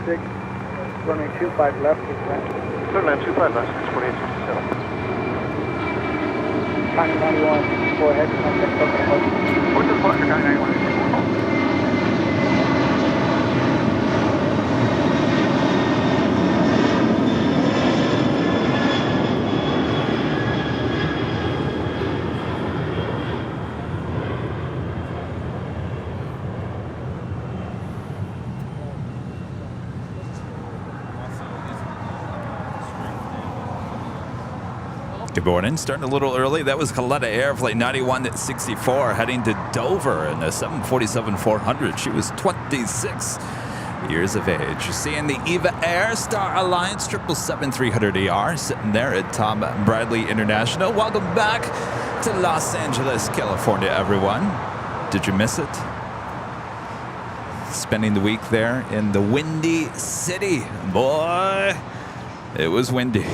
646, runway 25 left, please land. Land 25 left, 64867. Timing 91, go ahead, contact token emoji. What's the departure, 991? Good morning. Starting a little early. That was Kaletta Air Flight 9164 heading to Dover in a 747-400. She was 26 years of age. Seeing the EVA Air Star Alliance 777-300ER sitting there at Tom Bradley International. Welcome back to Los Angeles, California, everyone. Did you miss it? Spending the week there in the Windy City. Boy, it was windy.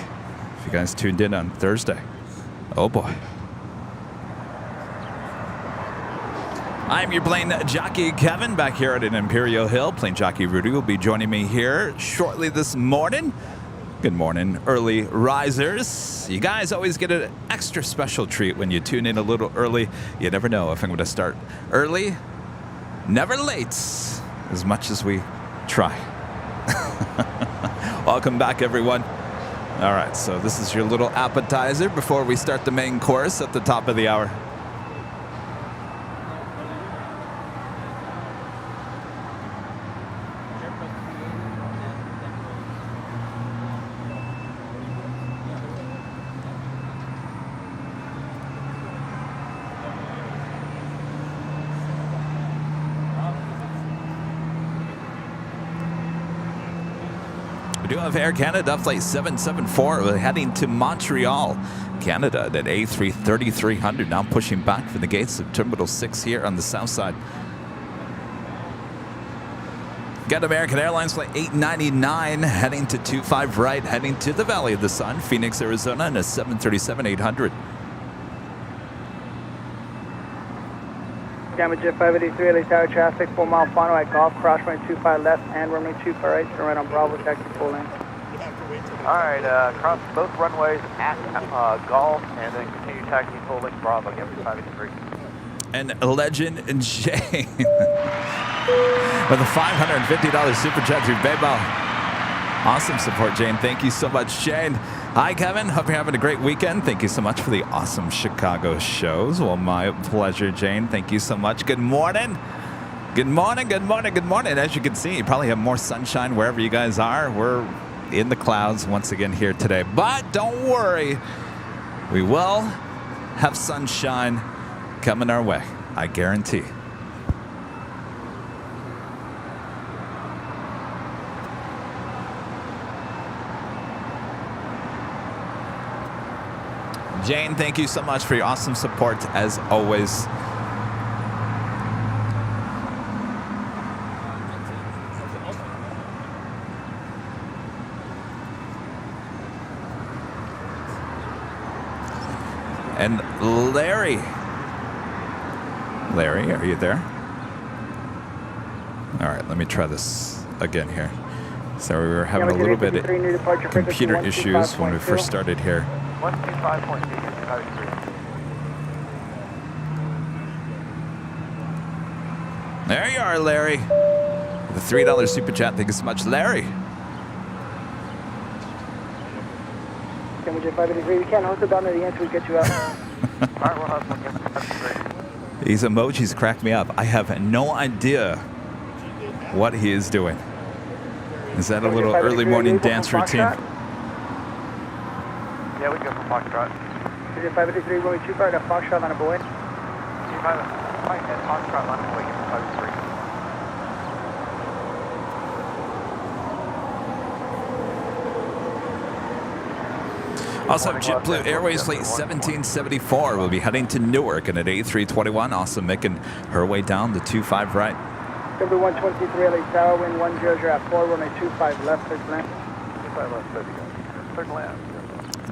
You guys tuned in on Thursday. Oh boy. I'm your plane jockey, Kevin, back here at an Imperial Hill. Plane jockey Rudy will be joining me here shortly this morning. Good morning, early risers. You guys always get an extra special treat when you tune in a little early. You never know if I'm going to start early, never late, as much as we try. Welcome back, everyone. All right, so this is your little appetizer before we start the main course at the top of the hour. We do have Air Canada Flight 774. We're heading to Montreal, Canada at A330-300. Now pushing back from the gates of Terminal 6 here on the south side. Got American Airlines Flight 899 heading to 25 right, heading to the Valley of the Sun, Phoenix, Arizona, in a 737-800. Gamma Jet 583, LA Tower traffic, 4 mile final at Golf, cross runway 25 left and runway 25 right, turn right on Bravo, taxi full lane. Alright, cross both runways at Golf and then continue taxi full length Bravo, Gamma 583. And Legend Jane with a $550 super chat through PayPal. Awesome support, Jane. Thank you so much, Jane. Hi, Kevin. Hope you're having a great weekend. Thank you so much for the awesome Chicago shows. Well, my pleasure, Jane. Thank you so much. Good morning. Good morning, good morning, good morning. As you can see, you probably have more sunshine wherever you guys are. We're in the clouds once again here today. But don't worry. We will have sunshine coming our way. I guarantee. Jane, thank you so much for your awesome support, as always. And Larry. Larry, are you there? All right, let me try this again here. So we were having a little bit of computer issues when we first started here. 125.8. There you are, Larry. The $3 super chat. Thank you so much, Larry. Gamma Jet 583, we can't hold it down to the end till we get you out. Alright, we'll have one. These emojis crack me up. I have no idea what he is doing. Is that a little early morning dance routine? Yeah, we go for Foxtrot. Gamma Jet 583, runway 25 at Foxtrot on a boy. 25 at Foxtrot on the way, Gamma 583. Also, JetBlue Airways Flight 1774 will be heading to Newark and at A321, also making her way down the 25 right. Number 123, LA Tower, wind 100 at 4, runway 25 left, third land. 25 left, third land.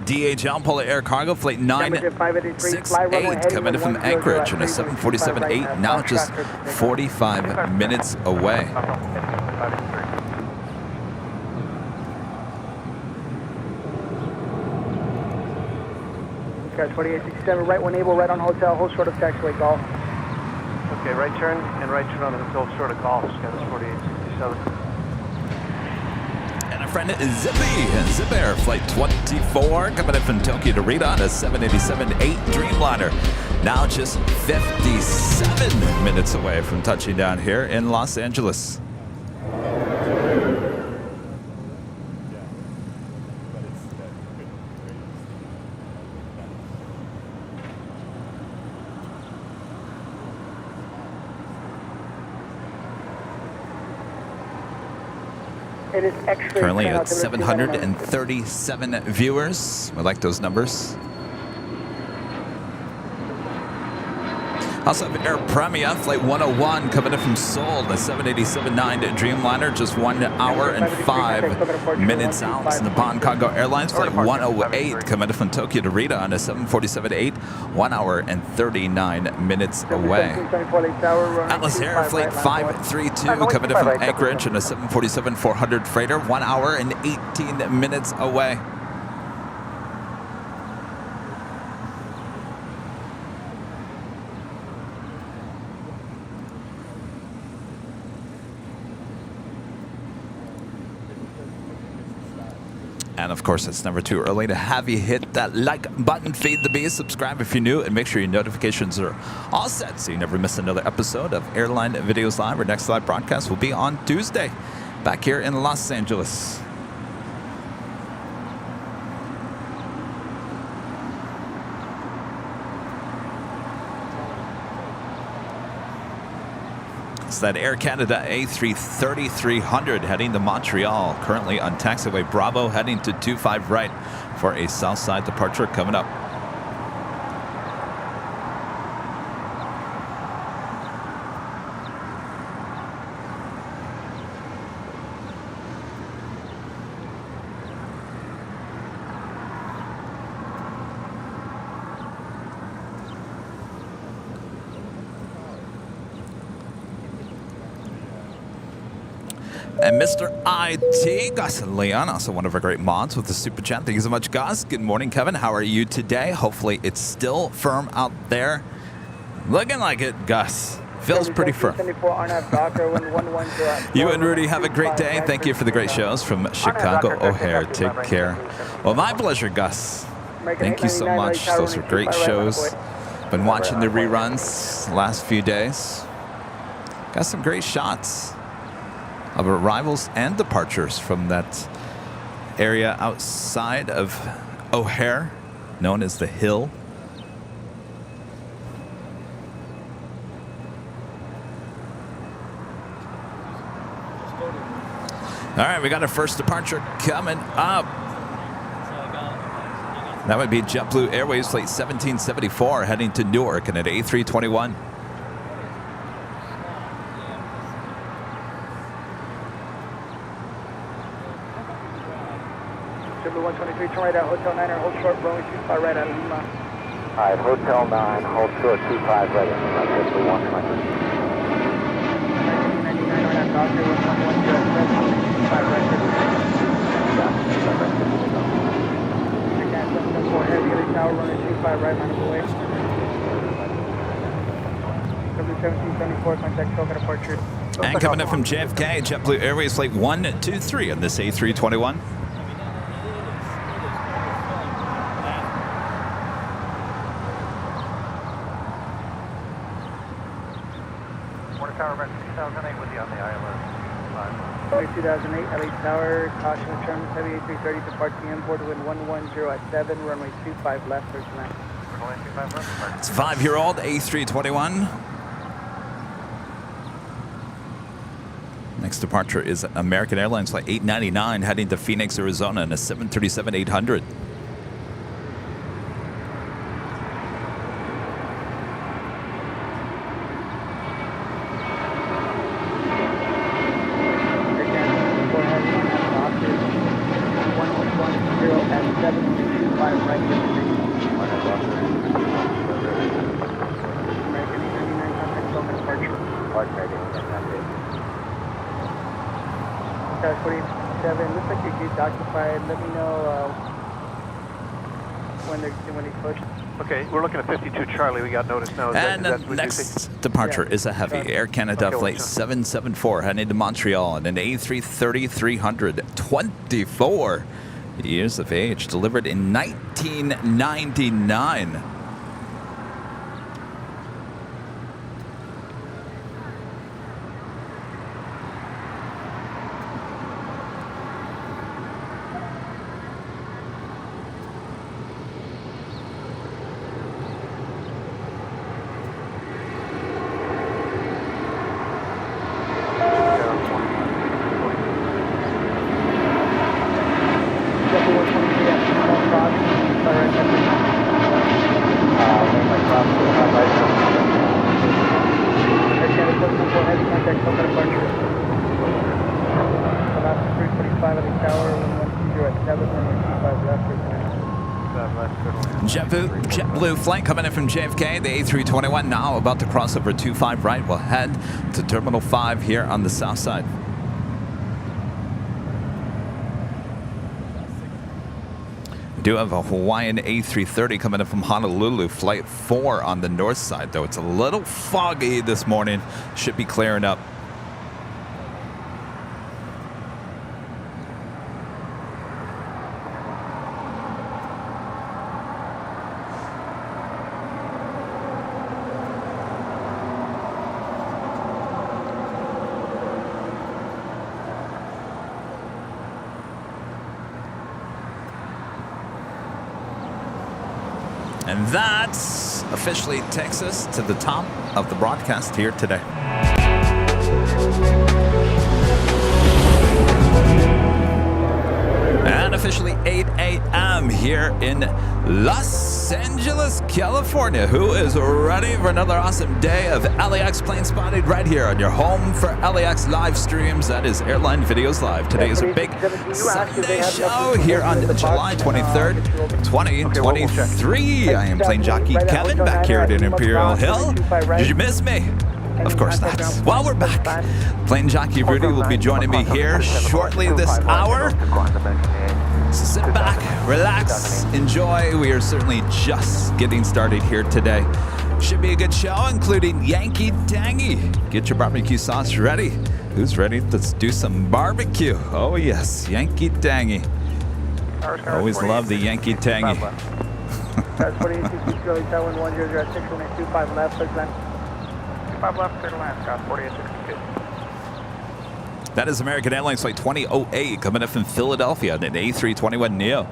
DHL Polar Air Cargo Flight 968 coming in from Anchorage on a 747-8, now just 45 minutes away. Sky 2867, right when able, right on hotel, hold short of taxiway, golf. Okay, right turn and right turn on the hotel short of golf, Sky 4867. And our friend Zip Air, flight 24, coming in from Tokyo to Rita on a 787-8 Dreamliner. Now just 57 minutes away from touching down here in Los Angeles. It is extra. Currently at 737 viewers. We like those numbers. Also have Air Premia, flight 101, coming in from Seoul, the 787-9 Dreamliner, just 1 hour and 5 minutes out. And the Nippon Cargo Airlines, flight 108, coming in from Tokyo to Rita on a 747-8, 1 hour and 39 minutes away. Atlas Air, flight 532, coming in from Anchorage on a 747-400 freighter, 1 hour and 18 minutes away. And of course, it's never too early to have you hit that like button, feed the bees, subscribe if you're new, and make sure your notifications are all set so you never miss another episode of Airline Videos Live. Our next live broadcast will be on Tuesday, back here in Los Angeles. It's that Air Canada A330-300 heading to Montreal, currently on taxiway Bravo, heading to 25 right for a south side departure coming up. And Mr. IT, Gus and Leon, also one of our great mods with the super chat. Thank you so much, Gus. Good morning, Kevin. How are you today? Hopefully it's still firm out there. Looking like it, Gus. Feels pretty firm. You and Rudy have a great day. Thank you for the great shows from Chicago O'Hare. Take care. Well, my pleasure, Gus. Thank you so much. Those are great shows. Been watching the reruns the last few days. Got some great shots of arrivals and departures from that area outside of O'Hare, known as the Hill. All right, we got our first departure coming up. That would be JetBlue Airways flight 1774 heading to Newark and at A321. JetBlue 123, turn right at Hotel 9 or hold short, runway 25 right at Lima. All right, Hotel 9, hold short 25 right at Lima, JetBlue 123. 1999 on that doctor, 111 25 right at Lima. Again, 774 heavy, get a tower, runway 25 right, line of the way. JetBlue 1774, contact Tokyo departure. And coming in from JFK, JetBlue Airways flight 123 on this A321. Tower, 2008 with you on the ILS. 2008, LA Tower, caution return, heavy A330 depart PM, board wind 110 at 7, runway 25 left, first land. Runway 25 left. It's a 5-year-old A321. Next departure is American Airlines flight 899 heading to Phoenix, Arizona in a 737-800. Looks like your gate's occupied. Let me know when they push. Okay, we're looking at 52 Charlie. We got notice now. And the next departure is a heavy. Air Canada flight 774 heading to Montreal in an A330 324 years of age, delivered in 1999. JetBlue flight coming in from JFK, the A321 now about to cross over 25 right. We'll head to Terminal 5 here on the south side. We do have a Hawaiian A330 coming in from Honolulu, flight 4 on the north side, though it's a little foggy this morning. Should be clearing up. And that officially takes us to the top of the broadcast here today. And officially 8 a.m. here in Los Angeles, California. Who is ready for another awesome day of LAX Plane Spotting right here on your home for LAX live streams? That is Airline Videos Live. Today is a big Sunday show here on July 23rd, 2023. I am Plane Jockey Kevin back here at Imperial Hill. Did you miss me? Of course not. Well, we're back. Plane Jockey Rudy will be joining me here shortly this hour. So sit back, relax, enjoy. We are certainly just getting started here today. Should be a good show, including Yankee Tangy. Get your barbecue sauce ready. Who's ready? Let's do some barbecue. Oh yes, Yankee Tangy. Always love the Yankee Tangy. That's 4866 Charlie Tower 1006 25 left, please land. 5 left, clear to land, Scott, 4862. That is American Airlines flight 2008 coming up from Philadelphia in an A321neo.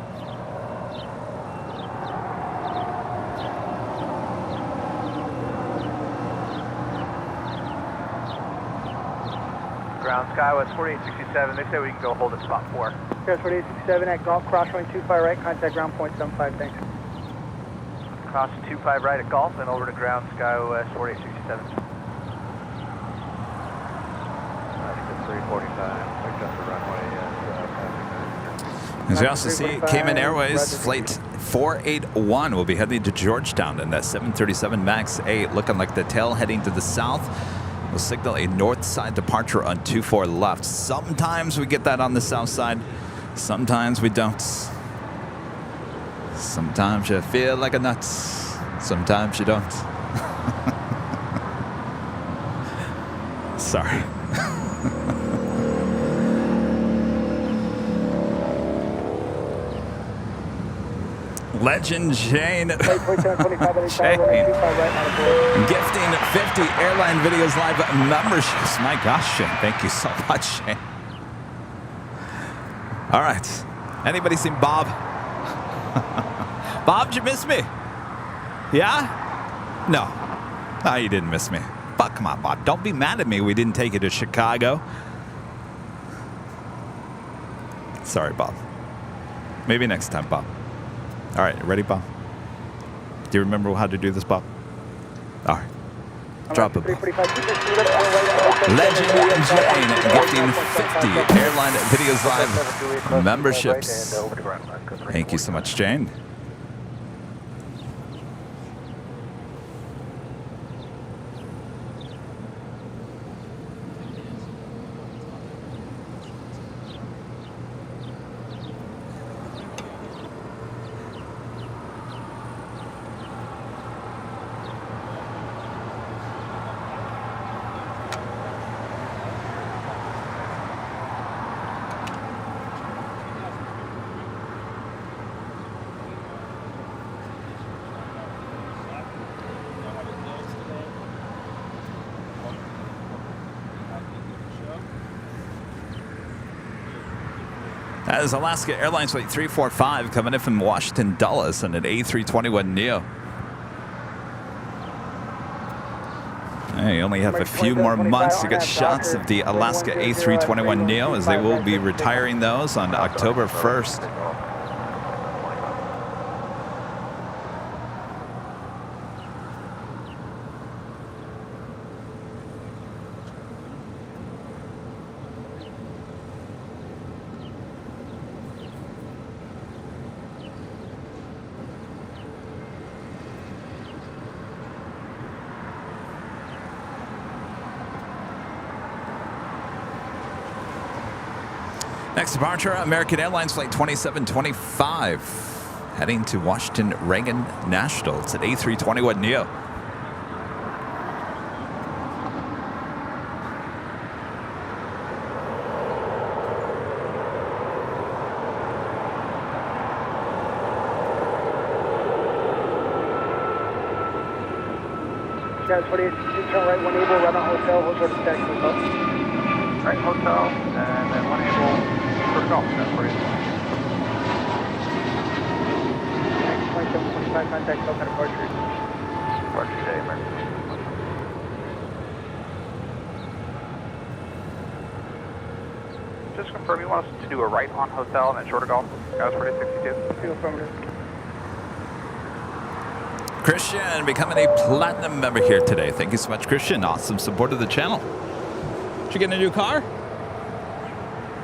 Ground Skywest 4867, they say we can go hold at spot 4. Here's 4867 at Golf, cross runway 25 right, contact ground point 75, thanks. Cross 25 right at Golf, then over to ground Skywest 4867. I think it's 345, picked up the runway. As you also see, Cayman Airways flight 481 will be heading to Georgetown in that 737 MAX 8, looking like the tail heading to the south. We'll signal a north side departure on 24 left. Sometimes we get that on the south side, sometimes we don't. Sometimes you feel like a nut, sometimes you don't. Sorry. Legend Shane. Shane. Gifting 50 Airline Videos Live memberships. My gosh, Shane. Thank you so much, Shane. All right. Anybody seen Bob? Bob, did you miss me? Yeah? No. No, you didn't miss me. But come on, Bob. Don't be mad at me. We didn't take you to Chicago. Sorry, Bob. Maybe next time, Bob. All right, ready, Bob? Do you remember how to do this, Bob? All right. Drop it, Bob. Legend Jane gifting 50 Airline Videos Live memberships. Thank you so much, Jane. That is Alaska Airlines Flight 345 coming in from Washington Dulles on an A321neo. You only have a few more months to get shots of the Alaska A321neo, as they will be retiring those on October 1st. Next departure, American Airlines Flight 2725, heading to Washington Reagan National. It's an A321neo. Guys, 48, turn right, one able, run on hotel, hold short of taxi, hotel. Right, hotel, and then one able for golf. That's for you. 2725, contact Delta departure. Departure today, American. Just confirm you want us to do a right on hotel and then shorter golf. Guys, 4862. Feel affirmative. Christian becoming a platinum member here today. Thank you so much, Christian. Awesome support of the channel. Did you get a new car?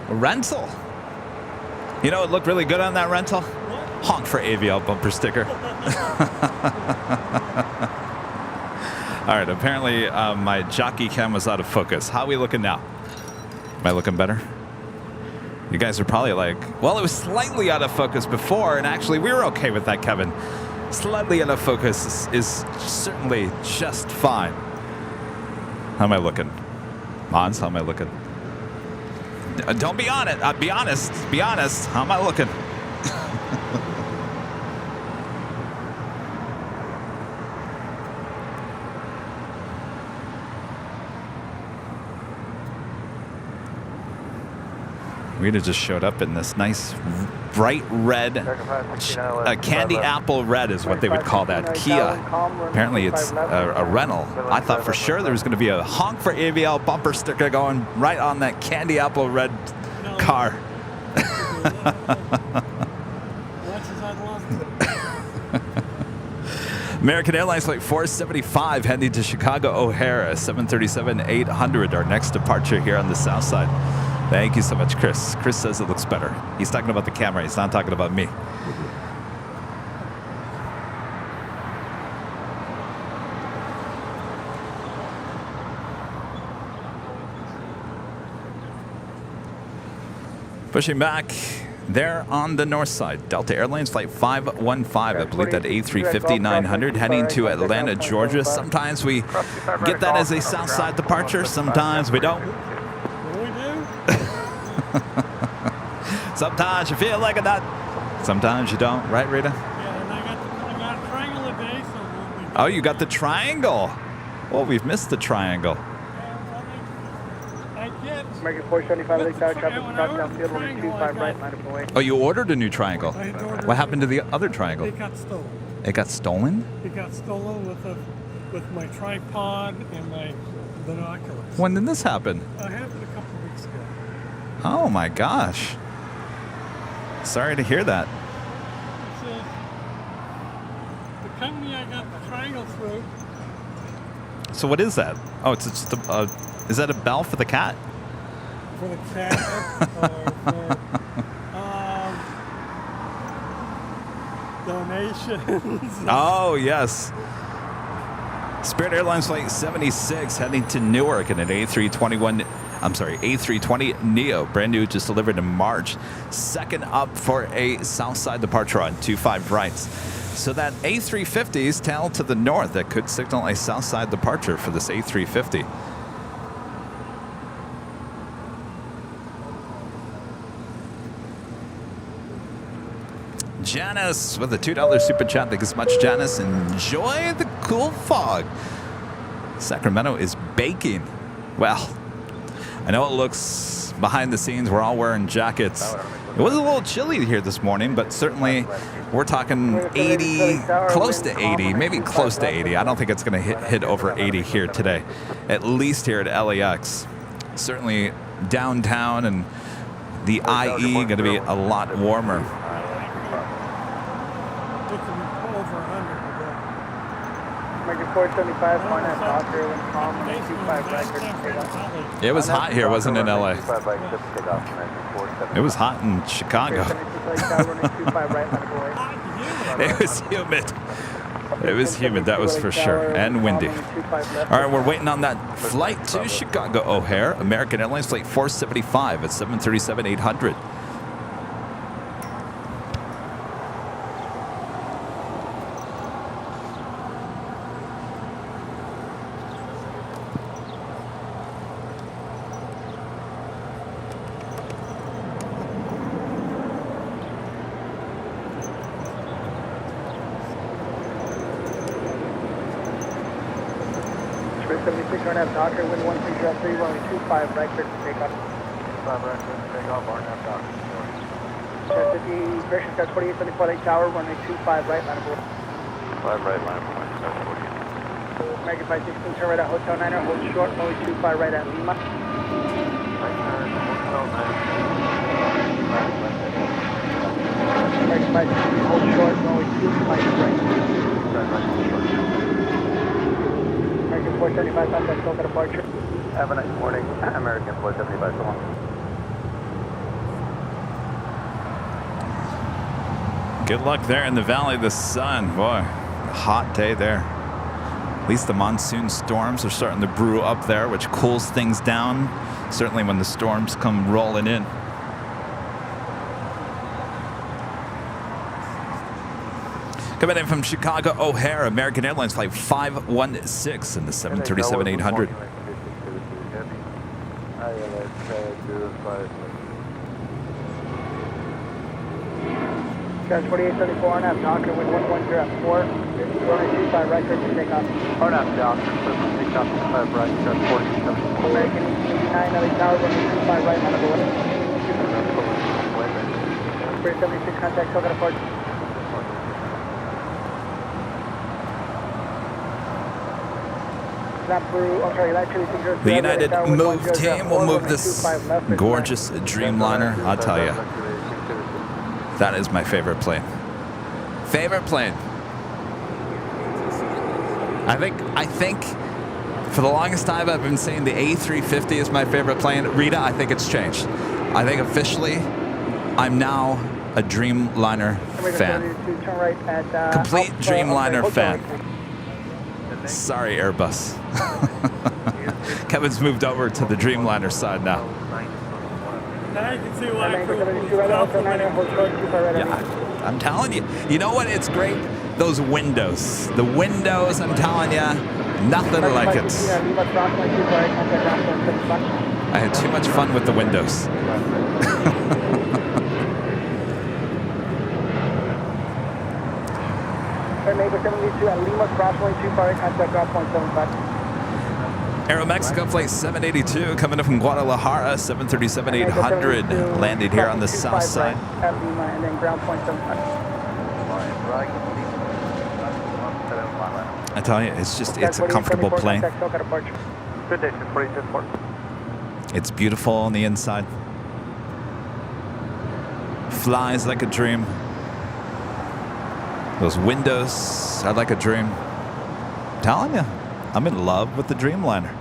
A rental. You know, it looked really good on that rental. Honk for AVL bumper sticker. All right, apparently my jockey cam was out of focus. How are we looking now? Am I looking better? You guys are probably like, well, it was slightly out of focus before, and actually we were okay with that, Kevin. Slightly out of focus is certainly just fine. How am I looking? Mons, how am I looking? Don't be on it. Be honest. Be honest. How am I looking? Rita just showed up in this nice bright red, candy apple red is what they would call that. Kia. Apparently it's a rental. I thought for sure there was going to be a honk for AVL bumper sticker going right on that candy apple red car. American Airlines Flight 475 heading to Chicago O'Hare, 737-800, our next departure here on the south side. Thank you so much, Chris. Chris says it looks better. He's talking about the camera. He's not talking about me. Pushing back there on the north side. Delta Airlines Flight 515. I believe that A350-900 heading to Atlanta, Georgia. Sometimes we get that as a south side departure. Sometimes we don't. Sometimes you feel like a nut. Sometimes you don't, right, Rita? Yeah, and I got a triangle today, so oh, you got the triangle. Well, we've missed the triangle. I get. American 475, Lake Tower, traffic stop downfield, 125 right, line up and away. Oh, you ordered a new triangle. I ordered What happened to the other triangle? It got stolen. It got stolen? It got stolen with my tripod and my binoculars. When did this happen? It happened a couple of weeks ago. Oh my gosh. Sorry to hear that. So, the company I got the triangle through. So what is that? Oh, it's just is that a bell for the cat? For the cat or for donations. Oh, yes. Spirit Airlines Flight 76 heading to Newark in an A320 Neo, brand new, just delivered in March. Second up for a south side departure on 25 rights. So that A350 is tail to the north. That could signal a south side departure for this A350. Janice with a $2 super chat. Thank you so much, Janice. Enjoy the cool fog. Sacramento is baking. Well, I know it looks behind the scenes, we're all wearing jackets. It was a little chilly here this morning, but certainly we're talking 80, close to 80, maybe close to 80. I don't think it's going to hit over 80 here today, at least here at LAX. Certainly downtown and the IE going to be a lot warmer. American 475, one at Docker, when calm, 25 record, take off. It was hot here, wasn't it, in LA? It was hot in Chicago. It was humid. It was humid, that was for sure, and windy. All right, we're waiting on that flight to Chicago O'Hare. American Airlines flight 475 at 737-800. Docker, wind 1303, runway 25, right clear to take off. 25 right clear to take off, RNAV Docker. Jet 50, Discretion, Sky 4874 Lake Tower, runway 25, right, line of board. 5 right, line of board, Sky 48. American 516, turn right at Hotel Niner, hold short, runway 25, right at Lima. Right turn, Hotel Niner. American 516, hold short, runway 25, right. American 475, contact Soka departure. Have a nice morning, American 475, so long. Good luck there in the Valley of the Sun. Boy, hot day there. At least the monsoon storms are starting to brew up there, which cools things down, certainly when the storms come rolling in. Coming in from Chicago O'Hare, American Airlines flight 516 in the 737-800. Sky 4874, RNAV Docker, wind 110 at 4, runway 25, right clear to take off. RNAV Docker, take off 25 right, Sky 47. American 89, LA Tower, runway 25, right, line of board. 376, contact Soka departure. The United Move team will move this gorgeous Dreamliner. I'll tell you, that is my favorite plane. Favorite plane. I think for the longest time I've been saying the A350 is my favorite plane. Rita, I think it's changed. I think officially I'm now a Dreamliner fan. Complete Dreamliner fan. Sorry, Airbus. Kevin's moved over to the Dreamliner side now. Now you can see why Yeah, I'm telling you. You know what? It's great. Those windows. The windows, I'm telling you, nothing like it. I had too much fun with the windows. Neighbor 72 at Lima, crossway 25, contact ground point 75. Aeromexico flight 782 coming in from Guadalajara, 737-800, landed here on the south side. At Lima and then ground point 75. I tell you, it's a comfortable plane. Good day, 646. It's beautiful on the inside. Flies like a dream. Those windows are like a dream. I'm telling you, I'm in love with the Dreamliner.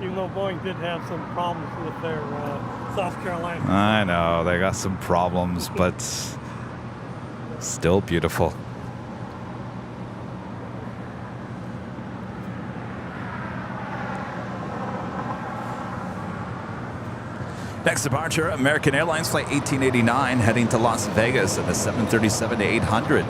Even though Boeing did have some problems with their South Carolina. I know, they got some problems, but still beautiful. Next departure, American Airlines flight 1889 heading to Las Vegas in the 737-800.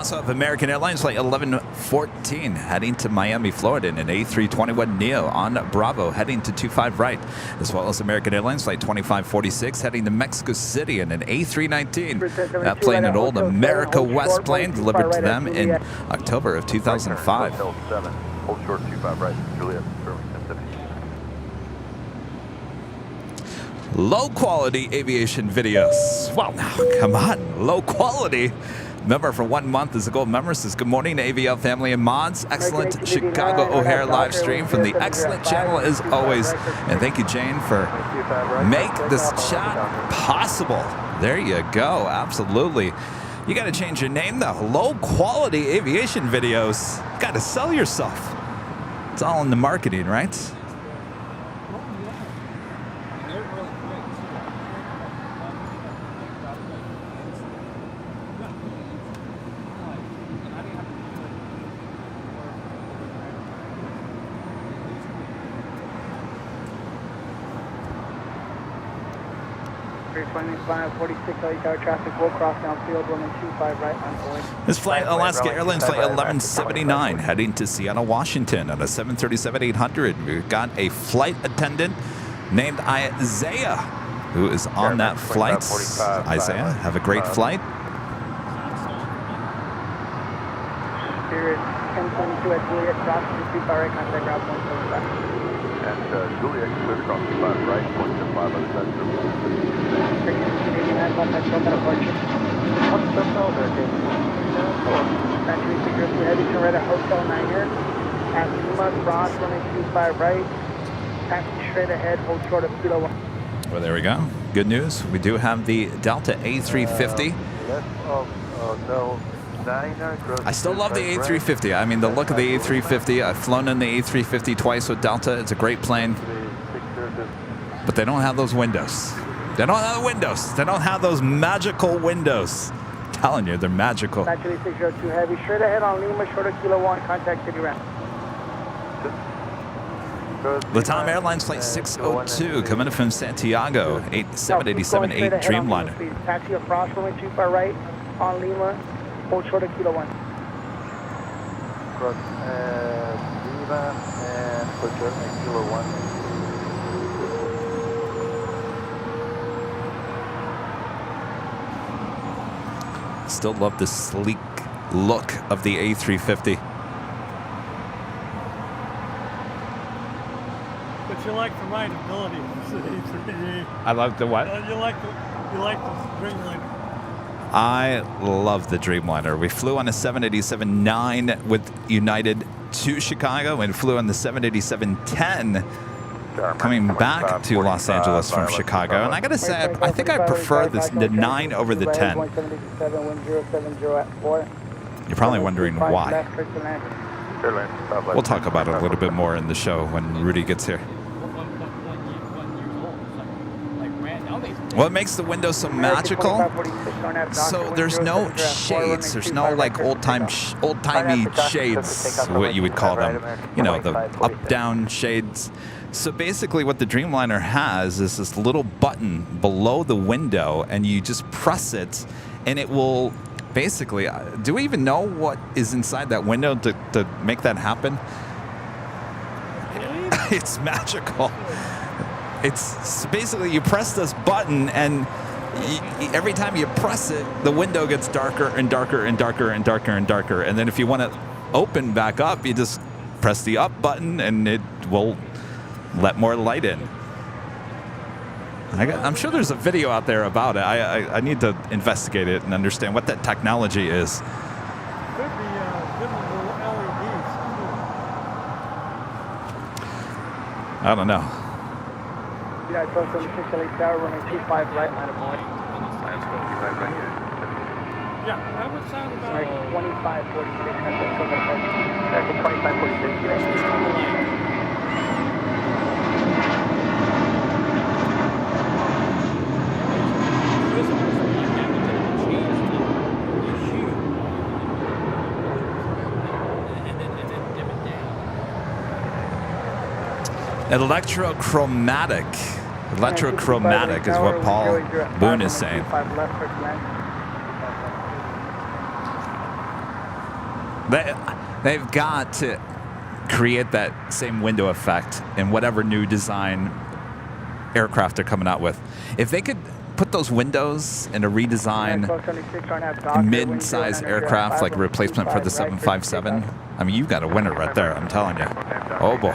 also have American Airlines flight 1114 heading to Miami, Florida in an A321neo on Bravo heading to 25 right, as well as American Airlines flight 2546 heading to Mexico City in an A319. That plane, an old America West plane, delivered to them in October of 2005. Hotel 7, hold short 25 right, Juliet, confirming 1050. Low quality aviation videos. Well, now, come on, low quality. Member for 1 month is a gold member. Says good morning to AVL family and mods. Excellent Chicago O'Hare live stream from the excellent channel as always. And thank you, Jane, for make this chat possible. There you go. Absolutely. You got to change your name though. Low quality aviation videos. Got to sell yourself. It's all in the marketing, right? Traffic will cross downfield, runway 25 right on point. This flight, Alaska Airlines flight 1179, heading to Seattle, Washington on a 737-800. We've got a flight attendant named Isaiah, who is on that flight. Isaiah, have a great flight. Spirit 1022 at Juliet, crossing 25 right, contact route 175. And Juliet, cleared across 25 right, 175 on the center. Hotel 9er at Lima Cross, running 25 right, taxi straight ahead, hold short of Kilo 1. Well, there we go. Good news. We do have the Delta A350. I still love the A350. I mean, the look of the A350. I've flown in the A350 twice with Delta. It's a great plane. But they don't have those windows. They don't have the windows. They don't have those magical windows. I'm telling you, they're magical. Actually, 602 heavy, straight ahead on Lima, short of Kilo 1, contact city ramp. Latam Airlines flight 602 coming in from Santiago, 787-8 Dreamliner. Taxi across, runway 25 right on Lima, hold short of Kilo 1. Cross Lima and hold short of Kilo 1. Still love the sleek look of the A350. But you like the rideability. I love the what? You like the Dreamliner. I love the Dreamliner. We flew on a 787-9 with United to Chicago and flew on the 787-10 coming back to Los Angeles from Chicago. And I got to say, I think I prefer the 9 over the 10. You're probably wondering why. We'll talk about it a little bit more in the show when Rudy gets here. What makes the window so magical? So there's no shades. There's no like old-timey shades, what you would call them. You know, the up-down shades. So basically what the Dreamliner has is this little button below the window, and you just press it, and it will basically, do we even know what is inside that window to make that happen? It's magical. It's basically you press this button, and every time you press it, the window gets darker and darker and darker and darker and darker. And then if you want to open back up, you just press the up button, and it will let more light in. I'm sure there's a video out there about it. I need to investigate it and understand what that technology is. Could be visible LEDs. I don't know. Yeah, I told them 6 tower, running 25 right, line of point. Yeah, that would sound about... Like 2546, That's 2546. Electrochromatic. Electrochromatic is what Paul Boone is saying. They've got to create that same window effect in whatever new design aircraft they're coming out with. If they could put those windows in a redesign mid-size aircraft, like a replacement for the 757, I mean, you've got a winner right there, I'm telling you. Oh, boy.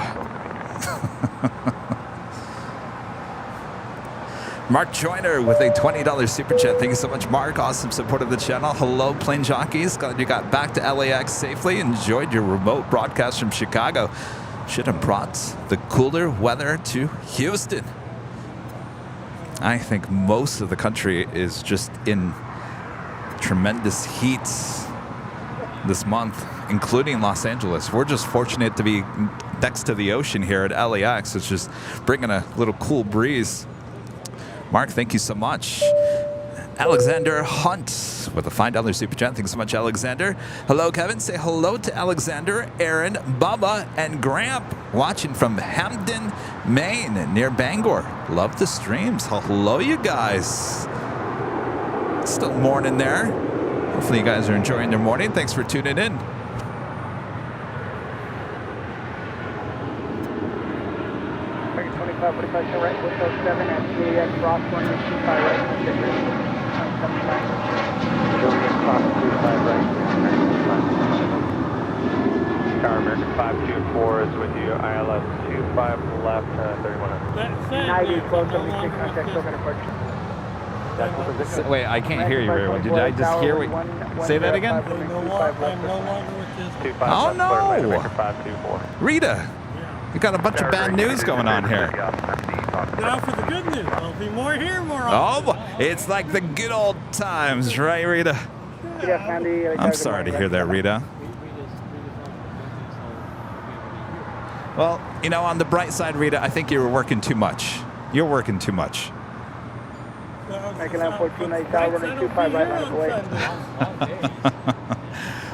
Mark Joyner with a $20 super chat. Thank you so much, Mark. Awesome support of the channel. Hello, plane jockeys. Glad you got back to LAX safely. Enjoyed your remote broadcast from Chicago. Should have brought the cooler weather to Houston. I think most of the country is just in tremendous heat this month, including Los Angeles. We're just fortunate to be next to the ocean here at LAX. It's just bringing a little cool breeze. Mark, thank you so much. Alexander Hunt with a $5 super chat. Thanks so much, Alexander. Hello, Kevin. Say hello to Alexander, Aaron, Bubba, and Gramp watching from Hamden, Maine, near Bangor. Love the streams. Hello, you guys. Still morning there. Hopefully you guys are enjoying their morning. Thanks for tuning in. Target 25, 45 right, 407 at Juliet Cross 125 right, 27. Juliet Cross 25 right, Tower American 524 is with you. ILS 25 left, 3100. 90, 1276, contact token approach. Wait, I can't hear you very well. Did I just hear what? Say that again? I'm no longer with this. Oh, no. 524. Rita, you got a bunch of bad news going on here. Now for the good news. There'll be more here more Oh, often. it's like the good old times, right, Rita? I'm sorry to hear that, Rita. Well, you know, on the bright side, Rita, I think you were working too much. You're working too much. American Land 1490 Tower, running 25 right, line of way.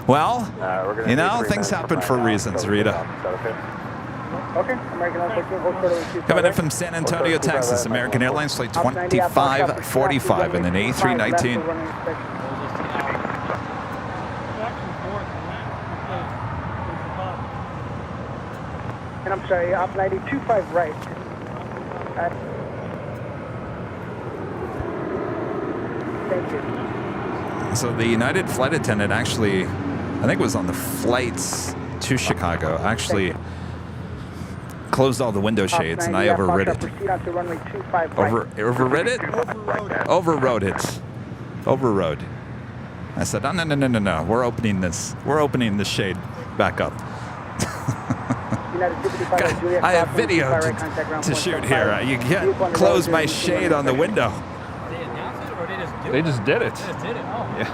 Well, you know, things happen for reasons, Rita. Okay, American Land 14, hold short over 25 Coming in right. from San Antonio, Texas, American Airlines flight 2545 and an A319. And I'm sorry, op 90, 25 right. Thank you. So the United flight attendant actually, I think it was on the flights to Chicago, actually closed all the window shades, and I overrid it. Proceed onto runway 25 right. Overrid it? Overrode it. Overrode. I said, oh, no. We're opening this shade back up. I have video to shoot here. You can't close my shade on the window. They announced it or they just do They just did it. They just did it. Oh. Yeah.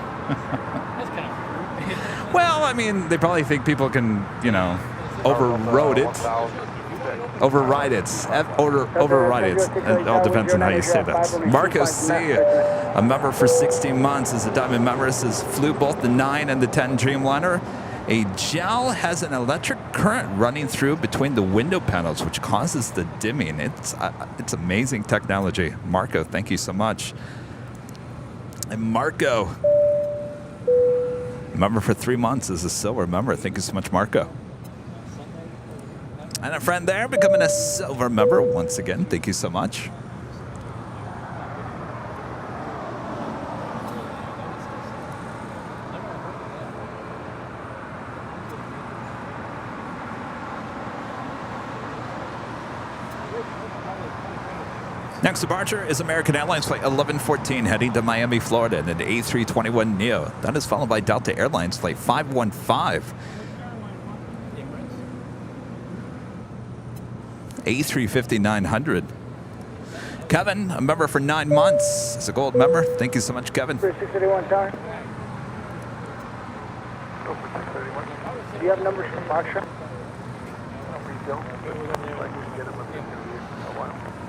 That's kind of Well, I mean, they probably think people can, you know, override it. Override it. It all depends on how you say that. Marcos C., a member for 16 months, is a Diamond member. Says flew both the 9 and the 10 Dreamliner. A gel has an electric current running through between the window panels, which causes the dimming. It's amazing technology. Marco, thank you so much. And Marco, member for 3 months, is a silver member. Thank you so much, Marco. And a friend there becoming a silver member once again. Thank you so much. Next departure is American Airlines flight 1114 heading to Miami, Florida in an A321neo. That is followed by Delta Airlines flight 515. A350-900. Kevin, a member for 9 months. It's a gold member. Thank you so much, Kevin. 631 Tower. Do you have numbers for Foxtrot?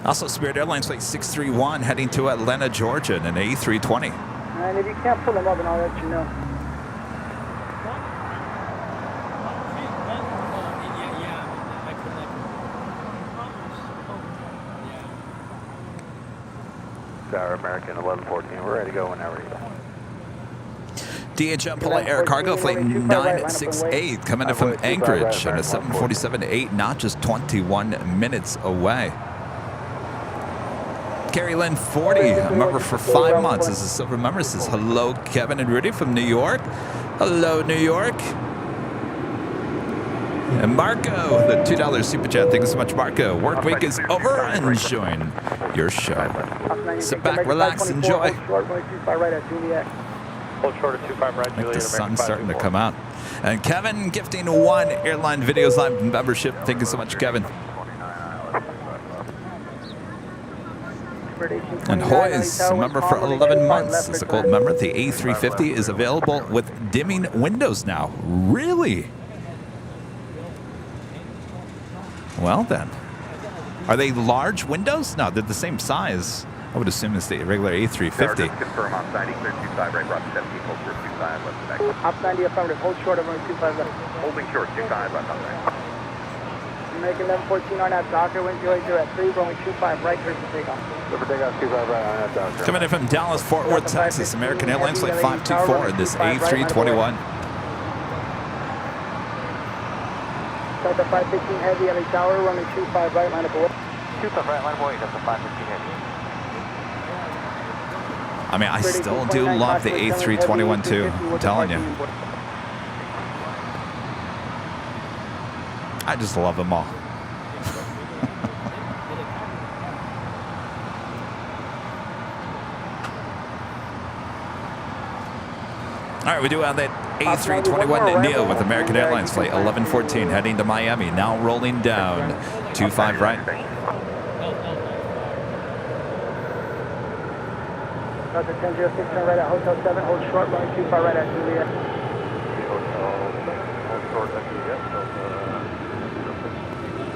Also, Spirit Airlines flight 631 heading to Atlanta, Georgia in an A320. And if you can't pull them up, and I'll let you know. Tower American 1114, we're ready to go whenever you go. DHL Polar Air Cargo Flight 968 coming in from Anchorage and a 747-8, not just 21 minutes away. Carrie Lynn 40, a member for 5 months. This is a silver member. Says hello, Kevin and Rudy from New York. Hello, New York. And Marco, the $2 super chat. Thank you so much, Marco. Work week is over and enjoying your show. Sit back, relax, enjoy. Hold short of 25 right, I think the sun's starting to come out. And Kevin gifting 1 Airline Videos Live membership. Thank you so much, Kevin. And Hoy's a member for 11 months. As a gold member, the A350 is available with dimming windows now. Really? Well then. Are they large windows? No, they're the same size. I would assume it's the regular A350. Confirm off 90, clear 25 right, Roger 17, hold short 25 left of exit. Up 90 affirmative, hold short of 25 left. Holding short 25 left on right. American 1114 on that Docker, wind 080 at 3, runway 25 right, clear for takeoff. Clear for takeoff 25 right on that Docker. Coming in from Dallas, Fort Worth, Texas, American Airlines Flight 524 in this A321. Delta 515 heavy, LA Tower, runway 25 right, line up away. 25 right, line of away, Delta 515 heavy. I mean, I still do love the A321 too. I'm telling you. I just love them all. All right, we do have that A321 Neo with American Airlines Flight 1114 heading to Miami. Now rolling down. 25 right. Delta 1006, turn right at Hotel 7, hold short, runway 25 right at Juliet.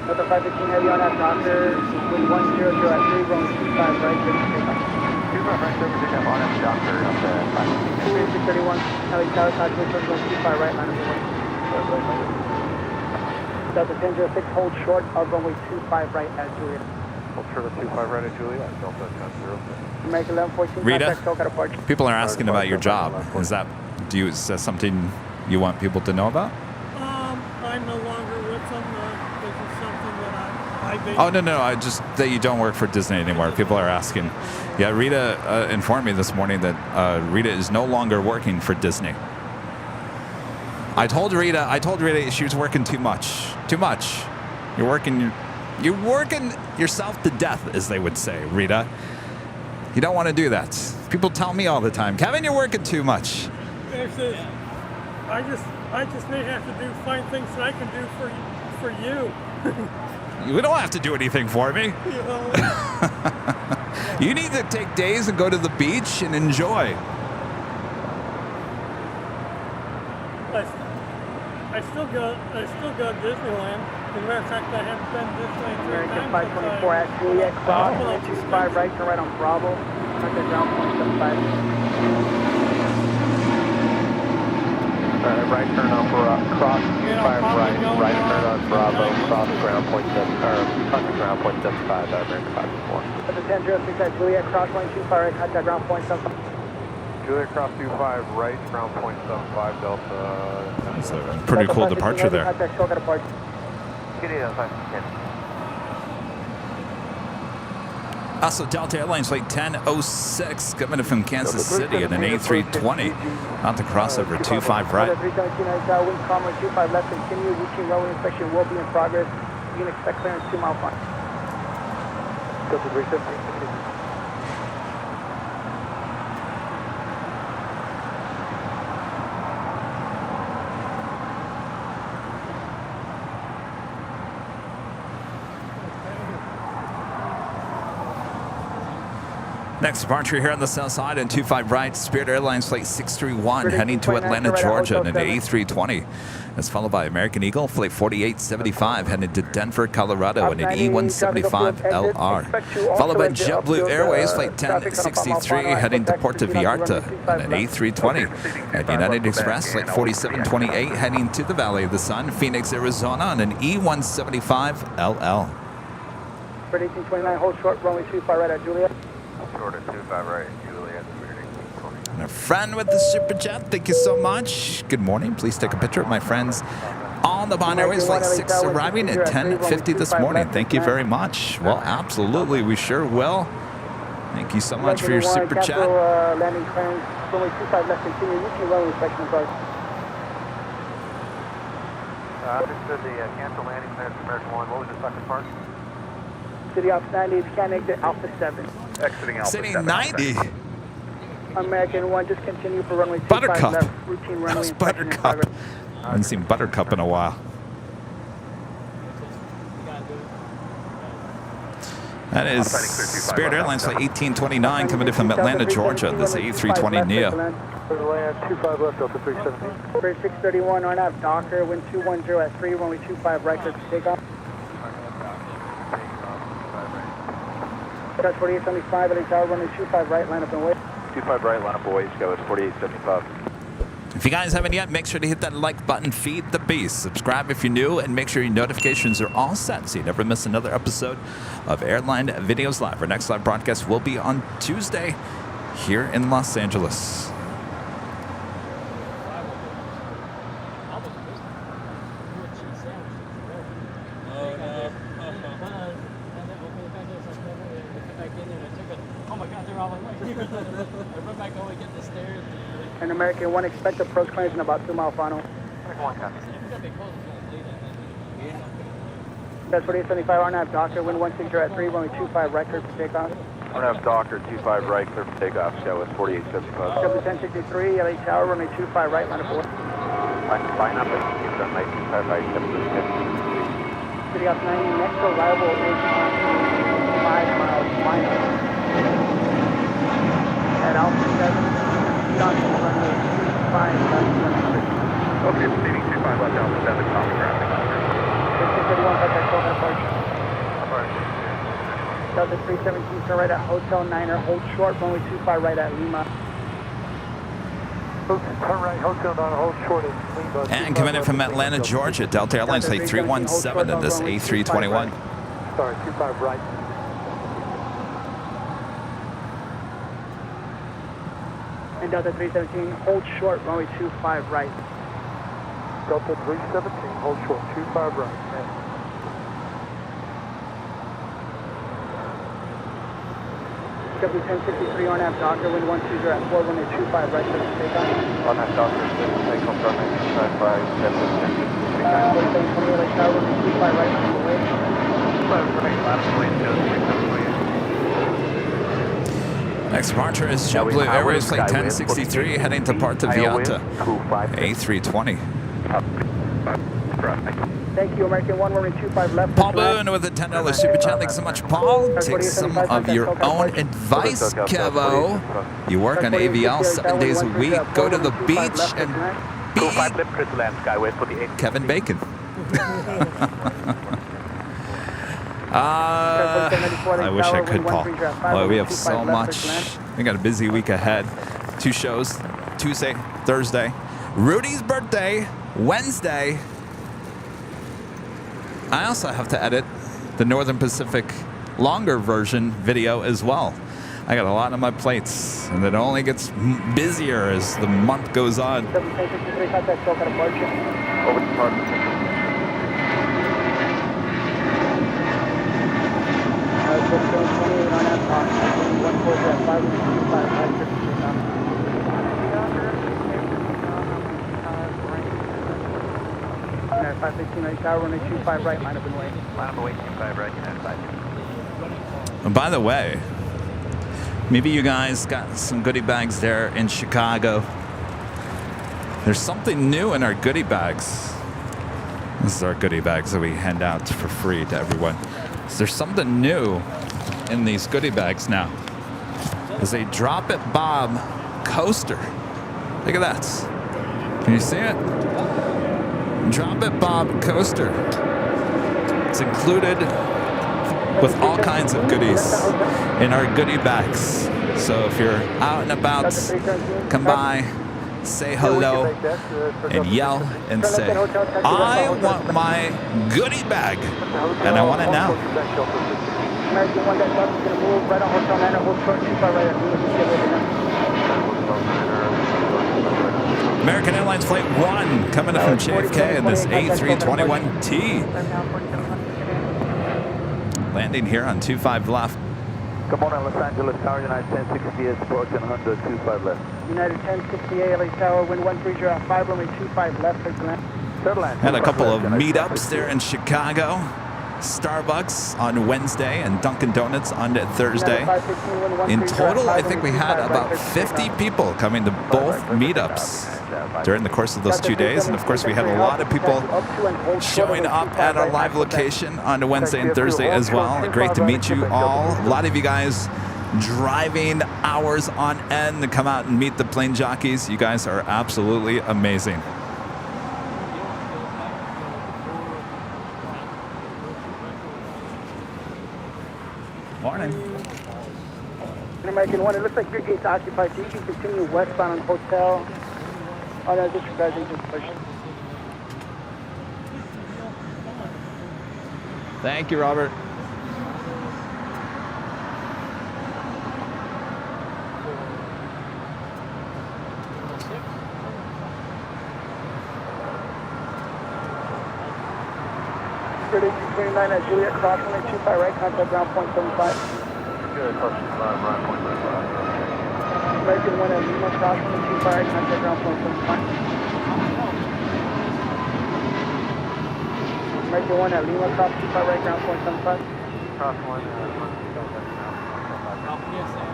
Delta 515 heavy on that Docker, wind 100 at 3, runway 25 right, clear for takeoff. 25 right, clear for takeoff on that Docker, up to 515. 631, LA Tower, Southwest, runway 25 right, line of away. Delta 1006, hold short of runway 25 right at Juliet. Hold short of 25 right at Juliet, Delta 1006. American 1114, Rita, contact SoCal departure. people are asking about your job. Is that something you want people to know about? I'm no longer with them. This is something that I Oh, no, that you don't work for Disney anymore. People are asking. Yeah, Rita informed me this morning that Rita is no longer working for Disney. I told Rita she was working too much. You're working yourself to death, as they would say, Rita. You don't want to do that. People tell me all the time, Kevin, you're working too much. I just may have to find things that I can do for you. You don't have to do anything for me. You know? You need to take days and go to the beach and enjoy. I still go to Disneyland. As a matter of fact, I haven't been to Disneyland 3 times. 524 at Juliet, cross, 25 right, turn right on Bravo, contact ground point 75. Right turn on cross 25 right turn on Bravo, cross ground point 75, American 524. Delta 1006 at Juliet, cross line 25 right, contact ground point 75. Juliet cross 25 right, ground point 75, Delta. That's a pretty cool departure there. Contact SoCal departure. Also, Delta Airlines Flight 1006 coming in from Kansas City in an A320. Not to cross over 25 right. 317 wind calm 25 left, continue, routine runway inspection will be in progress. You can expect clearance 2 mile flight. Delta 317. Next departure here on the south side and 25 right, Spirit Airlines Flight 631 heading to Atlanta, Georgia in an A320. That's followed by American Eagle Flight 4875 heading to Denver, Colorado in an E175LR. Followed by JetBlue Airways Flight 1063 heading to Puerto Vallarta in an A320. And United Express Flight 4728 heading to the Valley of the Sun, Phoenix, Arizona on an E175LL. Spirit 1829, hold short, runway 25 right at Juliet. Short at 25 right, Juliet, Spirit 1829. And a friend with the super chat, thank you so much. Good morning. Please take a picture of my friends on the Bond Airways Flight 6 arriving at 10:50 this morning. Thank you very much. Well, absolutely, we sure will. Thank you so much for your super chat. Landing clearance, runway 25 left, continue, reaching runway inspection approach. Understood the cancel landing clearance for American 1. What was the second part? City Ops 90, if you can exit Alpha 7. Exiting Alpha City 7. 90. American 1, just continue for runway 25 Buttercup. left, routine runway How's inspection in Buttercup? progress. I haven't seen Buttercup in a while. That is Spirit Airlines Flight 1829 coming in from Atlanta, Georgia. This is A320 Neo. Land 25 left, Delta 317. Spirit 631 on up, Docker, wind 210 at 3, runway 25 right, clear to take off. Dutch 4875, LA Tower, runway 25 right, line up and wait. 25 right, line up boys, go at 4875. If you guys haven't yet, make sure to hit that like button, feed the beast. Subscribe if you're new, and make sure your notifications are all set so you never miss another episode of Airline Videos Live. Our next live broadcast will be on Tuesday here in Los Angeles. And American 1, expect approach clearance in about 2 mile final. That's 4875, RNAV Docker, wind 160 at 3, runway 25 right, clear for takeoff. RNAV Docker, 25 right, clear for takeoff, go at 4875. W1063, LA Tower, runway 25 right, line up and wait. Line up and keep it on my 25 right, 750. City Ops 90, next arrival is 5 miles final. At Alpha 7. Johnson, runway 25 left, runway 6. Okay, proceeding 25 left, Alpha 7, copy ground. 631, contact Delta approach. Delta 317, turn right at Hotel Niner, hold short, runway 25 right at Lima. Turn right, Hotel Niner, hold short at Lima. And coming in from Atlanta, Georgia, Delta Airlines Flight 317 in this A321. Sorry, 25 right. And Delta 317, hold short, runway 25 right. Delta 317, hold short, 25 right. W1063 on app, Docker, wind 120 at 4, runway 25 right, clear to take off. RNAV Docker, take off runway 25 right, 750. 4728, LA Tower, runway 25 right, line up away. 25 right, line up away, go at 720. Next departure is JetBlue Airways Flight 1063 heading to Puerto Vallarta, A320. Thank you, American 1, runway 25 left. Paul Boone with a $10 super chat. Thanks so much, Paul. Take some of your own advice, Kevo. You work on AVL 7 days a week. Go to the beach and be Kevin Bacon. I wish I could, Paul. Well, we have so much. We got a busy week ahead. 2 shows, Tuesday, Thursday. Rudy's birthday, Wednesday. I also have to edit the Northern Pacific longer version video as well. I got a lot on my plates, and it only gets busier as the month goes on. Over to Park. United 515, LA Tower, runway 25 right, line up and wait. Line up away, 25 right, United 5. And by the way, maybe you guys got some goodie bags there in Chicago. There's something new in our goodie bags. This is our goodie bags that we hand out for free to everyone. So there's something new in these goodie bags now. There's a Drop It Bob coaster. Look at that. Can you see it? Drop It Bob coaster. It's included with all kinds of goodies in our goodie bags. So if you're out and about, come by, say hello, and yell and say, I want my goodie bag, and I want it now. American 1 that is going to move right on Hotel Niner, hold short, 25 right at Lima. American Airlines Flight 1 coming up from JFK in this A321T. Landing here on 25 left. Good morning, Los Angeles Tower, United 1068, approach 100, 25 left. United 1068, LA Tower, wind 130 at 5, runway 25 left, clear to land. Had a couple of meetups there in Chicago. Starbucks on Wednesday and Dunkin' Donuts on Thursday. In total, I think we had about 50 people coming to both meetups during the course of those 2 days. And of course, we had a lot of people showing up at our live location on Wednesday and Thursday as well. Great to meet you all. A lot of you guys driving hours on end to come out and meet the plane jockeys. You guys are absolutely amazing. Morning. American 1, it looks like your gate's occupied, so you can continue westbound on Hotel. Oh no, disregard, they just pushed. Thank you, Robert. British 29 at Juliet, cross runway 25 right, contact ground point 75. Good, approach ground point 75. American 1 at Lima, cross runway 25 right, contact ground point 75. American 1 at Lima, cross 25 right, ground point 75. Cross 1,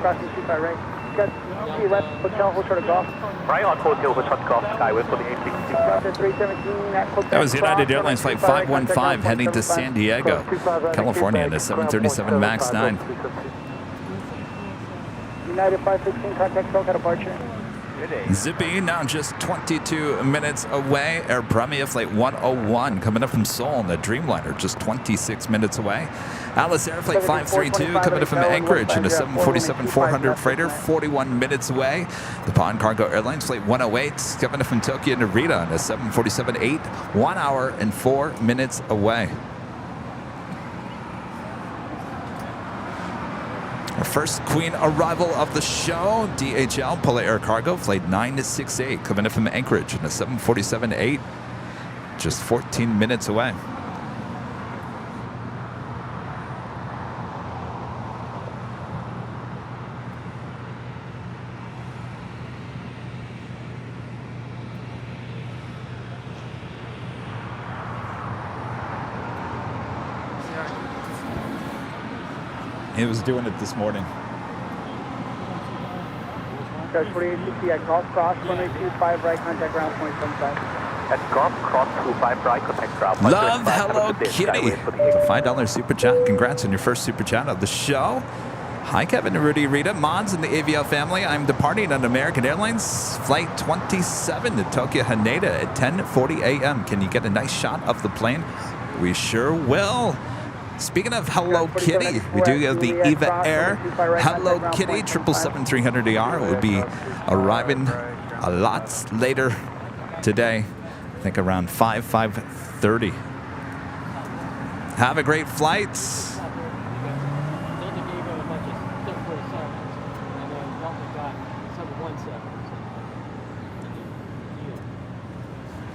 Crossing 25 right. Got T right, Hotel, Hotel to Golf. right on Hotel, Hotel to Golf, Skyway for the A320. Crossing 317 at Quebec. That was United Airlines Flight 515 heading to San Diego, California in the 737 MAX 9. United 516, contact Soul, departure. Zippy now just 22 minutes away. Air Premia Flight 101 coming up from Seoul in the Dreamliner, just 26 minutes away. Alice Air Flight 532 coming up from Anchorage in a 747-400 freighter, 41 minutes away. The Pond Cargo Airlines Flight 108 coming up from Tokyo Narita in a 747-8, 1 hour and 4 minutes away. Our first Queen arrival of the show, DHL Polar Air Cargo Flight 968 coming in from Anchorage in a 747-8, just 14 minutes away. He was doing it this morning. Crash 4860 at Golf Cross, runway 25 right, contact ground point 75. At Golf Cross 25 right, contact ground point Love Hello Kitty. It's a $5 super chat. Congrats on your first super chat of the show. Hi, Kevin, Rudy, Rita, Mods, and the AVL family. I'm departing on American Airlines Flight 27 to Tokyo Haneda at 10:40 a.m. Can you get a nice shot of the plane? We sure will. Speaking of Hello Kitty, we do have the Eva Air Hello Kitty 777-300ER. It will be arriving a lot later today. I think around 5:30. Have a great flight.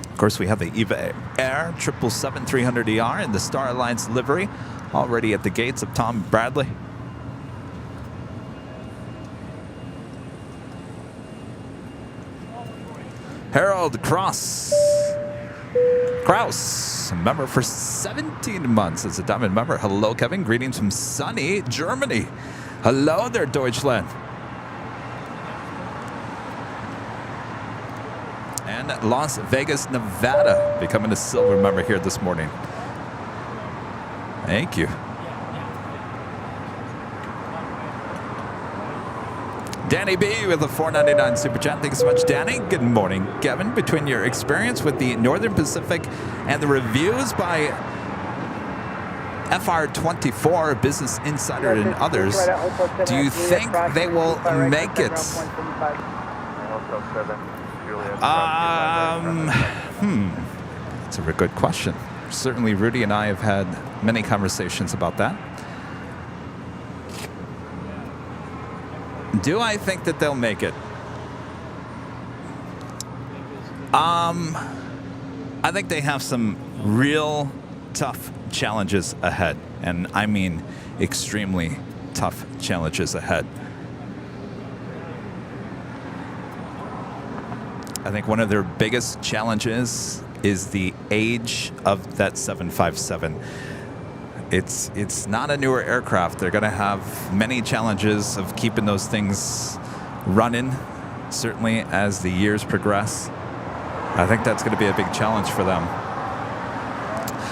Of course, we have the Eva Air 777-300ER in the Star Alliance livery, already at the gates of Tom Bradley. Harold Kraus, a member for 17 months as a Diamond member. Hello, Kevin. Greetings from sunny Germany. Hello there, Deutschland. And Las Vegas, Nevada, becoming a silver member here this morning. Thank you. Danny B with a $4.99 super chat. Thank you so much, Danny. Good morning, Kevin. Between your experience with the Northern Pacific and the reviews by FR24, Business Insider, and others, do you think they will make it? That's a very good question. Certainly, Rudy and I have had many conversations about that. Do I think that they'll make it? I think they have some real tough challenges ahead, and I mean extremely tough challenges ahead. I think one of their biggest challenges is the age of that 757. It's not a newer aircraft. They're going to have many challenges of keeping those things running, certainly as the years progress. I think that's going to be a big challenge for them.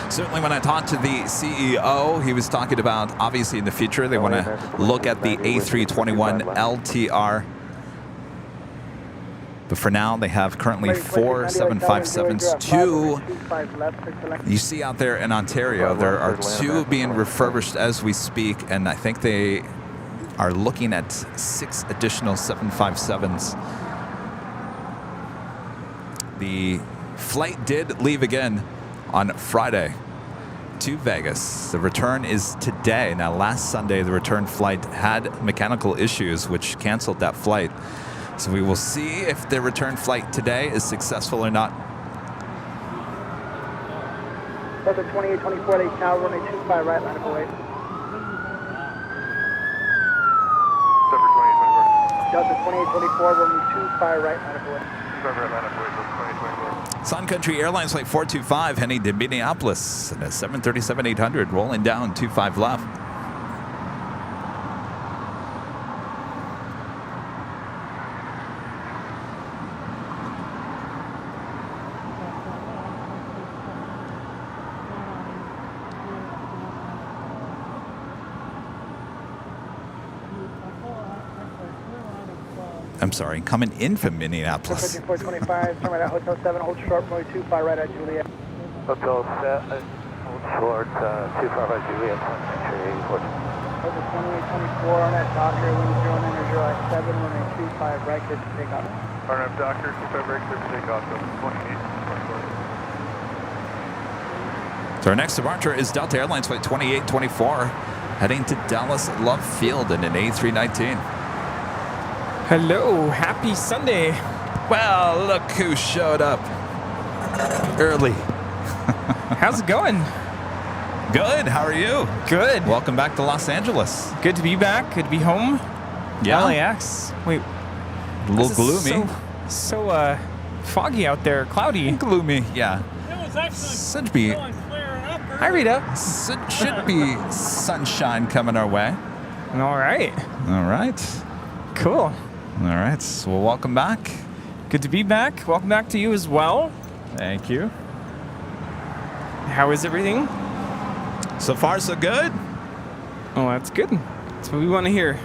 Certainly when I talked to the CEO, he was talking about, obviously in the future, they want to look at the A321 LTR. But for now, they have currently 4 757s. 2 you see out there in Ontario. There are 2 being refurbished as we speak, and I think they are looking at 6 additional 757s. The flight did leave again on Friday to Vegas. The return is today. Now, last Sunday, the return flight had mechanical issues, which canceled that flight. So we will see if the return flight today is successful or not. Delta 2824, they now running 25 right, line of away. Delta 2824, running 25 right, line of away. Sun Country Airlines Flight 425 heading to Minneapolis at a 737-800, rolling down 25 left. I'm sorry, coming in from Minneapolis. 425, turn right at Hotel 7, hold short, runway 25 right at Juliet. Hotel 7, hold short, 25 right Juliet, Sun Country 84. Delta 2824 on that Docker, wind 09 at 7, runway 25 right, clear to take off. Arnhem Docker, 25 right, clear to take off, 2824. So our next departure is Delta Airlines Flight 2824, heading to Dallas Love Field in an A319. Hello, happy Sunday. Well, look who showed up early. How's it going? Good, how are you? Good. Welcome back to Los Angeles. Good to be back. Good to be home. Yeah. LAX. Wait. A little this is gloomy. So foggy out there, cloudy. Gloomy, yeah. It was actually Should be, going clearing up. Hi, Rita. should be sunshine coming our way. All right. All right. Cool. All right, so well, welcome back. Good to be back. Welcome back to you as well. Thank you. How is everything? So far, so good. Oh, that's good. That's what we want to hear.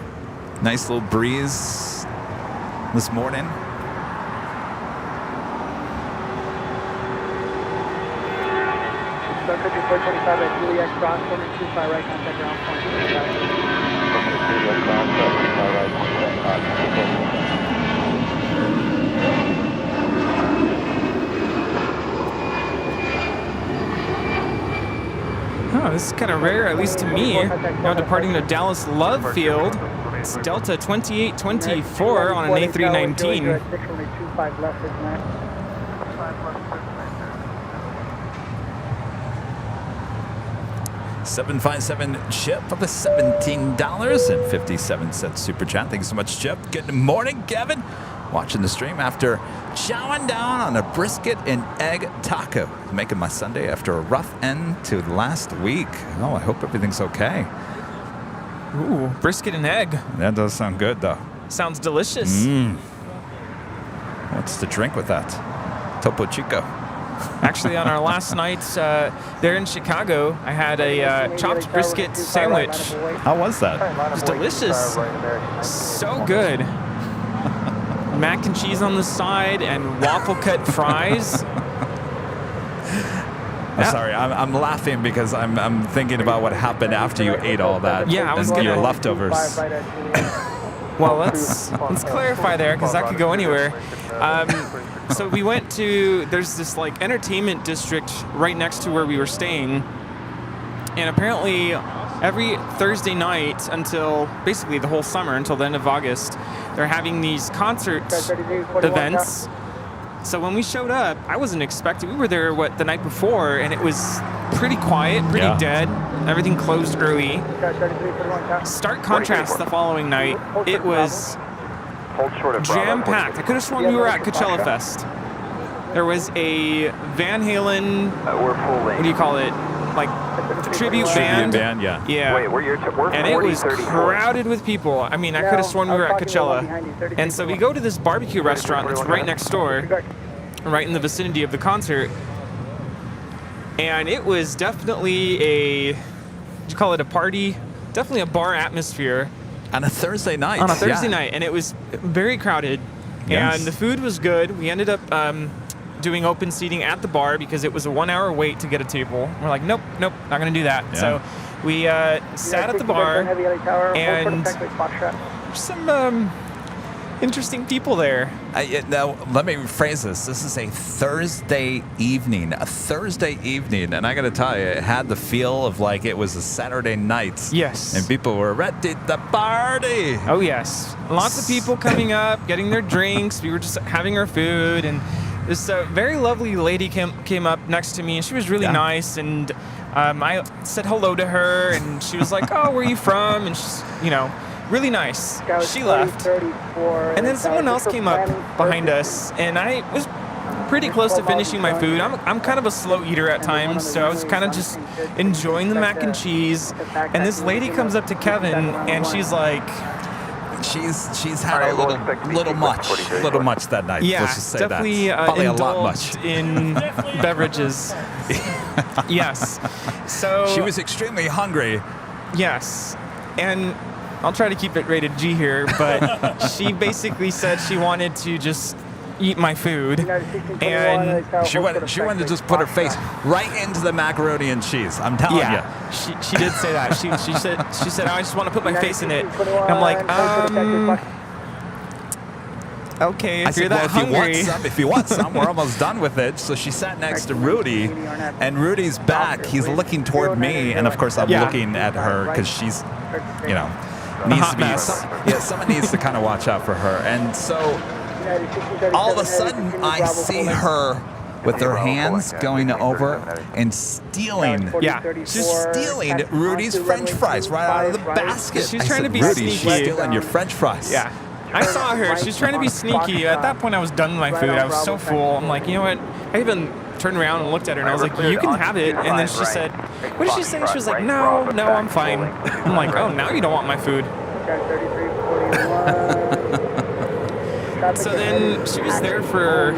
Nice little breeze this morning. Sun Country 425 at Juliet, cross, runway 25 right, contact ground point. Oh, this is kind of rare, at least to me. Now departing to Dallas Love Field. It's Delta 2824 on an A319. 757 Chip for the $17.57 super chat. Thank you so much, Chip. Good morning, Kevin. Watching the stream after chowing down on a brisket and egg taco. Making my Sunday after a rough end to last week. Oh, I hope everything's okay. Ooh, brisket and egg. That does sound good, though. Sounds delicious. What's the drink with that? Topo Chico. Actually, on our last night there in Chicago, I had a chopped brisket sandwich. How was that? It was delicious. So good. Mac and cheese on the side and waffle cut fries. I'm sorry, I'm laughing because I'm thinking about what happened after you ate all that. Yeah, I was and your gonna- leftovers. Well, let's clarify there because that could go anywhere. So we went to, there's this like entertainment district right next to where we were staying, and apparently every Thursday night until basically the whole summer until the end of August, they're having these concert events So when we showed up, I wasn't expecting. We were there the night before, and it was pretty quiet, pretty dead. Everything closed early. Stark contrast the following night. It was jam-packed. I could have sworn we were at Coachella Fest. There was a Van Halen. What do you call it? Like tribute band. Yeah. Yeah. Wait, we're and it was crowded with people. I mean, I could have sworn we were at Coachella. And so we go to this barbecue restaurant that's right next door, right in the vicinity of the concert. And it was definitely would you call it a party? Definitely a bar atmosphere. On a Thursday night. On a Thursday night. And it was very crowded. Yes. And the food was good. We ended up doing open seating at the bar because it was a 1 hour wait to get a table. We're like, nope, not gonna do that. Yeah. So we sat at the bar, and some interesting people there. Now, let me rephrase this. This is a Thursday evening. And I got to tell you, it had the feel of like it was a Saturday night. Yes. And people were ready to party. Oh, yes. Lots of people coming up, getting their drinks. We were just having our food, and this very lovely lady came up next to me, and she was really nice, and I said hello to her, and she was like, oh, where are you from? And she's, really nice. She left. And then someone else came up behind us, and I was pretty close to finishing my food. I'm kind of a slow eater at times, so I was kind of just enjoying the mac and cheese. And this lady comes up to Kevin, and she's like, She's had a little much that night. Yeah, let's just say definitely that. Probably a lot much in beverages. Yes. So she was extremely hungry. Yes, and I'll try to keep it rated G here, but she basically said she wanted to just eat my food, and she wanted to just put her face right into the macaroni and cheese. I'm telling you. She did say that. She said I just want to put my face in it. And I'm like, okay, if you're that hungry. If you want some, we're almost done with it. So she sat next to Rudy, and Rudy's back. He's looking toward me, and of course I'm looking at her because she's, needs to be. Someone needs to kind of watch out for her, and so. All of a sudden, I see her with her hands going over and stealing. She's stealing Rudy's French fries right out of the basket. She's trying to be Rudy, sneaky. she's stealing your French fries. Yeah. I saw her. She's trying to be sneaky. At that point, I was done with my food. I was so full. I'm like, you know what? I even turned around and looked at her, and I was like, you can have it. And then she said, what did she say? She was like, no, I'm fine. I'm like, oh, now you don't want my food. So then she was there for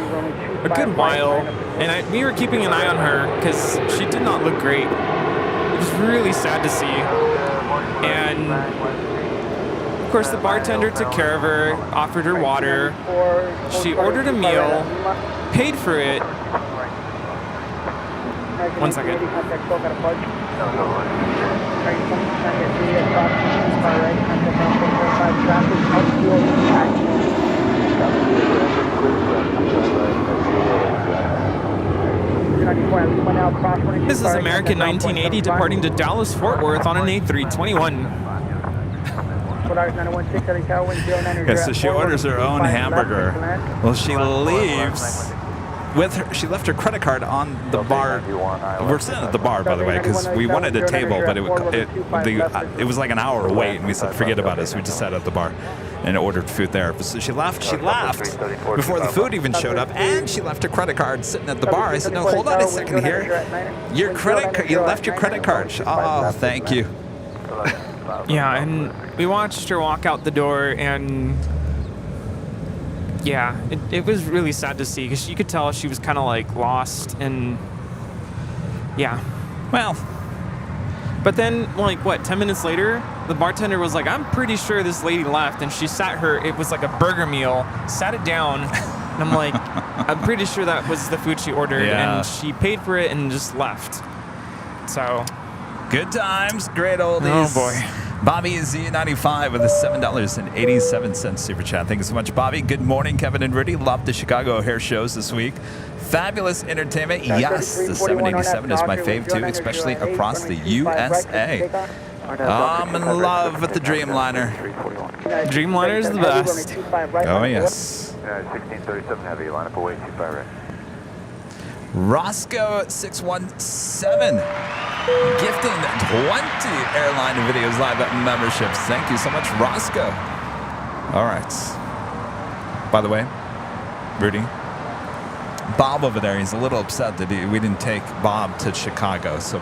a good while, and we were keeping an eye on her because she did not look great. It was really sad to see. And of course, the bartender took care of her, offered her water. She ordered a meal, paid for it. 1 second. This is American 1980 departing to Dallas Fort Worth on an A321. Yeah, so she orders her own hamburger. Well, she leaves with her. She left her credit card on the bar. We're sitting at the bar, by the way, because we wanted a table, but it was like an hour wait, and we said forget about it. So we just sat at the bar and ordered food there. So she left before the food even showed up, and she left her credit card sitting at the bar. I said, no, hold on a second here. You left your credit card. Oh, thank you. Yeah, and we watched her walk out the door, and yeah, it was really sad to see because you could tell she was kind of like lost, and yeah. Well, but then, like, 10 minutes later, the bartender was like, I'm pretty sure this lady left, and she it was like a burger meal, sat it down, and I'm like, I'm pretty sure that was the food she ordered, and she paid for it and just left. So. Good times, great oldies. Oh, boy. Bobby Z95 with a $7.87 super chat. Thank you so much, Bobby. Good morning, Kevin and Rudy. Love the Chicago O'Hare shows this week. Fabulous entertainment. Yes, the 787 is my fave too, especially across the USA. I'm in love with the Dreamliner. Dreamliner's the best. Oh, yes. 1637 heavy, line up away, 25 right. Roscoe 617 gifting 20 Airline Videos Live memberships. Thank you so much, Roscoe. All right. By the way, Rudy, Bob over there, he's a little upset that we didn't take Bob to Chicago. So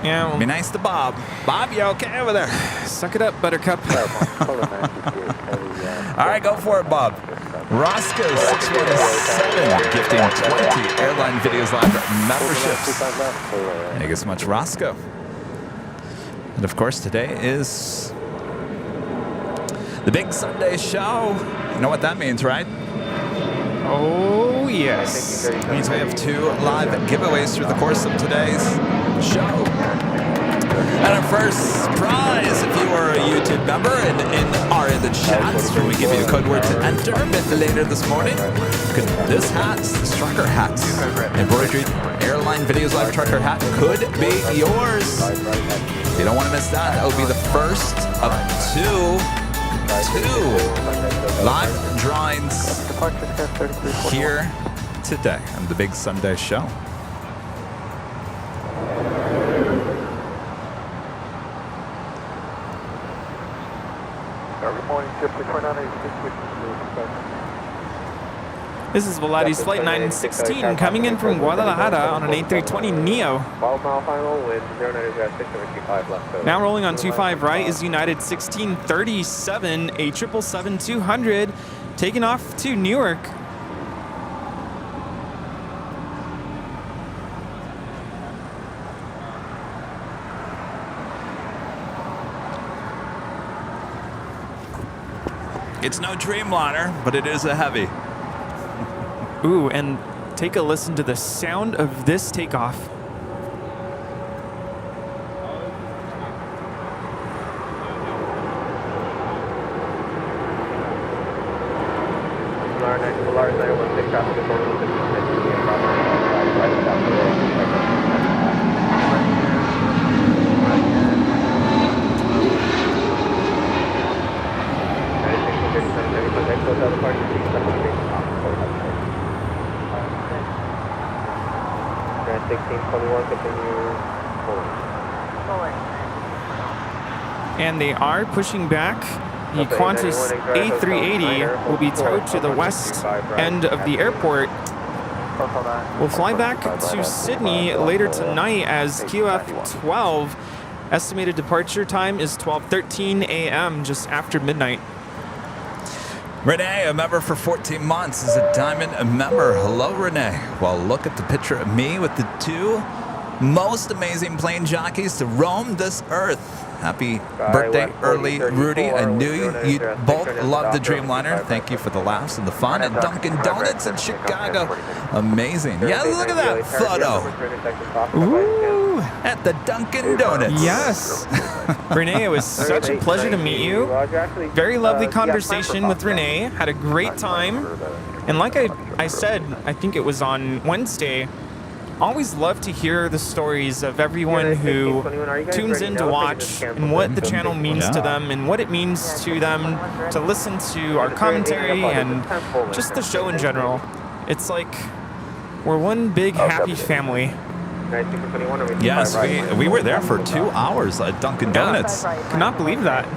Yeah, well, be nice to Bob. Bob, you okay over there? suck it up, Buttercup. All right, go for it, Bob. Roscoe 617 gifting 20 Airline Videos Live memberships. Thank you so much, Roscoe. And of course, today is the big Sunday show. You know what that means, right? Oh, yes. It means we have 2 live giveaways through the course of today's show. And our first prize, if you are a YouTube member and are in the chats, when we give you a code word to enter a bit later this morning, this hat, this trucker hat, embroidered Airline Videos Live trucker hat could be yours. You don't want to miss that. That will be the first of two live drawings here today on the Big Sunday Show. This is Velady's Flight 916 coming in from Guadalajara on an A320 Neo. 12 mile final wind, 0906 left. Now rolling on 25 right is United 1637, a 777-200, taking off to Newark. It's no Dreamliner, but it is a heavy. Ooh, and take a listen to the sound of this takeoff. And they are pushing back. The Qantas A380 will be towed to the west end of the airport. We'll fly back to Sydney later tonight as QF12. Estimated departure time is 12:13 a.m., just after midnight. Renee, a member for 14 months, is a diamond member. Hello, Renee. Well, look at the picture of me with the 2 most amazing plane jockeys to roam this earth. Happy birthday early, Rudy. I knew you'd both love the Dreamliner. Thank you for the laughs and the fun at Dunkin' Donuts in Chicago. Amazing. Yeah, look at that photo. Ooh, at the Dunkin' Donuts. Yes. Renee, it was such a pleasure to meet you. Very lovely conversation with Renee. Had a great time. And like I said, I think it was on Wednesday, always love to hear the stories of everyone who tunes in to watch and what the channel means to them and what it means to them to listen to our commentary and just the show in general. It's like we're one big happy family. Yes, we were there for 2 hours at Dunkin' Donuts. Cannot believe that.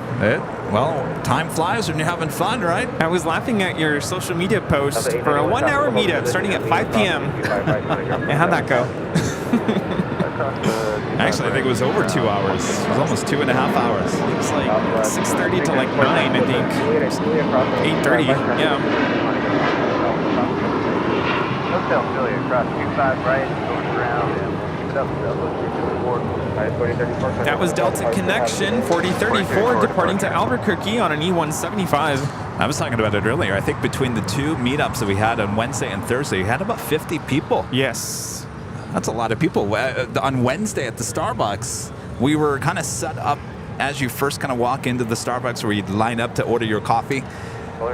Well, time flies when you're having fun, right? I was laughing at your social media post for a 1-hour meetup starting at 5 p.m. And how'd that go? Actually, I think it was over 2 hours. It was almost 2.5 hours. It was like 6:30 to like 9, I think. 8:30, yeah. Hotel Philly across 25 right, going around and keep it up. That was Delta Connection 4034 departing to Albuquerque on an E175. I was talking about it earlier. I think between the 2 meetups that we had on Wednesday and Thursday, we had about 50 people. Yes. That's a lot of people. On Wednesday at the Starbucks, we were kind of set up as you first kind of walk into the Starbucks where you'd line up to order your coffee.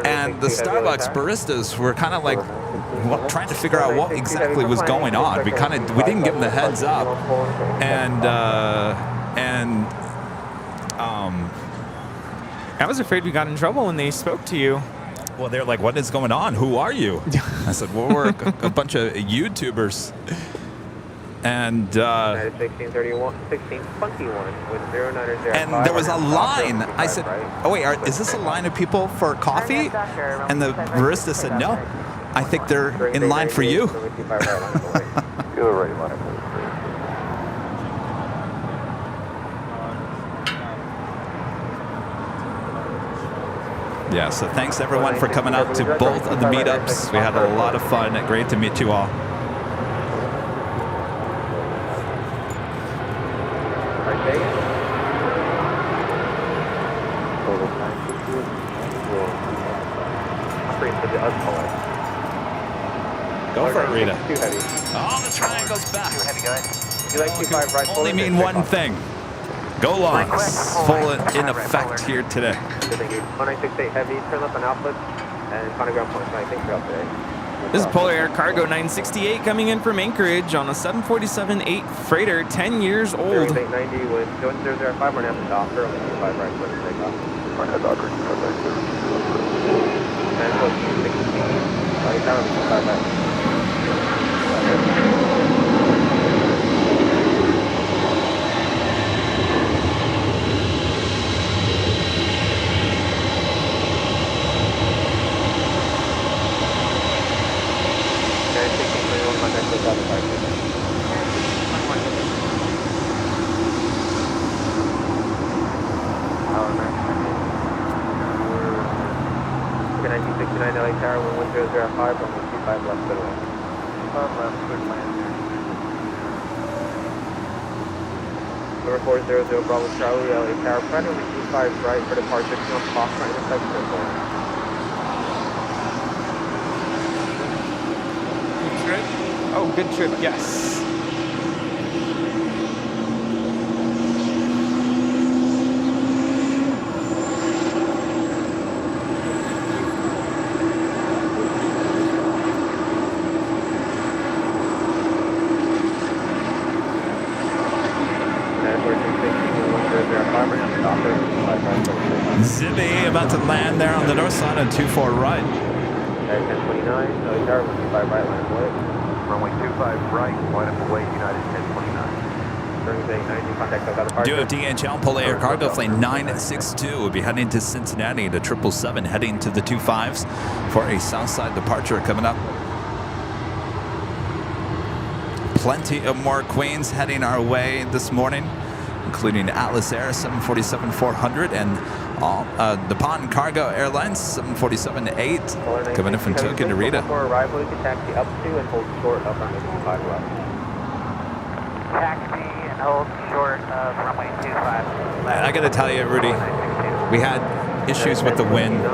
And the Starbucks baristas were kind of like trying to figure out what exactly was going on. We didn't give them the heads up, and I was afraid we got in trouble when they spoke to you. Well, they're like, what is going on? Who are you? I said, well, we're a bunch of YouTubers. And 1621, 1621 with 0905. and there was a line. I said, oh, wait, is this a line of people for coffee? And the barista said, no. I think they're in line for you. Yeah, so thanks everyone for coming out to both of the meetups. We had a lot of fun. Great to meet you all. Go for it, Rita. Oh, the triangle's back. Only mean one thing. Go longs. Full in effect here today. 1968 heavy, turn left on Alpha, and final ground point. Thanks for help today. This is Polar Air Cargo 968 coming in from Anchorage on a 747-8 freighter, 10 years old. 890 with 005, we're going to have to dock early, 5 right, let's take off. And 16, right, down, 5 right. LA Tower, 1005, 125 left, good away. 5 left, good land. Number 400 Bravo Charlie, LA Tower, primary 25 right for departure, on clock, right, intersection of Good trip? Oh, good trip, yes. Zibby about to land there on the north side on 24 right. 1029, LA Tower, 25 right, line of way. Runway 25 right, line of way, United 1029. Do have DHL Polar Air Cargo Plane 962 will be heading to Cincinnati to 777, heading to the 25s for a Southside departure coming up. Plenty of more Queens heading our way this morning, including Atlas Air 747-400 and the Pond Cargo Airlines 747-8 coming in from Tokyo to Rita. For arrival, you can taxi up to and hold short up on the 25 left. Taxi and hold short of runway 25. I got to tell you, Rudy, we had issues with the wind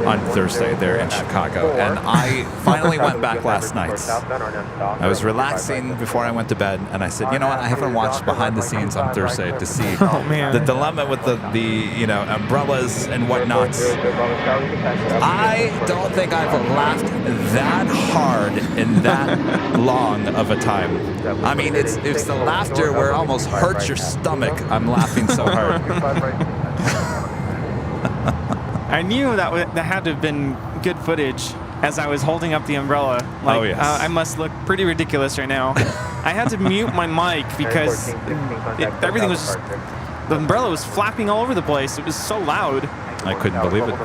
on Thursday there in Chicago, and I finally went back last night. I was relaxing before I went to bed, and I said, you know what, I haven't watched behind the scenes on Thursday to see the dilemma with the umbrellas and whatnot. I don't think I've laughed that hard in that long of a time. I mean, it's the laughter where it almost hurts your stomach. I'm laughing so hard. I knew that had to have been good footage as I was holding up the umbrella. Like, oh, yes. I must look pretty ridiculous right now. I had to mute my mic because everything was just, the umbrella was flapping all over the place. It was so loud. I couldn't believe it.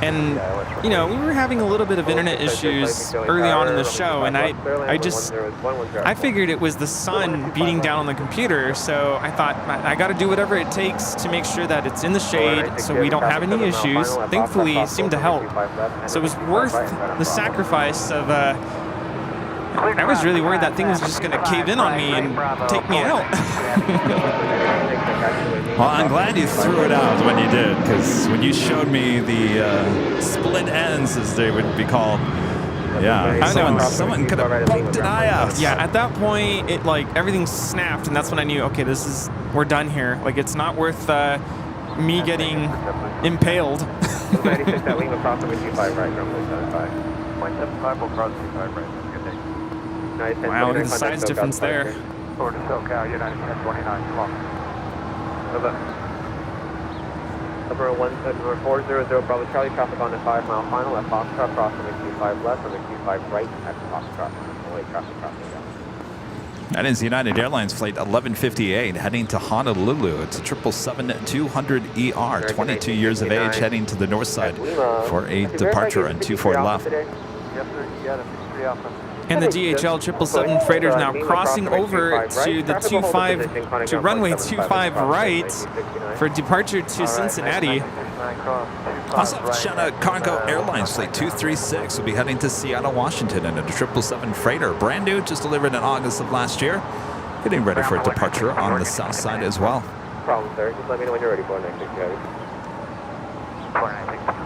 And, we were having a little bit of internet issues early on in the show, and I figured it was the sun beating down on the computer, so I thought I got to do whatever it takes to make sure that it's in the shade so we don't have any issues. Thankfully, it seemed to help. So it was worth the sacrifice of, I was really worried that thing was just going to cave in on me and take me out. Well, I'm glad you threw it out when you did, because when you showed me the split ends, as they would be called, yeah, someone could have poked an eye out. Yeah, at that point, it everything snapped, and that's when I knew, okay, we're done here. Like, it's not worth me getting impaled. 96 that wing across the 25 right, runway 75. 0.75 will cross 25 right. Wow, look at the size difference there. Florida SoCal, United 1029, come on. Number 400 Bravo Charlie, traffic on the 5 mile final at Foxtrot, crossing the Q5 left on the Q5 right at Foxtrot. Only traffic crossing down. That is United Airlines flight 1158 heading to Honolulu. It's a 777-200ER, 22 years of age, heading to the north side for a departure on 24 left. Yes, sir. You got it. 3 Alpha. And the DHL 777 freighter is now crossing over to the 25 to runway 25 right for departure to Cincinnati. Also, shout out Cargo Airlines flight 236 will be heading to Seattle, Washington in a 777 freighter, brand new, just delivered in August of last year, getting ready for a departure on the south side as well. Problem, sir. Just let me know when you're ready for it. 496.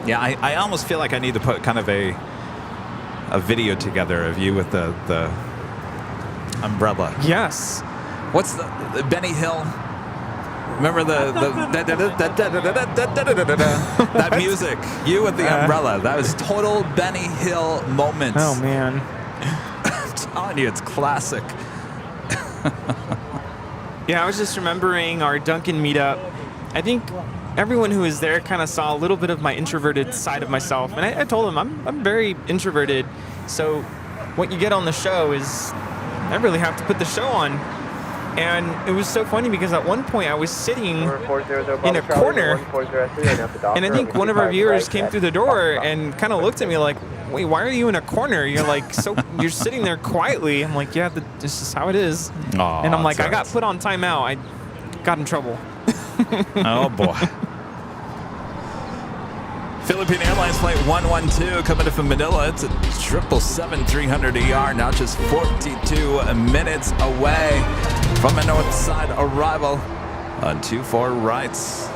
Yeah, I almost feel like I need to put kind of a video together of you with the umbrella. Yes. What's the Benny Hill? Remember that music? You with the umbrella. That was total Benny Hill moments. Oh man. I'm telling you, it's classic. Yeah, I was just remembering our Duncan meetup. I think everyone who was there kind of saw a little bit of my introverted side of myself, and I told them I'm very introverted. So what you get on the show is I really have to put the show on. And it was so funny because at one point I was sitting in a corner, and I think one of our viewers came through the door and kind of looked at me like, "Wait, why are you in a corner? You're like you're sitting there quietly." I'm like, "Yeah, this is how it is." Aww, and I'm like, "I got put on timeout. I got in trouble." Oh boy. Philippine Airlines flight 112 coming in from Manila. It's a 777-300ER, now just 42 minutes away from a north side arrival on 24 rights.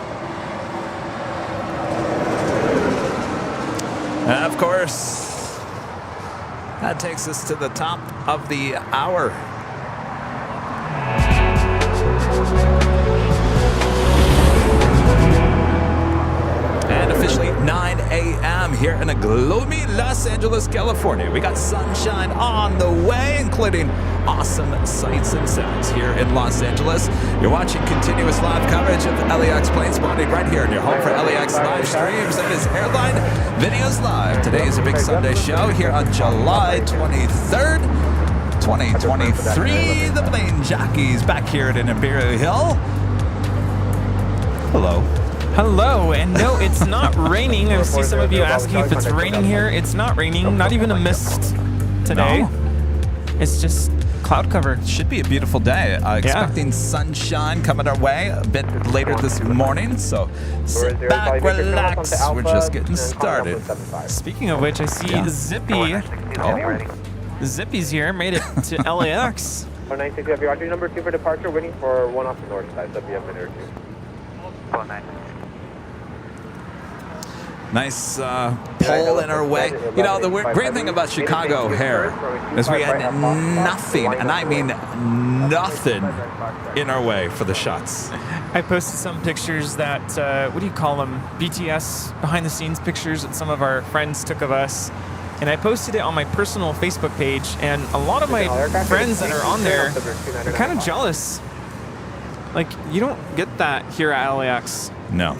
And of course, that takes us to the top of the hour. And officially 9 a.m. here in a gloomy Los Angeles, California. We got sunshine on the way, including awesome sights and sounds here in Los Angeles. You're watching continuous live coverage of LAX Plane Spotting right here in your home for LAX live streams. It is Airline Videos Live. Today is a big Sunday show here on July 23rd, 2023. The Plane Jockeys back here at Imperial Hill. Hello. Hello, and no, it's not raining. I see some of you asking if it's raining here. It's not raining, not even a mist today. No. It's just cloud cover. Should be a beautiful day. Expecting sunshine coming our way a bit later this morning, so sit back, relax. We're just getting started. Speaking of which, I see Zippy. Oh. Zippy's here, made it to LAX. 496, you have your RG number 2 for departure, waiting for one off the north side, so be a minute or two. 496. Nice pull in our way. You know, the great thing about Chicago O'Hare is we had nothing, and I mean nothing, in our way for the shots. I posted some pictures that, what do you call them? BTS behind the scenes pictures that some of our friends took of us. And I posted it on my personal Facebook page, and a lot of my friends that are on there are kind of jealous. Like, you don't get that here at LAX. No.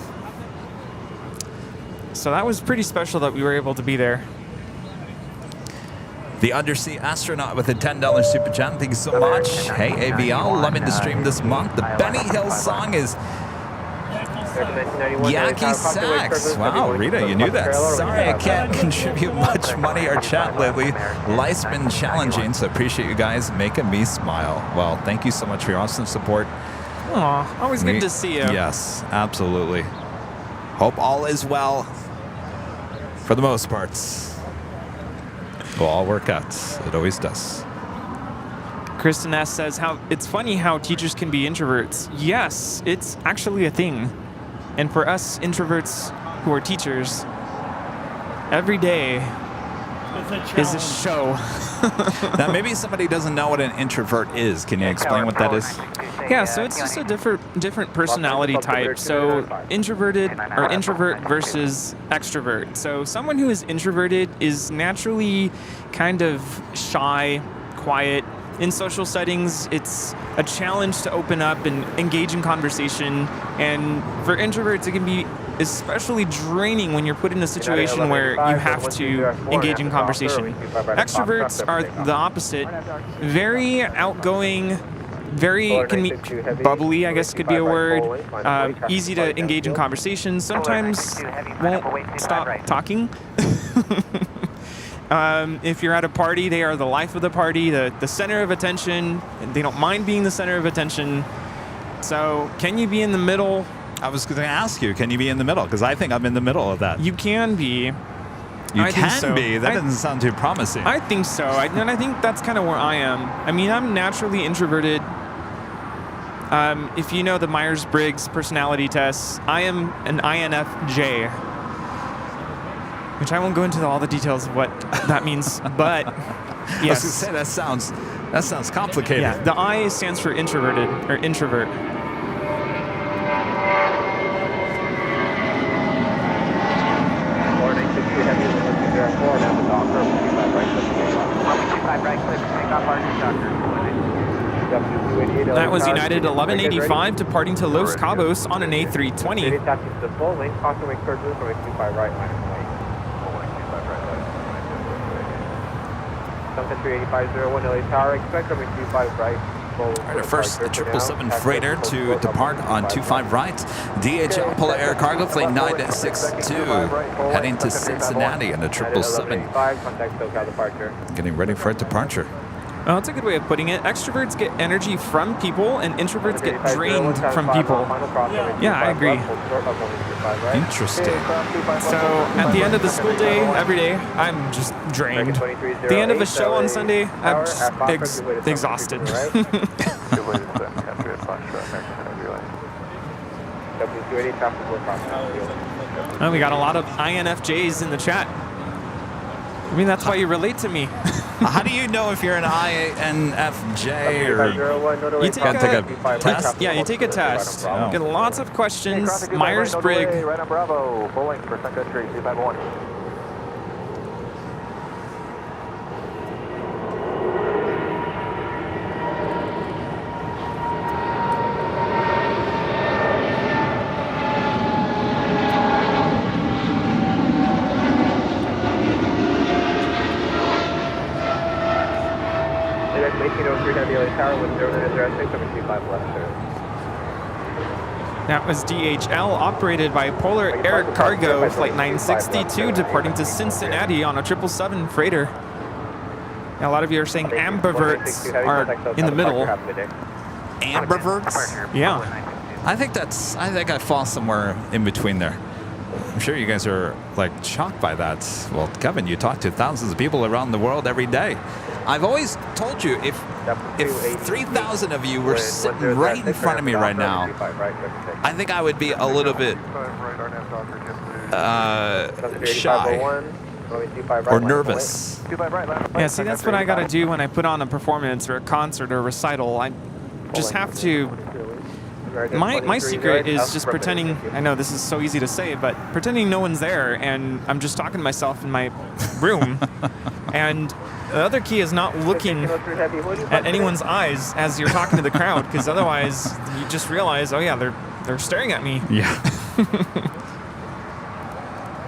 So that was pretty special that we were able to be there. The Undersea Astronaut with a $10 super chat. Thank you so much. Hey, AVL, loving to stream this month. The Benny Hill song is Yaki Sax. Wow, Rita, you knew that. Sorry, I can't contribute much money or chat lately. Life's been challenging, so appreciate you guys making me smile. Well, thank you so much for your awesome support. Aw, always good to see you. Yes, absolutely. Hope all is well. For the most parts, will all work out. It always does. Kristen S. says, it's funny how teachers can be introverts. Yes, it's actually a thing. And for us introverts who are teachers, every day is a show. Now, maybe somebody doesn't know what an introvert is. Can you explain what that is? Yeah, so it's just a different personality type. So introverted or introvert versus extrovert. So someone who is introverted is naturally kind of shy, quiet, in social settings, it's a challenge to open up and engage in conversation. And for introverts, it can be especially draining when you're put in a situation where you have to engage in conversation. Extroverts are the opposite. Very outgoing, bubbly, I guess could be a word. Easy to engage in conversation. Sometimes won't stop talking. If you're at a party, they are the life of the party, the center of attention. They don't mind being the center of attention. So can you be in the middle? I was going to ask you, can you be in the middle? Because I think I'm in the middle of that. You can be. You can be? That doesn't sound too promising. I think so. And I think that's kind of where I am. I mean, I'm naturally introverted. If you know the Myers-Briggs personality test, I am an INFJ, which I won't go into all the details of what that means, but yes. I was going to say, that sounds complicated. Yeah, the I stands for introverted, or introvert. That was United 1185 departing to Los Cabos on an A320. Right, first, the 777 freighter to depart on 25 right. DHL Polar Air Cargo Plane 962 heading to Cincinnati on the 777. Getting ready for a departure. Well, that's a good way of putting it. Extroverts get energy from people, and introverts get drained from people. Yeah, I agree. Interesting. So at the end of the school day, every day, I'm just drained. At the end of a show on Sunday, I'm just exhausted. Oh, we got a lot of INFJs in the chat. I mean, that's why you relate to me. How do you know if you're an INFJ or you take a test? Yeah, you take a test. Oh. Get lots of questions. Myers-Briggs. Right on Bravo, Bowling for Sun Country 251. That was DHL, operated by Polar Air Cargo, Flight 962, departing to Cincinnati on a 777 freighter. Now, a lot of you are saying ambiverts are in the middle. ambiverts? Yeah. I think I fall somewhere in between there. I'm sure you guys are like shocked by that. Well, Kevin, you talk to thousands of people around the world every day. I've always told you, if 3,000 of you were sitting right in front of me right now, I think I would be a little bit shy or nervous. Yeah, see, that's what I got to do when I put on a performance or a concert or a recital. I just have to... My secret is just pretending, I know this is so easy to say, but pretending no one's there and I'm just talking to myself in my room. And the other key is not looking at anyone's eyes as you're talking to the crowd, because otherwise you just realize, oh yeah, they're staring at me. Yeah.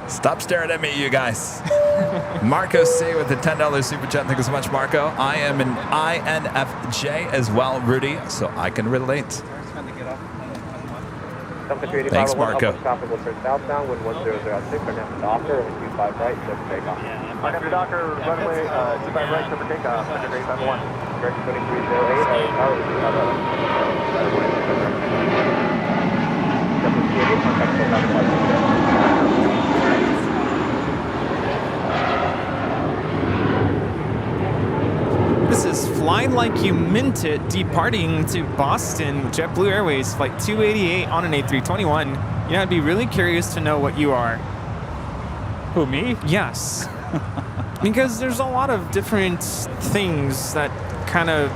Stop staring at me, you guys. Marco C with the $10 super chat. Thank you so much, Marco. I am an INFJ as well, Rudy, so I can relate. Thanks, Marco. Southbound, wind 1006, our next Docker, and 25 right, clear for takeoff. Our next Docker, runway 25 right, clear for takeoff, 10851. Direction 2308, This is Fly Like You Mint It, departing to Boston, JetBlue Airways, flight 288 on an A321. Yeah, I'd be really curious to know what you are. Who, me? Yes. Because there's a lot of different things that kind of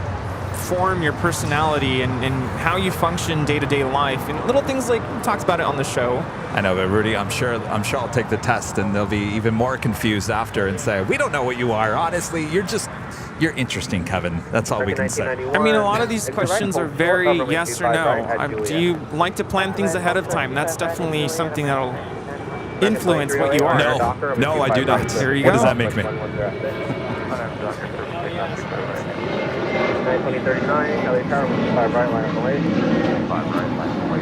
form your personality and how you function day-to-day life, and little things like we talked about it on the show. I know, but Rudy, I'm sure I'll take the test and they'll be even more confused after and say, we don't know what you are. Honestly, you're You're interesting, Kevin. That's all we can say. I mean, a lot of these questions are very yes or no. Do you like to plan things ahead of time? That's definitely something that'll influence what you are. No, I do not. There you What go. does that make me? 2039, LA Tower, 5 right, line up away. 5 right, line up away.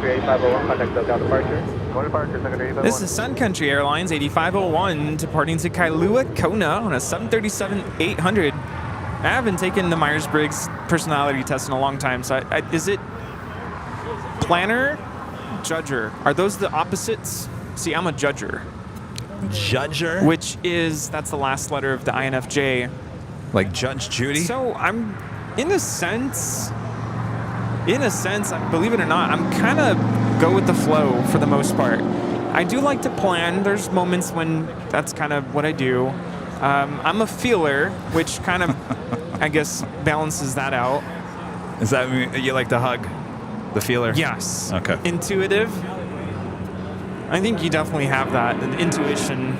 8501, contact SoCal departure. One departure, secondary 8501. This is Sun Country Airlines 8501 departing to Kailua, Kona on a 737-800. I haven't taken the Myers-Briggs personality test in a long time, so is it planner, judger? Are those the opposites? See, I'm a judger. Judger? Which is, that's the last letter of the INFJ. Like Judge Judy? So I'm, in a sense, believe it or not, I'm kind of go with the flow for the most part. I do like to plan. There's moments when that's kind of what I do. I'm a feeler, which kind of, I guess, balances that out. Is that you like to hug? The feeler? Yes. Okay. Intuitive. I think you definitely have that, an intuition.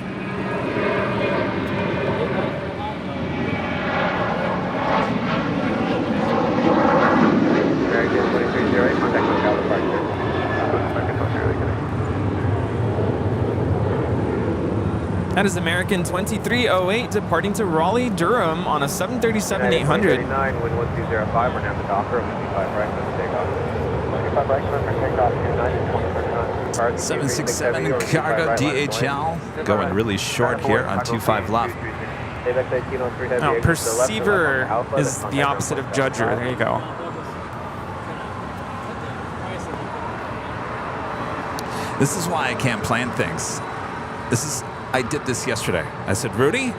That is American 2308 departing to Raleigh, Durham on a 737-800. 39, wind 1205, we're now at the docker, 25 right, let's take off. 25 right, take off, 29, 767 cargo DHL going really short here on 25 left. Now, perceiver is the opposite of judger. There you go. This is why I can't plan things. I did this yesterday. I said, Rudy,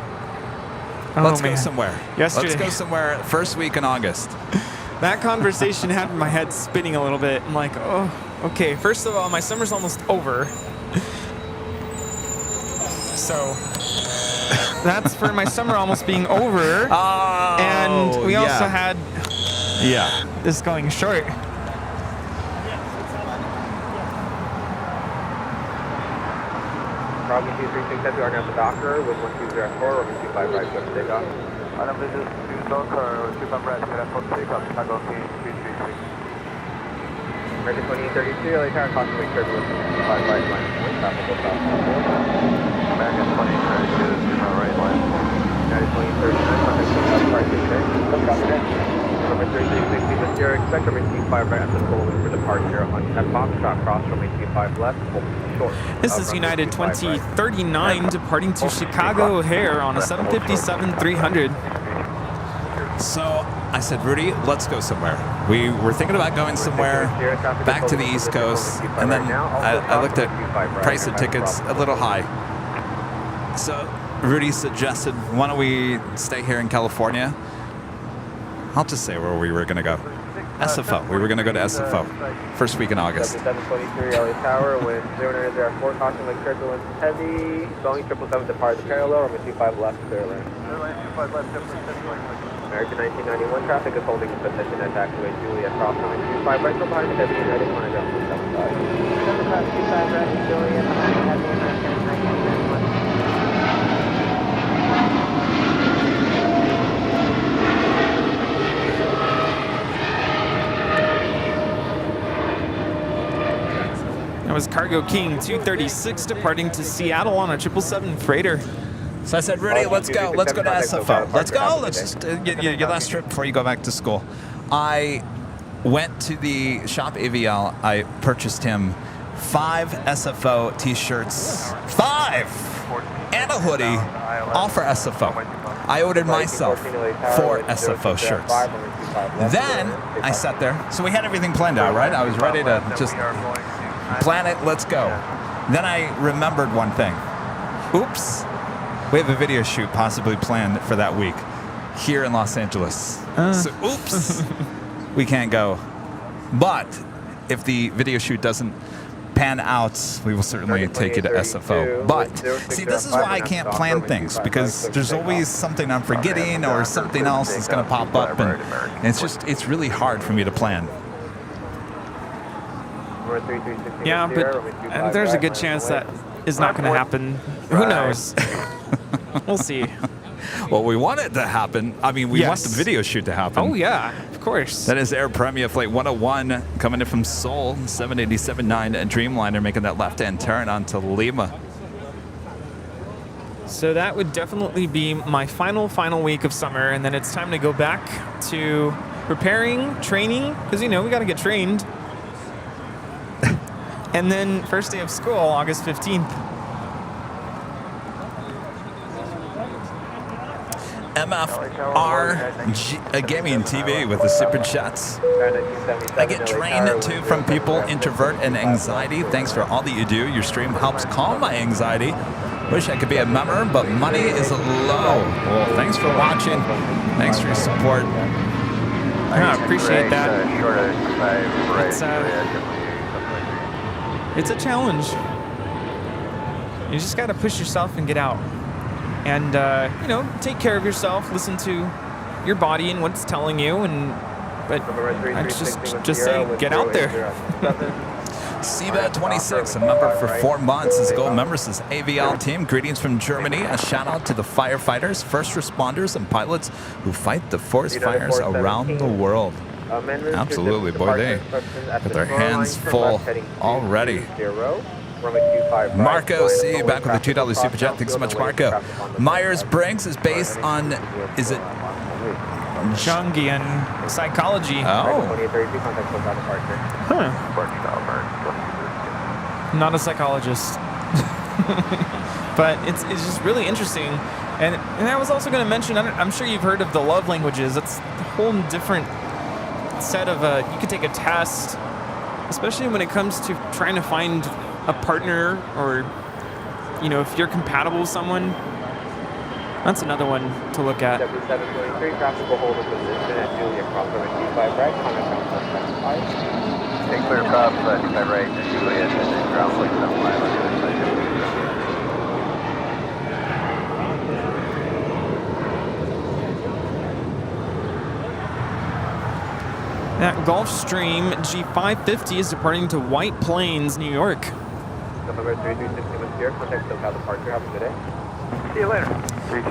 let's go somewhere. Yesterday. Let's go somewhere first week in August. That conversation had my head spinning a little bit. I'm like, oh, okay. First of all, my summer's almost over. So that's for my summer almost being over. Oh, and we also had this going short. Probably 2367, we are now at the docker with 1204, we're 25 right, let's take off. Item business 2 docker, 25 right, let's take off, Chicago, 333. American 2832, LA Tower, constantly turbulence, 25 right, line, traffic goes south. American 2832, 25 right, line. United 2039, contact SoCal departure today. SoCal today. Number 3360, this year, expect runway 25 right at the Bowling for departure on at Foxtrot, cross runway 25 left, short. This is United 2039 departing to Chicago O'Hare on a 757-300. So I said, Rudy, let's go somewhere. We were thinking about going somewhere back to the East Coast, and then I looked at price of tickets a little high. So Rudy suggested, why don't we stay here in California? I'll just say where we were going to go. SFO. We were going to go to SFO first week in August. 723 LA Tower, wind 0904, caution lake turbulence heavy. Boeing 777 depart the parallel, runway 25 left, clear lane. American 1991 traffic is holding its position at taxiway Juliet, cross runway 25 right, go behind the heavy United 1 down to 75. 25 right, Juliet, behind the heavy American 1991. That was Cargo King 236 departing to Seattle on a 777 freighter. So I said, Rudy, let's go. Let's go to SFO. Let's go. Let's just get your last trip before you go back to school. I went to the shop AVL. I purchased him 5 SFO t-shirts. 5! And a hoodie, all for SFO. I ordered myself 4 SFO shirts. Then I sat there. So we had everything planned out, right? I was ready to just plan it. Let's go. Then I remembered one thing. Oops. We have a video shoot possibly planned for that week here in Los Angeles. So, oops, we can't go. But if the video shoot doesn't pan out, we will certainly take you to SFO. But, see, this is why I can't plan things, because there's always something I'm forgetting or something else that's going to pop up, and it's really hard for me to plan. Yeah, but there's a good chance that is not going to happen. Who knows? We'll see. Well, we want it to happen. I mean, we want the video shoot to happen. Oh, yeah, of course. That is Air Premia Flight 101 coming in from Seoul, 787-9 Dreamliner making that left-hand turn onto Lima. So that would definitely be my final week of summer, and then it's time to go back to preparing, training, because, you know, we got to get trained. And then first day of school, August 15th. MFR Gaming TV with the super chats. I get drained too from people, introvert and anxiety. Thanks for all that you do. Your stream helps calm my anxiety. Wish I could be a member, but money is low. Well, thanks for watching. Thanks for your support. I appreciate that. It's a challenge. You just got to push yourself and get out. And, you know, take care of yourself. Listen to your body and what it's telling you. But I just say, get out there. CBAT26, a member for 4 months. As gold member says AVL team. Greetings from Germany. A shout out to the firefighters, first responders, and pilots who fight the forest fires around the world. Absolutely, boy, they got their hands full already. Marco C, back with the $2 super chat. Thanks so much, Marco. Myers-Briggs is based on, is it Jungian psychology. Oh. Huh. Not a psychologist. But it's just really interesting. And I was also going to mention, I'm sure you've heard of the love languages. It's a whole different set of, you could take a test, especially when it comes to trying to find a partner, or, you know, if you're compatible with someone. That's another one to look at. W723, traffic will hold a position at Julia crossover 25 right, contact ground 75. Take clear cross, 25 right, and Julia, and then ground 75 on the other side. That Gulfstream G550 is departing to White Plains, New York. November 3361 here, contact SoCal departure, have a good day. See you later.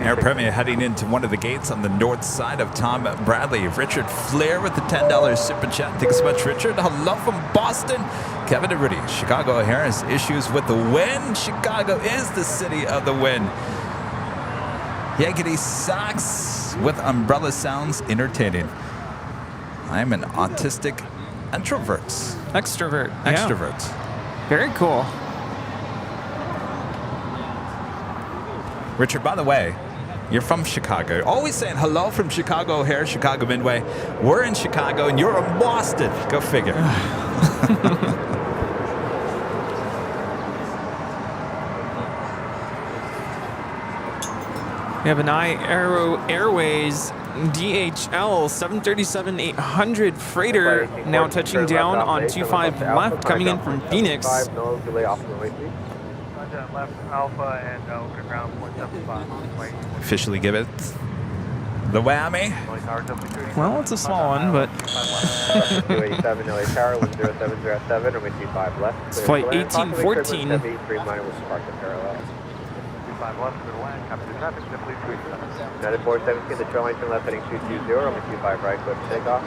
Air Premia heading into one of the gates on the north side of Tom Bradley. Richard Flair with the $10 super chat. Thanks so much, Richard. Hello from Boston. Kevin Rudy. Chicago O'Hare has issues with the wind. Chicago is the city of the wind. Yankee Sox with umbrella sounds entertaining. I'm an autistic introvert. Extrovert. Extrovert. Yeah. Very cool. Richard, by the way, you're from Chicago. Always saying hello from Chicago O'Hare, Chicago Midway. We're in Chicago and you're in Boston. Go figure. We have an Aero Airways DHL 737-800 freighter now touching down on 25 left, coming in from Phoenix. Left Alpha and open ground 0.75. Officially give it the whammy. Well, it's a small one, but it's flight 1814. 95 left, good land, copy the traffic, simply 417, the trail line turn left heading 220, runway 25 right, clear for takeoff.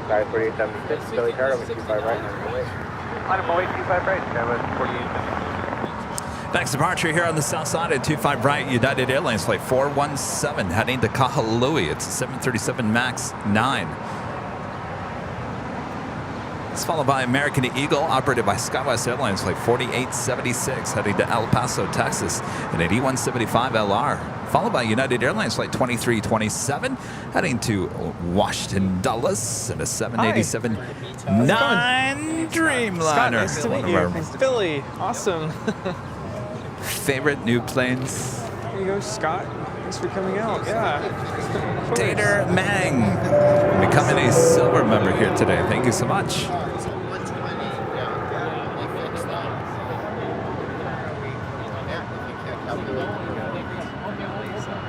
Sorry, 4876, Philly Tower, runway 25 right, runway 25 right, Kevin, 48. Next departure here on the south side at 25 right, United Airlines flight 417 heading to Kahului. It's a 737 MAX 9. It's followed by American Eagle, operated by SkyWest Airlines flight 4876 heading to El Paso, Texas, an 8175 LR. Followed by United Airlines flight 2327 heading to Washington Dulles, and a 787 9 Dreamliner. Scott, nice to meet you. From Philly. Awesome. Favorite new planes. There you go, Scott. Thanks for coming out. Yeah. Tater Mang, becoming a silver member here today. Thank you so much.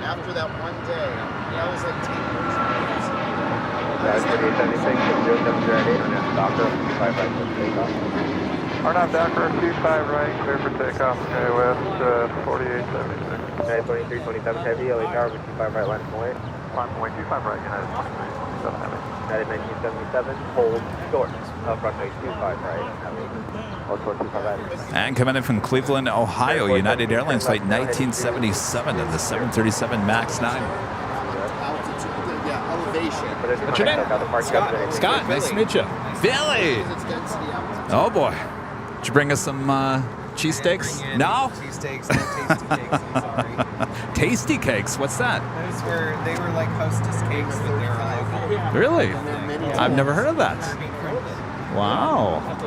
After that one day, that was like 10 years ago. Sorry, 4876, 0708, on that doctor, 25 right, clear for takeoff. RNAV Docker, 25 right, clear for takeoff, okay, west, 4876. United 2327 heavy, LA Tower, 25 right, line away. Line away, 25 right, United 2327 heavy. United 1977, hold short, runway 25 right, heavy. Also 25 right. And coming in from Cleveland, Ohio, United Airlines flight 1977 of the 737 MAX 9. Altitude, yeah, elevation. What's your name? Scott, nice to meet you. Billy! Its density altitude. Oh boy. Did you bring us some cheesesteaks? No? Cheesesteaks, no tasty cakes, I'm sorry. Tasty cakes? What's that? They were like hostess cakes that they were local. Really? I've never heard of that. Wow. I've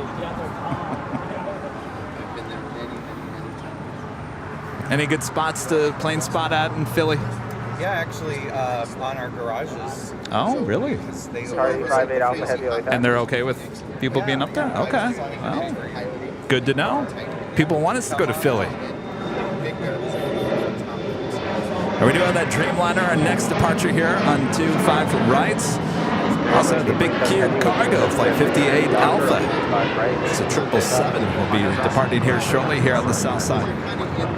been there many times. Any good spots to plane spot at in Philly? Yeah, actually, on our garages. Oh, really? Charlie 58 Alpha Heavy, LA Tower. And they're okay with people being up there? Okay. Well, good to know. People want us to go to Philly. Are we doing that Dreamliner, our next departure here on 25 rights? Also the big Kia Cargo, flight 58 Alpha. It's a 777. We'll be departing here shortly here on the south side. Kind of in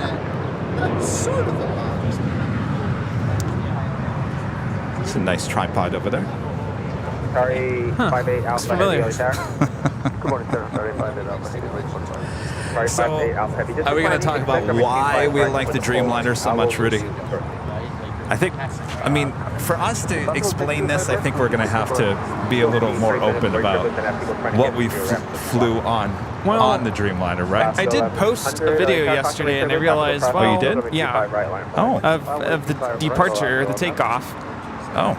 that sort of a box. It's a nice tripod over there. Sorry, 58 Alpha familiar. Heavy, LA Tower. Good morning, sir. Sorry, 58 Alpha Heavy, Sorry, So, 58 Alpha Heavy. Just are we going to talk about why we like the Dreamliner so much, Rudy? I mean, for us to explain this, I think we're going to have to be a little more open about what we flew on the Dreamliner, right? I did post a video yesterday, and I realized, well, Oh, you did? Yeah, Oh. of the departure, the takeoff. Oh.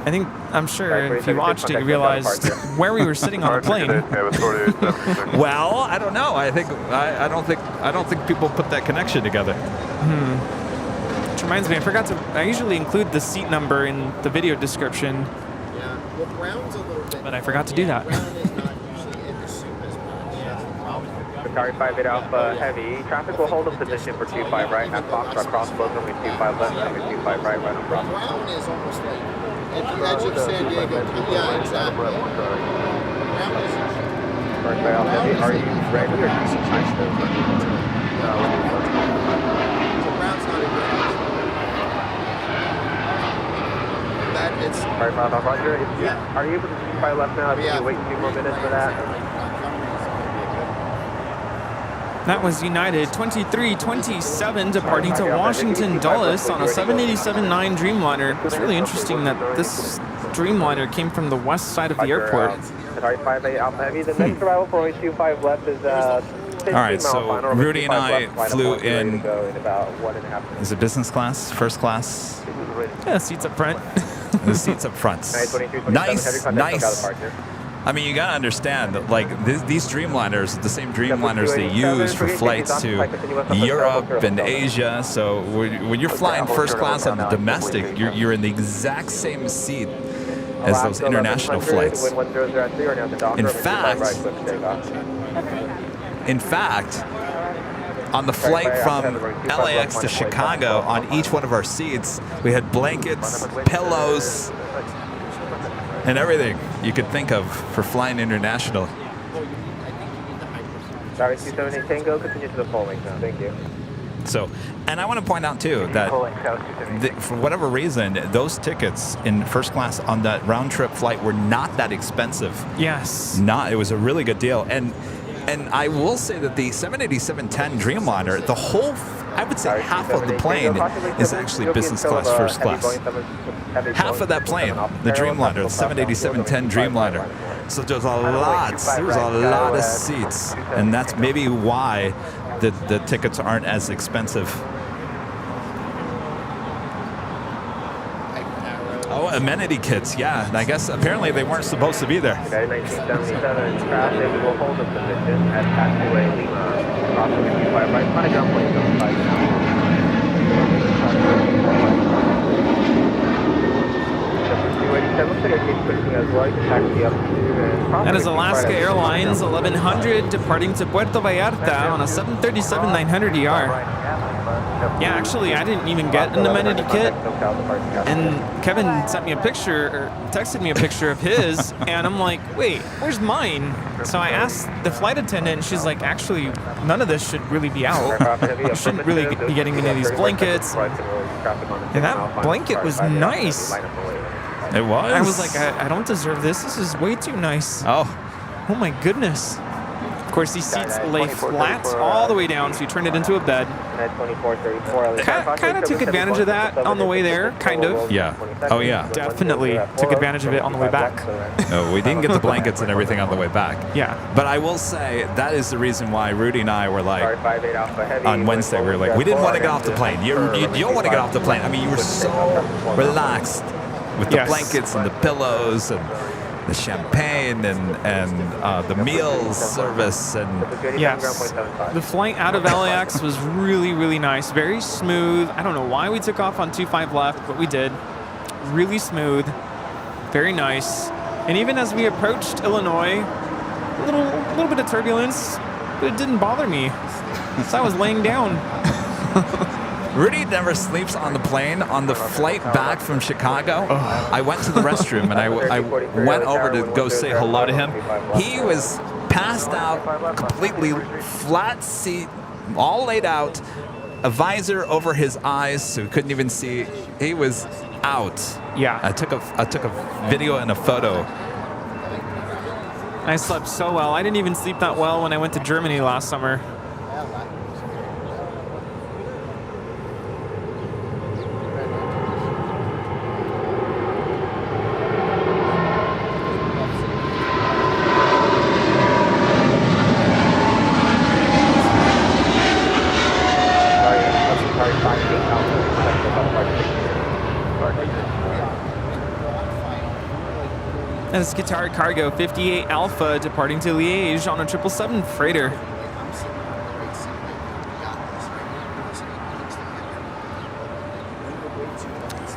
I'm sure if you watched it, you realized where we were sitting on the plane. Well, I don't know. I don't think people put that connection together. Which reminds me, I usually include the seat number in the video description, Yeah. Well, Brown's a little bit. but I forgot to do that. Brown is not usually in the soup as much. That's the problem. Sorry, 58 Alpha Heavy. Traffic will hold in position for 25 right. At Foxtrot crossbow, coming 25 left, coming 25 right, right on Bravo. Brown is almost like at the edge of San Diego. Yeah, exactly. Brown is. First right Alpha Heavy, are you ready or do you need time to? So Brown's not in good. That it's. Sorry, Alpha Roger. Are you able to 25 left now? Can you wait a few more minutes for that? That was United 2327 departing to Washington Dulles on a 787-9 Dreamliner. It's really interesting that this Dreamliner came from the west side of the airport. Sorry, 58 Alpha Heavy. The next arrival for only 25 left is All right, so Rudy and I flew in. Is it business class, first class? Yeah, seats up front. The seats up front. Nice. I mean, you gotta understand that, like, these Dreamliners, the same Dreamliners they use for flights to Europe and Asia. So when you're flying first class on the domestic, you're in the exact same seat as those international flights. In fact, on the flight from LAX to Chicago, on each one of our seats, we had blankets, pillows, and everything you could think of for flying international. Sorry, 278 Tango, continue to the polling now. Thank you. So, and I want to point out too that for whatever reason, those tickets in first class on that round trip flight were not that expensive. Yes. It was a really good deal. And I will say that the 787-10 Dreamliner, the whole, I would say half of the plane is actually business class, first class. Half of that plane, the Dreamliner, the 787-10 Dreamliner. So there was a lot of seats, and that's maybe why the tickets aren't as expensive. Oh, amenity kits, yeah. And I guess apparently they weren't supposed to be there. Okay, 1977 traffic will hold a position at taxiway Lima. Crossing the 25 right, find a ground point 75 now. That is Alaska Airlines 1100 departing to Puerto Vallarta on a 737-900ER. Yeah, actually, I didn't even get an amenity kit. And Kevin sent me a picture, or texted me a picture of his, and I'm like, wait, where's mine? So I asked the flight attendant, and she's like, actually, none of this should really be out. You shouldn't really be getting any of these blankets. And that blanket was nice. It was? I was like, I don't deserve this. This is way too nice. Oh my goodness. Of course, these seats lay flat all the way down, so you turn it into a bed. Kind of took advantage of that on the way there, kind of. Yeah. Oh, yeah. Definitely took advantage of it on the way back. No, we didn't get the blankets and everything on the way back. Yeah. But I will say that is the reason why Rudy and I were like, on Wednesday, we were like, we didn't want to get off the plane. You don't want to get off the plane. I mean, you were so relaxed with the blankets and the pillows and the champagne and the meals service and yes, the flight out of LAX was really, really nice, very smooth. I don't know why we took off on 25 left, but we did. Really smooth, very nice. And even as we approached Illinois, a little bit of turbulence, but it didn't bother me. So I was laying down. Rudy never sleeps on the plane. On the flight back from Chicago, I went to the restroom and I went over to go say hello to him. He was passed out, completely flat seat, all laid out, a visor over his eyes so he couldn't even see. He was out. Yeah. I took a video and a photo. I slept so well. I didn't even sleep that well when I went to Germany last summer. And it's Qatar Cargo 58 Alpha departing to Liège on a 777 freighter.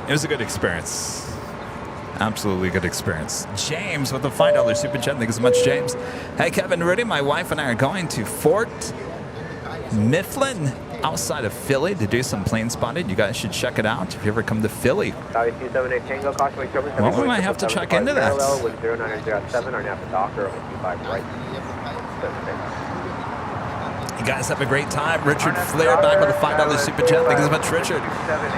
It was a good experience. Absolutely good experience. James with a $5 super chat. Thank you so much, James. Hey, Kevin Rudy, my wife and I are going to Fort Mifflin outside of Philly to do some plane spotting. You guys should check it out if you ever come to Philly. Well, we might have to check into that. You guys have a great time. Richard Flair back with a $5 super chat. Thank you so much, Richard.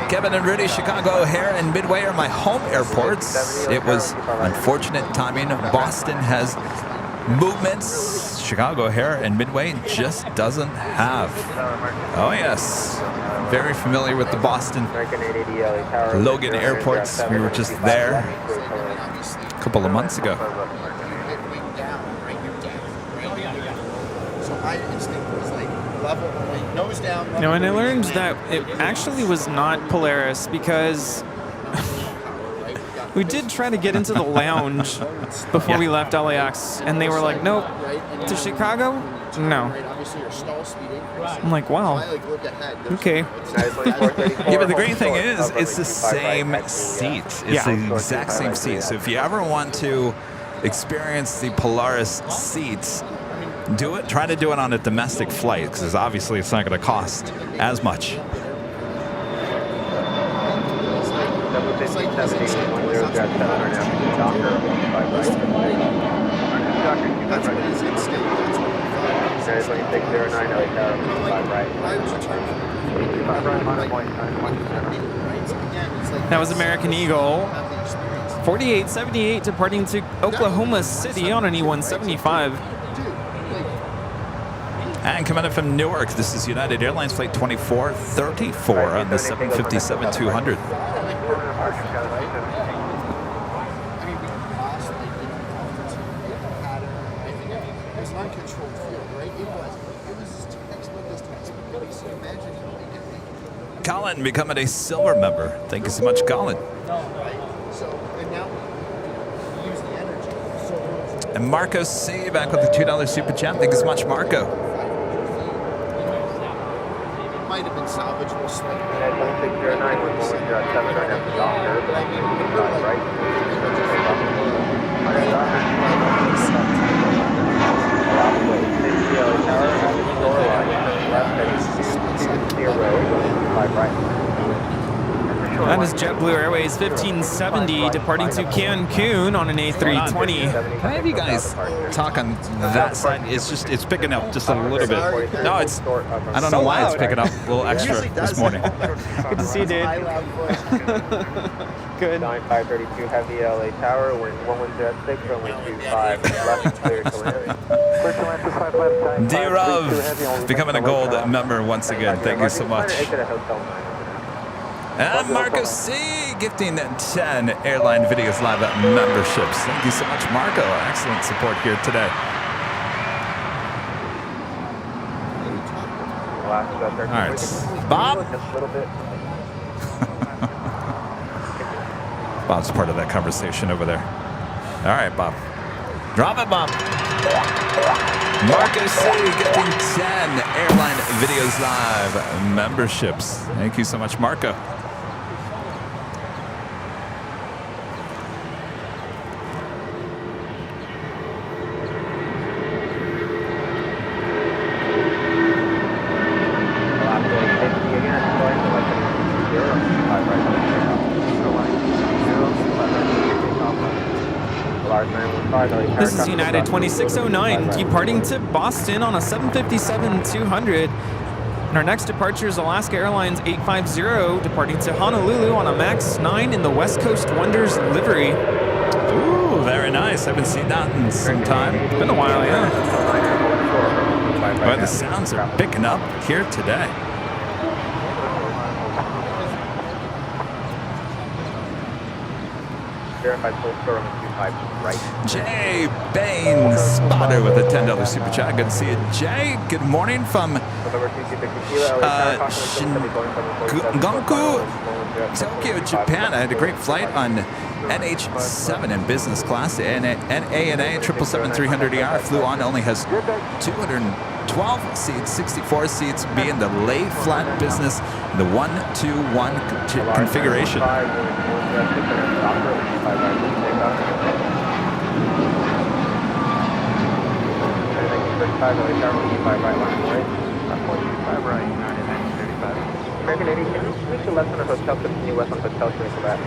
Kevin and Rudy, Chicago O'Hare and Midway are my home airports. It was unfortunate timing. Boston has movements. Chicago O'Hare and Midway just doesn't have. Oh, yes. Very familiar with the Boston Logan airports. We were just there a couple of months ago. No, and I learned that it actually was not Polaris because we did try to get into the lounge before we left LAX, and they were like, nope, to Chicago? No. I'm like, wow. Okay. Yeah, but the great thing is, it's the same seat. It's the exact same seat. So if you ever want to experience the Polaris seats, do it. Try to do it on a domestic flight, because obviously it's not going to cost as much. That was American Eagle. 4878 departing to Oklahoma City on an E175. And coming in from Newark, this is United Airlines Flight 2434 on the 757-200. Colin becoming a silver member. Thank you so much, Colin. And Marco C back with the $2 super chat. Thank you so much, Marco. Might have been salvageable slightly. That is JetBlue Airways 1570 departing to Cancun on an A320. Can I have you guys talk on that side? It's picking up just a little bit. No, it's, I don't know why it's picking up a little extra this morning. Good to see you, dude. Good. 9532 heavy LA Tower, wind 110 runway 25, left clear to land. D-Rov becoming a gold member once again. Thank you so much. And Marco C gifting 10 Airline Videos Live memberships. Thank you so much, Marco. Excellent support here today. All right, Bob. Bob's part of that conversation over there. All right, Bob. Drop it, Bob. Marco C getting 10 Airline Videos Live memberships. Thank you so much, Marco. This is United 2609 departing to Boston on a 757-200. And our next departure is Alaska Airlines 850 departing to Honolulu on a MAX 9 in the West Coast Wonders livery. Ooh, very nice. Haven't seen that in some time. It's been a while, yeah. But the sounds are picking up here today. Jay Bain Spotter with a $10 super chat. Good to see you, Jay. Good morning from Shinganku, Tokyo, Japan. I had a great flight on NH7 in business class. ANA 777-300ER flew on, only has 212 seats, 64 seats, being the lay flat business, the 1-2-1 configuration. American 80, can you reach the left on the hotel, continue west on hotel, to Quebec?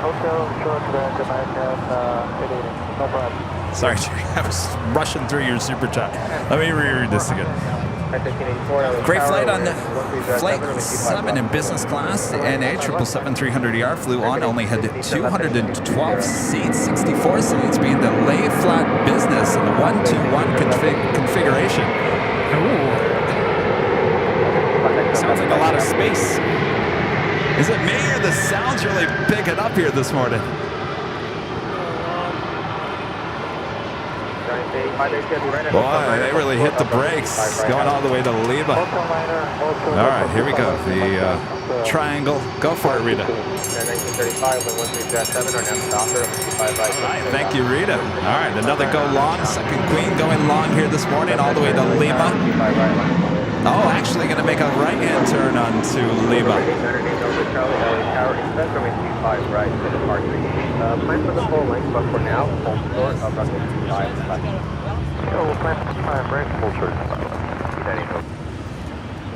Hotel, short to that, no problem. Sorry, Jay, I was rushing through your super chat. Let me reread this again. Great flight on Flight 7 in business class. The NA 777-300ER flew on, only had 212 seats, 64 seats, being the lay flat business in the 1-2-1 configuration. Ooh. Sounds like a lot of space. Is it me or the sound's really picking up here this morning? Boy, they really hit the brakes, going all the way to Lima. All right, here we go. The triangle. Go for it, Rita. All right, thank you, Rita. All right, another go long. Second queen going long here this morning, all the way to Lima. Oh, actually going to make a right-hand turn onto Lima. Plan for the full length, but for now, full short of runway 25. We'll plan for 5 right, full short.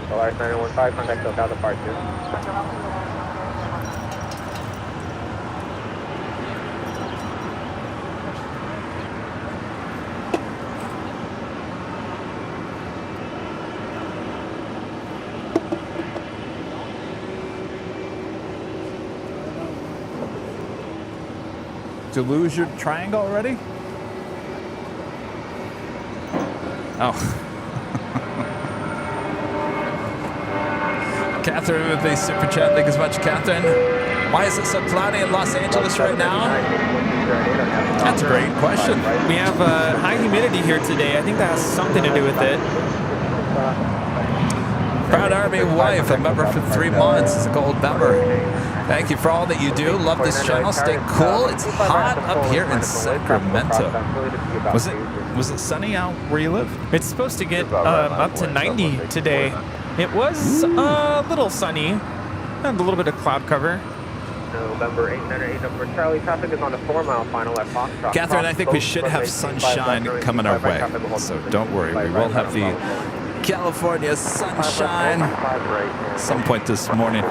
Polaris 915, contact SoCal departure. Did you lose your triangle already? Oh. Catherine with a super chat. Thank you so much, Catherine. Why is it so cloudy in Los Angeles right now? That's a great question. We have high humidity here today. I think that has something to do with it. Proud Army wife, a member for 3 months, is a gold member. Thank you for all that you do. Love this channel. Stay cool. It's hot up here in Sacramento. Was it sunny out where you live? It's supposed to get up to 90 today. It was a little sunny. Had a little bit of cloud cover. November 898 number Charlie. Traffic is on the 4-mile final at Foxtrot. Catherine, I think we should have sunshine coming our way. So don't worry. We will have the California sunshine some point this morning.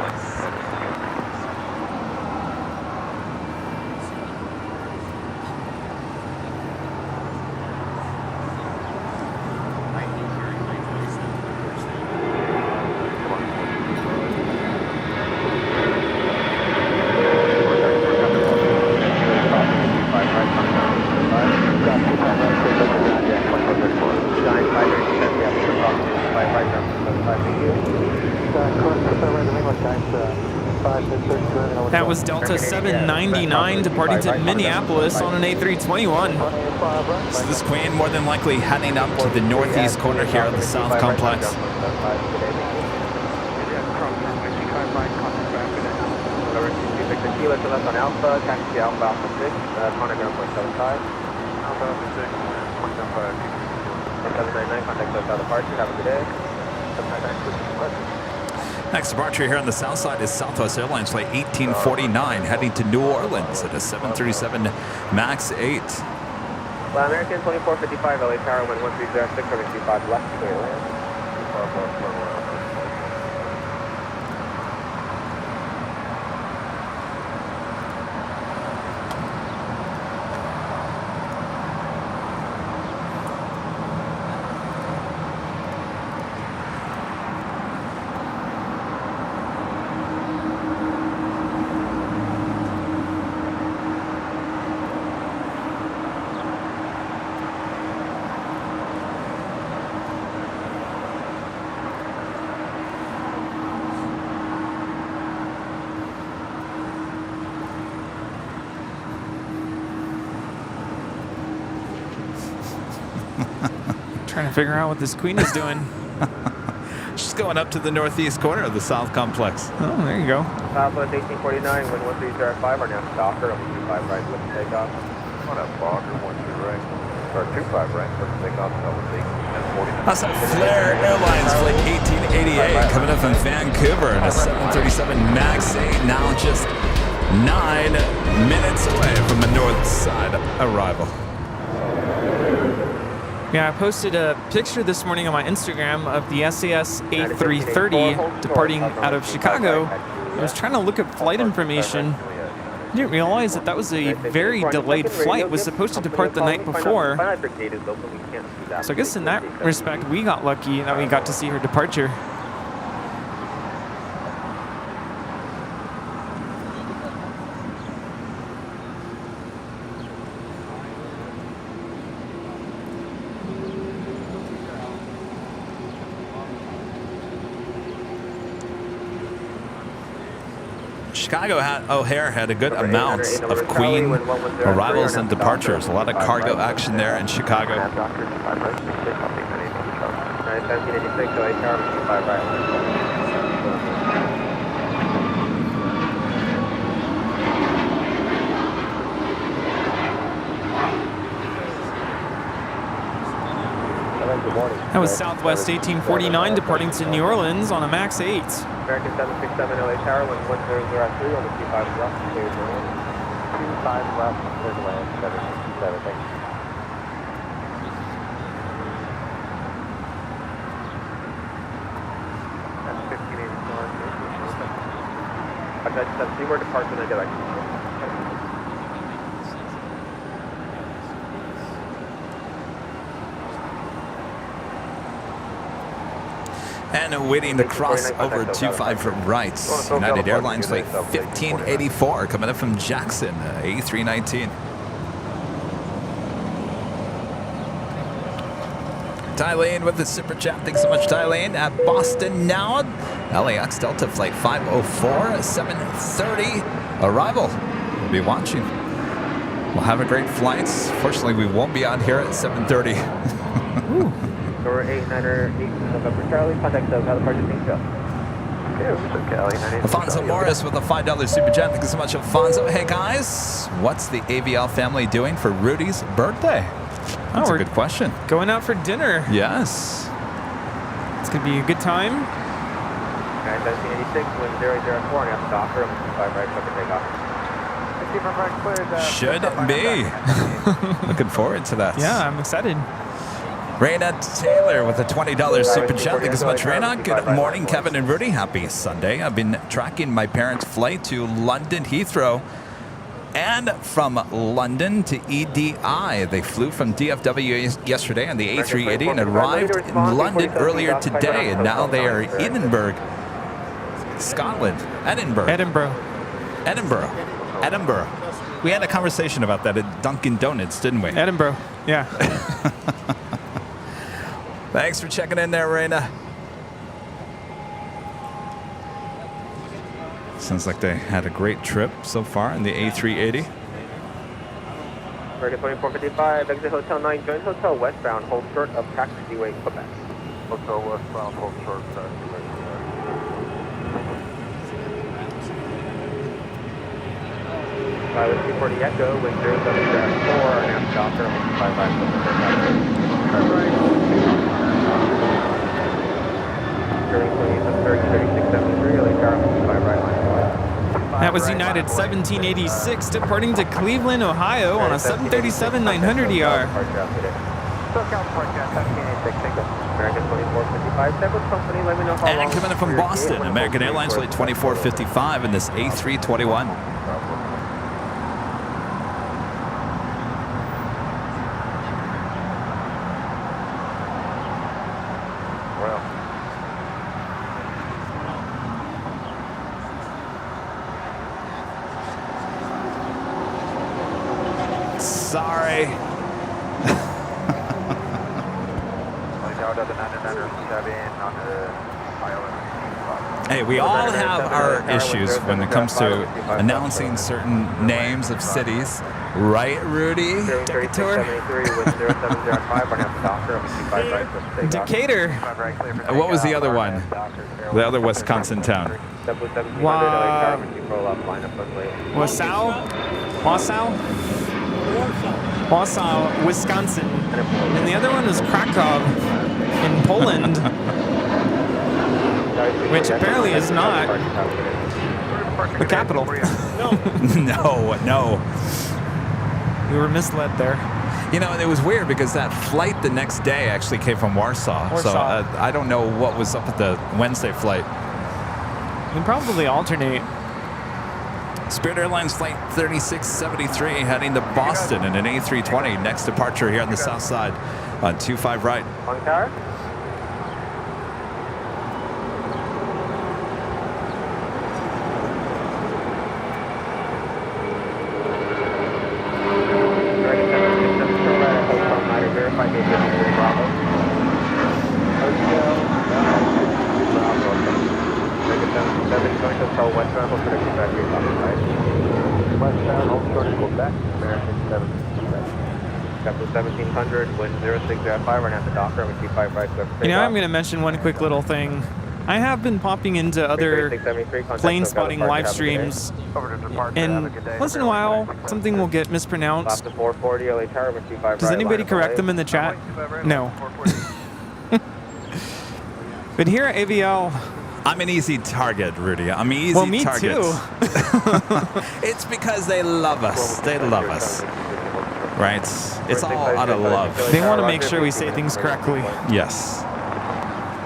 That was Delta 799 departing to Minneapolis on an A321. So this Queen more than likely heading up to the northeast corner here of the South Complex. Kilo to left on Alpha, taxi Alpha Alpha 6, contact ground point 75. Alpha Alpha 6, point 75. 799, contact south departure, have a good day. 799, Next departure here on the south side is Southwest Airlines flight 1849 heading to New Orleans at a 737 MAX 8. Well, American 2455, LA Tower 11306, over 25 left, clear land. Trying to figure out what this Queen is doing. She's going up to the northeast corner of the South Complex. Oh, there you go. Southwest 1849, wind 130.5, our now stalker, over 25 right, with takeoff. On that Fokker, 12 right, or 25 right, with takeoff, That's a Flair Airlines flight 1888 coming up from Vancouver in a 737 MAX 8, now just 9 minutes away from a north side arrival. Yeah, I posted a picture this morning on my Instagram of the SAS A330 departing out of Chicago. I was trying to look at flight information. I didn't realize that was a very delayed flight. It was supposed to depart the night before. So I guess in that respect, we got lucky that we got to see her departure. Chicago O'Hare had a good amount of Queen arrivals and departures. A lot of cargo action there in Chicago. That was Southwest 1849 departing to New Orleans on a MAX 8. American 767 LA Tower, 11003 on the 25 left, clear to land. 25 left, clear to land, 767, thank you. That's 1584. I just have seaward departure and I get back to you. And waiting to cross over 25 from right. United Airlines flight 1584 coming up from Jackson, A319. Tylane with the super chat. Thanks so much, Tylane. At Boston now. LAX Delta flight 504, 7:30 arrival. We'll be watching. We'll have a great flight. Fortunately, we won't be out here at 7:30. Door 898 November Charlie, contact the departure Pink Alfonso Morris with a $5 super chat. Thank you so much, Alfonso. Hey guys, what's the AVL family doing for Rudy's birthday? That's a good question. Going out for dinner. Yes. It's going to be a good time. 1786, wind 004, now stalker, 5 right, Should takeoff. be. Looking forward to that. Yeah, I'm excited. Raina Taylor with a $20 super chat. Thank you so much, Raina. Good morning, Kevin and Rudy. Happy Sunday. I've been tracking my parents' flight to London Heathrow and from London to EDI. They flew from DFW yesterday on the A380 and arrived in London earlier today. And now they are in Edinburgh, Scotland. Edinburgh. We had a conversation about that at Dunkin' Donuts, didn't we? Edinburgh, yeah. Thanks for checking in there, Raina. Sounds like they had a great trip so far in the A380. American 2455, exit Hotel 9, join Hotel westbound, hold short of taxiway Quebec. Hotel westbound, hold short of taxiway Quebec. Pilot 240 Echo, wind 07-4, announced doctor, 55. That was United 1786 departing to Cleveland, Ohio on a 737-900ER. And coming in from Boston, American Airlines flight 2455 in this A321. Sorry. Hey, we all have our issues when it comes to announcing certain names of cities. Right, Rudy? Decatur? Decatur. What was the other one? The other Wisconsin town. Wausau, Wisconsin. And the other one was Krakow in Poland, which apparently is not the capital. No. We were misled there. You know, it was weird because that flight the next day actually came from Warsaw. So I don't know what was up with the Wednesday flight. We probably alternate. Spirit Airlines flight 3673 heading to Boston in an A320. Next departure here on the south side on 25 right. On tower. You know, I'm going to mention one quick little thing. I have been popping into other plane spotting live streams, and once in a while, something will get mispronounced. Does anybody correct them in the chat? No. But here at AVL, I'm an easy target, Rudy. I'm an easy well, me target. too. It's because they love us. They love us. Right? It's all out of love. They want to make sure we say things correctly. Yes.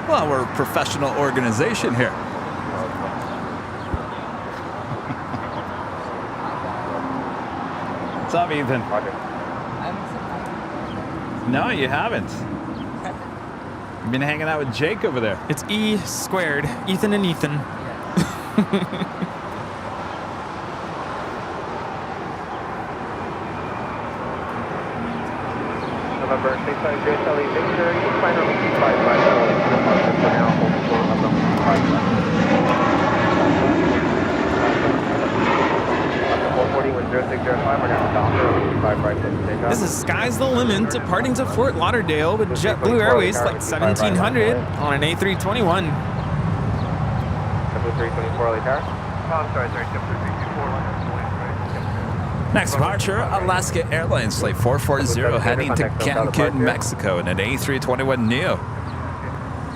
Well, we're a professional organization here. What's up, Ethan? No, you haven't. You've been hanging out with Jake over there. It's E squared. Ethan and Ethan. November 6 JSLE Victor, you can find on 255 for now, hold the door up on 255. This is Sky's the Limit, departing to Fort Lauderdale with JetBlue Airways flight 1700 on an A321. JetBlue 324 LA Tower. Oh, I'm sorry, JetBlue 324. Next departure, Alaska Airlines flight 440 heading to Cancun, Mexico in an A321neo.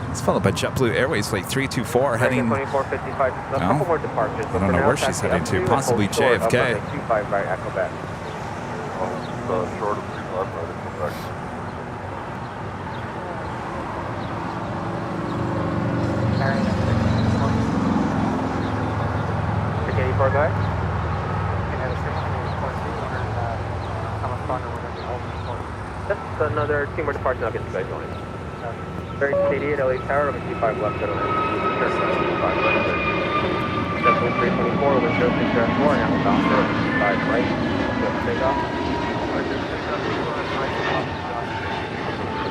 It's followed by JetBlue Airways flight 324 heading. I don't know where she's heading to, possibly JFK. That's another 2 more departures. I'll get you guys going. Very shady at LA Tower, number 25 left, go to land. JetBlue 324, wind 06 4, now we're bound for 25 right. Take off.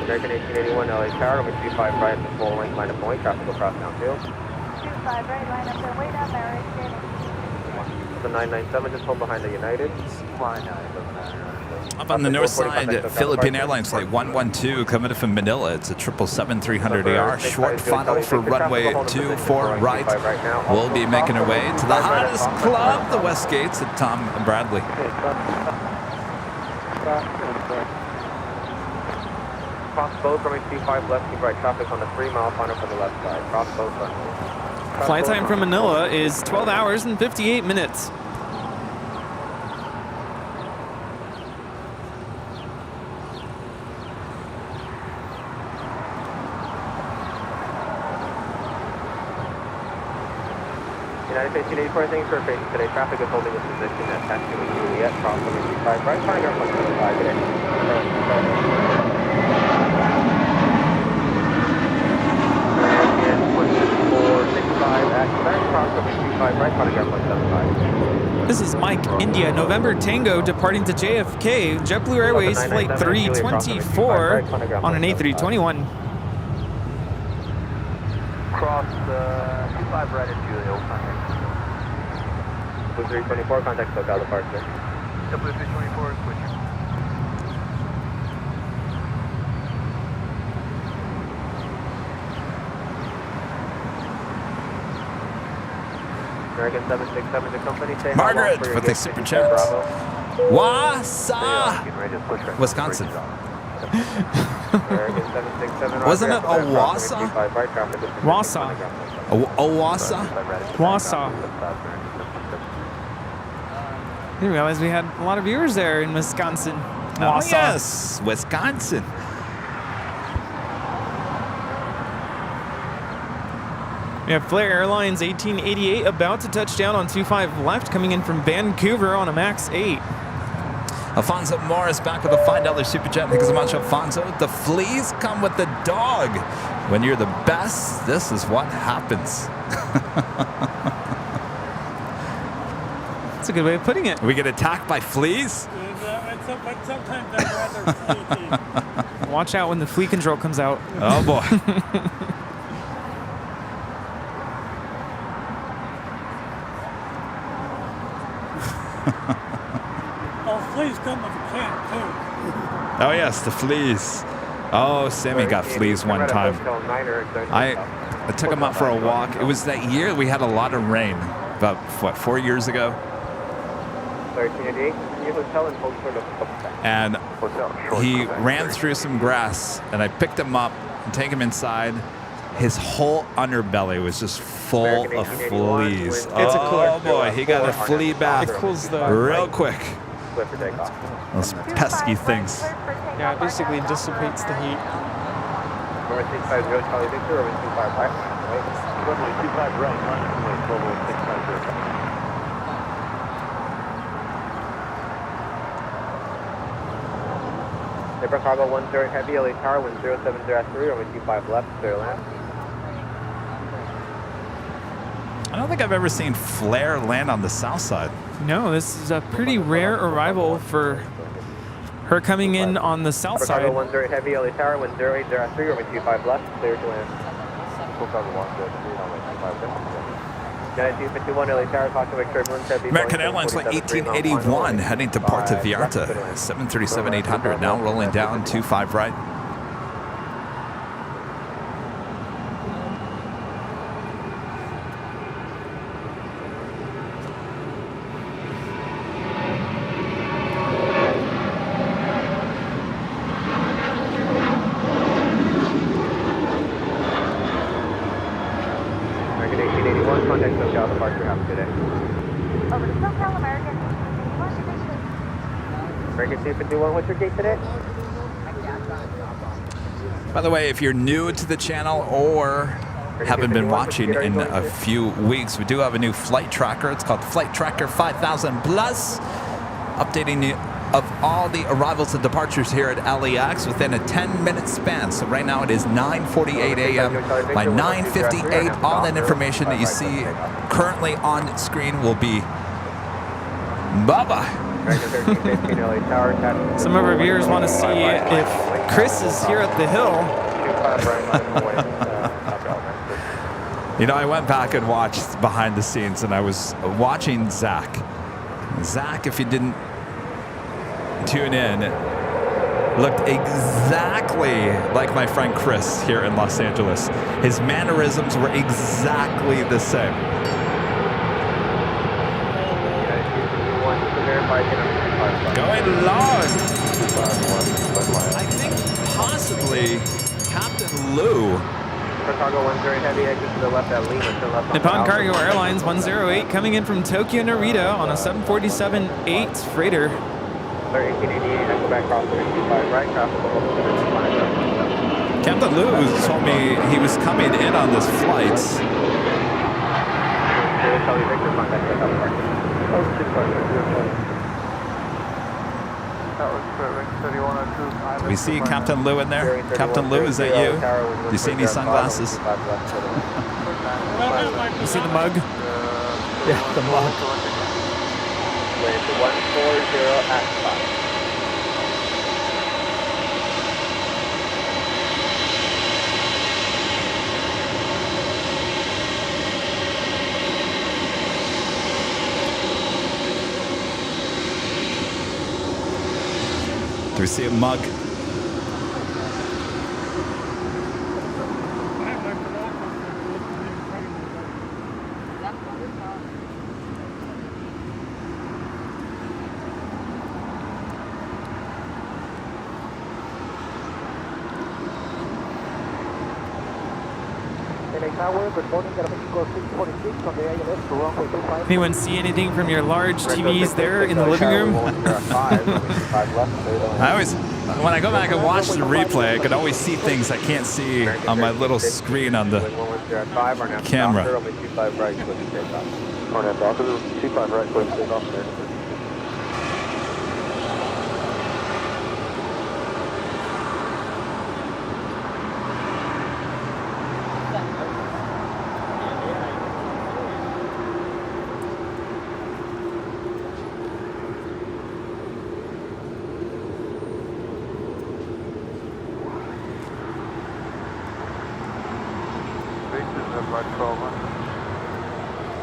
American 1881 LA Tower, number 25 right, the full length line of Moy, traffic will cross downfield. 25 right, line up there, way down there, right standing. The 997, just hold behind the United. Up on the north side, Philippine Airlines flight 112 coming in from Manila. It's a 777-300ER. Short funnel for runway 24 right. We'll be making our way to the hottest club, the West Gates at Tom and Bradley. Cross both runway 25 left, keep right traffic on the 3-mile funnel from the left side. Cross both runways. Flight time from Manila is 12 hours and 58 minutes. United 1584, thanks for facing today. Traffic is holding its position at taxi with Juliet, cross runway 25 right, find our 175 today. And 16465 at Quebec, cross runway 25 right, find our 175. This is Mike, India, November Tango, departing to JFK, JetBlue Airways Flight 324 on an A321. Cross 25 right at Julia, contact. Blue 324, contact SoCal departure. Blue 324, switcher. American 767 to company, say Margaret hello for with your a gate super to chat. Bravo. Wasa, Getting ready to push right. Wisconsin. American 767. Wasn't it Owassa? Wassa. Owassa? Wassa. I didn't realize we had a lot of viewers there in Wisconsin. Oh, Wassa. yes, Wisconsin. We have Flair Airlines 1888 about to touch down on 25 left, coming in from Vancouver on a MAX 8. Alfonso Morris back with a $5 super chat. Thank you so much, Alfonso. The fleas come with the dog. When you're the best, this is what happens. That's a good way of putting it. We get attacked by fleas? But sometimes I'd rather fleeky. Watch out when the flea control comes out. Oh, boy. Oh, fleas come with a can, too. Oh, yes, the fleas. Oh, Sammy got fleas one time. I took him out for a walk. It was that year we had a lot of rain. About, what, 4 years ago? 1388, your hotel and hold for the And he ran through some grass, and I picked him up and take him inside. His whole underbelly was just full of fleas. It's a cooler. Oh boy, he got a flea bath It cools the real quick. split for takeoff. Those pesky things. Yeah, it basically dissipates the heat. Number 650 Charlie Victor, over 25 right. Runway 25 right, runway 650. Nipper Cargo 10 Heavy, LA Tower, 10703, runway 25 left, clear land. I don't think I've ever seen Flair land on the south side. No, this is a pretty rare arrival for her coming in on the south Nipper Cargo side. 10 Heavy, LA Tower, 10803, runway 25 left, clear to land. United 251 LA Tower, talk to Victor, turbulence, heavy. American Airlines flight 1881 heading to Puerto Vallarta. 737-800 now rolling down 25 right. American 1881, contact SoCal departure, have a good day. Over to SoCal, American. Washington. American 251, what's your gate today? By the way, if you're new to the channel or haven't been watching in a few weeks, we do have a new flight tracker. It's called Flight Tracker 5000 Plus, updating you of all the arrivals and departures here at LAX within a 10-minute span. So right now it is 9:48 a.m. By 9:58, all that information that you see currently on screen will be bye-bye. Some of our viewers want to see if Chris is here at the hill. You know, I went back and watched behind the scenes, and I was watching Zach. Zach, if you didn't tune in, looked exactly like my friend Chris here in Los Angeles. His mannerisms were exactly the same. Going long. I think possibly Captain Lou. Cargo 10 heavy exit to the left at Lima to the left. Nippon Cargo Airlines 108 coming in from Tokyo Narita on a 747-8 freighter. 1888, I go back cross 25 right, traffic Captain Lou told me he was coming in on this flight. We see Captain Lou in there. Captain Lou, is that you? Do you see any sunglasses? You see the mug? Yeah, the mug. 140 at 5. Do we see a mug? Anyone see anything from your large TVs there in the living room? I always, when I go back and watch the replay, I can always see things I can't see on my little screen on the camera.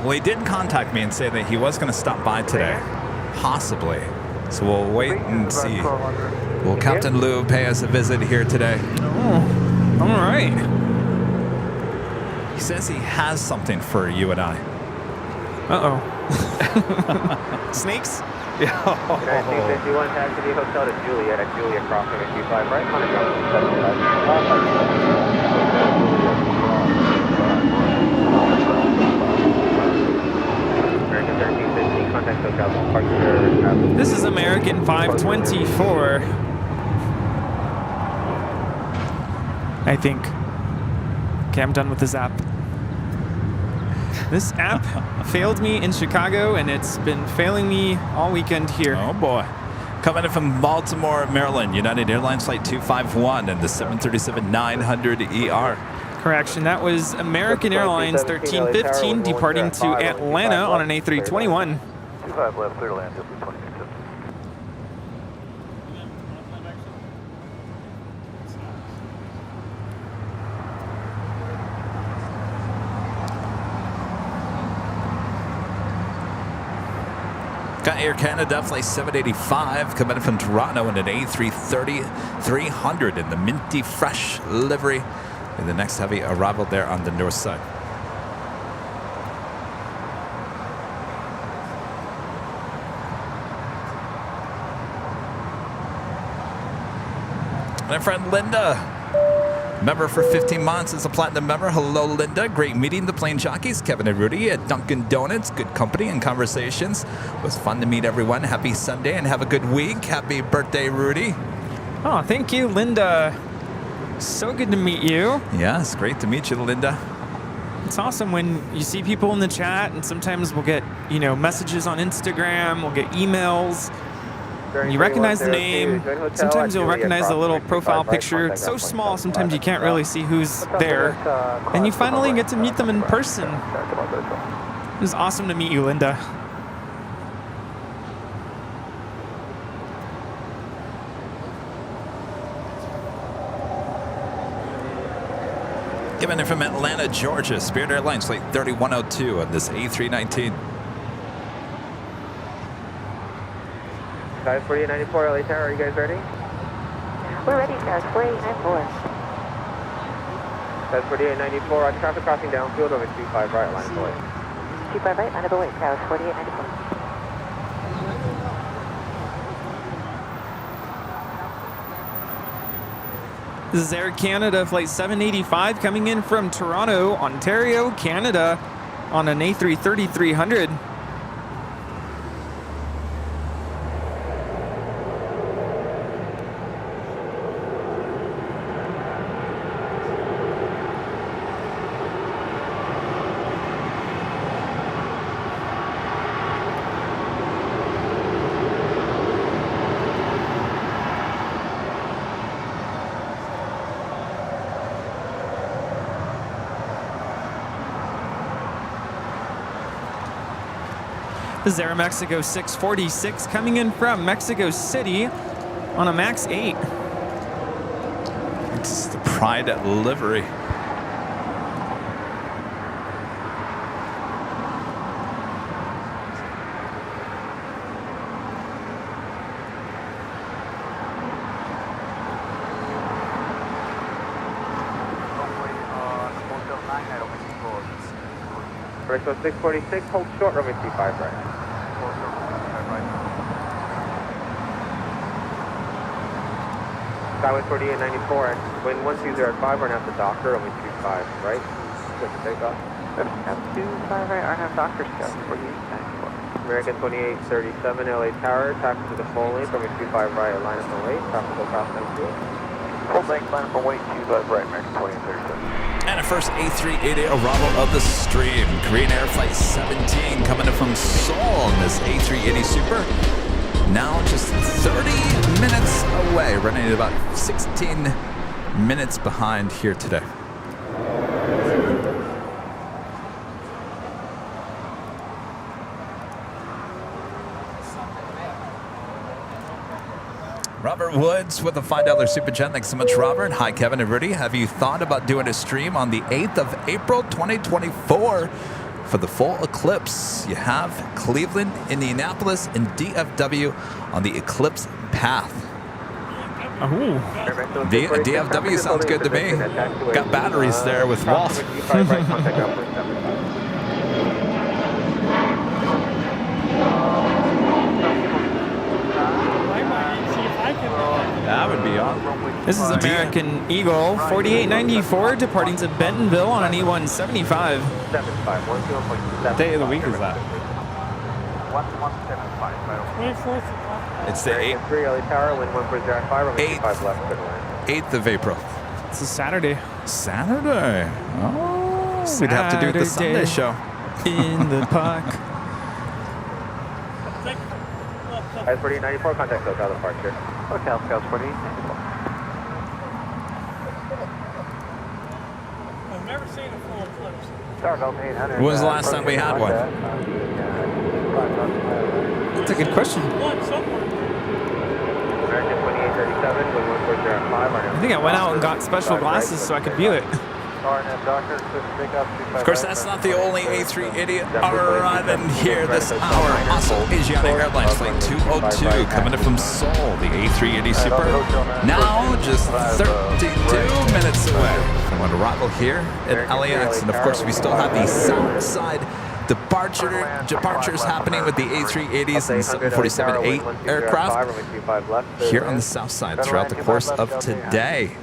Well, he did contact me and say that he was going to stop by today, possibly. So we'll wait and see. Will Captain Lou pay us a visit here today? Oh, all right. He says he has something for you and I. Uh-oh. Snakes? Yeah. 51 taxi to hotel to Juliet at Juliet Crossing at 25 right. This is American 524. I think. Okay, I'm done with this app. This app failed me in Chicago, and it's been failing me all weekend here. Oh, boy. Coming in from Baltimore, Maryland, United Airlines Flight 251 and the 737-900ER. Correction, that was American Airlines 1315 departing to Atlanta on an A321. 25 left, clear to land, just 20 minutes. Got Air Canada Flight 785 coming in from Toronto in an A330-300 in the minty fresh livery. And the next heavy arrival there on the north side. My friend Linda, member for 15 months as a platinum member. Hello, Linda. Great meeting the Plane Jockeys Kevin and Rudy at Dunkin' Donuts. Good company and conversations. It was fun to meet everyone. Happy Sunday and have a good week. Happy birthday, Rudy. Oh, thank you, Linda. So good to meet you. Yeah, it's great to meet you, Linda. It's awesome when you see people in the chat, and sometimes we'll get, messages on Instagram, we'll get emails. You recognize the name. Sometimes you'll recognize the little profile picture. It's so small, sometimes you can't really see who's there. And you finally get to meet them in person. It was awesome to meet you, Linda. Given in from Atlanta, Georgia, Spirit Airlines flight 3102 on this A319. Guys, 4894 LA Tower, are you guys ready? We're ready, guys. 4894. Guys, 4894 on traffic crossing downfield over 25 right, line of away. 25 right, line of away, Tower 4894. This is Air Canada Flight 785 coming in from Toronto, Ontario, Canada on an A330-300. This is Aeromexico 646 coming in from Mexico City on a MAX 8. It's the Pride livery. So 646, hold short, runway 25 right. Skyway 4894, wind 120 at 5, RNAV to Docker, runway 25 right. Good to take off. 25 right, RNAV Docker, Skyway 4894. American 2837, LA Tower, taxi to the full length, runway 25 right, line up and wait, traffic will cross downfield. Full length, line up and wait, 25 right, American 2837. And a first A380 arrival of the stream. Korean Air Flight 17 coming in from Seoul on this A380 Super. Now just 30 minutes away, running at about 16 minutes behind here today. Robert Woods with a $5 super chat. Thanks so much, Robert. Hi, Kevin and Rudy. Have you thought about doing a stream on the 8th of April, 2024 for the full eclipse? You have Cleveland, Indianapolis, and DFW on the eclipse path. DFW sounds good to me. Got batteries there with Walt. That would be awesome. This is American Eagle 4894 departing to Bentonville on an E175. Day of the week is that? 1175. It's the 8th of April. It's a Saturday. Saturday. Oh, we'd have to do the Sunday show. In the park. Guys, 4894, contact SoCal departure. SoCal, Scouts 4894. I've never seen a full eclipse. Starville 800. When was the last time we had one? That's a good question. One somewhere. American 2837, wind 140 at 5. I think I went out and got special glasses so I could view it. Of course, that's not the only A380 arriving here this hour. Also, Asiana Airlines Flight 202 coming in from Seoul, the A380 Super. Now just 32 minutes away from an arrival here at LAX. And of course, we still have the south side departures happening with the A380s and 747-8 aircraft here on the south side throughout the course of today.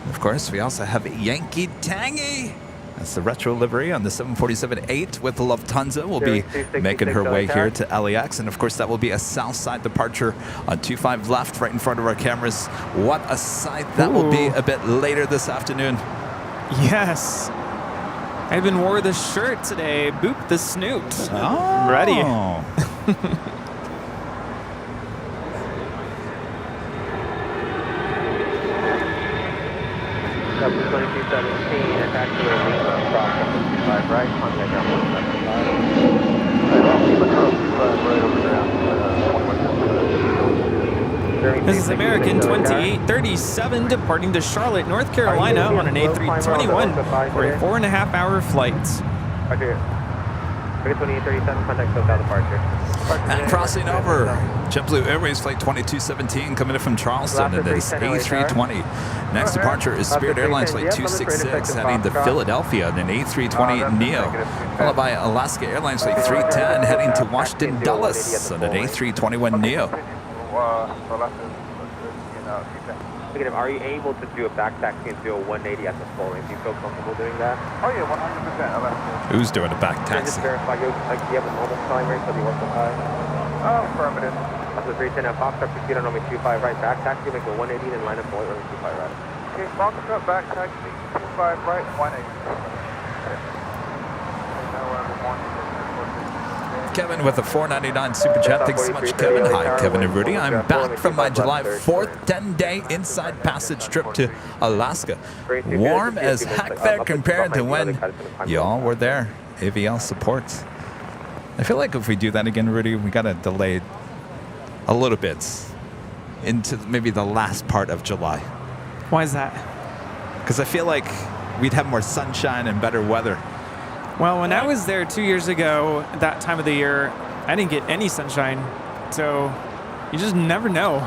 Of course, we also have Yankee Tangy. That's the retro livery on the 747-8 with the Lufthansa. Will be making her way here to LAX. And of course, that will be a south side departure on 25 left, right in front of our cameras. What a sight that will be a bit later this afternoon. Yes. I even wore the shirt today. Boop the snoot. Oh. Ready. 2217, attack to the lead, cross 5 right, contact down 175. This is American 2837 departing to Charlotte, North Carolina on an A321 for a 4.5-hour flight. Roger. 2837, contact SoCal departure. And crossing over, JetBlue Airways Flight 2217 coming in from Charleston, and it's A320. Next departure is Spirit Airlines Flight 266 heading to Philadelphia, and an A320 Neo, followed by Alaska Airlines Flight 310 heading to Washington Dulles on an A321 Neo. Negative, are you able to do a back taxi and do a 180 at the full range? Do you feel comfortable doing that? Oh yeah, 100%. Who's doing a back Just taxi? verify, do you have a normal climb rate for the ortho high? Oh, affirmative. Also 310 at Foxtrot, proceed on runway 25 right, back taxi, make a 180 and line up for runway 25 right. Okay, Foxtrot back taxi, 25 right, 180. Kevin with a $4.99 super chat. Thanks so much, Kevin. Hi, Kevin and Rudy. I'm back from my July 4th 10-day inside passage trip to Alaska. Warm as heck there compared to when y'all were there. AVL supports. I feel like if we do that again, Rudy, we got to delay a little bit into maybe the last part of July. Why is that? Because I feel like we'd have more sunshine and better weather. Well, when I was there 2 years ago, that time of the year, I didn't get any sunshine. So you just never know.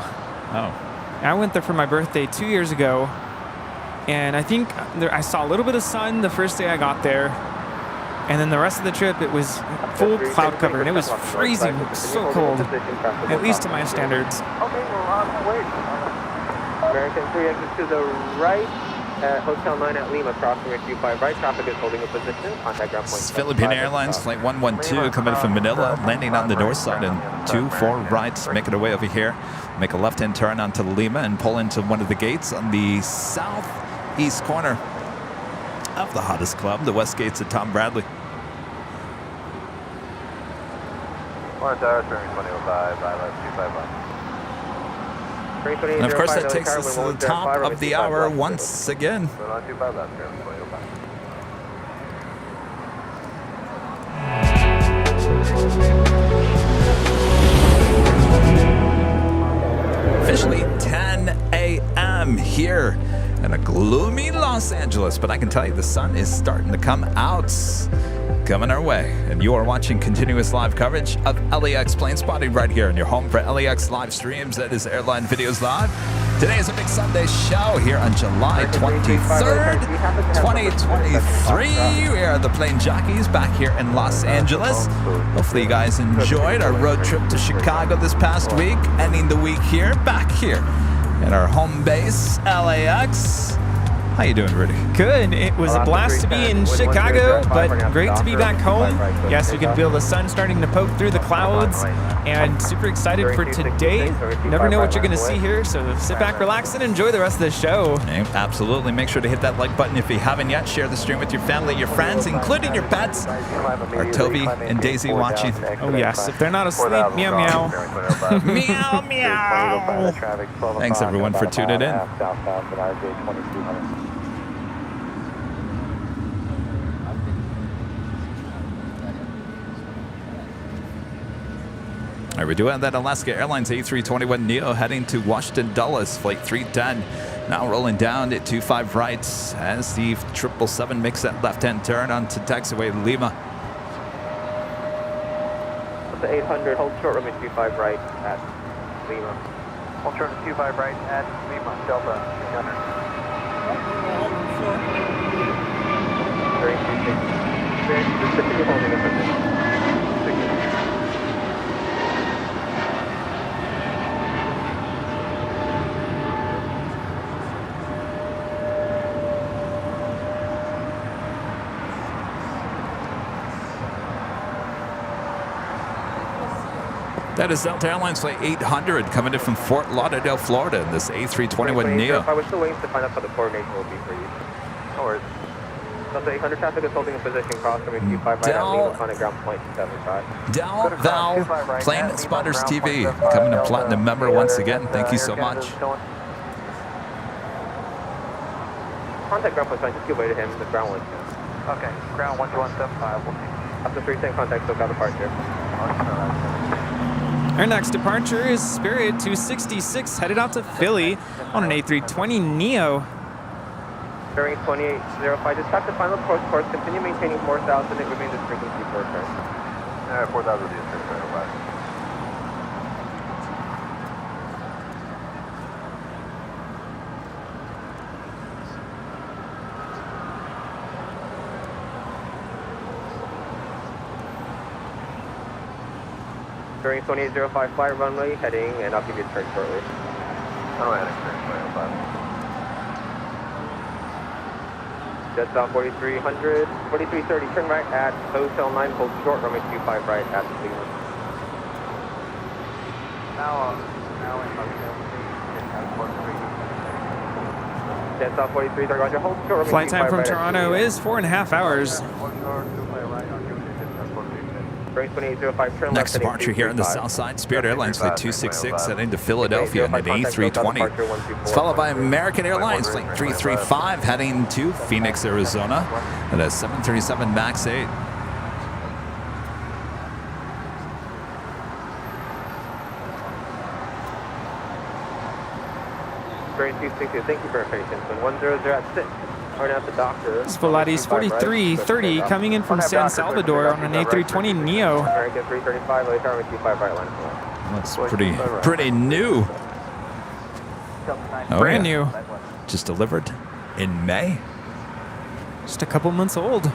Oh. I went there for my birthday 2 years ago, and I think I saw a little bit of sun the first day I got there. And then the rest of the trip, it was full cloud cover, and it was freezing, so cold, at least to my standards. Okay, well, wait. American 3 exit to the right. Hotel 9 at Lima, crossing at 25 right. Traffic is holding a position. Contact ground point. Philippine Airlines Flight 112 coming from Manila, landing on the north side and 24 right, making our way over here. Make a left-hand turn onto Lima and pull into one of the gates on the southeast corner of the hottest club, the West Gates of Tom Bradley. And of course, that takes us to the top of the hour once again. Officially 10 a.m. here in a gloomy Los Angeles, but I can tell you the sun is starting to come out. Coming our way, and you are watching continuous live coverage of LAX Plane Spotting right here in your home for LAX live streams. That is Airline Videos Live. Today is a big Sunday show here on July 23rd, 2023. We are the Plane Jockeys back here in Los Angeles. Hopefully you guys enjoyed our road trip to Chicago this past week, ending the week here, back here at our home base, LAX. How you doing, Rudy? Good. It was a blast to be in Chicago, but great to be back home. Yes, we can feel the sun starting to poke through the clouds, and super excited for today. Never know what you're going to see here, so sit back, relax, and enjoy the rest of the show. Absolutely. Make sure to hit that like button if you haven't yet. Share the stream with your family, your friends, including your pets. Are Toby and Daisy watching? Oh, yes. If they're not asleep, meow, meow. Meow, meow. Thanks, everyone, for tuning in. All right, we do have that Alaska Airlines A321 Neo heading to Washington Dulles, Flight 310. Now rolling down at 25 right as the 777 makes that left-hand turn onto taxiway Lima. The 800, hold short runway 25 right at Lima. Hold short to 25 right at Lima, Delta 300. Just continue holding the position. That is Delta Airlines Flight 800 coming in from Fort Lauderdale, Florida, in this A321 Neo. I was still waiting to find out how the coordination will be for you. No worries. Delta 800 traffic is holding a position crossing with 25 right at Lima, on a ground point 75. Dal Val, Plane Spotters TV, coming to Platinum member once again. Thank you so much. Contact ground point sign, just give way to him, the ground 1. Okay, ground 1275, we'll see. After 310, contact SoCal departure. Our next departure is Spirit 266, headed out to Philly on an A320neo. Bearing 2805, dispatch the final course, continue maintaining 4,000 and remain this frequency for return. 4,000 is right. Bearing 2805, flight runway heading, and I'll give you a turn shortly. Runway heading, 2805. Jets 4300, 4330, turn right at Hotel 9, hold short, runway 25 right at Cleveland. Now in Jets 4330, roger, hold short, runway Flight time 25 from right Toronto is 4.5 hours. Bearing 2805, turn Next left departure here on the south side, Spirit Airlines Flight 266 heading to Philadelphia on an A320. It's followed by American Airlines Flight 335 heading to Phoenix, Arizona at a 737 MAX 8. Bearing 260, thank you for your patience. When 100 at 6, turn out the doctor. This Volaris 4330 coming in from San Salvador on an A320neo. American 335, late runway 25 right line. That's pretty new. Oh, Brand yeah. new. Just delivered in May. Just a couple months old.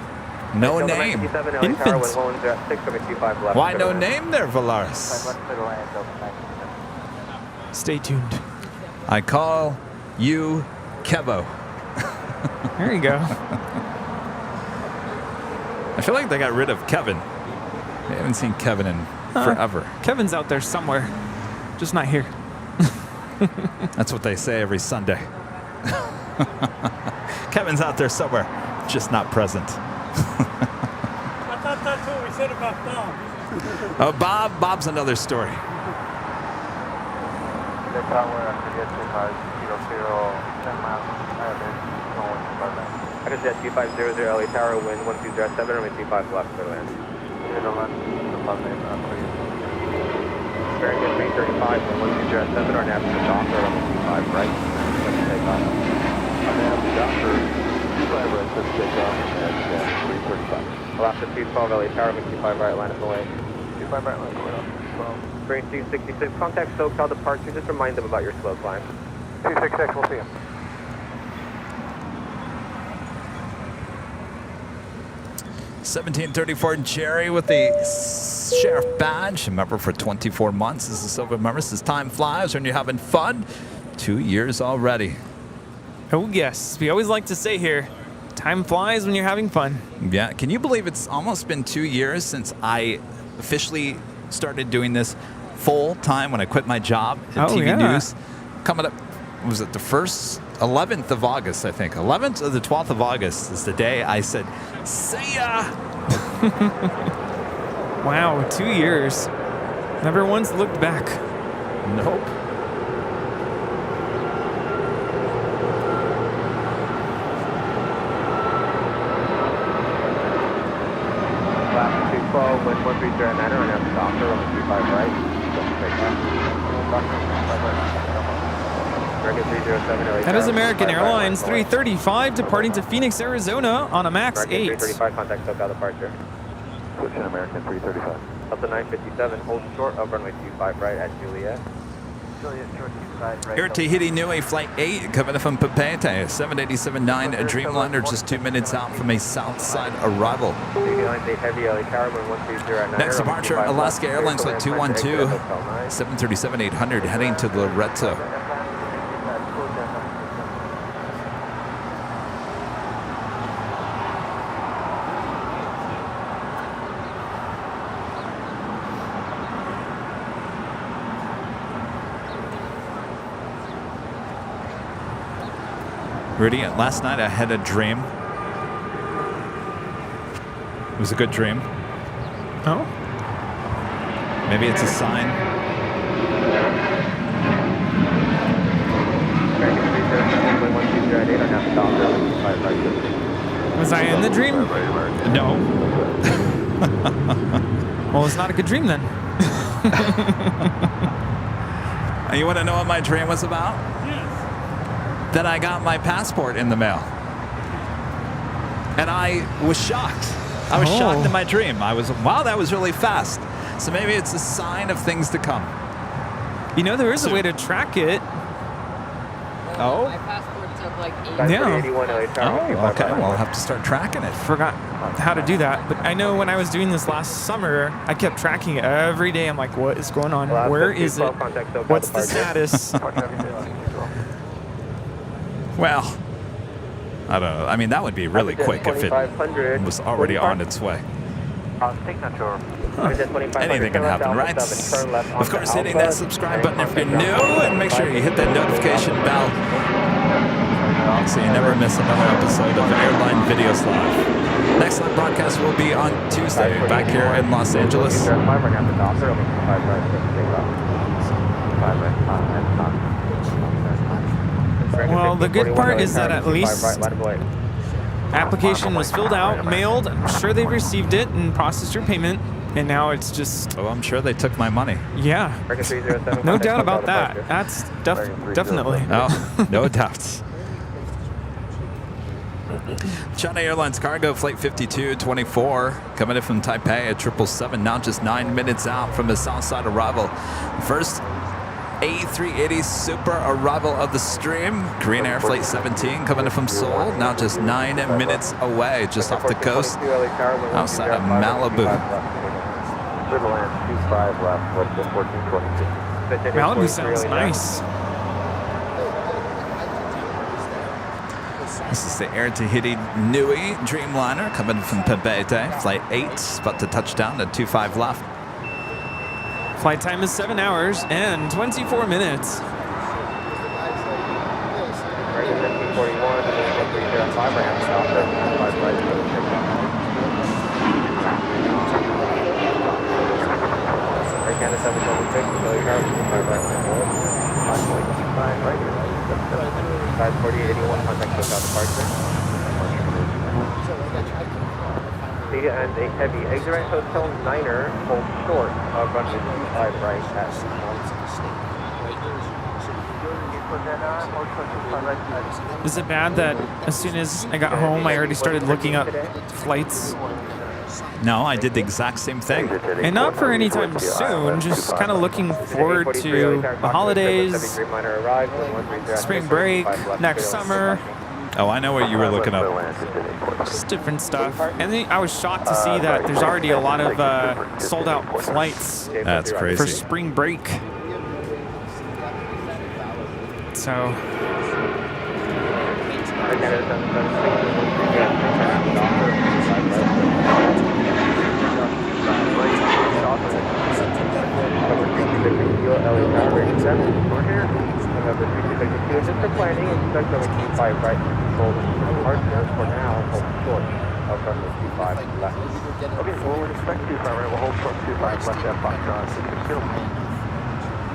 No name. Infant. Why no name there, Volaris? Stay tuned. I call you Kevo. There you go. I feel like they got rid of Kevin. I haven't seen Kevin in forever. Kevin's out there somewhere, just not here. That's what they say every Sunday. Kevin's out there somewhere, just not present. I thought that's what we said about Bob. Oh, Bob's another story. The tower after get 2500, 10 miles. I just jet 2500 LA Tower, wind 1207, runway 25 left for land. Bearing 335, wind 1207, our nav to the docker, runway 25 right. Let's take off. Our nav to the docker, 25 right, let's take off at 335. Alaska 212 LA Tower, runway 25 right, line up the way. 25 right, line going up. 12. Bearing 266, contact SoCal departure, just remind them about your slow climb. 266, we'll see him. 1734 Jerry with the sheriff badge. A member for 24 months. This is Silver Member. This is Time Flies when you're having fun. 2 years already. Oh yes, we always like to say here, time flies when you're having fun. Yeah, can you believe it's almost been 2 years since I officially started doing this full time when I quit my job at TV News? Coming up, was it the 11th of August, I think. 11th or the 12th of August is the day I said, see ya! Wow, 2 years. Never once looked back. Nope. Last 212, wind 1309, runway out the docker, runway 25 right. That is American Airlines 335 departing to Phoenix, Arizona on a MAX 8. 335, contact SoCal departure. Switching American 335. Up to 957, hold short of runway 25 right at Juliet. Air Tahiti Nui Flight 8 coming in from Papeete, 787-9 Dreamliner, just 2 minutes out from a south side arrival. Next departure, Alaska Airlines Flight 212, 737-800 heading to Loretto. Rudy, last night I had a dream. It was a good dream. Oh? Maybe it's a sign. Was I in the dream? No. Well, it's not a good dream then. You want to know what my dream was about? Yes. That I got my passport in the mail. And I was shocked. I was shocked in my dream. I was, wow, that was really fast. So maybe it's a sign of things to come. You know, there is a way to track it. Oh? My passport took like 8 Yeah. Oh, okay. Well, I'll have to start tracking it. Forgot how to do that. But I know when I was doing this last summer, I kept tracking it every day. I'm like, what is going on? Where is it? What's the status? Well, I don't know. I mean, that would be really quick if it was already on its way. Anything can happen, right? Of course, hitting that subscribe button if you're new, and make sure you hit that notification bell so you never miss another episode of Airline Videos Live. Next live broadcast will be on Tuesday, back here in Los Angeles. Well, the good part is that at least application was filled out, mailed. I'm sure they received it and processed your payment. And now it's just... Oh, I'm sure they took my money. Yeah. No doubt about that. That's definitely. Oh, no doubts. China Airlines cargo flight 5224 coming in from Taipei at 777, now just 9 minutes out from the south side arrival. First A380 Super arrival of the stream. Korean Air Flight 17 coming in from Seoul, now just 9 minutes away, just off the coast outside of Malibu. Malibu sounds nice. This is the Air Tahiti Nui Dreamliner coming from Pabete, flight 8, about to touch down at 25 left. Flight time is 7 hours and 24 minutes. Data and a heavy exit right hotel Niner hold short of runway 25 right at Is it bad that as soon as I got home, I already started looking up flights? No, I did the exact same thing. And not for any time soon, just kind of looking forward to the holidays, spring break, next summer. Oh, I know what you were looking up. Just different stuff. And then I was shocked to see that there's already a lot of sold out flights. That's crazy. For spring break. So. Just for planning, expect over 25 right control partner for now, hold short of runway 25 left. Okay, forward expect 25 right, we'll hold short 25 left at Foxtrot 662.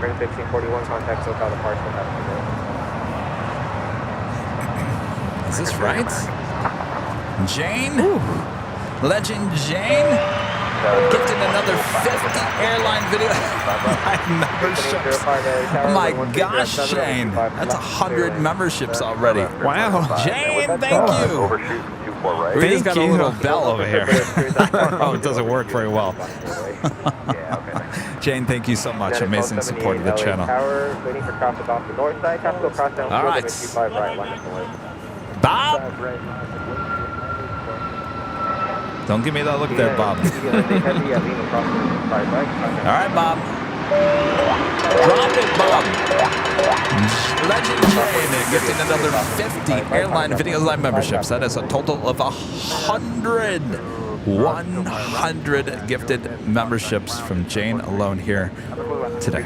Bring 1541, contact SoCal departure. Is this right? Jane? Ooh. Legend Jane? Gifted another 50 airline video memberships. Oh my gosh, Jane. That's 100 memberships already. Wow. Jane, thank you. Rita's got a little bell over here. Oh, it doesn't work very well. Jane, thank you so much. Amazing support of the channel. All right. Bob? Don't give me that look there, Bob. All right, Bob. Drop it, Bob. Legend Jane gifting another 50 Airline Videos Live memberships. That is a total of 100 gifted memberships from Jane alone here today.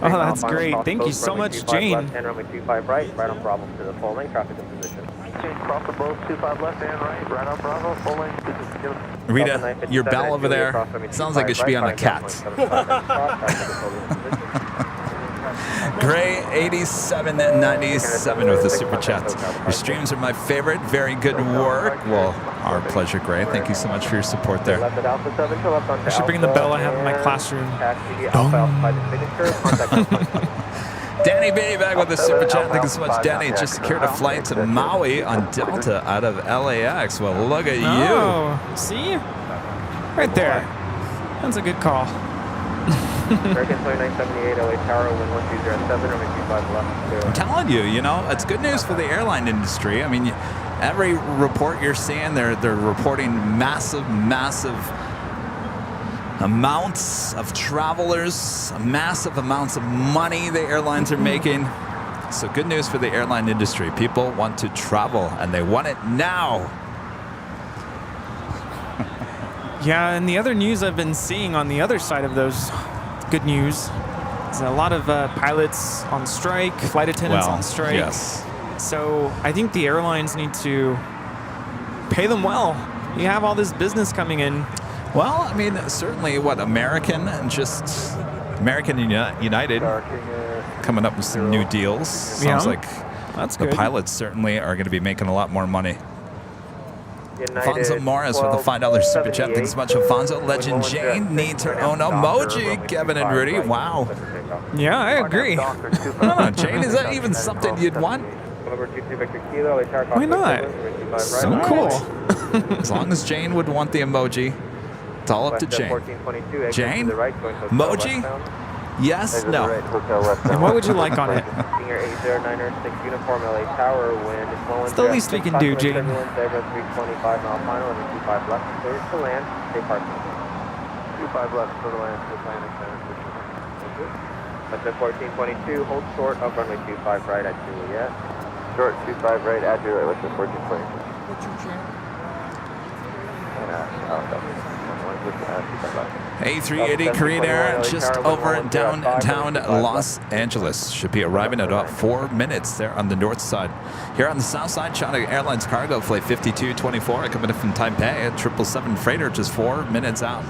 Oh, that's great. Thank you so much, Jane. Right on Bravo to the full lane traffic position. Change Bravo both 25 left and right on Bravo, full lane. Rita, your bell over there sounds like it should be on a cat. Gray 8797 with the super chats. Your streams are my favorite. Very good work. Well, our pleasure, Gray. Thank you so much for your support there. I should bring the bell I have in my classroom. Danny B back with the super chat. Thank you so much, Danny. Just secured a flight to Maui on Delta out of LAX. Well, look at you. Oh, see? Right there. That's a good call. American 2978 LA Tower, wind 1207, runway 25 left. I'm telling you, you know, it's good news for the airline industry. I mean, every report you're seeing, they're reporting massive amounts of travelers, massive amounts of money the airlines are making. So good news for the airline industry. People want to travel and they want it now. Yeah, and the other news I've been seeing on the other side of those good news is a lot of pilots on strike, flight attendants on strike. Yes. So I think the airlines need to pay them well. You have all this business coming in. Well, I mean, certainly American United coming up with some new deals. Sounds like that's the good. pilots certainly are going to be making a lot more money. United, Alfonso Morris with a $5 super chat. Thanks so much, Alfonso. Legend Jane needs her own emoji. Kevin and Rudy. Wow. Yeah, I agree. No, Jane, is that even something you'd want? Why not? So cool. As long as Jane would want the emoji, it's all up to Jane. Jane? Emoji? Yes? No. And what would you like on it? Senior 8096 uniform LA Tower, wind It's the least we can do, Jane. 325 mile final, and 25 left, clear to land, stay parked. 25 left, clear to land, Atlantic Center. That's 1422, hold short of runway 25 right at Juliet. Short 25 right at Juliet, what's the 1422? What's your channel? A380 Korean Air just over downtown Los Angeles. Should be arriving in about 4 minutes there on the north side. Here on the south side, China Airlines cargo flight 5224 coming in from Taipei, a 777 freighter just 4 minutes out.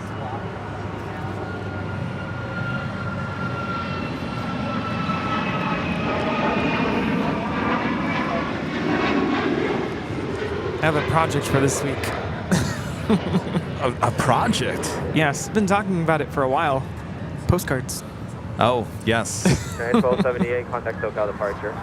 I have a project for this week. A project? Yes, been talking about it for a while. Postcards. Oh, yes. United 1278, contact SoCal departure.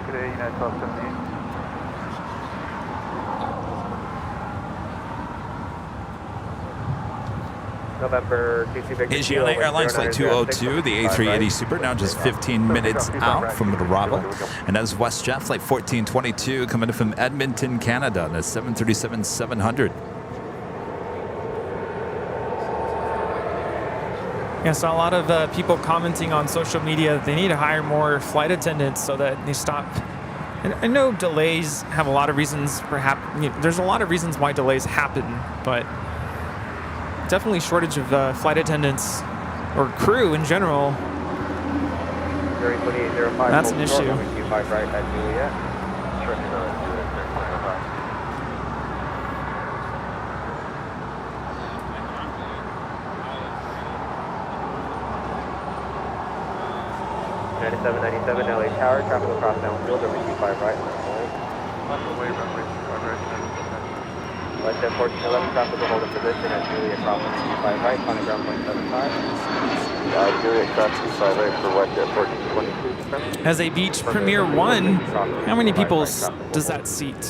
Good day, United 1278. November 22 Victor. Asiana Airlines Flight 202, the A380 Super, now just 15 minutes out from arrival. And that's WestJet Flight 1422 coming in from Edmonton, Canada. That's 737-700. Yeah, so a lot of people commenting on social media that they need to hire more flight attendants so that they stop. And I know delays have a lot of reasons. There's a lot of reasons why delays happen, but definitely shortage of flight attendants or crew in general. That's an issue. United 797 LA Tower, traffic across downfield, runway 25 right. Left 1411, traffic will hold a position at Juliet crossing 25 right, climbing ground 0.75. Juliet cross 25 right for WestJet 1422. As a Beach Premier 1, how many people does that seat?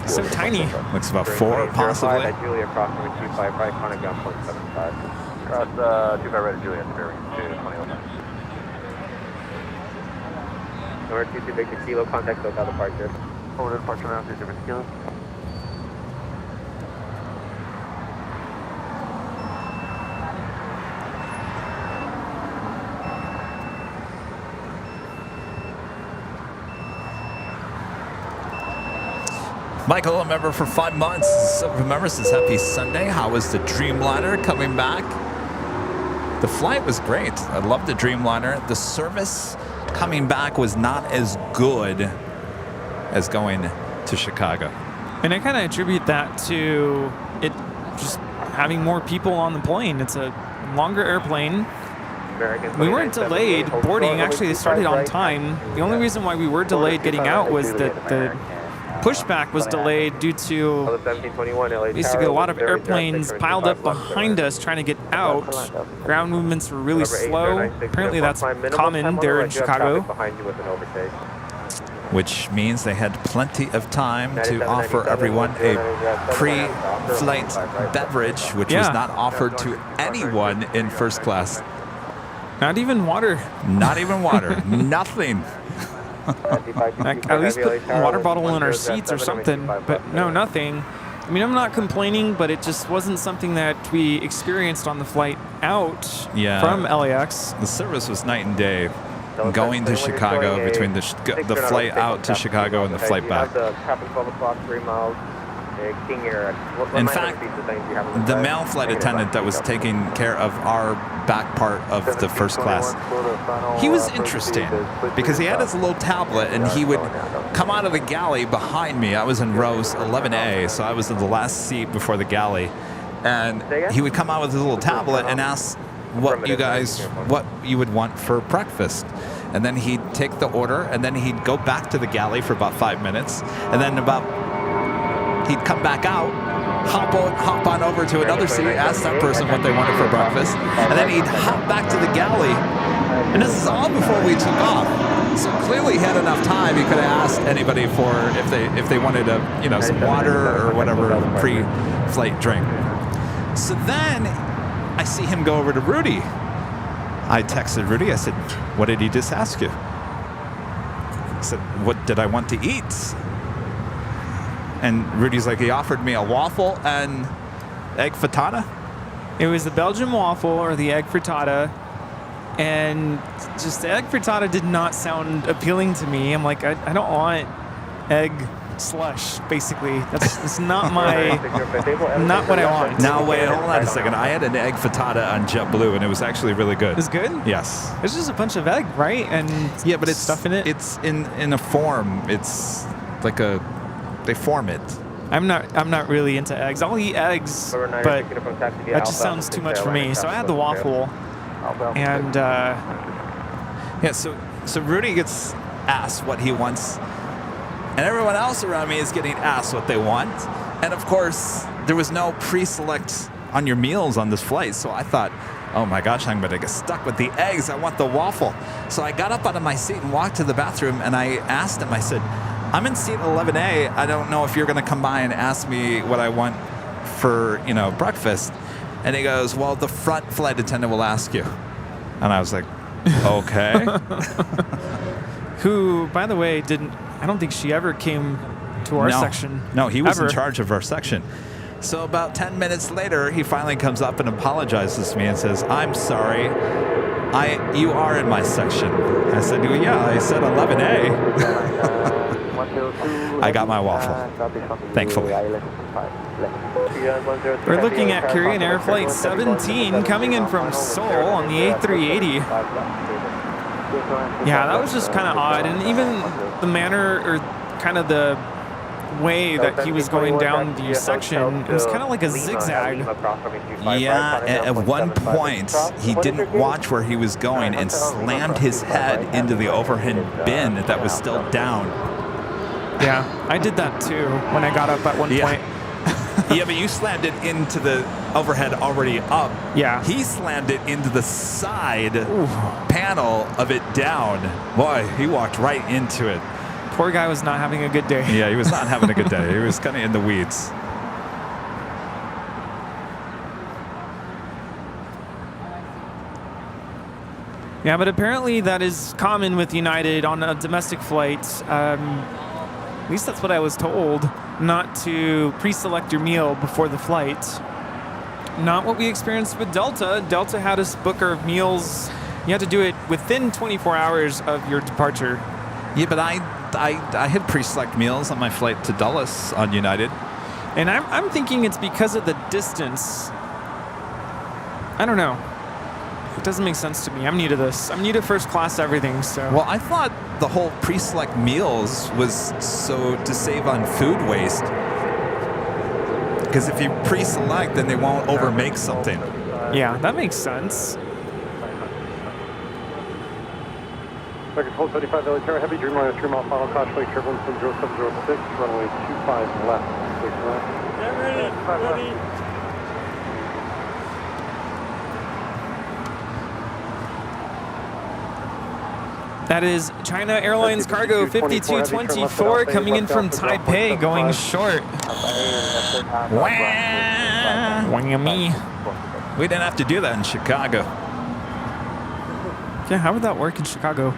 So tiny. Looks about 4, possibly. At Juliet crossing 25 right, climbing ground 0.75. Cross 25 right at Juliet, bearing 220. Number 22 Victor Kilo, contact SoCal departure. Over to departure now, 22 Victor Kilo. Michael, a member for 5 months. Silver member says happy Sunday. How was the Dreamliner coming back? The flight was great. I love the Dreamliner. The service coming back was not as good as going to Chicago. And I kind of attribute that to it just having more people on the plane. It's a longer airplane. We weren't delayed boarding. Actually, they started on time. The only reason why we were delayed getting out was that the pushback was delayed due to basically a lot of airplanes piled up behind us trying to get out. Ground movements were really slow. Apparently that's common there in Chicago. Which means they had plenty of time to offer everyone a pre-flight beverage, which was not offered to anyone in first class. Not even water. Not even water. Nothing. Like, at least put a water bottle in our seats or something, but no, nothing. I mean, I'm not complaining, but it just wasn't something that we experienced on the flight out from LAX. The service was night and day. Going to Chicago, between the flight out to Chicago and the flight back. In fact, the male flight attendant that was taking care of our back part of the first class, he was interesting because he had his little tablet and he would come out of the galley behind me. I was in row 11A, so I was in the last seat before the galley. And he would come out with his little tablet and ask what you would want for breakfast. And then he'd take the order, and then he'd go back to the galley for about 5 minutes, and then he'd come back out, hop on over to another seat, ask that person what they wanted for breakfast, and then he'd hop back to the galley. And this is all before we took off. So clearly he had enough time. He could have asked anybody for if they wanted some water or whatever pre-flight drink. So then I see him go over to Rudy. I texted Rudy. I said, "What did he just ask you?" I said, "What did I want to eat?" And Rudy's like, he offered me a waffle and egg frittata. It was the Belgian waffle or the egg frittata. And just the egg frittata did not sound appealing to me. I'm like, I don't want egg slush, basically. That's not not what I want. Now, wait, hold on a second. I had an egg frittata on JetBlue, and it was actually really good. It's good? Yes. It's just a bunch of egg, right? And yeah, but it's stuff in it. It's in a form. It's like they form it. I'm not really into eggs. I'll eat eggs, but that just sounds too much for me. So I had the waffle, and so Rudy gets asked what he wants. And everyone else around me is getting asked what they want. And of course, there was no pre-select on your meals on this flight. So I thought, oh my gosh, I'm going to get stuck with the eggs. I want the waffle. So I got up out of my seat and walked to the bathroom. And I asked him, I said, I'm in seat 11A. I don't know if you're going to come by and ask me what I want for, breakfast. And he goes, well, the front flight attendant will ask you. And I was like, okay. Who, by the way, I don't think she ever came to our section. No, he was in charge of our section. So about 10 minutes later, he finally comes up and apologizes to me and says, I'm sorry, you are in my section. I said, well, yeah, I said 11A. I got my waffle, thankfully. We're looking at Korean Air Flight 17 coming in from Seoul on the A380. Yeah, that was just kind of odd. And even the manner or kind of the way that he was going down the section, it was kind of like a zigzag. Yeah, at one point, he didn't watch where he was going and slammed his head into the overhead bin that was still down. Yeah, I did that too when I got up at one point. Yeah, but you slammed it into the overhead already up. Yeah. He slammed it into the side panel of it down. Boy, he walked right into it. Poor guy was not having a good day. Yeah, he was not having a good day. He was kind of in the weeds. Yeah, but apparently that is common with United on a domestic flight. At least that's what I was told, not to pre-select your meal before the flight. Not what we experienced with Delta. Delta had us book our meals. You had to do it within 24 hours of your departure. Yeah, but I had pre-select meals on my flight to Dulles on United. And I'm thinking it's because of the distance. I don't know. It doesn't make sense to me. I'm new to this. I'm new to first class everything, so. Well, I thought the whole pre-select meals was so to save on food waste. Because if you pre-select, then they won't overmake something. Yeah, that makes sense. American 1275 LA Heavy Dreamliner 3 mile final caution, Lake Turbulence 0706, runway 25 left. Station left. Get ready. That is China Airlines Cargo 5224 coming in from Taipei, going short. Whammy. We didn't have to do that in Chicago. Yeah, how would that work in Chicago?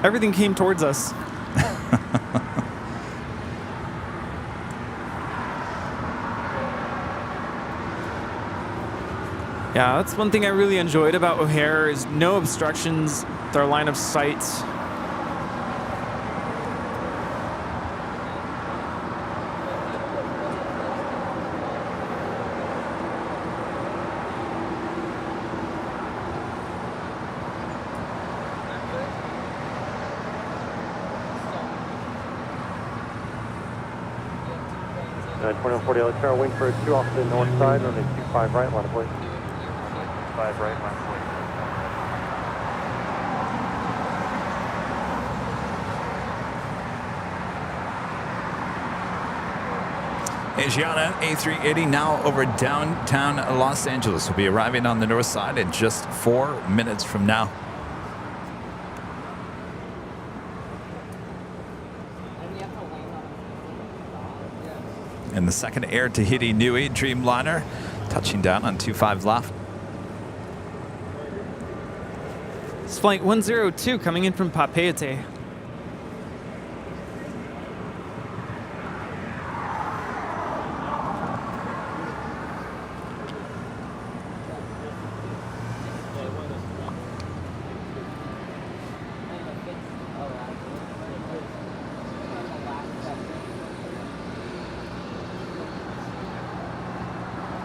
Everything came towards us. Yeah, that's one thing I really enjoyed about O'Hare is no obstructions with our line of sight. Nine 2140 LA Tower, wing for 2 off the north side, runway 25 right, line of way. 5 right, line of way. Asiana A380 now over downtown Los Angeles. Will be arriving on the north side in just 4 minutes from now. And the second Air Tahiti Nui Dreamliner touching down on 25 left. It's flight 102 coming in from Papeete.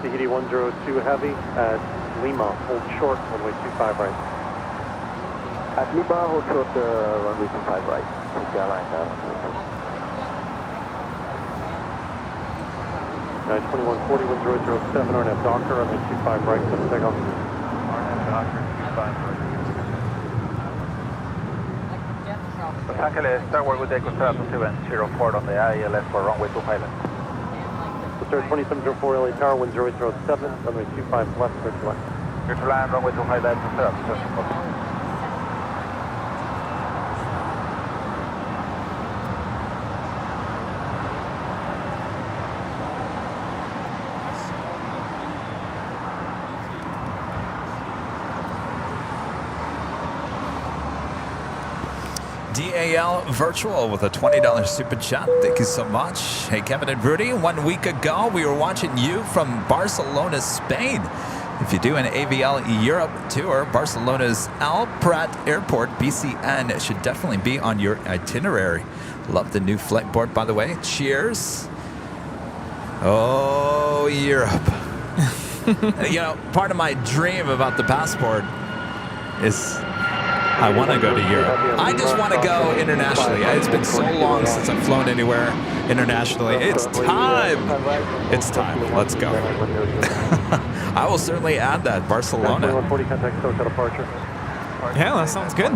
Tahiti 102 heavy at Lima, hold short, runway 25 right. At Lima, hold short, runway 25 right. Take airline down. 92140 1007, RNF Docker, runway 25 right, for the takeoff. RNF Docker, 25 right. Los Angeles, Tower with Echo Strat 204 on the ILS for runway 25 left. Sir 2704 LA Tower, wind 0807, runway 25 left, clear to land. Clear to land, runway 25 left, set up, position for. DAL Virtual with a $20 super chat. Thank you so much. Hey, Kevin and Rudy, 1 week ago, we were watching you from Barcelona, Spain. If you do an AVL Europe tour, Barcelona's El Prat Airport, BCN, should definitely be on your itinerary. Love the new flight board, by the way. Cheers. Oh, Europe. You know, part of my dream about the passport is I want to go to Europe. I just want to go internationally. It's been so long since I've flown anywhere internationally. It's time. It's time. Let's go. I will certainly add that. Barcelona. Yeah, that sounds good.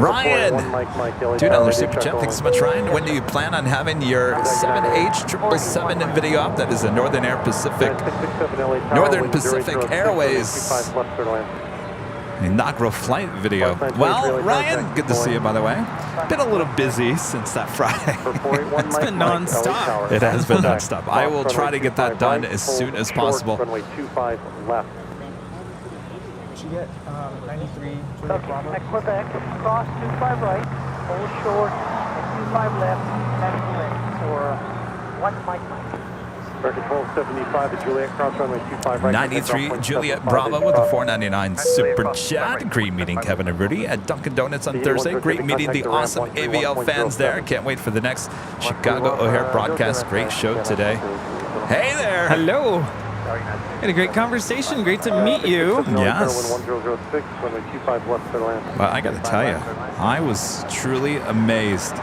Ryan, $2 super chat. Thanks so much, Ryan. When do you plan on having your 7H777 video up? That is a Northern Pacific Airways inaugural flight video. Well, Ryan, good to see you, by the way. Been a little busy since that Friday. It's been non-stop. It has been non-stop. I will try to get that done as soon as possible. Runway 25 left. Did you get 93 At Quebec, cross 25 right, hold short, and 25 left, and for 1 Mike. American 1275 at Juliet, cross runway 25 right. 93 Juliet Bravo with a $4.99 super chat. Great meeting Kevin and Rudy at Dunkin' Donuts on Thursday. Great meeting the awesome AVL fans there. Can't wait for the next Chicago O'Hare broadcast. Great show today. Hey there. Hello. Had a great conversation. Great to meet you. Yes. Well, I got to tell you, I was truly amazed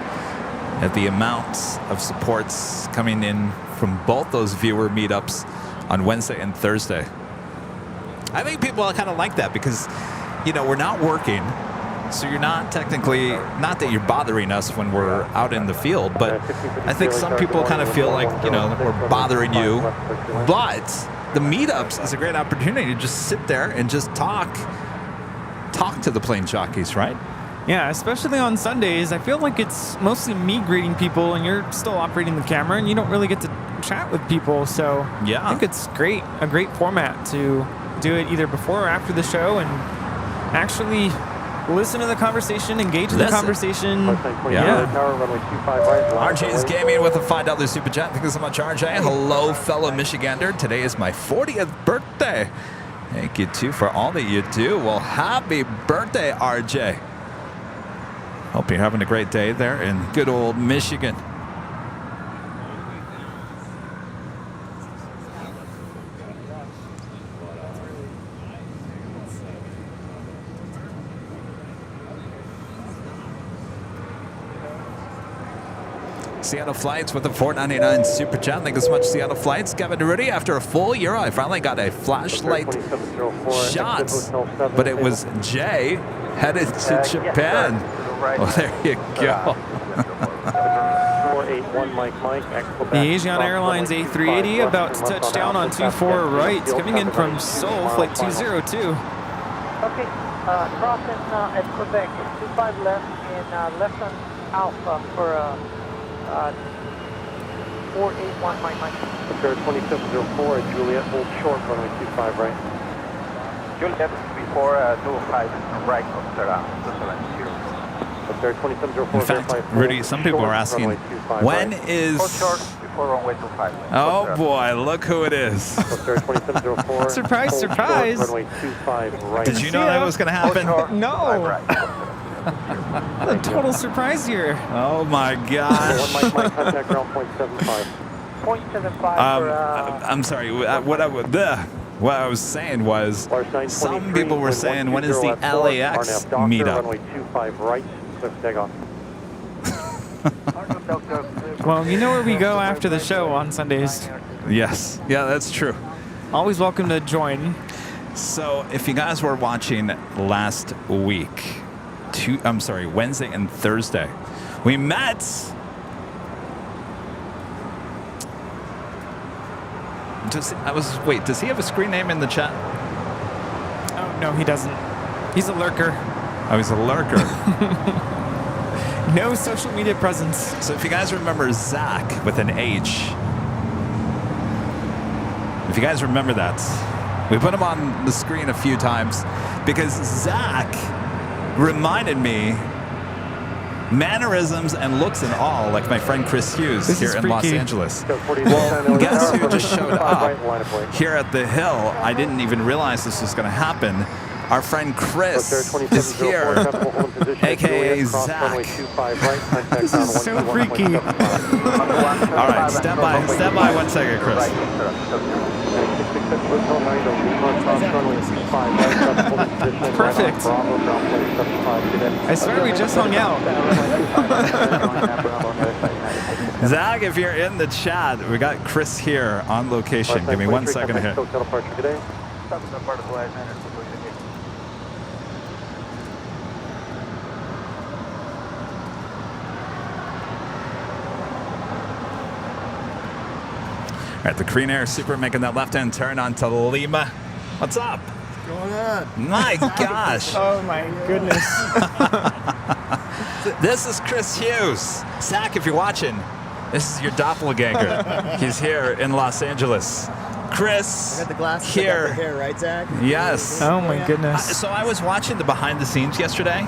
at the amount of supports coming in from both those viewer meetups on Wednesday and Thursday. I think people kind of like that because, you know, we're not working. So you're not technically, not that you're bothering us when we're out in the field, but I think some people kind of feel like, you know, we're bothering you. But the meetups is a great opportunity to just sit there and just talk to the plane jockeys, right? Yeah, especially on Sundays. I feel like it's mostly me greeting people, and you're still operating the camera, and you don't really get to chat with people. So yeah, I think it's a great format to do it either before or after the show, and actually listen to the conversation, engage in the conversation. Yeah. RJ is gaming with a $5 super chat. Thank you so much, RJ. Hello, fellow Michigander. Today is my 40th birthday. Thank you, too, for all that you do. Well, happy birthday, RJ. Hope you're having a great day there in good old Michigan. Seattle Flights with a $4.99 super chat. Thank you so much, Seattle Flights. Kevin Rudy, after a full year, I finally got a flashlight shot, but it was Jay headed to Japan. Well, there you go. The Asian Airlines A380 about to touch down on 24 right, coming in from Seoul, flight 202. Okay, crossing at Quebec, 25 left and left on Alpha for 481 Mike. Sir, 2704 at Juliet, hold short, runway 25 right. Juliet, before 25 right, Amsterdam, 270. Sir, 2704. In fact, Rudy, some people are asking, when is... Oh boy, look who it is. Surprise, surprise. Did you know that was going to happen? No. A total surprise here. Oh my gosh. I'm sorry. What I was saying was, some people were saying, when is the LAX meetup? Well, you know where we go after the show on Sundays. Yes. Yeah, that's true. Always welcome to join. So if you guys were watching last week, Wednesday and Thursday, we met does he have a screen name in the chat? Oh no, he doesn't. He's a lurker. Oh, he's a lurker. No social media presence. So if you guys remember Zach with an H, if you guys remember that, we put him on the screen a few times because Zach reminded me mannerisms and looks and all like my friend Chris Hughes here in Los Angeles. Well, guess who just showed up here at the Hill? I didn't even realize this was going to happen. Our friend Chris is here, a.k.a. Zach. This is so freaky. All right, stand by 1 second, Chris. Perfect. I swear we just hung out. Zach, if you're in the chat, we got Chris here on location. Give me 1 second here. All right, the Korean Air Super making that left-hand turn onto Lima. What's up? What's going on? My gosh. Oh, my goodness. This is Chris Hughes. Zach, if you're watching, this is your doppelganger. He's here in Los Angeles. Chris, I got the glasses, here. I got the hair, right, Zach? Yes. Oh, my goodness. So I was watching the behind the scenes yesterday,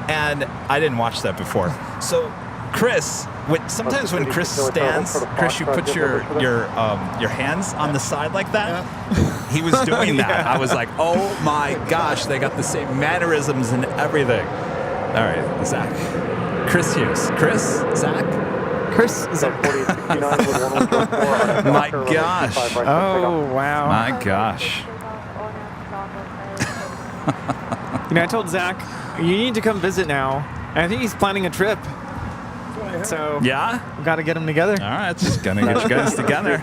and I didn't watch that before. So Chris, sometimes when Chris stands, Chris, you put your hands on the side like that. Yeah. He was doing that. Yeah. I was like, oh my gosh, they got the same mannerisms and everything. All right, Zach. Chris Hughes. Chris, Zach. Chris, Zach. My gosh. Oh, wow. My gosh. You know, I told Zach, you need to come visit now. And I think he's planning a trip. So yeah, we've got to get them together. All right, just gonna get you guys together.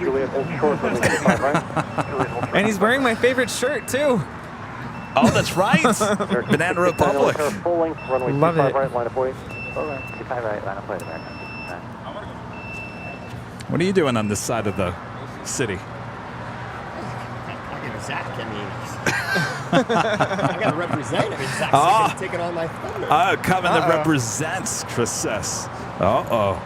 And he's wearing my favorite shirt too. Oh, that's right. Banana Republic. Full length, runway Love 25 it. right, line of way. 25 right, line of flight, American. What are you doing on this side of the city? I get a Zach. I mean, I got to represent. I mean, Zach's taking all my thunder. Oh, Kevin that represents, Chris says. Uh-oh.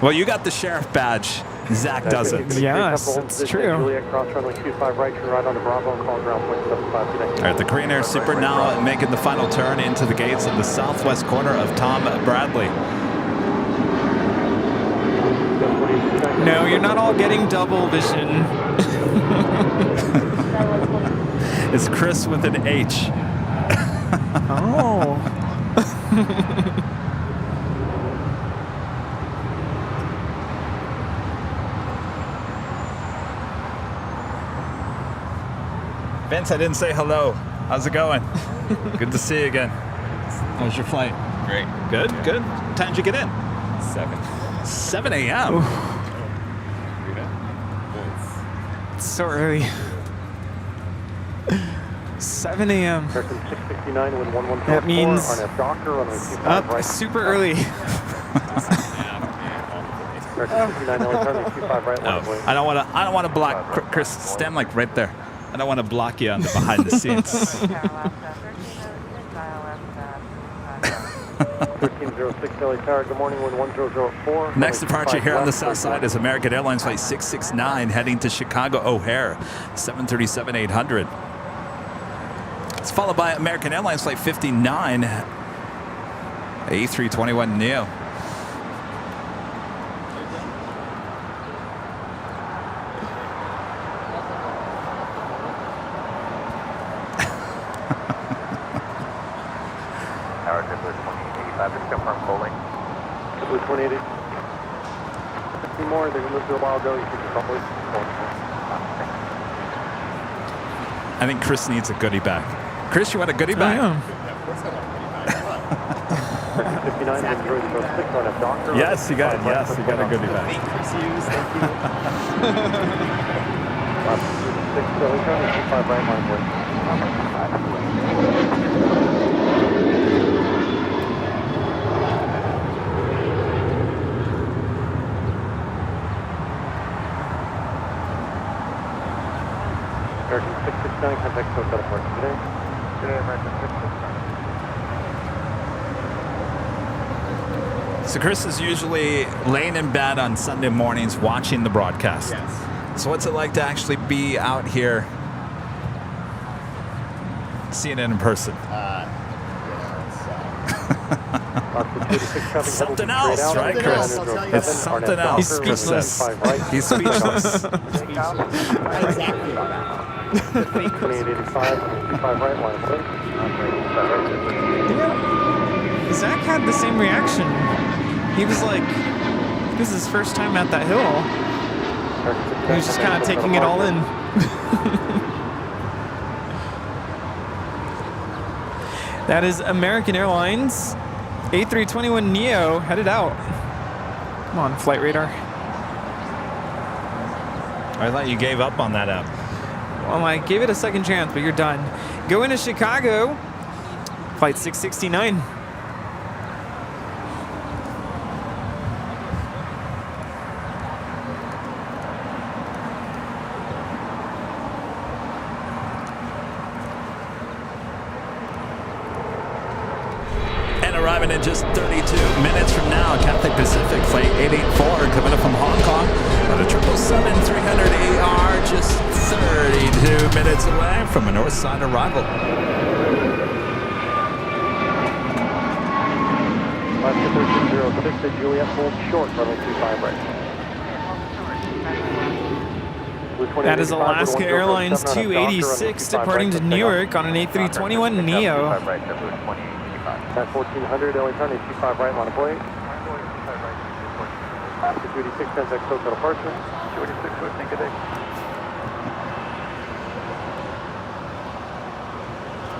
Well, you got the sheriff badge. Zach doesn't. Yes, it's true. Juliet, cross runway 25 right, turn right onto Bravo and call ground point 75 today. All right, the Green Air Super now making the final turn into the gates in the southwest corner of Tom Bradley. No, you're not all getting double vision. It's Chris with an H. Oh. Vince, I didn't say hello. How's it going? Good to see you again. How was your flight? Great. Good, good. What time did you get in? 7 a.m. It's so early. 7 a.m. American 669, wind 114. That means on a Docker, runway 25 up right. super early. American 69, LA, turn 25 right, line of way. I don't want to block Chris. Stand like right there. I don't want to block you on the behind the scenes. 1306 LA Tower, good morning, wind 1004. Next departure here on the south side is American Airlines Flight 669 heading to Chicago O'Hare, 737-800. It's followed by American Airlines Flight 59, A321neo. Tower, Blue 2085, just confirm full length. Blue 2080. 50 more, they're going to move to a while ago, you should just probably. I think Chris needs a goodie bag. Chris, you want a goodie bag? Yeah. 59, wind 006 on a Docker. Yes, you got it. Yes, you got a goodie bag. Thank you. Thank you. 6 LA turn 25 right, line of way. American 669, contact code teleport today. Today, American 669. So Chris is usually laying in bed on Sunday mornings watching the broadcast. Yes. So what's it like to actually be out here seeing it in person? Something else, right, Chris? It's something else. He's speechless. He's speechless. Exactly. 2885, 25 right, line of way. Zach had the same reaction. He was like, this is his first time at that hill. He was just kind of taking it all in. That is American Airlines A321neo headed out. Come on, flight radar. I thought you gave up on that app. Well, I gave it a second chance, but you're done. Going to Chicago, flight 669. Arriving in just 32 minutes from now, Cathay Pacific Flight 884 coming up from Hong Kong on a 777-300AR, just 32 minutes away from a north side arrival. Last 1306 at Juliet, hold short, runway 25 right. That is Alaska Airlines 286 departing to Newark on an A321neo. At 1400, LA turn 25 right, line of way. 286, contact code departure. 286, listening, good day.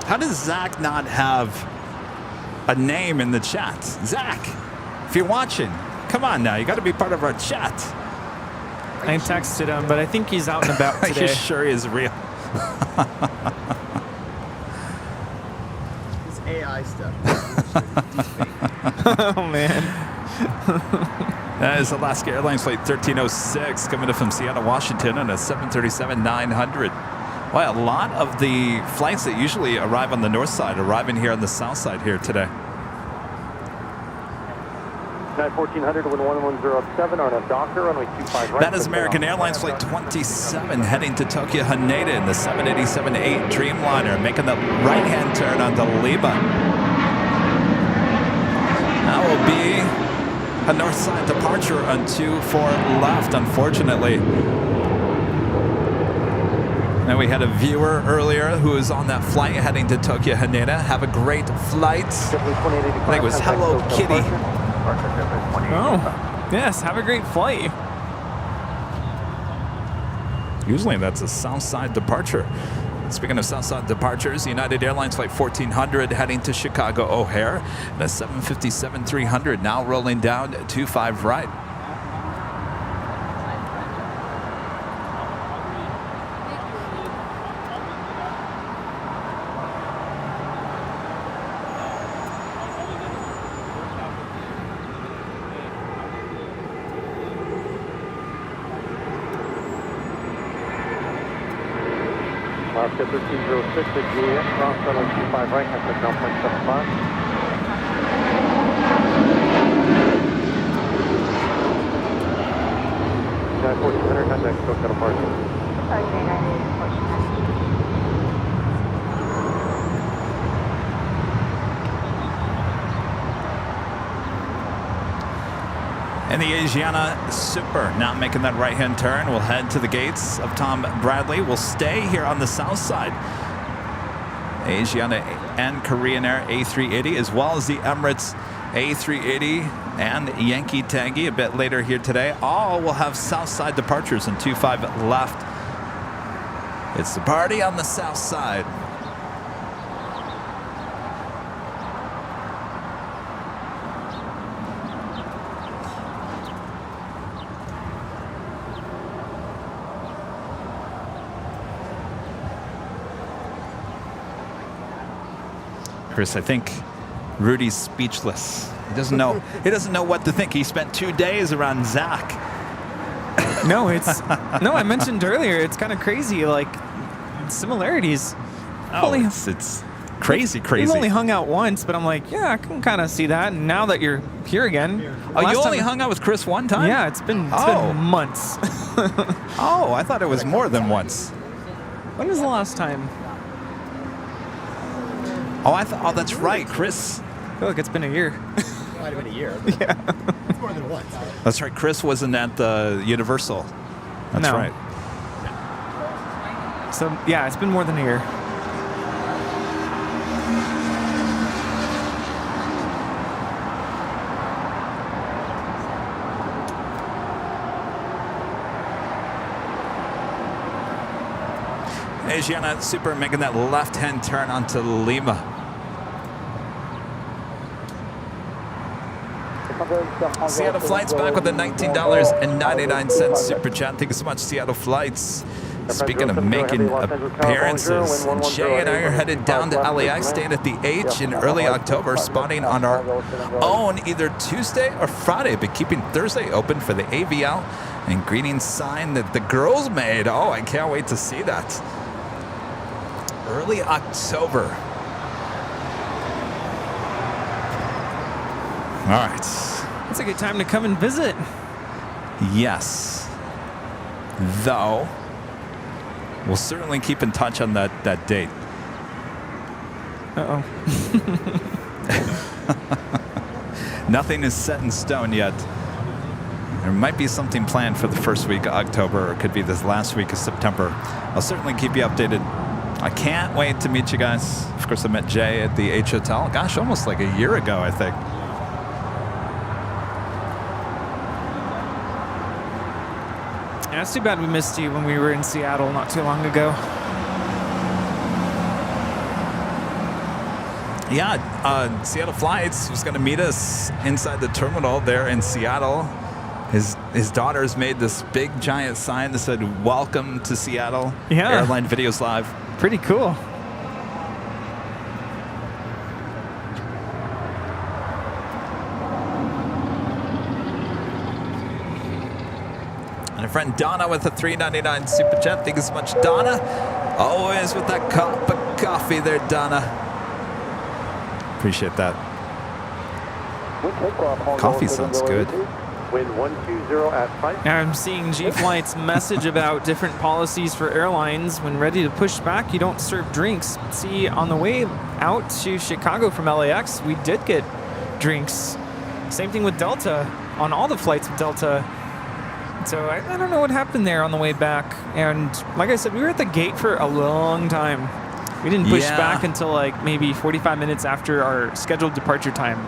How does Zach not have a name in the chat? Zach, if you're watching, come on now. You got to be part of our chat. I texted him, but I think he's out and about Are today. you sure he's real? This AI stuff. Oh, man. That is Alaska Airlines Flight 1306 coming in from Seattle, Washington on a 737-900. Well, a lot of the flights that usually arrive on the north side arriving here on the south side here today. 1400 to 1107 on a Docker, runway 25 right. That is American Airlines Flight 27 heading to Tokyo Haneda in the 787-8 Dreamliner, making the right-hand turn onto Lima. That will be a north side departure on 24 left, unfortunately. And we had a viewer earlier who was on that flight heading to Tokyo Haneda. Have a great flight. I think it was Hello Kitty. Oh, yes, have a great flight. Usually that's a south side departure. Speaking of south side departures, United Airlines Flight 1400 heading to Chicago O'Hare. And a 757-300 now rolling down 25 right. Alaska 1306 at Juliet, cross runway 25 right, contact ground point 75. 1400, contact Tokyo departure. Okay, 98, And the Asiana Super now making that right-hand turn. We'll head to the gates of Tom Bradley. We'll stay here on the south side. Asiana and Korean Air A380, as well as the Emirates A380 and Yankee Tangy a bit later here today. All will have south side departures in 25 left. It's the party on the south side. Chris, I think Rudy's speechless. He doesn't know. He doesn't know what to think. He spent 2 days around Zach. No, I mentioned earlier, it's kind of crazy, like similarities. Oh, it's crazy. We've only hung out once, but I'm like, yeah, I can kind of see that. And now that you're here again. Oh, you only hung out with Chris one time? Yeah, it's been months. Oh, I thought it was more than once. When was the last time? Oh, that's right, Chris. I feel like it's been a year. Might have been a year. Yeah. It's more than once. That's right. Chris wasn't at the Universal. That's No. right. So, yeah, it's been more than a year. Asiana Super making that left-hand turn onto Lima. Seattle Flights back with a $19.99 Super Chat. Thank you so much, Seattle Flights. Speaking of making appearances, Jay and I are headed down to LAX, staying at the H in early October, spotting on our own either Tuesday or Friday, but keeping Thursday open for the AVL and greeting sign that the girls made. Oh, I can't wait to see that. Early October. All right. It's a good time to come and visit. Yes. Though, we'll certainly keep in touch on that date. Uh-oh. Nothing is set in stone yet. There might be something planned for the first week of October, or it could be this last week of September. I'll certainly keep you updated. I can't wait to meet you guys. Of course, I met Jay at the H Hotel. Gosh, almost like a year ago, I think. Yeah, it's too bad we missed you when we were in Seattle not too long ago. Yeah, Seattle Flights was going to meet us inside the terminal there in Seattle. His daughters made this big giant sign that said "Welcome to Seattle." Yeah. Airline Videos Live. Pretty cool. And our friend Donna with a $3.99 super chat. Thank you so much, Donna. Always with that cup of coffee there, Donna. Appreciate that. Coffee sounds good. Wind 120 at 5. I'm seeing G-Flight's message about different policies for airlines. When ready to push back, you don't serve drinks. See, on the way out to Chicago from LAX, we did get drinks. Same thing with Delta, on all the flights with Delta. So I don't know what happened there on the way back. And like I said, we were at the gate for a long time. We didn't push back until like maybe 45 minutes after our scheduled departure time.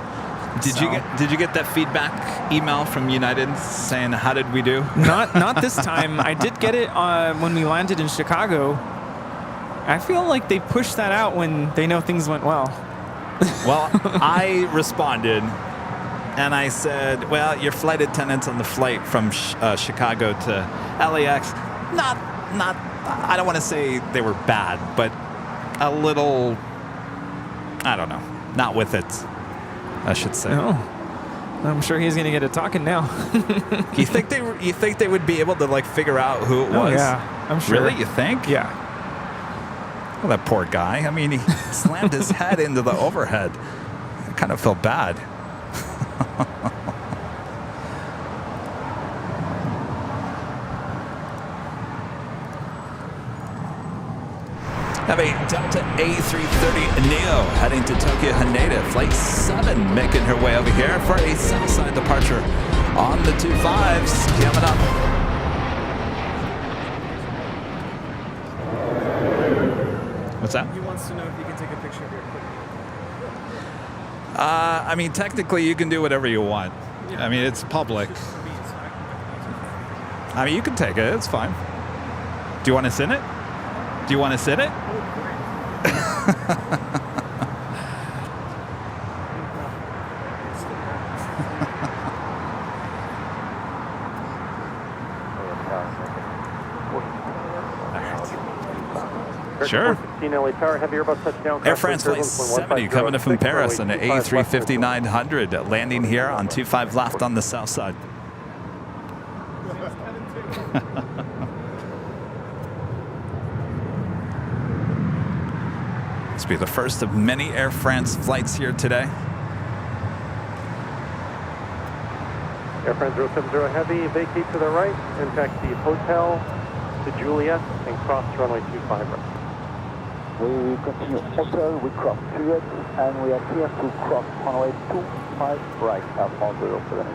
Did you get that feedback email from United saying how did we do? Not this time. I did get it when we landed in Chicago. I feel like they push that out when they know things went well. Well, I responded and I said, well, your flight attendants on the flight from Chicago to LAX, not, I don't want to say they were bad, but a little, I don't know, not with it, I should say. Oh, I'm sure he's going to get it talking now. You think they would be able to like figure out who it was? Oh, yeah, I'm sure. Really? You think? Yeah. Well, that poor guy. I mean, he slammed his head into the overhead. I kind of felt bad. Have a Delta A330 Neo heading to Tokyo Haneda. Flight 7 making her way over here for a Southside departure on the 25s. Coming up. What's that? He wants to know if you can take a picture of your equipment. I mean, technically, you can do whatever you want. I mean, it's public. I mean, you can take it. It's fine. Do you want to sit it? Do you want to sit it? Sure. Air France Flight 70 coming in from Paris on an A350-900 landing here on 25 left on the south side. This will be the first of many Air France flights here today. Air France 070 Heavy, vacate to the right, impact the hotel to Juliet, and cross runway 25 right. We continue hotel, we cross Juliet, and we are clear to cross runway 25 right, Alpha 078.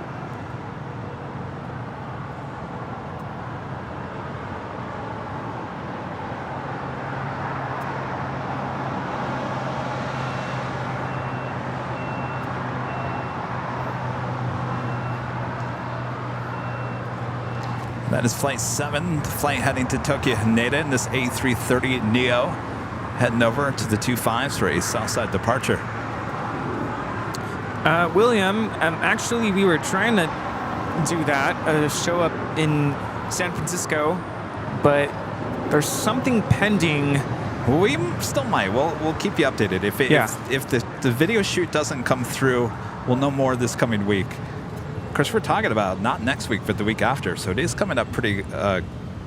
That is Flight 7, the flight heading to Tokyo Haneda in this A330 Neo, heading over to the 25s for a Southside departure. William, actually we were trying to do that, show up in San Francisco, but there's something pending. We still might. We'll keep you updated. If the video shoot doesn't come through, we'll know more this coming week. Of course, we're talking about not next week, but the week after. So it is coming up pretty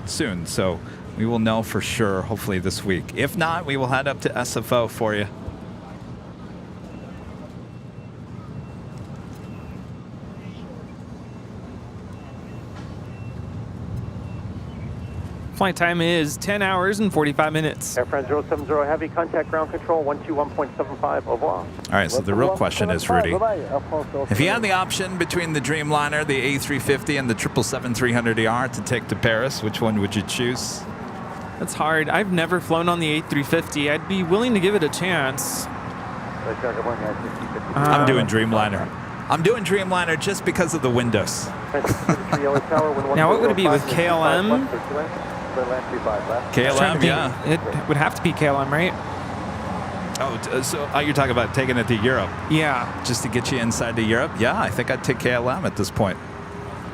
soon. So we will know for sure, hopefully this week. If not, we will head up to SFO for you. Flight time is 10 hours and 45 minutes. Air France 070 Heavy, contact ground control 121.75 over. All right, so the real question is, Rudy, if you had the option between the Dreamliner, the A350, and the 777-300ER to take to Paris, which one would you choose? That's hard. I've never flown on the A350. I'd be willing to give it a chance. I'm doing Dreamliner. I'm doing Dreamliner just because of the windows. Now, what would it be with KLM? KLM, yeah. It would have to be KLM, right? Oh, so you're talking about taking it to Europe? Yeah. Just to get you inside to Europe? Yeah, I think I'd take KLM at this point.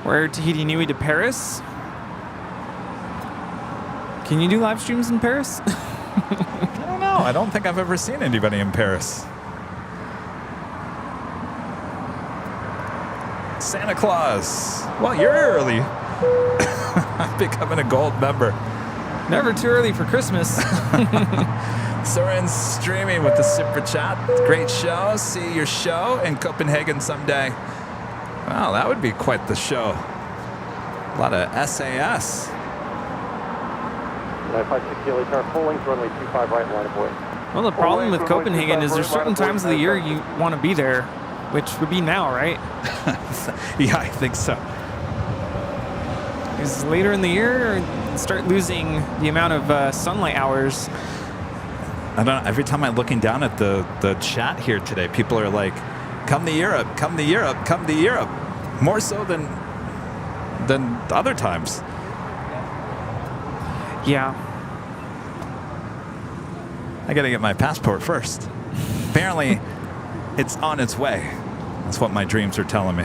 Or Tahiti Nui to Paris? Can you do live streams in Paris? I don't know. I don't think I've ever seen anybody in Paris. Santa Claus. Well, you're early. I'm becoming a gold member. Never too early for Christmas. Soren's streaming with the super chat. Great show. See your show in Copenhagen someday. Wow, that would be quite the show. A lot of SAS. 956 LAX pulling, runway 25 right, line of way. Well, the problem with Copenhagen is there's certain times of the year you want to be there, which would be now, right? Yeah, I think so. Is later in the year, start losing the amount of sunlight hours. I don't know. Every time I'm looking down at the chat here today, people are like, come to Europe, come to Europe, come to Europe. More so than other times. Yeah. I got to get my passport first. Apparently, it's on its way. That's what my dreams are telling me.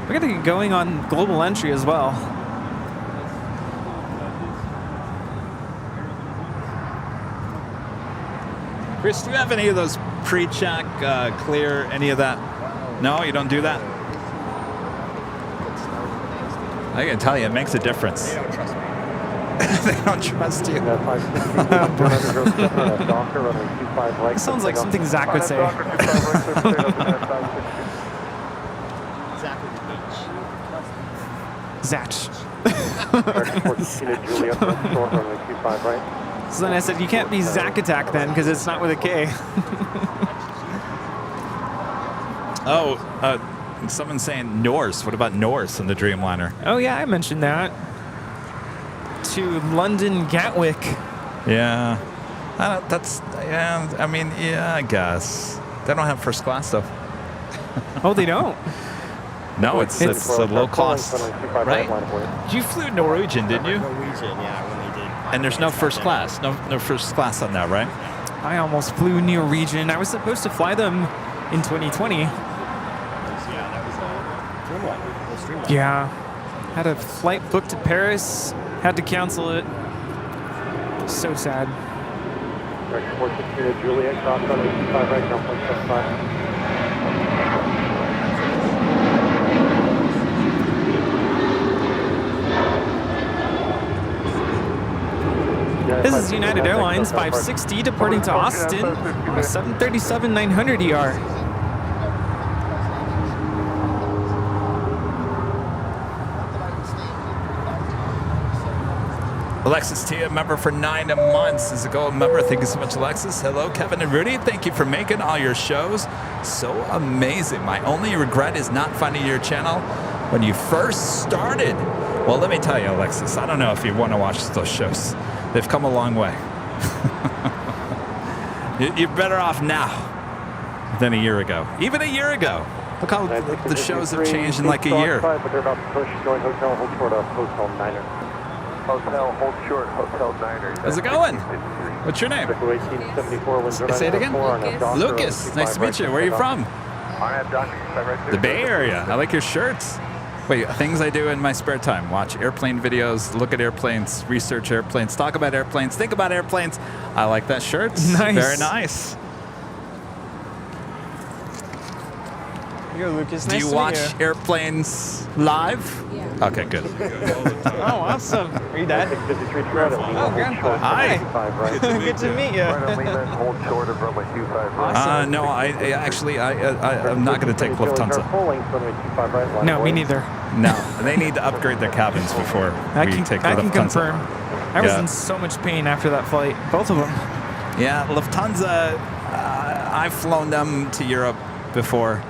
We got to get going on global entry as well. Chris, do you have any of those pre-check, clear, any of that? No, you don't do that? I can tell you, it makes a difference. They don't trust me. They don't trust you. It sounds like something Zach would say. Zach. So then I said, you can't be Zack Attack then, because it's not with a K. Someone's saying Norse. What about Norse in the Dreamliner? Oh yeah, I mentioned that. To London Gatwick. Yeah. I guess. They don't have first class, though. Oh, they don't? No, it's a low cost, right? You flew Norwegian, didn't you? Norwegian, yeah, when they did. And there's no first class. No first class on that, right? I almost flew Norwegian. I was supposed to fly them in 2020. Yeah, that was a Streamline. Yeah. Had a flight booked to Paris. Had to cancel it. So sad. Juliet, cross runway 25 right, ground point 75. This is United Airlines 560 departing to Austin on a 737-900 ER. Alexis T, a member for 9 months, is a gold member. Thank you so much, Alexis. Hello, Kevin and Rudy. Thank you for making all your shows so amazing. My only regret is not finding your channel when you first started. Well, let me tell you, Alexis, I don't know if you want to watch those shows. They've come a long way. You're better off now than a year ago. Even a year ago. Look how the shows have changed in like a year. But they're about to push, join hotel, hold short of Hotel Niner. Hotel, hold short, Hotel Niner. How's it going? What's your name? Say it again. Lucas. Nice to meet you. Where are you from? The Bay Area. I like your shirts. Wait, things I do in my spare time. Watch airplane videos, look at airplanes, research airplanes, talk about airplanes, think about airplanes. I like that shirt. Nice. Very nice. Here, Lucas. Do Nice you to watch meet you. airplanes live? Yeah. Okay, good. Oh, awesome. Are you Dad? Oh, Grandpa. Hi. Good to meet you. No, I'm not going to take Lufthansa. No, me neither. No, they need to upgrade their cabins before we take Lufthansa. I can confirm. I was in so much pain after that flight. Both of them. Yeah, Lufthansa, I've flown them to Europe before.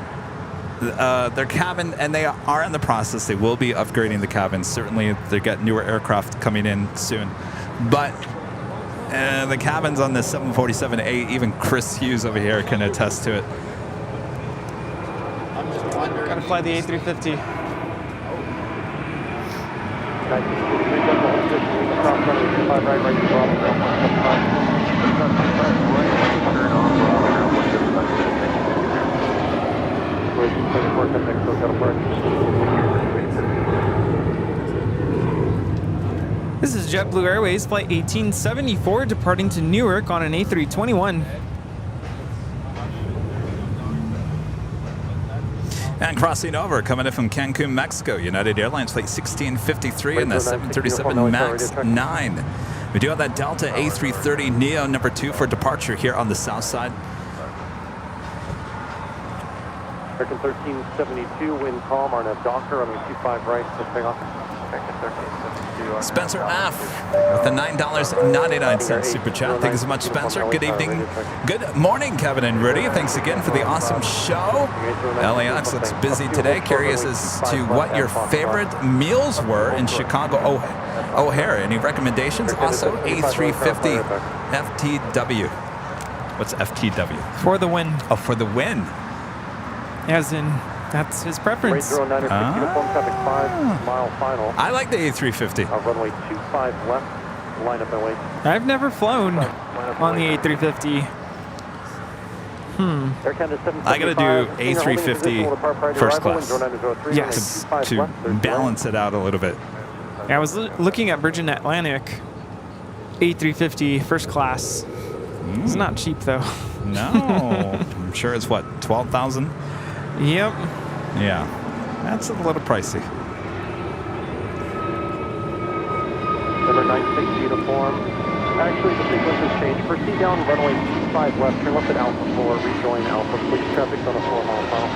Their cabin, and they are in the process. They will be upgrading the cabins. Certainly, they got newer aircraft coming in soon. But the cabins on the 747-8, even Chris Hughes over here can attest to it. I'm just wondering. Gotta fly the A350. This is JetBlue Airways Flight 1874 departing to Newark on an A321. And crossing over, coming in from Cancun, Mexico, United Airlines Flight 1653 in the 737 MAX 9. We do have that Delta A330 Neo number 2 for departure here on the south side. American 1372, wind calm, RNAV Docker, runway 25 right, for takeoff. American 1372. Spencer F. with the $9.99 super chat. Thank you so much, Spencer. Good evening. Good morning, Kevin and Rudy. Thanks again for the awesome show. LAX looks busy today. Curious as to what your favorite meals were in Chicago O'Hare. Any recommendations? Also, A350 FTW. What's FTW? For the win. Oh, for the win. As in, that's his preference. Uniform traffic 5 mile final. I like the A350. Runway 25 left, line up and wait. I've never flown on the A350. I gotta do A350 first class. Yes. To balance it out a little bit. I was looking at Virgin Atlantic A350 first class. It's not cheap though. No. I'm sure it's what, 12,000? Yep. Yeah. That's a little pricey. Number 96 uniform. Actually, the sequence has changed. Proceed down runway 25 left, turn left at Alpha 4, rejoin Alpha. Please traffic on a 4-mile final.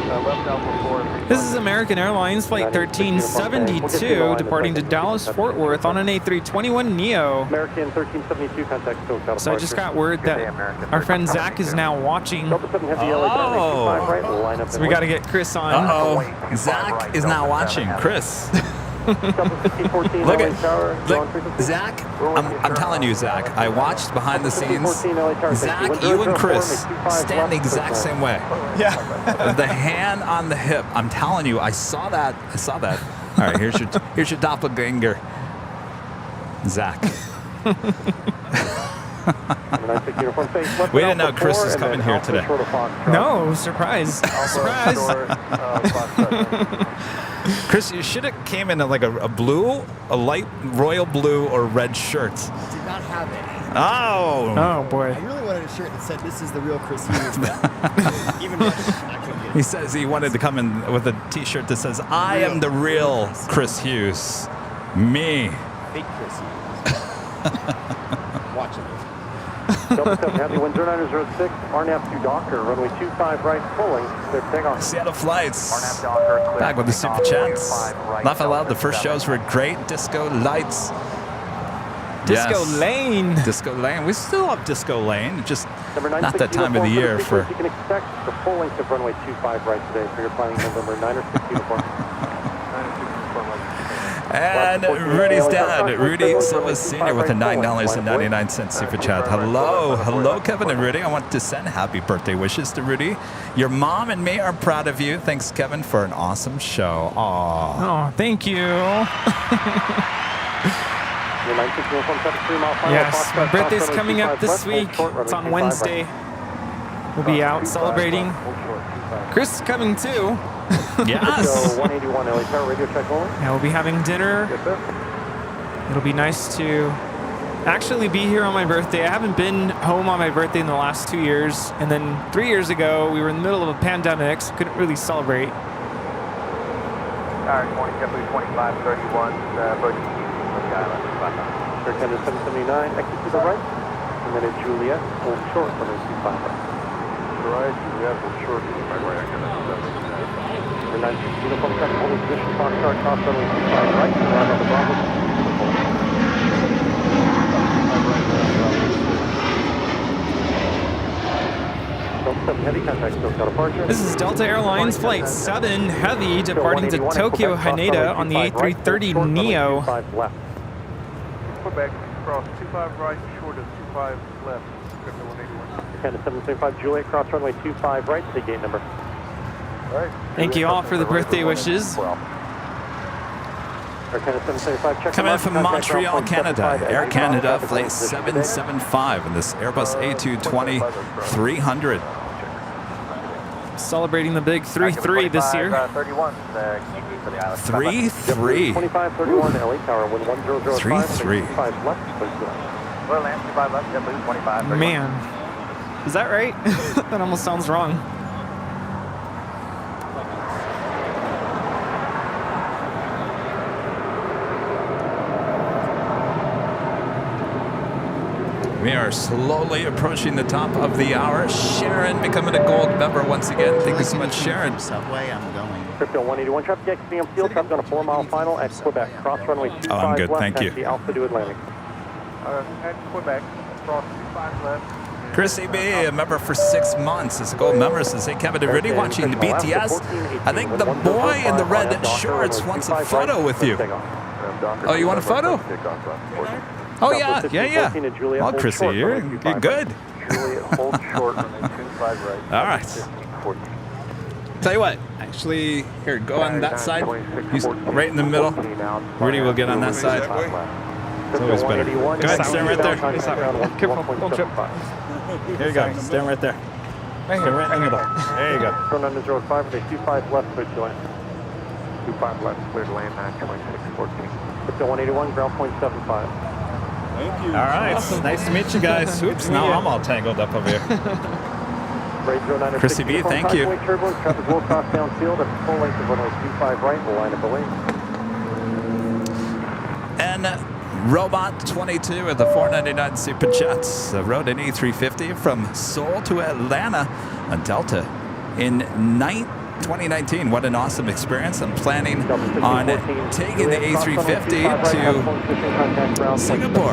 Left Alpha 4. This is American Airlines Flight 1372 departing to Dallas Fort Worth on an A321 Neo. American 1372 contact SoCal. So I just got word that our friend Zach is now watching. Oh. So we got to get Chris on. Uh-oh. Zach is now watching. Chris. Look at Zach. I'm telling you, Zach. I watched behind the scenes. Zach, you and Chris stand the exact same way. Yeah. The hand on the hip. I'm telling you, I saw that. All right, here's your doppelganger, Zach. We didn't know Chris was coming here today. No, surprise. Surprise. Chris, you should have came in like a light royal blue or red shirt. Did not have it. Oh boy. I really wanted a shirt that said, "This is the real Chris Hughes." Even I couldn't get it. He says he wanted to come in with a T-shirt that says, "I am the real Chris Hughes." Me. Fake Chris Hughes. Watching it. Delta 7 Heavy, wind 0906, RNAV to Docker, runway 25 right, pulling, clear takeoff. Seattle Flights, back with the super chats. Laugh out loud, the first shows were great. Disco Lights. Disco Lane. Disco Lane. We still have Disco Lane, just not that time of the year for... You can expect the full length of runway 25 right today, so you're planning November 9 or 6 uniform. And Rudy's dad, Rudy Silva Sr. with a $9.99 super chat. Hello, Kevin and Rudy. I want to send happy birthday wishes to Rudy. Your mom and me are proud of you. Thanks, Kevin, for an awesome show. Aww. Oh, thank you. Yes, my birthday's coming up this week. It's on Wednesday. We'll be out celebrating. Chris is coming too. Yes. Yeah, we'll be having dinner. It'll be nice to actually be here on my birthday. I haven't been home on my birthday in the last 2 years. And then 3 years ago, we were in the middle of a pandemic, so couldn't really celebrate. All right, morning, JetBlue 2531, approaching the island. Air Canada 779, exit to the right. And then at Juliet, hold short, runway 25 right. Right, Juliet, hold short, right. Number 96 uniform traffic, holding position, Foxtrot, cross runway 25 right, and around on the Bravo. Delta 7 Heavy, contact SoCal departure. This is Delta Airlines Flight 7 Heavy departing to Tokyo Haneda on the A330 Neo. Quebec, cross 25 right, short of 25 left. Canada 775 Juliet, cross runway 25 right, take gate number. Thank you all for the birthday wishes. Coming in from Montreal, Canada, Air Canada Flight 775 in this Airbus A220-300. celebrating the big 3-3 this year. 31, for the island. 3-3. 2531 LA Tower, wind 1005. 3-3. 25 left, please go. Well, land 25 left, JetBlue 25. 31. Man, is that right? That almost sounds wrong. We are slowly approaching the top of the hour. Sharon becoming a gold member once again. Thank you so much, Sharon. Subway, I'm going. Crypto 181 traffic XBM field, traffic on a 4-mile final at Quebec. Cross runway 25 I'm good, left, thank you. taxi Alpha to Atlantic. At Quebec, cross 25 left. Chris EB, a member for 6 months. Is a gold member. Says, hey, Kevin and Rudy, watching the BTS. I think the boy in the red shorts wants a photo with you. Oh, you want a photo? Oh, yeah. Oh, Chrissy, you're good. All right. Tell you what, actually, here, go on that side. He's right in the middle. Rudy will get on that side. It's always better. Go ahead, stand right there. Careful, don't trip. Here you go. Stand right there. Stand right in the middle. There you go. Turn on the 05, 25 left, clear to land. 25 left, clear to land, 92614. Crypto 181, ground point 75. Thank you. All right. Awesome. Nice to meet you guys. Oops, now I'm all tangled up over here. Chrissy B, thank you. Turbulence, traffic will cross downfield at full length of runway 25 right, we'll line up a lane. And Robot 22 at the 499 Super Jets rode an E350 from Seoul to Atlanta, a Delta, in 2019. What an awesome experience. I'm planning on taking the A350 to Singapore.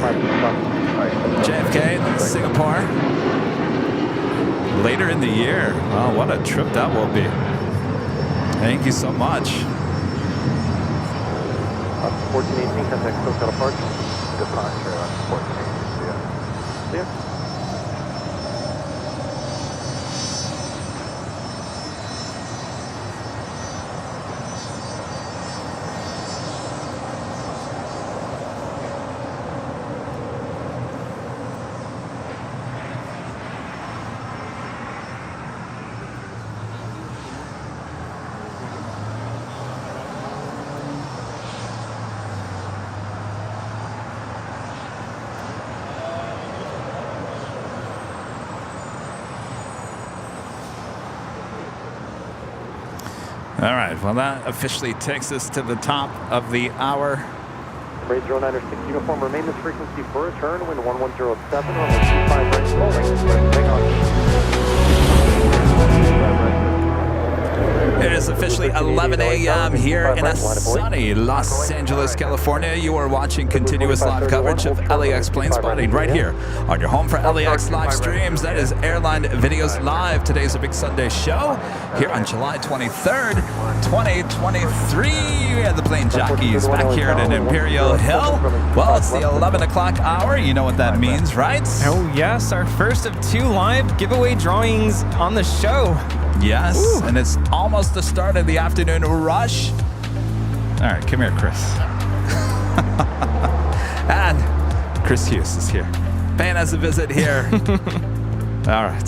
JFK, Singapore. Later in the year. Wow, what a trip that will be. Thank you so much. 1418, contact SoCal departure. Departure on 1418, See ya. All right, well, that officially takes us to the top of the hour. Raid 096 uniform, remain this frequency for return, wind 1107, runway 25 right, rolling, hang on. It is officially 11 a.m. here in a sunny Los Angeles, California. You are watching continuous live coverage of LAX plane spotting right here on your home for LAX live streams. That is Airline Videos Live. Today's a big Sunday show here on July 23rd, 2023. We have the Plane Jockeys back here at Imperial Hill. Well, it's the 11 o'clock hour. You know what that means, right? Oh, yes. Our first of 2 live giveaway drawings on the show. Yes, ooh. And it's almost the start of the afternoon rush. All right, come here, Chris. And Chris Hughes is here, paying us a visit here. All right.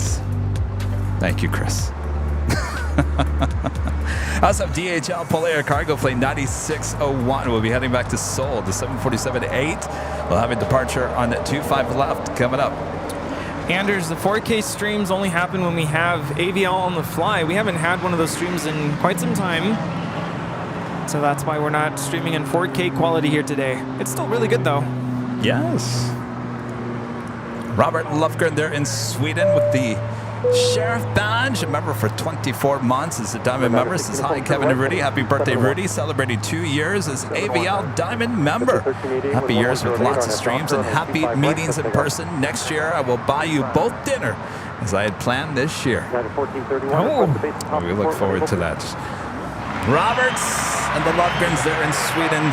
Thank you, Chris. Also, DHL Polair Cargo Plane 9601 will be heading back to Seoul. The 747-8 will have a departure on 25 left coming up. Anders, the 4K streams only happen when we have AVL on the fly. We haven't had one of those streams in quite some time. So that's why we're not streaming in 4K quality here today. It's still really good, though. Yes. Robert Lufgren there in Sweden with the Sheriff Badge, a member for 24 months as a Diamond member. Says, hi, Kevin and Rudy. Happy birthday, Rudy. Celebrating 2 years as AVL Diamond member. Happy years with lots of streams and happy meetings in person. Next year, I will buy you both dinner as I had planned this year. Oh, we look forward to that. Roberts and the Lufgrens there in Sweden.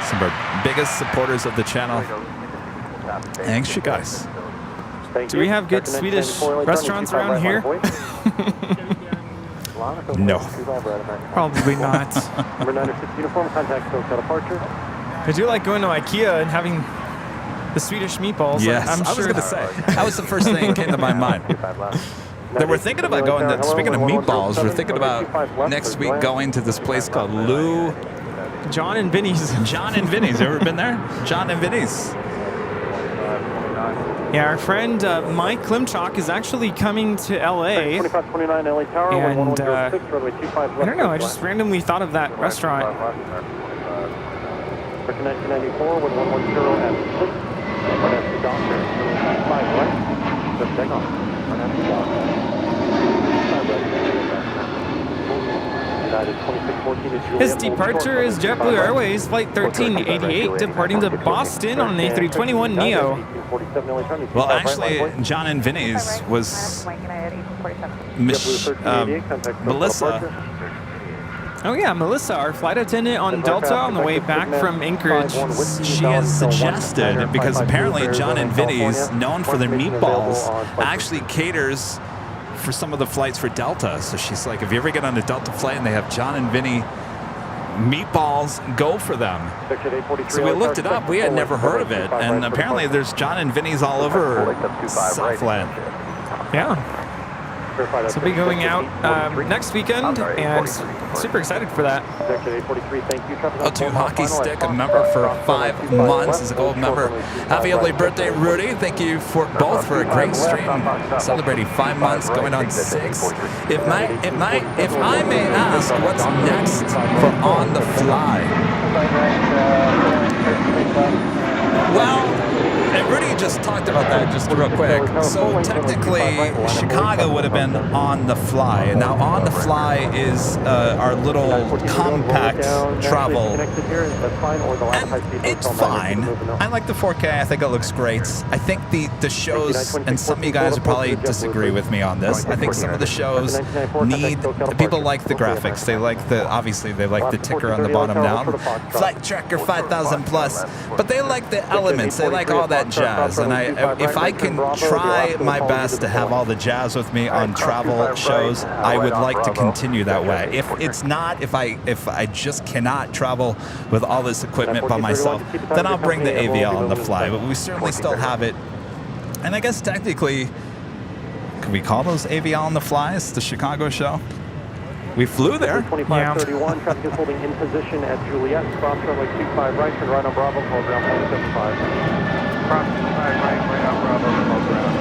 Some of our biggest supporters of the channel. Thanks, you guys. Do we have good Swedish restaurants around here? No. Probably not. I do like going to IKEA and having the Swedish meatballs. Yes, I'm I was going to say. That was the first thing that came to my mind. that we're thinking about going to, speaking of meatballs, we're thinking about next week going to this place called John and Vinny's. John and Vinny's. You ever been there? John and Vinny's. Yeah, our friend Mike Klimchak is actually coming to LA. 2529 LA Tower, and 1106, runway 25 left. I don't know, I just randomly thought of that restaurant. 1994, 1110 at 6. That's the doctor. 5 right. Just take off. That's the doctor. 5 right. United 2614 to Juliet. His departure is JetBlue Airways Flight 1388 departing to Boston on an A321neo. Well, actually, John and Vinny's was Melissa. Oh yeah, Melissa, our flight attendant on Delta on the way back from Anchorage. She has suggested, because apparently John and Vinny's, known for their meatballs, actually caters for some of the flights for Delta. So she's like, if you ever get on a Delta flight and they have John and Vinny meatballs, go for them. So we looked it up. We had never heard of it, and apparently there's John and Vinny's all over Southland. Yeah. So we'll be going out next weekend, and super excited for that. O2 Hockey Stick, a member for 5 months, is a gold member. Happy early birthday, Rudy. Thank you for both for a great stream. Celebrating 5 months, going on 6. If I may ask, what's next for On the Fly? Well, and Rudy just talked about that just real quick. So technically, Chicago would have been On the Fly. And now On the Fly is our little compact travel. And it's fine. I like the 4K. I think it looks great. I think the shows, and some of you guys would probably disagree with me on this, I think some of the shows need, people like the graphics. They like obviously they like the ticker on the bottom down. Flight Tracker 5000 plus. But they like the elements. They like all that jazz, and if I can try my best to have all the jazz with me on travel shows, I would like to continue that way. If it's not, if I just cannot travel with all this equipment by myself, then I'll bring the AVL On the Fly. But we certainly still have it, and I guess technically, could we call those AVL On the Flies the Chicago show? We flew there. 2531, traffic is holding in position at Juliet. Cross runway 25 right, turn right on Bravo, hold ground 175. Cross 25 right, right on Bravo, hold ground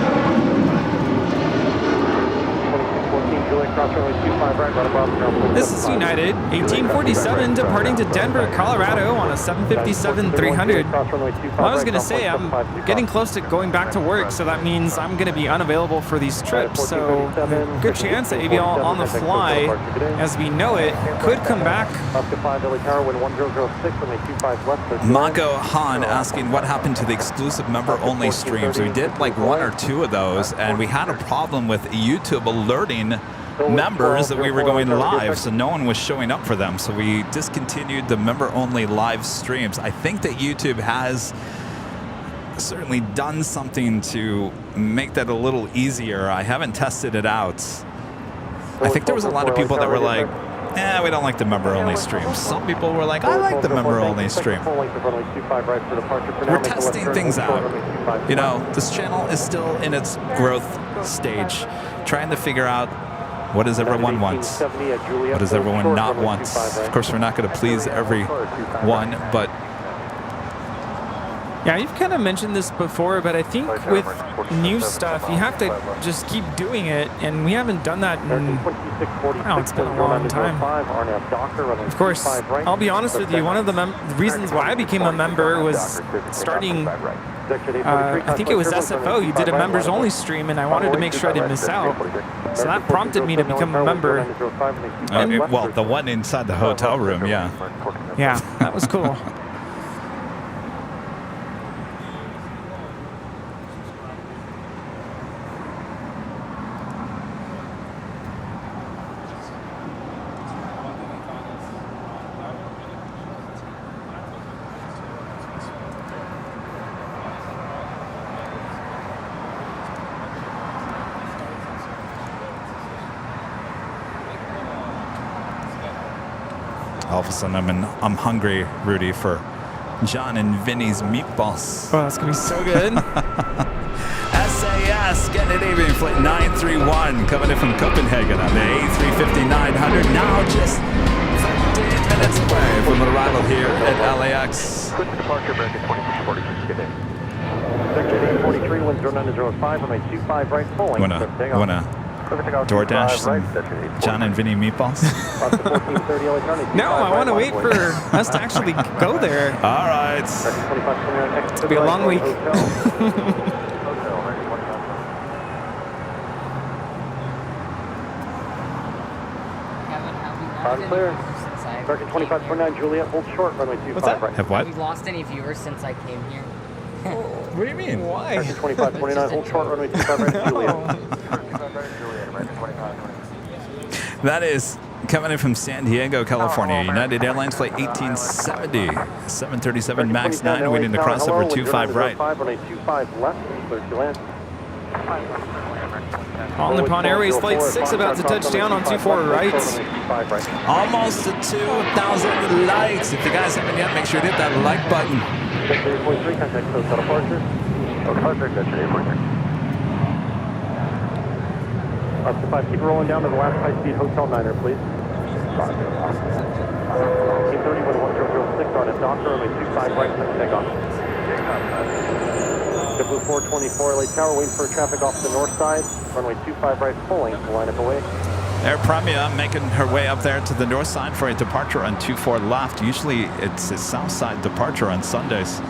2614, Juliet, cross runway 25 right, right on Bravo, ground 175. This is United 1847 departing to Denver, Colorado on a 757-300. Well, I was going to say, I'm getting close to going back to work, so that means I'm going to be unavailable for these trips. So good chance that AVL On the Fly, as we know it, could come back. Mako Han asking what happened to the exclusive member-only streams. We did like 1 or 2 of those, and we had a problem with YouTube alerting members that we were going live, so no one was showing up for them. So we discontinued the member-only live streams. I think that YouTube has certainly done something to make that a little easier. I haven't tested it out. I think there was a lot of people that were like, we don't like the member-only stream. Some people were like, I like the member-only stream. We're testing things out. You know, this channel is still in its growth stage, trying to figure out what does everyone want? What does everyone not want? Of course, we're not going to please everyone, but... Yeah, you've kind of mentioned this before, but I think with new stuff, you have to just keep doing it, and we haven't done that in, it's been a long time. Of course, I'll be honest with you, one of the reasons why I became a member was starting, I think it was SFO, you did a members-only stream, and I wanted to make sure I didn't miss out. So that prompted me to become a member. Well, the one inside the hotel room, yeah. Yeah, that was cool. All of a sudden, I'm hungry, Rudy, for John and Vinny's meatballs. Oh, that's gonna be so good. SAS Scandinavian flight 931 coming in from Copenhagen on the A350-900. Now just 13 minutes away from arrival here at LAX. Quick departure, American 2646, good day. Section 843, wind 0905, runway 25 right, fulling. Wanna DoorDash some John and Vinny meatballs? No, I want to wait for us to actually go there. All right. It's be a long week. Clear. American 2549, Juliet, hold short, runway 25 right. Have what? Have we lost any viewers since I came here? What do you mean? Why? American 2549, hold short, runway 25 right, Juliet. That is coming in from San Diego, California. United Airlines flight 1870, 737 MAX 9, waiting to cross over 25 right. Runway 25 left, clear to land. All Nippon Airways Flight 6 about to touch down on 24 right. Almost to 2,000 likes. If you guys haven't yet, make sure to hit that like button. Contact hotel departure. Up to 5, keep rolling down to the last high-speed hotel niner, please. 1830, 1006 on a Docker, runway 25 right, take off. Blue 424 LA Tower, waiting for traffic off the north side. Runway 25 right, pulling, line up away. Air Premia making her way up there to the north side for a departure on 24 left. Usually it's a south side departure on Sundays.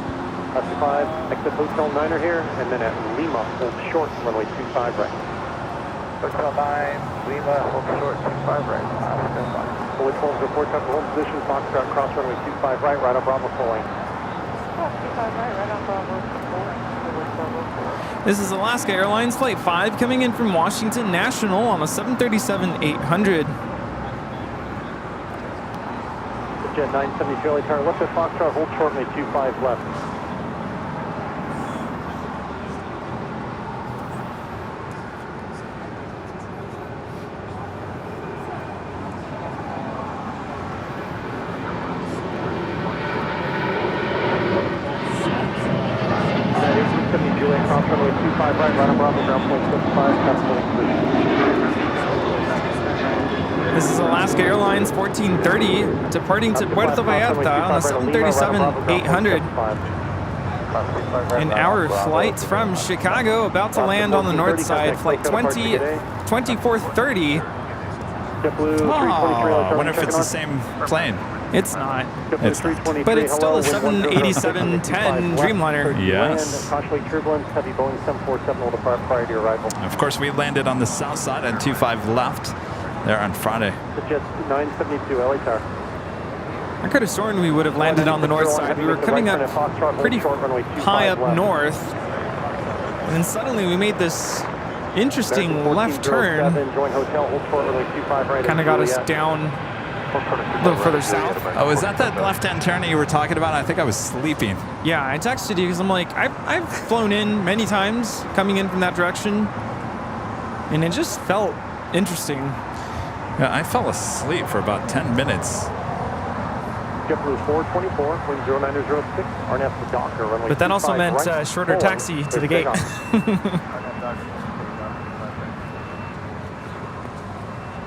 Up to 5, exit Hotel Niner here, and then at Lima, hold short, runway 25 right. Hotel 9, Lima, hold short, 25 right. Fully 12 report up to home position, Foxtrot cross runway 25 right, right on Bravo pulling. 25 right, right on Bravo. This is Alaska Airlines Flight 5 coming in from Washington National on a 737-800. Jet 972 LA Tower, left at Foxtrot, hold short, runway 25 left. This is Alaska Airlines 1430 departing to Puerto Vallarta on a 737-800. An hour flight from Chicago, about to land on the north side, flight 2430. Oh, I wonder if it's the same plane. It's not. It's not. But it's still a 787-10 Dreamliner. Yes. Turbulence, heavy Boeing 747 will depart prior to your arrival. Of course, we landed on the south side on 25 left there on Friday. Jet 972 LA Tower. I could have sworn we would have landed on the north side. We were coming up pretty high up north. And then suddenly we made this interesting left turn. Kind of got us down a little further south. Oh, is that left-hand turn that you were talking about? I think I was sleeping. Yeah, I texted you because I'm like, I've flown in many times coming in from that direction. And it just felt interesting. Yeah, I fell asleep for about 10 minutes. JetBlue 424, wind 0906, RNF to Docker, runway But that also meant right, shorter taxi to the gate.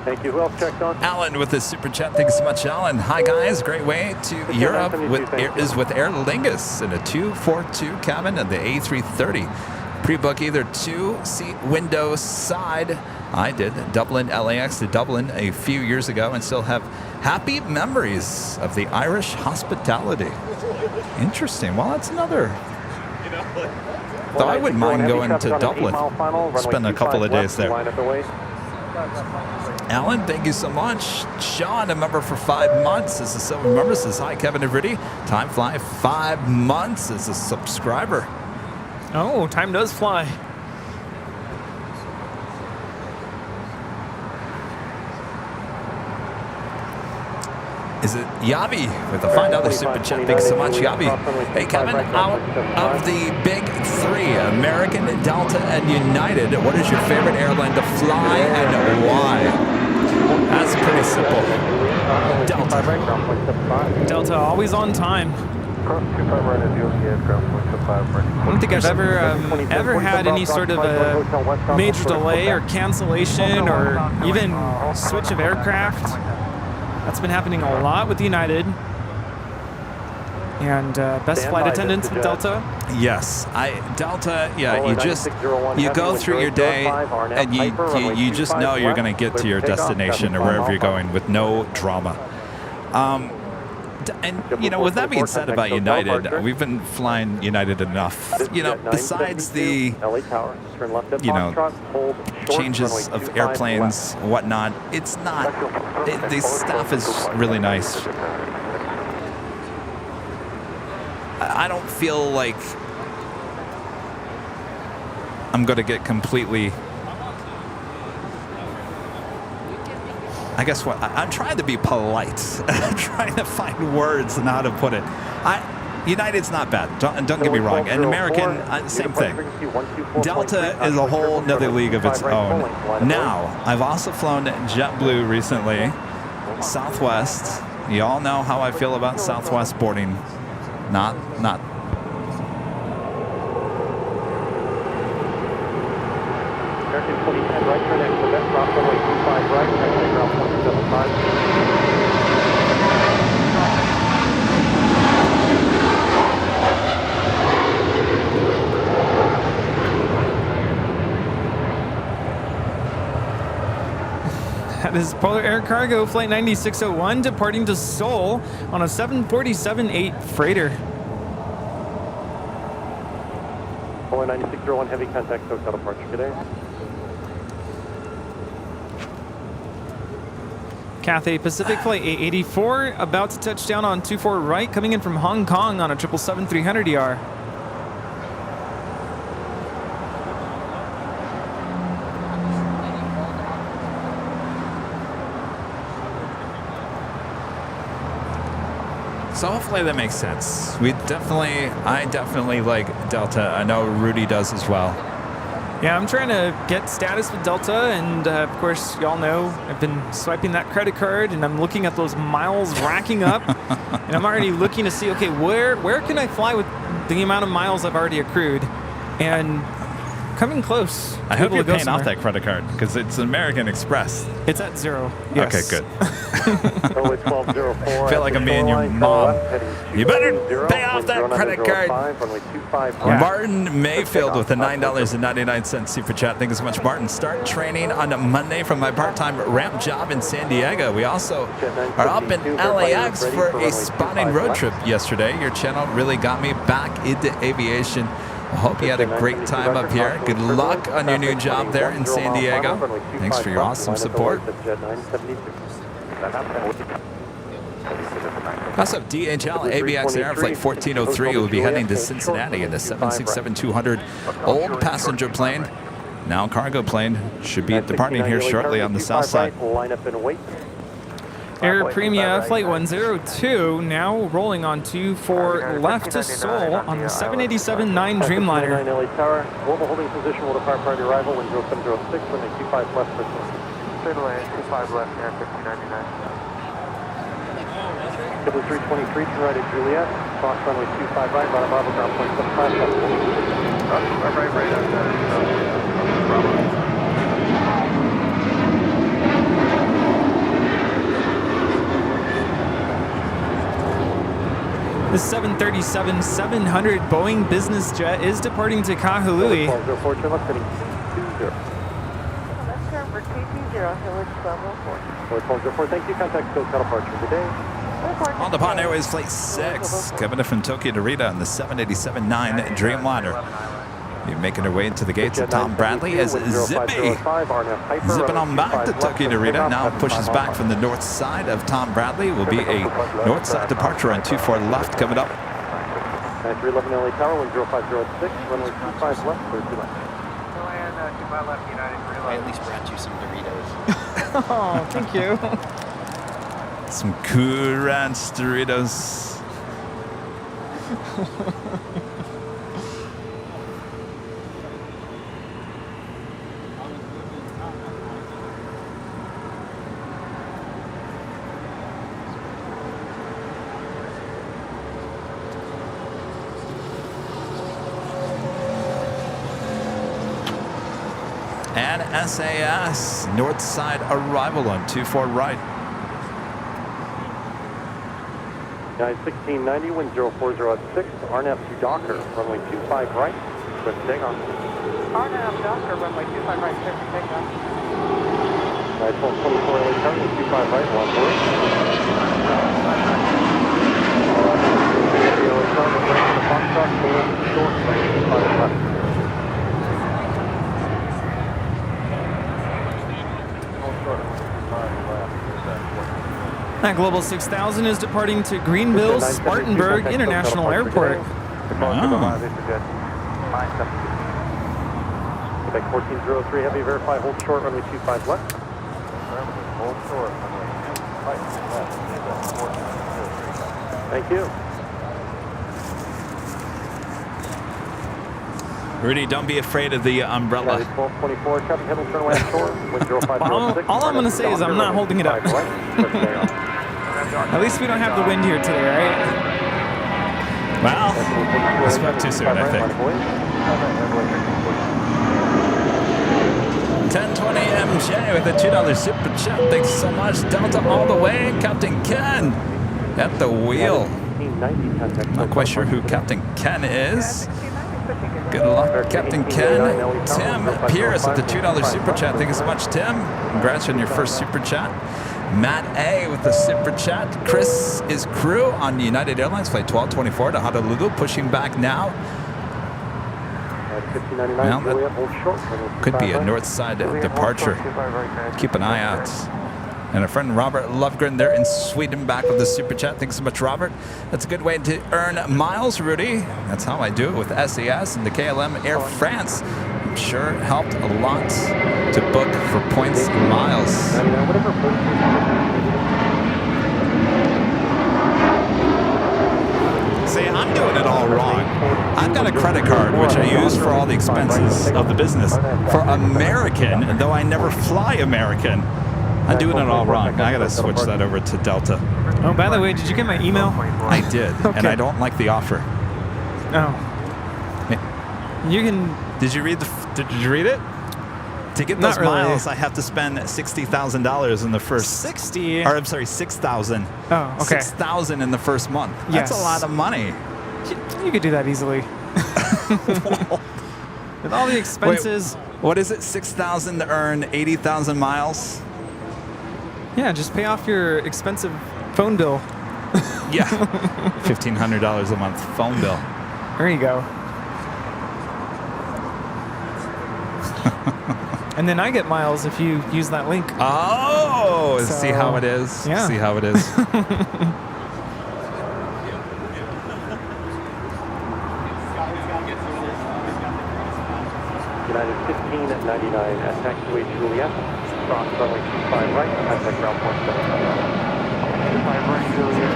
Thank you. Who else checked on? Alan with the super chat. Thanks so much, Alan. Hi, guys. Great way to Europe with Air Lingus in a 242 cabin and the A330. Pre-book either 2-seat window side. I did Dublin, LAX to Dublin a few years ago and still have happy memories of the Irish hospitality. Interesting. Well, that's another. Though I wouldn't mind going to Dublin, spend a couple of days there. Alan, thank you so much. Sean, a member for 5 months as a silver member, says hi, Kevin and Rudy. Time fly 5 months as a subscriber. Oh, time does fly. Is it Yavi with a $5 super chat? Thanks so much, Yavi. Hey, Kevin, out of the big three, American, Delta, and United, what is your favorite airline to fly and why? That's pretty simple. Delta. Delta, always on time. I don't think I've ever had any sort of a major delay or cancellation or even switch of aircraft. That's been happening a lot with United. And best flight attendants with Delta. Yes, Delta. Yeah, you go through your day and you just know you're going to get to your destination or wherever you're going with no drama. And with that being said about United, we've been flying United enough. Besides the changes of airplanes, whatnot, it's not. The stuff is really nice. I don't feel like I'm going to get completely. I guess what I'm trying to be polite. I'm trying to find words and how to put it. United's not bad. Don't get me wrong. And American, same thing. Delta is a whole nother league of its own. Now, I've also flown JetBlue recently. Southwest. You all know how I feel about Southwest boarding. Not. American 2010 right turn at Quebec, drop runway 25 right, right ground 175. That is Polar Air Cargo Flight 9601 departing to Seoul on a 747-8 freighter. Polar 9601 heavy contact hotel departure today. Cathay Pacific Flight 884 about to touch down on 24 right, coming in from Hong Kong on a 777-300ER. So hopefully that makes sense. I definitely like Delta. I know Rudy does as well. Yeah, I'm trying to get status with Delta, and of course, y'all know I've been swiping that credit card, and I'm looking at those miles racking up, and I'm already looking to see, okay, where can I fly with the amount of miles I've already accrued, and coming close. I hope you're paying off that credit card because it's American Express. It's at 0. Yes. Okay, good. I feel like I'm being your mom. You better pay off that credit card. Yeah. Martin Mayfield with a $9.99 super chat. Thank you so much, Martin. Start training on Monday from my part-time ramp job in San Diego. We also are up in LAX for a spotting road trip yesterday. Your channel really got me back into aviation. I hope you had a great time up here. Good luck on your new job there in San Diego. Thanks for your awesome support. Also, DHL ABX Air Flight 1403 will be heading to Cincinnati in the 767-200 old passenger plane. Now cargo plane should be departing here shortly on the south side. Air Premia Flight 102 now rolling on 24 left to Seoul on the 787-9 Dreamliner. Global holding position will depart prior to arrival when 0706 when 25 left for Straight away, 25 left here, 1599. W323 to right at Juliet, cross runway 25 right, Bravo ground point 75 left. Right at Bravo. The 737-700 Boeing business jet is departing to Kahului. Thank you. Contact Coast departure today. On the Pan Airways Flight 6, coming in from Tokyo to Rita on the 787-9 Dreamliner. You're making her way into the gates of Tom Bradley as Zippy zipping on back to Tokyo to Rita. Now pushes back from the north side of Tom Bradley. Will be a north side departure on 24 left coming up. 311 LA Tower, 10506, runway 25 left, 32 left. I at least brought you some Doritos. Oh, thank you. Some Cool Ranch Doritos. SAS. North side arrival on 24 right. 91690, wind 040 at 6, RNAV to Docker, runway 25 right, with takeoff. RNAV Docker, runway 25 right, clear for takeoff. Nice 124 LA runway 25 right, 1 4. LA runway right to the box truck, short, runway 25 left. That Global 6000 is departing to Greenville Spartanburg International Airport. Quebec 1403, heavy, verify, hold short, runway 25 left. Hold short, runway 25 left. Thank you. Rudy, don't be afraid of the umbrella. 1224, traffic heading turn away short, wind 0506. All I'm going to say is I'm not holding it up. At least we don't have the wind here today, right? Well, I spoke too soon, I think. 1020 MJ with a $2 super chat. Thanks so much. Delta all the way. Captain Ken at the wheel. Not quite sure who Captain Ken is. Good luck, Captain Ken. Tim Pierce with the $2 super chat. Thank you so much, Tim. Congrats on your first super chat. Matt A with the super chat. Chris is crew on United Airlines flight 1224 to Honolulu, pushing back now. Well, that could be a north side departure. Keep an eye out. And a friend Robert Lovegren there in Sweden back with the super chat. Thanks so much, Robert. That's a good way to earn miles, Rudy. That's how I do it with SAS and the KLM Air France. I'm sure it helped a lot to book for points and miles. See, I'm doing it all wrong. I've got a credit card, which I use for all the expenses of the business. For American, though I never fly American, I'm doing it all wrong. I gotta switch that over to Delta. Oh, by the way, did you get my email? I did, Okay. and I don't like the offer. Oh. You can. Did you read it? To get those Not really. miles, I have to spend $60,000 in the first. 60. Or I'm sorry, 6,000. Oh, okay. 6,000 in the first month. That's Yes. a lot of money. You could do that easily. With all the expenses. Wait, what is it? 6,000 to earn 80,000 miles? Yeah, just pay off your expensive phone bill. Yeah. $1,500 a month phone bill. There you go. And then I get miles if you use that link. Oh, So, see how it is? yeah. See how it is? United 1599 at taxiway Juliet. Cross runway 25 right, contact ground point 75 right, Juliet.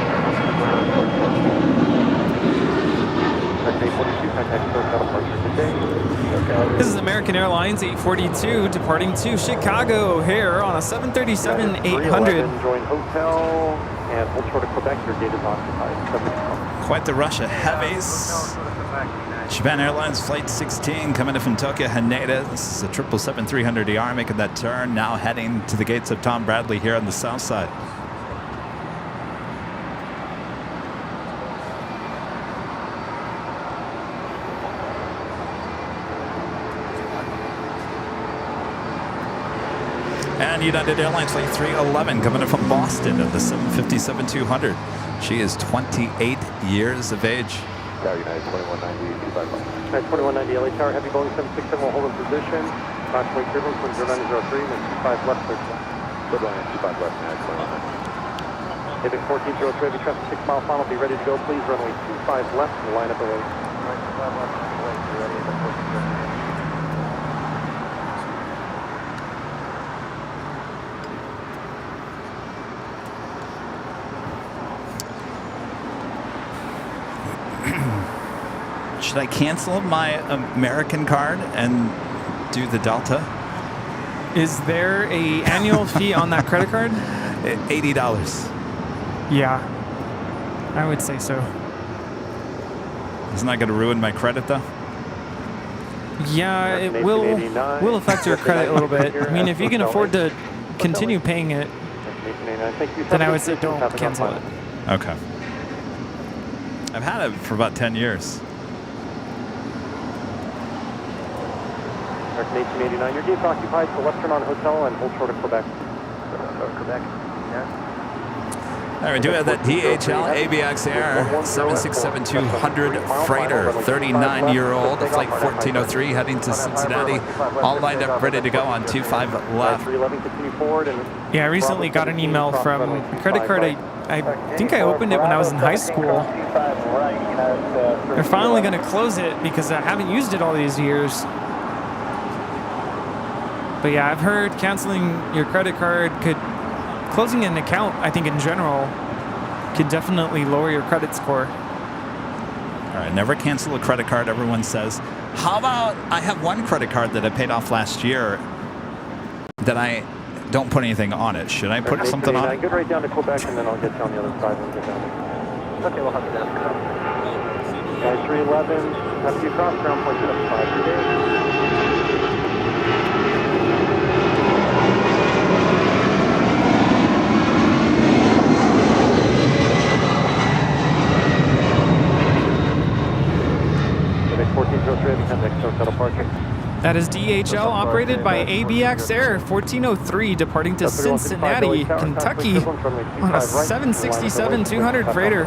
Taxi 42, contact SoCal departure today. This is American Airlines 842 departing to Chicago O'Hare on a 737-800. Join hotel and hold short of Quebec. Your gate is occupied. Quite the rush of heavies. Japan Airlines Flight 16 coming in from Tokyo, Haneda. This is a 777-300ER making that turn, now heading to the gates of Tom Bradley here on the south side. And United Airlines Flight 311 coming in from Boston at the 757-200. She is 28 years of age. United 2190, 25 left. United 2190 LA Tower, heavy Boeing 767 will hold in position. Approximately turbulence, wind 0903, and 25 left, clear to fly. Good line, 25 left, United 2190. Quebec 1403, heavy traffic 6 mile final, be ready to go, please. Runway 25 left, and line up away. Should I cancel my American card and do the Delta? Is there a annual fee on that credit card? $80. Yeah, I would say so. Isn't that going to ruin my credit, though? Yeah, it will affect your credit a little bit. I mean, if you can afford to continue paying it, then I would say don't cancel it. Okay. I've had it for about 10 years. American 1889, your gate's occupied, so left turn on hotel and hold short of Quebec. Quebec, yeah. All right, we do have that DHL ABX Air 767-200 freighter, 39-year-old, flight 1403, heading to Cincinnati, all lined up, ready to go on 25 left. Yeah, I recently got an email from a credit card. I think I opened it when I was in high school. They're finally going to close it because I haven't used it all these years. But yeah, I've heard canceling your credit card closing an account, I think in general, could definitely lower your credit score. All right, never cancel a credit card, everyone says. How about, I have one credit card that I paid off last year that I don't put anything on it. Should I put something on it? Get right down to Quebec and then I'll get you on the other side when we get down there. Okay, we'll have you down. Guys, 311, have you cross ground point 75 today. That is DHL operated by ABX Air 1403 departing to Cincinnati, Kentucky on a 767-200 freighter.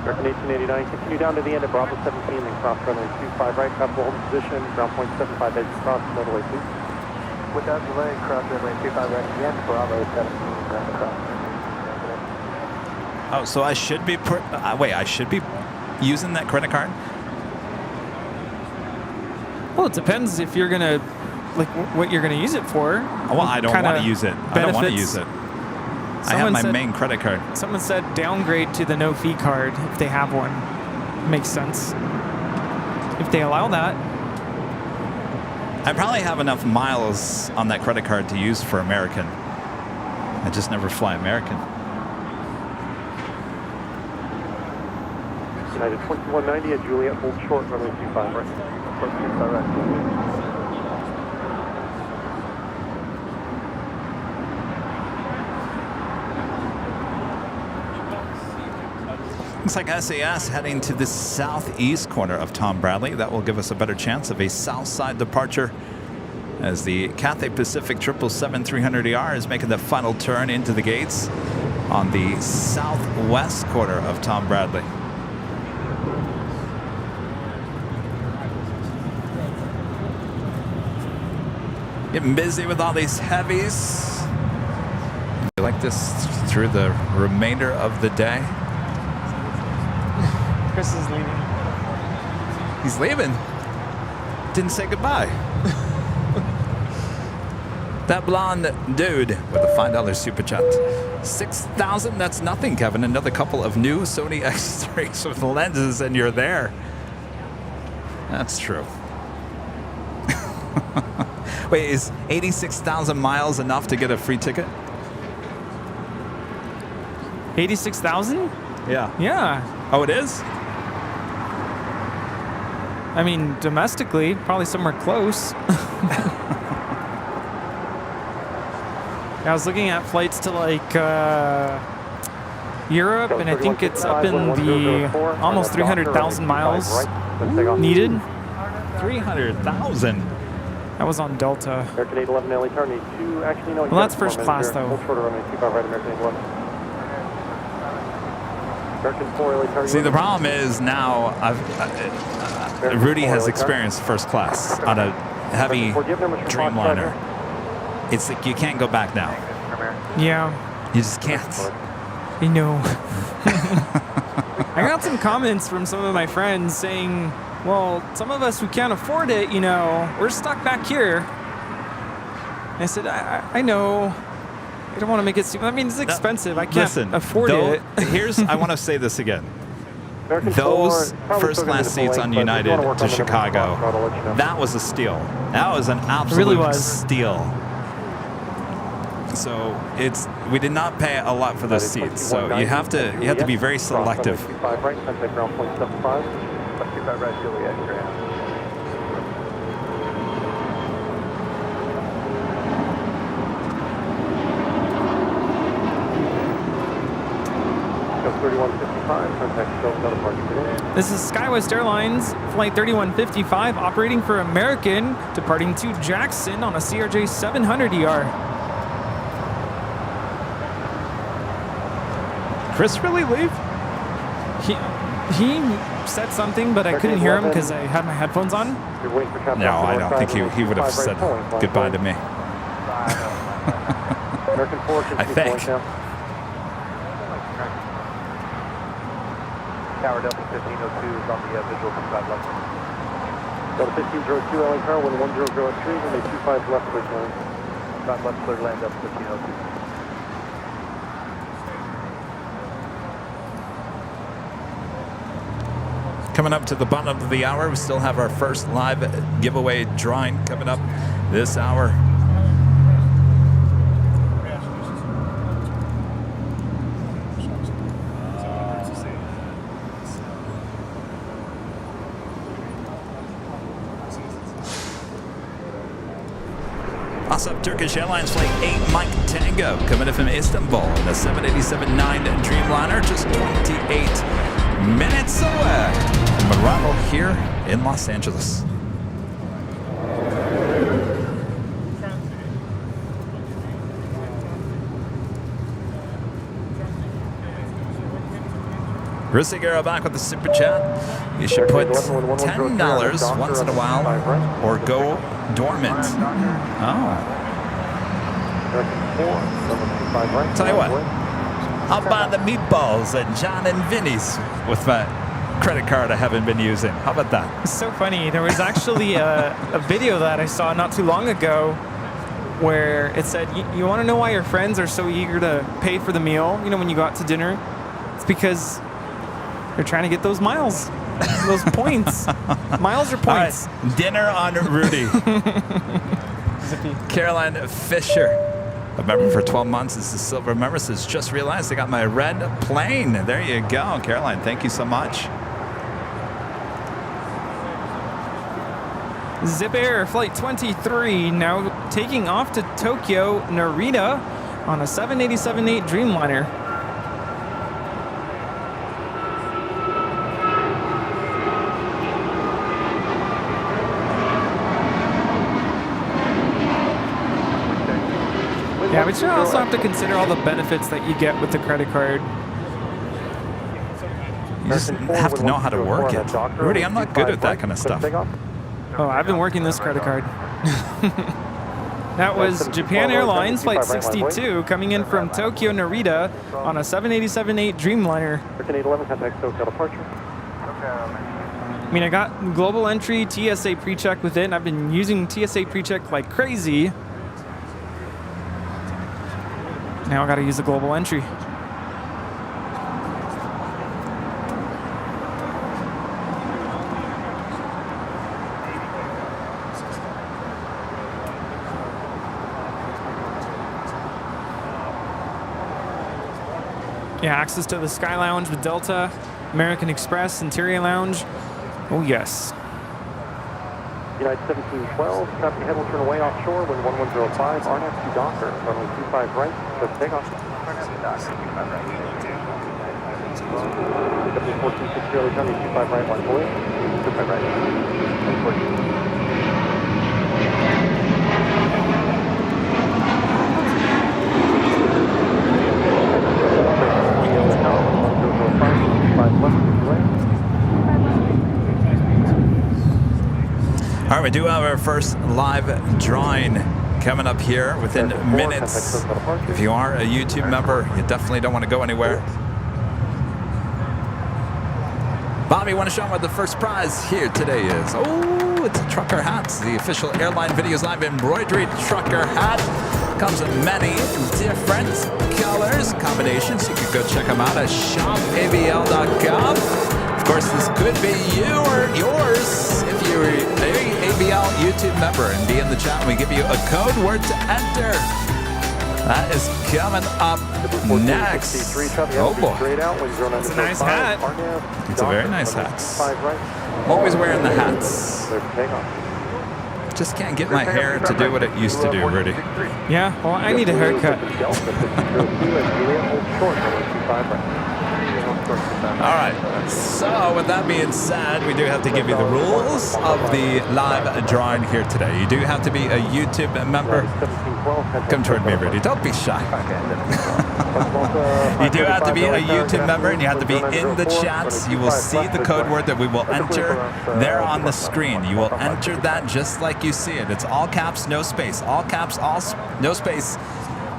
American 1889, continue down to the end of Bravo 17 and cross runway 25 right, possible hold position, ground point 75 edge cross, motorway 2. Without delay, cross runway 25 right again, Bravo 17, ground across. Oh, so I should be, wait, I should be using that credit card? Well, it depends if you're going to, like, what you're going to use it for. Well, I don't want to use it. I don't want to use it. I have my main credit card. Someone said downgrade to the no-fee card if they have one. Makes sense. If they allow that. I probably have enough miles on that credit card to use for American. I just never fly American. United 2190 at Juliet, hold short, runway 25 right. Looks like SAS heading to the southeast corner of Tom Bradley. That will give us a better chance of a south side departure as the Cathay Pacific 777-300ER is making the final turn into the gates on the southwest corner of Tom Bradley. Getting busy with all these heavies. You like this through the remainder of the day? Chris is leaving. He's leaving? Didn't say goodbye. That blonde dude with a $5 super chat. 6,000, that's nothing, Kevin. Another couple of new Sony X3s with lenses and you're there. That's true. Wait, is 86,000 miles enough to get a free ticket? 86,000? Yeah. Yeah. Oh, it is? I mean, domestically, probably somewhere close. I was looking at flights to like Europe, and I think it's up in the almost 300,000 miles needed. 300,000? That was on Delta. American 811 LA turn 2, actually no. Well, that's first class though. Hold short runway 25 right, American 811. American 4 LA turn. See, the problem is now Rudy has experienced first class on a heavy Dreamliner. It's like you can't go back now. Yeah. You just can't. I know. I got some comments from some of my friends saying, well, some of us who can't afford it, you know, we're stuck back here. I said, I know. I don't want to make it seem, I mean, it's expensive. I can't afford it. I want to say this again. Those first class seats on United to Chicago, that was a steal. That was an absolute steal. So we did not pay a lot for those seats. So you have to be very selective. 25 right, Juliet, Graham. This is SkyWest Airlines, Flight 3155, operating for American, departing to Jackson on a CRJ 700ER. Chris really leave? He said something, but I couldn't hear him because I had my headphones on. No, I don't think he would have said goodbye to me. I think. Tower Delta 1502 is on the visual from side left. Delta 1502, LA car, 11003, and a 25 left clear land. Side left clear land, Delta 1502. Coming up to the bottom of the hour, we still have our first live giveaway drawing coming up this hour. Up Turkish Airlines Flight 8 Mike Tango coming in from Istanbul in a 787-9 Dreamliner, just 28 minutes away from arrival here in Los Angeles. Russigero back with the super chat. You should put $10 once in a while or go dormant. Oh. Tell you what, I'll buy the meatballs at John and Vinny's with my credit card I haven't been using. How about that? It's so funny. There was actually a video that I saw not too long ago where it said, you want to know why your friends are so eager to pay for the meal, you know, when you go out to dinner? It's because they're trying to get those miles, those points. Miles or points? All right, dinner on Rudy. Caroline Fisher. A member for 12 months. This is silver member. Says, just realized I got my red plane. There you go, Caroline. Thank you so much. Zip Air Flight 23 now taking off to Tokyo Narita on a 787-8 Dreamliner. Yeah, but you also have to consider all the benefits that you get with the credit card. You just have to know how to work it. Rudy, I'm not good at that kind of stuff. Oh, I've been working this credit card. That was Japan Airlines Flight 62 coming in from Tokyo Narita on a 787-8 Dreamliner. I mean, I got global entry, TSA pre-check with it, and I've been using TSA pre-check like crazy. Now I got to use the global entry. Yeah, access to the Sky Lounge with Delta, American Express, Interior Lounge. Oh, yes. United 1712, traffic ahead will turn away offshore when 1105, RNAV to Docker, runway 25 right, just take off. W1460, runway 25 right, line away, 25 right, 25 left, All right, we do have our first live drawing coming up here within minutes. If you are a YouTube member, you definitely don't want to go anywhere. Bobby, want to show them what the first prize here today is? Oh, it's a trucker hat. It's the official Airline Videos Live embroidery trucker hat. Comes in many different colors, combinations. You could go check them out at shopabl.com. Of course, this could be you or yours if you're a ABL YouTube member and be in the chat. We give you a code word to enter. That is coming up next. Oh boy, it's a nice hat. It's a very nice hat. I'm always wearing the hats. Clear for takeoff. Just can't get my hair to do what it used to do, Rudy. Yeah, well, I need a haircut. All right. So with that being said, we do have to give you the rules of the live drawing here today. You do have to be a YouTube member. Come toward me, Rudy. Don't be shy. You do have to be a YouTube member, and you have to be in the chats. You will see the code word that we will enter there on the screen. You will enter that just like you see it. It's all caps, no space. All caps, no space.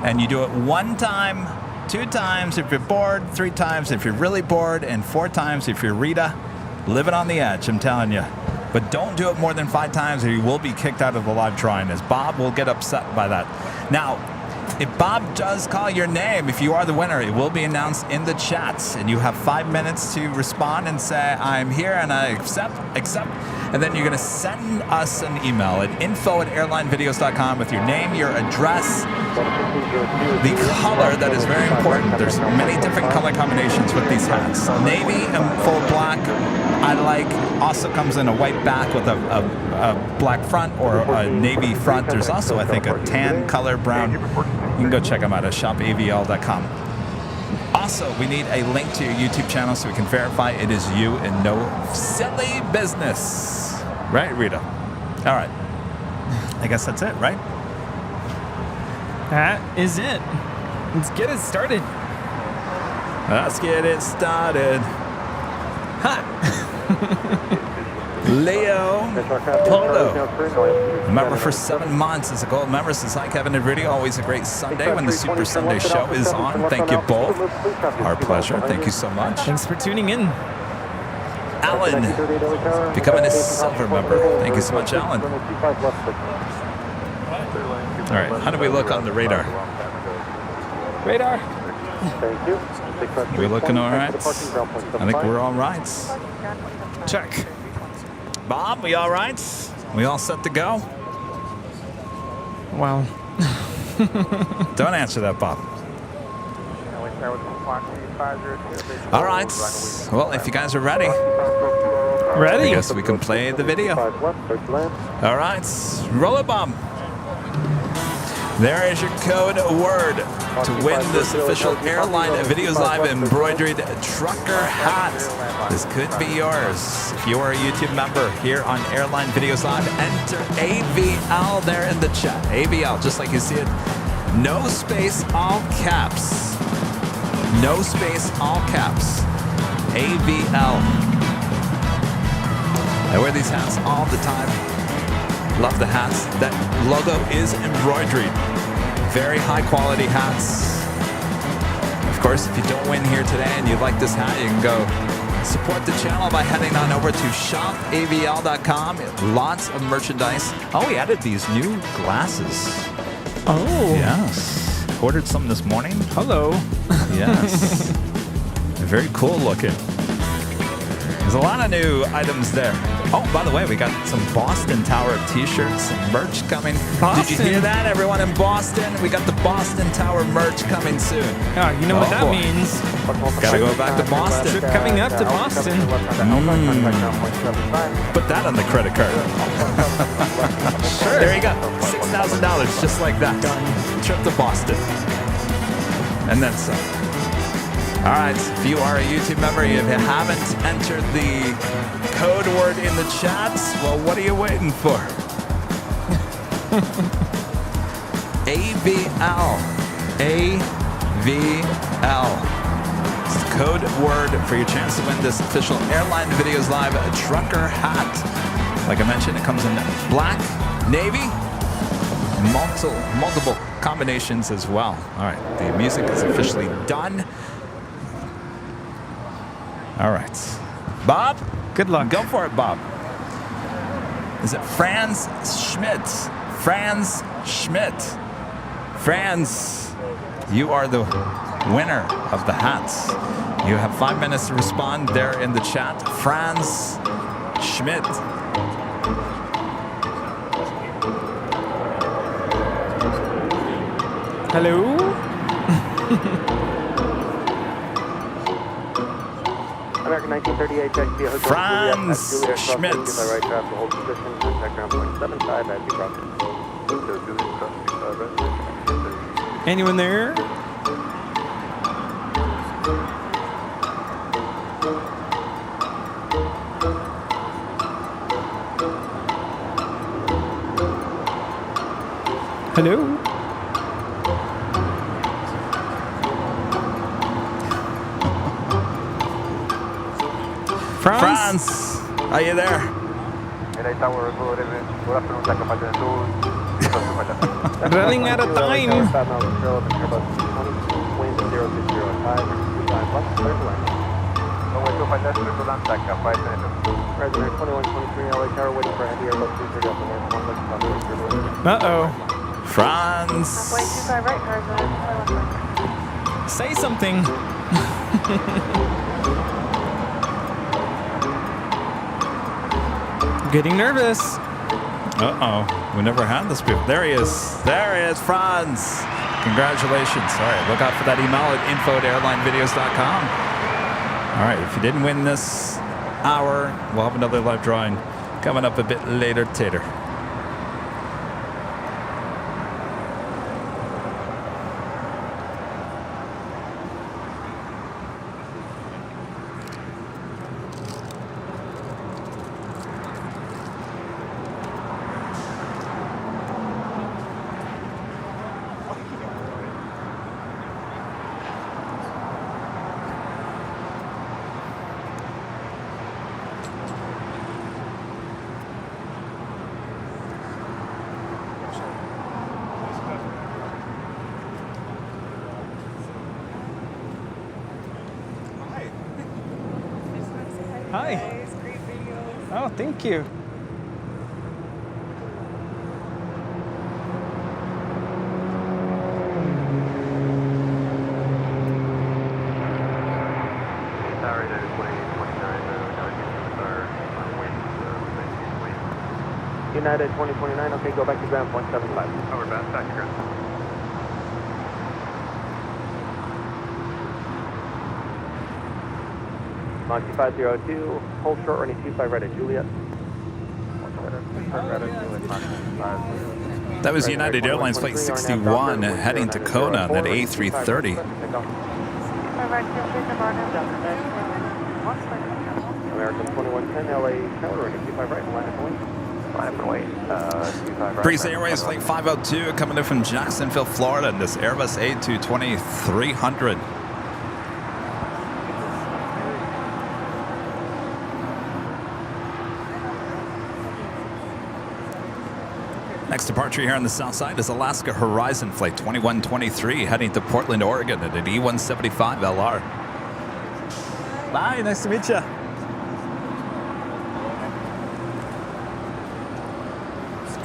And you do it 1 time, 2 times if you're bored, 3 times if you're really bored, and 4 times if you're Rita. Living on the edge, I'm telling you. But don't do it more than 5 times or you will be kicked out of the live drawing, as Bob will get upset by that. Now, if Bob does call your name, if you are the winner, it will be announced in the chats, and you have 5 minutes to respond and say, I'm here and I accept. And then you're going to send us an email at info@airlinevideos.com with your name, your address, the color. That is very important. There's many different color combinations with these hats. Navy and full black, I like. Also comes in a white back with a black front or a navy front. There's also, I think, a tan color brown. You can go check them out at shopavl.com. Also, we need a link to your YouTube channel so we can verify it is you and no silly business. Right, Rita? All right. I guess that's it, right? That is it. Let's get it started. Let's get it started. Ha! Leo Polo, a member for 7 months, is a gold member. Says, hi, Kevin and Rudy. Always a great Sunday when the Super Sunday show is on. Thank you both. Our pleasure. Thank you so much. Thanks for tuning in. Alan, becoming a silver member. Thank you so much, Alan. All right, how do we look on the radar? Radar. Thank you. We looking all right? I think we're all right. Check. Bob, we all right? We all set to go? Wow. Don't answer that, Bob. All right. Well, if you guys are ready. Ready? I guess we can play the video. All right. Roll it, Bob. There is your code word to win this official Airline Videos Live embroidered trucker hat. This could be yours. If you are a YouTube member here on Airline Videos Live, enter AVL there in the chat. AVL, just like you see it. No space, all caps. No space, all caps. AVL. I wear these hats all the time. Love the hats. That logo is embroidered. Very high quality hats. Of course, if you don't win here today and you like this hat, you can go support the channel by heading on over to shopavl.com. Lots of merchandise. Oh, we added these new glasses. Oh. Yes. Ordered some this morning. Hello. Yes. Very cool looking. There's a lot of new items there. Oh, by the way, we got some Boston Tower t-shirts and merch coming. Boston. Did you hear that, everyone in Boston? We got the Boston Tower merch coming soon. Oh, you know what that means. Gotta go back to Boston. Trip coming up to Boston. Put that on the credit card. Sure. There you go. $6,000, just like that. Done. Trip to Boston. And then some. All right, if you are a YouTube member, if you haven't entered the code word in the chats, well, what are you waiting for? AVL. AVL. It's the code word for your chance to win this official Airline Videos Live trucker hat. Like I mentioned, it comes in black, navy, multiple combinations as well. All right, the music is officially done. All right. Bob? Good luck. Go for it, Bob. Is it Franz Schmidt? Franz Schmidt. Franz, you are the winner of the hats. You have 5 minutes to respond there in the chat. Franz Schmidt. American 1938, taxi Hotel Franz Juliet, Schmitz. crossing, by right traffic, hold position, contact ground point 75 as you cross. Anyone there? Hello? Franz, are you there? Running out of time. Uh-oh. Franz. Say something. Getting nervous. Uh-oh. We never had this before. There he is. There he is, Franz. Congratulations. All right, look out for that email at info@airlinevideos.com. All right, if you didn't win this hour, we'll have another live drawing coming up a bit later, Tater. Hi. Oh, thank you. United 2029, okay, go back to ground point 75. Over, back to ground. Monty 502, hold short running 25 right at Juliet. That was United Airlines Flight 61 heading to Kona on that A330. American 2110, LA Tower, running 25 right, line of point. Breeze Airways Flight 502 coming in from Jacksonville, Florida, and this Airbus A220-300. Next departure here on the south side is Alaska Horizon Flight 2123 heading to Portland, Oregon at an E175 LR. Bye, nice to meet you.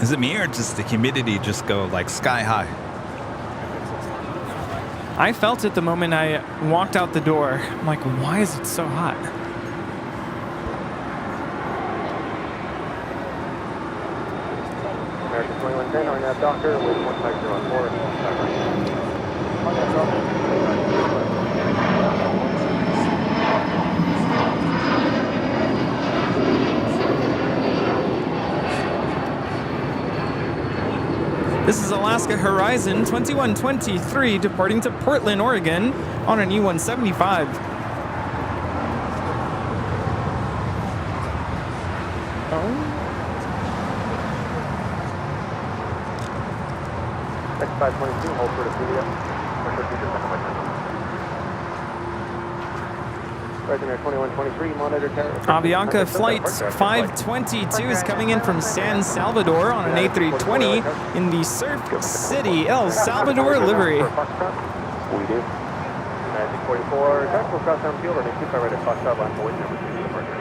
Is it me or just the humidity just go like sky high? I felt it the moment I walked out the door. I'm like, why is it so hot? American 2110, on that doctor with 1504. This is Alaska Horizon 2123 departing to Portland, Oregon on an E175. X522, hold for the Juliet. President 2123, monitor tower. Avianca Flight 522 is coming in from San Salvador on an A320 in the Surf City, El Salvador livery. We do. Magic 44, tactical cross-down field, running 25 right at Foxtrot, line for wind number 2, departure.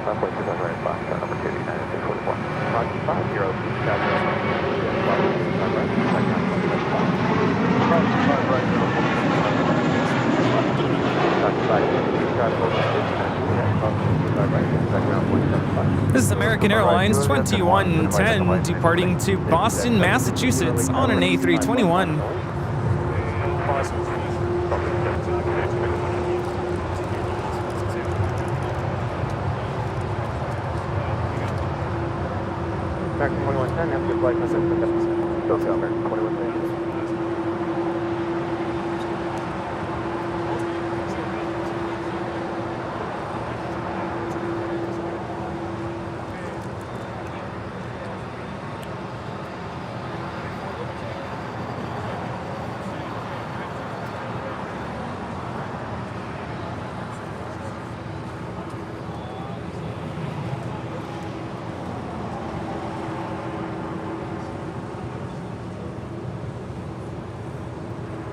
5.25 right at Foxtrot, number 2, United 44. Roger 5-0, This is American Airlines 2110 departing to Boston, Massachusetts on an A321. American 2110, have a good flight, message for Kevin. Go to American 2110.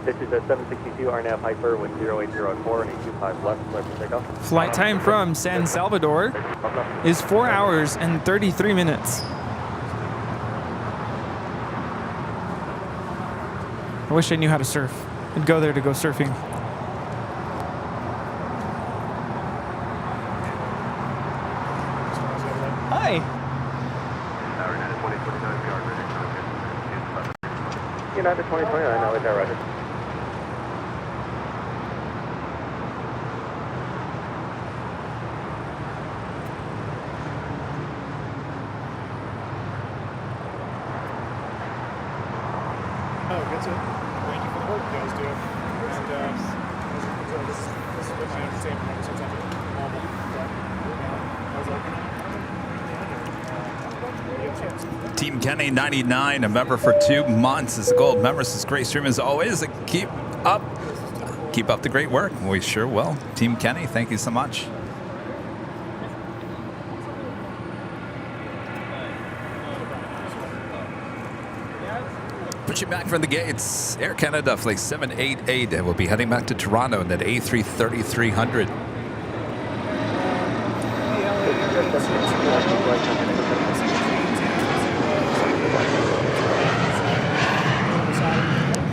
This is a 762 RNAV Hyper with 08004 and 825 left, clear for takeoff. Flight time from San Salvador is 4 hours and 33 minutes. I wish I knew how to surf. I'd go there to go surfing. Hi. United 2029, now is that right? Oh, good to thank you for the work you guys do. And this is what my entertainment ever since I've been normal. But Team Kenny 99, a member for 2 months as a gold member. This is great stream as always. Keep up the great work. We sure will. Team Kenny, thank you so much. Pushing back from the gates, Air Canada Flight 788 will be heading back to Toronto in that A330-300.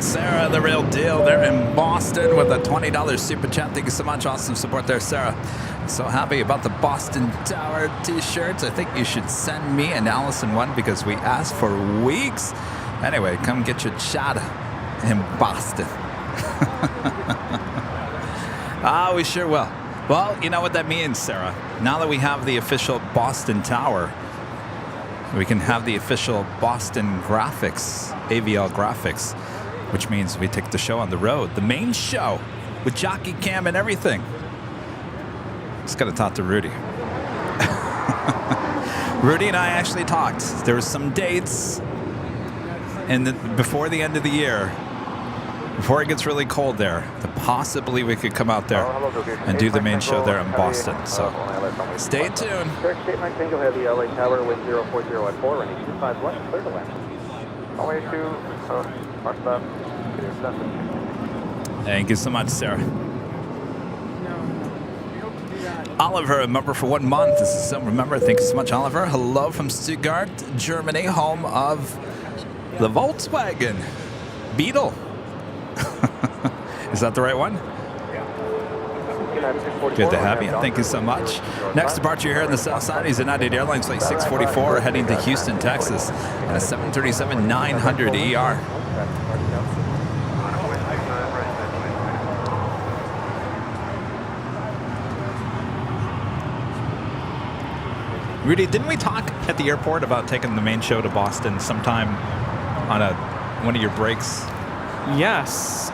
Sarah, the real deal. They're in Boston with a $20 super chat. Thank you so much. Awesome support there, Sarah. So happy about the Boston Tower t-shirts. I think you should send me and Allison one because we asked for weeks. Anyway, come get your shot in Boston. We sure will. Well, you know what that means, Sarah. Now that we have the official Boston Tower, we can have the official Boston graphics, AVL graphics, which means we take the show on the road. The main show with Jockey Cam and everything. Just got to talk to Rudy. Rudy and I actually talked. There were some dates. And before the end of the year, before it gets really cold there, that possibly we could come out there and do the main show there in Boston. So stay tuned. Correct statement, Tango Heavy, LA Tower with 040 at 4, running 25 left, clear to land. Runway 2, mark left, clear 7. Thank you so much, Sarah. Oliver, a member for 1 month. This is some remember. Thank you so much, Oliver. Hello from Stuttgart, Germany, home of the Volkswagen Beetle. Is that the right one? Good to have you. Thank you so much. Next departure here on the south side is United Airlines Flight 644 heading to Houston, Texas, and a 737-900 ER. Rudy, didn't we talk at the airport about taking the main show to Boston sometime on one of your breaks? Yes.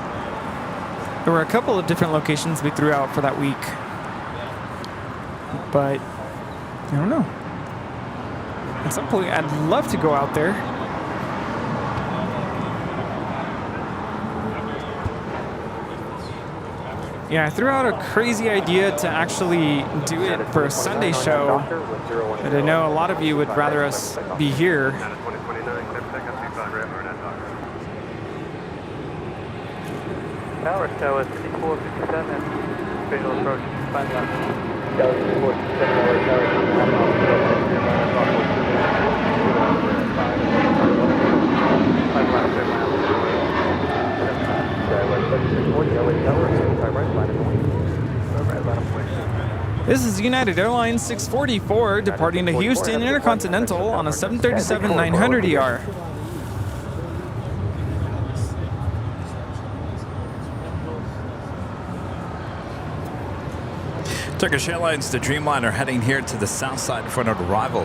There were a couple of different locations we threw out for that week. But I don't know. At some point, I'd love to go out there. Yeah, I threw out a crazy idea to actually do it for a Sunday show, but I know a lot of you would rather us be here. Tower, Tower 6457, visual approach, 5 left. Tower 6457, This is United Airlines 644 departing to Houston Intercontinental on a 737-900 ER. Turkish Airlines to Dreamliner heading here to the south side in front of arrival.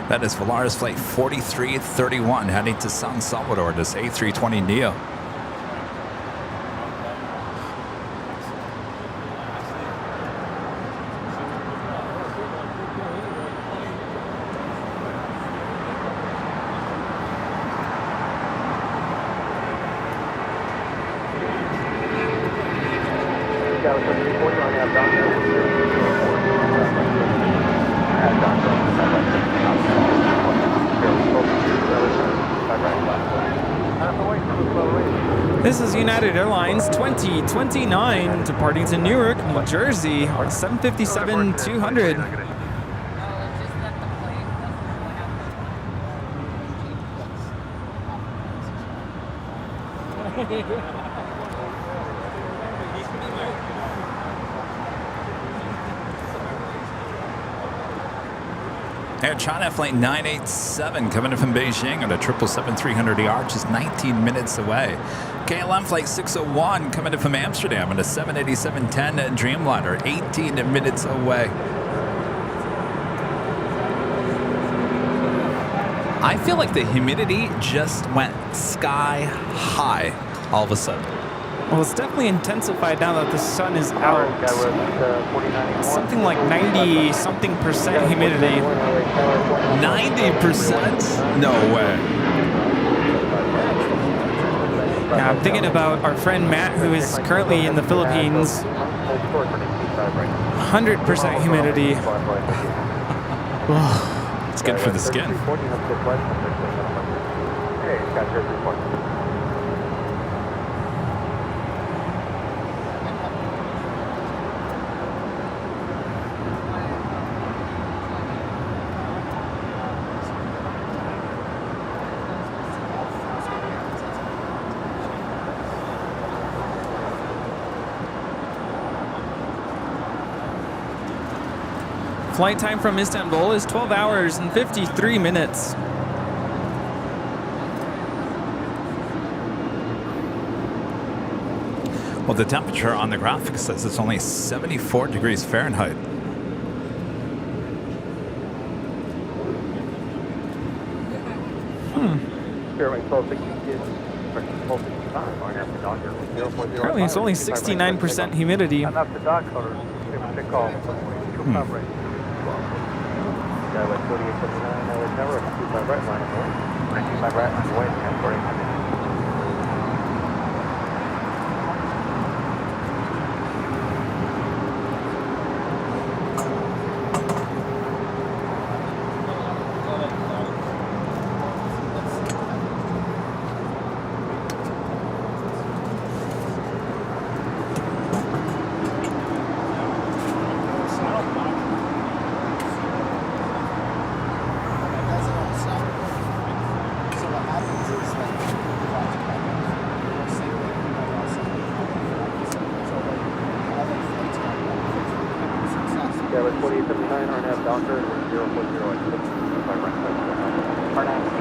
That is Volaris flight 4331 heading to San Salvador, this A320neo. This is United Airlines 2029 departing to Newark, New Jersey on 757-200. Air China flight 987 coming in from Beijing on a 777-300ER, just 19 minutes away. KLM flight 601 coming in from Amsterdam on a 787-10 Dreamliner, 18 minutes away. I feel like the humidity just went sky high all of a sudden. Well, it's definitely intensified now that the sun is out. Something like 90-something% humidity. 90%? No way. Yeah, I'm thinking about our friend Matt, who is currently in the Philippines. 100% humidity. It's good for the skin. Flight time from Istanbul is 12 hours and 53 minutes. Well, the temperature on the graphic says it's only 74 degrees Fahrenheit. Apparently it's only 69% humidity.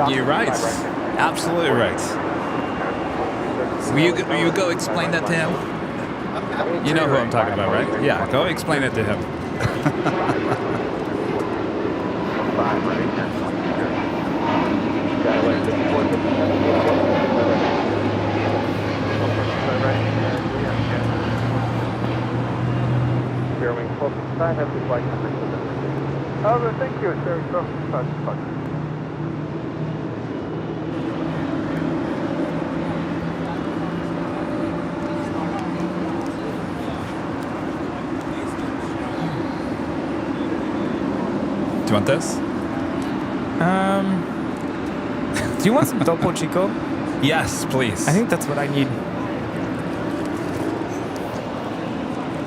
You're right. Absolutely right. Will you go explain that to him? You know who I'm talking about, right? Yeah, go explain it to him. Thank you, sir. Do you want this? Do you want some Topo Chico? Yes, please. I think that's what I need.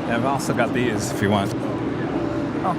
Yeah, I've also got these if you want. Oh.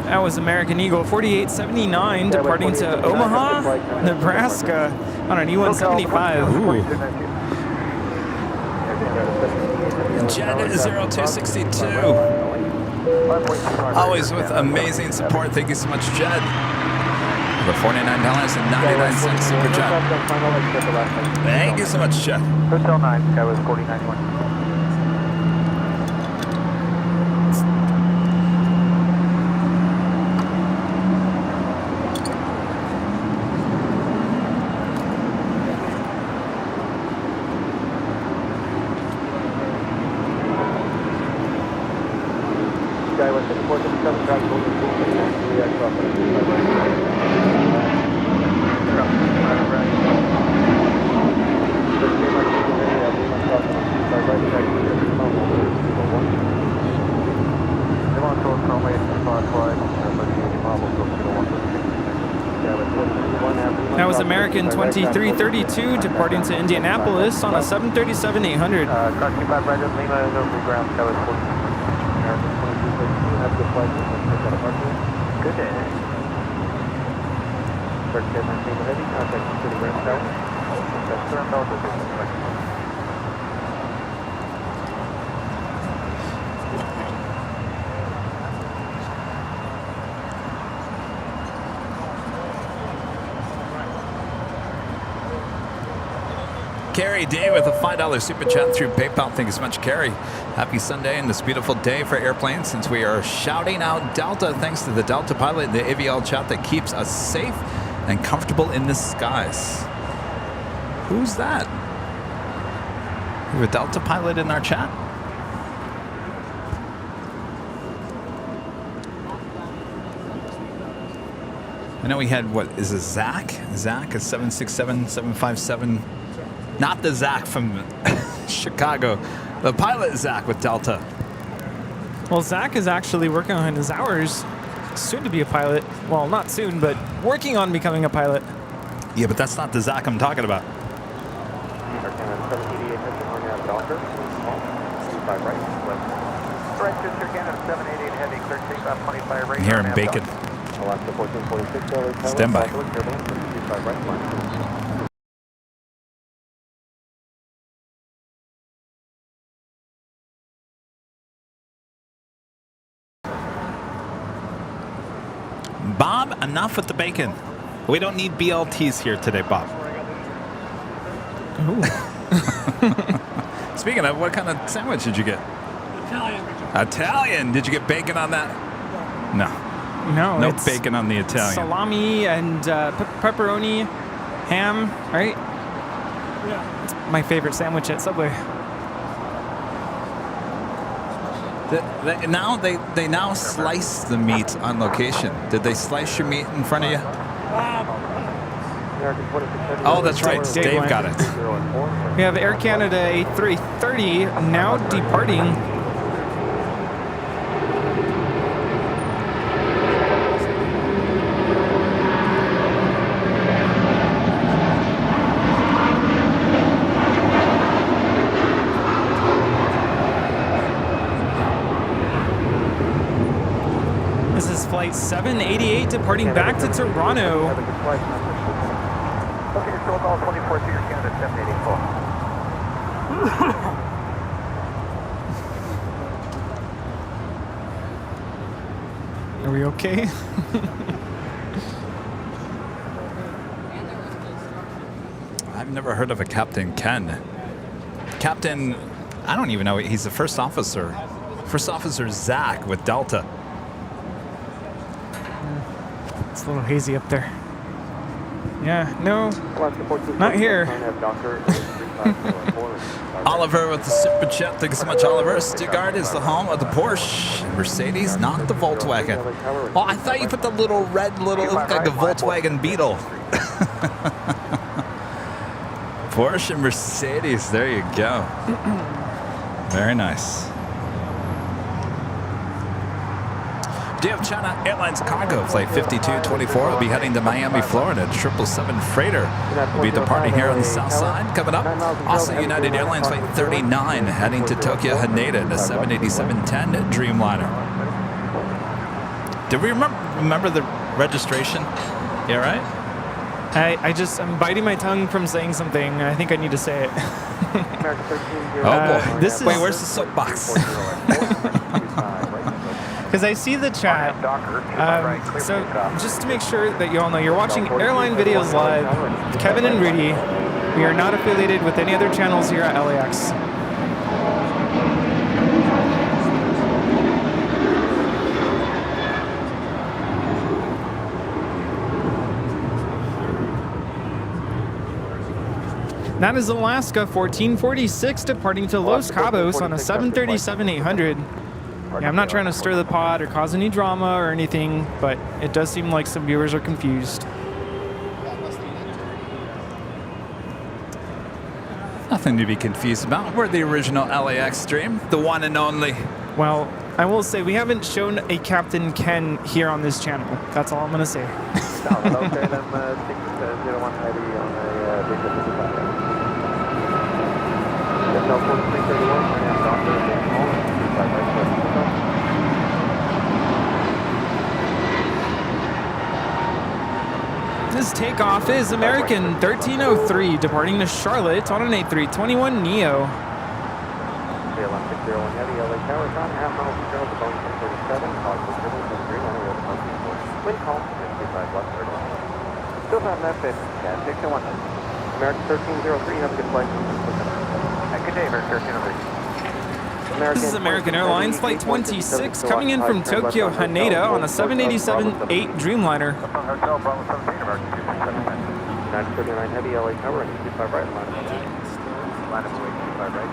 That was American Eagle 4879 departing to Omaha, Nebraska on an E175. Ooh. Jed 0262. Always with amazing support. Thank you so much, Jed. For $49.99 super chat. Thank you so much, Jed. Hotel 9, Skyway 4091. That was American 2332 departing to Indianapolis on a 737-800. Good day. Carrie Day with a $5 super chat through PayPal. Thank you so much, Carrie. Happy Sunday and this beautiful day for airplanes since we are shouting out Delta thanks to the Delta pilot in the AVL chat that keeps us safe and comfortable in the skies. Who's that? We have a Delta pilot in our chat? I know we had, what, is it Zach? Zach is 767, 757. Not the Zach from Chicago. The pilot Zach with Delta. Well, Zach is actually working on his hours. Soon to be a pilot. Well, not soon, but working on becoming a pilot. Yeah, but that's not the Zach I'm talking about. I'm hearing bacon. Stand by. Bob, enough with the bacon. We don't need BLTs here today, Bob. Speaking of, what kind of sandwich did you get? Italian. Italian. Did you get bacon on that? No. No it's bacon on the Italian. Salami and pepperoni, ham, right? Yeah. It's my favorite sandwich at Subway. They now slice the meat on location. Did they slice your meat in front of you? Oh, that's right. Dave got it. We have Air Canada A330 now departing. This is flight 788 departing back to Toronto. Okay, so all 24 to your Canada 784. Are we okay? I've never heard of a Captain Ken. Captain, I don't even know. He's the first officer. First officer Zach with Delta. It's a little hazy up there. Yeah, no, not here. Oliver with the super chat. Thank you so much, Oliver. Stuttgart is the home of the Porsche. Mercedes, not the Volkswagen. Oh, I thought you put the little red, look like a Volkswagen Beetle. Porsche and Mercedes. There you go. Very nice. DF China Airlines cargo flight 5224 will be heading to Miami, Florida. 777 freighter will be departing here on the south side. Coming up, also United Airlines flight 39 heading to Tokyo Haneda, the 787-10 Dreamliner. Did we remember the registration? Yeah, right? I'm biting my tongue from saying something. I think I need to say it. Oh boy. This is. Wait, where's the soapbox? Because I see the chat. So just to make sure that you all know, you're watching Airline Videos Live. Kevin and Rudy. We are not affiliated with any other channels here at LAX. That is Alaska 1446 departing to Los Cabos on a 737-800. Yeah, I'm not trying to stir the pot or cause any drama or anything, but it does seem like some viewers are confused. Nothing to be confused about. We're the original LAX stream, the one and only. Well, I will say we haven't shown a Captain Ken here on this channel. That's all I'm going to say. This takeoff is American 1303 departing to Charlotte on an A321neo. American 1303, have a good flight. Good day, American 1303. This is American Airlines Flight 26 coming in from Tokyo Haneda on a 787-8 Dreamliner. Hotel Bravo 17, American 939 Heavy, LA Tower, and 25 right, line of 25 right.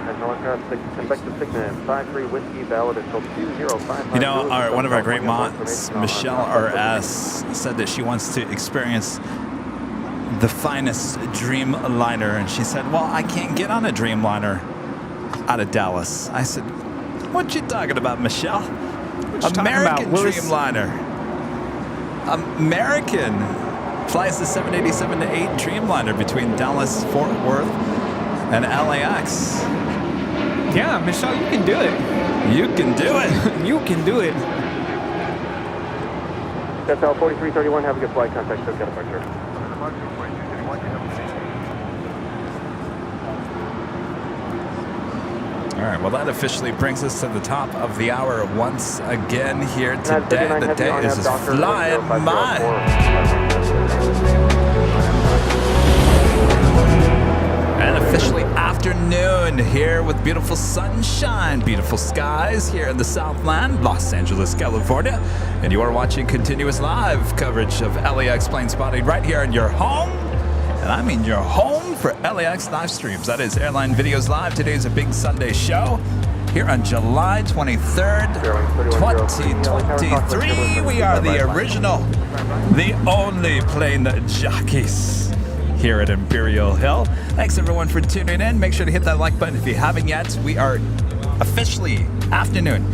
And no aircraft, convective signal, 53 Whiskey, valid until 205. You know, one of our great mods, Michelle RS, said that she wants to experience the finest Dreamliner, and she said, well, I can't get on a Dreamliner out of Dallas. I said, what you talking about, Michelle? American Dreamliner. American flies the 787-8 Dreamliner between Dallas, Fort Worth, and LAX. Yeah, Michelle, you can do it. You can do it. You can do it. That's L 4331, have a good flight, contact Tokyo departure. All right, well, that officially brings us to the top of the hour once again here today. The day is just flying by. And officially afternoon here with beautiful sunshine, beautiful skies here in the Southland, Los Angeles, California. And you are watching continuous live coverage of LAX plane spotting right here in your home. And I mean your home for LAX live streams. That is Airline Videos Live. Today is a big Sunday show here on July 23rd, 2023. We are the original, the only plane jockeys here at Imperial Hill. Thanks everyone for tuning in. Make sure to hit that like button if you haven't yet. We are officially afternoon.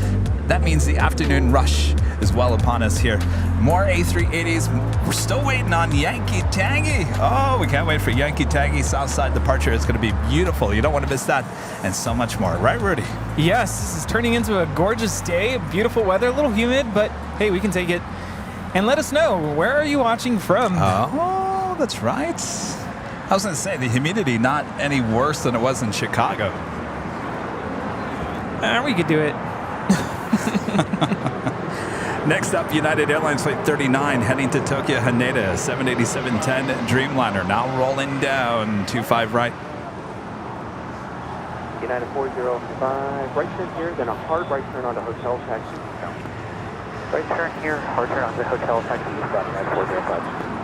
That means the afternoon rush is well upon us here. More A380s. We're still waiting on Yankee Tangy. Oh, we can't wait for Yankee Tangy Southside departure. It's going to be beautiful. You don't want to miss that, and so much more. Right, Rudy? Yes, this is turning into a gorgeous day. Beautiful weather, a little humid, but hey, we can take it. And let us know, where are you watching from? Oh, that's right. I was going to say, the humidity not any worse than it was in Chicago. We could do it. Next up, United Airlines Flight 39 heading to Tokyo Haneda, 787-10 Dreamliner, now rolling down, 25 right. United 405, right turn here, then a hard right turn onto Hotel Taxi. Right turn here, hard turn onto Hotel Taxi, United 405.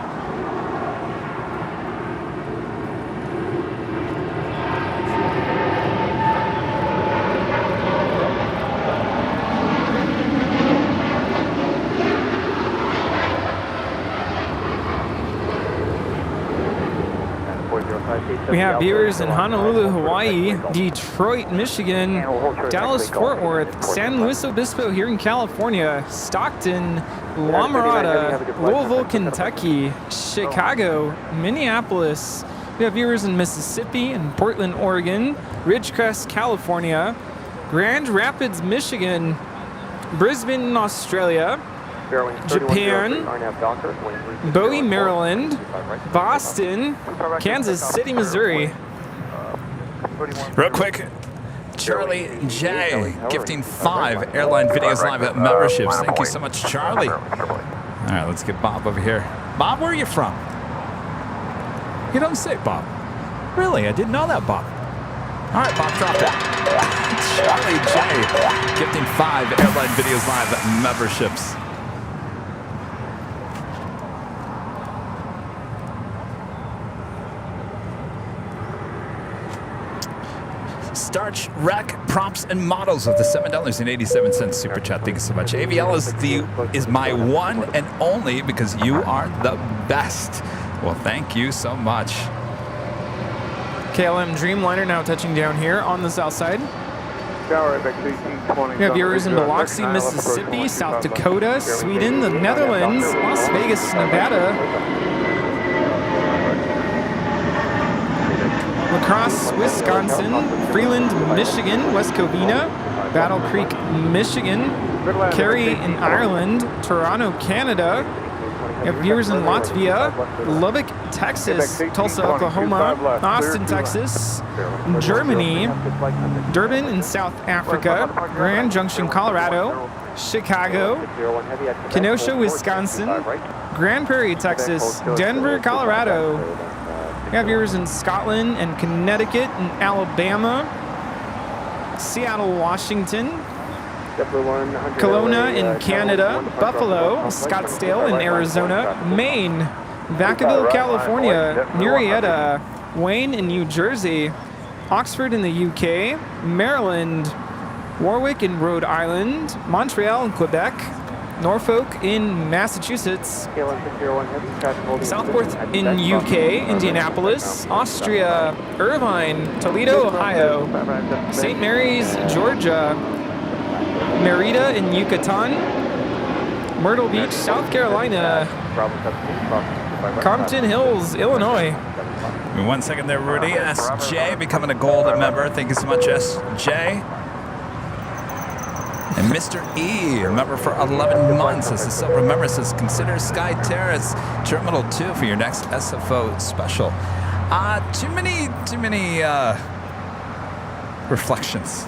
We have viewers in Honolulu, Hawaii, Detroit, Michigan, Dallas, Fort Worth, San Luis Obispo here in California, Stockton, La Mirada, Louisville, Kentucky, Chicago, Minneapolis. We have viewers in Mississippi and Portland, Oregon, Ridgecrest, California, Grand Rapids, Michigan, Brisbane, Australia. Japan, Bowie, Maryland, Boston, Kansas City, Missouri. Real quick, Charlie J gifting 5 Airline Videos Live memberships. Thank you so much, Charlie. All right, let's get Bob over here. Bob, where are you from? You don't say, Bob. Really? I didn't know that, Bob. All right, Bob, drop that. Charlie J gifting 5 Airline Videos Live memberships. Starch, Rec, Props, and Models of the $7.87 Super Chat. Thank you so much. AVL is my one and only because you are the best. Well, thank you so much. KLM Dreamliner now touching down here on the south side. We have viewers in Biloxi, Mississippi, South Dakota, Sweden, the Netherlands, Las Vegas, Nevada, La Crosse, Wisconsin, Freeland, Michigan, West Covina, Battle Creek, Michigan, Kerry in Ireland, Toronto, Canada. We have viewers in Latvia, Lubbock, Texas, Tulsa, Oklahoma, Austin, Texas, Germany, Durban in South Africa, Grand Junction, Colorado, Chicago, Kenosha, Wisconsin, Grand Prairie, Texas, Denver, Colorado. We have viewers in Scotland and Connecticut and Alabama, Seattle, Washington, Kelowna in Canada, Buffalo, Scottsdale in Arizona, Maine, Vacaville, California, Murrieta, Wayne in New Jersey, Oxford in the UK, Maryland, Warwick in Rhode Island, Montreal in Quebec, Norfolk in Massachusetts, Southport in UK, Indianapolis, Austria, Irvine, Toledo, Ohio, St. Mary's, Georgia, Merida in Yucatan, Myrtle Beach, South Carolina, Compton Hills, Illinois. 1 second there, Rudy. SJ becoming a gold member. Thank you so much, SJ. And Mr. E, a member for 11 months, as the silver member says, consider Sky Terrace Terminal 2 for your next SFO special. Too many reflections.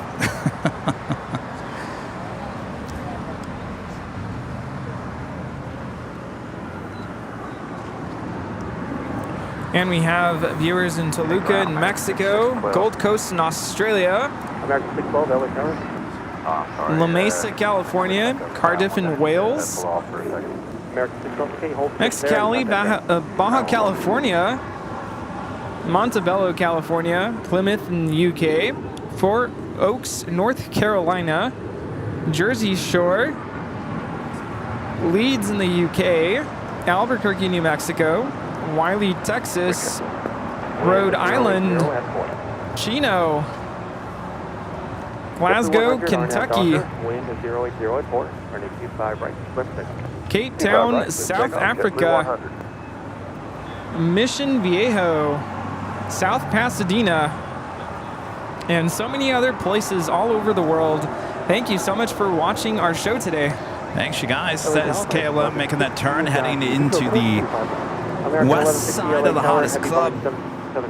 And we have viewers in Toluca in Mexico, Gold Coast in Australia, La Mesa, California, Cardiff in Wales, Mexicali, Baja California, Montebello, California, Plymouth in the UK, Fort Oaks, North Carolina, Jersey Shore, Leeds in the UK, Albuquerque, New Mexico, Wiley, Texas, Rhode Island, Chino, Glasgow, Kentucky, Cape Town, South Africa, Mission Viejo, South Pasadena, and so many other places all over the world. Thank you so much for watching our show today. Thanks, you guys. That is KLM making that turn, heading into the west side of the hottest club.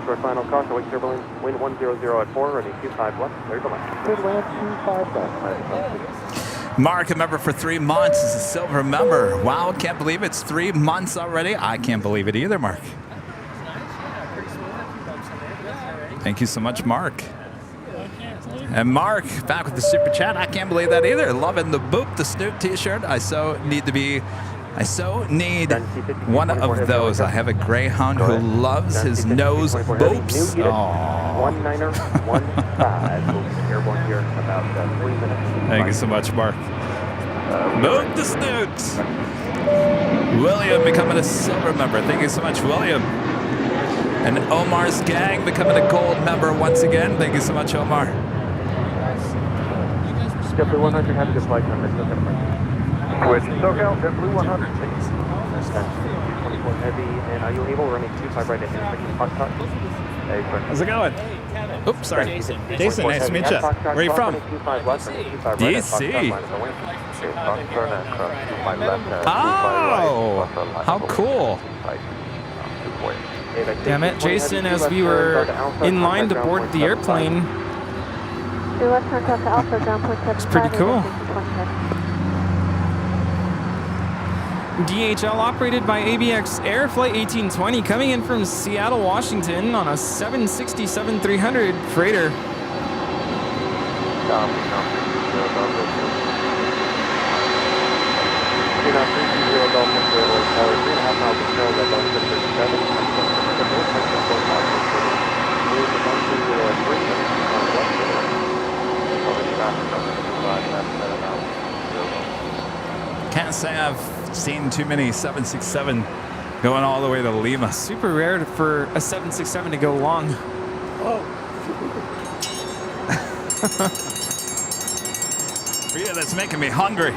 For final caution, wake turbulence, wind 100 at 4, running 25 left, clear to land. Good land, 25 left. Mark, a member for 3 months, is a silver member. Wow, can't believe it's 3 months already. I can't believe it either, Mark. Thank you so much, Mark. And Mark, back with the super chat. I can't believe that either. Loving the Boop the Snoot t-shirt. I so need one of those. I have a greyhound who loves his nose boops. Oh. 1915. Airborne here in about 3 minutes. Thank you so much, Mark. Boop the Snoot. William becoming a silver member. Thank you so much, William. And Omar's gang becoming a gold member once again. Thank you so much, Omar. JetBlue 100, have a good flight time. With SoCal, JetBlue 100, please. 24 heavy, and are you able to run me 25 right at intersection? How's it going? Hey, Kevin. Oops, sorry. Jason, nice to meet you. Where are you from? DC. Oh, how cool. Yeah, I met Jason as we were in line to board the airplane. It's pretty cool. DHL operated by ABX Air Flight 1820 coming in from Seattle, Washington on a 767-300 freighter. Can't say I've seen too many 767 going all the way to Lima. Super rare for a 767 to go long. Yeah, that's making me hungry.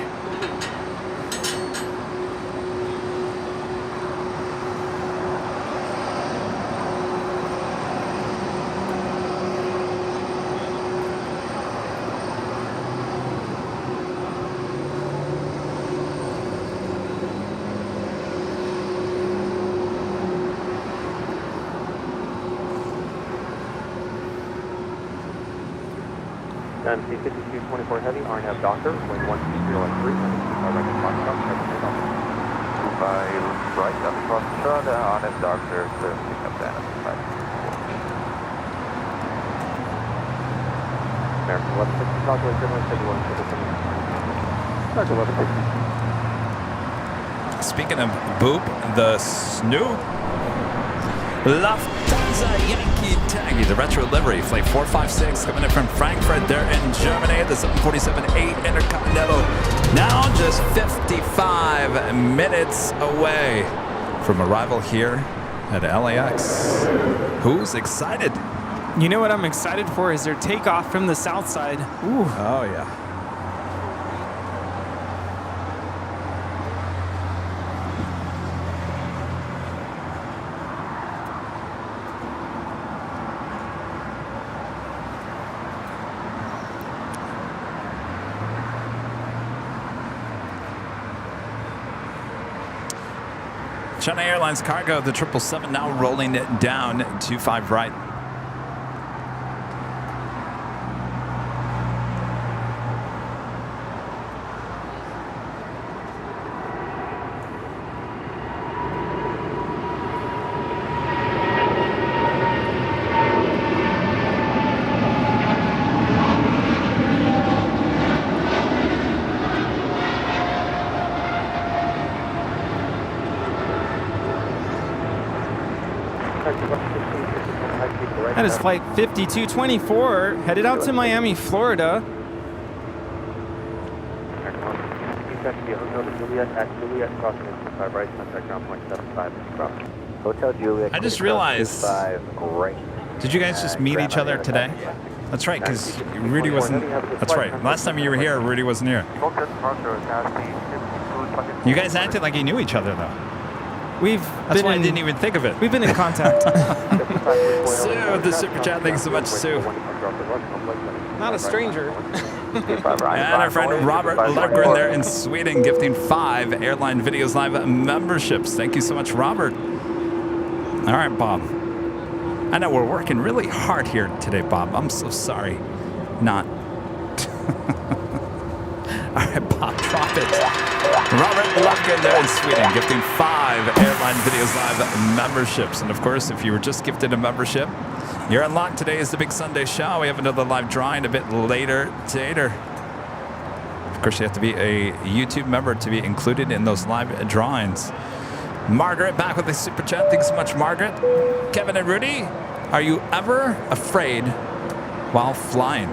And C-52-24 Heavy, RNAV Doctor, wing 120 and 3, right across the By right, up across the shot, RNAV Doctor, clear to pick up that. American 1160, calculate generally, schedule 1 American 1160. Speaking of Boop, the Snoop, Lufthansa Yankee Taggy, the retro livery, flight 456, coming in from Frankfurt. They're in Germany. The 747-8 Intercontinental, now just 55 minutes away from arrival here at LAX. Who's excited? You know what I'm excited for is their takeoff from the south side. Ooh. Oh, yeah. China Airlines cargo, the 777 now rolling it down 25 right. That is flight 5224, headed out to Miami, Florida. Hotel Juliet. I just realized, did you guys just meet each other today? That's right, because Rudy wasn't, that's right. Last time you were here, Rudy wasn't here. You guys acted like you knew each other, though. That's why I didn't even think of it. We've been in contact. Sue, the super chat, thanks so much, Sue. Not a stranger. And our friend Robert Lundgren there in Sweden, gifting 5 Airline Videos Live memberships. Thank you so much, Robert. All right, Bob. I know we're working really hard here today, Bob. I'm so sorry. Not. All right, Bob, drop it. Robert Lundgren there in Sweden, gifting 5 Airline Videos Live memberships. And of course, if you were just gifted a membership, you're unlocked. Today is the big Sunday show. We have another live drawing a bit later. Of course, you have to be a YouTube member to be included in those live drawings. Margaret back with a super chat. Thanks so much, Margaret. Kevin and Rudy, are you ever afraid while flying?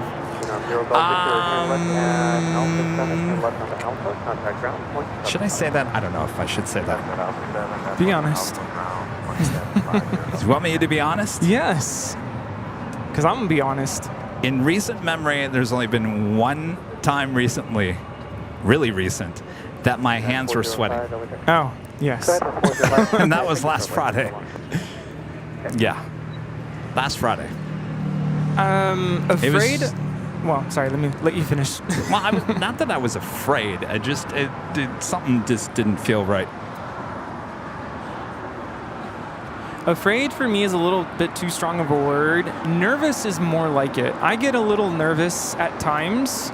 Should I say that? I don't know if I should say that. Be honest. You want me to be honest? Yes. Because I'm going to be honest. In recent memory, there's only been one time recently, really recent, that my hands were sweating. Oh, yes. And that was last Friday. Yeah. Last Friday. Afraid? Well, sorry, let me let you finish. Well, not that I was afraid. Something just didn't feel right. Afraid for me is a little bit too strong of a word. Nervous is more like it. I get a little nervous at times,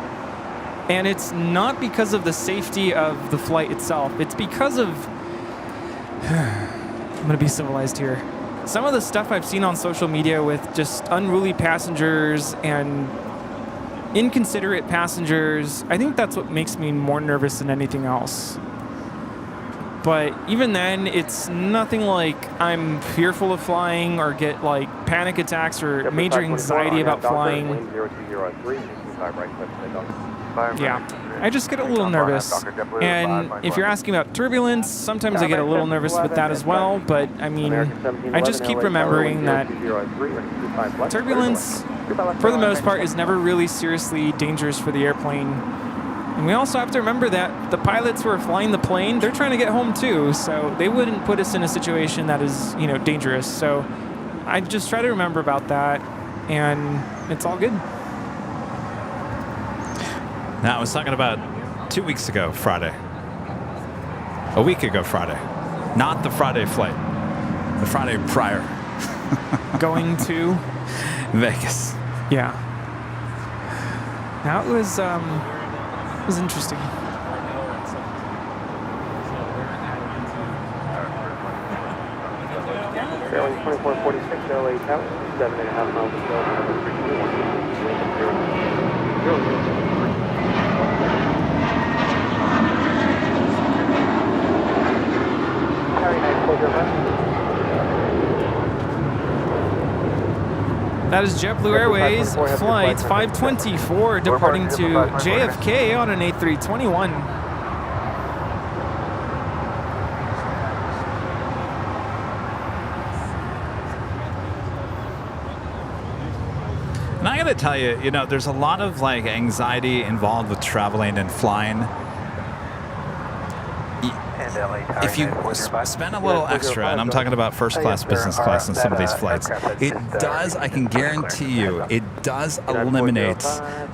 and it's not because of the safety of the flight itself. It's because of... I'm going to be civilized here. Some of the stuff I've seen on social media with just unruly passengers and inconsiderate passengers, I think that's what makes me more nervous than anything else. But even then, it's nothing like I'm fearful of flying or get like panic attacks or major anxiety about flying. Yeah, I just get a little nervous. And if you're asking about turbulence, sometimes I get a little nervous with that as well. But I mean, I just keep remembering that turbulence, for the most part, is never really seriously dangerous for the airplane. And we also have to remember that the pilots who are flying the plane, they're trying to get home too, so they wouldn't put us in a situation that is, dangerous. So I just try to remember about that, and it's all good. Now, I was talking about 2 weeks ago, Friday. A week ago, Friday. Not the Friday flight. The Friday prior. Going to? Vegas. Yeah. Now, it was interesting. Airline 2446, LA Tower, 7.5 miles of trail, number 321. That is JetBlue Airways flight 524 departing to JFK on an A321. And I gotta tell you, there's a lot of like anxiety involved with traveling and flying. If you spend a little extra, and I'm talking about first class, business class on some of these flights, it does, I can guarantee you, it does eliminate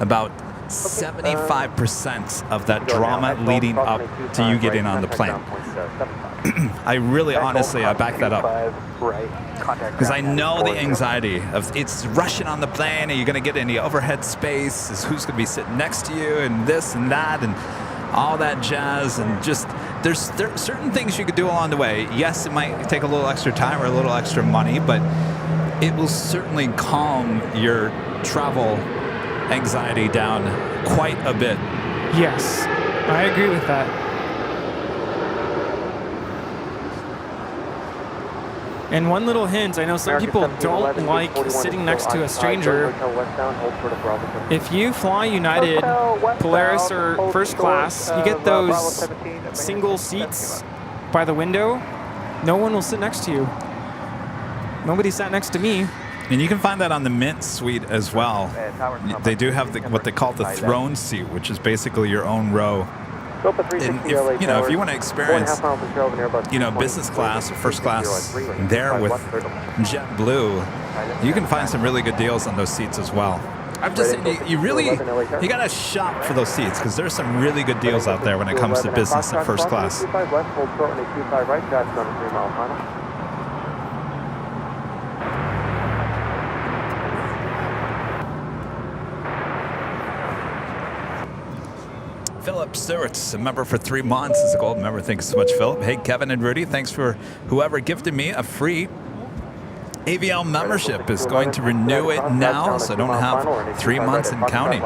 about 75% of that drama leading up to you getting on the plane. I really, honestly, I back that up. Because I know the anxiety of it's rushing on the plane, are you going to get any overhead space, is who's going to be sitting next to you, and this and that, and all that jazz, and just there's certain things you could do along the way. Yes, it might take a little extra time or a little extra money, but it will certainly calm your travel anxiety down quite a bit. Yes, I agree with that. And one little hint, I know some people don't like sitting next to a stranger. If you fly United, Polaris, or first class, you get those single seats by the window. No one will sit next to you. Nobody sat next to me. And you can find that on the Mint suite as well. They do have what they call the throne seat, which is basically your own row. And if you want to experience, business class or first class there with JetBlue, you can find some really good deals on those seats as well. I'm just saying, you got to shop for those seats because there's some really good deals out there when it comes to business and first class. Philip Stewart's a member for 3 months. Is a gold member. Thanks so much, Philip. Hey, Kevin and Rudy, thanks for whoever gifted me a free AVL membership. Is going to renew it now, so I don't have 3 months and counting.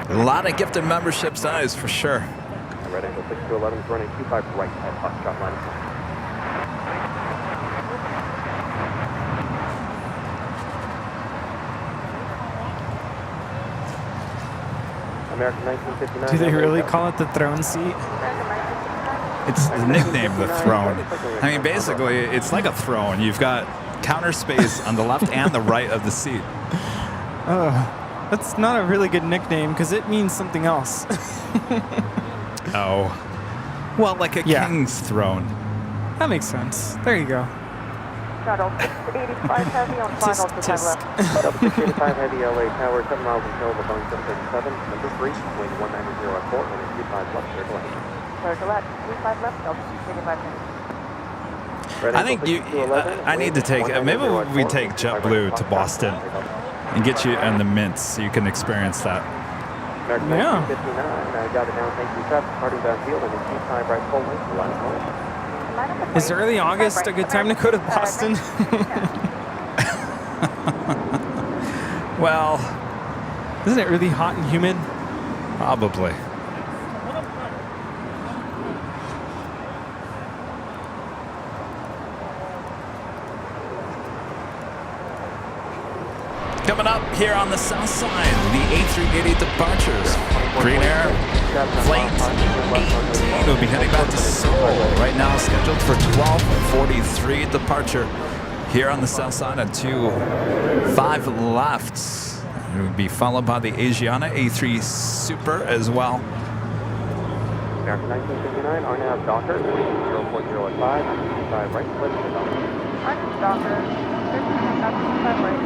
A lot of gifted memberships, that is for sure. Red angle 6 to 11 is running 25 right at Foxtrot line. American 1959. Do they really call it the throne seat? It's the nickname, the throne. I mean, basically, it's like a throne. You've got counter space on the left and the right of the seat. That's not a really good nickname because it means something else. Oh. Well, like a king's throne. That makes sense. There you go. Shuttle 685 Heavy on final 25 left. Shuttle 685 Heavy, LA Tower, 7 miles until the Boeing 737, number 3, wind 190 at 4, and 35 left, clear to land. Clear to land, 35 left, Delta 685 Heavy. I think I need to take, maybe we take JetBlue to Boston and get you in the mints so you can experience that. Yeah. 59, I got it down, thank you, traffic, party downfield, and 25 right full length, line of call. Is early August a good time to go to Boston? Well, isn't it really hot and humid? Probably. Coming up here on the south side, the A380 departures. Green Air Flight 18 will be heading back to Seoul. Right now scheduled for 12:43 departure here on the south side at 2:05 left. It will be followed by the Asiana A3 Super as well. American 1959, RNAV Docker, 0.0 at 5, 5 right, clear to Docker. RNAV Docker, 5 right.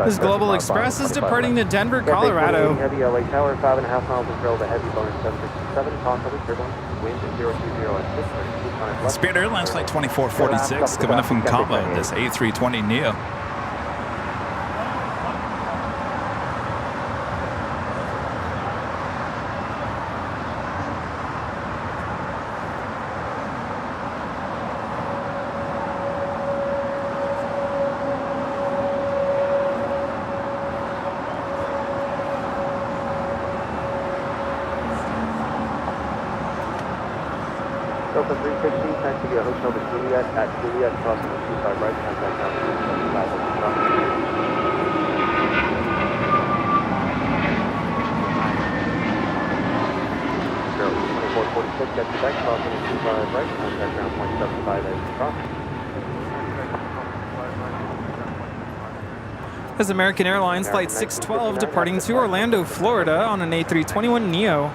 This Global Express is departing to Denver, Colorado. Heavy LA Tower, 5.5 miles until the heavy Boeing 767, contact turbulence, wind 020 at 6, Spirit Airlines Flight 2446 coming up from Cabo, this A320neo. Delta 360, taxi to Hotel de Juliet at Juliet, crossing the 25 right, contact now 75 2446 at Quebec, crossing the 25 right, contact ground point 75 as you cross. This is American Airlines Flight 612 departing to Orlando, Florida on an A321neo.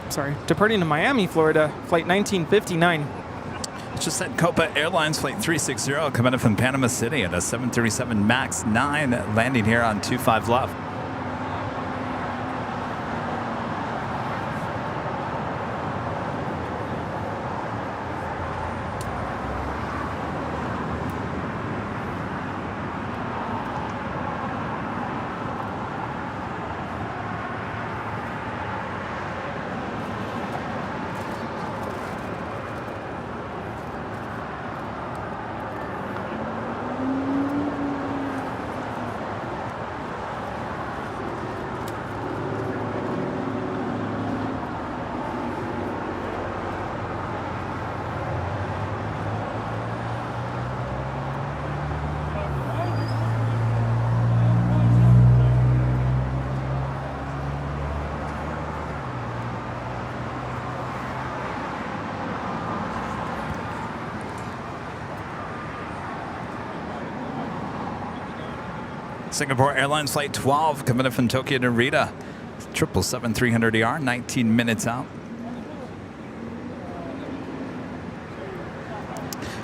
Sorry, departing to Miami, Florida, Flight 1959. Just said Copa Airlines Flight 360 coming in from Panama City at a 737 MAX 9 landing here on 25 left. Singapore Airlines Flight 12 coming in from Tokyo to Narita. 777-300ER, 19 minutes out.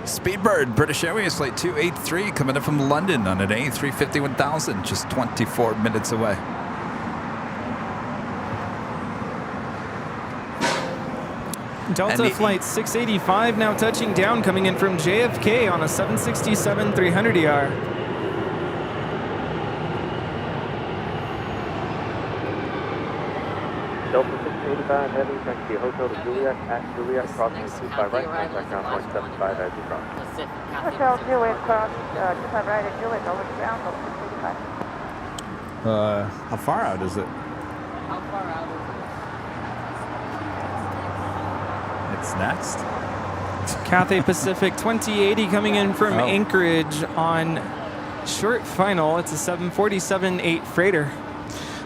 Speedbird, British Airways Flight 283 coming in from London on an A350-1000, just 24 minutes away. Delta Flight 685 now touching down, coming in from JFK on a 767-300ER. Delta 685 Heavy, taxi to Hotel de Juliet at Juliet, crossing 25 right, contact ground point 75 as you cross. Hotel Juliet, cross 25 right at Juliet, over to ground, Delta 685. How far out is it? How far out is It's next. Cathay Pacific 2080 coming in from Anchorage on short final. It's a 747-8 freighter.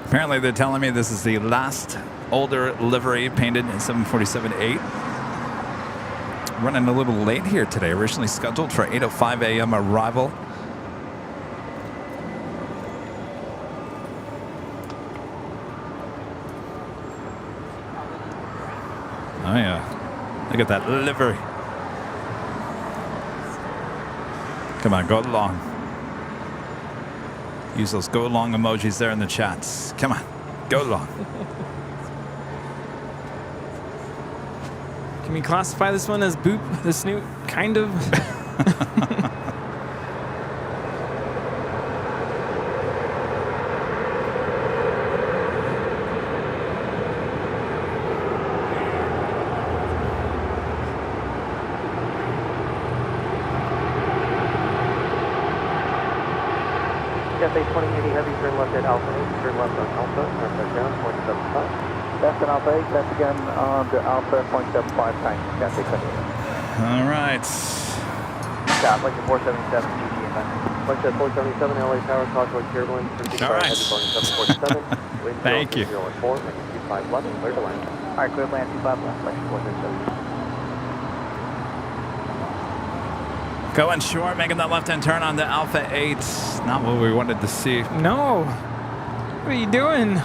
Apparently they're telling me this is the last older livery painted in 747-8. running a little late here today. Originally scheduled for 8:05 a.m. arrival. Oh yeah, look at that livery. Come on, go along. Use those go along emojis there in the chats. Come on, go along. Can we classify this one as Boop the Snoot? Kind of. Cafe 2080 Heavy, turn left at Alpha 8, turn left on Alpha, northbound down, 0.75. Left on Alpha 8, left again on the Alpha 0.75 times. Cafe 20. All right. Stop, like the 477 GG and back. Like that 477 LA Tower, Clockwork Airline, All right. Heavy Boeing 747. Wind Thank you. 0 4, 25 left, clear to land. All right, clear to land, 25 left, like 437. Going short, making that left-hand turn on the Alpha 8. Not what we wanted to see. No. What are you doing?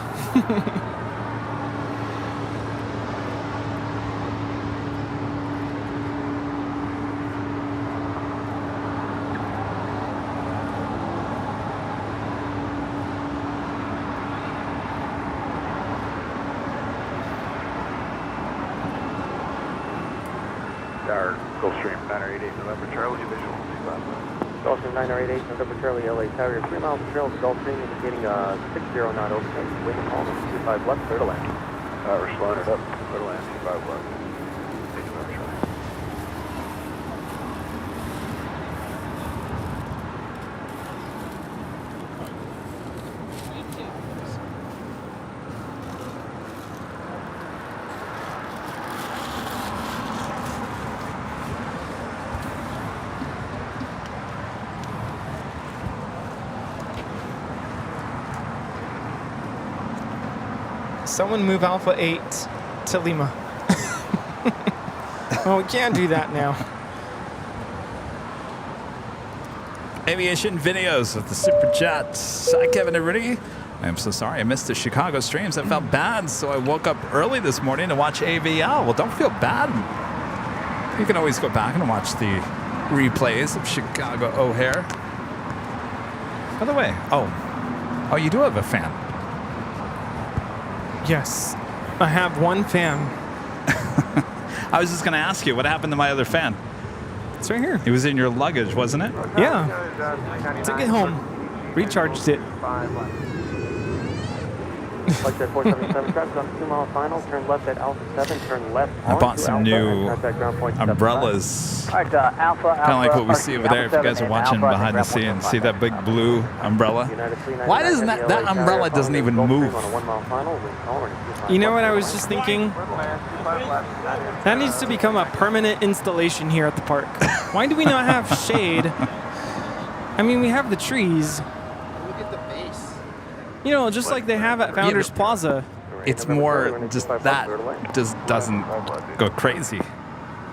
Tower, Gulfstream 988 November Charlie, visual 25 left. Gulfstream 988 November Charlie LA Tower, 3 miles of trail to Gulfstream, indicating 60 knot overtake, wind calm 25 left, clear to land. We're slowing it up, clear to land, 25 left. 8 November Charlie. Someone move Alpha 8 to Lima. Oh, we can't do that now. Aviation videos with the super chats. Hi, Kevin Rudy. I'm so sorry I missed the Chicago streams. I felt bad, so I woke up early this morning to watch AVL. Well, don't feel bad. You can always go back and watch the replays of Chicago O'Hare. By the way, oh, you do have a fan. Yes, I have one fan. I was just going to ask you, what happened to my other fan? It's right here. It was in your luggage, wasn't it? Yeah. Took it home. Recharged it. Like that 477 traffic on 2 mile final, turn left at Alpha 7, turn left. I bought some new umbrellas. All right, Alpha. Kind of like what we see over there if you guys are watching behind the scenes. See that big blue umbrella? Why doesn't that umbrella doesn't even move? You know what I was just thinking? That needs to become a permanent installation here at the park. Why do we not have shade? I mean, we have the trees. Look at the base. You know, just like they have at Founders Plaza. It's more just that just doesn't go crazy.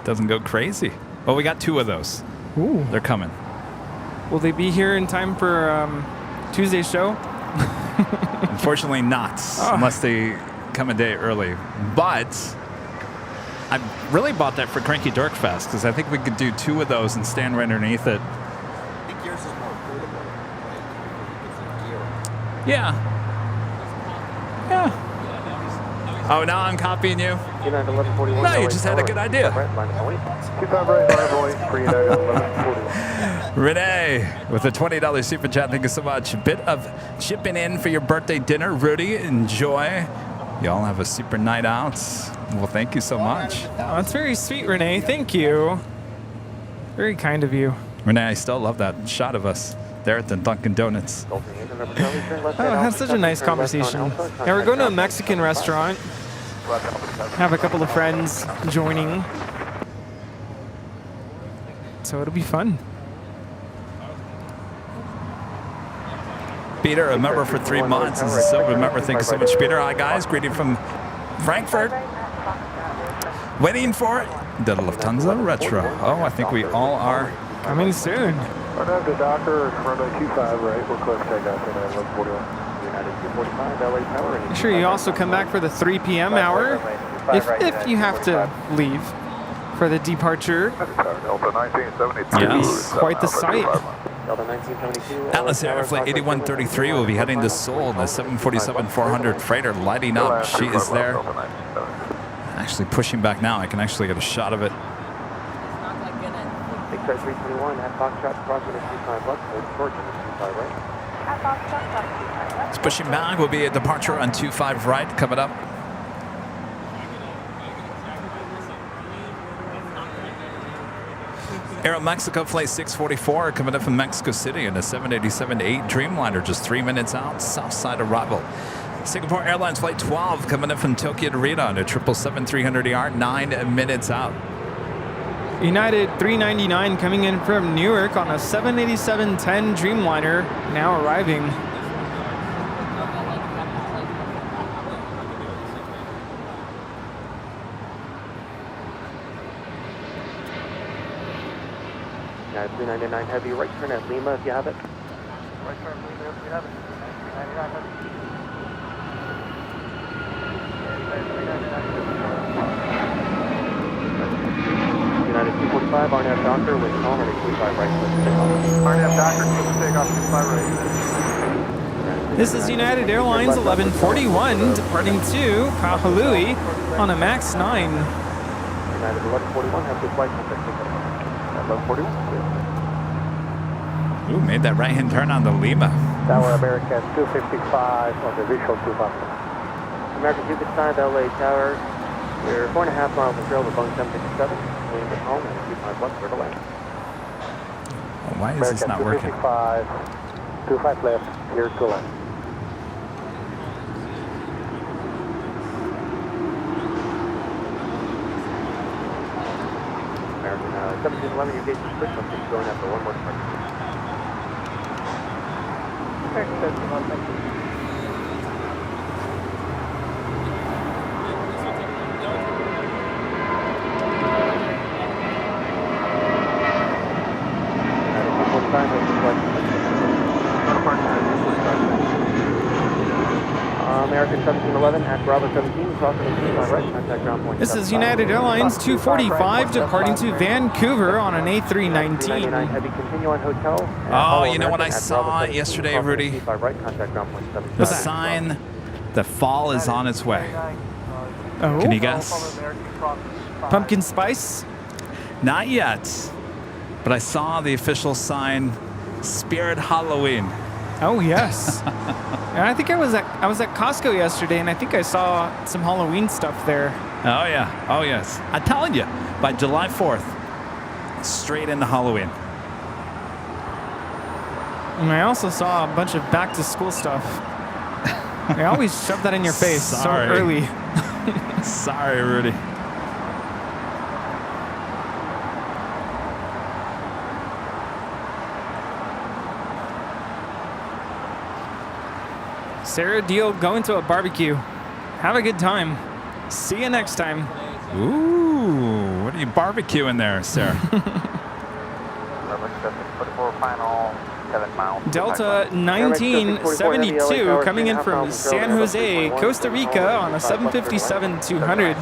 Doesn't go crazy. Well, we got 2 of those. Ooh. They're coming. Will they be here in time for Tuesday's show? Unfortunately not, unless they come a day early. But I really bought that for Cranky Dork Fest because I think we could do 2 of those and stand right underneath it. I think yours is more portable, right? It's gear. Yeah. Yeah. Oh, now I'm copying you? No, you just had a good idea. Renee with a $20 super chat. Thank you so much. A bit of chipping in for your birthday dinner. Rudy, enjoy. Y'all have a super night out. Well, thank you so much. Oh, that's very sweet, Renee. Thank you. Very kind of you. Renee, I still love that shot of us there at the Dunkin' Donuts. Oh, had such a nice conversation. Yeah, we're going to a Mexican restaurant. Have a couple of friends joining. So it'll be fun. Peter, a member for 3 months. As a silver member, thank you so much, Peter. Hi, guys. Greeting from Frankfurt. Waiting for The Lufthansa Retro. Oh, I think we all are. Coming soon. Right after Docker, runway 25 right, request takeoff for 1141. United 245, LA Tower. Make sure you also come back for the 3 p.m. hour if you have to leave for the departure. Delta 1972. Yes. Quite the sight. Delta 1972. Atlas Air Flight 8133 will be heading to Seoul. The 747-400 freighter lighting up. She is there. Actually pushing back now. I can actually get a shot of it. 321 at Foxtrot, approximately 25 left, hold short to 25 right. At Foxtrot, 25 left. It's pushing back. Will be a departure on 25 right coming up. Aeromexico Flight 644 coming up from Mexico City in a 787-8 Dreamliner, just 3 minutes out, south side arrival. Singapore Airlines Flight 12 coming up from Tokyo to Rita on a 777-300ER, 9 minutes out. United 399 coming in from Newark on a 787-10 Dreamliner, now arriving. United 399 heavy, right turn at Lima if you have it. Right turn, Lima, if you have it. 399 heavy. United 245, RNAV Docker with calm at 25 right, clear for takeoff. RNAV Docker, clear for takeoff, 25 right. This is United Airlines 1141 departing to Kahului on a MAX 9. United 1141, have good flight contact. 1141, clear. Ooh, made that right-hand turn on the Lima. Tower American 255 on the visual 25. American 255, LA Tower. We're 4.5 miles from trail to Boeing 757. Wind at home and 25 left, clear to land. Oh, why is this not working? 25 left, clear to land. American 1711, you gauge switch up, keep going after one more departure. Thank you. American 1711 at Bravo 17, crossing the 25 right, contact ground point. This is United Airlines 245 departing to Vancouver on an A319. 399 heavy, continue on hotel. Oh, you know what I saw yesterday, Rudy? Right, contact ground point The sign, the fall is on its way. Oh. Can you guess? Pumpkin spice? Not yet. But I saw the official sign, Spirit Halloween. Oh yes. And I think I was at Costco yesterday, and I think I saw some Halloween stuff there. Oh yeah. Oh yes. I'm telling you, by July 4th, straight into Halloween. And I also saw a bunch of back to school stuff. They always shove that in your face so early. Sorry, Rudy. Sarah Deal, going to a barbecue. Have a good time. See you next time. Ooh, what are you barbecuing there, Sarah? Delta 1972 coming in from San Jose, Costa Rica on a 757-200.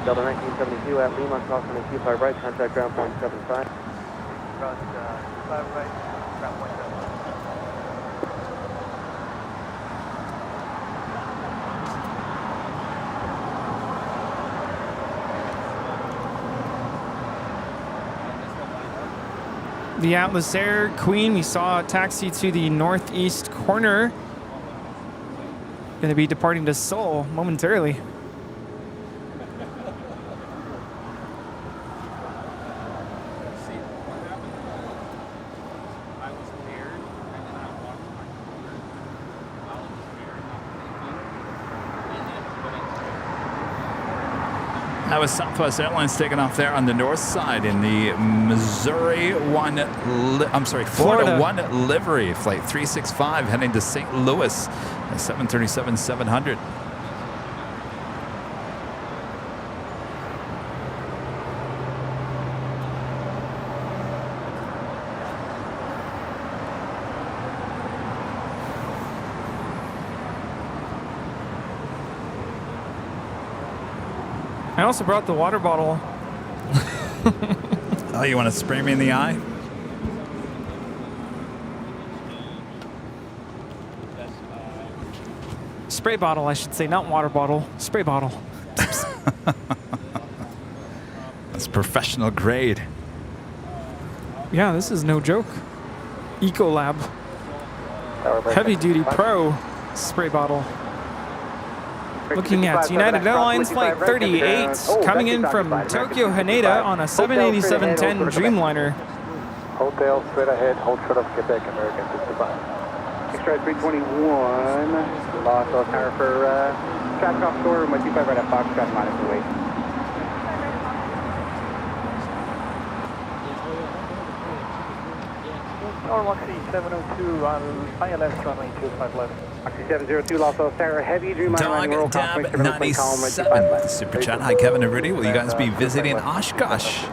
Delta 1972 at Lima, crossing the 25 right, contact ground point 75. Cross 25 right, ground point 75. The Atlas Air Queen, we saw a taxi to the northeast corner. Going to be departing to Seoul momentarily. That was Southwest Airlines taking off there on the north side in the Florida 1 livery, flight 365 heading to St. Louis, a 737-700. I also brought the water bottle. Oh, you want to spray me in the eye? Spray bottle, I should say, not water bottle. Spray bottle. That's professional grade. Yeah, this is no joke. Ecolab. Heavy duty pro spray bottle. Looking at United Airlines Flight 38 coming in from Tokyo Haneda on a 787-10 Dreamliner. Hotel straight ahead, hold short of Quebec, American 65. Extra 321, lost all tower for traffic offshore, my 25 right at Foxtrot, minus the weight. Moxie 702 on ILS runway 25 left. Moxie 702, Los Angeles Tower, heavy Dreamliner. Dog Dab 97 super chat. Hi, Kevin and Rudy. Will you guys be visiting Oshkosh?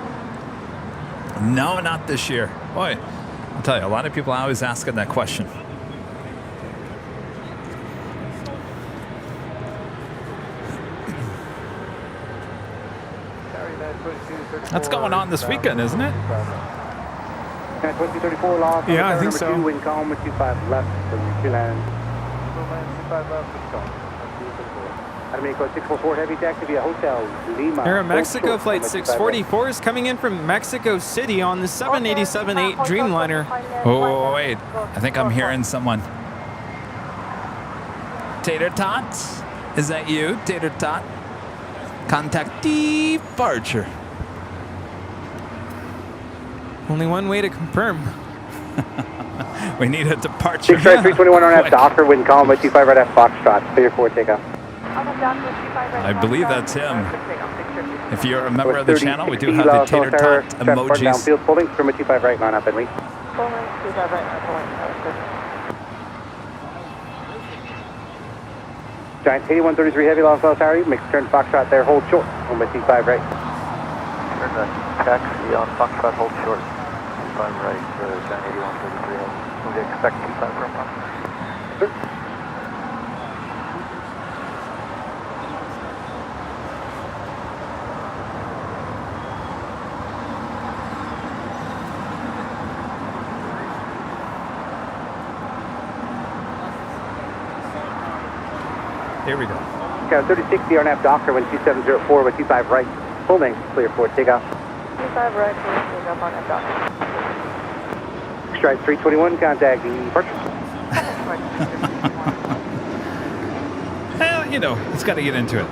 No, not this year. Boy, I'll tell you, a lot of people are always asking that question. That's going on this weekend, isn't it? 2234 Los Yeah, I think so. Two, wind calm with 25 left for two land. Mexico 644 heavy taxi via Hotel Lima. Aeromexico Flight 644 is coming in from Mexico City on the 787-8 Dreamliner. Oh, wait. I think I'm hearing someone. Tater Tot? Is that you, Tater Tot? Contact departure. Only one way to confirm. We need a departure. 321 on F, Docker, wind calm with 25 right at Foxtrot. Clear for takeoff. I believe that's him. If you're a member of the channel, we do have the Tater Tot emojis. Downfield, pulling from 25 right, line up and lead. Giant 8133 heavy, Los Angeles Tower, mixed turn Foxtrot there, hold short, on 25 right. Turn the taxi on Foxtrot, hold short. 25 right for Giant 8133 heavy. Would you expect 25 from Foxtrot? Here we go. Okay, 3060 on F, Docker, wind 2704 with 25 right, holding, clear for takeoff. 25 right, takeoff on F, Docker. Strike 321, contact departure. Well, you know, it's got to get into it.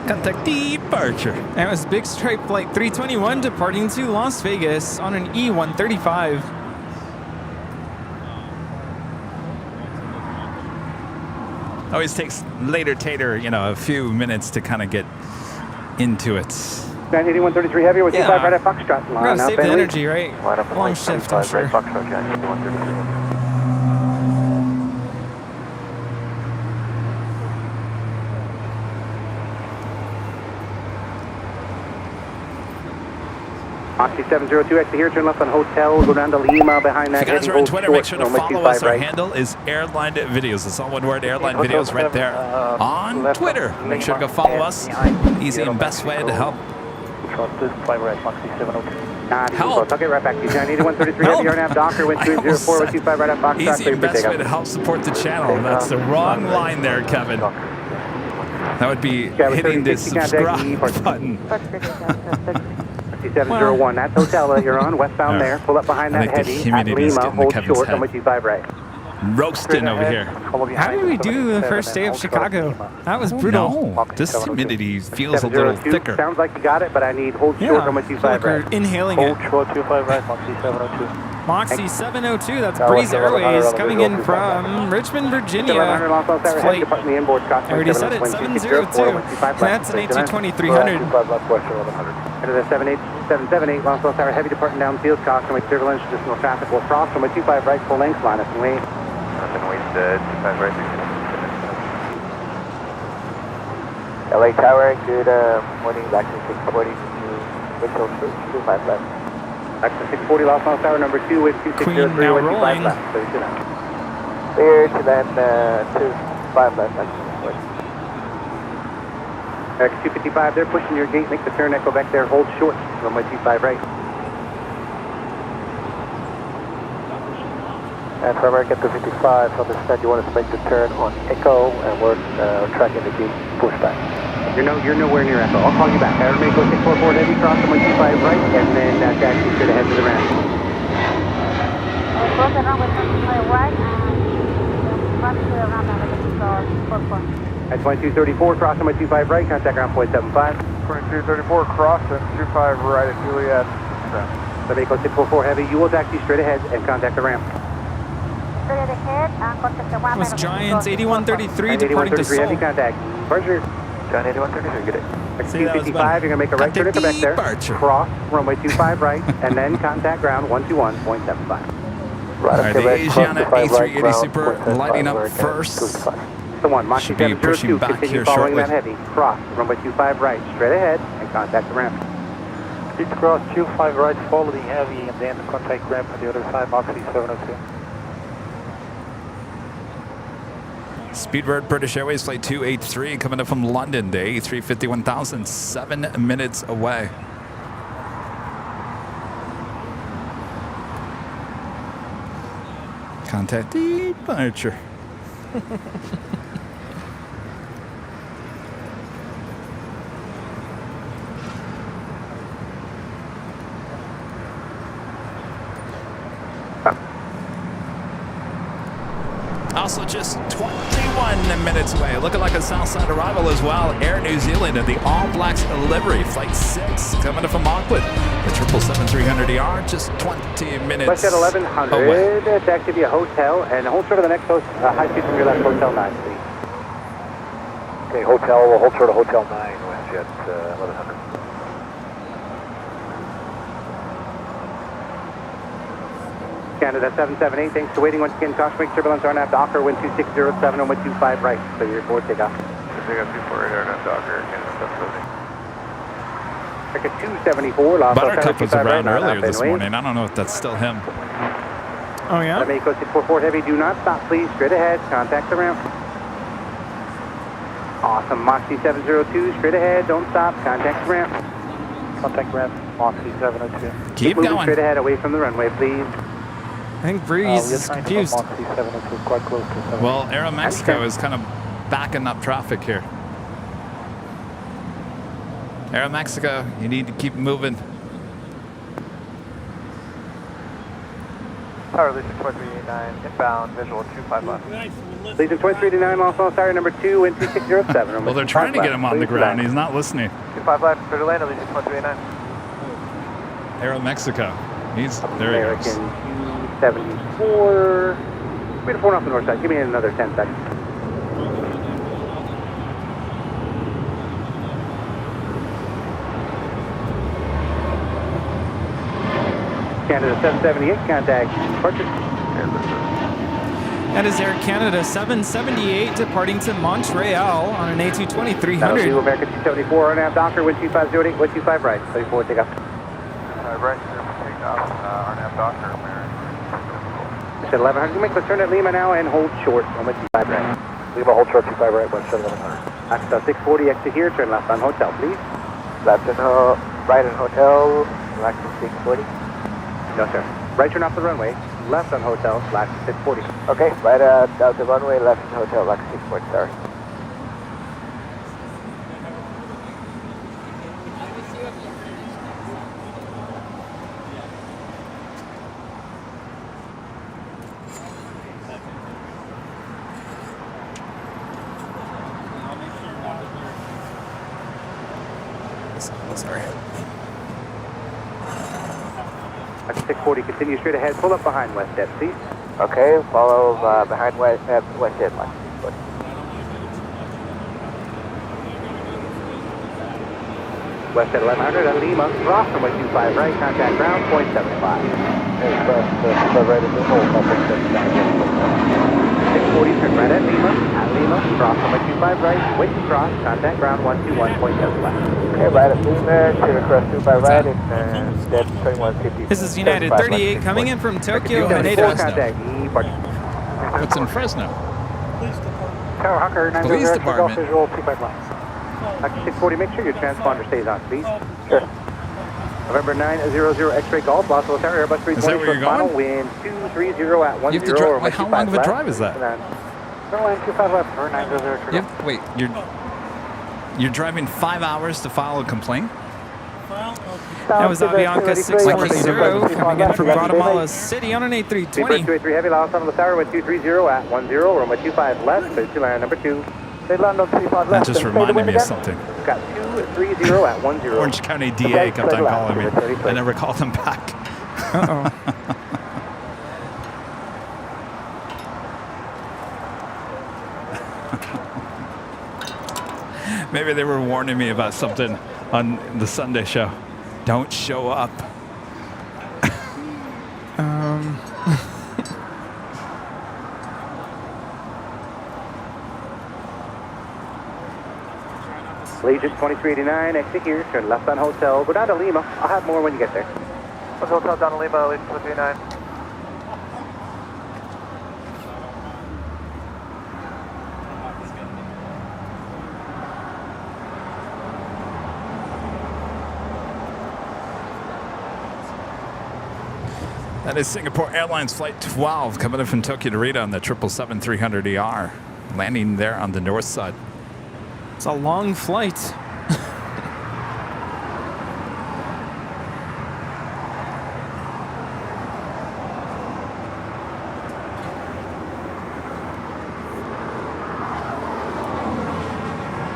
Contact departure. That was Big Stripe Flight 321 departing to Las Vegas on an E135. Always takes later Tater, you know, a few minutes to kind of get into it. 8133 heavy with 25 right at Foxtrot. We're going to save the energy, right? Line up and Long light, shift, 25 I'm sure. right, Foxtrot, Giant 8133. Moxie 702 exit here, turn left on Hotel, go down to Lima behind that. If you guys are on Twitter, make sure to follow us. Our handle is Airline Videos. It's all one word, Airline Videos, right there on Twitter. Make sure to go follow us. Easy and best way to help. Help. Okay, right back to you. 8133 heavy, RNAV Docker, wind 204 with 25 right at Foxtrot. Easy and best way to help support the channel. That's the wrong line there, Kevin. That would be hitting the subscribe button. 701, that's Hotel that you're on, westbound there. Pull up behind that heavy at Lima, hold short, on 25 right. Roasting over here. How did we do the first day of Chicago? That was brutal. No, this humidity feels a little thicker. Sounds like you got it, but I need hold short on 25 right. Inhaling Hold it. short 25 right, Moxie 702. Moxie 702, that's Breeze Airways coming in from Richmond, Virginia. It's flight, I already said it, 702. That's an A220-300. Into the 778, Los Angeles Tower, heavy departing downfield, caution with turbulence, additional traffic will cross from 25 right, full length, line up and wait. Nothing wasted, 25 right. LA Tower, good morning, back to 640 to Mitchell Street, 25 left. Back to 640, Los Angeles Tower, number 2 with 2603 with 25 left. Clear to land 25 left, American 255, they're pushing your gate, make the turn, echo back there, hold short, runway 25 right. And for American 255, from the stand, you want us to make the turn on echo, and we're tracking the gate pushback. You're nowhere near echo. I'll call you back. American 644 heavy, cross runway 25 right, and then taxi straight ahead to the ramp. Cross the runway 25 right, and run to the ramp and make it 44. At 2234, cross runway 25 right, contact ground point 75. 2234, cross and 25 right at Juliet. American 644 heavy, you will taxi straight ahead and contact the ramp. Straight ahead and contact the ramp. That was Giants 8133 departing to heavy, Seoul. contact. Departure. John 8133, get it. At 255, you're going to make a right turn at Quebec there. Cross runway 25 right, and then contact ground 121.75. All right, the Asiana A380 Super lighting up first. The one, Moxie Should be 702, pushing back continue here following shortly. that heavy. Cross runway 25 right, straight ahead, and contact the ramp. Speed cross 25 right, follow the heavy, and then contact ramp on the other side, Moxie 702. Speedbird British Airways Flight 283 coming up from London to A350 1000, 7 minutes away. Contact departure. Also just 21 minutes away. Looking like a Southside arrival as well. Air New Zealand and the All Blacks livery. Flight 6 coming up from Auckland. The 777-300ER just 20 minutes West at 1100, away. taxi via hotel, and hold short of the next high speed from your left, hotel 9, please. Okay, hotel, we'll hold short of hotel 9, WestJet 1100. Canada 778, thanks for waiting. Once again, caution brake turbulence, RNAV Docker, wind 2607 and wind 25 right. So you're forward takeoff. Take up 24 RNAV Docker, Canada 778. Ticket 274, Los Buttercup was around right, earlier this morning. I don't know if that's still him. Oh, yeah? Mexico 644 heavy, do not stop, please. Straight ahead, contact the ramp. Awesome, Moxie 702, straight ahead, don't stop, contact the ramp. Contact ramp, Moxie 702. Keep moving going. straight ahead, away from the runway, please. I think Breeze is confused. Moxie 702, quite close to 702. Well, Aeromexico is kind of backing up traffic here. Aeromexico, you need to keep moving. Tower Legion 2389, inbound, visual 255. Legion 2389, also on number 2, wind 2607. Well, they're trying to get him on the ground. He's not listening. 25 left, visual land, Legion 2389. Aeromexico. There he goes. American 74. We're phone off the north side. Give me another 10 seconds. Canada 778, contact departure. That is Air Canada 778 departing to Montreal on an A220 That'll do 300. American 274, RNAV Docker, wind 2508, wind 25 right. 34, take off. Right, take off, RNAV Docker, American. At 1100, you make the turn at Lima now and hold short on wind 25 right. Lima, hold short 25 right, West 1100. Axel 640, exit here, turn left on hotel, please. Left and right in hotel, left in 640. No, sir. Right turn off the runway, left on hotel, /640. Okay, right out the runway, left in hotel, left 640, sorry. Sorry. At 640, continue straight ahead, pull up behind WestJet, please. Okay, follow behind WestJet, left 640. West at 1100 at Lima, cross runway 25 right, contact ground, point 75. Right in the hole, 640, turn right at Lima, cross runway 25 right, wait to cross, contact ground, 121.75. Okay, right at Lima, turn across 25 right, and step 2150. This is United 38 coming in from Tokyo, Haneda. Contact departure. What's in Fresno? Police department. Tower Hawker, Police department. visual 25 lines. Taxi 640, make sure your transponder stays on, please. Sure. November 900 X-ray Golf, Los Angeles Airbus 320. Is that where you're final, going? wind 230 at 10. You have to drive. How long of a drive is that? Airline 25 left for 900 X-ray Golf. Wait, you're driving 5 hours to file a complaint? That was Avianca 640 coming in from Guatemala City on an A320. 283 heavy, Los Angeles Tower, wind 230 at 10, runway 25 left, clear to land number 2. That just reminded me of something. Got 230 at 10. Orange County DA kept on calling me. I never called him back. Uh-oh. Maybe they were warning me about something on the Sunday show. Don't show up. Legion 2389, exit here, turn left on Hotel, go down to Lima. I'll have more when you get there. Hotel down to Lima, Legion 2389. That is Singapore Airlines Flight 12 coming in from Tokyo to Narita on the 777-300ER, landing there on the north side. It's a long flight.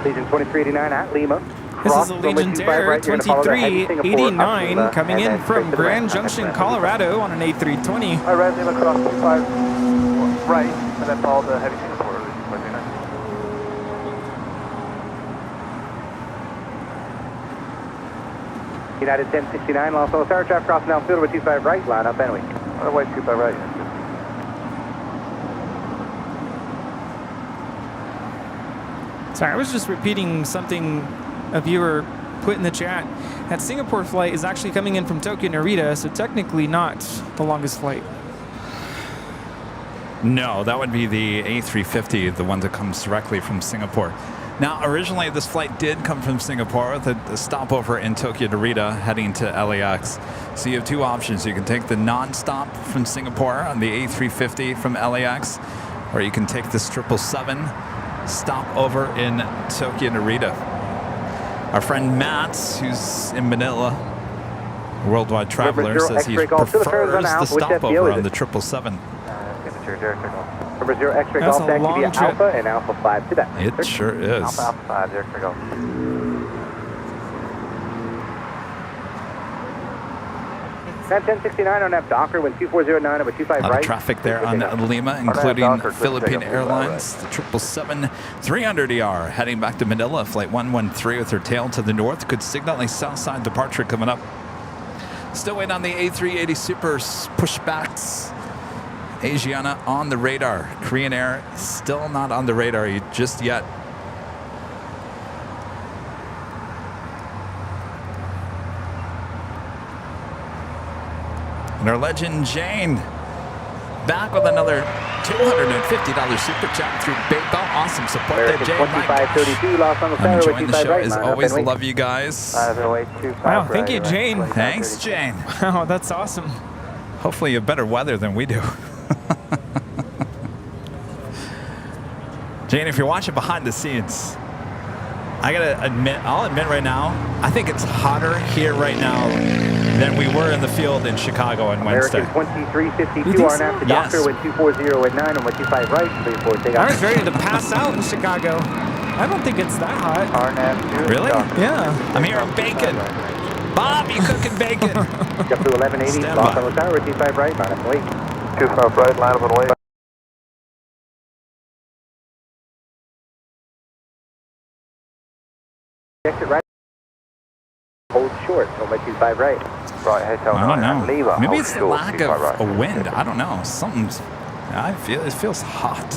Legion 2389 at Lima. This is a Legion Air 2389 coming in from Grand Junction, Colorado on an A320. All right, Lima cross 25 right, and then follow the heavy Singapore, Legion 2389. United 1069, Los Angeles Tower, traffic crossing downfield with 25 right, line up anyway. Otherwise 25 right. Sorry, I was just repeating something a viewer put in the chat. That Singapore flight is actually coming in from Tokyo Narita, so technically not the longest flight. No, that would be the A350, the one that comes directly from Singapore. Now, originally, this flight did come from Singapore with a stopover in Tokyo Narita heading to LAX. So you have two options. You can take the non-stop from Singapore on the A350 from LAX, or you can take this 777 stopover in Tokyo Narita. Our friend Matt, who's in Manila, a worldwide traveler, says he prefers the stopover on the 777. Number 0 X-ray That's Golf, a taxi long via trip. Alpha and Alpha 5 to that. It sure is. Alpha 5, there we go. 1069 on F Docker, wind 2409 over 25 A lot right. of traffic there on Lima, including Philippine Airlines, the 777-300ER heading back to Manila. Flight 113 with her tail to the north could signal a south side departure coming up. Still waiting on the A380 Supers pushbacks. Asiana on the radar. Korean Air still not on the radar just yet. And our legend Jane back with another $250 super chat through PayPal. Awesome support there, Jane. 2532 Los Angeles I'm enjoying the show right, as always. Love you guys. Wow, thank you, Jane. Thanks, Jane. Wow, that's awesome. Hopefully you have better weather than we do. Jane, if you're watching behind the scenes, I'll admit right now, I think it's hotter here right now than we were in the field in Chicago on Wednesday. American 2352 on after Doctor with 240 at 9 and with 25 right. I was ready to pass out in Chicago. I don't think it's that hot. Really? Yeah. I'm hearing bacon. Bob, you cooking bacon? JetBlue 1180, Los Angeles Tower with 25 right, line up and wait. 25 right, line up and wait. Exit right. Hold short, so by 25 right. Right, hey, I don't know. Lima, Maybe hold it's the short, lack 25 of right. a wind. I don't know. It feels hot.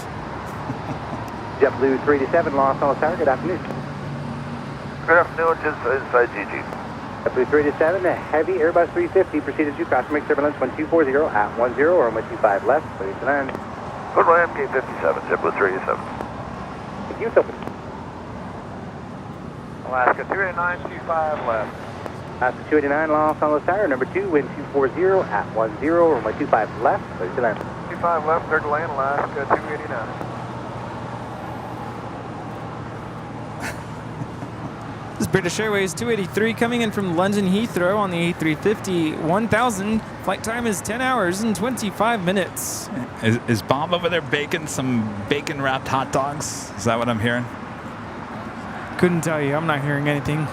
JetBlue 387, Los Angeles Tower, good afternoon. Good afternoon, just inside GG. JetBlue 387, a heavy Airbus 350 proceeded to cross make turbulence 1240 at 10 or 125 left, please land. Good Ryan, K57, JetBlue 387. Thank you, Sophie. Alaska 289, 25 left. Alaska 289, long San Luis Tower, number 2, wind 240 at 10, runway 25 left, clear to land. 25 left, clear to land, Alaska 289. This is British Airways 283 coming in from London Heathrow on the A350 1000. Flight time is 10 hours and 25 minutes. Is Bob over there baking some bacon-wrapped hot dogs? Is that what I'm hearing? Couldn't tell you. I'm not hearing anything.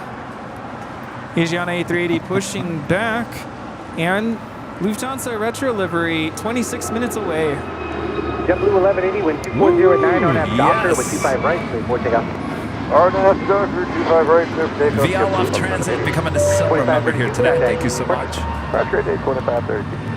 Asiana A380 pushing back. And Lufthansa retro livery 26 minutes away. JetBlue 1180, wind 240 at 9 on F Docker, with 25 right, clear for takeoff. RNF Docker 25 right, clear for takeoff. VLF Transit becoming a silver member here today. Thank you so much. Crash rate 2530.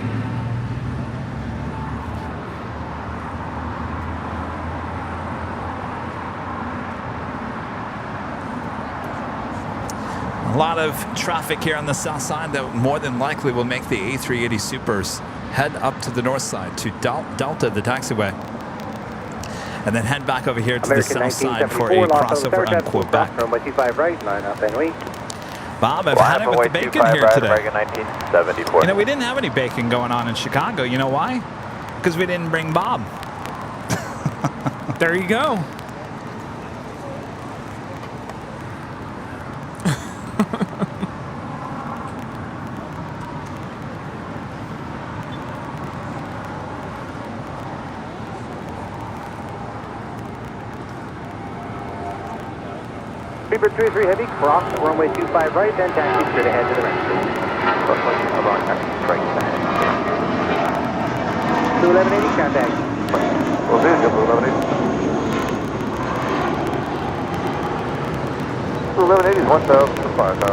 A lot of traffic here on the south side that more than likely will make the A380 Supers head up to the north side to Delta, the taxiway, and then head back over here to the south side for a crossover on Quebec. Bob, I've had it with the bacon here today. You know, we didn't have any bacon going on in Chicago. You know why? Because we didn't bring Bob. There you go. Beaver 33 heavy, cross runway 25 right, then taxi straight ahead to the right. 21180, contact. We'll see you, 1180. 21180 is 1,000 to 5,000.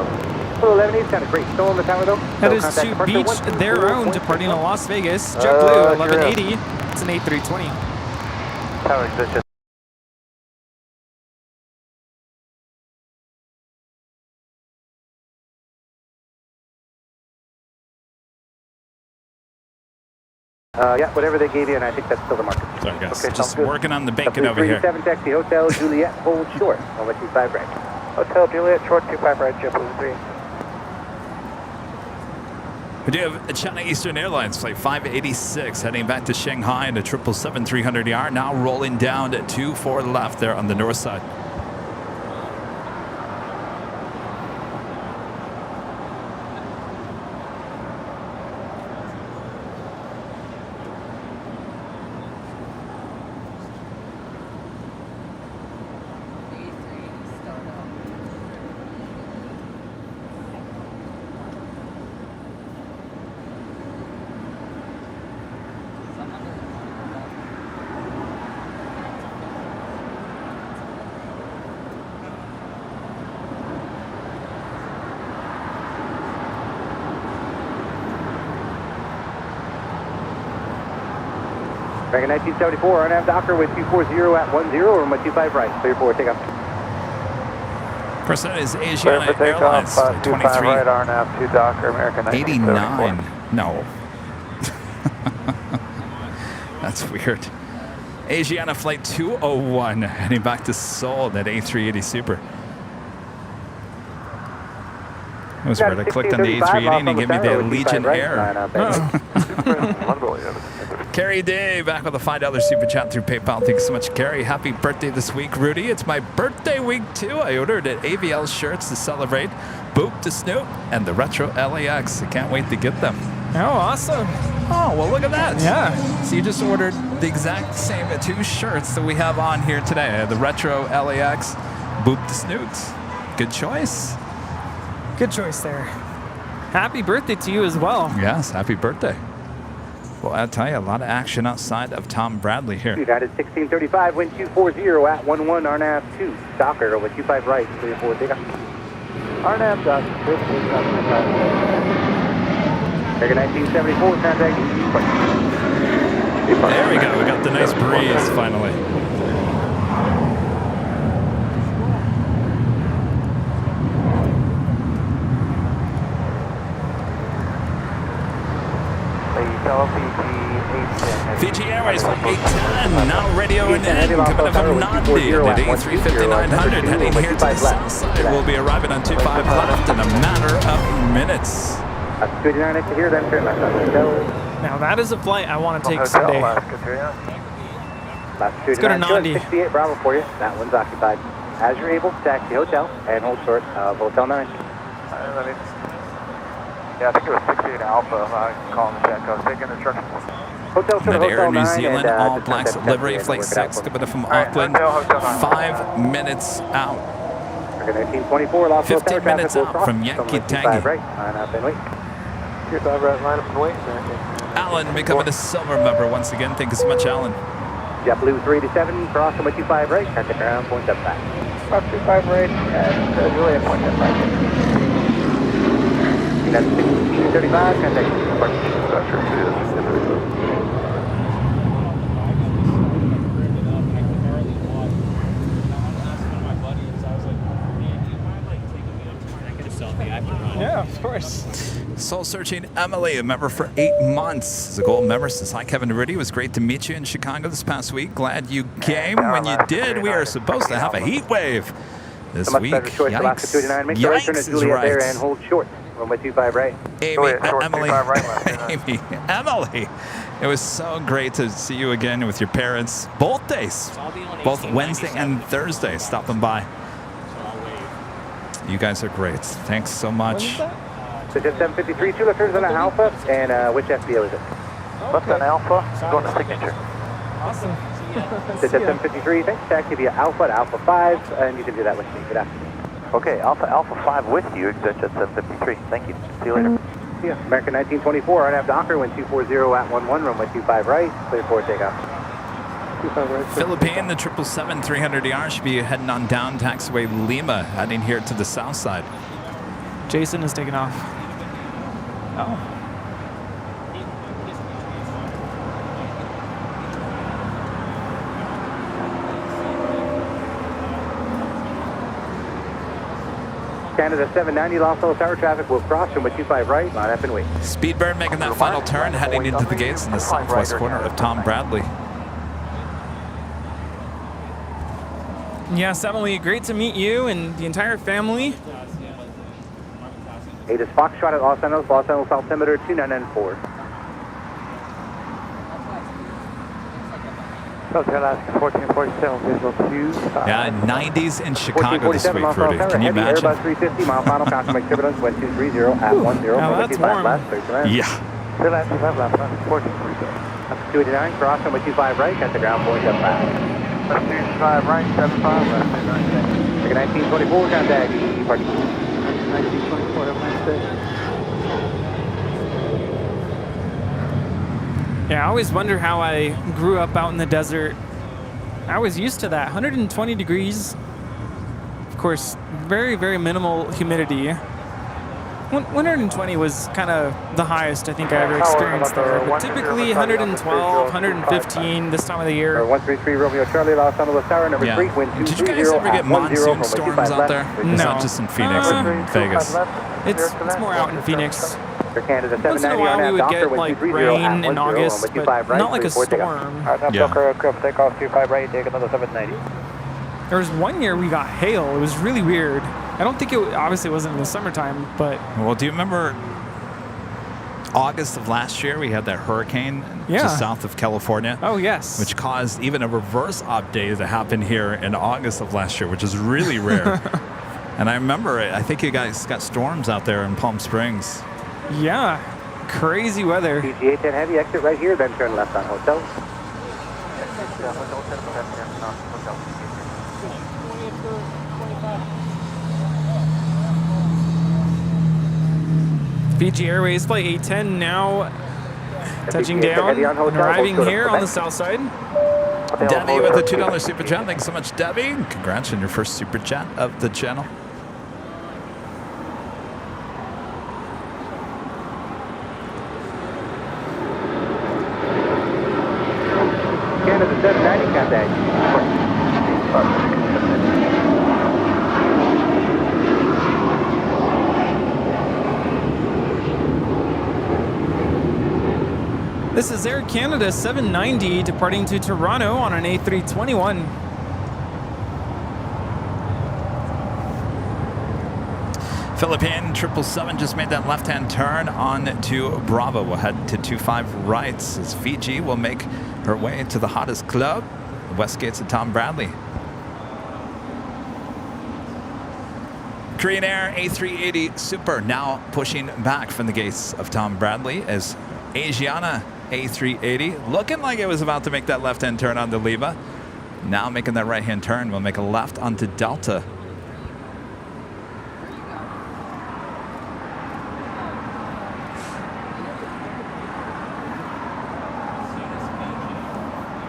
21180 is kind of great. Still on the tower though? That is to beach their own, departing to Las Vegas. JetBlue 1180. It's an A320. Tower existence. Yeah, whatever they gave you, and I think that's still the market. Sorry, guys. Okay, Just working on the bacon over here. 37 taxi, Hotel Juliet, hold short. I'll let you 5 right. Hotel Juliet, short 25 right, JetBlue 3. We do have a China Eastern Airlines flight 586 heading back to Shanghai in a 777-300ER, now rolling down to 24 left there on the north side. Dragon 1974, RNAV Docker with 240 at 10, runway 25 right, clear for takeoff. Of course, that is Asiana Airlines, 25 right, RNAV 2 Docker, American 89. No. That's weird. Asiana Flight 201 heading back to Seoul, that A380 Super. That was weird. I clicked on the A380 and it gave me the Allegiant Air. Carrie Day back with a $5 super chat through PayPal. Thanks so much, Carrie. Happy birthday this week, Rudy. It's my birthday week too. I ordered at AVL shirts to celebrate Boop to Snoop and the retro LAX. I can't wait to get them. Oh, awesome. Oh, well, look at that. Yeah. So you just ordered the exact same 2 shirts that we have on here today. The retro LAX, Boop to Snoots. Good choice. Good choice there. Happy birthday to you as well. Yes, happy birthday. Well, I'll tell you, a lot of action outside of Tom Bradley here. United 1635, wind 240 at 11, RNAV 2, Docker over 25 right, clear for takeoff. RNAV Docker, Dragon 1974, contact. There we go, we got the nice breeze finally. Fiji 810. Fiji Airways flight 810, now radio in coming in from Nandi at 83,900, heading here to the south side. We'll be arriving on 25 left in a matter of minutes. That's 289 next to here, then turn left on Hotel. Now that is a flight I want to take someday. Let's go to Nandi. 68 Bravo for you. That one's occupied. As you're able, taxi hotel and hold short of Hotel 9. Yeah, I think it was 68 Alpha. I'm calling the check. I was taking instructions. Hotel short of Mid-Air Hotel New 9 Zealand, and, all blacks livery, flight 6, coming in from Auckland, 5 minutes out. 15 minutes out from Yankee Tangy. Right, line up and wait. 25 right, line up and wait. Alan becoming a silver member once again. Thank you so much, Alan. JetBlue 327, cross on 25 right, at the ground, point up back. 25 right, and Juliet, point up back. That's 1635, contact Yeah, of course. Soul Searching Emily, a member for 8 months. As a gold member, says, hi, Kevin Rudy. It was great to meet you in Chicago this past week. Glad you came. When you did, we are supposed to have a heat wave this week. Yikes. Yikes is right. and hold short. Runway 25 right. Emily. It was so great to see you again with your parents. Both days. Both Wednesday and Thursday. Stopping by. You guys are great. Thanks so much. So just 753, 2 lifters on an Alpha, and which FBO is it? Left on Alpha, going to signature. Awesome. So just 753, thanks. Taxi via Alpha to Alpha 5, and you can do that with me. Good afternoon. Okay, Alpha 5 with you, exit jet 753. Thank you. See you later. Yeah, American 1924, right after Docker, wind 240 at 11, runway 25 right, clear for takeoff. 25 right. Philippine, the 777 300ER should be heading on down taxiway Lima, heading here to the south side. Jason is taking off. Oh. Canada 790, Los Angeles Tower traffic will cross from 25 right, line up and wait. Speedbird making that final turn, heading into the gates in the southwest corner of Tom Bradley. Yes, Emily, great to meet you and the entire family. 8 is Foxtrot at Los Angeles altimeter 2994. Hotel Alaska 1447, visual 2. Yeah, 90s in Chicago this week, Rudy. Can you imagine? Airbus 350, mile final confirmation turbulence, wind 230 at 10. Now that's warm. Yeah. Still at 25 left, 1447. Up to 289, cross on 25 right, at the ground point up back. 25 right, 75 left. 1924, contact EE parking. 1924, have a nice day. Yeah, I always wonder how I grew up out in the desert. I was used to that. 120 degrees. Of course, very, very minimal humidity. 120 was kind of the highest I think I ever experienced there. But typically 112, 115 this time of the year. 133 Romeo Charlie, Los Angeles Tower, number 3, wind 230 Did you guys ever get monsoon storms out there? No. It's not just in Phoenix and Vegas. It's more out in Phoenix. Canada Once in a while we would get like rain in August, but not like a storm. Takeoff 25 right, take another 790. There was one year we got hail. It was really weird. I don't think it obviously wasn't in the summertime, but well, do you remember August of last year we had that hurricane just south of California? Oh yes, which caused even a reverse op day to happen here in August of last year, which is really rare. And I remember it. I think you guys got storms out there in Palm Springs. Yeah, crazy weather. PGA 10 heavy, exit right here, then turn left on hotel. Fiji Airways Flight 810 now touching down and arriving here on the south side. Debbie with a $2 super chat. Thanks so much, Debbie. Congrats on your first super chat of the channel. Canada 790 contact. This This is Air Canada 790 departing to Toronto on an A321. Philippine 777 just made that left-hand turn on to Bravo. We'll head to 25 rights as Fiji will make her way to the hottest club, Westgate's of Tom Bradley. Korean Air A380 Super now pushing back from the gates of Tom Bradley as Asiana A380 looking like it was about to make that left-hand turn onto Lima. Now making that right-hand turn, we'll make a left onto Delta.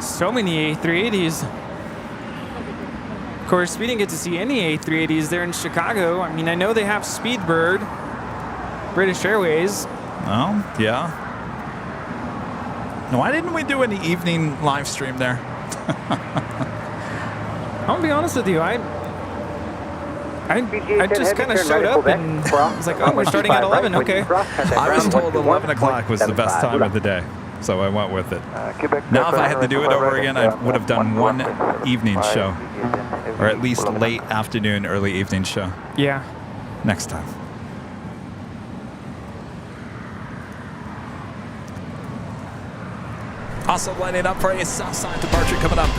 So many A380s. Of course, we didn't get to see any A380s there in Chicago. I mean, I know they have Speedbird, British Airways. Oh, yeah. Why didn't we do an evening live stream there? I'll be honest with you, I just kind of showed up and I was like, oh, we're starting at 11, okay. I was told 11 o'clock was the best time of the day, so I went with it. Now, if I had to do it over again, I would have done one evening show, or at least late afternoon, early evening show. Yeah. Next time. Also lining up for a Southside departure coming up.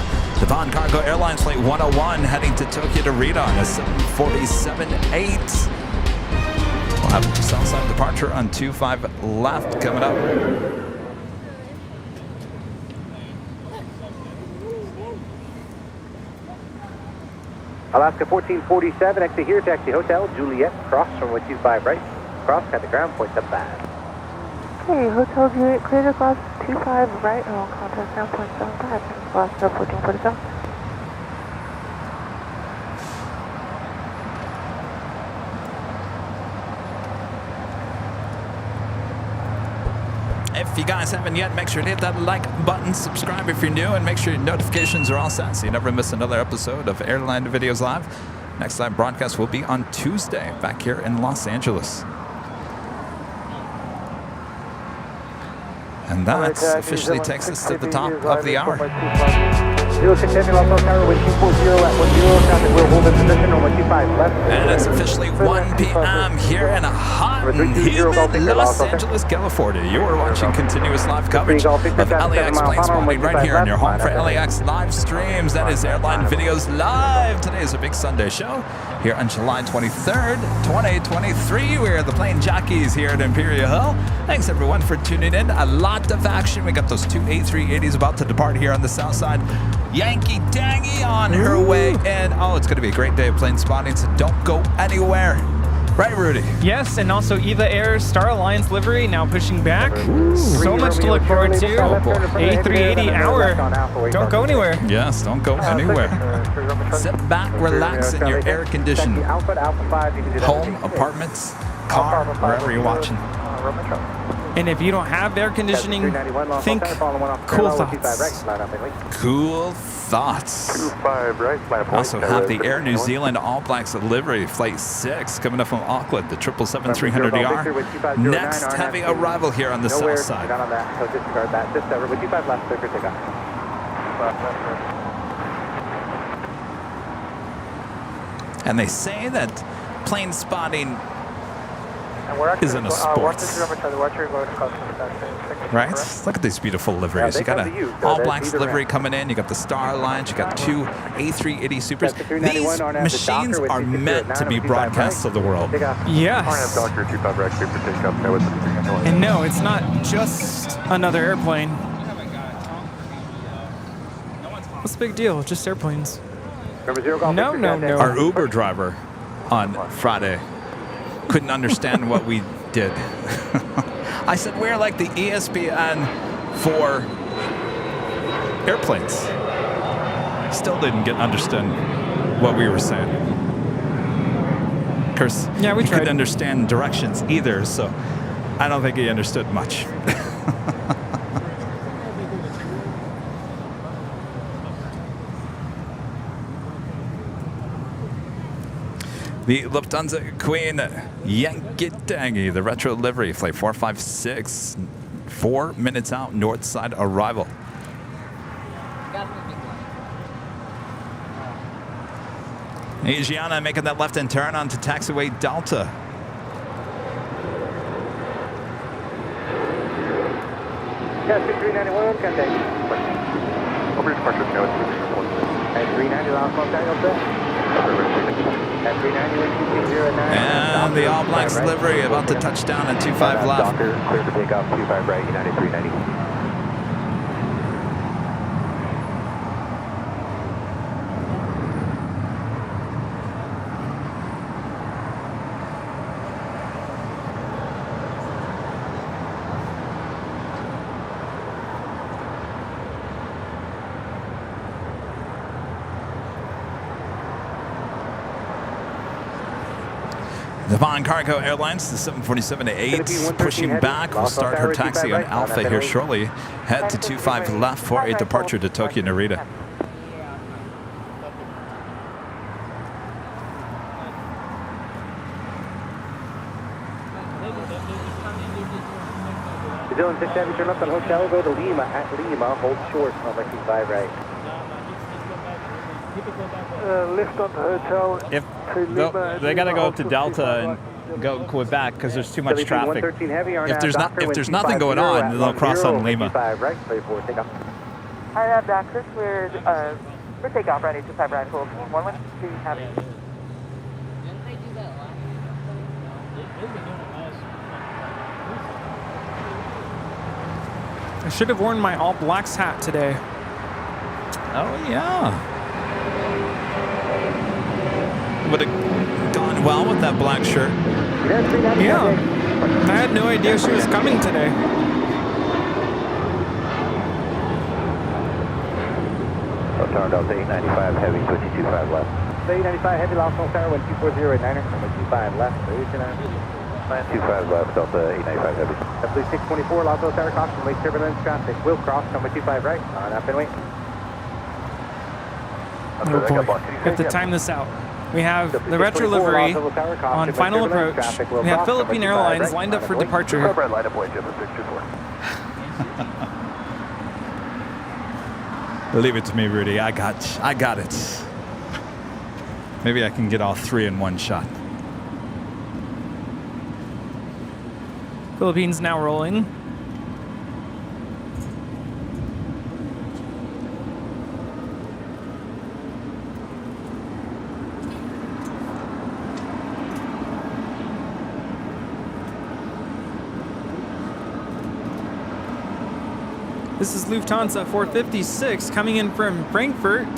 Devon Cargo Airlines Flight 101 heading to Tokyo to Rita on a 747-8. We'll have a Southside departure on 25 left coming up. Alaska 1447, exit here, taxi Hotel Juliet, cross from 125 right. Cross, cut the ground, point up 5. Okay, Hotel Juliet, clear to cross 25 right, and all contact now, point 75, cross 1447. If you guys haven't yet, make sure to hit that like button, subscribe if you're new, and make sure your notifications are all set so you never miss another episode of Airline Videos Live. Next live broadcast will be on Tuesday back here in Los Angeles. And that officially takes us to the top of the hour. 06 Heavy Los Angeles Tower, wind 240 at 10, traffic will hold in position on 125 left. And it's officially 1 p.m. here in a hot and humid Los Angeles, California. You are watching continuous live coverage of LAX Plane Spotting right here on your home for LAX live streams. That is Airline Videos Live. Today is a big Sunday show here on July 23rd, 2023. We're at the Plane Jockeys here at Imperial Hill. Thanks everyone for tuning in. A lot of action. We got those two A380s about to depart here on the south side. Yankee Dangy on her way in. Oh, it's going to be a great day of plane spotting, so don't go anywhere. Right, Rudy? Yes, and also Eva Air Star Alliance livery now pushing back. So much to look forward to. Oh, boy. A380 hour. Don't go anywhere. Yes, don't go anywhere. Sit back, relax in your air-conditioned home, apartments, car, wherever you're watching. And if you don't have air conditioning, think cool thoughts. Cool thoughts. 25 right, Also have the Air New Zealand All Blacks livery, Flight 6, coming up from Auckland, the 777-300ER. Next heavy arrival here on the south side. And they say that plane spotting isn't a sport. Right? Look at these beautiful liveries. You got an All Blacks livery coming in. You got the Star Alliance. You got two A380 Supers. These machines are meant to be broadcast to the world. Yes. And no, it's not just another airplane. What's the big deal? Just airplanes. No. Our Uber driver on Friday couldn't understand what we did. I said, we're like the ESPN for airplanes. Still didn't understand what we were saying. Of course, yeah, we couldn't understand directions either, so I don't think he understood much. The Lufthansa Queen Yankee Dangy, the retro livery, Flight 456, 4 minutes out, north side arrival. Asiana making that left-hand turn onto taxiway Delta. Yes, 391, contact. Over departure, no, at 390, last one, Delta. At 390, And the All Blacks livery about to touch down at 25 left. Docker, clear for takeoff, 25 right, United 390. Devon Cargo Airlines, the 747-8, pushing back. Will start her taxi on Alpha here shortly. Head to 25 left for a departure to Tokyo Narita. Dylan 670, turn left on Hotel, go to Lima, at Lima, hold short on my 25 right. Lift on the hotel. If they got to go up to Delta and go Quebec because there's too much traffic. If there's nothing going on, then they'll cross on Lima. Right, clear for takeoff. I have Doctor. We're takeoff ready, 25 right, hold. 112 heavy. I should have worn my All Blacks hat today. Oh, yeah. Would have gone well with that black shirt. Yeah. I had no idea she was coming today. Hotel Delta 895 heavy, 225 left. 895 heavy, lost on tower, 1240 at 9er, number 25 left, 25 left, Delta 895 heavy. W 624, lost on tower, caution, late turbulence traffic, will cross, number 25 right, on up and wait. Oh boy, we have to time this out. We have the retro livery on final approach. We have Philippine Airlines lined up for departure. Leave it to me, Rudy. I got it. Maybe I can get all three in one shot. Philippines now rolling. This is Lufthansa 456 coming in from Frankfurt.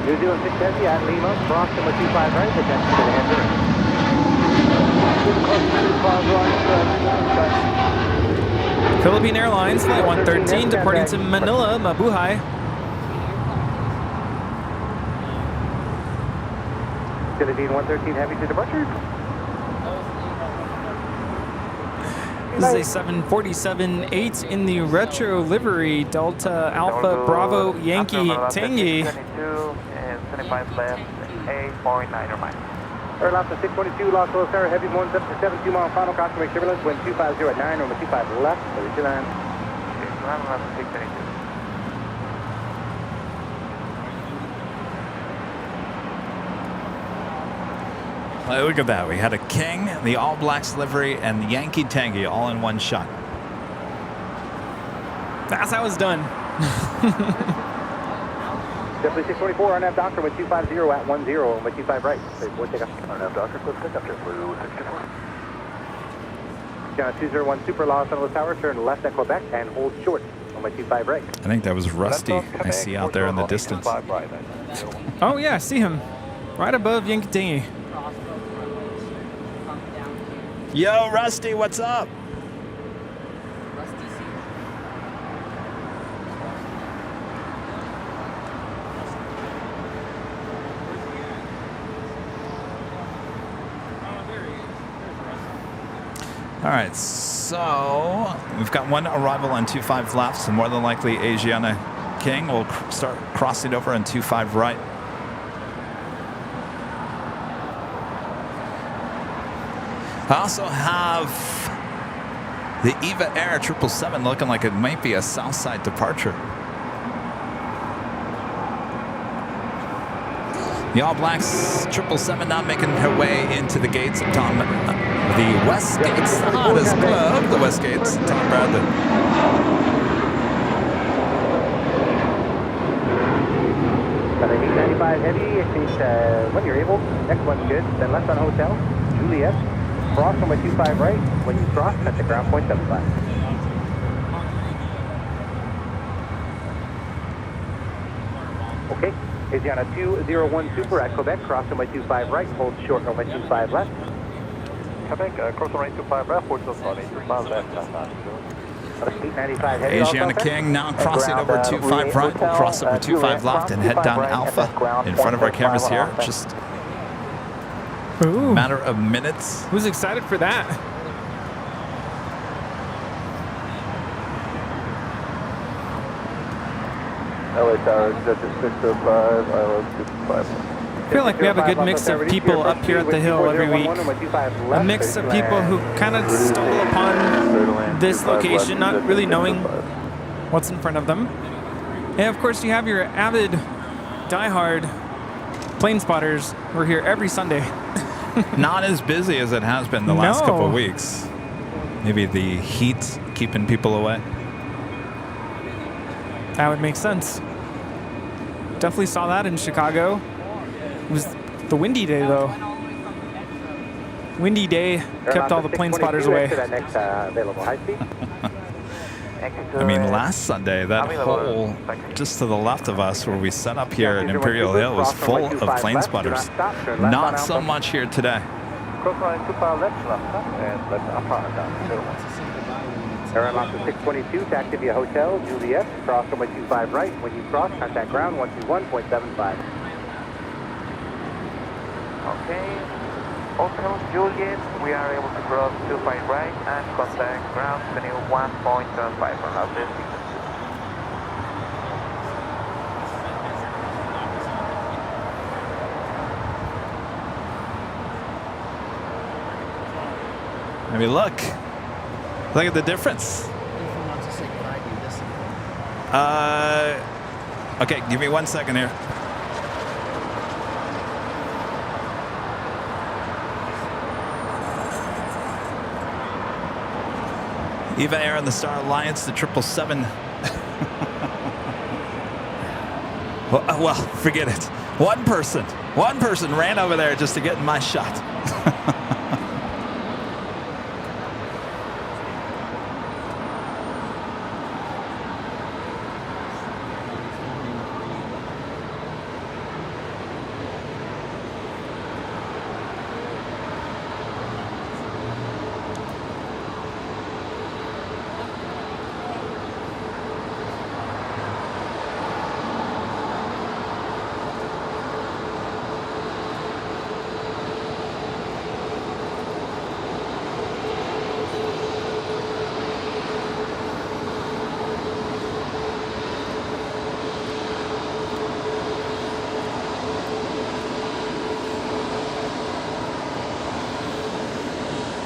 New Zealand 670 at Lima, cross number 25 right, attention to the hangar. Philippine Airlines, Flight 113, departing to Manila, Mabuhay. Philippine 113 heavy to departure. This is a 747-8 in the retro livery, Delta Alpha Bravo Yankee Tangy. 25 left, 8.9 or minus. Airline 622, Los Angeles Tower, heavy 172 mile final cross, make turbulence, wind 250 at 9, number 25 left, 39. Okay, 622. Look at that. We had a King, the All Blacks livery, and the Yankee Tangy all in one shot. That's how it's done. W624, RNAV Doctor with 250 at 10, with 25 right. RNAV Doctor, close pick up, JetBlue 624. John 201 Super Los Angeles Tower, turn left at Quebec and hold short on my 25 right. I think that was Rusty I see out there in the distance. Oh yeah, I see him. Right above Yankee Tangy. Yo, Rusty, what's up? All right, so we've got one arrival on 25 left, so more than likely Asiana King will start crossing over on 25 right. I also have the Eva Air 777 looking like it might be a Southside departure. The All Blacks 777 now making her way into the gates of Tom. The West Gates, the hottest club, the West Gates, Tom Bradley. Got an 895 heavy, when you're able. Next one's good. Then left on hotel, Juliet. Cross on my 25 right. When you cross, at the ground point 75. Okay. Asiana 201 Super at Quebec. Cross on my 25 right. Hold short on my 25 left. Quebec, cross on my 25 right. Hold short on my 25 left. 895 heavy. Asiana King now crossing over 25 right. We'll cross over 25 left and head down Alpha in front of our cameras here. Just a matter of minutes. Who's excited for that? LA Tower, exit 605, ILS 55. I feel like we have a good mix of people up here at the hill every week. A mix of people who kind of stumble upon this location, not really knowing what's in front of them. And of course, you have your avid, diehard plane spotters. We're here every Sunday. Not as busy as it has been the last couple of weeks. Maybe the heat keeping people away. That would make sense. Definitely saw that in Chicago. It was the windy day, though. Windy day kept all the plane spotters away. I mean, last Sunday, that hole just to the left of us where we set up here at Imperial Hill was full of plane spotters. Not so much here today. Airline 622, taxi via Hotel, Juliet, cross runway 25 right. When you cross, contact ground 121.75. Okay. Hotel Juliet, we are able to cross 25 right and contact ground 21.75 for our distance. I mean, look at the difference. Okay, give me 1 second here. Eva Air and the Star Alliance, the 777. Well, forget it. One person ran over there just to get in my shot.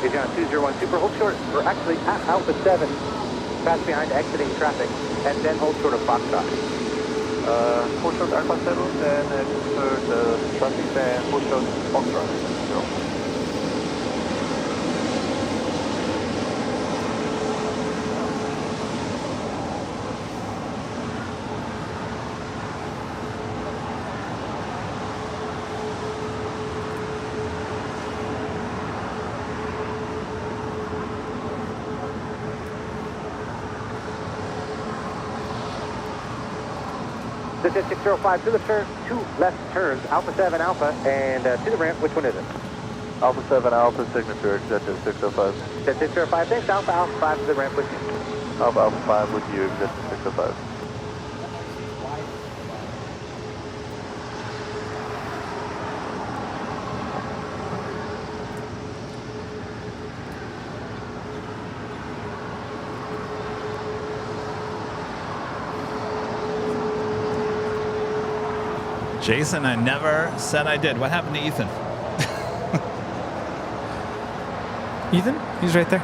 Asiana 201 Super, hold short. We're actually at Alpha 7, fast behind exiting traffic, and then hold short of Foxtrot. Hold short Alpha 7, then insert traffic, then hold short Foxtrot. This is 605 to the turn, 2 left turns, Alpha 7 Alpha, and to the ramp, which one is it? Alpha 7 Alpha signature, exit 605. That's 605, thanks, Alpha 5 to the ramp with you. Alpha 5 with you, exit 605. Jason, I never said I did. What happened to Ethan? Ethan? He's right there.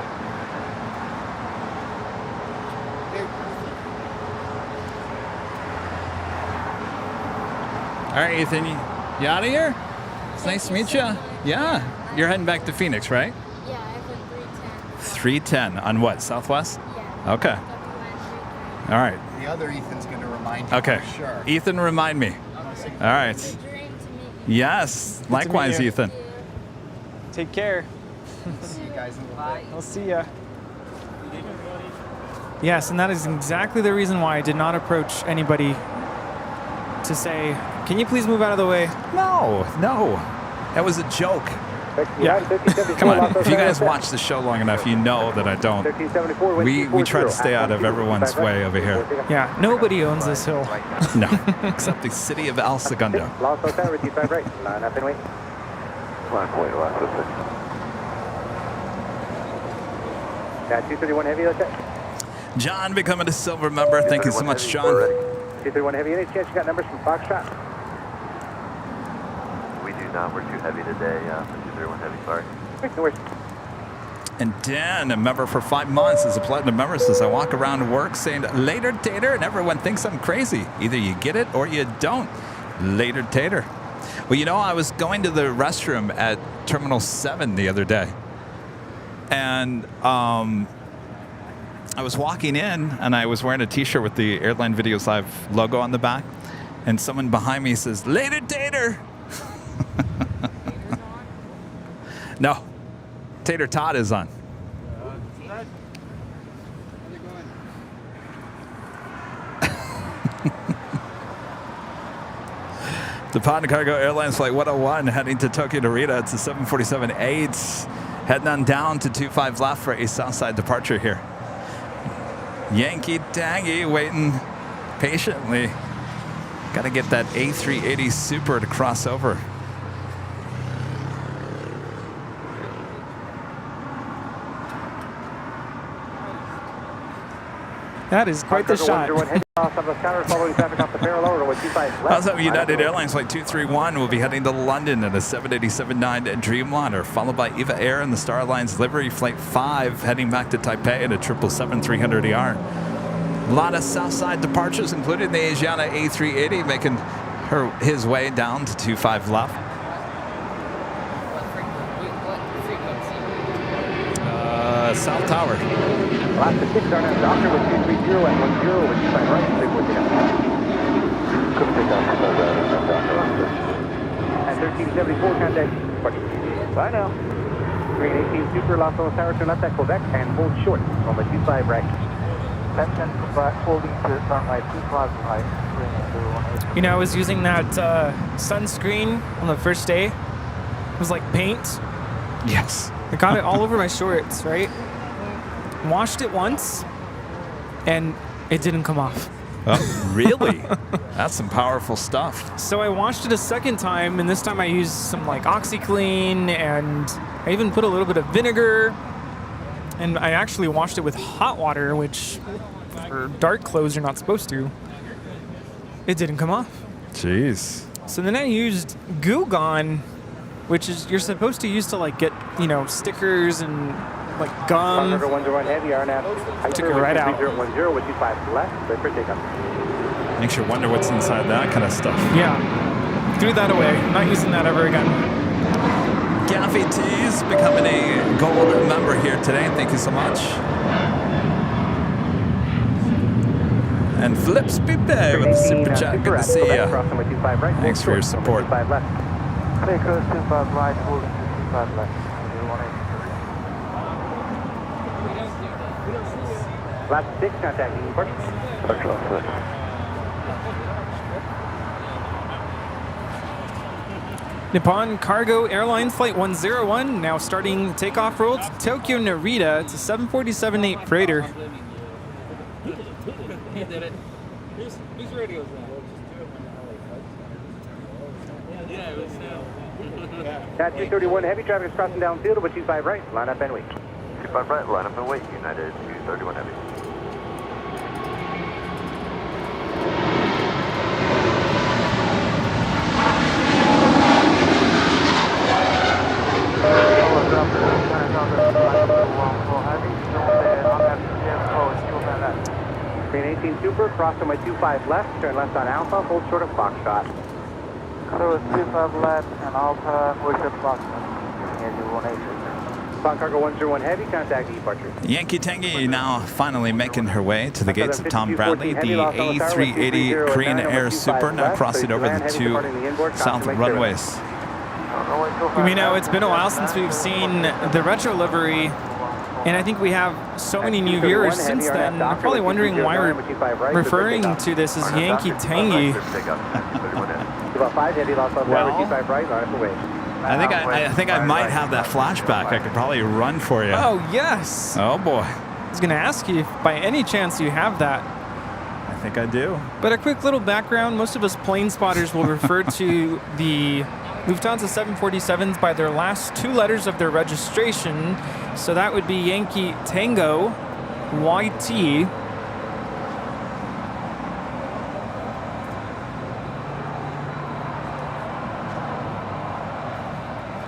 All right, Ethan, you out of here? It's nice to meet you. Yeah. You're heading back to Phoenix, right? Yeah, I have a 310. 310 on what? Southwest? Yeah. Okay. All right. The other Ethan's going to remind you. Okay. For sure. Ethan, remind me. All right. Yes. Good to Likewise, meet you. Ethan. Take care. See you guys in a little bit. I'll see ya. Yes, and that is exactly the reason why I did not approach anybody to say, can you please move out of the way? No. That was a joke. Yeah. Come on. If you guys watch the show long enough, you know that I don't. We try to stay out of everyone's way over here. Yeah, nobody owns this hill. No, except the city of El Segundo. Lost hotel, reduce 5 right. Line up and wait. Got 231 heavy, let's check. John becoming a silver member. Thank you so much, John. 231 heavy, any chance you got numbers from Foxtrot? We do not. We're too heavy today. 231 heavy, sorry. No worries. And Dan, a member for 5 months, is a platinum member, says, I walk around work saying, later, tater, and everyone thinks I'm crazy. Either you get it or you don't. Later, tater. Well, you know, I was going to the restroom at Terminal 7 the other day. And I was walking in, and I was wearing a T-shirt with the Airline Videos Live logo on the back. And someone behind me says, later, tater. No. Tater Todd is on. Japan Cargo Airlines Flight 101 heading to Tokyo Narita. It's a 747-8. Heading on down to 25 left for a Southside departure here. Yankee Tangy waiting patiently. Got to get that A380 Super to cross over. That is quite the shot. How's up, United Airlines Flight 231 will be heading to London in a 787-9 Dreamliner, followed by Eva Air and the Star Alliance Livery Flight 5 heading back to Taipei in a 777-300ER. A lot of Southside departures, including the Asiana A380, making his way down to 25 left. South Tower. Last to 6 on Doctor with 230 and 10 with 25 right, 340 Couldn't take off from that. At 1374, contact. Bye now. Green 18 Super, Los Angeles Tower, turn left at Quebec and hold short on the 25 right. 10 Quebec, holding to runway 25 right. You know, I was using that sunscreen on the first day. It was like paint. Yes. I got it all over my shorts, right? Washed it once, and it didn't come off. Oh, really? That's some powerful stuff. So I washed it a second time, and this time I used some like OxyClean, and I even put a little bit of vinegar, and I actually washed it with hot water, which for dark clothes you're not supposed to. It didn't come off. Jeez. So then I used Goo Gone, which is you're supposed to use to like get, you know, stickers and like gum. Took it right out. 10 with 25 left, ready for takeoff. Makes you wonder what's inside that kind of stuff. Yeah. Threw that away. Not using that ever again. Gaffy T's becoming a gold member here today. Thank you so much. And Flips Pipe with the super chat. Good to see you. Thanks for your support. Take 25 right, holding 25 left. Last 6, contact Newport. Nippon Cargo Airlines Flight 101 now starting takeoff roll to Tokyo Narita. It's a 747-8 freighter. He did it. Whose radio's on? Yeah, it was Got 231 heavy traffic is crossing downfield with 25 right. Line up and wait. 25 right, line up and wait. United 231 heavy. Korean 18 Super, cross on my 25 left, turn left on Alpha, hold short of Foxtrot. So 25 left and Alpha, hold short of Foxtrot. Spawn Cargo 101 Heavy, contact departure. Yankee Tangy now finally making her way to the gates of Tom Bradley. The A380 Korean Air Super now crossing over the two south runways. You know, it's been a while since we've seen the retro livery, and I think we have so many new viewers since then. They're probably wondering why we're referring to this as Yankee Tangy. I think I might have that flashback. I could probably run for you. Oh, yes. Oh, boy. I was going to ask you if by any chance you have that. I think I do. But a quick little background. Most of us plane spotters will refer to the Lufthansa 747s by their last two letters of their registration. So that would be Yankee Tango, YT.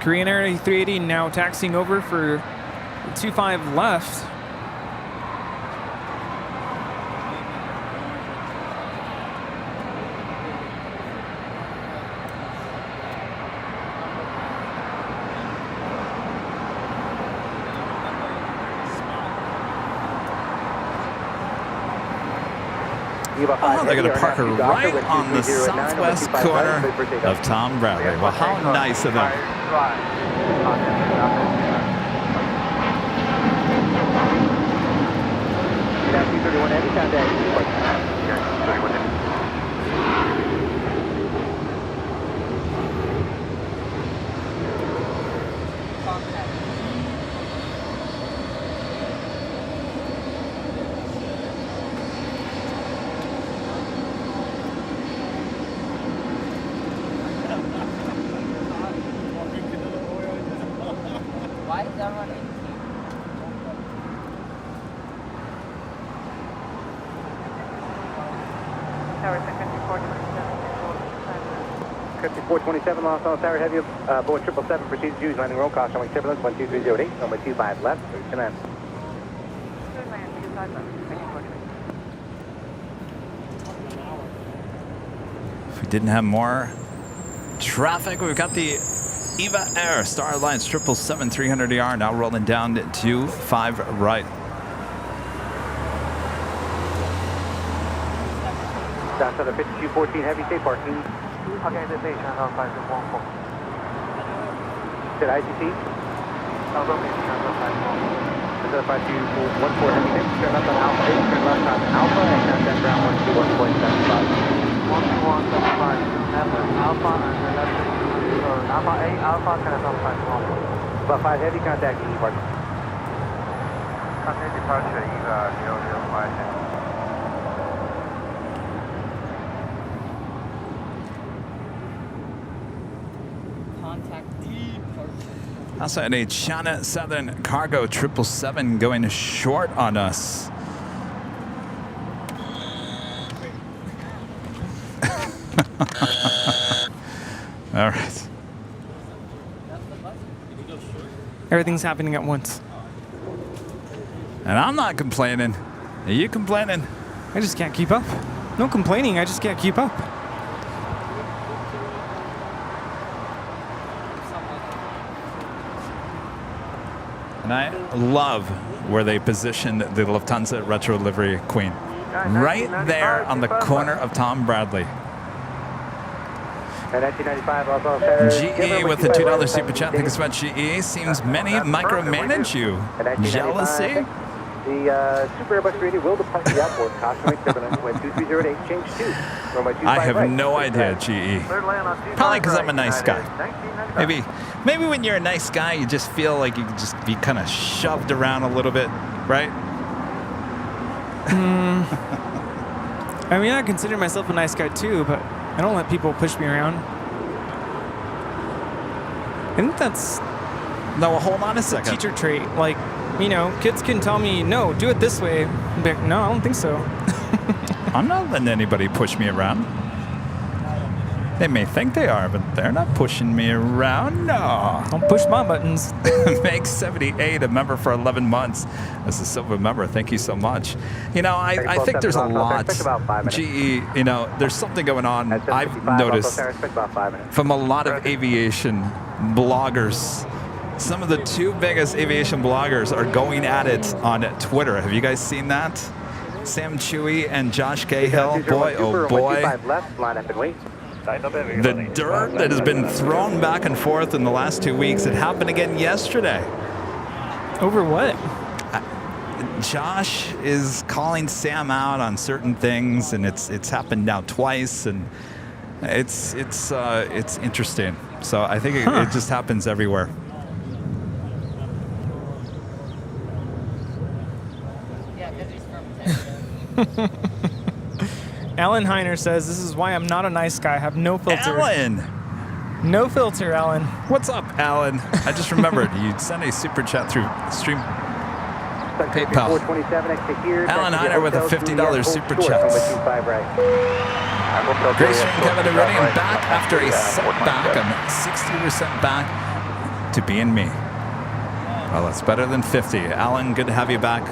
Korean Air 380 now taxiing over for 25 left. Oh, they're going to park her right on the southwest corner of Tom Bradley. Well, how nice of them. Why is that running? Tower 5427, Los Angeles Tower Heavy, Boeing 777, proceeds to use landing roll, caution runway turbulence, 12308, runway 25 left, command. If we didn't have more traffic, we've got the EVA Air Star Alliance 777-300ER now rolling down to 5 right. Down to the 5214 Heavy, stay parking. Organization on 514. Said IGC? Organization on 514. That's 5214 Heavy, next turn left on Alpha 8, turn left on Alpha, and contact ground 121.75. 121.75, Alpha and the left. Alpha 8, Alpha, telephone 514. About 5 Heavy, contact departure. Contact departure, EVA 005. Also at a China Southern Cargo 777 going short on us. All right. Everything's happening at once. And I'm not complaining. Are you complaining? I just can't keep up. No complaining, I just can't keep up. And I love where they positioned the Lufthansa Retro Livery Queen. Right there on the corner of Tom Bradley. GE with the $2 super chat. Think it's about GE. Seems many micromanage you. Jealousy? The Super Airbus 380 will depart the airport. Caution rate turbulence, wind 2308, change 2. I have no idea, GE. Probably because I'm a nice guy. Maybe when you're a nice guy, you just feel like you can just be kind of shoved around a little bit, right? I mean, I consider myself a nice guy too, but I don't let people push me around. I think that's no. Hold on a second. Teacher trait, like, you know, kids can tell me, no, do it this way. I'm like, no, I don't think so. I'm not letting anybody push me around. They may think they are, but they're not pushing me around. No. Don't push my buttons. Make 78 a member for 11 months. As a silver member, thank you so much. You know, I think there's a lot. GE, you know, there's something going on. I've noticed from a lot of aviation bloggers. Some of the two biggest aviation bloggers are going at it on Twitter. Have you guys seen that? Sam Chewy and Josh Cahill. Boy, oh boy. The dirt that has been thrown back and forth in the last 2 weeks, it happened again yesterday. Over what? Josh is calling Sam out on certain things, and it's happened now twice, and it's interesting. So I think it just happens everywhere. Yeah, because he's from Texas. Alan Heiner says, this is why I'm not a nice guy. I have no filter. Alan! No filter, Alan. What's up, Alan? I just remembered you sent a super chat through Stream PayPal. Alan Heiner with a $50 super chat. Grace and Kevin Rudy, I'm back after a setback. I'm 60% back to being me. Well, that's better than 50. Alan, good to have you back.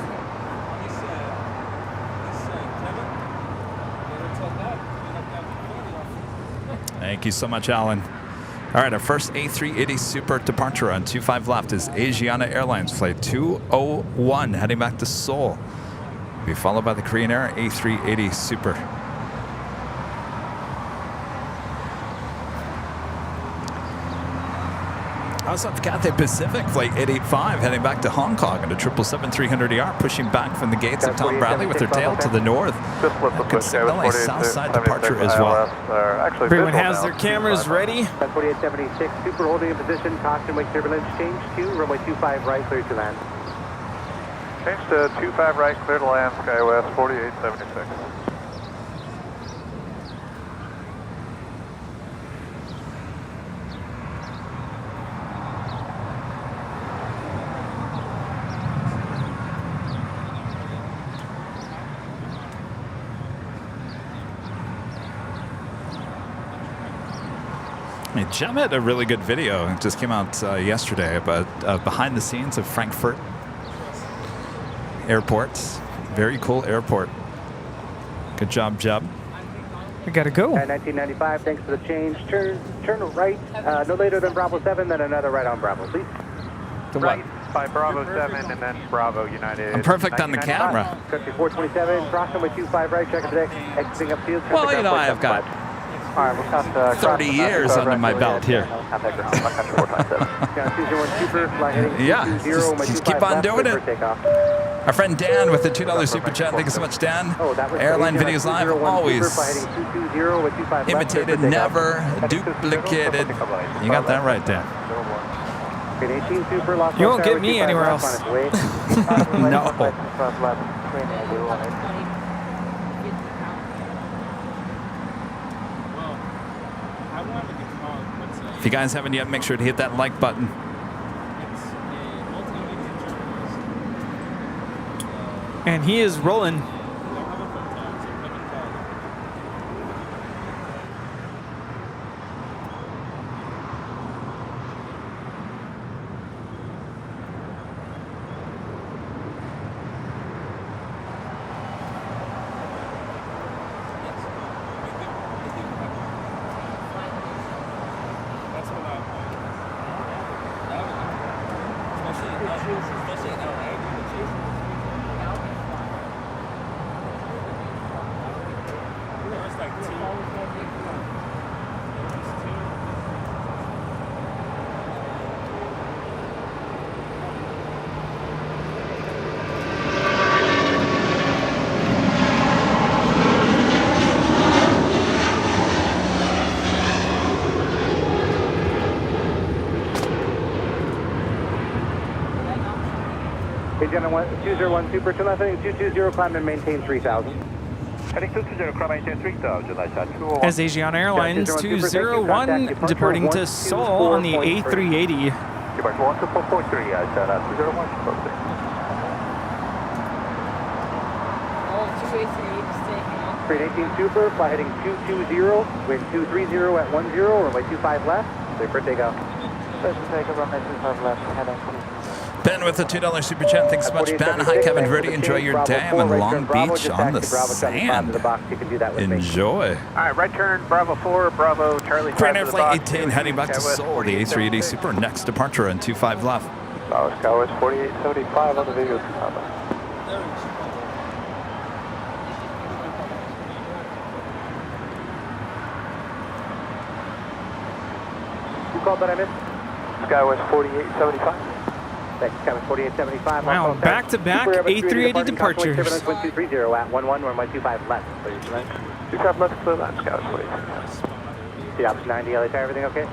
Thank you so much, Alan. All right, our first A380 Super departure on 25 left is Asiana Airlines flight 201 heading back to Seoul. Be followed by the Korean Air A380 Super. Also have Cathay Pacific flight 885 heading back to Hong Kong at a 777-300ER, pushing back from the gates of Tom Bradley with their tail to the north. Could signal a south side departure as well. Everyone has their cameras ready. 4876, Super holding in position, caution, wake turbulence, change to runway 25 right, clear to land. Change to 25 right, clear to land, SkyWest 4876. Jem had a really good video. It just came out yesterday about behind the scenes of Frankfurt Airport. Very cool airport. Good job, Jem. We gotta go. 1995, thanks for the change. Turn right, no later than Bravo 7, then another right on Bravo, please. To what? By Bravo 7 and then Bravo United. I'm perfect on the camera. Country 427, crossing with 25 right, check the deck, exiting upfield. Well, you know, I've got 30 years under my belt here. Yeah, just keep on doing it. Our friend Dan with the $2 super chat. Thank you so much, Dan. Airline Videos Live, always imitated, never duplicated. You got that right, Dan. You won't get me anywhere else. No. If you guys haven't yet, make sure to hit that like button. And he is rolling. Gentlemen, 201 Super, to nothing, 220, climb and maintain 3000. Heading 220, climb and maintain 3000. As Asiana Airlines 201 departing to Seoul on the A380. Departure 1243, 201. Oh, 283 is taking off. Grade 18 Super, fly heading 220, wind 230 at 10, runway 25 left, clear for takeoff. Clear for takeoff, runway 25 left, head on. Ben with the $2 super chat. Thanks so much, Ben. Hi, Kevin Rudy. Enjoy your day. I'm in Long Beach on the sand. Enjoy. All right, right turn, Bravo 4, Bravo, Charlie 5 Crane to the Airflight box. 18 heading back to Seoul. The A380 Super. Next departure on 25 left. Skywest 4875 on the video. 25 left. Who called that I missed? Skywest 4875. Thanks, Skywest 4875. Wow, back-to-back A380 departures. 1230 at 11, runway 25 left. 25 left, clear line, Skywest 4875. The option 90, LA, everything okay?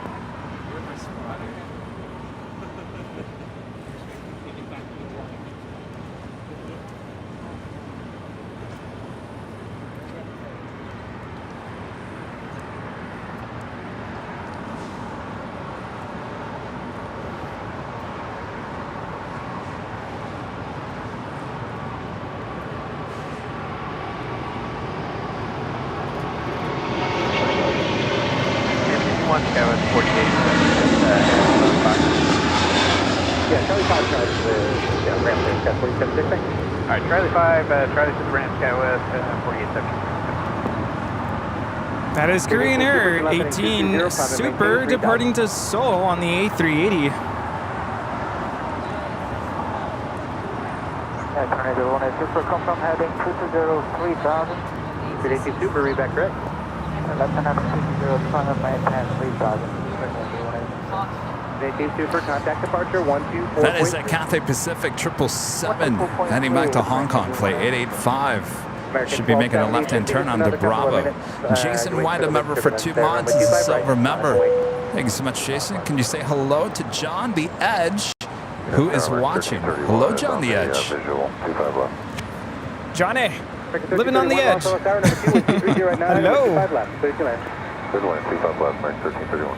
Yeah, Charlie 5 tries the ramp there, Scott 4760. All right, Charlie 5, Charlie 6 ramp, Skywest 4870. That is Korean Air 18 Super departing to Seoul on the A380. Tornado 1 Super, come from heading 220 3000. Grade 18 Super, read back correct. Left and after 220, front of my 10 3000. 18 Super, contact departure 124. That is a Cathay Pacific 777 heading back to Hong Kong. Flight 885. Should be making a left-hand turn on the Bravo. Jason White, a member for 2 months, is a silver member. Thank you so much, Jason. Can you say hello to John the Edge, who is watching? Hello, John the Edge. Johnny, living on the edge. Hello. Good one, 25 left, Mark 1331.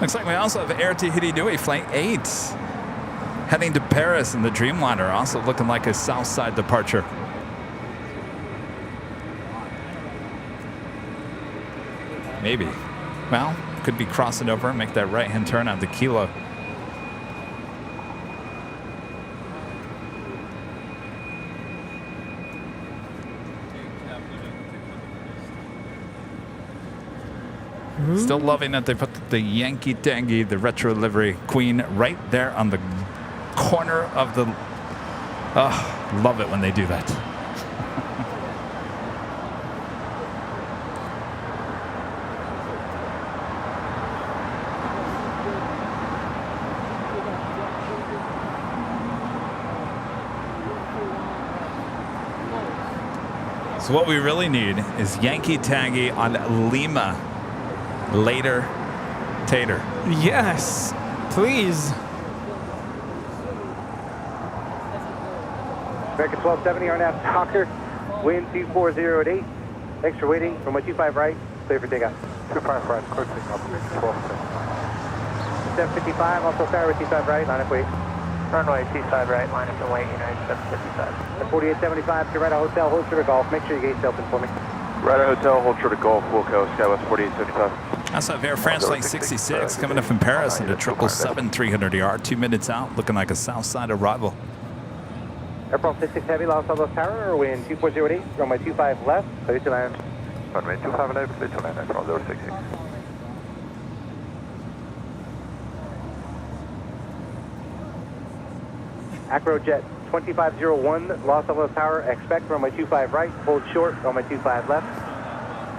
Looks like we also have Air Tahiti Nui Flight 8 heading to Paris in the Dreamliner, also looking like a south side departure. Maybe. Well, could be crossing over and make that right-hand turn on the Kilo. Still loving that they put the Yankee Tangy, the retro livery queen, right there on the corner of the... love it when they do that. So what we really need is Yankee Tangy on Lima. Later, Tater. Yes, please. American 1270, RNAV Talker, wind 240 at 8. Thanks for waiting. Runway 25 right, clear for takeoff. 25 right, clear for takeoff, 755, also tower 25 right, line up wait. Runway 25 right, line up and wait, United 755. At 4875, to right, hotel, hold short of golf. Make sure your gate's open for me. Right Hotel, hold short of Golf, Wilco, Skywest 4875. Also have Air France Flight 66 coming up from Paris at a 777 300ER, 2 minutes out, looking like a south side arrival. Air France 66 Heavy, Los Alamos Tower, wind 2408, runway 25 left, clear to land. Runway 25 left, clear to land, from 066. Acrojet 2501, Los Alamos Tower, expect runway 25 right, hold short, runway 25 left.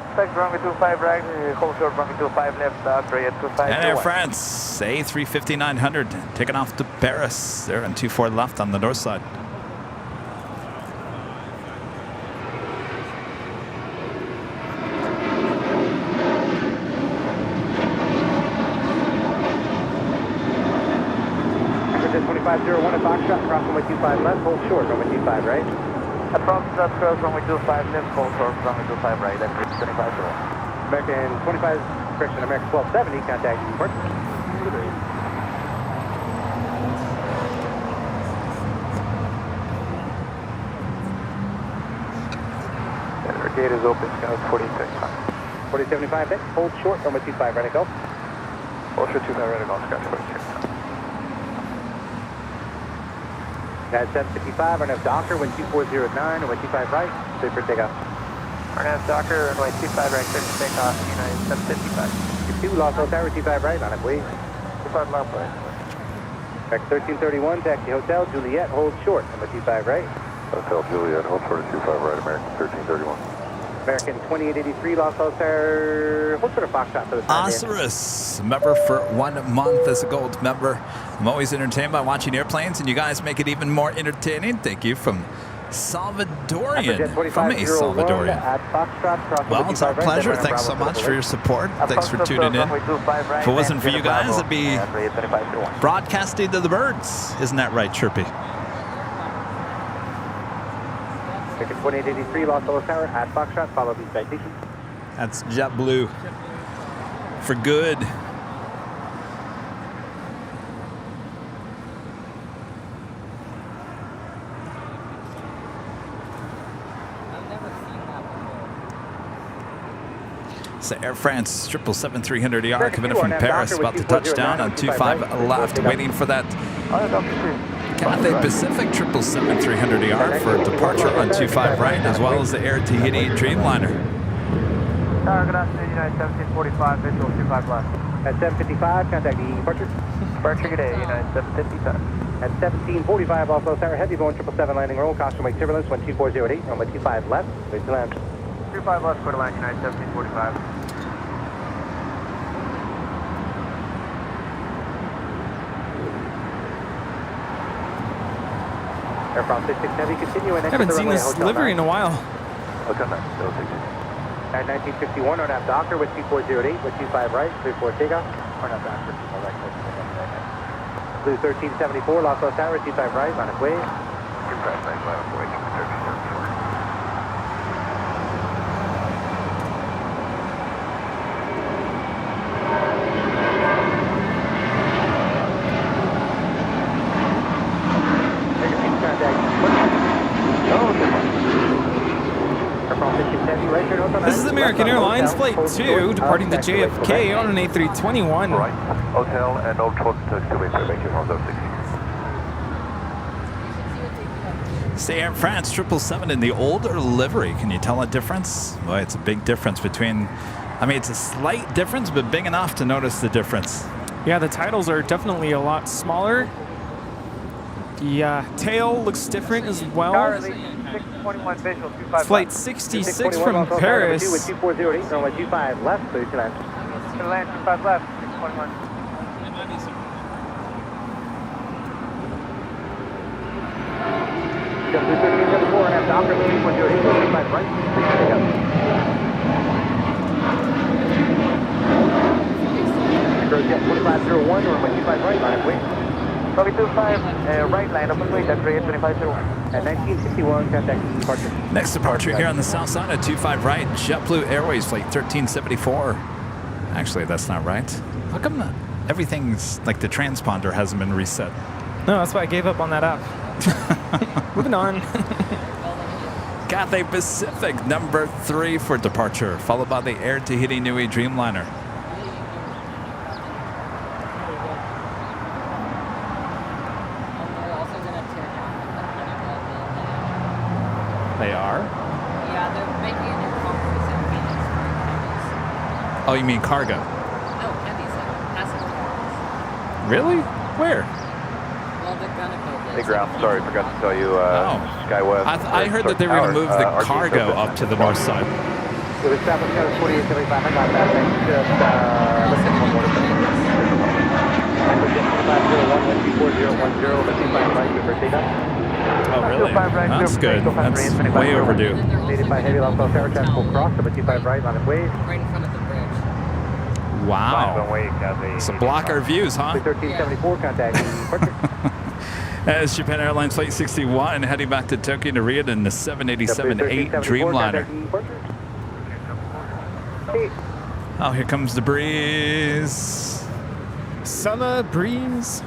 Expect runway 25 right, hold short, runway 25 left, Acrojet 25. And Air France A350-900 taking off to Paris. They're on 24 left on the north side. Acrojet 2501 at Foxtrot, cross runway 25 left, hold short, runway 25 right. At Foxtrot, cross runway 25 left, hold short, runway 25 right, and 25 short. American 25, correction, American 1270, contact port. gate is open, Scout 4075. 4075 then, hold short, number 25, ready to go. Hold short 25, ready to go, Scout 4075. Guys, 755, RNF Doctor, wind 2409, runway 25 right, clear for takeoff. RNF Doctor, runway 25 right, clear for takeoff, United 755. 2, Los Tower, 25 right, on it, please. 25 left, please. Back 1331, taxi Hotel Juliet, hold short, number 25 right. Hotel Juliet, hold short at 25 right, American 1331. American 2883, Los Tower, hold short of Foxtrot for the time being. Osiris, member for 1 month as a gold member. I'm always entertained by watching airplanes, and you guys make it even more entertaining. Thank you from Salvadorian. From a Salvadorian. Well, it's our pleasure. Thanks so much for your support. Thanks for tuning in. If it wasn't for you guys, it'd be broadcasting to the birds. Isn't that right, Chirpy? American 2883, Los Angeles Tower, at Foxtrot, follow these citations. That's JetBlue. For good. So Air France 777-300ER coming in from Paris, about to touch down on 25 left, waiting for that Cathay Pacific 777-300ER for departure on 25 right, as well as the Air Tahiti Dreamliner. Tower, good afternoon, United 1745, visual 25 left. At 755, contact the departure. Departure, good day, United 755. At 1745, also Tower, heavy Boeing 777 landing roll, caution wake turbulence, 12408, runway 25 left, please land. 25 left, quarter line, United 1745. Air France 66 Heavy, continue and haven't seen this livery in a while. Hotel 9, At 1951, RNAV Doctor with 2408, with 25 right, clear for takeoff. RNAV Doctor, all right, Blue 1374, Los Angeles Tower, 25 right, on its way. 25 right, line up, wait, This is American Airlines Flight 2, departing to JFK on an A321. Right, hotel and Old Trot taxiway, make it 160. Say Air France 777 in the older livery. Can you tell a difference? Boy, it's a big difference between, I mean, it's a slight difference, but big enough to notice the difference. Yeah, the titles are definitely a lot smaller. The tail looks different as well. 621 visual, 25 Flight 66 from Paris. With 2408, runway 25 left, please land. Land 25 left, 621. Just 1374, and have Doctor with 2408, 25 right, please take up. Jet 2501, runway 25 right, line wait. Copy 25, right line, open wait, that's rate 2501. At 1961, contact departure. Next departure here on the south side at 25 right, JetBlue Airways Flight 1374. Actually, that's not right. How come everything's like the transponder hasn't been reset? No, that's why I gave up on that app. Moving on. Cathay Pacific number 3 for departure, followed by the Air Tahiti Nui Dreamliner. They are? Yeah, they're making a new conference in Phoenix for heavies. Oh, you mean cargo? No, heavies, like passenger cars. Really? Where? Well, they're gonna go there. Hey, ground, sorry, forgot to tell you, SkyWest. I heard that they were going to move the cargo up to the north side. With a traffic count of 4875, I got that. Thanks. Just, let's take one more. Jet 2501, 12410, let's see 5 right, good for takeoff. Oh, really? That's good. That's way overdue. Native by heavy Los Angeles Tower, transport cross, number 25 right, on its way. Right in front of the bridge. Wow. So block our views, huh? 1374, contact departure. As Japan Airlines Flight 61 heading back to Tokyo to Rio in the 787-8 Dreamliner. Oh, here comes the breeze. Summer breeze.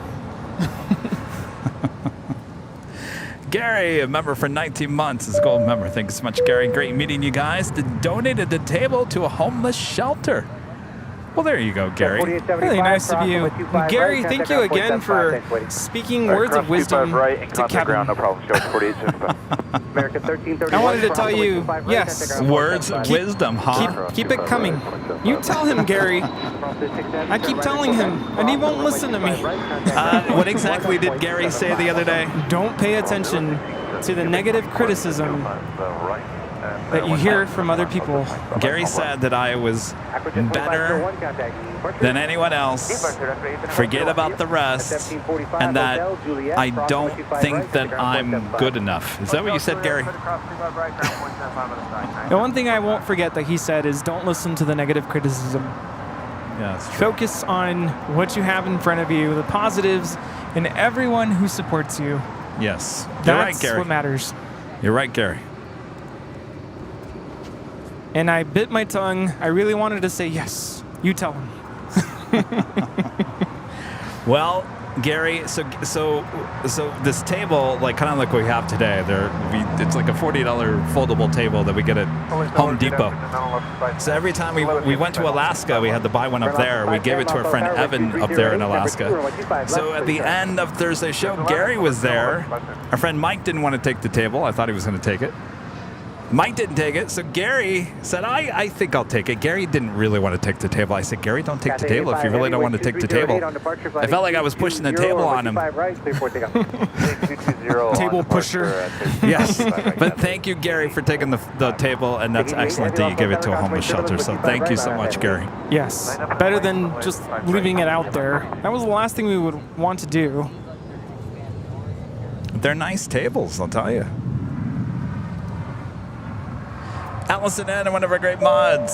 Gary, a member for 19 months, is a gold member. Thanks so much, Gary. Great meeting you guys. Donated the table to a homeless shelter. Well, there you go, Gary. Really nice of you. Gary, thank you again for speaking words of wisdom to Kevin. No problem. Show 48 American 1330. I wanted to tell you, yes. Words of wisdom, huh? Keep it coming. You tell him, Gary. I keep telling him, and he won't listen to me. What exactly did Gary say the other day? Don't pay attention to the negative criticism that you hear from other people. Gary said that I was better than anyone else, forget about the rest, and that I don't think that I'm good enough. Is that what you said, Gary? The one thing I won't forget that he said is don't listen to the negative criticism. Yeah, that's true. Focus on what you have in front of you, the positives, and everyone who supports you. Yes. You're That's right, Gary. what matters. You're right, Gary. And I bit my tongue. I really wanted to say yes. You tell him. Well, Gary, so this table, like kind of like we have today, it's like a $40 foldable table that we get at Home Depot. So every time we went to Alaska, we had to buy one up there. We gave it to our friend Evan up there in Alaska. So at the end of Thursday's show, Gary was there. Our friend Mike didn't want to take the table. I thought he was going to take it. Mike didn't take it, so Gary said, I think I'll take it. Gary didn't really want to take the table. I said, Gary, don't take the table if you really don't want to take the table. I felt like I was pushing the table on him. Table pusher. Yes, but thank you, Gary, for taking the table, and that's excellent that you gave it to a homeless shelter, so thank you so much, Gary. Yes, better than just leaving it out there. That was the last thing we would want to do. They're nice tables, I'll tell you. Allison N, one of our great mods,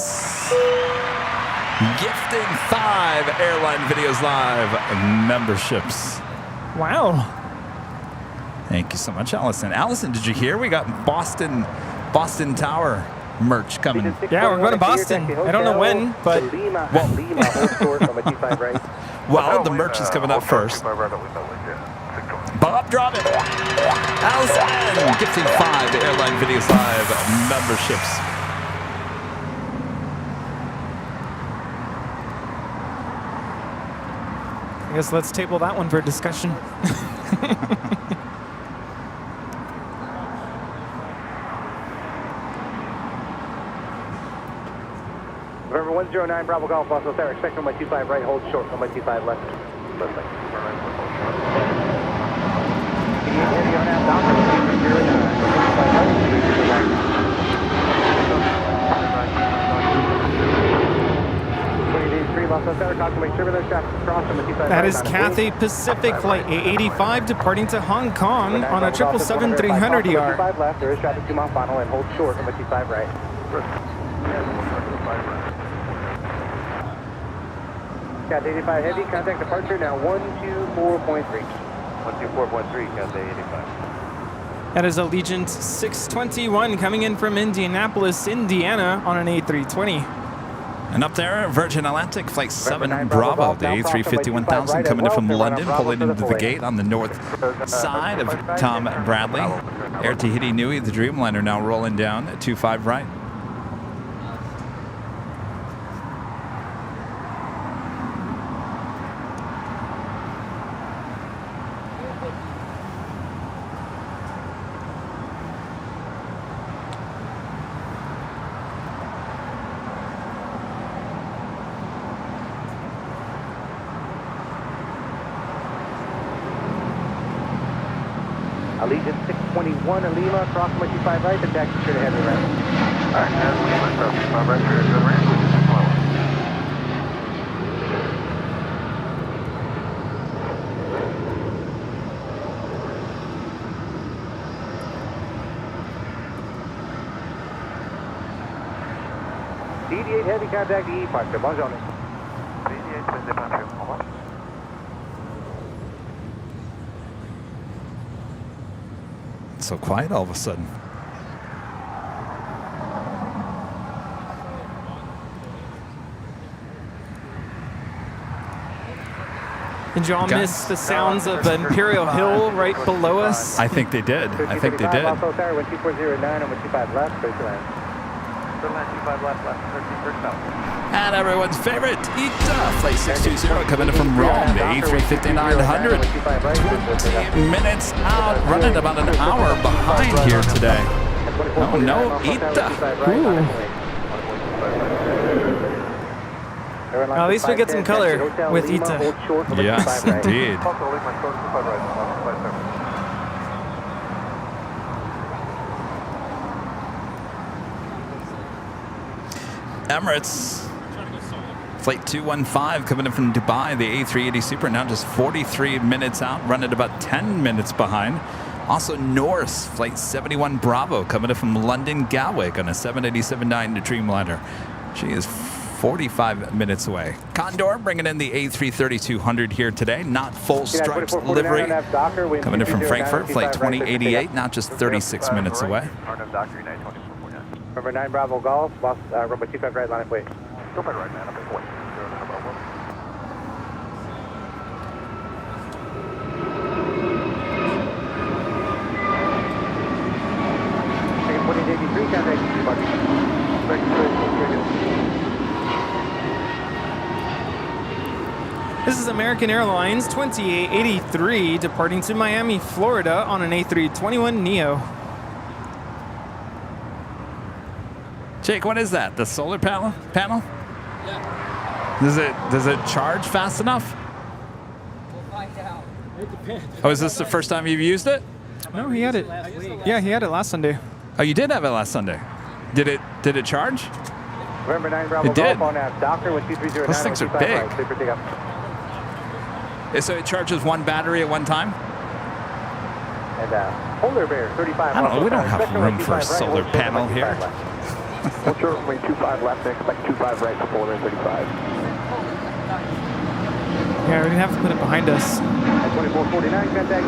gifting 5 Airline Videos Live memberships. Wow. Thank you so much, Allison. Allison, did you hear we got Boston Tower merch coming? Yeah, we're going to Boston. I don't know when, but well, the merch is coming up first. Bob, drop it. Allison, gifting 5 Airline Videos Live memberships. I guess let's table that one for discussion. November 109 Bravo Golf Oslo there. Expect runway 25 right, hold short, runway 25 left. That is Cathay Pacific Flight A85 departing to Hong Kong on a 777-300 ER. Left, there is traffic 2 mile final and hold short, runway 25 right. Cathay 85 heavy, contact departure now 124.3. 124.3, Cathay 85. That is Allegiant 621 coming in from Indianapolis, Indiana on an A320. And up there, Virgin Atlantic Flight 7 Bravo, the A350-1000 coming in from London, pulling into the gate on the north side of Tom Bradley. Air Tahiti Nui, the Dreamliner, now rolling down at 25 right. Allegiant 621 Lima, cross 25 right, and taxi straight ahead of the ramp. Alright, Lima, cross 25 right, straight ahead of the ramp, which is 12. DD8 heavy, contact the E-Park, bonjour. DD8 departure, au revoir. So quiet all of a sudden. Did you all miss the sounds of the Imperial Hill right below us? I think they did. I think they did. Also, sorry, 12409 and 125 left, clear to land. Clear to land, 25 left, 13 south. And everyone's favorite, Ita, flight 620, coming in from Rome, the A350-900. 20 minutes out, running about an hour behind here today. Oh no, Ita. At least we get some color with Ita. Yes, indeed. Emirates. Flight 215 coming in from Dubai, the A380 Super, now just 43 minutes out, running about 10 minutes behind. Also Norse, Flight 71 Bravo, coming in from London Gatwick on a 787-9 Dreamliner. She is 45 minutes away. Condor bringing in the A330-200 here today, not full stripes livery. Coming in from Frankfurt, Flight 2088, now just 36 minutes away. Number 9 Bravo Golf, lost runway 25 right, line up wait. 25 right, man, up at 1. This is American Airlines 2883 departing to Miami, Florida on an A321neo. Jake, what is that? The solar panel? Yeah. Does it charge fast enough? We'll find out. It depends. Oh, is this the first time you've used it? No, he had it. Yeah, he had it last Sunday. Oh, you did have it last Sunday. Did it charge? November 9 Bravo It did. Golf on Doctor with 2309. Those things are big. Right, clear for takeoff. So it charges one battery at one time? And Polar Bear 35. I don't know. We don't have room for a solar panel here. Hold short runway 25 left and expect 25 right for Polar Bear 35. Yeah, we didn't have to put it behind us. At 2449, contact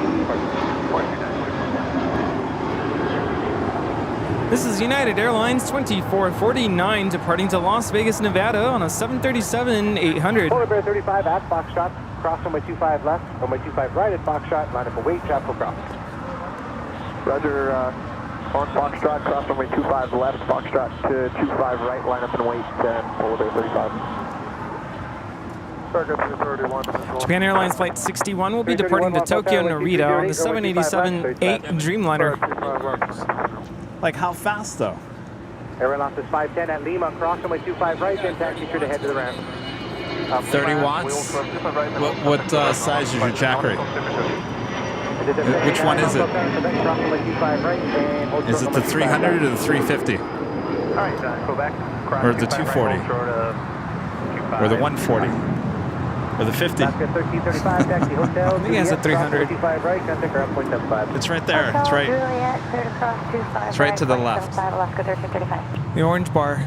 This is United Airlines 2449 departing to Las Vegas, Nevada on a 737-800. Polar Bear 35 at Foxtrot, cross runway 25 left, runway 25 right at Foxtrot, line up for wait, trap for cross. Roger, on Foxtrot, cross runway 25 left, Foxtrot to 25 right, line up and wait, Polar Bear 35. Japan Airlines Flight 61 will be departing to Tokyo, Narita on the 787-8 Dreamliner. Like how fast though? Airline lost is 510 at Lima, cross runway 25 right, then taxi sure to head to the ramp. 30 watts? What size is your jack rate? Which one is it? Is it the 300 or the 350? All right, go back. Or the 240? Or the 140? Or the 50? I think it has a 300. It's right there. It's right. It's right to the left. The orange bar.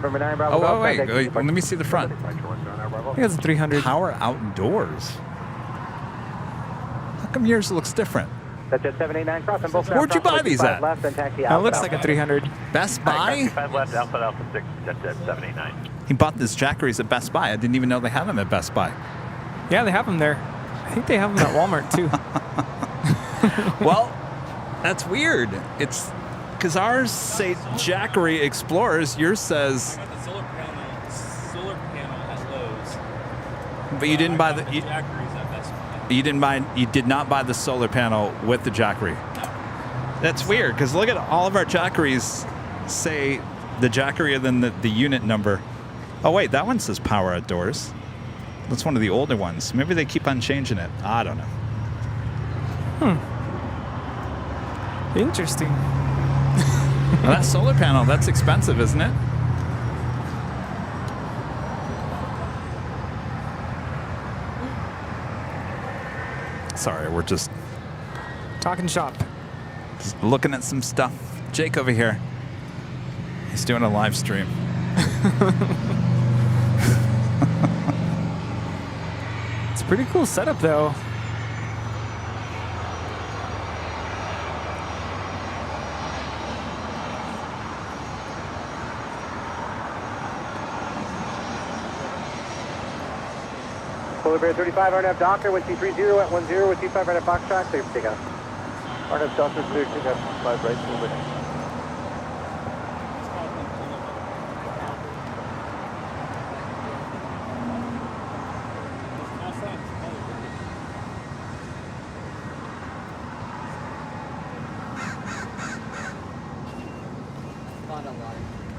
Oh, wait. Let me see the front. I think it's a 300. Power outdoors. How come yours looks different? Where'd you buy these at? That looks like a 300. Best Buy? He bought this Jackeries at Best Buy. I didn't even know they had them at Best Buy. Yeah, they have them there. I think they have them at Walmart too. Well, that's weird. It's because ours say Jackery Explorers. Yours says. I got the solar panel at Lowe's. But you didn't buy the. Jackeries at Best Buy. You didn't buy. You did not buy the solar panel with the Jackery. No. That's weird because look at all of our Jackeries say the Jackery and then the unit number. Oh wait, that one says Power Outdoors. That's one of the older ones. Maybe they keep on changing it. I don't know. Interesting. Well, that solar panel, that's expensive, isn't it? Sorry, we're just talking shop. Just looking at some stuff. Jake over here. He's doing a live stream. It's a pretty cool setup though. Polar Bear 35, RNF Doctor, 1230 at 10 with 25 right at Foxtrot, clear for takeoff. RNF Doctor, clear takeoff, 5 right, moving.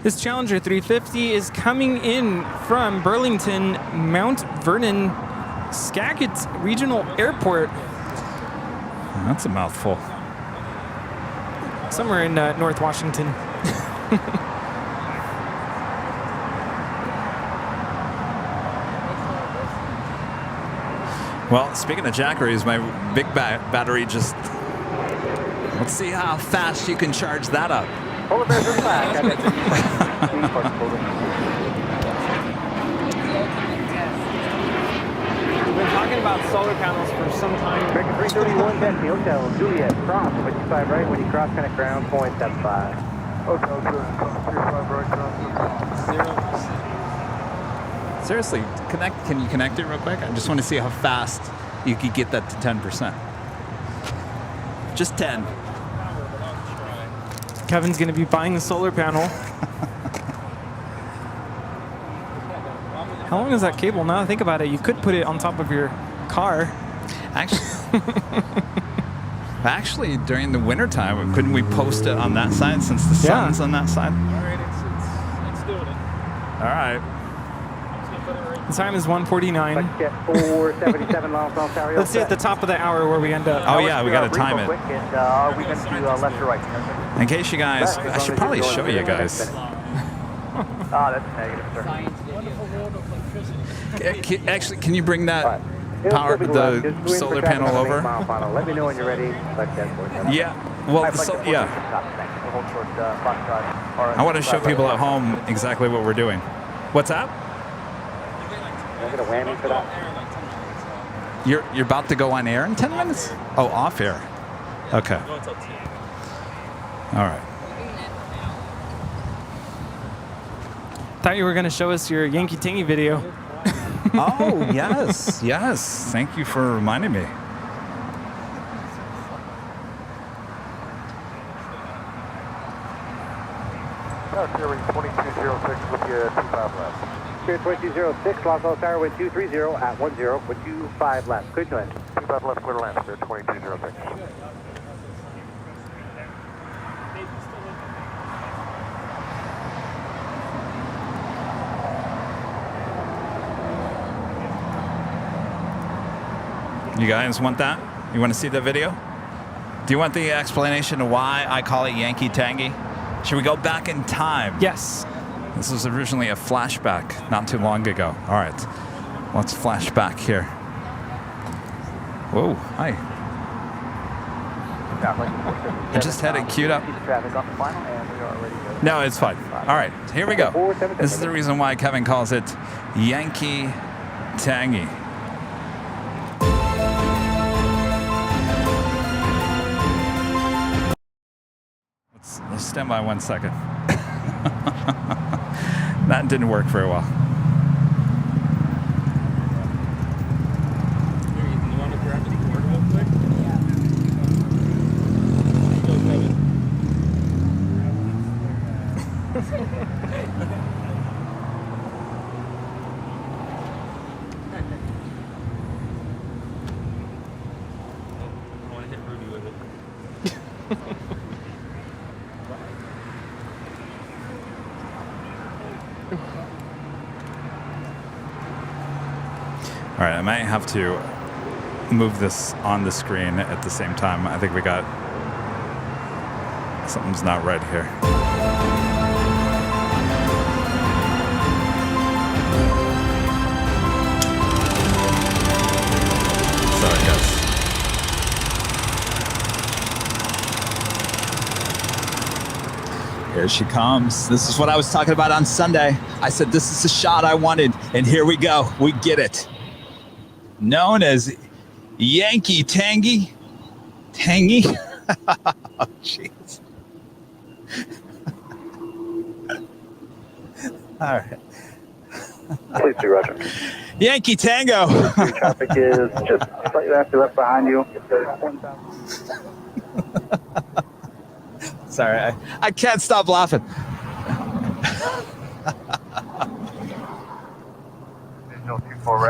This Challenger 350 is coming in from Burlington, Mount Vernon, Skagit Regional Airport. That's a mouthful. Somewhere in North Washington. Well, speaking of jackeries, my big battery just... Let's see how fast you can charge that up. Polar Bears are flat. We've been talking about solar panels for some time. American 331, taxi, Hotel Juliet, cross, 55 right, when you cross, connect ground, 0.75. Hotel Juliet, 35 right, ground. Seriously, can you connect it real quick? I just want to see how fast you could get that to 10%. Just 10. Kevin's going to be buying the solar panel. How long is that cable? Now I think about it, you could put it on top of your car. Actually, during the wintertime, couldn't we post it on that side since the sun's on that side? All right, it's doing it. All right. The time is 1:49. Let's see at the top of the hour where we end up. Oh yeah, we got to time it. Are we going to do left or right? In case you guys, I should probably show you guys. That's negative, sir. Actually, can you bring that the solar panel over? Let me know when you're ready. Yeah. Well, yeah. I want to show people at home exactly what we're doing. What's that? I get a whammy for that. You're about to go on air in 10 minutes? Oh, off air. Okay. All right. Thought you were going to show us your Yankee Tangy video. Oh, yes. Yes. Thank you for reminding me. Series 2206 with you 25 left. Spirit 2206, Los Angeles Tower, wind 230 at 10 with 25 left. Clear to land. 25 left, clear to land, Spirit 2206. You guys want that? You want to see the video? Do you want the explanation of why I call it Yankee Tangy? Should we go back in time? Yes. This was originally a flashback not too long ago. All right, let's flash back here. Whoa, hi. I just had it queued up. No, it's fine. All right, here we go. This is the reason why Kevin calls it Yankee Tangy. Let's stand by 1 second. That didn't work very well. You want to grab the cord real quick? Yeah. I want to hit Rudy with it. All right, I might have to move this on the screen at the same time. I think we got something's not right here. Sorry, guys. Here she comes. This is what I was talking about on Sunday. I said, this is the shot I wanted, and here we go. We get it. Known as Yankee Tangy. Tangy? Oh, jeez. All right. Please do, Roger. Yankee Tango. Traffic is just slightly left behind you. Sorry, I can't stop laughing.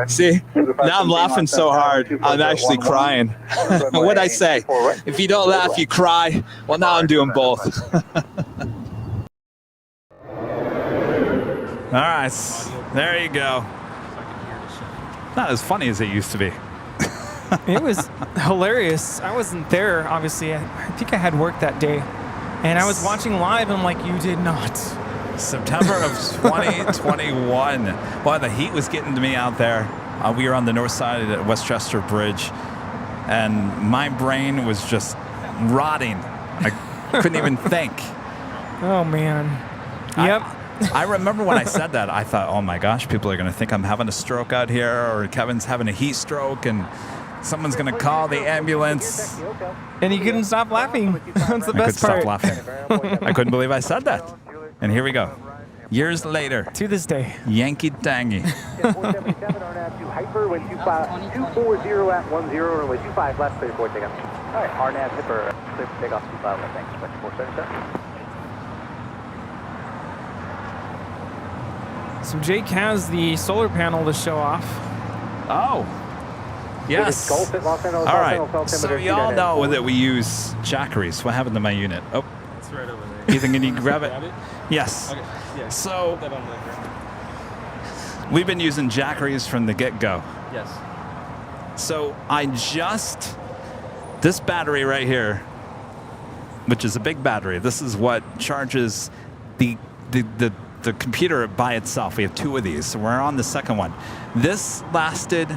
See, now I'm laughing so hard, I'm actually crying. What'd I say? If you don't laugh, you cry. Well, now I'm doing both. All right, there you go. Not as funny as it used to be. It was hilarious. I wasn't there, obviously. I think I had work that day. And I was watching live, and I'm like, you did not. September of 2021. Boy, the heat was getting to me out there. We were on the north side of the Westchester Bridge, and my brain was just rotting. I couldn't even think. Oh, man. Yep. I remember when I said that, I thought, oh my gosh, people are going to think I'm having a stroke out here, or Kevin's having a heat stroke, and someone's going to call the ambulance. And you couldn't stop laughing. That's the best part. I couldn't stop laughing. I couldn't believe I said that. And here we go. Years later. To this day. Yankee Tangy. 477 RNAV to Hyper, wind 240 at 10, runway 25 left, clear for takeoff. All right, RNAV Hyper, clear for takeoff 25 left, thanks. 477. So Jake has the solar panel to show off. Oh. Yes. All right. So y'all know that we use Jackeries. What happened to my unit? Oh. It's right over there. Ethan, can you grab it? Yes. Okay. Yeah. So we've been using Jackeries from the get-go. Yes. So this battery right here, which is a big battery, this is what charges the computer by itself. We have two of these, so we're on the second one. This lasted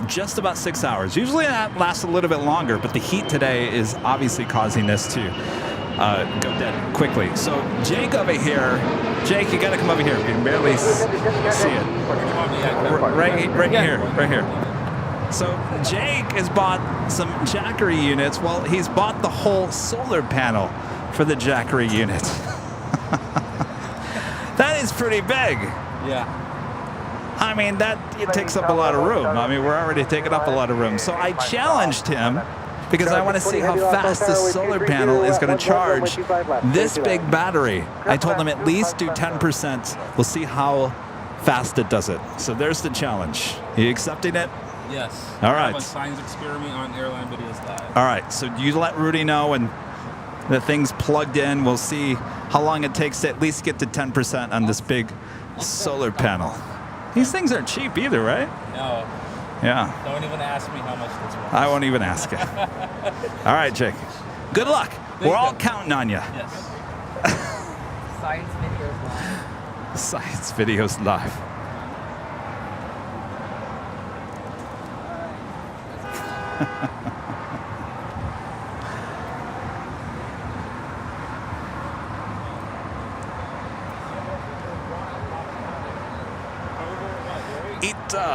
just about 6 hours. Usually that lasts a little bit longer, but the heat today is obviously causing this to go dead quickly. So Jake over here, Jake, you got to come over here. You can barely see it. Right here. So Jake has bought some Jackery units. Well, he's bought the whole solar panel for the Jackery unit. That is pretty big. Yeah. I mean, it takes up a lot of room. I mean, we're already taking up a lot of room. So I challenged him because I want to see how fast this solar panel is going to charge this big battery. I told him at least do 10%. We'll see how fast it does it. So there's the challenge. Are you accepting it? Yes. All right. I have a science experiment on Airline Videos Live. All right. So you let Rudy know when the thing's plugged in. We'll see how long it takes to at least get to 10% on this big solar panel. These things aren't cheap either, right? No. Yeah. Don't even ask me how much this was. I won't even ask it. All right, Jake. Good luck. We're all counting on you. Yes. Science Videos Live. Science Videos Live.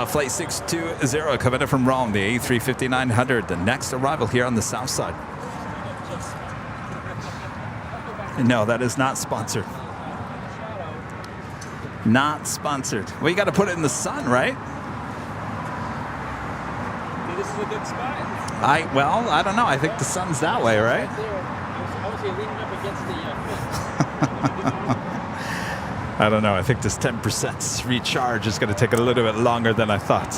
Flight 620 coming in from Rome, the A350-900, the next arrival here on the south side. No, that is not sponsored. Not sponsored. Well, you got to put it in the sun, right? This is a good spot. I don't know. I think the sun's that way, right? I was leaning up against the fence. I don't know. I think this 10% recharge is going to take a little bit longer than I thought.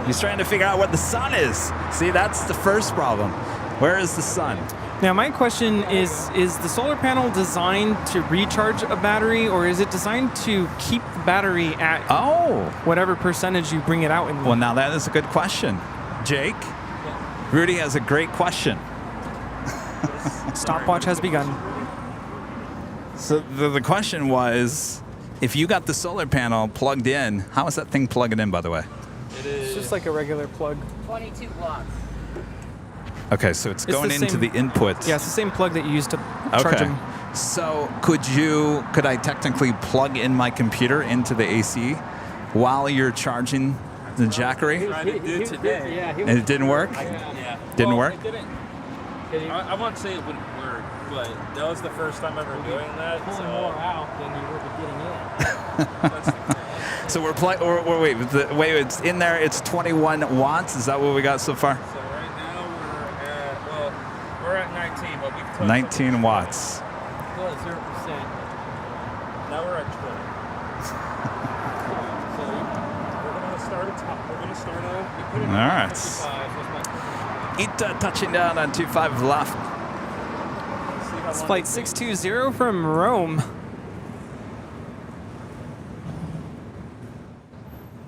He's trying to figure out what the sun is. See, that's the first problem. Where is the sun? Now, my question is the solar panel designed to recharge a battery, or is it designed to keep the battery at whatever percentage you bring it out in? Well, now that is a good question. Jake, Rudy has a great question. Stopwatch has begun. So the question was, if you got the solar panel plugged in, how is that thing plugging in, by the way? It's just like a regular plug. 22 watts. Okay, so it's going into the input. Yeah, it's the same plug that you use to charge them. So could I technically plug in my computer into the AC while you're charging the Jackery? I tried to do it today. And it didn't work? Yeah. Didn't work? It didn't. I won't say it wouldn't work. but that was the first time ever doing that. Pulling more out than you would be getting in. So we're playing. Wait, it's in there. It's 21 watts. Is that what we got so far? So right now we're at 19, but we've touched 19 watts. Still at 0%. Now we're at 20. So we're gonna start at top. We're gonna start out. All right. Ita touching down on 25 left. It's flight 620 from Rome.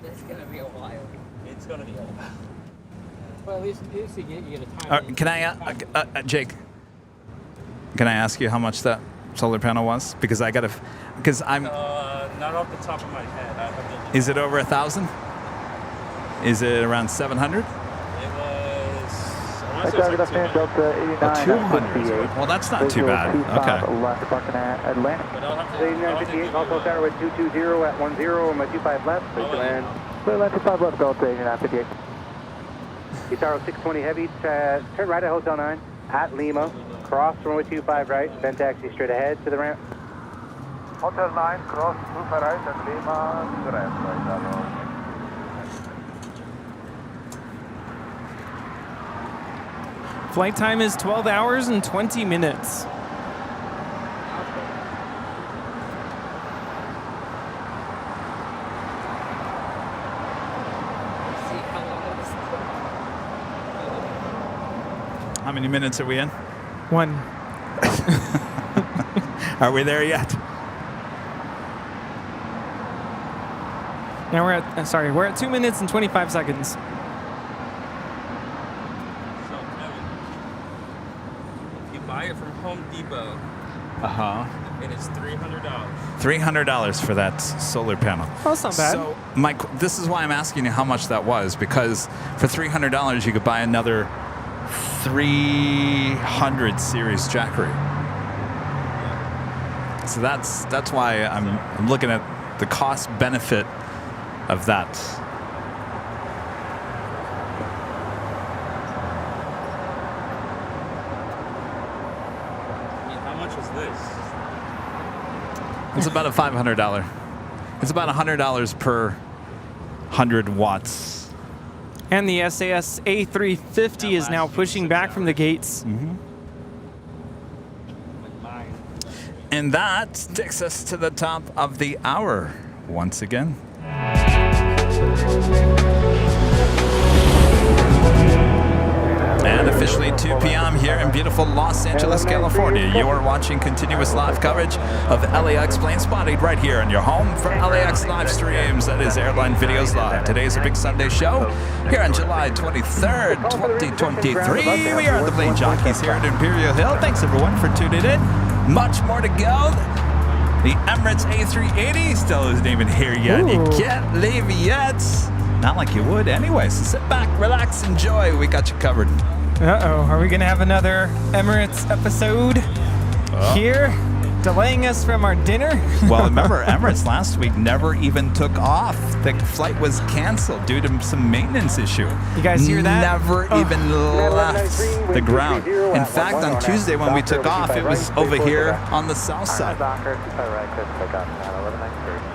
It's gonna be a while. It's gonna be a while. Well, at least you get a time. Can I, Jake? Can I ask you how much that solar panel was? Because I'm. Not off the top of my head. I have to. Is it over 1,000? Is it around 700? It was. I want to say Target it's like up Delta 89. 200. Well, that's not too bad. Okay. Left, parking at Atlantic. 8958, also tower with 220 at 10, and my 25 left. Please land. Clear line 25 left, Delta 8958. Tower 620 heavy, turn right at Hotel 9 at Lima. Cross runway 25 right, then taxi straight ahead to the ramp. Hotel 9, cross 25 right and Lima to the ramp. Flight time is 12 hours and 20 minutes. How many minutes are we in? 1. Are we there yet? Now we're at 2 minutes and 25 seconds. So, Kevin, if you buy it from Home Depot, and it's $300. $300 for that solar panel. Oh, that's not bad. So, Mike, this is why I'm asking you how much that was, because for $300 you could buy another 300 series Jackery. So that's why I'm looking at the cost benefit of that. I mean, how much is this? It's about a $500. It's about $100 per 100 watts. And the SAS A350 is now pushing back from the gates. And that takes us to the top of the hour once again. And officially 2 p.m. here in beautiful Los Angeles, California. You are watching continuous live coverage of LAX Plane Spotting right here on your home for LAX live streams. That is Airline Videos Live. Today is a big Sunday show here on July 23rd, 2023. We are the Plane Jockeys here at Imperial Hill. Thanks everyone for tuning in. Much more to go. The Emirates A380 still isn't even here yet. Ooh. You can't leave yet. Not like you would anyway. So sit back, relax, enjoy. We got you covered. Uh-oh. Are we going to have another Emirates episode here? Delaying us from our dinner? Well, remember, Emirates last week never even took off. The flight was canceled due to some maintenance issue. You guys hear that? Never even left the ground. In fact, on Tuesday when we took off, it was over here on the south side.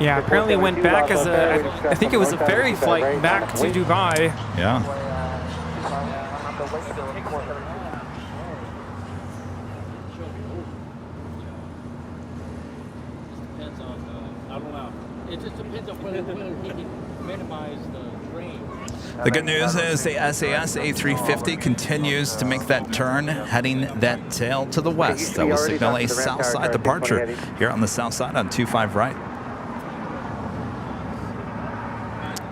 Yeah, apparently it went back as I think it was a ferry flight back to Dubai. Yeah. It just depends on whether he can minimize the drain. The good news is the SAS A350 continues to make that turn, heading that tail to the west. That will signal a south side departure here on the south side on 25 right.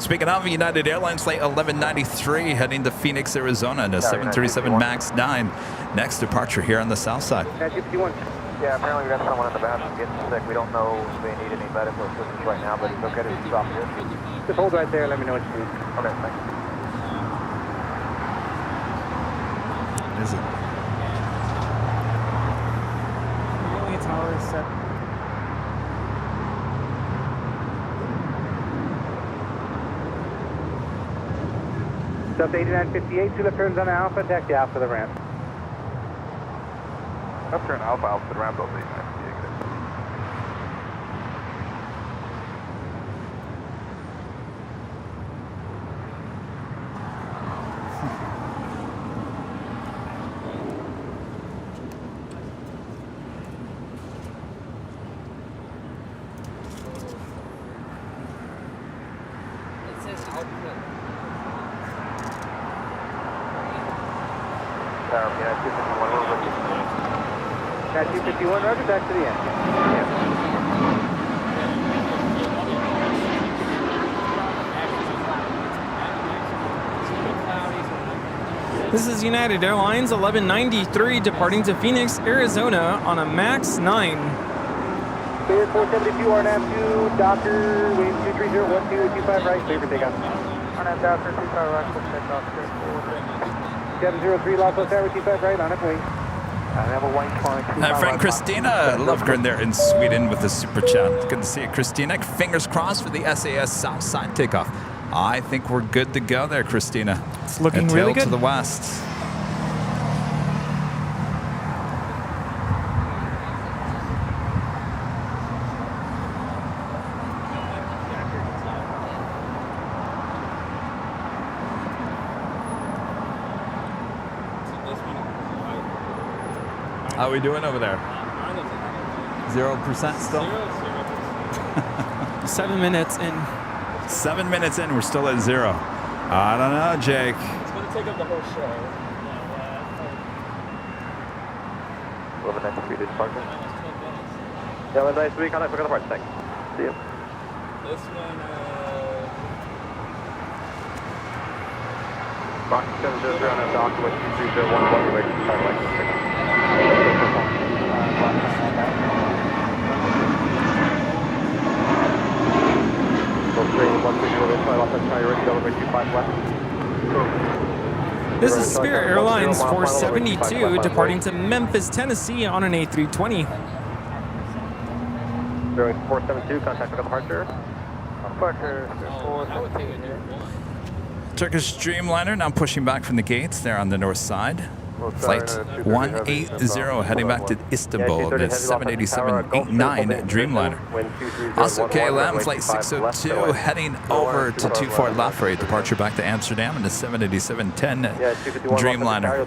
Speaking of United Airlines, flight 1193 heading to Phoenix, Arizona, to 737 MAX 9. Next departure here on the south side. Yeah, apparently we got someone in the bathroom getting sick. We don't know if they need any medical assistance right now, but it's okay to stop here. Just hold right there. Let me know what you need. Okay, thanks. Is it? It's always set. Sub 8958, two left turns on Alpha, taxi out for the ramp. Left turn Alpha Alpha, ramp Delta 89. It says output. Yeah, 251, we're with you. Cat 251, roger, back to the end. This is United Airlines 1193 departing to Phoenix, Arizona on a MAX 9. Clear 472, RNAV 2, Doctor, William 230, 1225 right, clear for takeoff. RNAV Doctor, 25 right, clear for takeoff, 703, Los Angeles Tower, 25 right, on up wing. My friend Christina, loved her in there in Sweden with the super chat. Good to see you, Christina. Fingers crossed for the SAS Southside takeoff. I think we're good to go there, Christina. It's looking really good. To the west. How are we doing over there? 0% still? 7 minutes in. 7 minutes in, we're still at 0. I don't know, Jake. It's going to take up the whole show. 1193 departure. Yeah, well, nice week. Contact for the parts. Thanks. See you. This one, Box 703 on a dock with 23011 way to 5 like 6. This is Spirit Airlines 472 departing to Memphis, Tennessee on an A320. 472, contact for departure. Departure, Turkish Dreamliner now pushing back from the gates there on the north side. Flight 180 heading back to Istanbul, the 787-89 Dreamliner. Also KLM Flight 602 heading over to 24 Lafayette, departure back to Amsterdam in the 787-10 Dreamliner.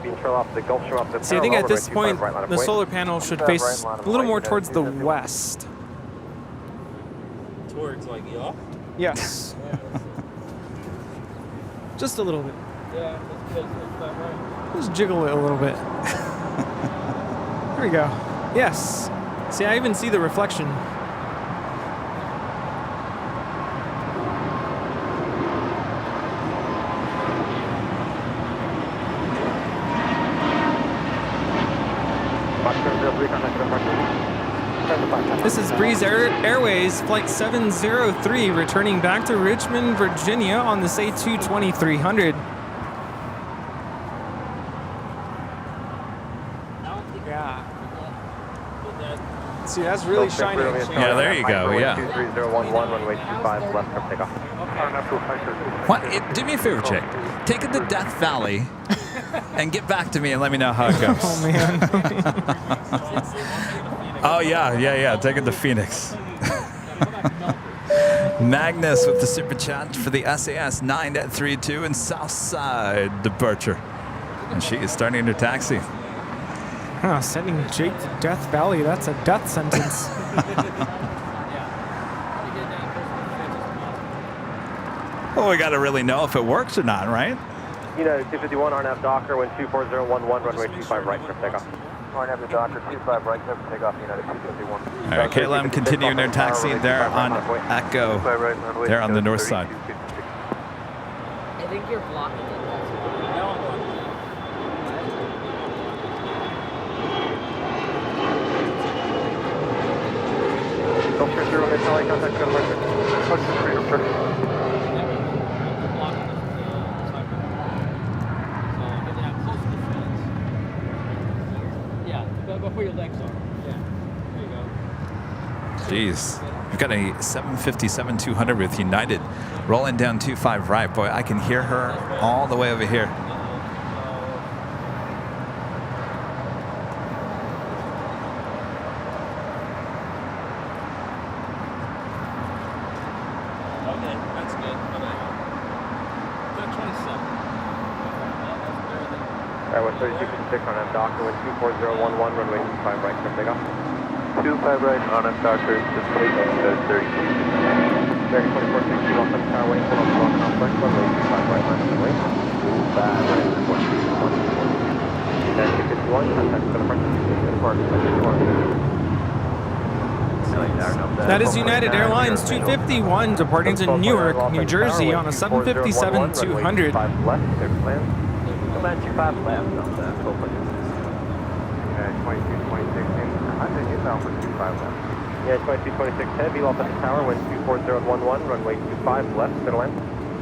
See, I think at this point the solar panel should face a little more towards the west. towards like y'all? Yes. Just a little bit. Yeah, that's right. Just jiggle it a little bit. There we go. Yes. See, I even see the reflection. This is Breeze Airways Flight 703 returning back to Richmond, Virginia on the A220-300. See, that's really shining. Yeah, there you go. Yeah. 23011, runway 25, left for takeoff. What? Do me a favor, Jake. Take it to Death Valley and get back to me and let me know how it goes. Oh, man. Oh, yeah. Take it to Phoenix. Magnus with the super chat for the SAS 932 and Southside departure. And she is starting her taxi. Huh, sending Jake to Death Valley, that's a death sentence. Well, we got to really know if it works or not, right? United 251, RNAV Docker, wind 24011, runway 25 right for takeoff. RNAV Docker, 25 right for takeoff, United 251. All right, KLM continuing their taxi there on Echo, there on the north side. I think you're blocking it. Before your legs are. Yeah. There you go. Jeez. We've got a 757-200 with United rolling down 25 right. Boy, I can hear her all the way over here. Alright, 3256 on M Docker with 24011, runway 25 right for takeoff. 25 right on M Docker, just take off to 32. American 2460, off the tower, waiting for the wrong complex, runway 25 right, line up and wait. 25 right, 121. 251, contact for the front, That is United Airlines 251 departing to Newark, New Jersey on a 757-200. Command 25 left on that. 2226, inbound for 25 left. Yeah, 2226 heavy, off at the tower, wind 24011, runway 25 left, clear to land.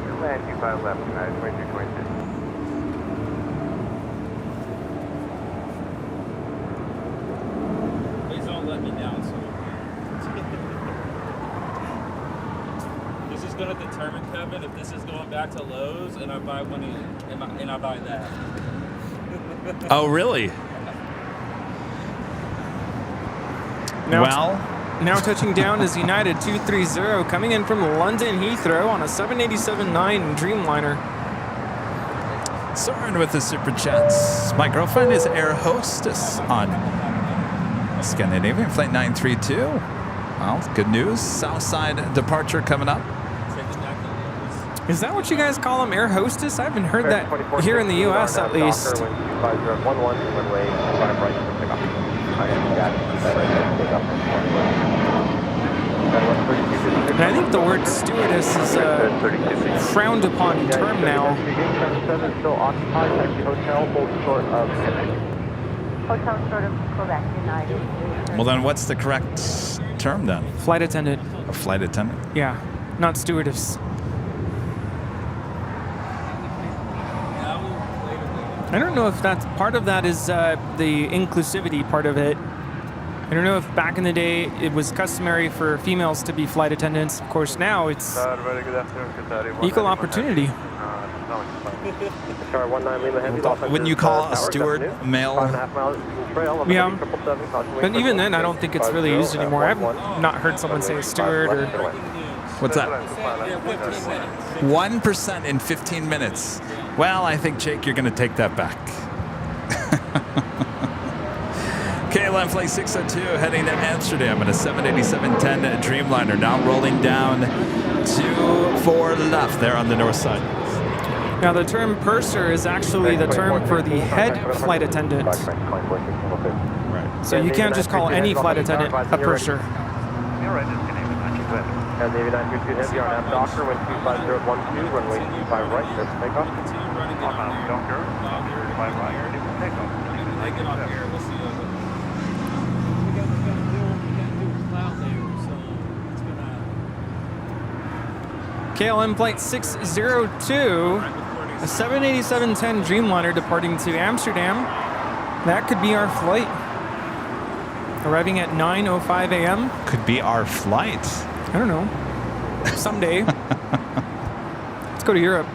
Command 25 left, United 2226. Please don't let me down, sir. This is going to determine, Kevin, if this is going back to Lowe's and I buy one and I buy that. Oh, really? Now touching down is United 230 coming in from London Heathrow on a 787-9 Dreamliner. Soren with the super chats. My girlfriend is air hostess on Scandinavian Flight 932. Well, good news. Southside departure coming up. Is that what you guys call them, air hostess? I haven't heard that here in the U.S. at least. And I think the word stewardess is a frowned upon term now. Hotel sort of Quebec United. Well, then what's the correct term then? Flight attendant. A flight attendant? Yeah, not stewardess. I don't know if that's part of that is the inclusivity part of it. I don't know if back in the day it was customary for females to be flight attendants. Of course, now it's equal opportunity. Wouldn't you call a steward male? Yeah, but even then, I don't think it's really used anymore. I've not heard someone say steward or... What's that? 1% in 15 minutes. Well, I think, Jake, you're going to take that back. KLM Flight 602 heading to Amsterdam in a 787-10 Dreamliner. Now rolling down to 4 left there on the north side. Now, the term purser is actually the term for the head flight attendant. Right. So you can't just call any flight attendant a purser. And Navy 932 heavy on M Docker, wind 25012, runway 25 right, clear for takeoff. Docker, 25 right, clear for takeoff. When I get on here, we'll see. We got to do cloud there, so it's gonna. KLM Flight 602, a 787-10 Dreamliner departing to Amsterdam. That could be our flight. Arriving at 9:05 a.m. Could be our flight. I don't know. Someday. Let's go to Europe.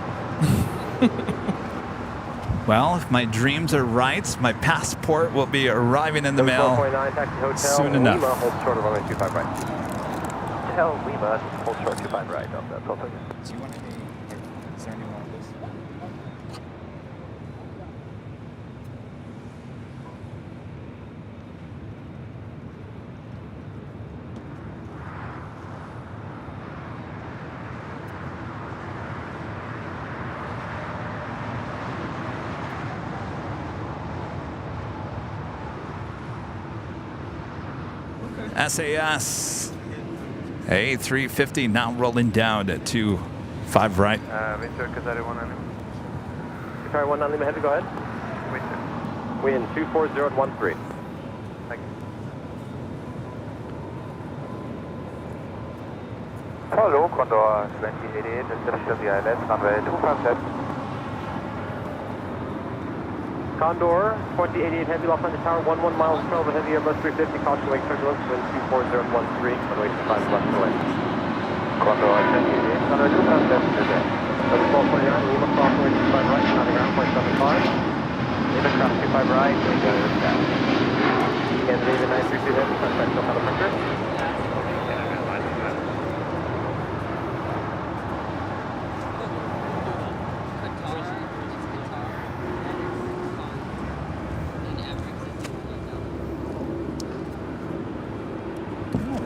Well, if my dreams are right, my passport will be arriving in the mail soon enough. Lima, hold short of runway 25 right. Hotel Lima, hold short 25 right on that. Do you want any? Is there any more of this? SAS A350 now rolling down to 25 right. Victor, Qatar 19. Qatar 19 Lima heavy, go ahead. Wind 24013. Thank you. Hello, Condor 2088, destination the ILS, runway 257. Condor 2088 heavy, lost on the tower, 11 miles 12, heavy Airbus 350, caution wake turbulence, wind 24013, runway 25 left to land. Condor 2088, runway 257 today. Number 1229, Lima crossing way 25 right, landing ground point 75. Lima cross 25 right, we go to that. Again, David 932 heavy, suspect still helicopter.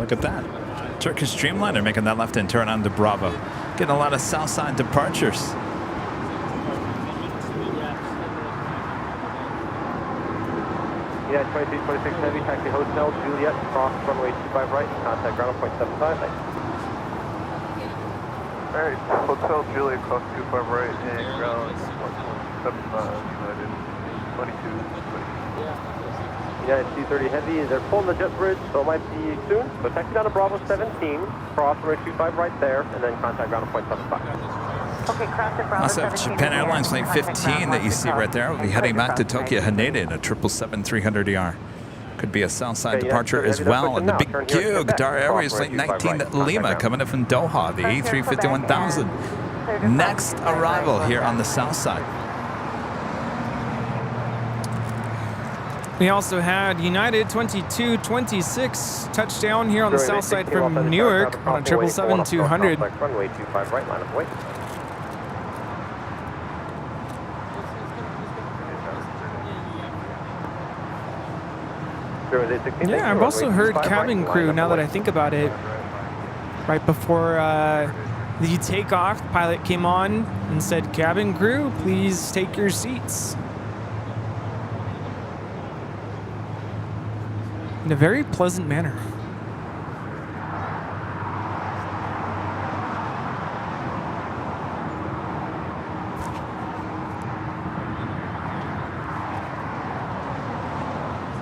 Look at that. Turkish Dreamliner making that left-hand turn onto Bravo. Getting a lot of south side departures. Yeah, 2326 Heavy, taxi Hotel, Juliet, cross runway 25 right, contact ground on point 75. Alright, Hotel Juliet, cross 25 right, and ground 1.75, United 22. United C30 Heavy, they're pulling the jet bridge, so it might be soon. So taxi down to Bravo 17, cross runway 25 right there, and then contact ground on point 75. Okay, cross at Bravo Also, 17. Japan Airlines Flight 15 that you see right there. We'll be heading back to Tokyo Haneda in a 777-300ER. Could be a Southside departure as well. And the big Q, Qatar Airways Flight 19 Lima coming in from Doha, the A350-1000. Next arrival here on the south side. We also had United 2226 touchdown here on the south side from Newark on a 777-200. Runway 25 right, line of wait. Yeah, I've also heard cabin crew, now that I think about it, right before the takeoff, the pilot came on and said, cabin crew, please take your seats. In a very pleasant manner.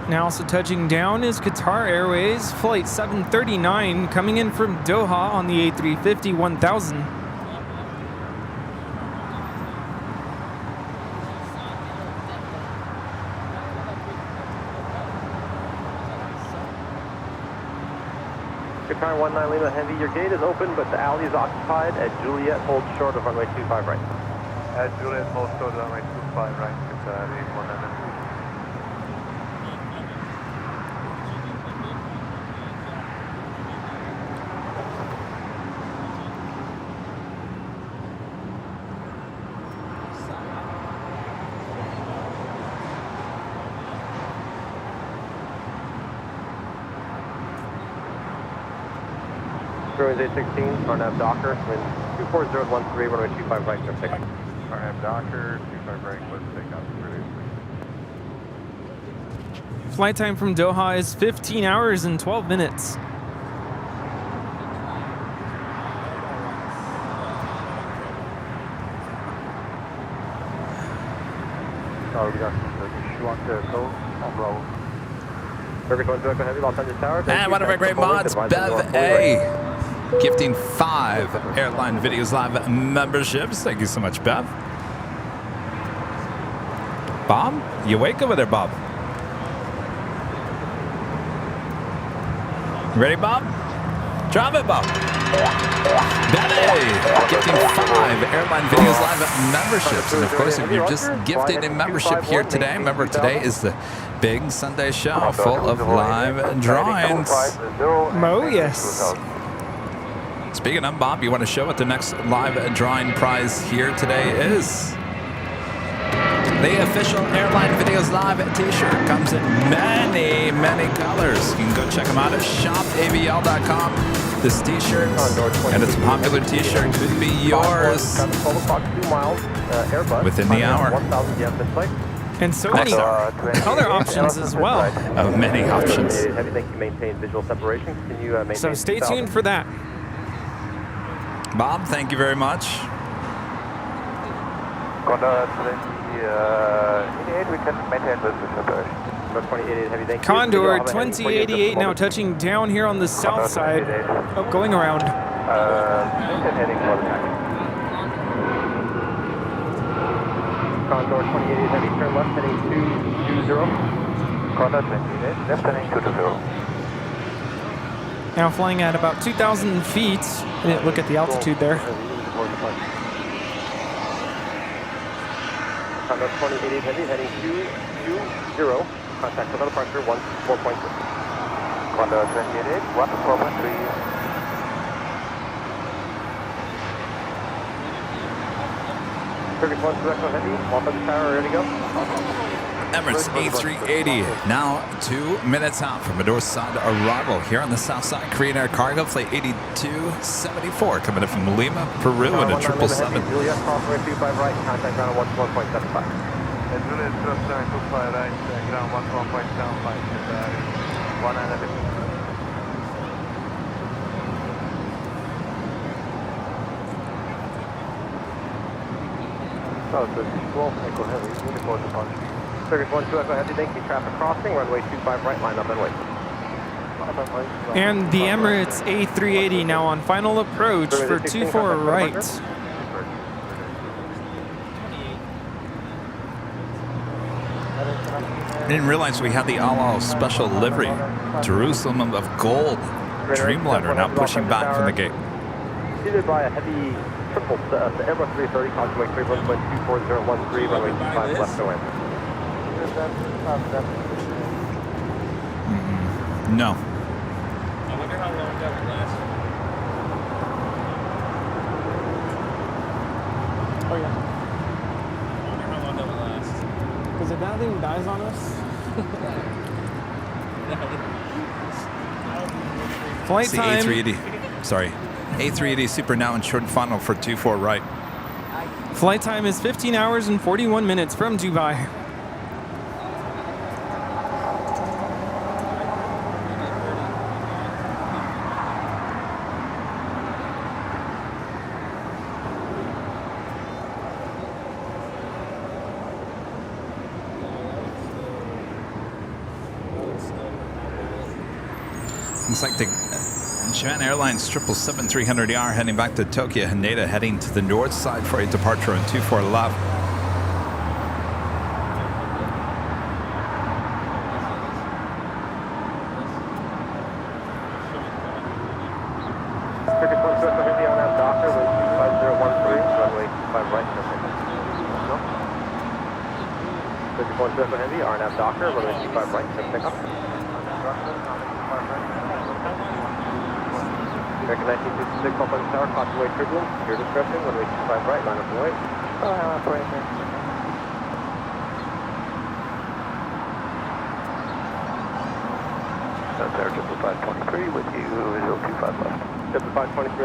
Now also touching down is Qatar Airways Flight 739 coming in from Doha on the A350-1000. Qatar 19 Lima Heavy, your gate is open, but the alley is occupied at Juliet, hold short of runway 25 right. At Juliet, hold short of runway 25 right, Qatar 192. Ruins 816, RNAV Docker, wind 24013, runway 25 right, no pickup. RNAV Docker, 25 right, close takeoff, Flight time from Doha is 15 hours and 12 minutes. We got Turkish 1 to go on Bravo. Turkish 1 to Echo Heavy, Los Angeles Tower. And one of our great mods, Bev A, gifting 5 Airline Videos Live memberships. Thank you so much, Bev. Bob, you awake over there, Bob? Ready, Bob? Drop it, Bob. Bev A, gifting 5 Airline Videos Live memberships. And of course, if you're just gifting a membership here today, remember today is the big Sunday show full of live drawings. Oh, yes. Speaking of, Bob, you want to show what the next live drawing prize here today is? The official Airline Videos Live t-shirt comes in many, many colors. You can go check them out at shopavl.com. This t-shirt, and it's a popular t-shirt, could be yours within the hour. And so many color options as well. Oh, many options. So stay tuned for that. Bob, thank you very much. We can maintain this separation. Condor 2088 now touching down here on the south side. Oh, going around. Heading for the taxi. Condor 2088 heavy, turn left, heading 220. Condor 28, left heading 220. Now flying at about 2,000 feet. I didn't look at the altitude there. Condor 2088 heavy, heading 220. Contact without departure, 14.3. Condor 28, 14.3. Turkish 1 to Echo Heavy, off of the tower, ready to go. Emirates A380, now 2 minutes out from a dorside arrival here on the south side. Korean Air Cargo, flight 8274, coming in from Lima, Peru, and a 777. Juliet, crossway 25 right, contact ground 1.75. Juliet, 25 right, ground 1.75. 150. Oh, so 12 Echo Heavy, uniform departure. Circuit 12 Echo Heavy, thank you. Traffic crossing, runway 25 right, line up and wait. And the Emirates A380 now on final approach for 24 right. I didn't realize we had the Al special livery. Jerusalem of Gold. Dreamliner now pushing back from the gate. Preceded by a heavy triple set, the Airbus 330, contact 3 runway 24013, runway 25 left to land. No. I wonder how long that would last. Oh yeah. I wonder how long that would last. Because if that thing dies on us. Flight See, time. A380. Sorry. A380 Super now in short and final for 24 right. Flight time is 15 hours and 41 minutes from Dubai. Looks like the Japan Airlines 777-300ER heading back to Tokyo. Haneda heading to the north side for a departure on 24 left. Circuit 12 Echo Heavy on that Docker, wind 25013, runway 25 right. Circuit 12 Echo Heavy, RNAV Docker, runway 25 right, pick up. American 1956 up on the tower, constantly turbulence, your discretion, runway 25 right, line up and wait. That's Air 523 with you, 025 left.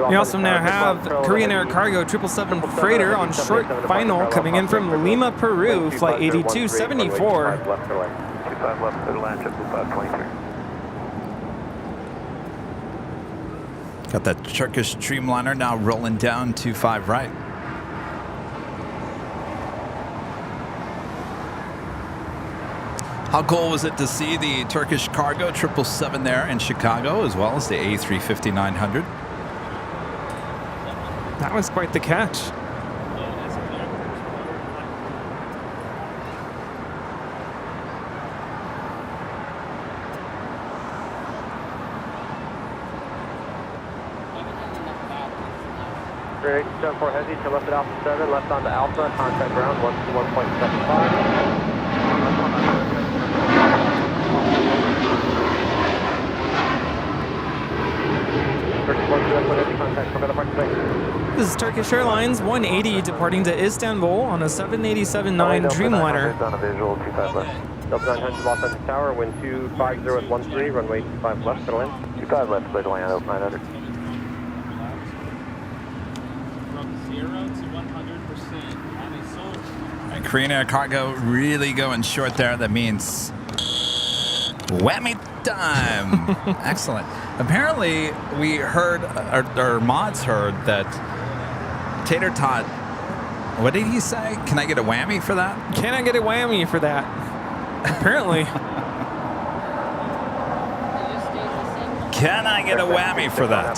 We also now have Korean Air Cargo 777 freighter on short final coming in from Lima, Peru, flight 8274. 25 left, clear to land, 523. Got that Turkish Dreamliner now rolling down 25 right. How cool was it to see the Turkish Cargo 777 there in Chicago, as well as the A350-900? That was quite the catch. Great, 74 Heavy, to left at Alpha 7, left onto Alpha, contact ground 121.75. This is Turkish Airlines 180 departing to Istanbul on a 787-9 Dreamliner. On a visual, 25 left. Delta 900 Los Angeles Tower, wind 25013, runway 25 left, clear to land. 25 left, clear to land, Delta 900. From 0 to 100% on a solar. And Korean Air Cargo really going short there. That means whammy time. Excellent. Apparently, we heard, our mods heard that Tater Tot, what did he say? Can I get a whammy for that? Can I get a whammy for that? Apparently. Can I get a whammy for that,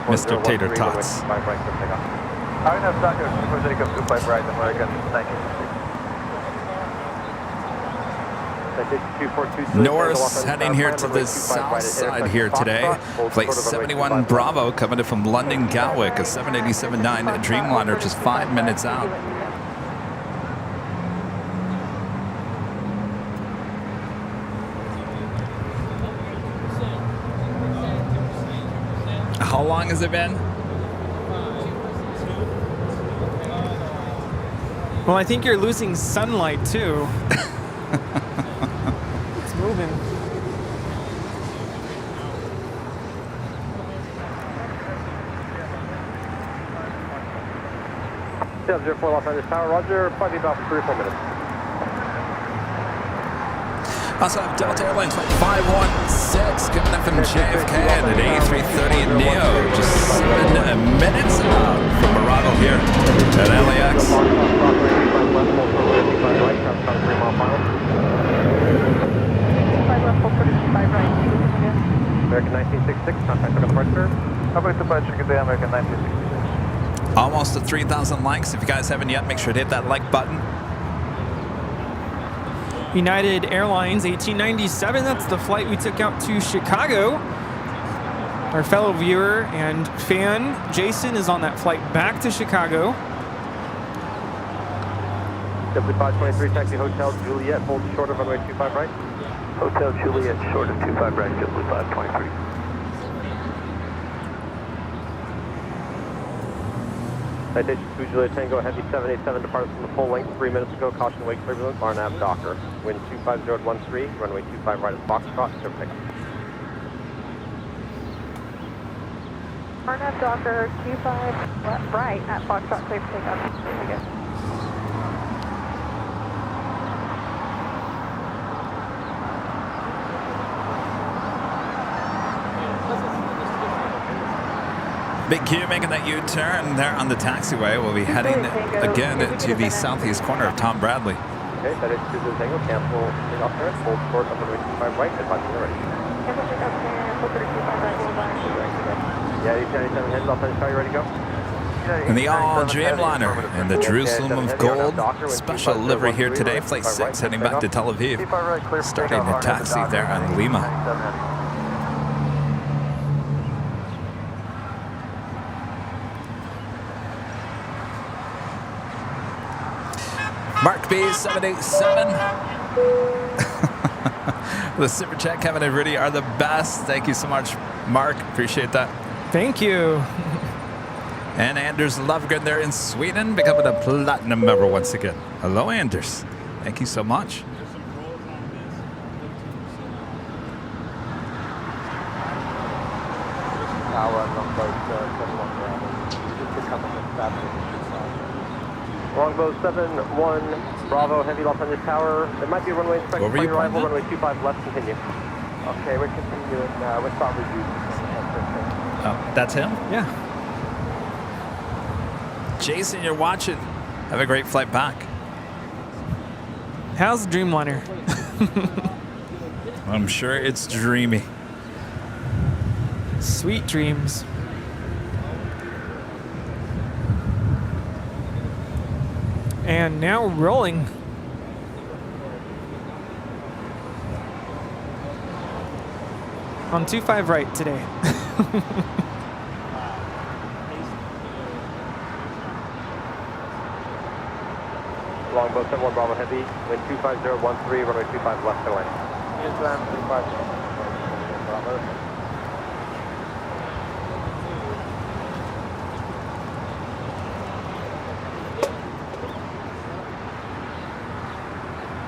Mr. Tater Tots? I have Docker, 25 right, American, thank you. Norris heading here to the south side here today. Flight 71 Bravo coming in from London Gatwick, a 787-9 Dreamliner, just 5 minutes out. How long has it been? Well, I think you're losing sunlight too. moving. Yeah, 04 Los Angeles Tower, Roger, probably about 3 or 4 minutes. Also have Delta Airlines Flight 516 coming up from JFK at A330 Neo. Just 7 minutes from Morocco here at LAX. American 1966, contact for departure. Public departure, good day, American 1966. Almost to 3,000 likes. If you guys haven't yet, make sure to hit that like button. United Airlines 1897, that's the flight we took out to Chicago. Our fellow viewer and fan, Jason, is on that flight back to Chicago. W523, taxi Hotel Juliet, hold short of runway 25 right. Hotel Juliet, short of 25 right, W523. Citation 2 Juliet Tango, Heavy 787, departed from the full length 3 minutes ago. Caution wake turbulence, RNAV Docker. Wind 25013, runway 25 right at Foxtrot, clear for takeoff. RNAV Docker 25 right at Foxtrot, clear for takeoff. Again. Big Q making that U-turn there on the taxiway. We'll be heading again to the southeast corner of Tom Bradley. Okay, Citation 2 Juliet Tango, cancel takeoff turret, hold short of runway 25 right, advise when ready. Cancel takeoff turret, hold 25 right, hold on. Yeah, 1897 heads, Los Angeles, are you ready to go? And the all-Dreamliner and the Jerusalem of Gold special livery here today. Flight 6 heading back to Tel Aviv. Starting a taxi there on Lima. Mark B787. The Super Chat, Kevin and Rudy are the best. Thank you so much, Mark. Appreciate that. Thank you. And Anders Lovgren there in Sweden, becoming a platinum member once again. Hello, Anders. Thank you so much. Longbow 7-1, Bravo, Heavy Los Angeles Tower. There might be a runway inspector on your arrival, runway 25 left, continue. Okay, we're continuing. We're probably Oh, that's him? Yeah. Jason, you're watching. Have a great flight back. How's the Dreamliner? I'm sure it's dreamy. Sweet dreams. And now rolling. On 25 right today. Longbow 7-1, Bravo Heavy, wind 25013, runway 25 left, clear line. Yes, ma'am, 25. Bravo.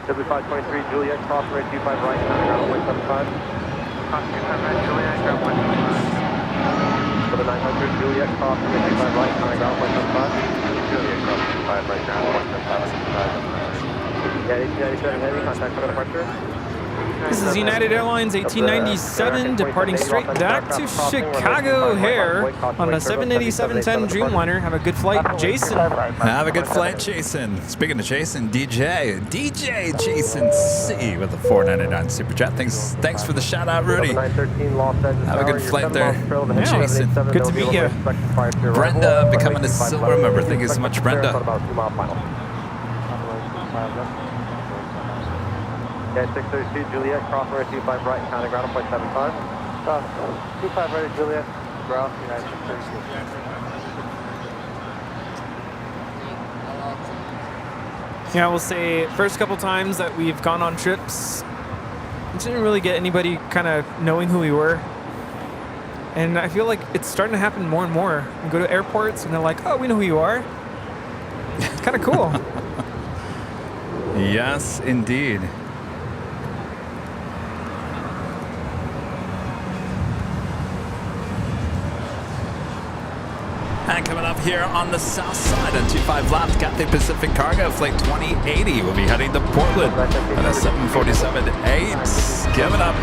W523, Juliet, cross runway 25 right, ground 175. Cross 25 right, Juliet, ground 175. For the 900, Juliet, cross runway 25 right, ground 175. Juliet, cross 25 right, ground 175. Yeah, 1897 Heavy, contact for departure. This is United Airlines 1897 departing straight back to Chicago O'Hare on a 787-10 Dreamliner. Have a good flight, Jason. Have a good flight, Jason. Speaking of Jason, DJ Jason C with the $4.99 super chat. Thanks for the shout out, Rudy. Have a good flight there, Jason. Good to meet you. Brenda becoming a silver member. Thank you so much, Brenda. Yeah, 632 Juliet, cross runway 25 right, counting ground 0.75. 25 right, Juliet, ground, United 632. Yeah, we'll say first couple times that we've gone on trips, we didn't really get anybody kind of knowing who we were. And I feel like it's starting to happen more and more. We go to airports and they're like, oh, we know who you are. It's kind of cool. Yes, indeed. And coming up here on the south side on 25 left, Cathay Pacific Cargo Flight 2080 will be heading to Portland at a 747-8. Give it up.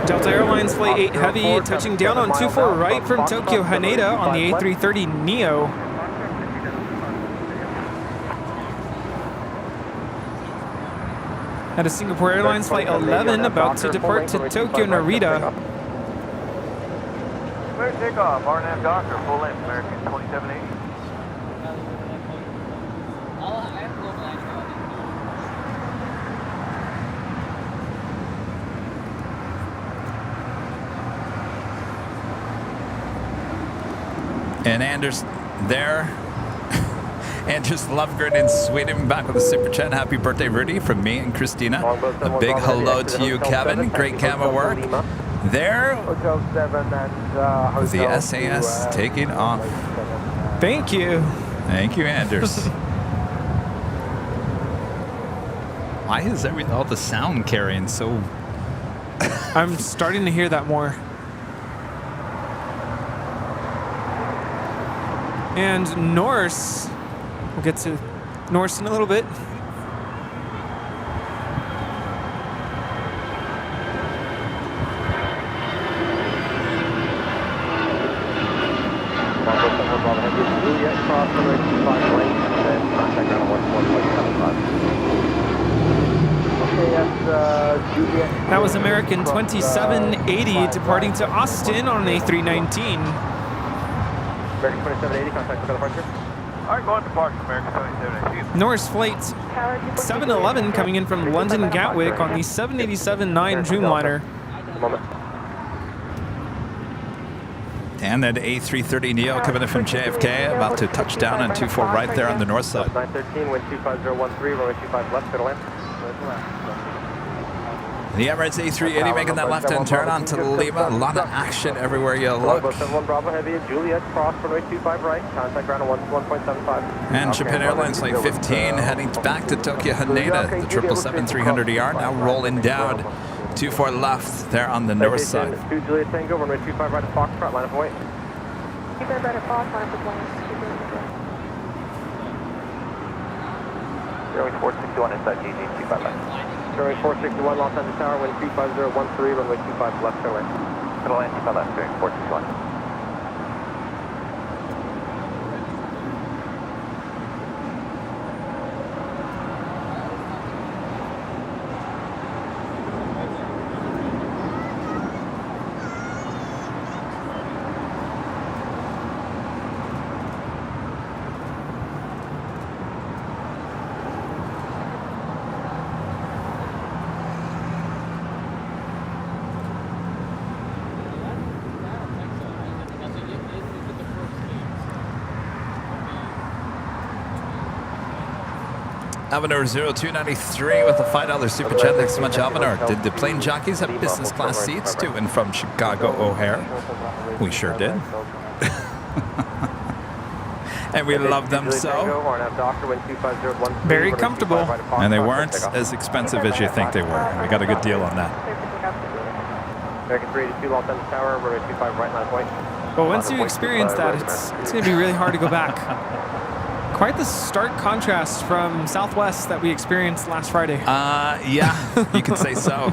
Delta Airlines Flight 8 Heavy touching down on 24 right from Tokyo Haneda on the A330neo. At a Singapore Airlines Flight 11 about to depart to Tokyo Narita. Clear takeoff, RNAV Doctor, full length, American 2780. And Anders there. Anders Lovegren in Sweden back with a super chat. Happy birthday, Rudy, from me and Christina. A big hello to you, Kevin. Great camera work. There was the SAS taking off. Thank you. Thank you, Anders. Why is all the sound carrying so... I'm starting to hear that more. And Norse, we'll get to Norse in a little bit. That was American 2780 departing to Austin on an A319. American 2780, contact for departure. Alright, going to departure, American 2780. Norse Flight 711 coming in from London Gatwick on the 787-9 Dreamliner. And that A330neo coming in from JFK, about to touch down on 24 right there on the north side. 913, wind 25013, runway 25 left, clear to land. The Emirates A380 making that left-hand turn on to Lima. A lot of action everywhere you look. 71 Bravo Heavy, Juliet, cross runway 25 right, contact ground on 1.75. And Japan Airlines Flight 15 heading back to Tokyo Haneda. The 777-300ER now rolling down 24 left there on the north side. 2 Juliet Tango, runway 25 right to Foxtrot, line of wait. Keep that better Fox, line of wait. Runway 461 inside GG, 25 left. Runway 461, Los Angeles Tower, wind 25013, runway 25 left, clear land. Clear land, 25 left, bearing 461. Avenor 0293 with a $5 super chat. Thanks so much, Avenor. Did the plane jockeys have business class seats to and from Chicago O'Hare? We sure did. And we love them so. Very comfortable. And they weren't as expensive as you think they were. We got a good deal on that. American 382, Los Angeles Tower, runway 25 right, line of wait. But once you experience that, it's going to be really hard to go back. Quite the stark contrast from Southwest that we experienced last Friday. Yeah, you could say so.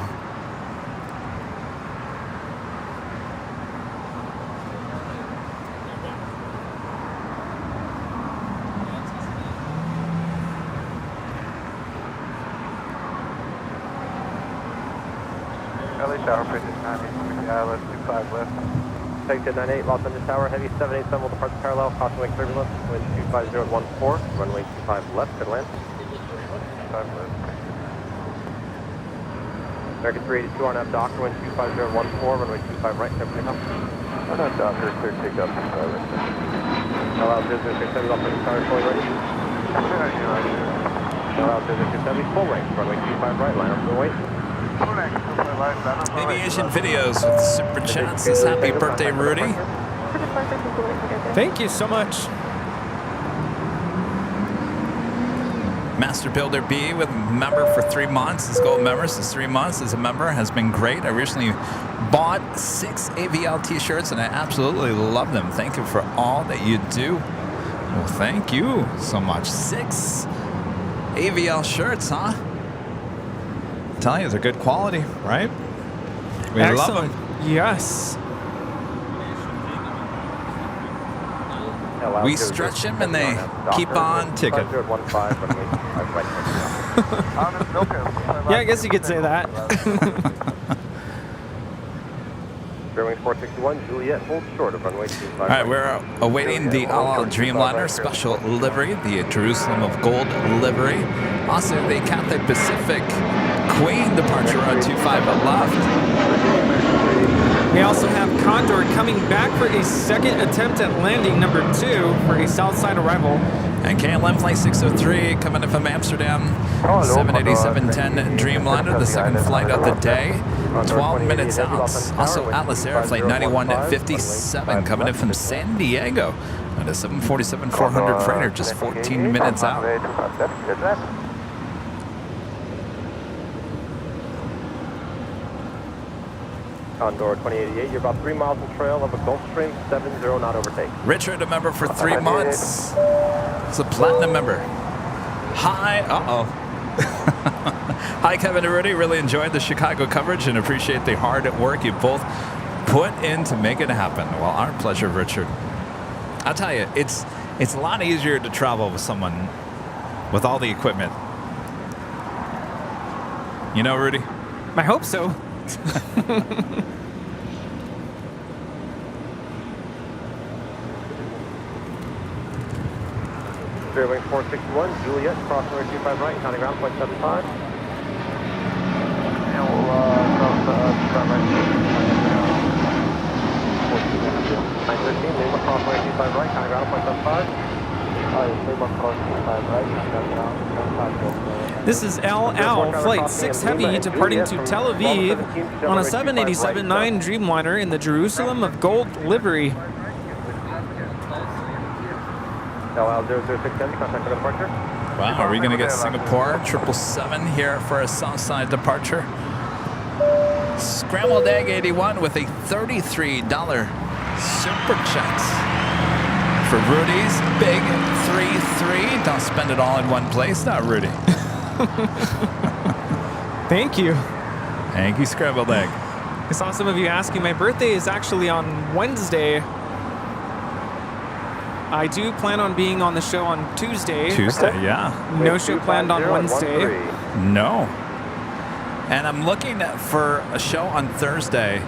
LA Tower, Fitness 9, let's 25 left. Take to 98, Los Angeles Tower, heavy 787 will depart parallel, crossing wing turbulence, wind 25014, runway 25 left, good land. 25 left. American 382 RNAV Doctor, wind 25014, runway 25 right, clear takeoff. RNAV Doctor, clear takeoff, allow 0067, Los Angeles Tower, fully ready. Allow 0067, full range, runway 25 right, line up to the wait. Aviation Videos with super chats. Says happy birthday, Rudy. Thank you so much. Master Builder B with member for 3 months. His gold member is 3 months as a member has been great. I recently bought 6 AVL t-shirts and I absolutely love them. Thank you for all that you do. Well, thank you so much. 6 AVL shirts, huh? I'm telling you, they're good quality, right? We love them. Yes. We stretch them and they keep on ticking. Yeah, I guess you could say that. Fairway 461, Juliet holds short of runway 25. All right, we're awaiting the All Dreamliner special livery, the Jerusalem of Gold livery. Also, the Cathay Pacific Queen departure on 25 left. We also have Condor coming back for a second attempt at landing, number 2, for a Southside arrival. And KLM Flight 603 coming in from Amsterdam, 787-10 Dreamliner, the second flight of the day, 12 minutes out. Also Atlas Air Flight 9157 coming in from San Diego, and a 747-400 freighter, just 14 minutes out. Condor 2088, you're about 3 miles in trail of a Gulfstream 70 knot overtake. Richard, a member for 3 months. It's a platinum member. Hi, Hi, Kevin and Rudy. Really enjoyed the Chicago coverage and appreciate the hard work you both put in to make it happen. Well, our pleasure, Richard. I'll tell you, it's a lot easier to travel with someone with all the equipment. You know, Rudy? I hope so. Fairway 461, Juliet, crossing runway 25 right, counting ground, 0.75. And we'll cross ground right. 913, Lima, cross runway 25 right, counting ground, 0.75. Lima, cross 25 right, counting ground, 0.75. This is El Al, Flight 6 Heavy, departing to Tel Aviv on a 787-9 Dreamliner in the Jerusalem of Gold livery. El Al 00610, contact for departure. Wow, are we going to get Singapore 777 here for a Southside departure? Scrambled Egg 81 with a $33 super chat for Rudy's big 3-3. Don't spend it all in one place, not Rudy. Thank you. Thank you, Scrambled Egg. I saw some of you asking. My birthday is actually on Wednesday. I do plan on being on the show on Tuesday. Tuesday, yeah. No show planned on Wednesday. No. And I'm looking for a show on Thursday,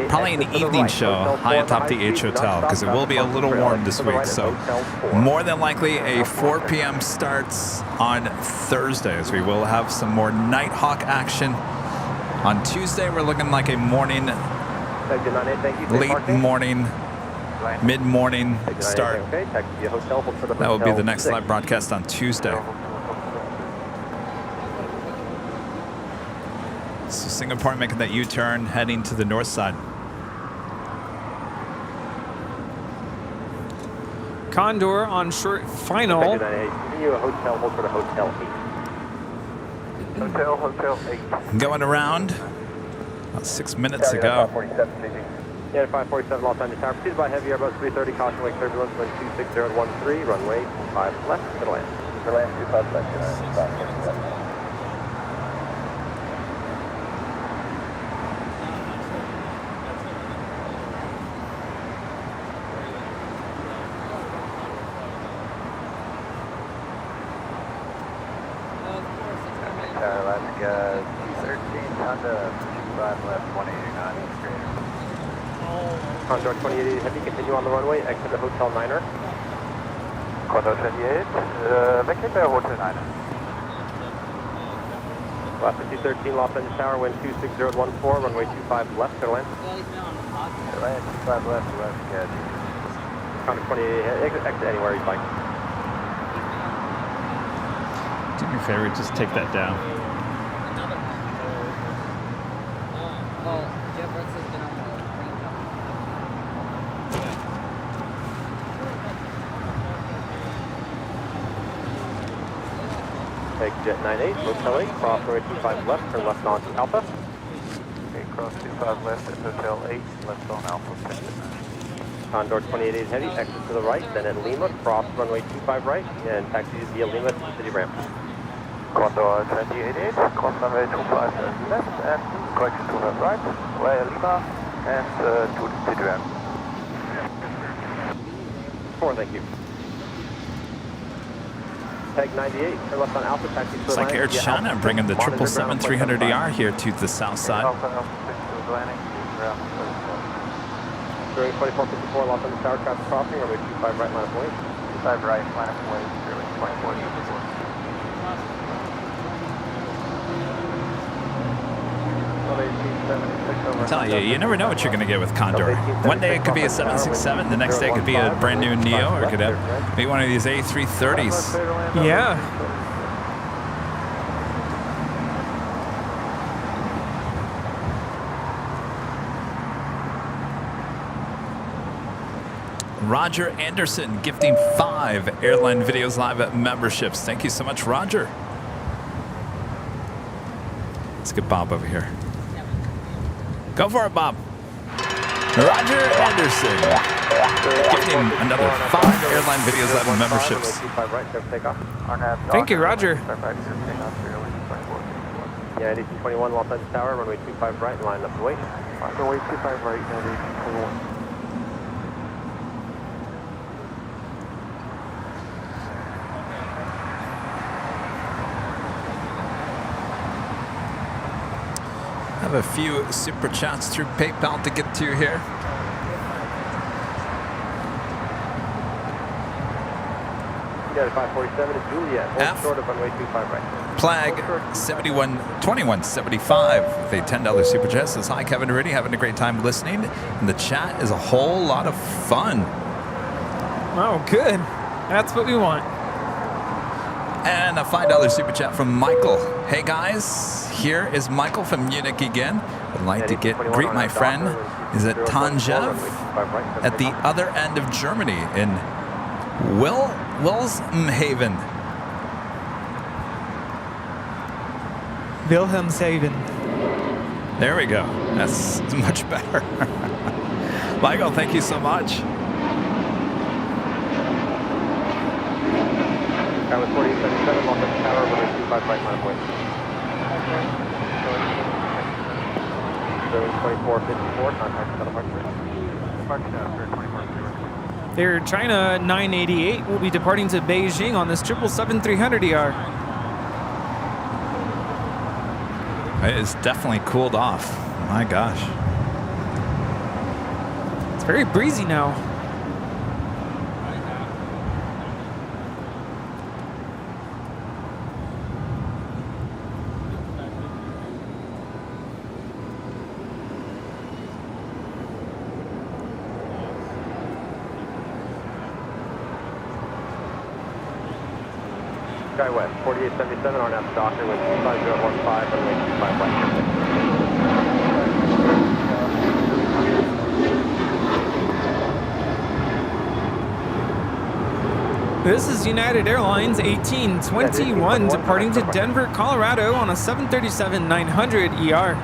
probably an evening show high atop the H Hotel, because it will be a little warm this week. So more than likely a 4 p.m. starts on Thursday, as we will have some more Nighthawk action. On Tuesday, we're looking like a morning, late morning, mid-morning start. That will be the next live broadcast on Tuesday. So Singapore making that U-turn, heading to the north side. Condor on short final. Continue a hotel, hold for the hotel 8. Hotel 8. Going around. About 6 minutes ago. Yeah, 547 Los Angeles Tower. Pursued by heavy Airbus 330, caution wake turbulence, wind 26013, runway 25 left, to land. To land 25 left, Alaska 213, Honda 25 left, 189 straight. Condor 2880 Heavy, continue on the runway, exit the Hotel Niner. Condor 28, vacate the Hotel Niner. Last 213 Los Angeles Tower, wind 26014, runway 25 left, to land. Land 25 left, good. Condor 2880, exit anywhere you'd like. Do me a favor, just take that down. take jet 98, Motel 8, cross runway 25 left, turn left onto Alpha. Okay, cross 25 left at Hotel 8, left on Alpha. Condor 28 Heavy, exit to the right, then at Lima, cross runway 25 right, and taxi via Lima to the city ramp. Condor 28, cross runway 25 left and correction to the right, via Lima and to the city ramp. 4, thank you. Tag 98, turn left on Alpha, taxi to the It's like right, Air via China Alpha. bringing the Monitor ground 777-300ER here to the south side. Alpha 6 to landing, ground. During 2454, Los Angeles Tower, traffic crossing, runway 25 right, line of way. 25 right, line of way, 2454. I'm telling you, you never know what you're going to get with Condor. One day it could be a 767, the next day it could be a brand new Neo, or it could be one of these A330s. Yeah. Roger Anderson gifting 5 Airline Videos Live memberships. Thank you so much, Roger. Let's get Bob over here. Go for it, Bob. Roger Anderson gifting another 5 Airline Videos Live memberships. Thank you, Roger. Yeah, 1821 Los Angeles Tower, runway 25 right, line up the way. Runway 25 right, 1821. Have a few super chats through PayPal to get to here. Yeah, 547 is Juliet, hold short of runway 25 right. Plague 2175 with a $10 super chat says, hi, Kevin Rudy, having a great time listening. And the chat is a whole lot of fun. Oh, good. That's what we want. And a $5 super chat from Michael. Hey guys, here is Michael from Munich again. Would like to greet my friend. Is at Tanjev at the other end of Germany in Wilhelmshaven. Wilhelmshaven. There we go. That's much better. Michael, thank you so much. Tower 4877, Los Angeles Tower, runway 25 right, line of way. 2454, contact the departure. Air China 988 will be departing to Beijing on this 777-300ER. It is definitely cooled off. My gosh. It's very breezy now. SkyWest, 4877, RNAV Doctor with 25015, runway 25 right. This is United Airlines 1821 departing to Denver, Colorado on a 737-900ER.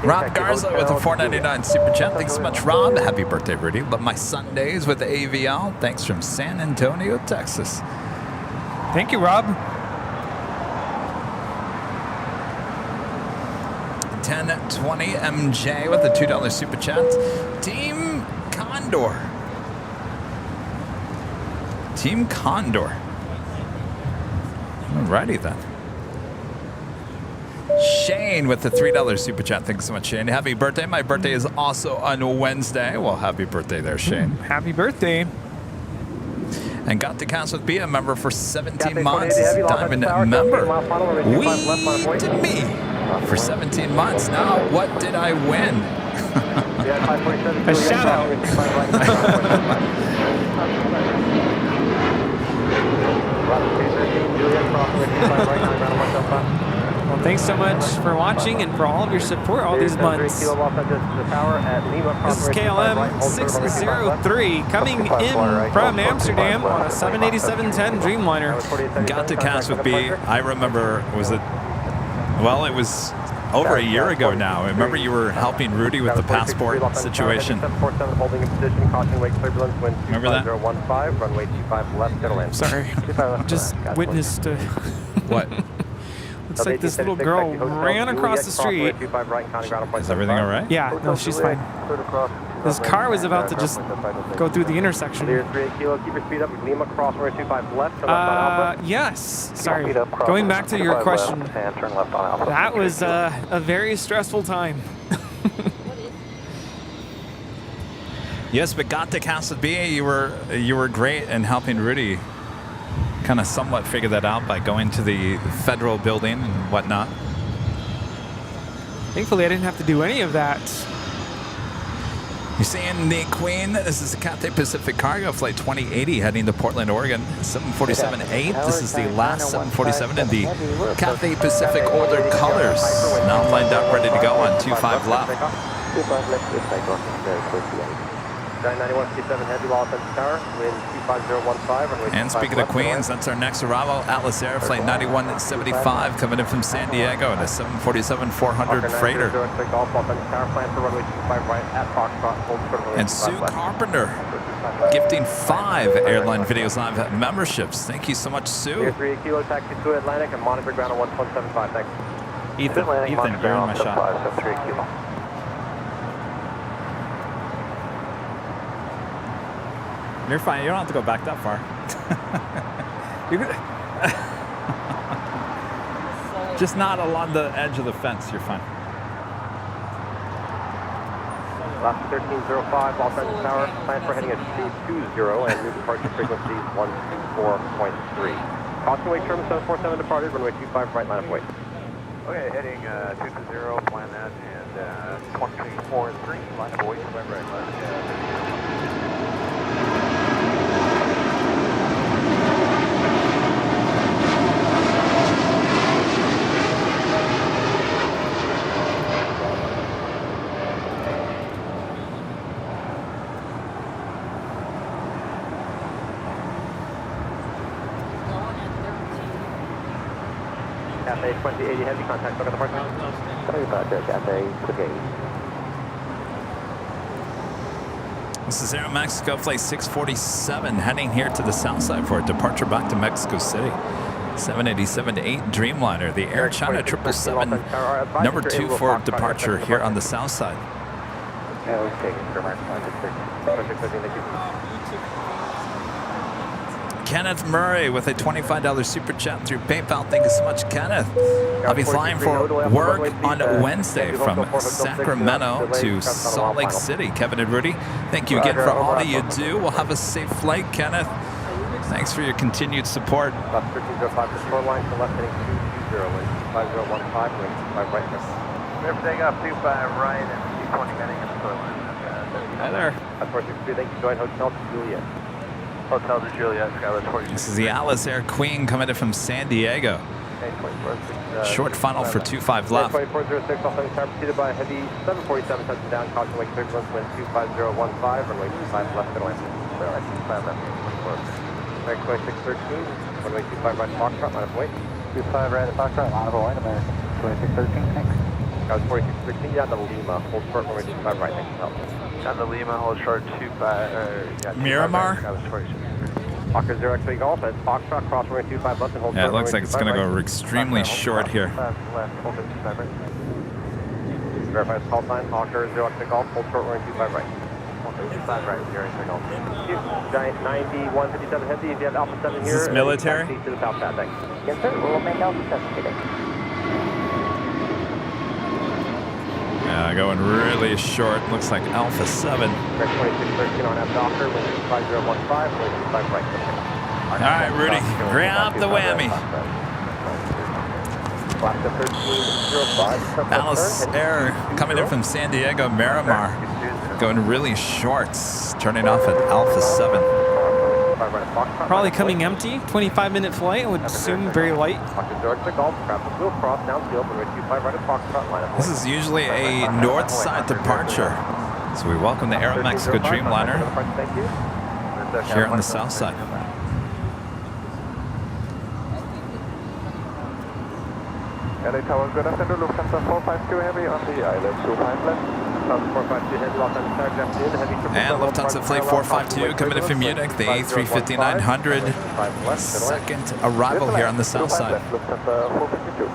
Rob Garza with a $4.99 super chat. Thanks so much, Rob. Happy birthday, Rudy. Love my Sundays with the AVL. Thanks from San Antonio, Texas. Thank you, Rob. 1020 MJ with a $2 super chat. Team Condor. Team Condor. Alrighty then. Shane with the $3 super chat. Thanks so much, Shane. Happy birthday. My birthday is also on Wednesday. Well, happy birthday there, Shane. Happy birthday. And got to cast with be a member for 17 months. Diamond member. We to me for 17 months. Now, what did I win? A shout out. Well, thanks Thanks so much for watching and for all of your support all these months. This is KLM 603 coming in from Amsterdam on a 787-10 Dreamliner. Got to cast with B. I remember, was it? Well, it was over a year ago now. I remember you were helping Rudy with the passport situation. Remember that? Sorry, just witnessed. What? Looks like this little girl ran across the street. Is everything all right? Yeah, no, she's fine. This car was about to just go through the intersection. Yes. Sorry. Going back to your question, that was a very stressful time. Yes, but got to cast with B. You were great in helping Rudy kind of somewhat figure that out by going to the federal building and whatnot. Thankfully, I didn't have to do any of that. You're seeing the Queen. This is the Cathay Pacific Cargo Flight 2080 heading to Portland, Oregon. 747-8. This is the last 747 in the Cathay Pacific older colors. Now lined up, ready to go on 25 left. 25 left is takeoff, very close to 8. 9157 heavy Los Angeles Tower, wind 25015. And speaking of Queens, that's our next arrival. Atlas Air Flight 9175 coming in from San Diego in a 747-400 freighter. And Sue Carpenter gifting 5 Airline Videos Live memberships. Thank you so much, Sue. 3 kilo taxi to Atlantic and monitor ground on 1175. Thanks. Ethan, you're in my shot. 3 kilo. You're fine. You don't have to go back that far. Just not along the edge of the fence. You're fine. Last 1305, Los Angeles Tower. Plan for heading at 220 and new departure frequency 124.3. Caution wait term 747 departed, runway 25 right line of wait. Okay, heading 220, plan that, and 24 and 3, line of wait, right left. Cathay 2080 heavy, contact back at the park. Sorry about that, Cathay, okay. This is Aero Mexico Flight 647 heading here to the south side for a departure back to Mexico City. 787-8 Dreamliner, the Air China 777, number 2 for departure here on the south side. Yeah, we've taken Kenneth Murray with a $25 super chat through PayPal. Thank you so much, Kenneth. I'll be flying for work on Wednesday from Sacramento to Salt Lake City. Kevin and Rudy, thank you again for all that you do. We'll have a safe flight, Kenneth. Thanks for your continued support. 1305 to shoreline, to left heading 220, 5015, wing 25 right. Everything up 25 right and 220 heading in the shoreline. Hi there. That's 463, thank you. Join Hotel to Juliet. Hotel to Juliet, Skylar 46. This is the Atlas Air Queen coming in from San Diego. Short funnel for 25 left. 2406, Los Angeles Tower, preceded by a heavy 747 touching down, caution wake turbulence, wind 25015, runway 25 left, good land. 25 left, 24. 2613, runway 25 right, Foxtrot, line of wait. 25 right, Foxtrot, line of wait, American. 2613, thanks. That was 4613, down to Lima, hold short, runway 25 right, thanks for help. Down to Lima, hold short 25, Miramar? That was 46. Fokker 0 X-ray Golf at Foxtrot, cross runway 25 left and hold Yeah, it short, looks like it's going to go extremely short here. Left, hold 25 right. Verify the call sign, Fokker 0 X-ray Golf, hold short runway 25 right. 25 right, 0 X-ray Golf. Giant 9157 heavy, if you have Alpha 7 here. Is this military? To the south side, thanks. Yes, sir. We'll make Alpha 7 today. Yeah, going really short. Looks like Alpha 7. Direct 2613 on F Docker, wind 5015, wind 25 right. All right, Rudy, grab the whammy. Atlas Air coming in from San Diego, Miramar. Going really short, turning off at Alpha 7. Probably coming empty. 25-minute flight, I would assume very light. This is usually a north side departure. So we welcome the Aeromexico Dreamliner here on the south side. LA Tower, good afternoon, Lufthansa 452 Heavy on the island, 25 left. And Lufthansa Flight 452 coming in from Munich, the A350-900. Second arrival here on the south side. Lufthansa 452.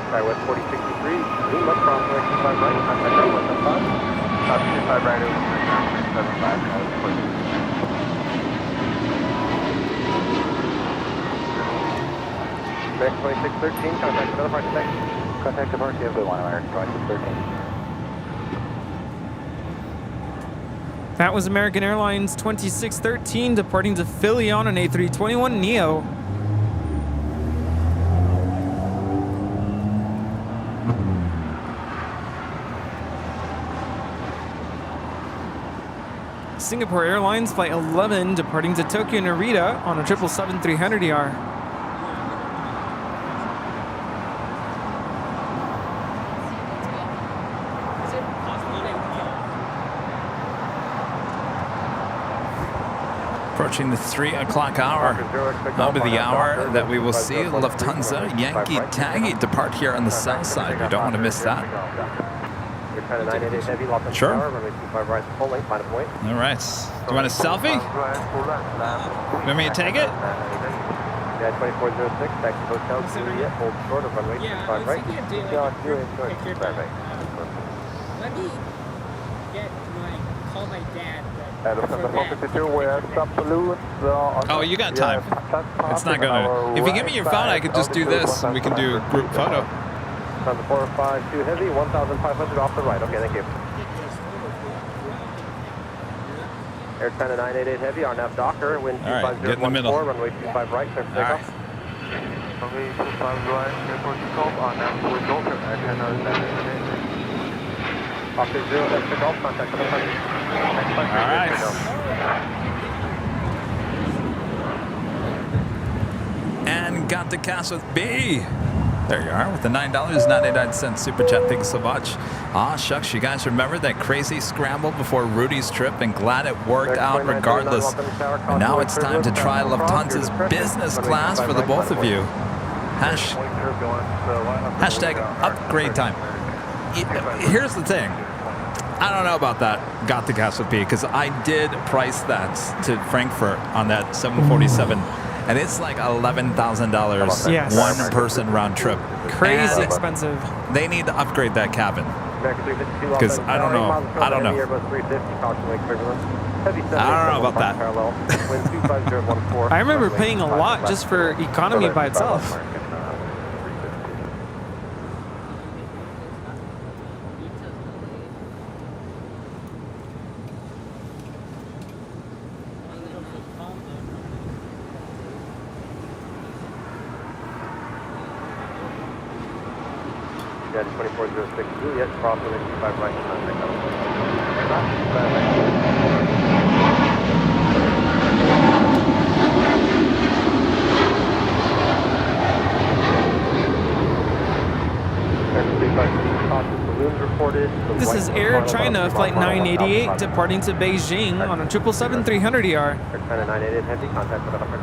Right, West 4063, Lima, crossing 25 right, contact airport 75. 25 right, 75. Next 2613, contact another part today. Contact departure of the 1 American 2613. That was American Airlines 2613 departing to Philly on an A321neo. Singapore Airlines Flight 11 departing to Tokyo Narita on a 777-300ER. Approaching the 3 o'clock hour. That'll be the hour that we will see Lufthansa Yankee Taggy depart here on the south side. You don't want to miss that. Sure. All right. Do you want a selfie? You want me to take it? Yeah, 2406, back to hotel, Juliet, hold short of runway 25 right. Let me call my dad. Lufthansa 452, where some balloons Oh, you got time. It's not gonna. If you give me your phone, I could just do this, and we can do a group photo. Lufthansa 452 heavy, 1,500 off the right. Okay, thank you. Air China 988 heavy, RNAV Docker, wind 25014, runway 25 right, clear for takeoff. Runway 25 right, airport takeoff, RNAV with Docker, Air China 988. Oscar 0, that's the golf, contact the front. All right. And got the cast with B. There you are with the $9.99 super chat. Thanks so much. Ah, shucks, you guys remember that crazy scramble before Rudy's trip, and glad it worked out regardless. And now it's time to try Lufthansa's business class for the both of you. Hashtag upgrade time. Here's the thing. I don't know about that. Got the gas with B, because I did price that to Frankfurt on that 747. And it's like $11,000 Yes. one person round trip. Crazy And expensive. They need to upgrade that cabin. Because I don't know. I don't know about that. I remember paying a lot just for economy by itself. Yeah, 2406 Juliet, crossing 25 right, contact This is Air China Flight 988 departing to Beijing on a 777-300ER. China 988 heavy, contact with 100.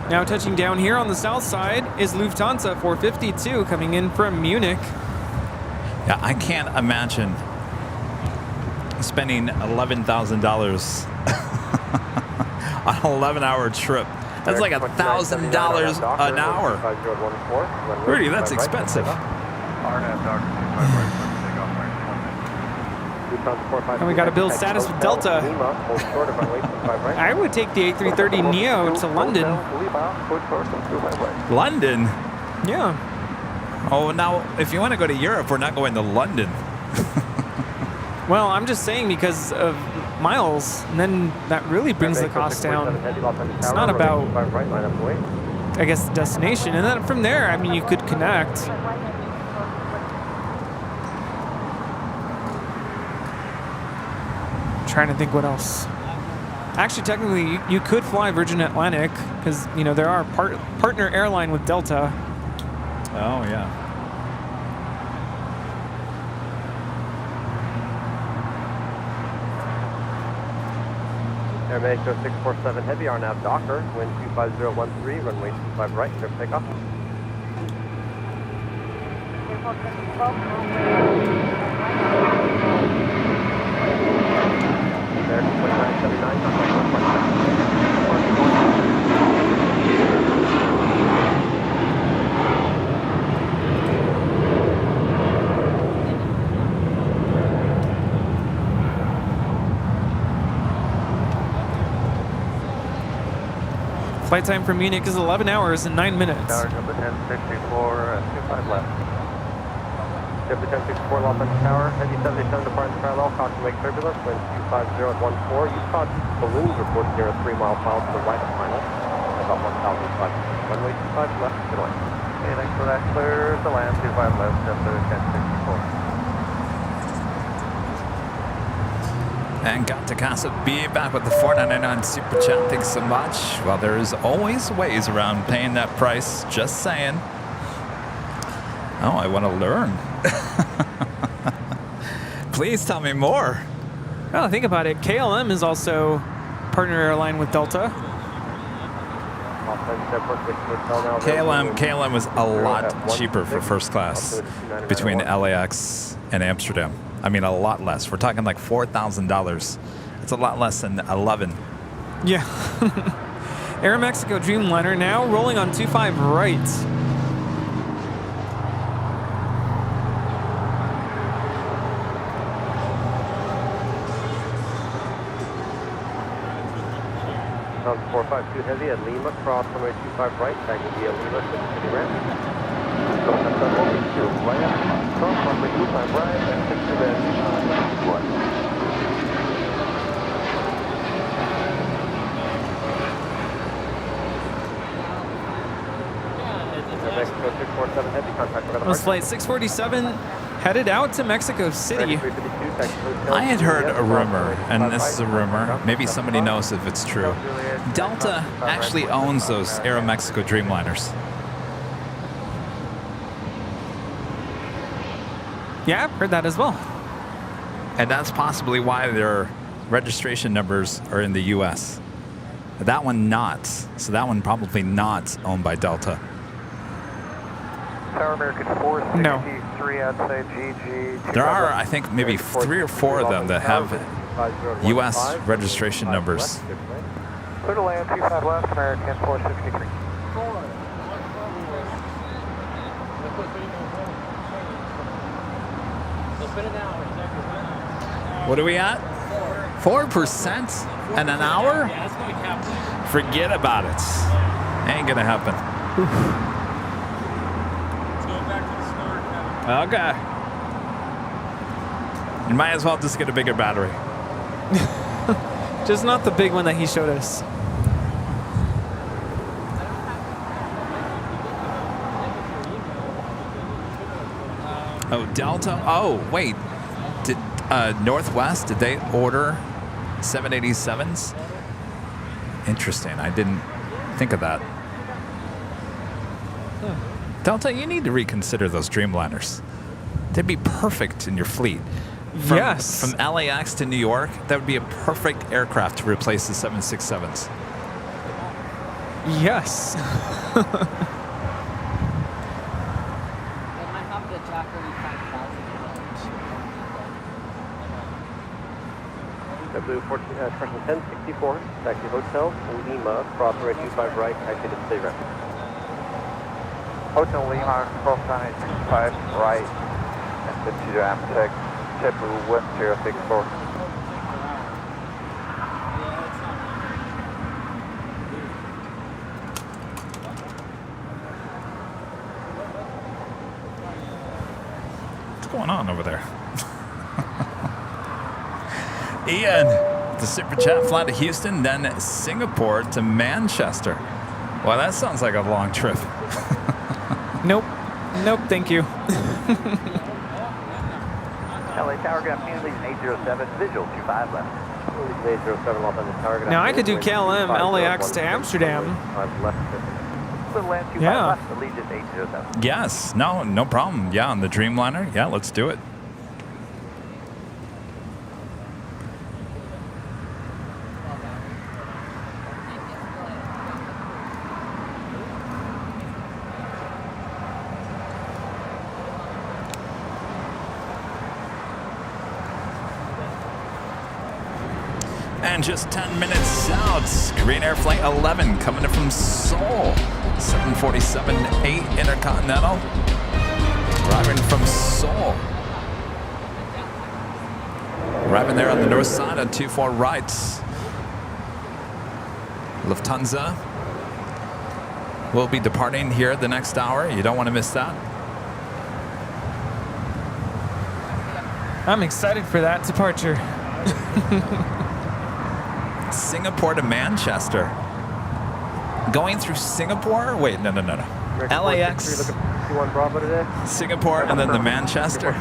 Now touching down here on the south side is Lufthansa 452 coming in from Munich. Yeah, I can't imagine spending $11,000 on an 11-hour trip. That's like $1,000 an hour. Rudy, that's expensive. And we got to build status with Delta. I would take the A330neo to London. London? Yeah. Oh, now, if you want to go to Europe, we're not going to London. Well, I'm just saying because of miles, and then that really brings the cost down. It's not about, I guess, the destination. And then from there, I mean, you could connect. trying to think what else. Actually, technically, you could fly Virgin Atlantic because, you know, there are partner airline with Delta. Oh, yeah. Air Mexico 647 Heavy, RNAV Docker, wind 25013, runway 25 right, clear for takeoff. American 29, Flight time from Munich is 11 hours and 9 minutes. Tower number 1064, 25 left. Number 1064, Los Angeles Tower, heavy 77 departing parallel, caution wake turbulence, wind 250 at 14. You caught balloons reported near a 3-mile mile to the right of final, about 1,500. Runway 25 left, good line. Okay, thanks for that. Clear to land, 25 left, number 1064. And got to Casa B back with the $4.99 super chat. Thanks so much. Well, there's always ways around paying that price. Just saying. Oh, I want to learn. Please tell me more. Well, think about it. KLM is also partner airline with Delta. KLM was a lot cheaper for first class between LAX and Amsterdam. I mean, a lot less. We're talking like $4,000. It's a lot less than 11. Yeah. Air Mexico Dreamliner now rolling on 25 right. Round 452 heavy at Lima, cross runway 25 right, tagging via Lima, city ramp. Cross runway 25 right, and 60 then, Mexico 647 heavy, contact with This flight 647 headed out to Mexico City. I had heard a rumor, and this is a rumor, maybe somebody knows if it's true. Delta actually owns those Aeromexico Dreamliners. Yeah, I've heard that as well. And that's possibly why their registration numbers are in the U.S. That one not. So that one probably not owned by Delta. Tower American 463, I'd say GG. There are, I think, maybe 3 or 4 of them that have U.S. registration numbers. Clear to land, 25 left, American 463. What are we at? 4% in an hour? Forget about it. Ain't gonna happen. Okay. You might as well just get a bigger battery. Just not the big one that he showed us. Oh, Delta. Oh, wait. Did Northwest, did they order 787s? Interesting. I didn't think of that. Delta, you need to reconsider those Dreamliners. They'd be perfect in your fleet. Yes. From LAX to New York, that would be a perfect aircraft to replace the 767s. Yes. Expression 1064, taxi Hotel, Lima, cross runway 25 right, taxi to city ramp. Hotel Lima, cross runway 25 right, and city ramp, check, JetBlue 1064. What's going on over there? Ian, the super chat fly to Houston, then Singapore to Manchester. Well, that sounds like a long trip. Nope. Nope, thank you. LA Tower, got Legion 807, visual 25 left. Now I could do KLM, LAX to Amsterdam. Yeah. Yes. No problem. Yeah, on the Dreamliner. Yeah, let's do it. And just 10 minutes out, Green Air Flight 11 coming in from Seoul. 747-8 Intercontinental. Arriving from Seoul. Arriving there on the north side on 24 right. Lufthansa will be departing here the next hour. You don't want to miss that. I'm excited for that departure. Singapore to Manchester. Going through Singapore? Wait, no. LAX, Singapore, and then the Manchester. I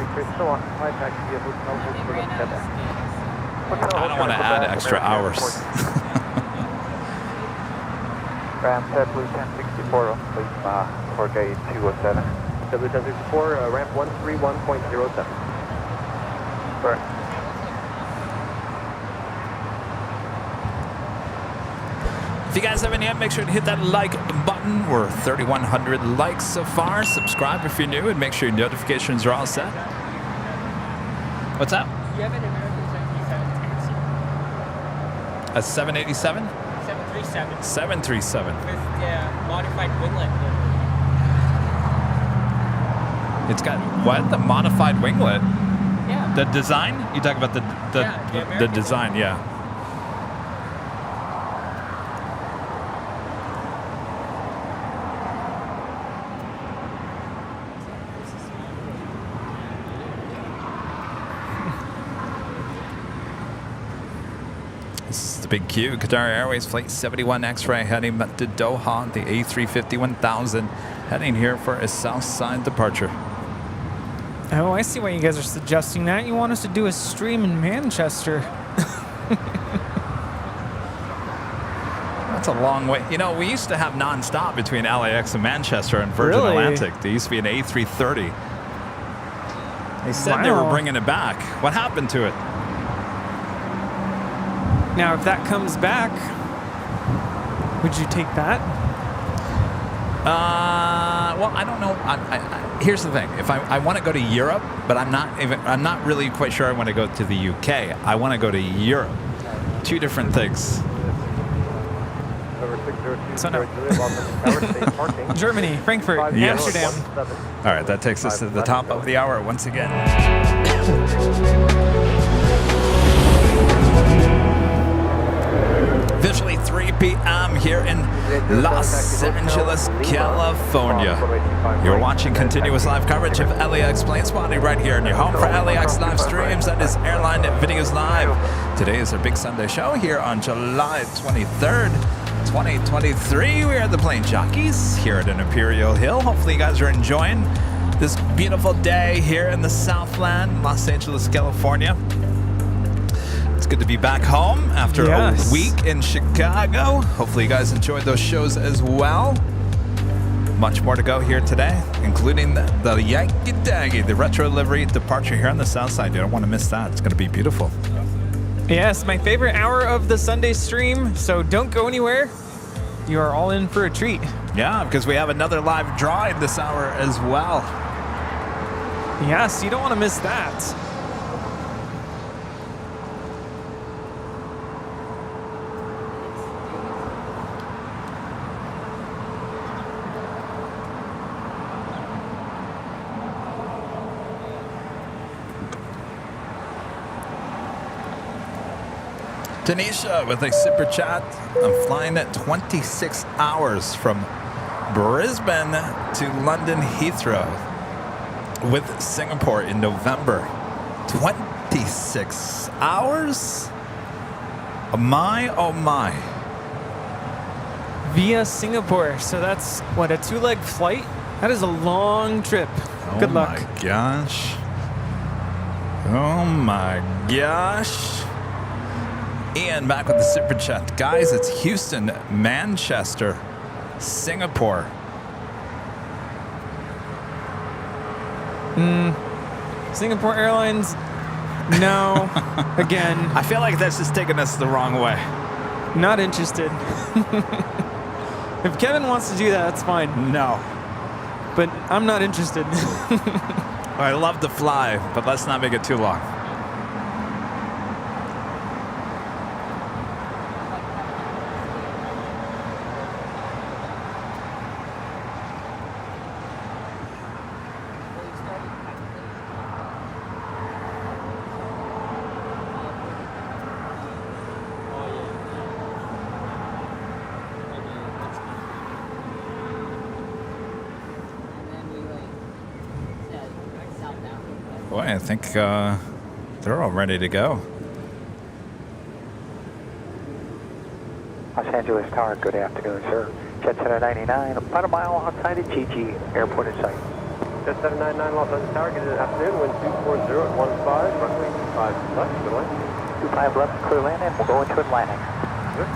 don't want to add extra hours. Ramp Blue 1064, for gate 207. Blue 1064, ramp 131.07. Correct. If you guys haven't yet, make sure to hit that like button. We're 3,100 likes so far. Subscribe if you're new, and make sure your notifications are all set. What's that? You have an American 737 taxi. A 787? 737. 737. With modified winglet. It's got what? The modified winglet? Yeah. The design? You talk about the design, yeah. Big Q, Qatar Airways Flight 71 X-ray heading to Doha, the A350-1000, heading here for a south side departure. Oh, I see why you guys are suggesting that. You want us to do a stream in Manchester. That's a long way. You know, we used to have non-stop between LAX and Manchester and Virgin Atlantic. There used to be an A330. They said they were bringing it back. What happened to it? Now, if that comes back, would you take that? Well, I don't know. Here's the thing: if I want to go to Europe, but I'm not really quite sure I want to go to the UK. I want to go to Europe. Two different things. So no. Germany, Frankfurt, yes. Amsterdam. All right, that takes us to the top of the hour once again. Officially 3 p.m. here in Los Angeles, California. You're watching continuous live coverage of LAX Plane Spotting right here in your home for LAX live streams. That is Airline Videos Live. Today is our big Sunday show here on July 23rd, 2023. We are the Plane Jockeys here at an Imperial Hill. Hopefully you guys are enjoying this beautiful day here in the Southland, Los Angeles, California. It's good to be back home after a week in Chicago. Hopefully you guys enjoyed those shows as well. Much more to go here today, including the Yankee Daggy, the retro livery departure here on the south side. You don't want to miss that. It's going to be beautiful. Yes, my favorite hour of the Sunday stream, so don't go anywhere. You are all in for a treat. Yeah, because we have another live drawing this hour as well. Yes, you don't want to miss that. Tanisha with a super chat. I'm flying at 26 hours from Brisbane to London Heathrow with Singapore in November. 26 hours? My, oh my. Via Singapore. So that's, what, a 2-leg flight? That is a long trip. Good luck. Oh my gosh. Oh my gosh. Ian back with the super chat. Guys, it's Houston, Manchester, Singapore. Singapore Airlines, no. Again. I feel like that's just taking us the wrong way. Not interested. If Kevin wants to do that, that's fine. No. But I'm not interested. I love to fly, but let's not make it too long. Boy, I think they're all ready to go. Los Angeles Tower, good afternoon, sir. Jet Center 99, about a mile outside of GG, airport in sight. Jet 799 Los Angeles Tower, good afternoon, wind 240 at 15, runway 25 left, good land. 25 left, clear land, and we'll go into Atlantic. Good.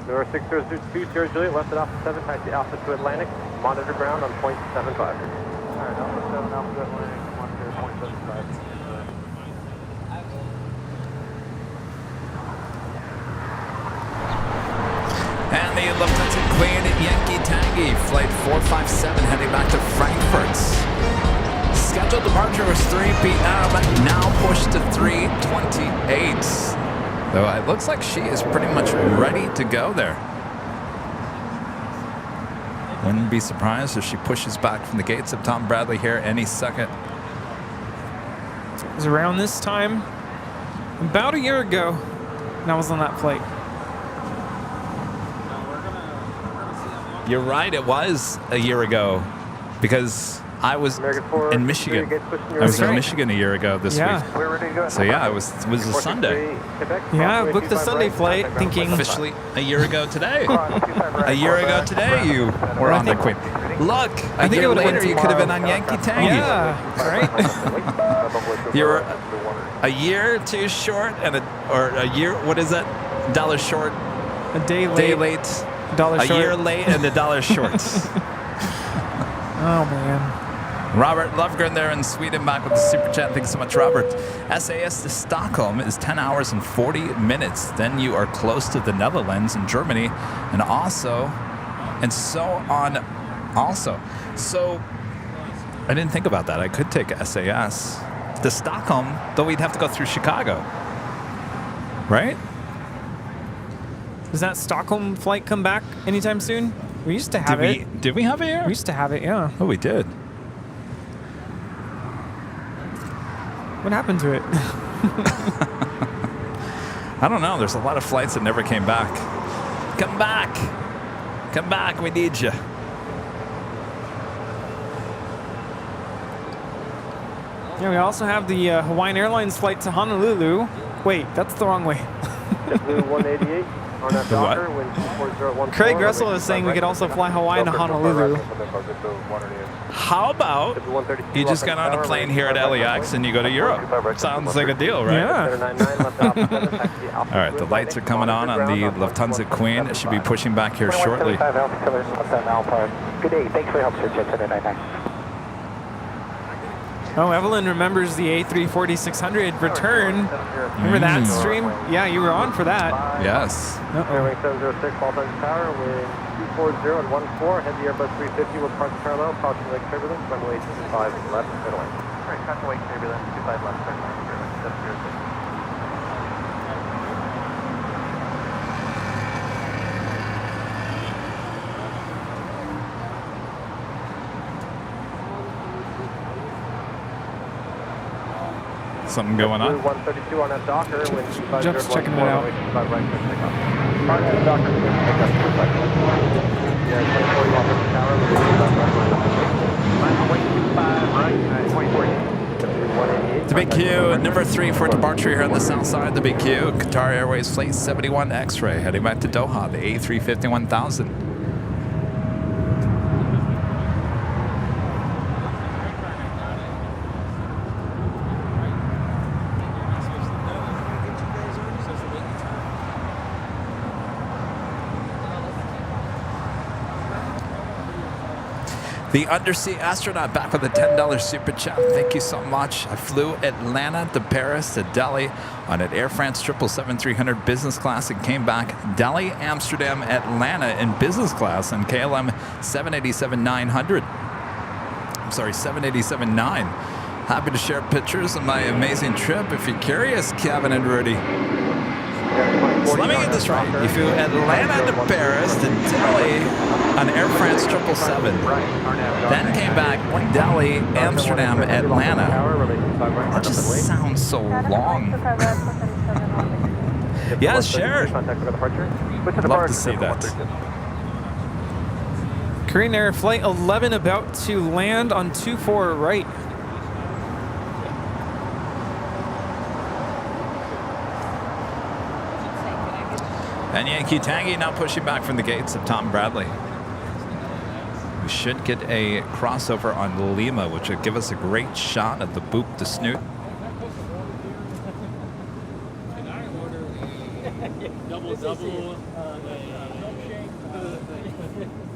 Door 602 Sierra Juliet, left at Alpha 7, taxi Alpha to Atlantic, monitor ground on point 75. Alright, Alpha 7, Alpha to Atlantic, monitor point 75. And the Lufthansa Queen Yankee Tangy, flight 457, heading back to Frankfurt. Scheduled departure was 3 p.m., now pushed to 3:28. So it looks like she is pretty much ready to go there. Wouldn't be surprised if she pushes back from the gates of Tom Bradley here any second. It was around this time, about a year ago, and I was on that flight. You're right, it was a year ago because I was in Michigan. I was in Michigan a year ago this week. So yeah, it was a Sunday. Yeah, I booked the Sunday flight thinking... Officially a year ago today. A year ago today you were on the Queen. Look, a year later you could have been on Yankee Tangy. Yeah, right? You're a year too short and or a year, what is that? $1 short. A day late. $1 short. A year late and $1 short. Oh, man. Robert Lovgren there in Sweden back with the super chat. Thanks so much, Robert. SAS to Stockholm is 10 hours and 40 minutes. Then you are close to the Netherlands and Germany and so on also. So I didn't think about that. I could take SAS to Stockholm, though we'd have to go through Chicago. Right? Does that Stockholm flight come back anytime soon? We used to have it. Did we have it here? We used to have it, yeah. Oh, we did. What happened to it? I don't know. There's a lot of flights that never came back. Come back. Come back. We need you. Yeah, we also have the Hawaiian Airlines flight to Honolulu. Wait, that's the wrong way. JetBlue 188 on that Docker, wind 240 at 15. Craig Russell is saying we could also fly Hawaiian to Honolulu. How about you just got on a plane here at LAX and you go to Europe? Sounds like a deal, right? Yeah. All right, the lights are coming on the Lufthansa Queen. It should be pushing back here shortly. Good day. Thanks for your help, sir. Jet 799. Oh, Evelyn remembers the A340-600 return. Remember that stream? Yeah, you were on for that. Yes. Airwing 706, Los Angeles Tower, wind 240 at 14, head to Airbus 350 with parts parallel, approaching lake turbulence, runway 25 left, middle lane. Alright, contact lake turbulence, 25 left, that's your thing. Something going on? 132 on that Docker, wind 25 Jeff's checking it out. right, on that Docker, wind pick up 25 yeah, 2040 Los Angeles Tower, wind 25 left, line 25 right, 2040. To be big Q, number 3 for departure here on the south side of the big Q. Qatar Airways Flight 71 X-Ray heading back to Doha, the A350-1000. The Undersea Astronaut back with a $10 super chat. Thank you so much. I flew Atlanta to Paris to Delhi on an Air France 777-300 business class and came back Delhi, Amsterdam, Atlanta in business class on KLM 787-900. I'm sorry, 787-9. Happy to share pictures of my amazing trip if you're curious, Kevin and Rudy. So let me get this right. You flew Atlanta to Paris to Delhi on Air France 777. Then came back Delhi, Amsterdam, Atlanta. That just sounds so long. Yeah, sure. I'd love to see that. Korean Air Flight 11 about to land on 24 right. And Yankee Tangy now pushing back from the gates of Tom Bradley. We should get a crossover on Lima, which would give us a great shot at the boop to snoot. Double.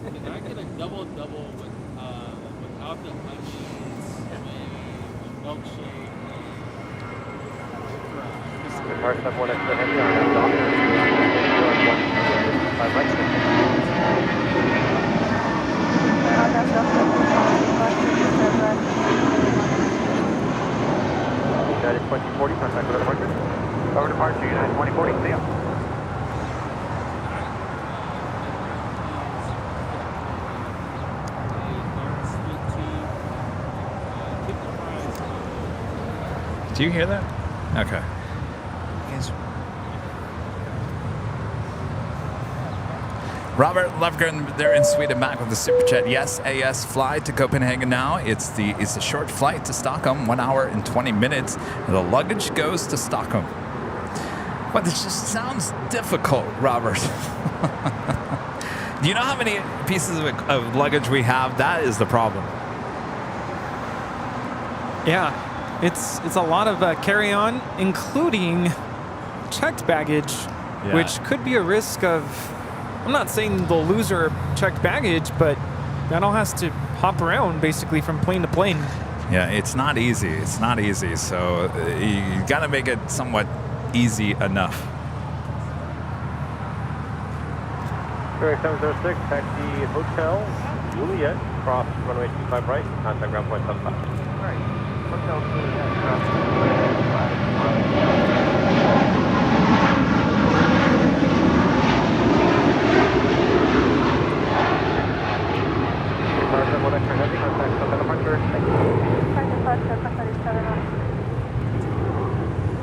Can I get a double without the onions, maybe a milkshake? Car 71 extra heavy on that doctor. 5 right. United 2040, contact with departure. Over departure, United 2040, see ya. Do you hear that? Okay. Robert Levgren, they're in Sweden back with the super chat. Yes, AS fly to Copenhagen now. It's a short flight to Stockholm, 1 hour and 20 minutes. And the luggage goes to Stockholm. But this just sounds difficult, Robert. Do you know how many pieces of luggage we have? That is the problem. Yeah, it's a lot of carry-on, including checked baggage, which could be a risk of. I'm not saying they'll lose their checked baggage, but that all has to hop around basically from plane to plane. Yeah, it's not easy. It's not easy. So you got to make it somewhat easy enough. 706, taxi Hotel Juliet, cross runway 25 right, contact ground point 75. Right, Hotel Juliet, cross runway 25 right.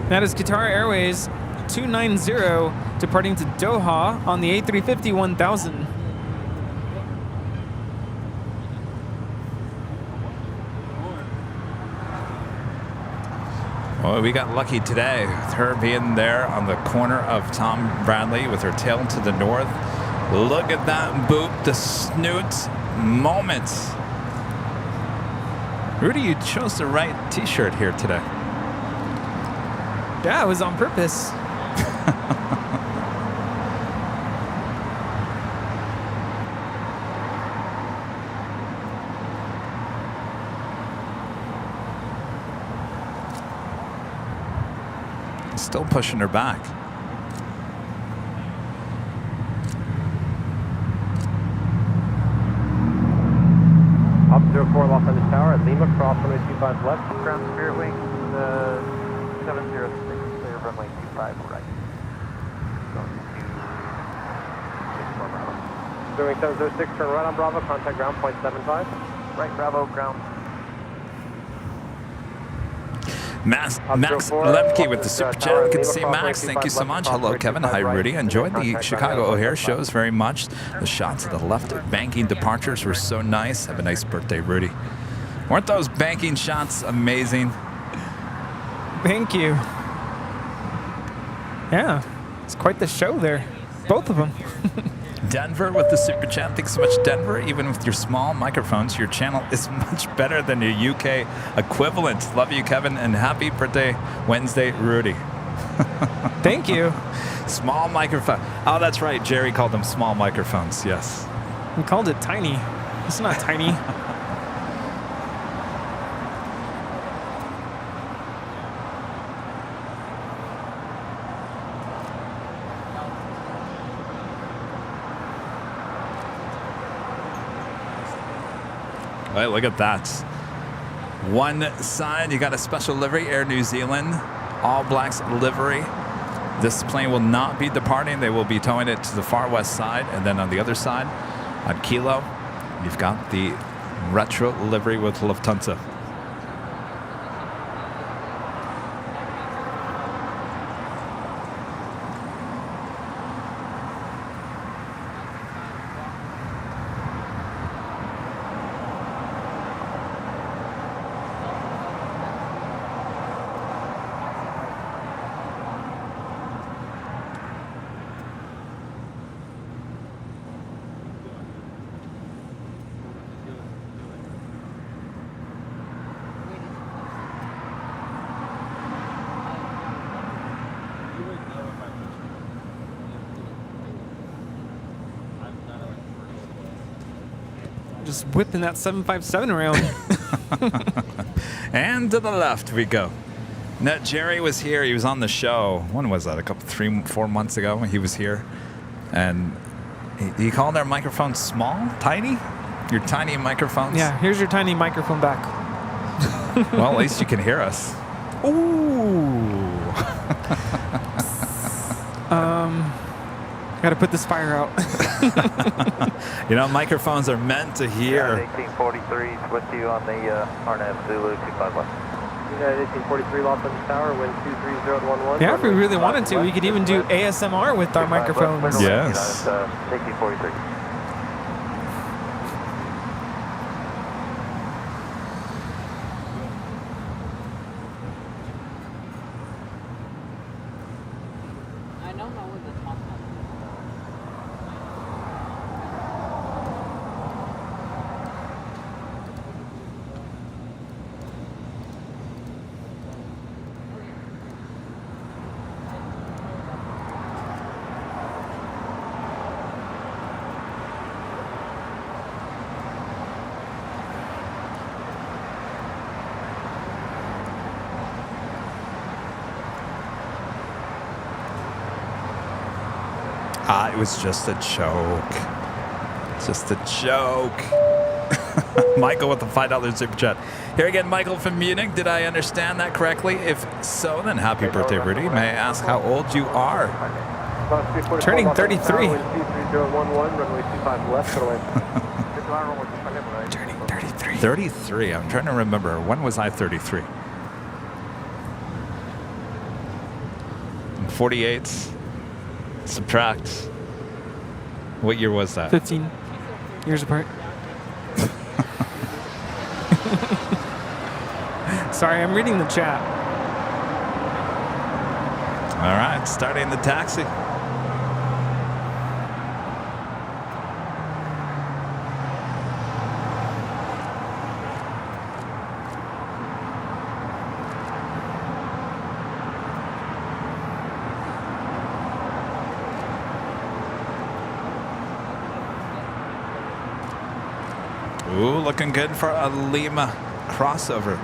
That is Qatar Airways 290 departing to Doha on the A350-1000. Well, we got lucky today with her being there on the corner of Tom Bradley with her tail to the north. Look at that boop the snoot moment. Rudy, you chose the right t-shirt here today. Yeah, it was on purpose. Still pushing her back. Up 04 Los Angeles Tower at Lima, cross runway 25 left. Ground Spirit Wing, 706, clear runway 25 right. Going to 64 Bravo. Doing 706, turn right on Bravo, contact ground point 75. Right Bravo, ground. Max Lemke with the super chat. Good to see Max. Thank you so much. Hello, Kevin. Hi, Rudy. Enjoyed the Chicago O'Hare shows very much. The shots of the left banking departures were so nice. Have a nice birthday, Rudy. Weren't those banking shots amazing? Thank you. Yeah, it's quite the show there. Both of them. Denver with the super chat. Thanks so much, Denver. Even with your small microphones, your channel is much better than your UK equivalent. Love you, Kevin, and happy birthday, Wednesday, Rudy. Thank you. Small microphone. Oh, that's right. Jerry called them small microphones. Yes. We called it tiny. It's not tiny. Right, look at that. One side, you got a special livery, Air New Zealand, all blacks livery. This plane will not be departing. They will be towing it to the far west side. And then on the other side, on Kilo, you've got the retro livery with Lufthansa. Just whipping that 757 around. And to the left we go. Now, Jerry was here. He was on the show. When was that? 3-4 months ago when he was here. And he called our microphones small, tiny? Your tiny microphones? Yeah, here's your tiny microphone back. Well, at least you can hear us. Ooh. Gotta put this fire out. You know, microphones are meant to hear. 1843 with you on the RNAV Zulu 25 left. United 1843 Los Angeles Tower, wind 23011. Yeah, if we really wanted to, we could even do ASMR with our microphones. Yes. 1843. I don't know what the top one. It was just a joke. Just a joke. Michael with the $5 super chat. Here again, Michael from Munich. Did I understand that correctly? If so, then happy birthday, Rudy. May I ask how old you are? Turning 33. Turning 33. 33. I'm trying to remember. When was I 33? 48. Subtract. What year was that? 15 years apart. Sorry, I'm reading the chat. All right, starting the taxi. Ooh, looking good for a Lima crossover.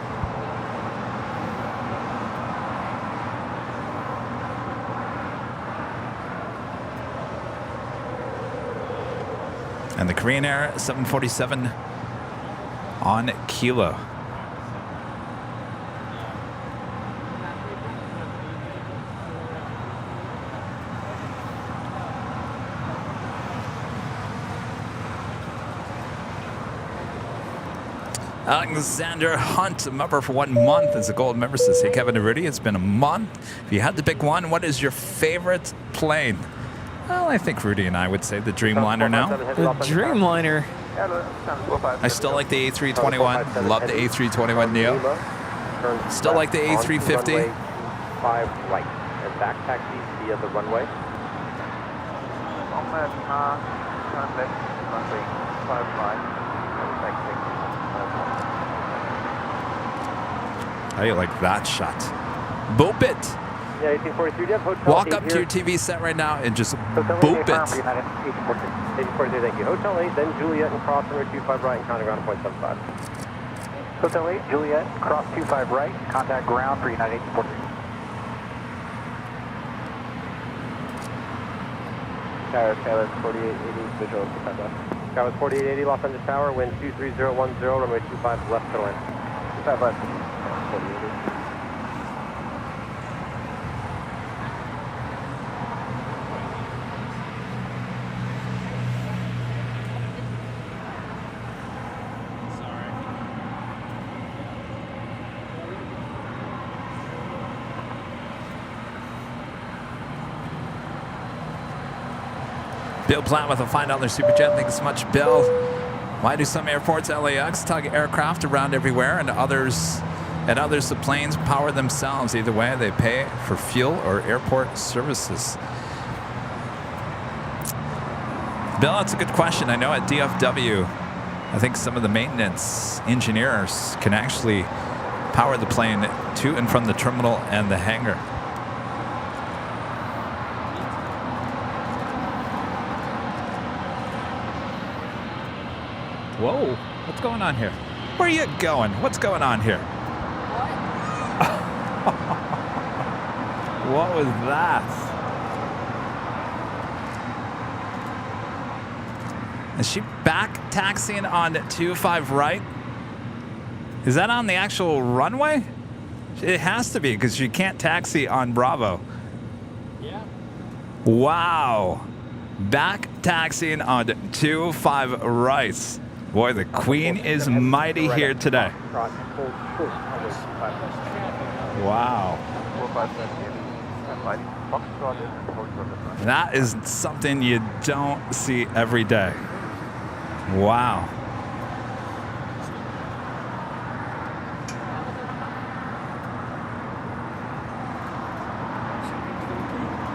And the Korean Air 747 on Kilo. Alexander Hunt, a member for 1 month as a gold member, says, hey, Kevin and Rudy, it's been a month. If you had to pick one, what is your favorite plane? Well, I think Rudy and I would say the Dreamliner now. The Dreamliner. I still like the A321. Love the A321neo. Still like the A350. 25 right and back taxi via the runway. On that, turn left, runway 25 right, and back taxi. How do you like that shot? Boop it. Yeah, 1843, do you have hotel Walk 8 up to here? your TV set right now and just Hotel boop 8, it. 1843, thank you. Hotel 8, then Juliet and cross runway 25 right and contact ground point 75. Hotel 8, Juliet, cross 25 right, contact ground for United 1843. Tower, Skyless 4880, visual 25 left. Skyless 4880, Los Angeles Tower, wind 23010, runway 25 left to land. 25 left, 4880. Bill Platt with a $5 super chat. Thanks so much, Bill. Why do some airports, LAX, tug aircraft around everywhere, and others the planes power themselves? Either way, they pay for fuel or airport services. Bill, that's a good question. I know at DFW, I think some of the maintenance engineers can actually power the plane to and from the terminal and the hangar. Whoa, what's going on here? Where are you going? What's going on here? What was that? Is she back taxiing on 25 right? Is that on the actual runway? It has to be because she can't taxi on Bravo. Yeah. Wow. Back taxiing on 25 right. Boy, the queen is mighty here today. Wow. That is something you don't see every day. Wow.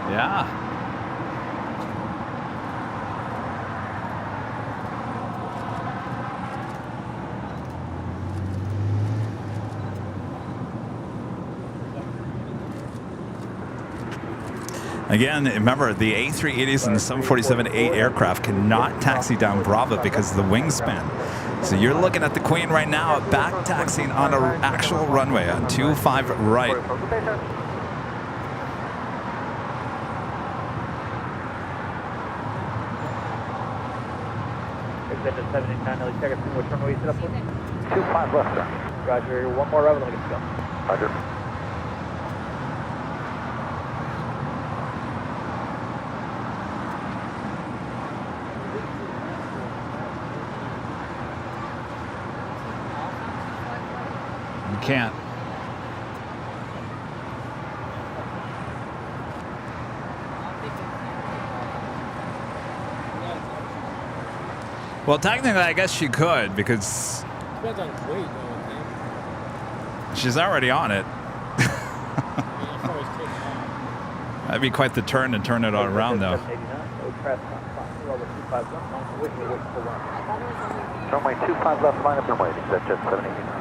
Yeah. Again, remember, the A380s and the 747-8 aircraft cannot taxi down Bravo because of the wingspan. So you're looking at the Queen right now back taxiing on an actual runway on 25 right. Exit 789, Ellie, check it. Which runway you set up for? 25 left, sir. Roger, one more right, let me get to go. Roger. You can't. Well, technically, I guess she could because Depends on weight, though, I think. she's already on it. That'd be quite the turn to turn it all around, though. Runway 25 left, line up and waiting. That's just 789.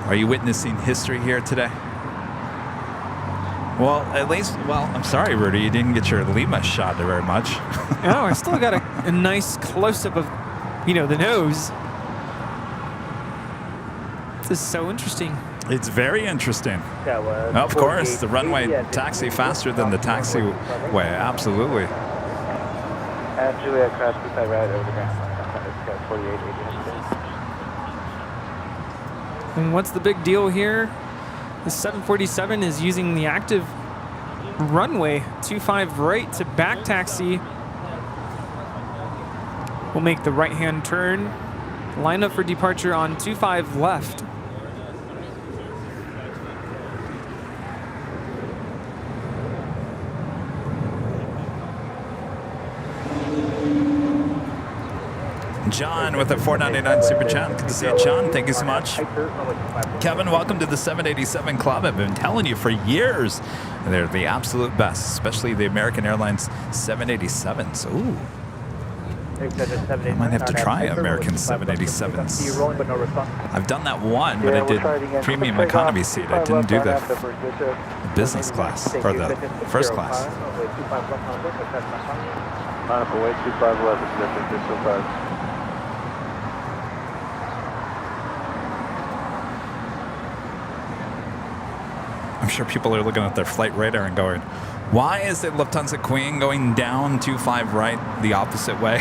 Are you witnessing history here today? Well, at least, I'm sorry, Rudy, you didn't get your Lima shot very much. Oh, I still got a nice close-up of, the nose. This is so interesting. It's very interesting. Of course, the runway taxi faster than the taxiway, absolutely. Juliet, cross 25 right over the ground. 4880. And what's the big deal here? The 747 is using the active runway 25 right to back taxi. We'll make the right-hand turn. Line up for departure on 25 left. John with a $4.99 super chat. Good to see you, John. Thank you so much. Kevin, welcome to the 787 Club. I've been telling you for years. They're the absolute best, especially the American Airlines 787s. Ooh. I might have to try American 787s. I've done that one, but I did premium economy seat. I didn't do the business class, or the first class. I'm sure people are looking at their flight radar and going, why is the Lufthansa Queen going down 25 right the opposite way?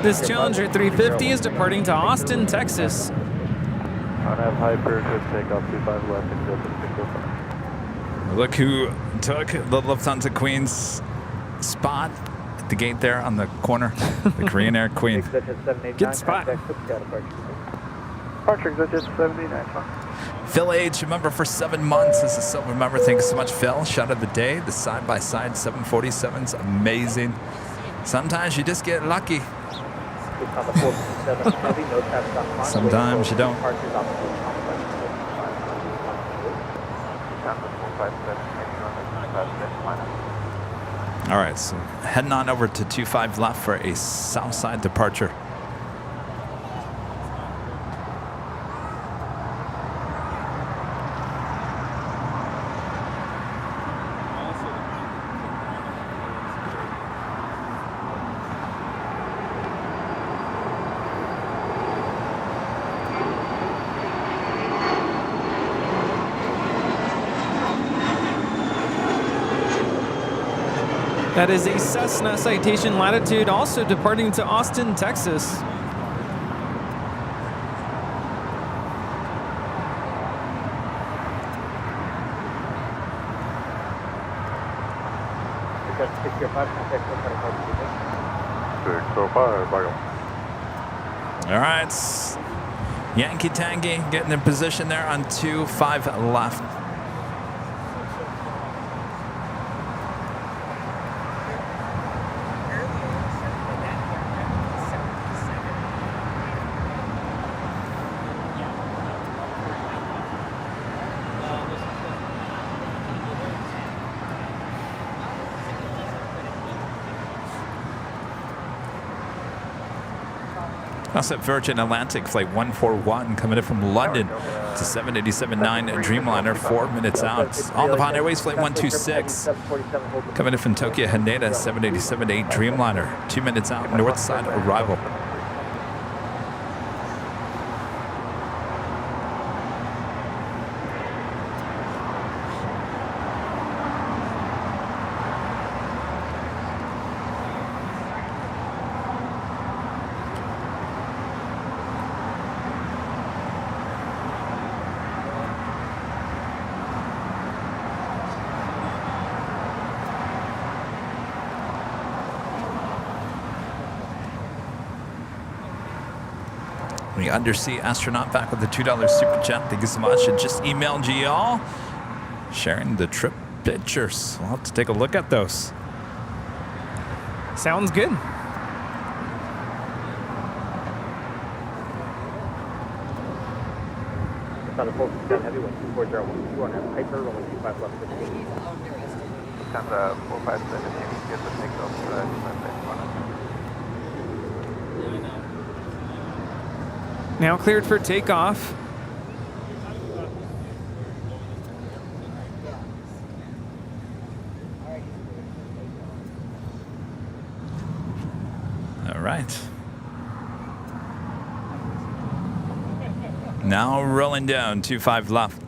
This Challenger 350 is departing to Austin, Texas. Look who took the Lufthansa Queen's spot at the gate there on the corner. The Korean Air Queen. Good spot. Phil H, a member for 7 months. This is a silver member. Thank you so much, Phil. Shot of the day. The side-by-side 747's amazing. Sometimes you just get lucky. Sometimes you don't. All right, so heading on over to 25 left for a south side departure. That is a Cessna Citation Latitude, also departing to Austin, Texas. All right, Yankee Tangy getting in position there on 25 left. Also at Virgin Atlantic Flight 141 coming in from London to 787-9 Dreamliner, 4 minutes out. All Nippon Airways Flight 126 coming in from Tokyo Haneda, 787-8 Dreamliner, 2 minutes out, north side arrival. The undersea astronaut back with the $2 super chat. Thank you so much. And just emailed you all sharing the trip pictures. We'll have to take a look at those. Sounds good. Heavy 12401 200 Piper, rolling 25 left 15. Lufthansa 457, if you can get the takeoff, Now cleared for takeoff. All right. Now rolling down, 25 left.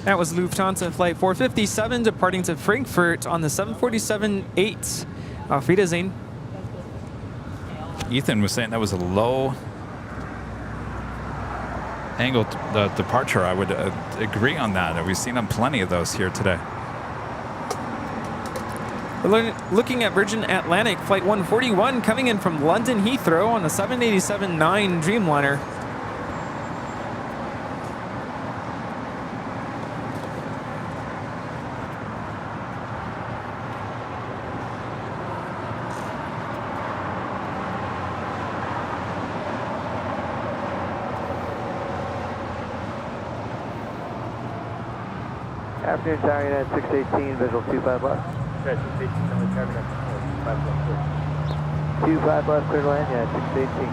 That was Lufthansa Flight 457 departing to Frankfurt on the 747-8. Auf Wiedersehen. Ethan was saying that was a low angle departure. I would agree on that. We've seen plenty of those here today. We're looking at Virgin Atlantic Flight 141 coming in from London Heathrow on the 787-9 Dreamliner. Afternoon, Tower United 618, visual 25 left. 25 left, clear to land, yeah, 618.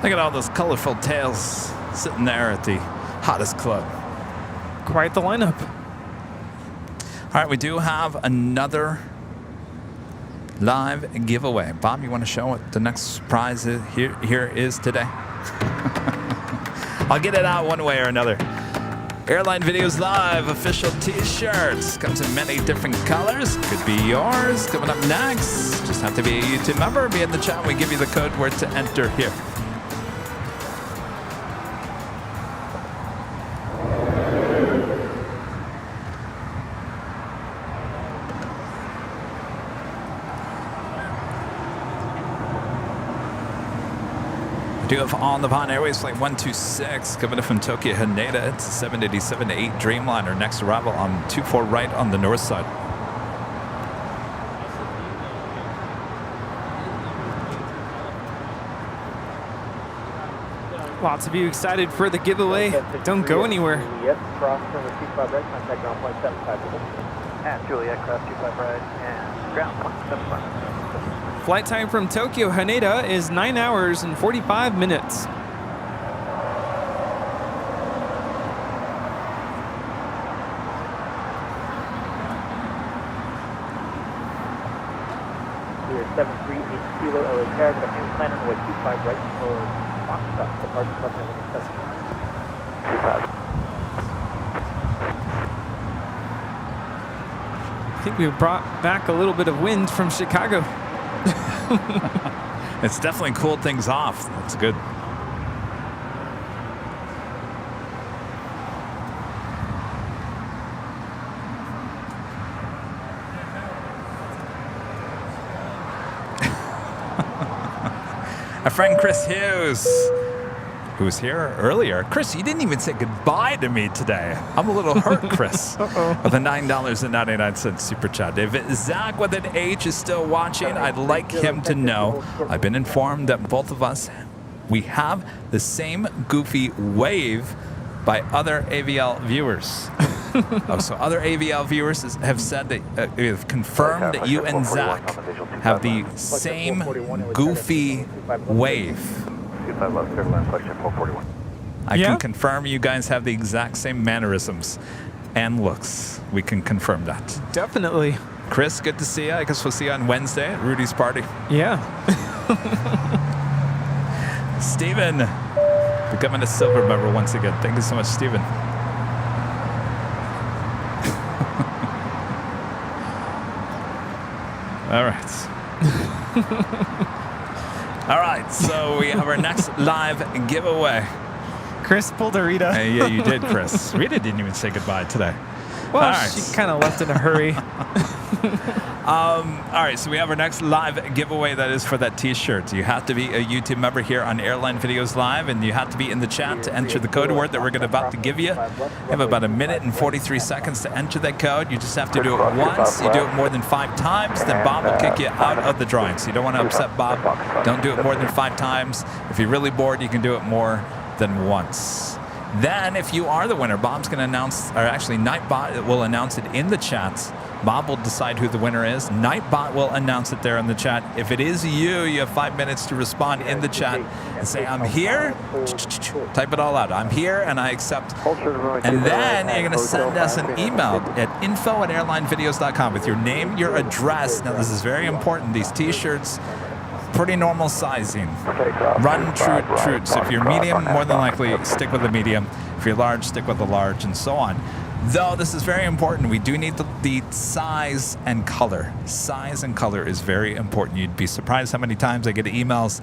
Look at all those colorful tails sitting there at the hottest club. Quite the lineup. All right, we do have another live giveaway. Bob, you want to show what the next prize here is today? I'll get it out one way or another. Airline Videos Live official t-shirts. Comes in many different colors. Could be yours. Coming up next. Just have to be a YouTube member. Be in the chat. We give you the code word to enter here. We do have On the Pond Airways Flight 126 coming in from Tokyo Haneda. It's a 787-8 Dreamliner. Next arrival on 24 right on the north side. Lots of you excited for the giveaway. Don't go anywhere. Juliet, cross from the 25 right, contact ground point 75. And Juliet, cross 25 right, and ground point 75. Flight time from Tokyo Haneda is 9 hours and 45 minutes. We are 738 Kilo LA Carriage, but new plan on the way 25 right for Foxtrot, departure plus 25. I think we brought back a little bit of wind from Chicago. It's definitely cooled things off. That's good. Our friend Chris Hughes, who was here earlier. Chris, you didn't even say goodbye to me today. I'm a little hurt, Chris. With a $9.99 super chat. If Zach with an H is still watching, I'd like him to know I've been informed that both of us, we have the same goofy wave by other AVL viewers. So other AVL viewers have said that have confirmed that you and Zach have the same goofy wave. I can confirm you guys have the exact same mannerisms and looks. We can confirm that. Definitely. Chris, good to see you. I guess we'll see you on Wednesday at Rudy's party. Yeah. Steven, becoming a silver member once again. Thank you so much, Steven. All right. All right, so we have our next live giveaway. Chris pulled a Rita. Yeah, you did, Chris. Rita didn't even say goodbye today. Well, all right. She kind of left in a hurry. All right, so we have our next live giveaway that is for that t-shirt. You have to be a YouTube member here on Airline Videos Live, and you have to be in the chat to enter the code word that we're about to give you. You have about 1 minute and 43 seconds to enter that code. You just have to do it once. You do it more than 5 times, then Bob will kick you out of the drawing. So you don't want to upset Bob. Don't do it more than 5 times. If you're really bored, you can do it more than once. Then, if you are the winner, Bob's going to announce, or actually Nightbot will announce it in the chat Bob will decide who the winner is. Nightbot will announce it there in the chat. If it is you, you have 5 minutes to respond in the chat and say, I'm here. Type it all out. I'm here and I accept. And then you're going to send us an email at info@airlinevideos.com with your name, your address. Now, this is very important. These T-shirts, pretty normal sizing. Run true. So if you're medium, more than likely stick with the medium. If you're large, stick with the large, and so on. Though this is very important, we do need the size and color. Size and color is very important. You'd be surprised how many times I get emails.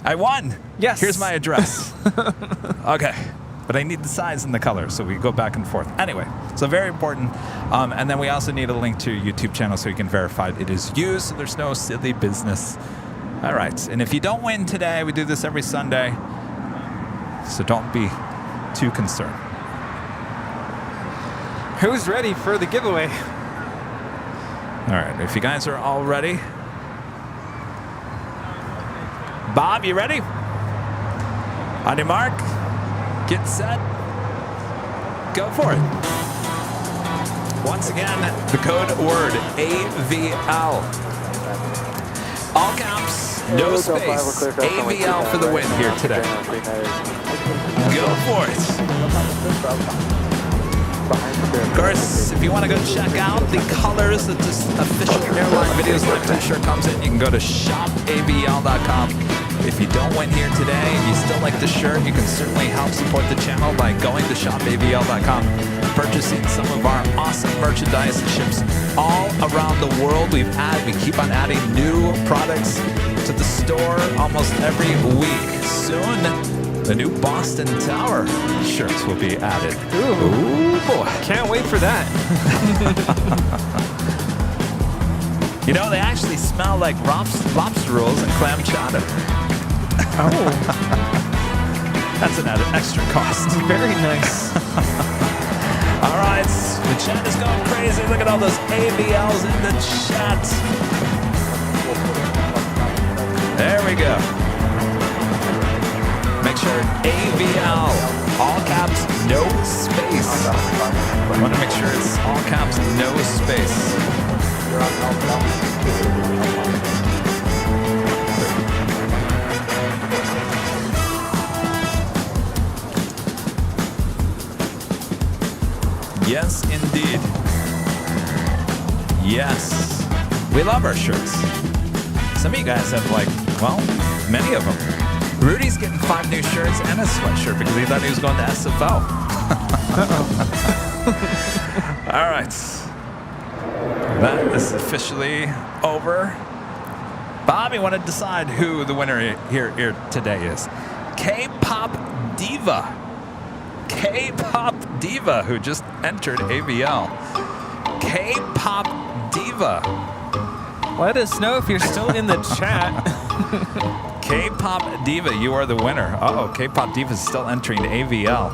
I won. Yes. Here's my address. Okay. But I need the size and the color, so we go back and forth. Anyway, so very important. And then we also need a link to your YouTube channel so you can verify it is you, so there's no silly business. All right. And if you don't win today, we do this every Sunday, so don't be too concerned. Who's ready for the giveaway? All right, if you guys are all ready. Bob, you ready? On your mark, get set, go for it. Once again, the code word AVL. All caps, no space. AVL for the win here today. Go for it. Of course, if you want to go check out the colors that this official Airline Videos Live t-shirt comes in, you can go to shopavl.com. If you don't win here today and you still like the shirt, you can certainly help support the channel by going to shopavl.com, purchasing some of our awesome merchandise that ships all around the world. We keep on adding new products to the store almost every week. Soon, the new Boston Tower shirts will be added. Ooh boy. Can't wait for that. You know, they actually smell like lobster rolls and clam chowder. Oh. That's an added extra cost. Very nice. All right, the chat is going crazy. Look at all those AVLs in the chat. There we go. Make sure AVL, all caps, no space. I want to make sure it's all caps, no space. Yes, indeed. Yes. We love our shirts. Some of you guys have, like, well, many of them. Rudy's getting 5 new shirts and a sweatshirt because he thought he was going to SFO. All right. That is officially over. Bob, you want to decide who the winner here today is. K-pop diva. K-pop diva, who just entered AVL. K-pop diva. Let us know if you're still in the chat. K-pop diva, you are the winner. Uh-oh, K-pop diva is still entering AVL.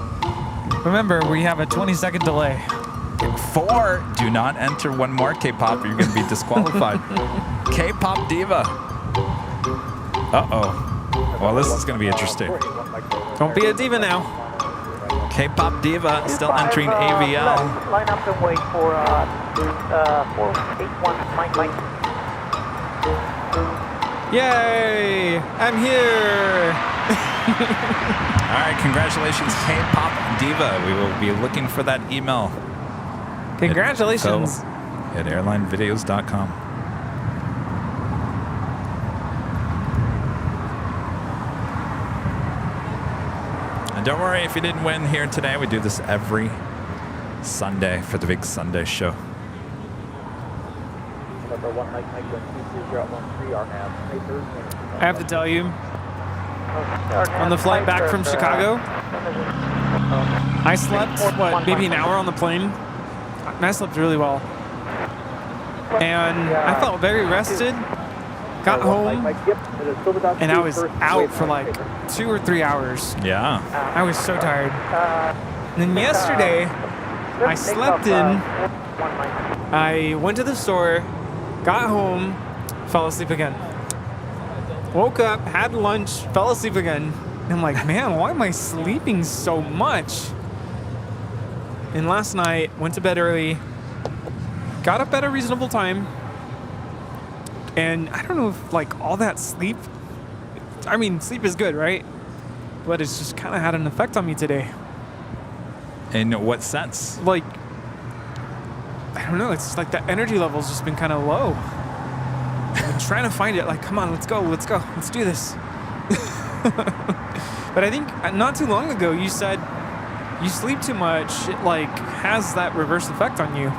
Remember, we have a 20-second delay. 4, do not enter one more K-pop or you're going to be disqualified. K-pop diva. Uh-oh. Well, this is going to be interesting. Don't be a diva now. K-pop diva still entering AVL. Line up and wait for 481 Mike. Yay! I'm here! All right, congratulations, K-pop diva. We will be looking for that email. Congratulations. At airlinevideos.com. And don't worry if you didn't win here today. We do this every Sunday for the big Sunday show. I have to tell you, on the flight back from Chicago, I slept, maybe an hour on the plane, and I slept really well. And I felt very rested, got home, and I was out for like 2 or 3 hours. Yeah. I was so tired. And then yesterday, I slept in, I went to the store, got home, fell asleep again. Woke up, had lunch, fell asleep again. And I'm like, man, why am I sleeping so much? And last night, went to bed early, got up at a reasonable time. And I don't know if like all that sleep, I mean, sleep is good, right? But it's just kind of had an effect on me today. In what sense? Like, I don't know. It's just like the energy level's just been kind of low. I've been trying to find it. Like, come on, let's go, let's do this. But I think not too long ago you said you sleep too much. It like has that reverse effect on you.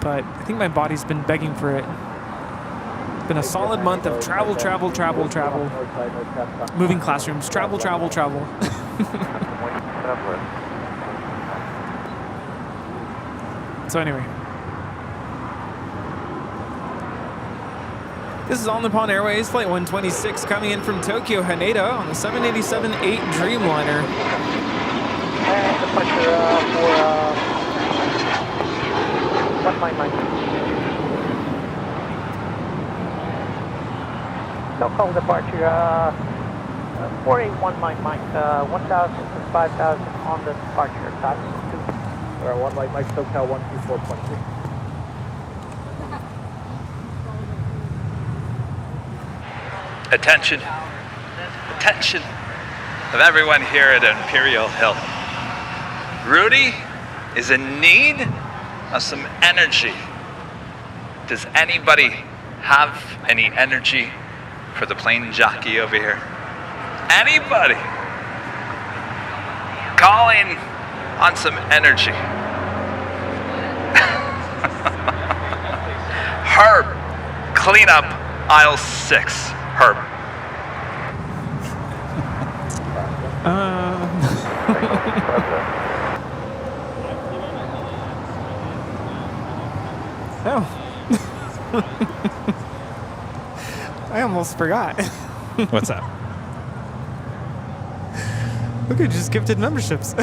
But I think my body's been begging for it. It's been a solid month of travel. Moving classrooms, travel. So anyway. This is All Nippon Airways, Flight 126, coming in from Tokyo, Haneda on the 787-8 Dreamliner. And departure for 1 mile. No call departure 481 Mike, 1,000 to 5,000 on the departure. Passing 2. Alright, 1 Mike, SoCal 124.3. Attention of everyone here at Imperial Hill. Rudy is in need of some energy. Does anybody have any energy for the plane jockey over here? Anybody? Calling on some energy. Herb, clean up aisle 6. Herb. Oh. I almost forgot. What's that? Look at just gifted memberships.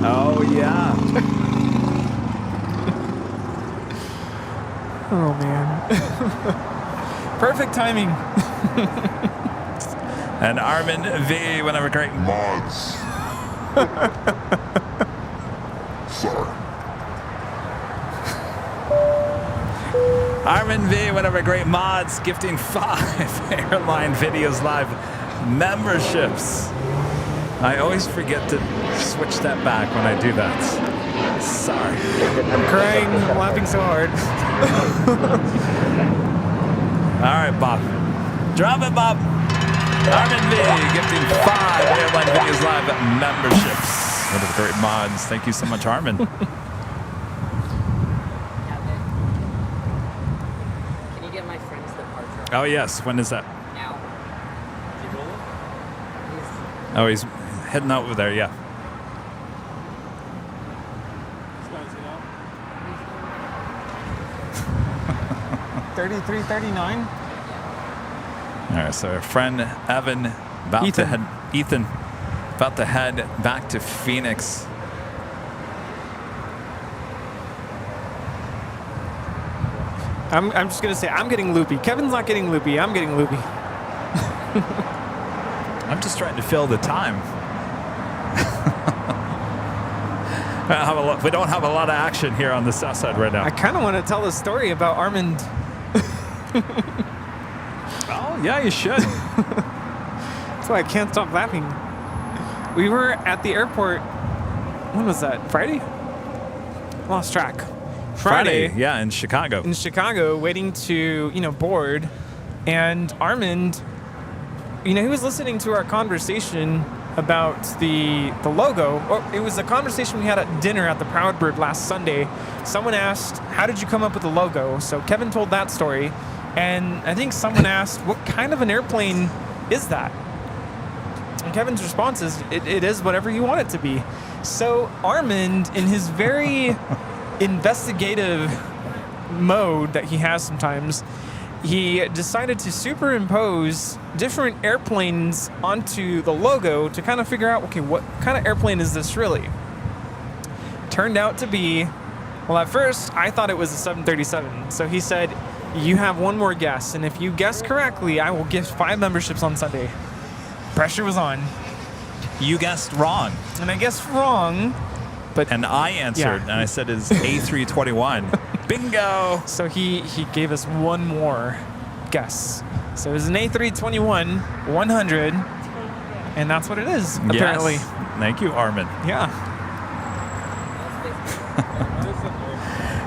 Oh, yeah. Oh, man. Perfect timing. And Armin V, one of our great mods. Sorry. Armin V, one of our great mods, gifting 5 Airline Videos Live memberships. I always forget to switch that back when I do that. Sorry. I'm crying. I'm laughing so hard. All right, Bob. Drop it, Bob. Armin V, gifting 5 Airline Videos Live memberships. One of the great mods. Thank you so much, Armin. Can you get my friend's departure? Oh, yes. When is that? Now. Oh, he's heading out over there, yeah. 3339. All right, so our friend Evan about to head back to Phoenix. I'm just gonna say I'm getting loopy. Kevin's not getting loopy. I'm getting loopy. I'm just trying to fill the time. We don't have a lot of action here on the south side right now. I kind of want to tell a story about Armand. Oh, yeah, you should. That's why I can't stop laughing. We were at the airport. When was that? Friday? Lost track. Friday, yeah, in Chicago. In Chicago, waiting to, board. And Armand, he was listening to our conversation about the logo. Oh, it was a conversation we had at dinner at the Proud Bird last Sunday. Someone asked, how did you come up with the logo? So Kevin told that story. And I think someone asked, what kind of an airplane is that? And Kevin's response is, it is whatever you want it to be. So Armand, in his very investigative mode that he has sometimes, he decided to superimpose different airplanes onto the logo to kind of figure out, okay, what kind of airplane is this really? Turned out to be, well, at first I thought it was a 737. So he said, you have one more guess, and if you guess correctly, I will gift 5 memberships on Sunday. Pressure was on. You guessed wrong. And I guessed wrong, And I answered, and I said is A321. Bingo! So he gave us one more guess. So it was an A321 100, and that's what it is, apparently. Yes. Thank you, Armin. Yeah.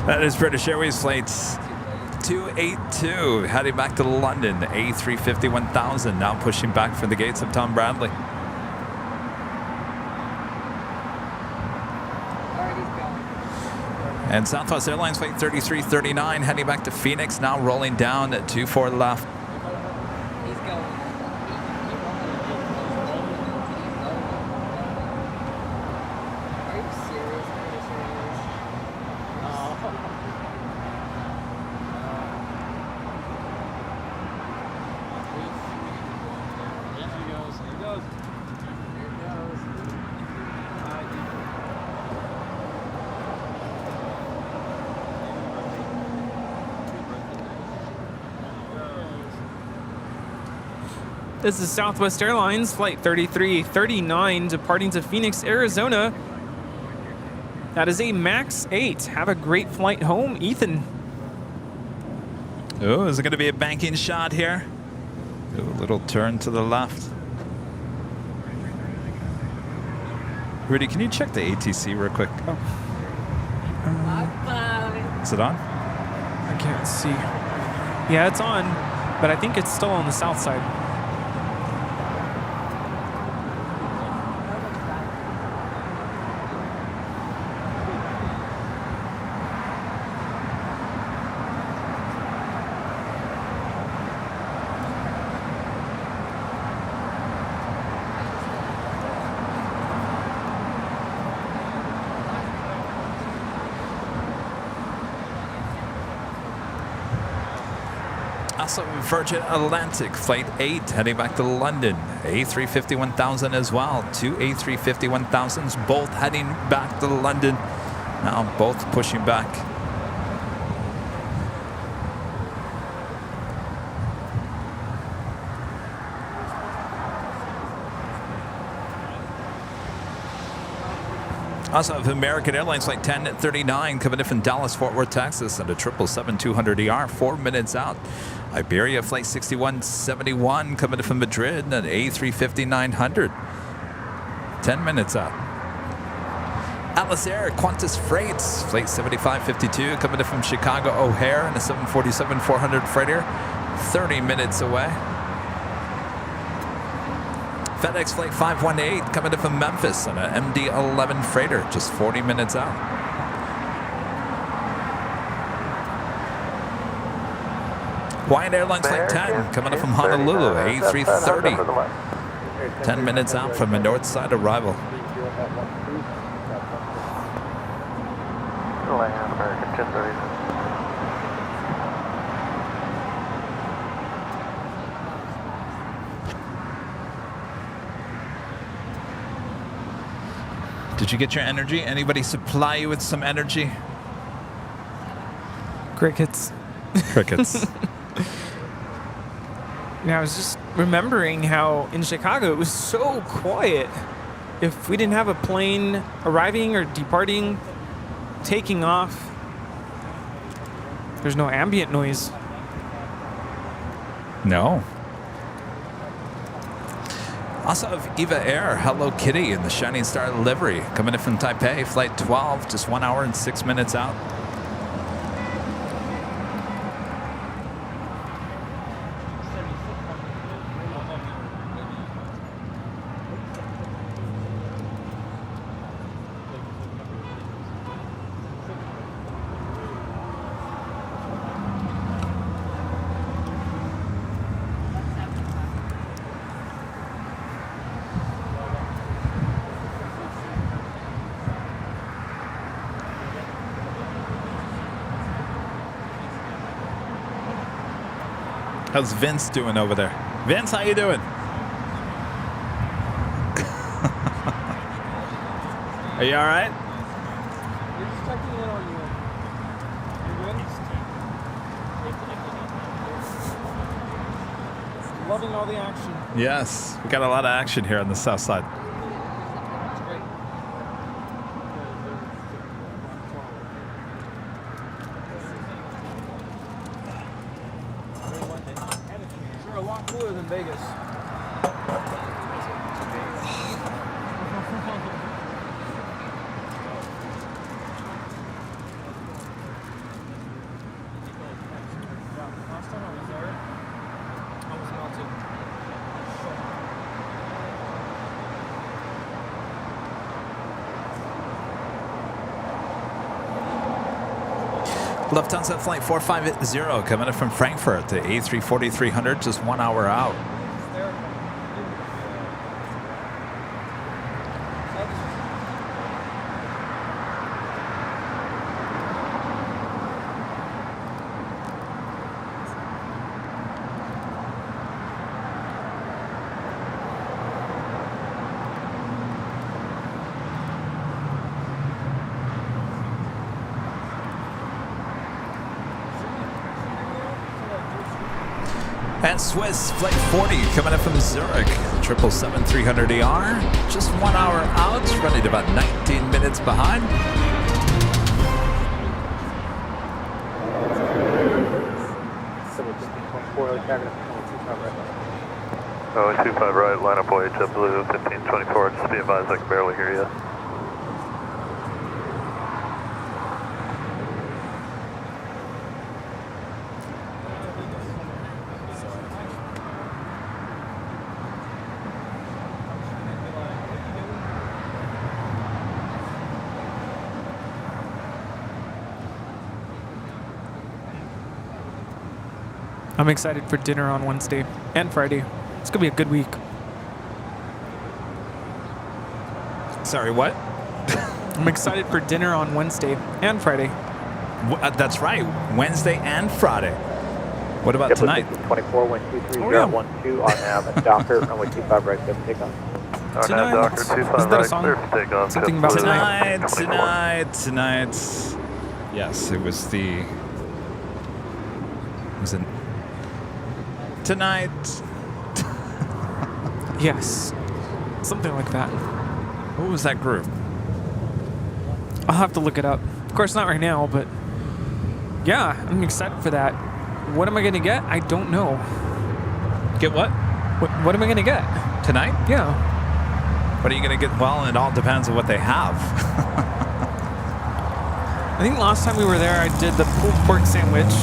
That is British Airways flights 282 heading back to London. A350 1000 now pushing back from the gates of Tom Bradley. And Southwest Airlines flight 3339 heading back to Phoenix, now rolling down at 24 left. This is Southwest Airlines Flight 3339 departing to Phoenix, Arizona. That is a MAX 8. Have a great flight home, Ethan. Oh, is it going to be a banking shot here? Ooh, a little turn to the left. Rudy, can you check the ATC real quick? Oh. Is it on? I can't see. Yeah, it's on, but I think it's still on the south side. Also, Virgin Atlantic Flight 8 heading back to London. A350 1000 as well. Two A350 1000s both heading back to London. Now both pushing back. Also have American Airlines Flight 1039 coming in from Dallas, Fort Worth, Texas, and a 777-200ER, 4 minutes out. Iberia Flight 6171 coming in from Madrid, and an A350-900, 10 minutes out. Atlas Air Qantas Freights Flight 7552 coming in from Chicago O'Hare, and a 747-400 freighter, 30 minutes away. FedEx Flight 518 coming in from Memphis on an MD-11 freighter, just 40 minutes out. Hawaiian Airlines Flight 10 coming in from Honolulu, A330, 10 minutes out from a north side arrival. Did you get your energy? Anybody supply you with some energy? Crickets. Crickets. Yeah, I was just remembering how in Chicago it was so quiet. If we didn't have a plane arriving or departing, taking off, there's no ambient noise. No. Also have Eva Air, Hello Kitty in the Shining Star livery coming in from Taipei, Flight 12, just 1 hour and 6 minutes out. How's Vince doing over there? Vince, how you doing? Are you all right? We're just checking in on you. You good? Loving all the action. Yes, we got a lot of action here on the south side. That's great. Lufthansa flight 450 coming in from Frankfurt, the A340-300, just 1 hour out. And Swiss flight 40 coming in from Zurich, 777-300ER, just 1 hour out, running about 19 minutes behind. Oh, 25 right, line up way, JetBlue 1524, just be advised I can barely hear you. I'm excited for dinner on Wednesday and Friday. It's going to be a good week. Sorry, what? I'm excited for dinner on Wednesday and Friday. That's right, Wednesday and Friday. What about tonight? 24, 123, 12 on nav, Docker, runway 25 right, good takeoff. Tonight. Docker, 25 Isn't that a right, song? clear for takeoff. Something about Tonight. Yes, it was the... Was it... Tonight. Yes. Something like that. What was that group? I'll have to look it up. Of course, not right now, but yeah, I'm excited for that. What am I going to get? I don't know. Get what? What am I going to get? Tonight? Yeah. What are you going to get? Well, it all depends on what they have. I think last time we were there, I did the pulled pork sandwich.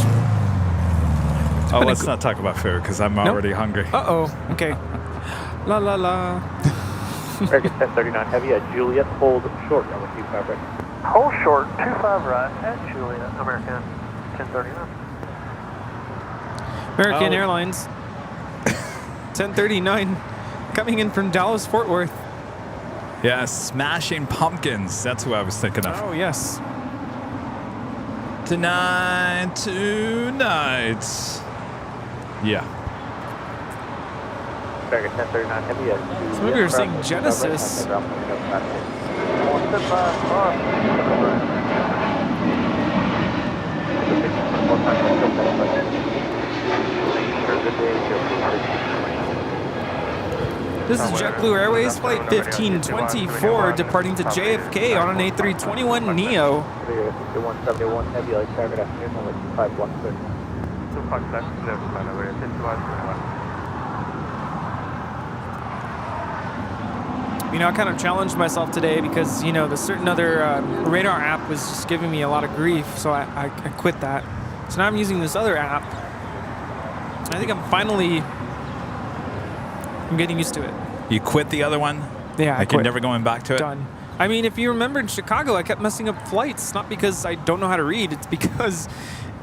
Oh, let's not talk about food because I'm already hungry. Uh-oh. Okay. La la la. American 1039 heavy at Juliet, hold short, runway 25 right. Hold short, 25 right at Juliet, American 1039. American Airlines. 1039 coming in from Dallas, Fort Worth. Yeah, Smashing Pumpkins. That's who I was thinking of. Oh, yes. Tonight. Yeah. American 1039 heavy at Juliet. So maybe you're saying Genesis. This is JetBlue Airways Flight 1524 departing to JFK on an A321 NEO. 171 heavy like target afternoon, only 25 130. You know, I kind of challenged myself today because, you know, the certain other radar app was just giving me a lot of grief, so I quit that. So now I'm using this other app. I think I'm getting used to it. You quit the other one? Yeah, Like you're never going back to it? Done. I mean, if you remember in Chicago, I kept messing up flights, not because I don't know how to read, it's because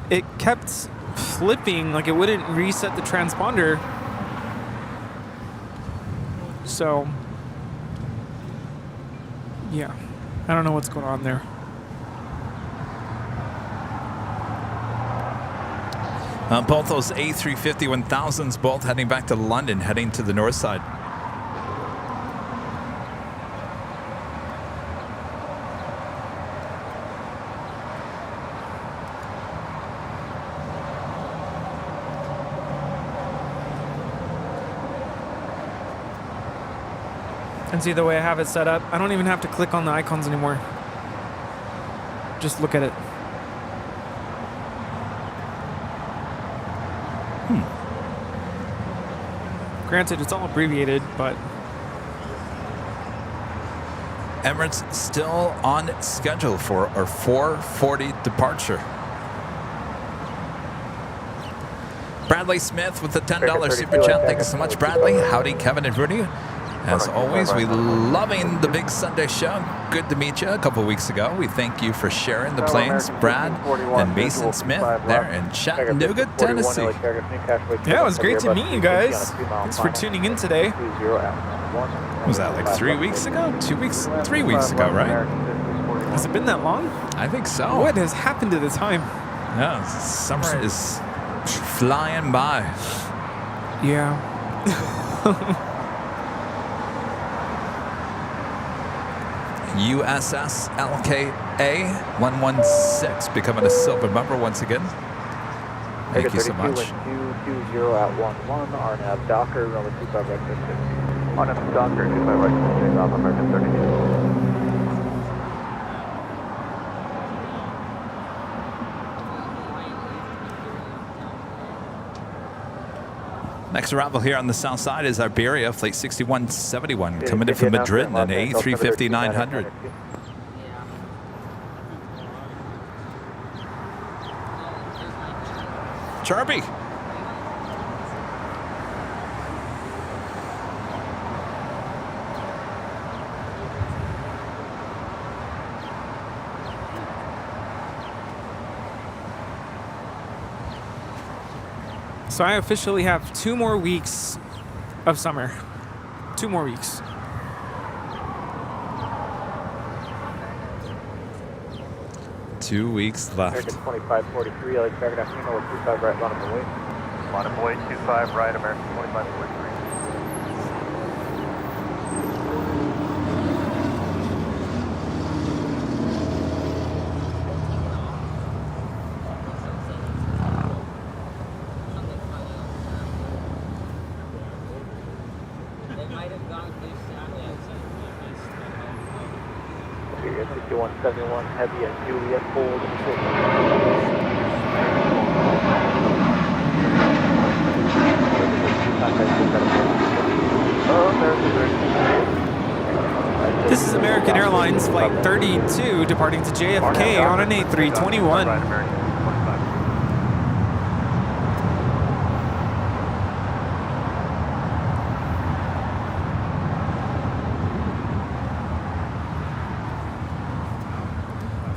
it kept flipping, like it wouldn't reset the transponder. So, yeah, I don't know what's going on there. Both those A350 1000s, both heading back to London, heading to the north side. And see the way I have it set up, I don't even have to click on the icons anymore. Just look at it. Granted, it's all abbreviated, but... Emirates still on schedule for our 4:40 departure. Bradley Smith with the $10 super chat. Thank you so much, Bradley. Howdy, Kevin and Rudy. As always, we loving the Big Sunday show. Good to meet you a couple weeks ago. We thank you for sharing the planes, Brad and Mason Smith there in Chattanooga, Tennessee. Yeah, it was great to meet you guys. Thanks for tuning in today. Was that like 3 weeks ago? 2 weeks? 3 weeks ago, right? Has it been that long? I think so. What has happened to the time? Yeah, summer is flying by. Yeah. USS LKA 116 becoming a silver member once again. Thank you so much. 220 at 11, RNAV Docker, runway 25 right 56. RNAV Docker, 25 right 56, Alpha American 32. Next arrival here on the south side is Iberia, Flight 6171, coming in from Madrid in an A350-900. Charby. So I officially have 2 more weeks of summer. 2 more weeks. Two weeks left. 2543, LA Paragraph Lima with 25 right, line up wait. Line up wait, 25 right, American 2543. Superior 6171 heavy at Juliet, hold This is American Airlines Flight 32 departing to JFK on an A321.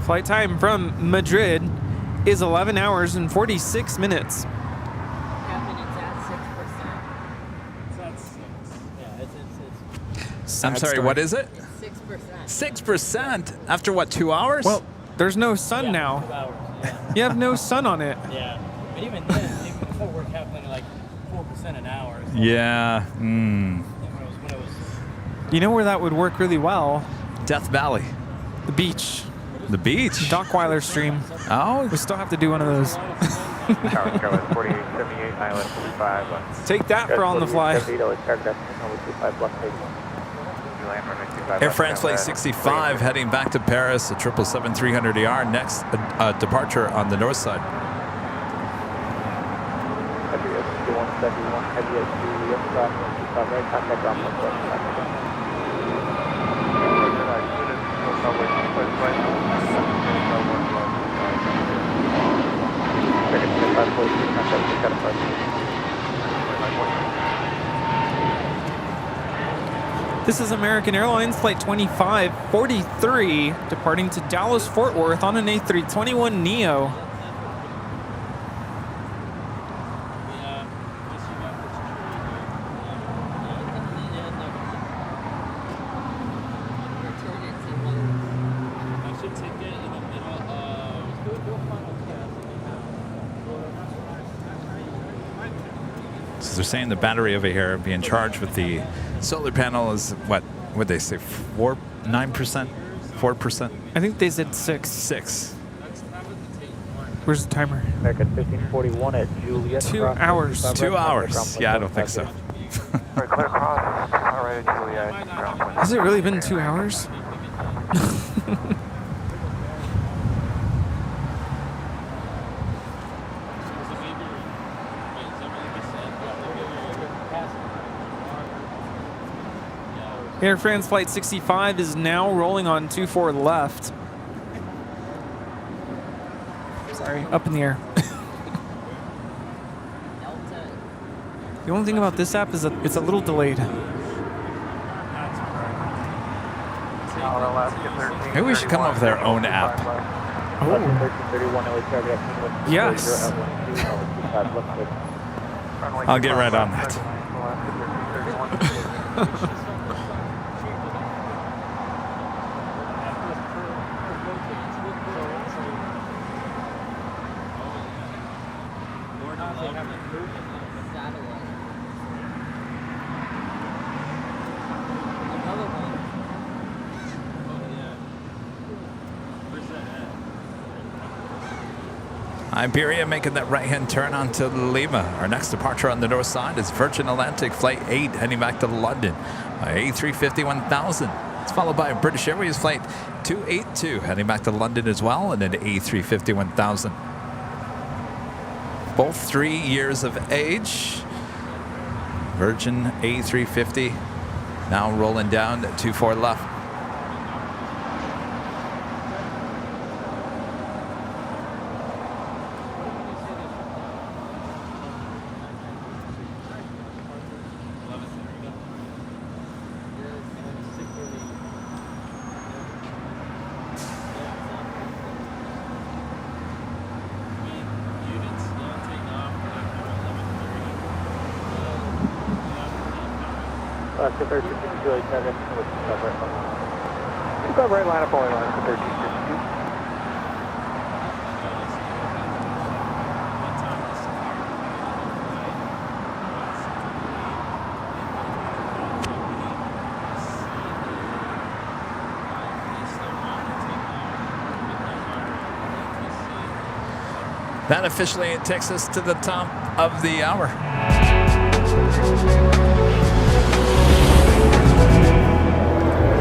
Flight time from Madrid is 11 hours and 46 minutes. Captain, it's at 6%. It's at 6. Yeah, it's I'm sorry, what is it? 6%. 6%? After what, 2 hours? Well, there's no sun now. 2 hours, yeah. You have no sun on it. Yeah. But even then, even before we're calculating like 4% an hour. So Yeah. when it was You know where that would work really well? Death Valley. The beach. The beach? Dockweiler Stream. Oh. We still have to do one of those. Tower Scarlet 4878, Island 45. Take that for on the fly. Air France Flight 65 heading back to Paris, a 777-300ER. Next departure on the north side. This is American Airlines Flight 2543 departing to Dallas Fort Worth on an A321neo. So they're saying the battery over here being charged with the solar panel is what would they say? 9%? 4%? I think they said 6. 6. Where's the timer? American 1541 at Juliet. 2 hours. 2 hours. Yeah, I don't think so. Clear cross. All right, Juliet. Has it really been 2 hours? Air France Flight 65 is now rolling on 24 left. Sorry, up in the air. The only thing about this app is that it's a little delayed. Maybe we should come up with our own app. Yes. I'll get right on that. Iberia making that right-hand turn onto Lima. Our next departure on the north side is Virgin Atlantic Flight 8 heading back to London. A350-1000. It's followed by British Airways Flight 282 heading back to London as well, and then A350-1000. Both 3 years of age. Virgin A350 now rolling down 24 left. Kevin, right line up, only line for 1352. That officially takes us to the top of the hour.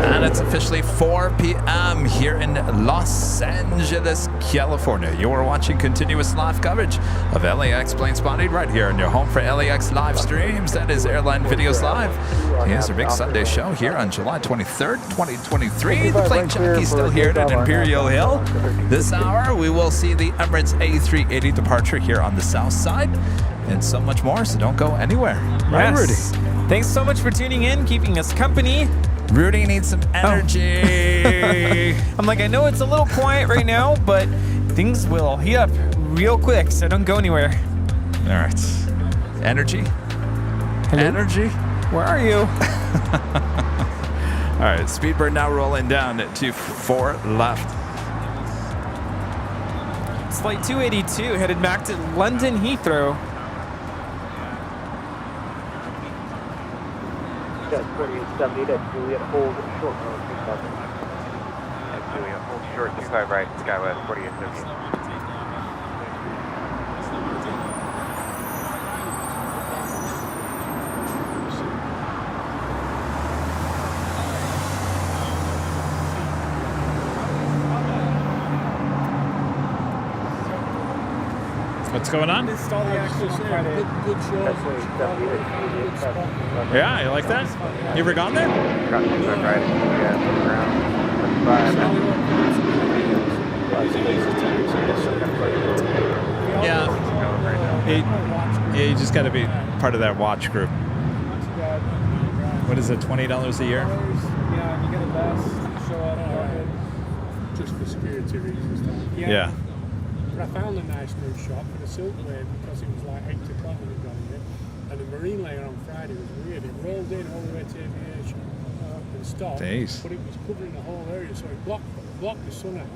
And it's officially 4 p.m. here in Los Angeles, California. You're watching continuous live coverage of LAX Plane Spotting right here on your home for LAX live streams. That is Airline Videos Live. Here's our big Sunday show here on July 23rd, 2023. The Plane Jockeys still here at Imperial Hill. This hour, we will see the Emirates A380 departure here on the south side and so much more, so don't go anywhere. Right, Yes. Rudy? Thanks so much for tuning in, keeping us company. Rudy needs some energy. I'm like, I know it's a little quiet right now, but things will heat up real quick, so don't go anywhere. All right. Energy? Hello? Energy? Where are you? All right, Speedbird now rolling down to 4 left. It's Flight 282 headed back to London Heathrow. Got 4870 to Juliet, hold short, 2000. Juliet, hold short, 25 right, Skywest, 4870. What's going on? Install the actual good shows. Yeah, you like that? You ever gone there? Got 25 right, yeah, ground, Yeah. You just got to be part of that watch group. What is it, $20 a year? Yeah, you get a vest, show up, just for security reasons. Yeah. But I found a nice new shop for the silkware because it was like 8 o'clock when we got in it. And the marine layer on Friday was weird. It rolled in all the way to aviation and stopped. Days. But it was covering the whole area, so it blocked the sun out.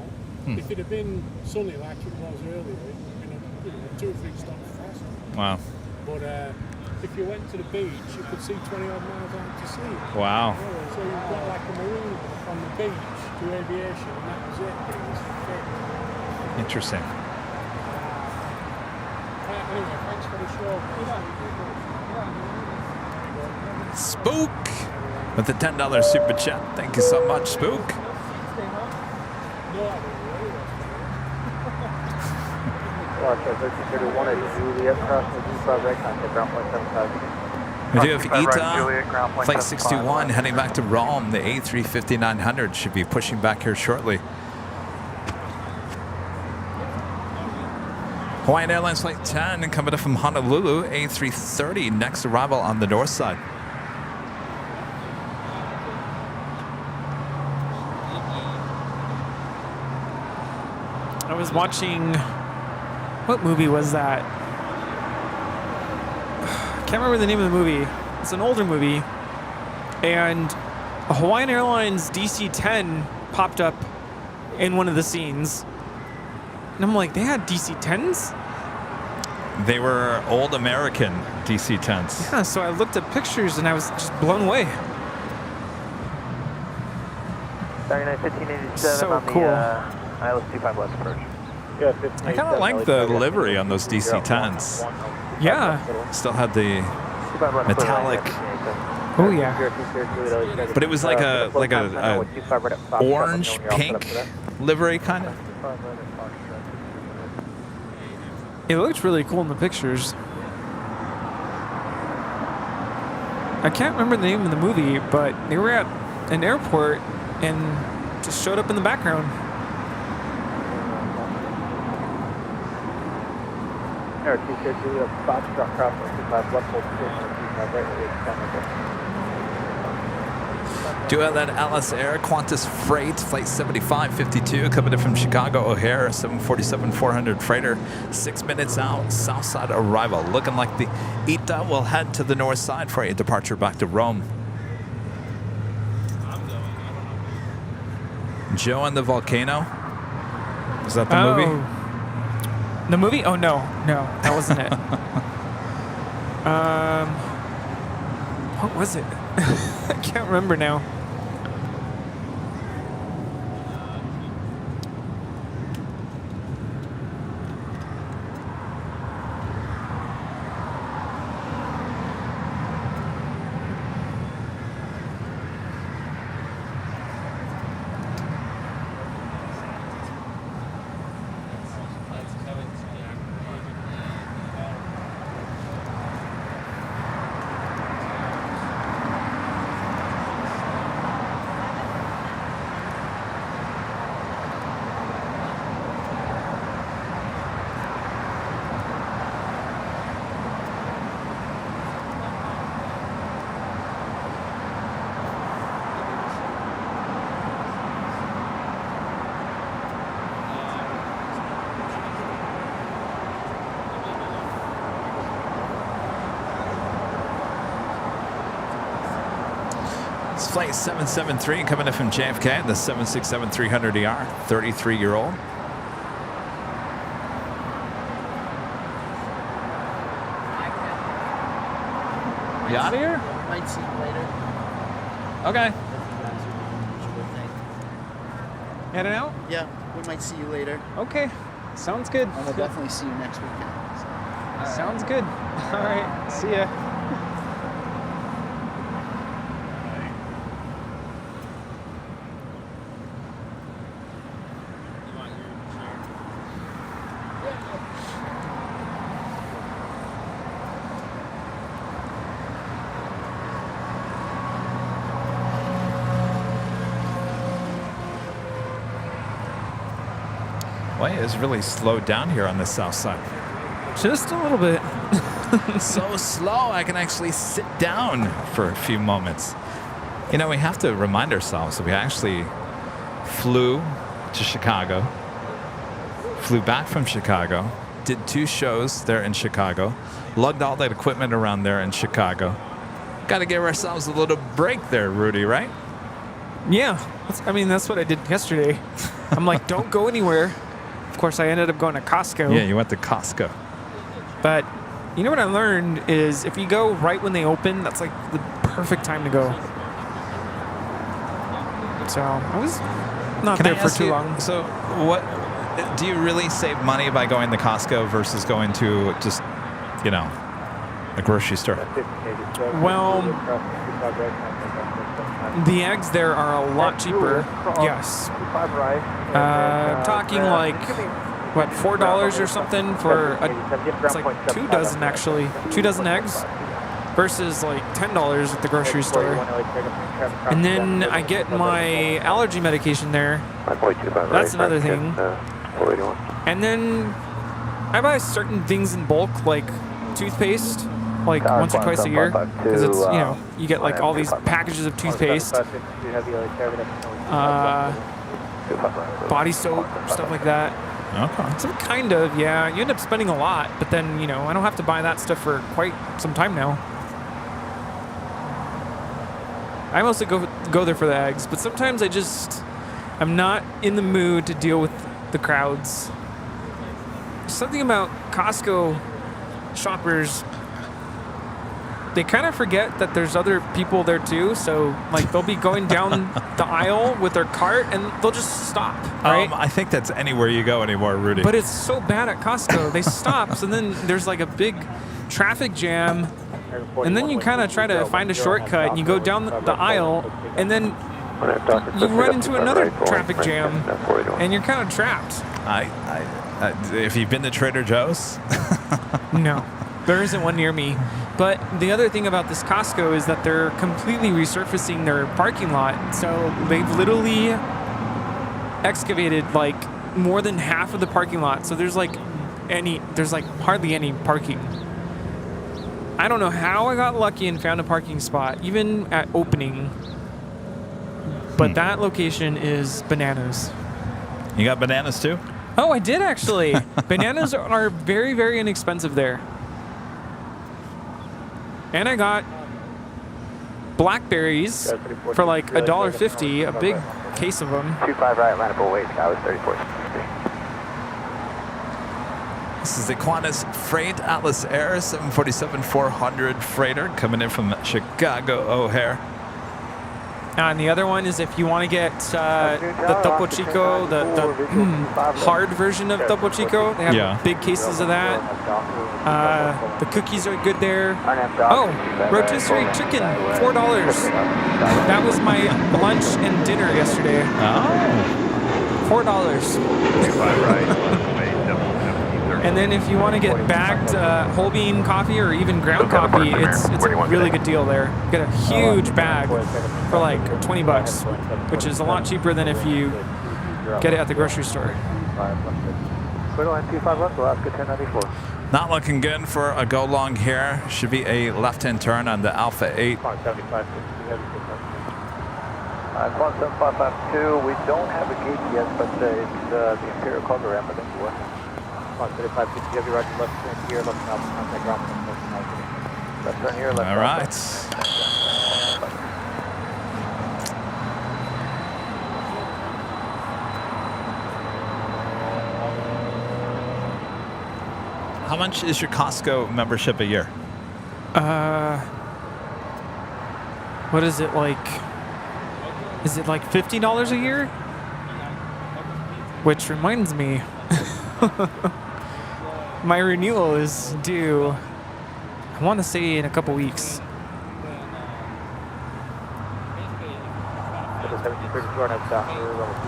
If it had been sunny like it was earlier, it would have been 2 or 3 stops faster. Wow. But if you went to the beach, you could see 20 odd miles out to sea. Wow. So you've got like a marine from the beach to aviation, and that was it. But it was fixed. Interesting. Anyway, thanks for the show. Spook with the $10 super chat. Thank you so much, Spook. We do have ETA, Flight 621 heading back to Rome. The A350-900 should be pushing back here shortly. Hawaiian Airlines Flight 10 coming up from Honolulu, A330, next arrival on the north side. was watching, what movie was that? I can't remember the name of the movie. It's an older movie. And a Hawaiian Airlines DC-10 popped up in one of the scenes. And I'm like, they had DC-10s? They were old American DC-10s. Yeah, so I looked at pictures and I was just blown away. 1587 So on the cool. ILS 25 left approach. I kind of like the livery on those DC-10s. Yeah. Still had the metallic. Oh yeah. But it was like a orange pink livery kind of. It looked really cool in the pictures. I can't remember the name of the movie, but they were at an airport and just showed up in the background. Air 230, Foxtrot crossing 25 left, hold 25 right, 8 Do have that Alice Air Qantas Freight Flight 7552 coming in from Chicago O'Hare 747-400 freighter. 6 minutes out, south side arrival. Looking like the ITA will head to the north side for a departure back to Rome. Joe and the Volcano. Is that the movie? The movie? Oh no, that wasn't it. What was it? I can't remember now. It's Flight 773 coming in from JFK, the 767-300ER, 33-year-old. You out of here? Might see you later. Okay. Heading out? Yeah, we might see you later. Okay, sounds good. And we'll definitely see you next weekend. So. Sounds good. All right, see ya. Boy, it's really slowed down here on the south side. Just a little bit. So slow, I can actually sit down for a few moments. You know, we have to remind ourselves that we actually flew to Chicago, flew back from Chicago, did 2 shows there in Chicago, lugged all that equipment around there in Chicago. Got to give ourselves a little break there, Rudy, right? Yeah, that's what I did yesterday. I'm like, don't go anywhere. Of course, I ended up going to Costco. Yeah, you went to Costco. But you know what I learned is if you go right when they open, that's like the perfect time to go. So I was not there for too long. So what, do you really save money by going to Costco versus going to just, you know, a grocery store? Well, the eggs there are a lot cheaper. Yes. Talking like, what, $4 or something for it's like 2 dozen actually. 2 dozen eggs versus like $10 at the grocery store. And then I get my allergy medication there. That's another thing. And then I buy certain things in bulk like toothpaste. Like once or twice a year, because it's, you know, you get like all these packages of toothpaste, body soap, stuff like that. Okay. So kind of, yeah. You end up spending a lot, but then, you know, I don't have to buy that stuff for quite some time now. I mostly go there for the eggs, but sometimes I'm not in the mood to deal with the crowds. Something about Costco shoppers, they kind of forget that there's other people there too. So like they'll be going down the aisle with their cart and they'll just stop, right? I think that's anywhere you go anymore, Rudy. But it's so bad at Costco. They stop, and then there's like a big traffic jam, and then you kind of try to find a shortcut, and you go down the aisle, and then you run into another traffic jam, and you're kind of trapped. If you've been to Trader Joe's? No, there isn't one near me. But the other thing about this Costco is that they're completely resurfacing their parking lot. So they've literally excavated like more than half of the parking lot. So there's like hardly any parking. I don't know how I got lucky and found a parking spot, even at opening. But that location is bananas. You got bananas too? Oh, I did actually. Bananas are very, very inexpensive there. And I got blackberries for like $1.50, a big case of them. 25 right, line up away, Towers 34. This is the Qantas Freight Atlas Air 747-400 freighter coming in from Chicago O'Hare. And the other one is if you want to get the Topo Chico, the hard version of Topo Chico. They have big cases of that. The cookies are good there. Oh, rotisserie chicken, $4. That was my lunch and dinner yesterday. Oh. $4. And then if you want to get bagged whole bean coffee or even ground coffee, it's a really good deal there. You get a huge bag for like $20, which is a lot cheaper than if you get it at the grocery store. Not looking good for a go long here. Should be a left-hand turn on the Alpha 8. 17552, we don't have a gate yet, but it's the Imperial Cargo ramp, I think you were. 135, heavy right left turn here, left now, contact ground. Left turn here, left. All right. How much is your Costco membership a year? What is it like? Is it like $50 a year? Which reminds me, my renewal is due, I want to say in a couple weeks.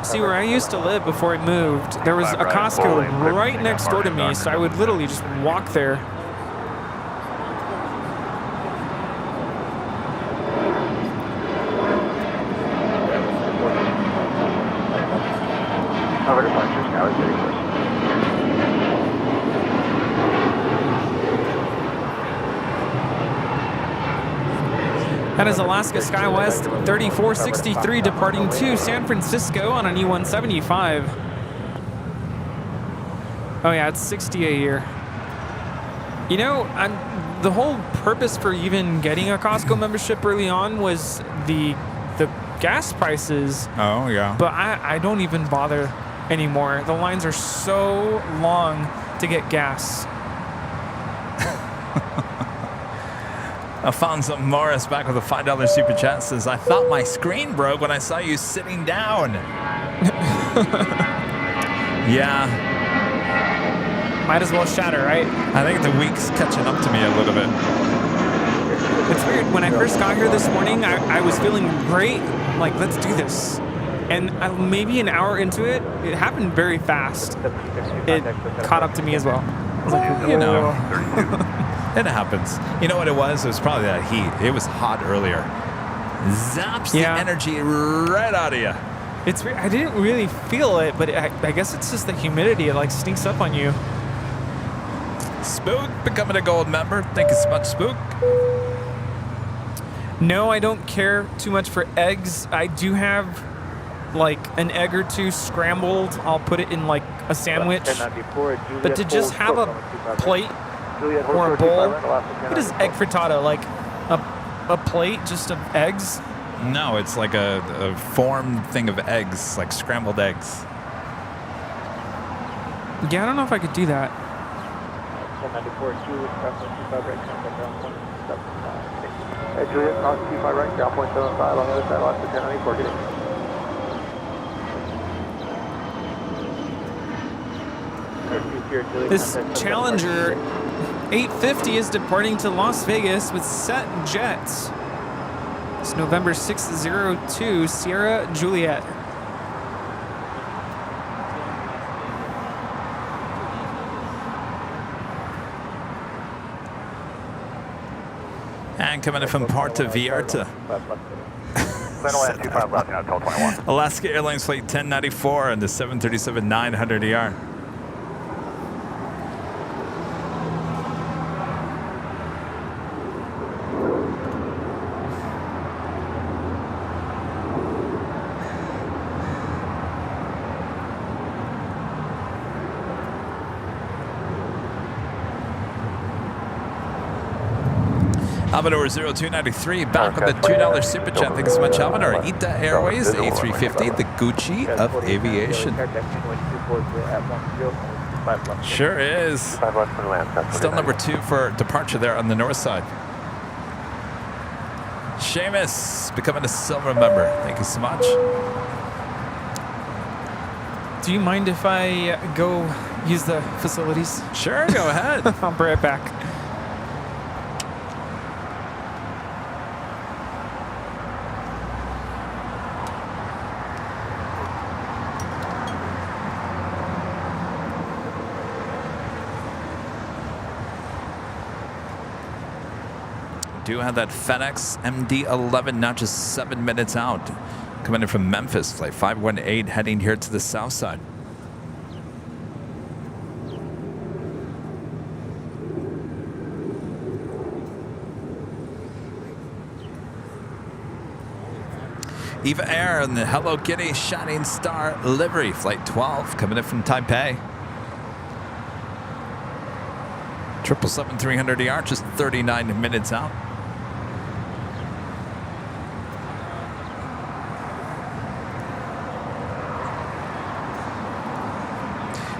See, where I used to live before I moved, there was a Costco right next door to me, so I would literally just walk there. Over departures, Towers 34. That is Alaska SkyWest 3463 departing to San Francisco on an E175. Oh yeah, it's 60 a year. You know, the whole purpose for even getting a Costco membership early on was the gas prices. Oh yeah. But I don't even bother anymore. The lines are so long to get gas. Alfonso Morris back with a $5 super chat says, I thought my screen broke when I saw you sitting down. Yeah. Might as well shatter, right? I think the week's catching up to me a little bit. It's weird. When I first got here this morning, I was feeling great. Like, let's do this. And maybe an hour into it, it happened very fast. It caught up to me as well. I was like, you know. It happens. You know what it was? It was probably that heat. It was hot earlier. Zaps the energy right out of you. It's weird. I didn't really feel it, but I guess it's just the humidity. It like sneaks up on you. Spook becoming a gold member. Thank you so much, Spook. No, I don't care too much for eggs. I do have like an egg or two scrambled, I'll put it in like a sandwich. But to just have a plate or a bowl, what is egg frittata? Like a plate just of eggs? No, it's like a formed thing of eggs, like scrambled eggs. Yeah, I don't know if I could do that. 1094, Juliet, crossing 25 right, contact ground 175. Hey, Juliet, cross 25 right, ground point 75 on the other side, lost to 1094, get it. This Challenger 850 is departing to Las Vegas with set jets. It's November 602, Sierra Juliet. And coming in from Puerto Vallarta. Alaska Airlines Flight 1094 and the 737-900ER. Amador 0293 back with the $2 super chat. Thank you so much, Amador. Ita Airways A350, the Gucci of aviation. Sure is. Still number 2 for departure there on the north side. Seamus becoming a silver member. Thank you so much. Do you mind if I go use the facilities? Sure, go ahead. I'll be right back. Do have that FedEx MD-11 now just 7 minutes out. Coming in from Memphis, flight 518 heading here to the south side. Eva Air and the Hello Kitty Shining Star livery, flight 12 coming in from Taipei. 777-300ER just 39 minutes out.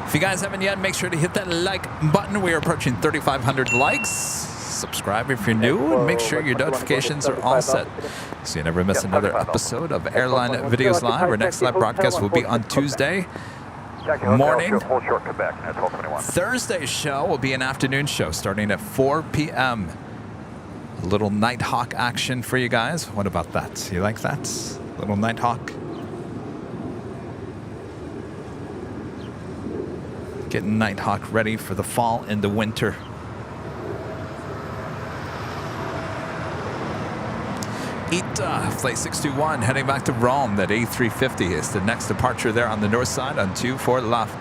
If you guys haven't yet, make sure to hit that like button. We are approaching 3,500 likes. Subscribe if you're new, and make sure your notifications are all set so you never miss another episode of Airline Videos Live. Our next live broadcast will be on Tuesday morning. Thursday's show will be an afternoon show starting at 4 p.m. A little Nighthawk action for you guys. What about that? You like that? Little Nighthawk? Getting Nighthawk ready for the fall and the winter. Ita, flight 621, heading back to Rome. That A350 is the next departure there on the north side on 24 left.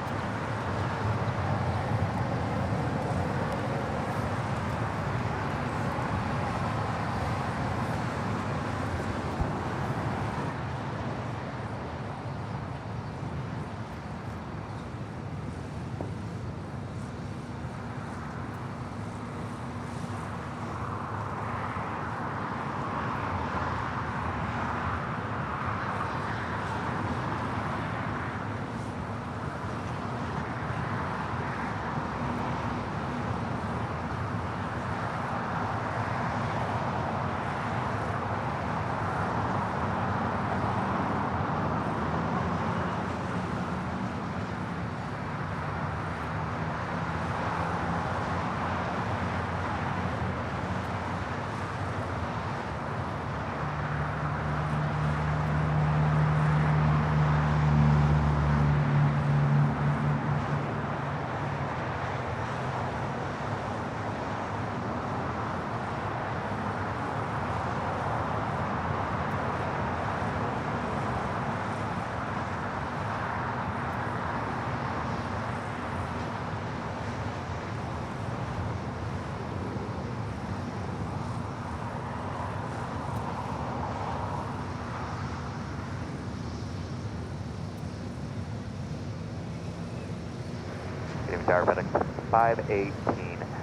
Tower, FedEx 518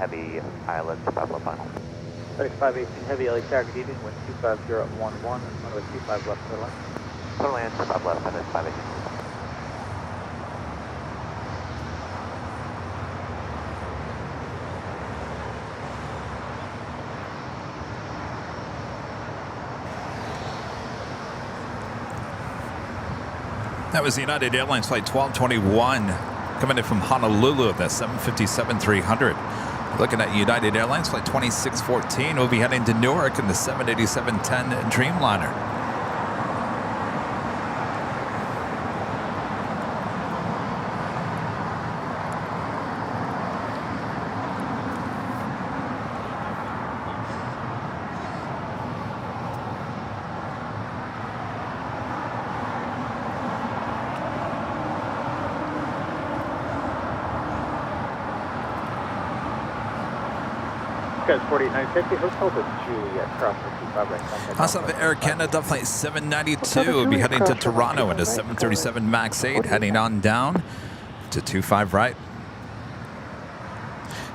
Heavy, Island, 5 left final. FedEx 518 Heavy, LA Tower, good evening, wind 25011, runway 25 left, clear line. Clear land, 5 left, FedEx 518. That was United Airlines Flight 1221 coming in from Honolulu at the 757-300. Looking at United Airlines Flight 2614, we'll be heading to Newark in the 787-10 Dreamliner. Guys, 48950, Hotel to Juliet, crossing 25 right. Also, Air Canada Flight 792 will be heading to Toronto in a 737 MAX 8, heading on down to 25 right.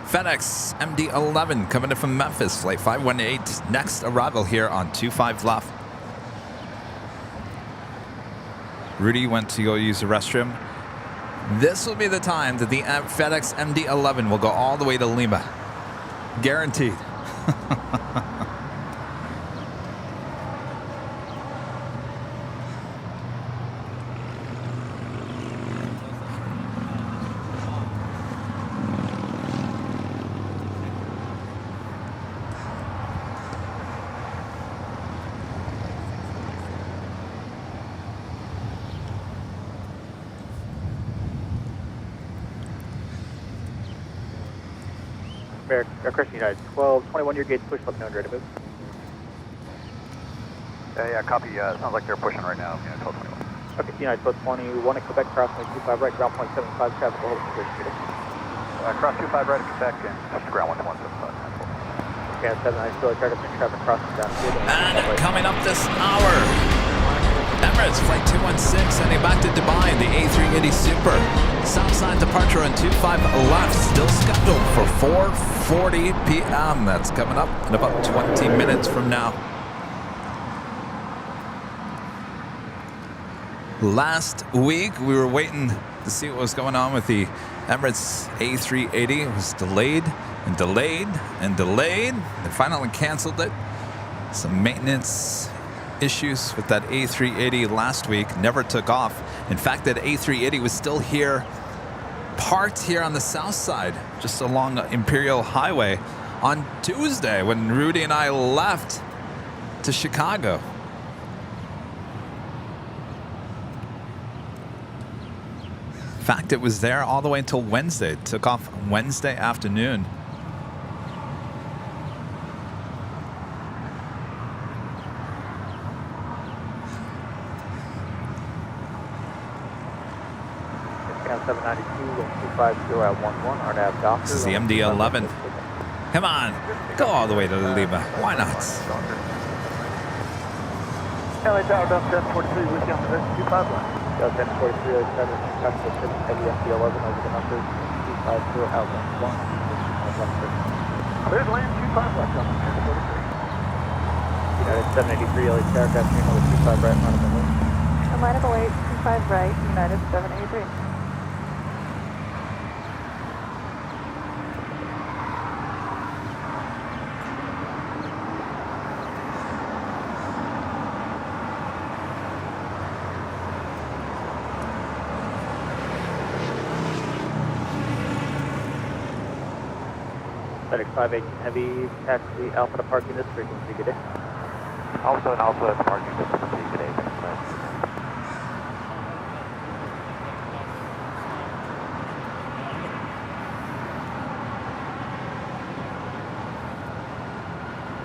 FedEx MD-11 coming in from Memphis, Flight 518, next arrival here on 25 left. Rudy went to go use the restroom. This will be the time that the FedEx MD-11 will go all the way to Lima. Guaranteed. Aircraft United 1221, your gauge push, let me know when you're ready to move. Yeah, copy. Sounds like they're pushing right now. Yeah, 1221. Okay, United 1221 at Quebec, crossing 25 right, ground point 75, traffic will hold the Cross 25 right at Quebec and push to ground 1175. Okay, 79, still traffic crossing down here. And coming up this hour, Emirates Flight 216 heading back to Dubai in the A380 Super. Southside departure on 25 left, still scheduled for 4:40 p.m. That's coming up in about 20 minutes from now. Last week, we were waiting to see what was going on with the Emirates A380. It was delayed and delayed and delayed. They finally canceled it. Some maintenance issues with that A380 last week, never took off. In fact, that A380 was still here, parked here on the south side, just along Imperial Highway on Tuesday when Rudy and I left to Chicago. In fact, it was there all the way until Wednesday. It took off Wednesday afternoon. Discount 792, 250 at 11, RNAV doctor. This is the MD-11. Come on, go all the way to Lima. Why not? LA Tower, down 1043, with you on the 25 line. Delta 1043, LA Tower, heavy MD-11 over the numbers, 250 out 11. There's land 25 left on the 1043. United 783, LA Tower, capturing over 25 right, run of the moon. Alignable 8, 25 right, United 783. FedEx 518 Heavy, taxi Alpha to parking this frequency, good day. Also an Alpha to parking this frequency, good day.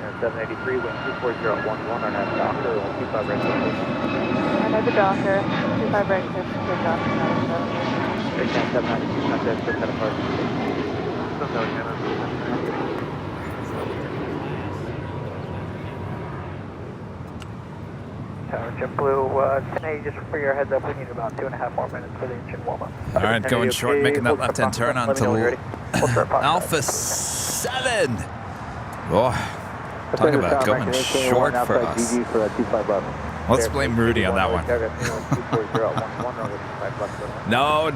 Air 783, wind 24011, RNAV doctor, 25 right. RNAV doctor, 25 right, good doctor, 97. Air 792, contact 6 out of parking. Tower. JetBlue 1080, just for your heads up, we need about 2.5 more minutes for the engine warm-up. All right, going short, making that left-hand turn onto Alpha 7. Oh, talk about going short for us. Let's blame Rudy on that one. No.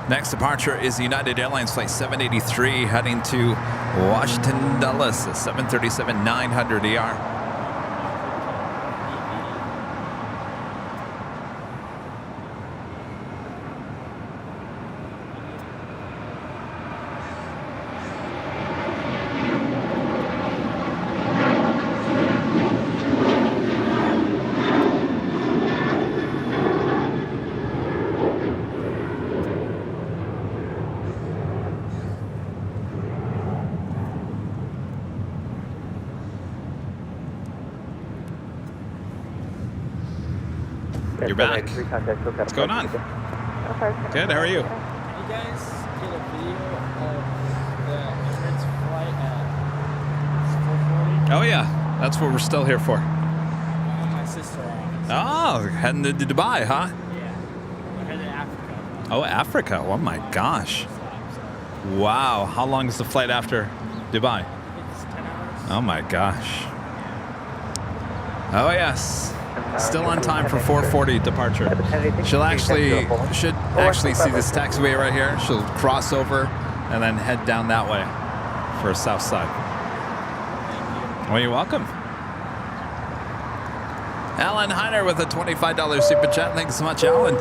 Next departure is United Airlines Flight 783 heading to Washington, Dulles, 737-900 ER. You're back. What's going on? Good, how are you? Can you guys get a video of the Emirates flight at 4:40? Oh yeah, that's what we're still here for. My sister on. Oh, heading to Dubai, huh? Yeah. We're headed to Africa. Oh, Africa. Oh my gosh. Wow. How long is the flight after Dubai? It's 10 hours. Oh my gosh. Oh yes. Still on time for 4:40 departure. Should actually see this taxiway right here. She'll cross over and then head down that way for south side. Well, you're welcome. Alan Heiner with a $25 super chat. Thanks so much, Alan.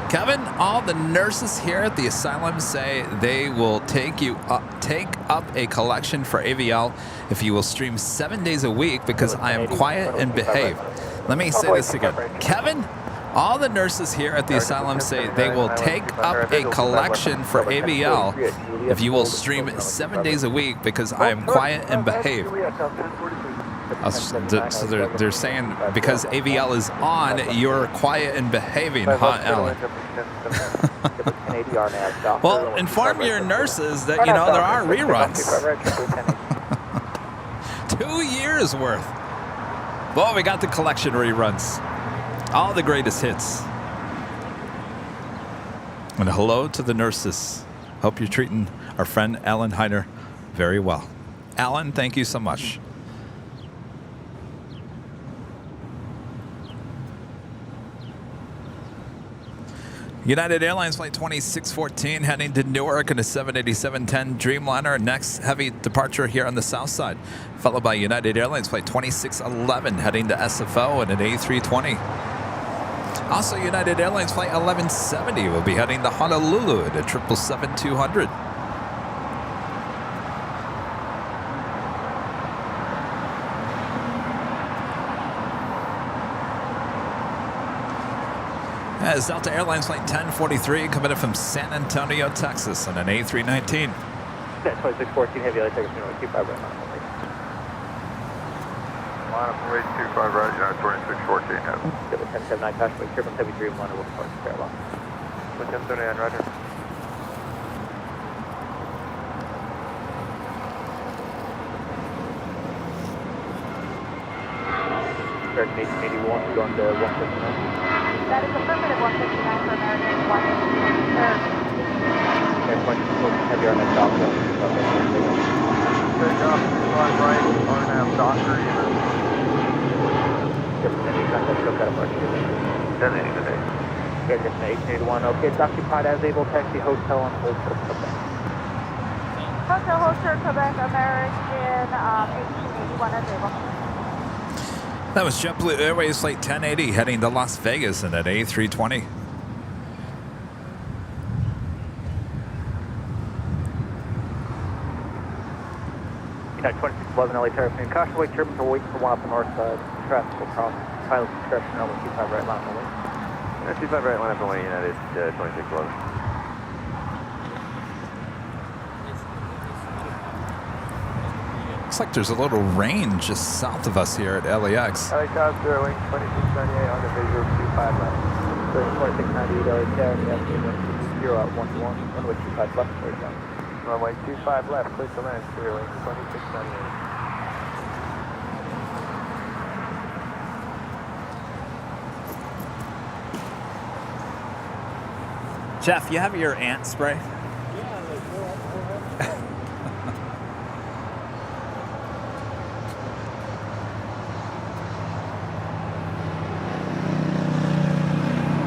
Kevin, all the nurses here at the asylum say they will take up a collection for AVL if you will stream 7 days a week because I am quiet and behave. Let me say this again. Kevin, all the nurses here at the asylum say they will take up a collection for AVL if you will stream 7 days a week because I am quiet and behave. So they're saying because AVL is on, you're quiet and behaving, huh, Alan? Well, inform your nurses that, you know, there are reruns. 2 years worth. Well, we got the collection reruns. All the greatest hits. And hello to the nurses. Hope you're treating our friend Alan Heiner very well. Alan, thank you so much. United Airlines Flight 2614 heading to Newark in a 787-10 Dreamliner. Next heavy departure here on the south side, followed by United Airlines Flight 2611 heading to SFO in an A320. Also, United Airlines Flight 1170 will be heading to Honolulu at a 777-200. As Delta Airlines Flight 1043 coming in from San Antonio, Texas on an A319. 2614 heavy, take us to 25 right now. Line up and wait 25 right, United 2614 heavy. 1079 Cashway, Triple Heavy Dreamliner will depart to Fairlawn. 1079, roger. American 1881, going to 159. That is affirmative 159 for American 159. Heavy on that dock. Take off, fly right, R&M doctor, even. 1080 today. Okay, 1881. Okay, it's occupied as able. Taxi hotel and hold for Quebec. Hotel Holster, Quebec, American 1881 as able. That was JetBlue Airways Flight 1080 heading to Las Vegas in an A320. United 2611 LA Terraplane. Caution wait, turbines are waiting for one up the north side. Traffic will cross. Pilot discretion, runway 25 right line away. 25 right line up and away, United 2611. Looks like there's a little rain just south of us here at LAX. LA Tower, 0 wing 2698 on the visual 25 left. 2698 LA Tower, yeah, 0 at 11, runway 25 left, clear down. Runway 25 left, clear to land, 0 wing 2698. Jeff, you have your ant spray?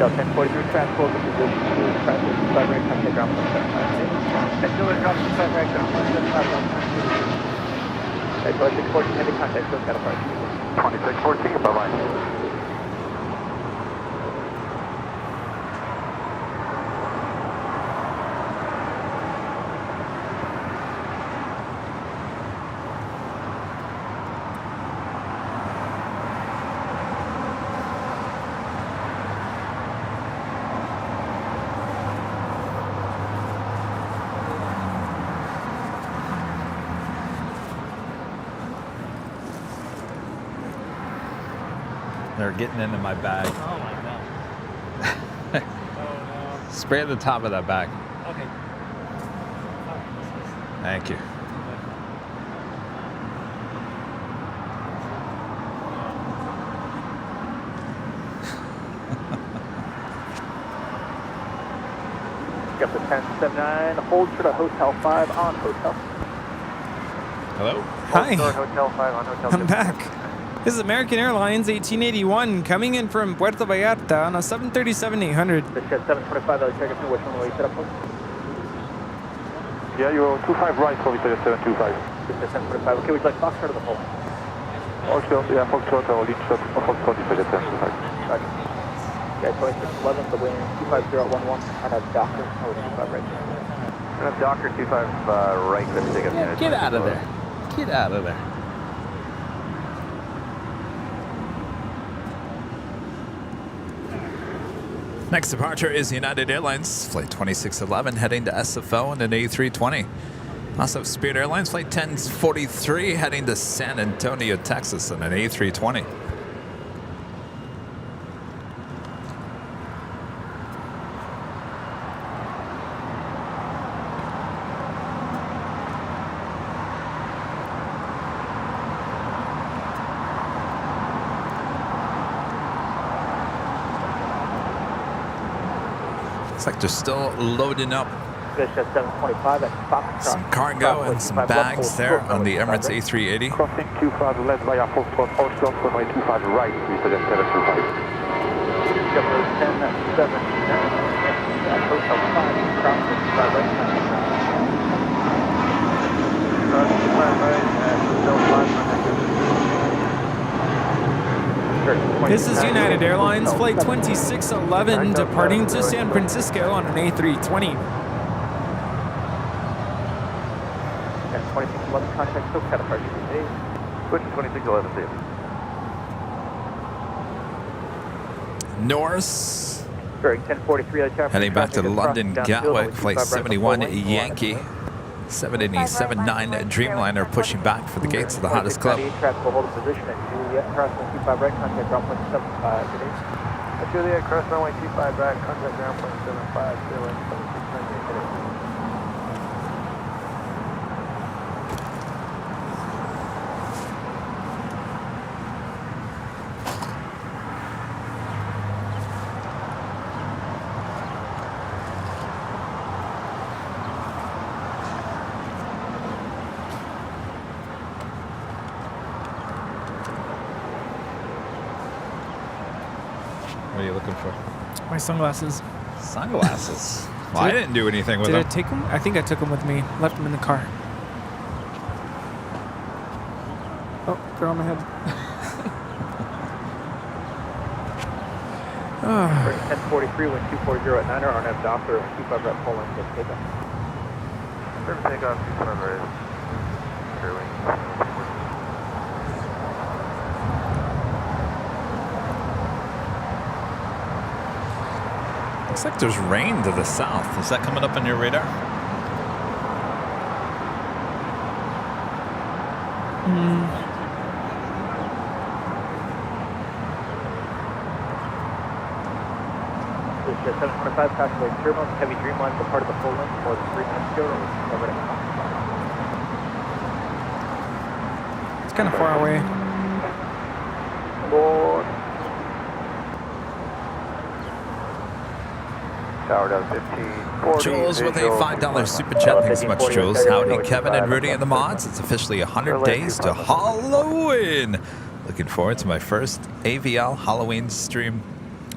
Delta 1043, transport to position 2, transport to 5 right, contact ground point 752. Auxiliary drop to 5 right, ground point 751. Right, 2614, heavy contact, still got a part. 2614, bye-bye. They're getting into my bag. Oh my god. Oh no. Spray at the top of that bag. Okay. Thank you. Got the 1079, hold short of Hotel 5 on Hotel. Hello? Hi. Hold short Hotel 5 on Hotel. I'm back. This is American Airlines 1881 coming in from Puerto Vallarta on a 737-800. This jet 725, LA check in, which runway you set up for? Yeah, you're 25 right for Victoria 725. This jet 725, okay, would you like Foxtrot or the whole? Foxtrot, yeah, Foxtrot or lead shot or Foxtrot Victoria 725. Roger. Yeah, 2611, the wind 25011, on a Docker, or 25 right. And a Docker 25 right, let's take a minute. Get out of there. Get out of there. Next departure is United Airlines, Flight 2611, heading to SFO in an A320. Also, Spirit Airlines, Flight 1043, heading to San Antonio, Texas in an A320. Looks like they're still loading up This jet 725 at Foxtrot. some cargo and some bags there on the Emirates A380. Crossing 25 left via Foxtrot, Foxtrot, runway 25 right, Victoria 725. Governor 1079, at Hotel 5, cross 25 right, Cross 25 right, Hotel 5, This is United Airlines Flight 2611 departing to San Francisco on an A320. and 2611 contact, still got a part. Push 2611, see you. Norris Very 1043, heading back to London Gatwick, Flight 71 Yankee. 779 Dreamliner pushing back for the gates of the hottest club. Traffic will hold a position at Juliet, cross 25 right, contact ground point 75 today. At Juliet, cross runway 25 right, contact ground point 75, 0 and 7698 today. What are you looking for? My sunglasses. Sunglasses? Well, I didn't do anything with Did them. I take them? I think I took them with me. Left them in the car. Oh, they're on my head. 1043, wind 240 at 9er, RNF Docker, 25 rep Poland, good takeoff. Perfect takeoff, 25 right. Sure wing. Looks like there's rain to the south. Is that coming up on your radar? This is 725, passing away turbulence, heavy Dreamline, departed the full length more than 3 minutes ago. Over to It's kind of far away. Board. Tower down 15. Jules with a $5 super chat. Thanks so much, Jules. Howdy, Kevin and Rudy and the mods. It's officially 100 days to Halloween. Looking forward to my first AVL Halloween stream.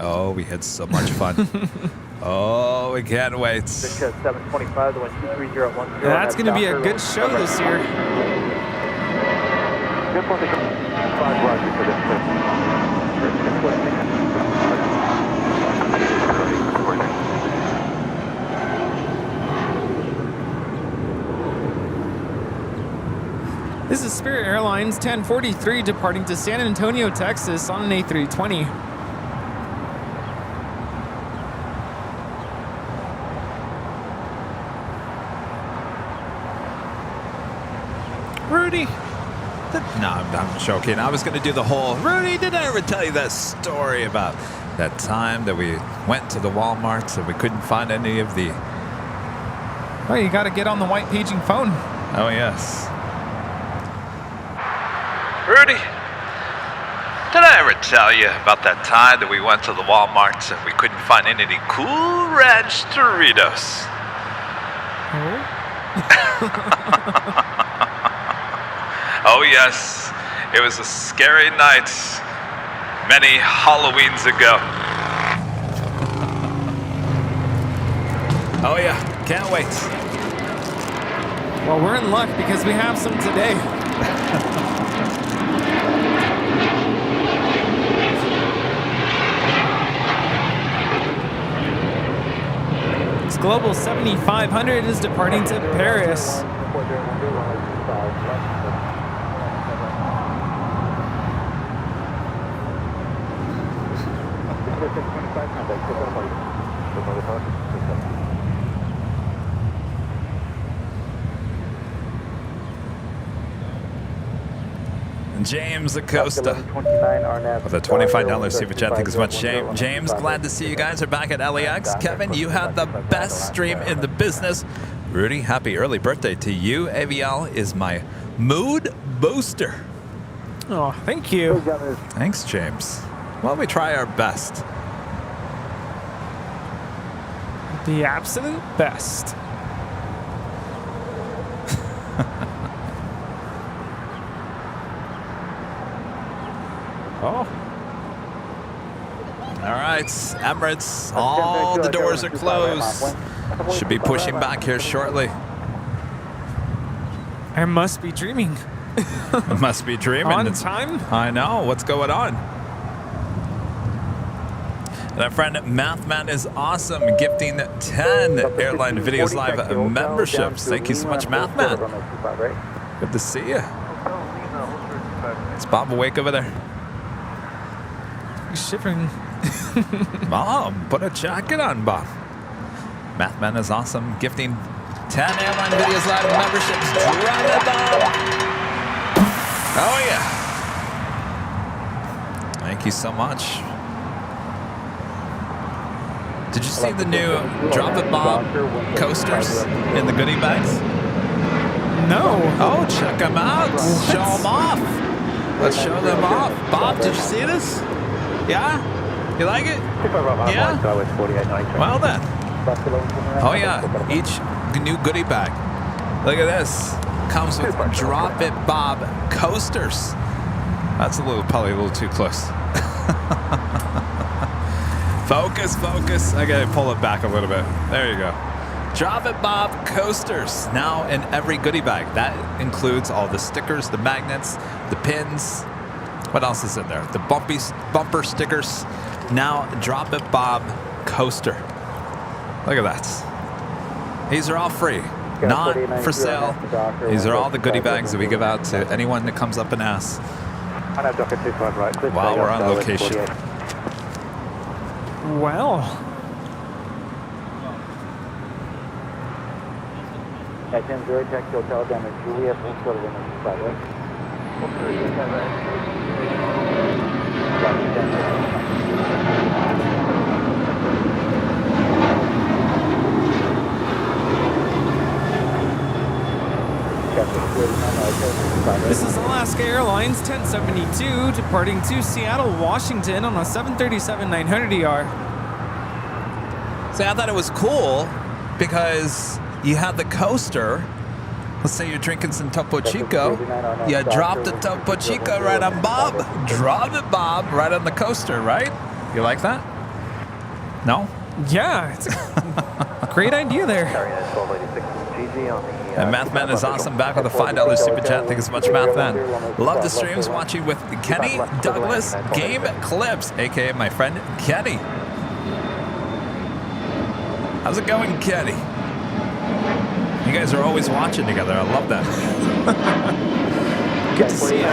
Oh, we had so much fun. Oh, we can't wait. This is 725, the wind 23010. That's going to be a good show this year. Good one to go. 5 Roger for this trip. This is Spirit Airlines 1043 departing to San Antonio, Texas on an A320. Rudy. No, I'm joking. I was going to do the whole, Rudy, did I ever tell you that story about that time that we went to the Walmarts and we couldn't find any of the... Well, you got to get on the white paging phone. Oh, yes. Rudy, did I ever tell you about that time that we went to the Walmarts and we couldn't find any Cool Ranch Doritos? Oh, yes. It was a scary night many Halloweens ago. Oh, yeah. Can't wait. Well, we're in luck because we have some today. This Global 7500 is departing to Paris. James Acosta with a $25 super chat. Thanks so much, James. Glad to see you guys are back at LAX. Kevin, you had the best stream in the business. Rudy, happy early birthday to you. AVL is my mood booster. Oh, thank you. Thanks, James. Well, we try our best. The absolute best. Oh. All right, Emirates, all the doors are closed. Should be pushing back here shortly. I must be dreaming. I must be dreaming. On time? I know. What's going on? And our friend Mathman is awesome, gifting 10 Airline Videos Live memberships. Thank you so much, Mathman. Good to see you. Is Bob awake over there? He's shivering. Mom, put a jacket on, Bob. Mathman is awesome, gifting 10 Airline Videos Live memberships. Drop it, Bob. Oh, yeah. Thank you so much. Did you see the new Drop It Bob coasters in the goodie bags? No. Oh, check them out. What? Show them off. Let's show them off. Bob, did you see this? Yeah? You like it? Yeah? Well then. Oh yeah, each new goodie bag. Look at this. Comes with Drop It Bob coasters. That's probably a little too close. Focus, focus. I gotta pull it back a little bit. There you go. Drop It Bob coasters, now in every goodie bag. That includes all the stickers, the magnets, the pins. What else is in there? The bumper stickers. Now, Drop It Bob coaster. Look at that. These are all free, not for sale. These are all the goodie bags that we give out to anyone that comes up and asks while we're on location. Well. This is Alaska Airlines 1072 departing to Seattle, Washington on a 737-900ER. See, I thought it was cool because you had the coaster. Let's say you're drinking some Topo Chico. You drop the Topo Chico right on Bob. Drop it, Bob, right on the coaster, right? You like that? No? Yeah, it's a great idea there. And Mathman is awesome, back with a $5 super chat. Thank you so much, Mathman. Love the streams, watching with Kenny Douglas Game Clips, aka my friend Kenny. How's it going, Kenny? You guys are always watching together. I love that. Good to see you.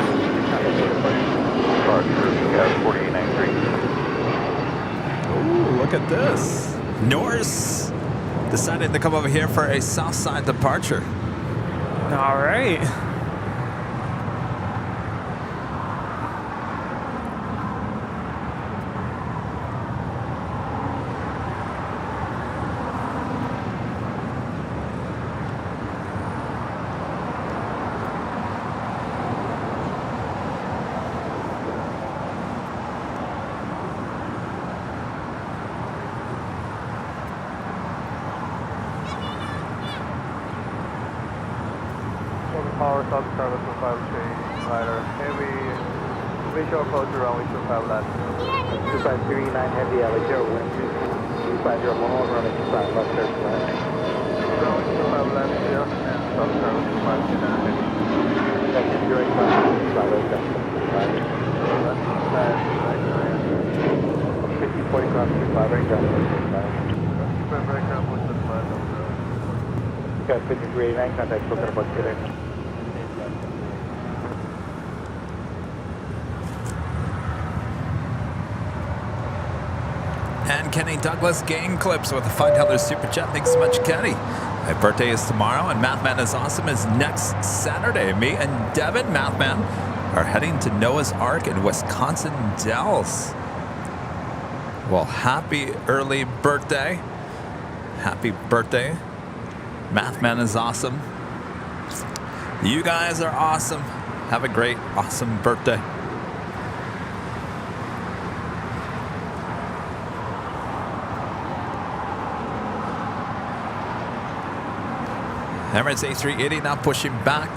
Ooh, look at this. Norse decided to come over here for a south side departure. All right. Power South Carolina 5 change, rider, heavy, visual approach runway 25 left. 2539 heavy, LA0, wind 250, runway 25 left, turn left. Runway 25 left, here, and South Carolina 529 heavy. Second, direct 5 left, right. Left side, right, 50, 40 cross 25, right down, 25. Super breaker, push the 5, okay, 5389, contact, looking about today. And Kenny Douglas Game Clips with a $5 super chat. Thanks so much, Kenny. My birthday is tomorrow, and Mathman is Awesome is next Saturday. Me and Devin Mathman are heading to Noah's Ark in Wisconsin Dells. Well, happy early birthday. Happy birthday. Mathman is awesome. You guys are awesome. Have a great, awesome birthday. Emirates A380 now pushing back.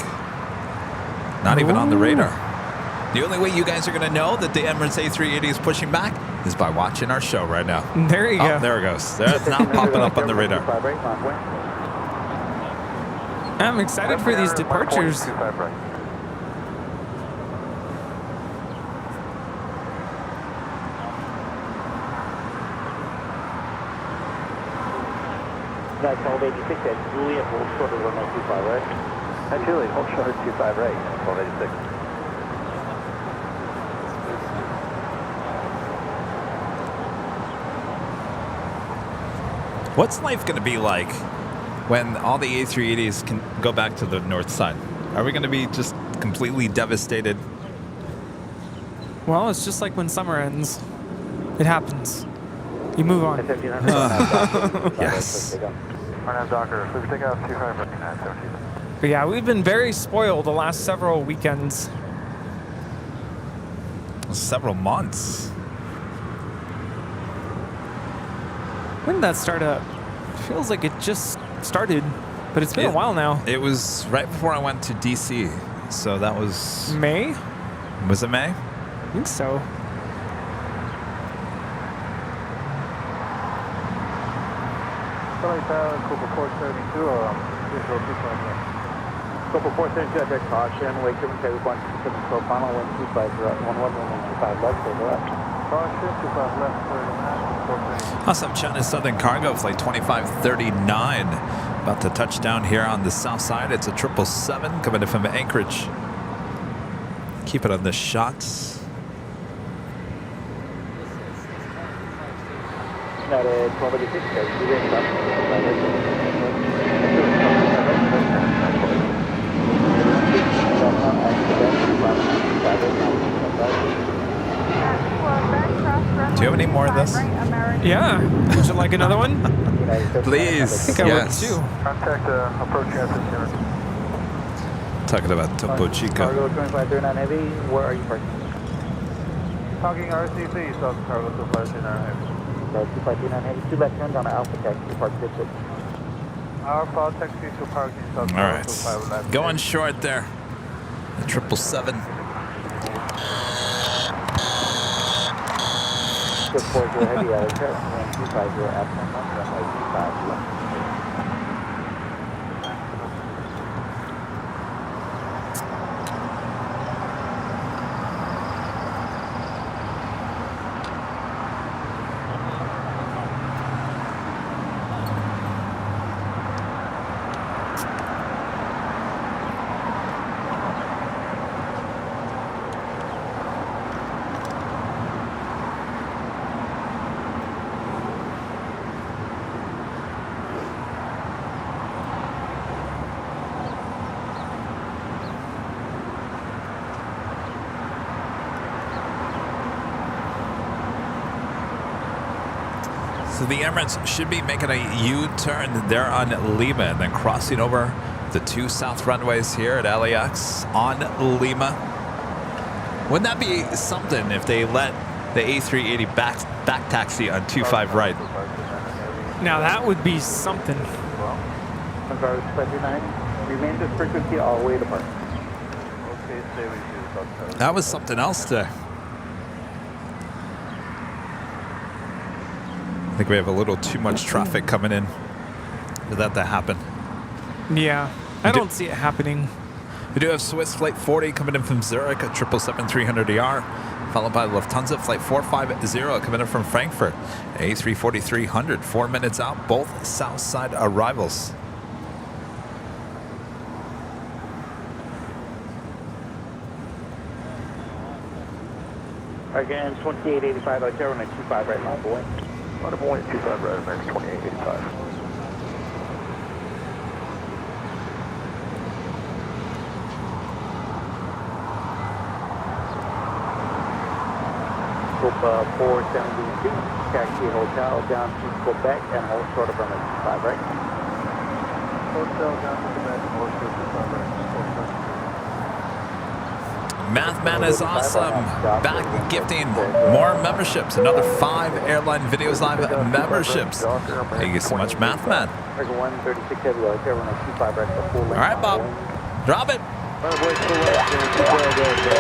Not even on the radar. The only way you guys are going to know that the Emirates A380 is pushing back is by watching our show right now. There you go. There it goes. It's not popping up on the radar. I'm excited for these departures. Guys, hold 86 at Juliet, hold short of runway 25 right. At Juliet, hold short of 25 right, hold 86. What's life going to be like when all the A380s can go back to the north side? Are we going to be just completely devastated? Well, it's just like when summer ends. It happens. You move on. Yes. But yeah, we've been very spoiled the last several weekends. Several months. When did that start up? Feels like it just started, but it's been a while now. It was right before I went to DC, so that was May? Was it May? I think so. Cooper 472 or visual 255. Cooper 472 at their caution, wake 771 Pacific Pro final, wind 25 left, over left. Caution, 25 left, 39, Awesome, China Southern Cargo Flight 2539. About to touch down here on the south side. It's a 777 coming in from Anchorage. Keep it on the shots. Not a 1286, guys. this? Yeah. Would you like another one? Please. I think I would too. Contact approaching at this here. Talking about Topo Chico. Cargo 2539 Heavy, where are you parking? Talking RCC, South Cargo 2539 Heavy. 2539 Heavy, 2 left turns on Alpha Taxi, Park District. Alpha Taxi to parking South All Cargo right. 25 left. Going short there. The 777. Just 40 Heavy, out of turn, 250 at 11, runway 25 left. So the Emirates should be making a U-turn there on Lima and then crossing over the 2 south runways here at LAX on Lima. Wouldn't that be something if they let the A380 back taxi on 25 right? Now that would be something. Cargo 29, remain this frequency all the way to park. Okay, stay with you, South Cargo. That was something else to... I think we have a little too much traffic coming in for that to happen. Yeah, I don't see it happening. We do have Swiss Flight 40 coming in from Zurich at 777-300ER, followed by Lufthansa Flight 450 coming in from Frankfurt, A340-300, 4 minutes out, both south side arrivals. Again, 2885 Hotel and 25 right line, boy. On a Boeing 25 right, American 2885. Group 472, taxi hotel down to Quebec and hold short of runway 25 right. Hotel down to Quebec, hold short of 25 right. Mathman is awesome. Back gifting more memberships. Another 5 Airline Videos Live memberships. Thank you so much, Mathman. All right, Bob. Drop it.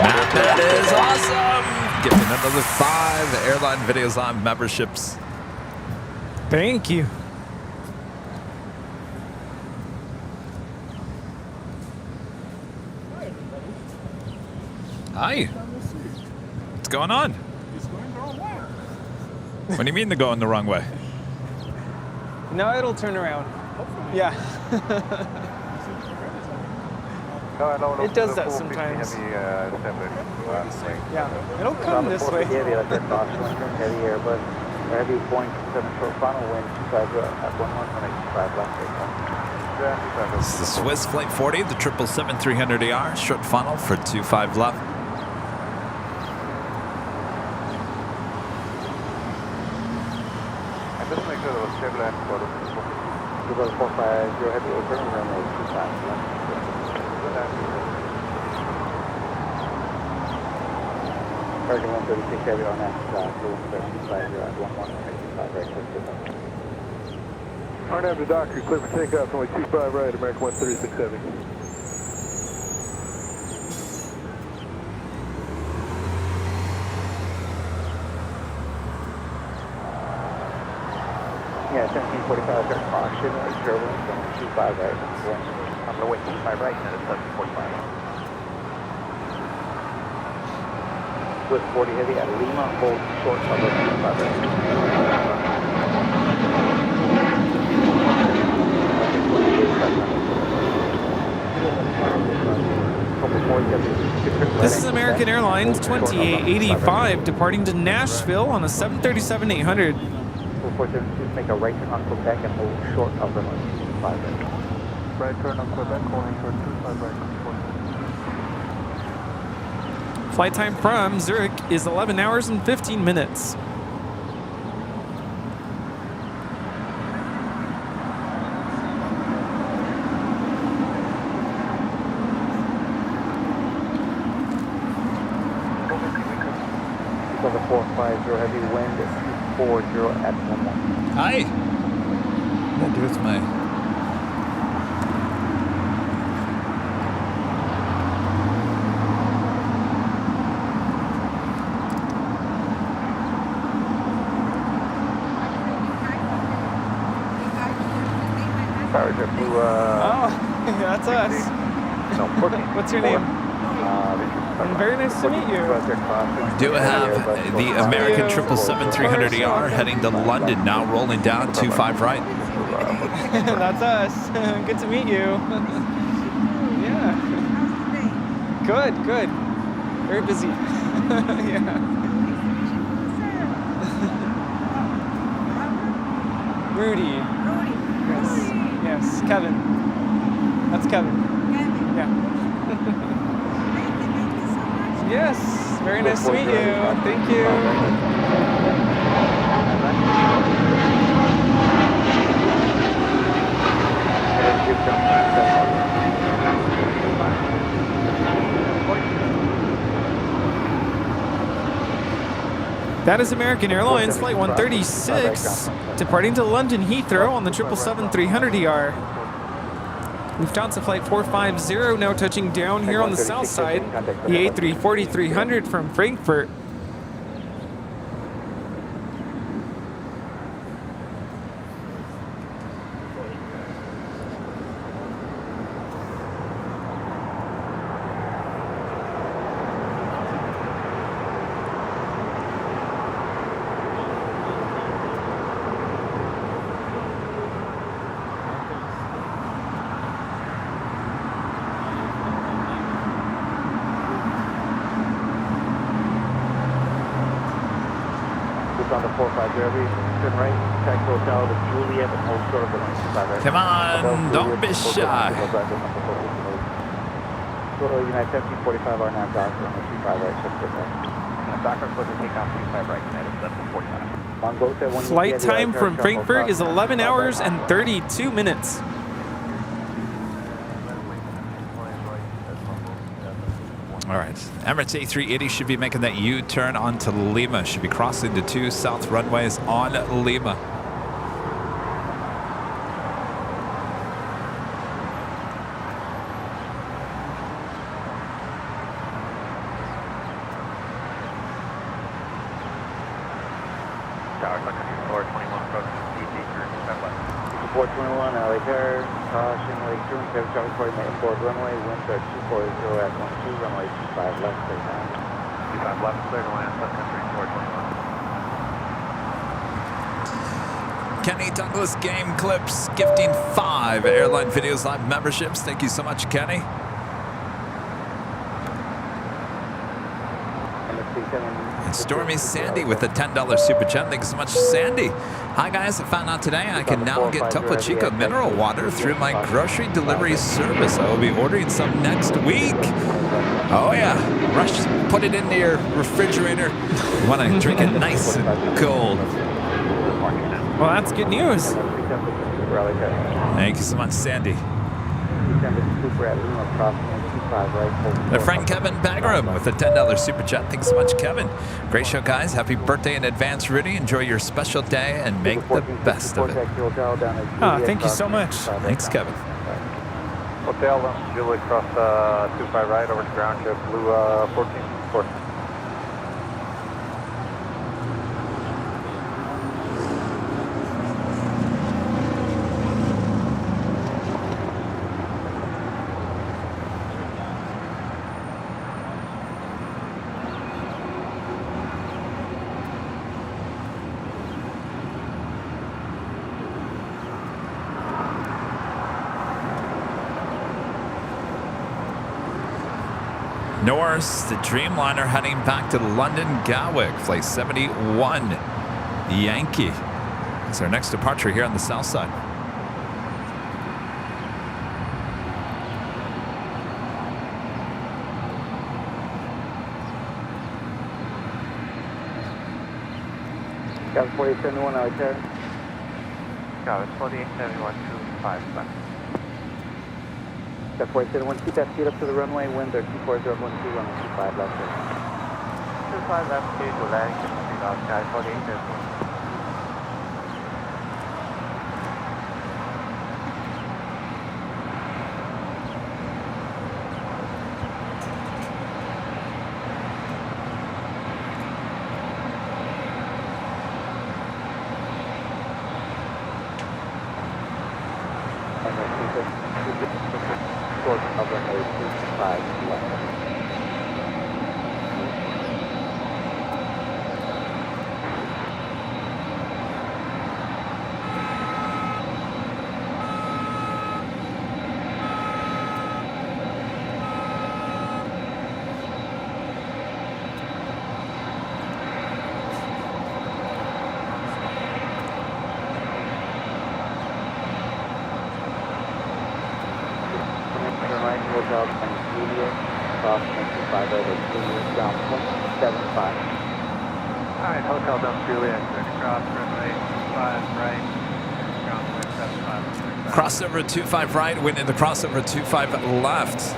Mathman is awesome. Gifting another 5 Airline Videos Live memberships. Thank you. Hi. What's going on? What do you mean they're going the wrong way? No, it'll turn around. Yeah. It does that sometimes. Yeah, it'll come this way. Heavy Airbus, heavy Boeing 7 short final wind 25 at 11 left. This is the Swiss Flight 40, the 777-300ER, short funnel for 25 left. And just make sure it was stable and quarter. 450 heavy open runway 25 left. American 136 heavy on that, 25 at 11 right. RNAV to Docker, clear for takeoff, only 25 right, American 136 heavy. Yeah, 1745, there's caution, turbulence, 25 right. On the way, 25 right, and it's 745. With 40 heavy at Lima, hold short cover 25 right. This is American Airlines 2885 departing to Nashville on a 737-800. 472, make a right turn on Quebec and hold short of runway 25 right. Right turn on Quebec, holding short 25 right. Flight time from Zurich is 11 hours and 15 minutes. 450 heavy wind, 240 at 11. Hi. What did I do with my... That's us. What's your name? Very nice to meet you. Do have the American 777-300ER heading to London, now rolling down 25 right. That's us. Good to meet you. Yeah. Good, good. Very busy. Yeah. Rudy. Yes. Yes. Kevin. That's Kevin. Yeah. Yes. Very nice to meet you. Thank you. That is American Airlines Flight 136, departing to London Heathrow on the 777-300ER. Lufthansa Flight 450 now touching down here on the south side, the A340-300 from Frankfurt. On the 450, turn right, taxi hotel to Juliet, and hold short of the 95. Come on, don't be shy. Total United 1745 are now docked on the 25 right, shift to right. Docker close to take off 25 right, United 745. Flight time from Frankfurt is 11 hours and 32 minutes. All right, Emirates A380 should be making that U-turn onto Lima. Should be crossing the 2 south runways on Lima. Tower, 421, approach DG 421, LA Tower, caution, Lake Turn, Kevin Charlie Corey, inboard runway, winds are 240 at 12, runway 25 left, clear down. 25 left, clear to land, Sun Country 421. Kenny Douglas Game Clips gifting 5 Airline Videos Live memberships. Thank you so much, Kenny. And Stormy Sandy with the $10 super chat. Thanks so much, Sandy. Hi guys, I found out today I can now get Topo Chico mineral water through my grocery delivery service. I will be ordering some next week. Oh yeah, rush, put it into your refrigerator. You want to drink it nice and cold. Well, that's good news. Thank you so much, Sandy. The friend Kevin Bagram with a $10 super chat. Thanks so much, Kevin. Great show, guys. Happy birthday in advance, Rudy. Enjoy your special day and make the best of it. Oh, thank you so much. Thanks, Kevin. Hotel, Julie, cross 25 right over to ground, ship blue 14. Norse, the Dreamliner heading back to London Gatwick, flight 71, Yankee. It's our next departure here on the south side. Got 4871 out there. Got it, 4871, 255. Got 47, keep that speed up to the runway, winds are 240, 12, runway 25 left. 25 left, clear to land, speed of sky 48. Alright, Hotel Dump Juliet, cross runway 5 right, ground point 75. Crossover 25 right, wind into crossover 25 left.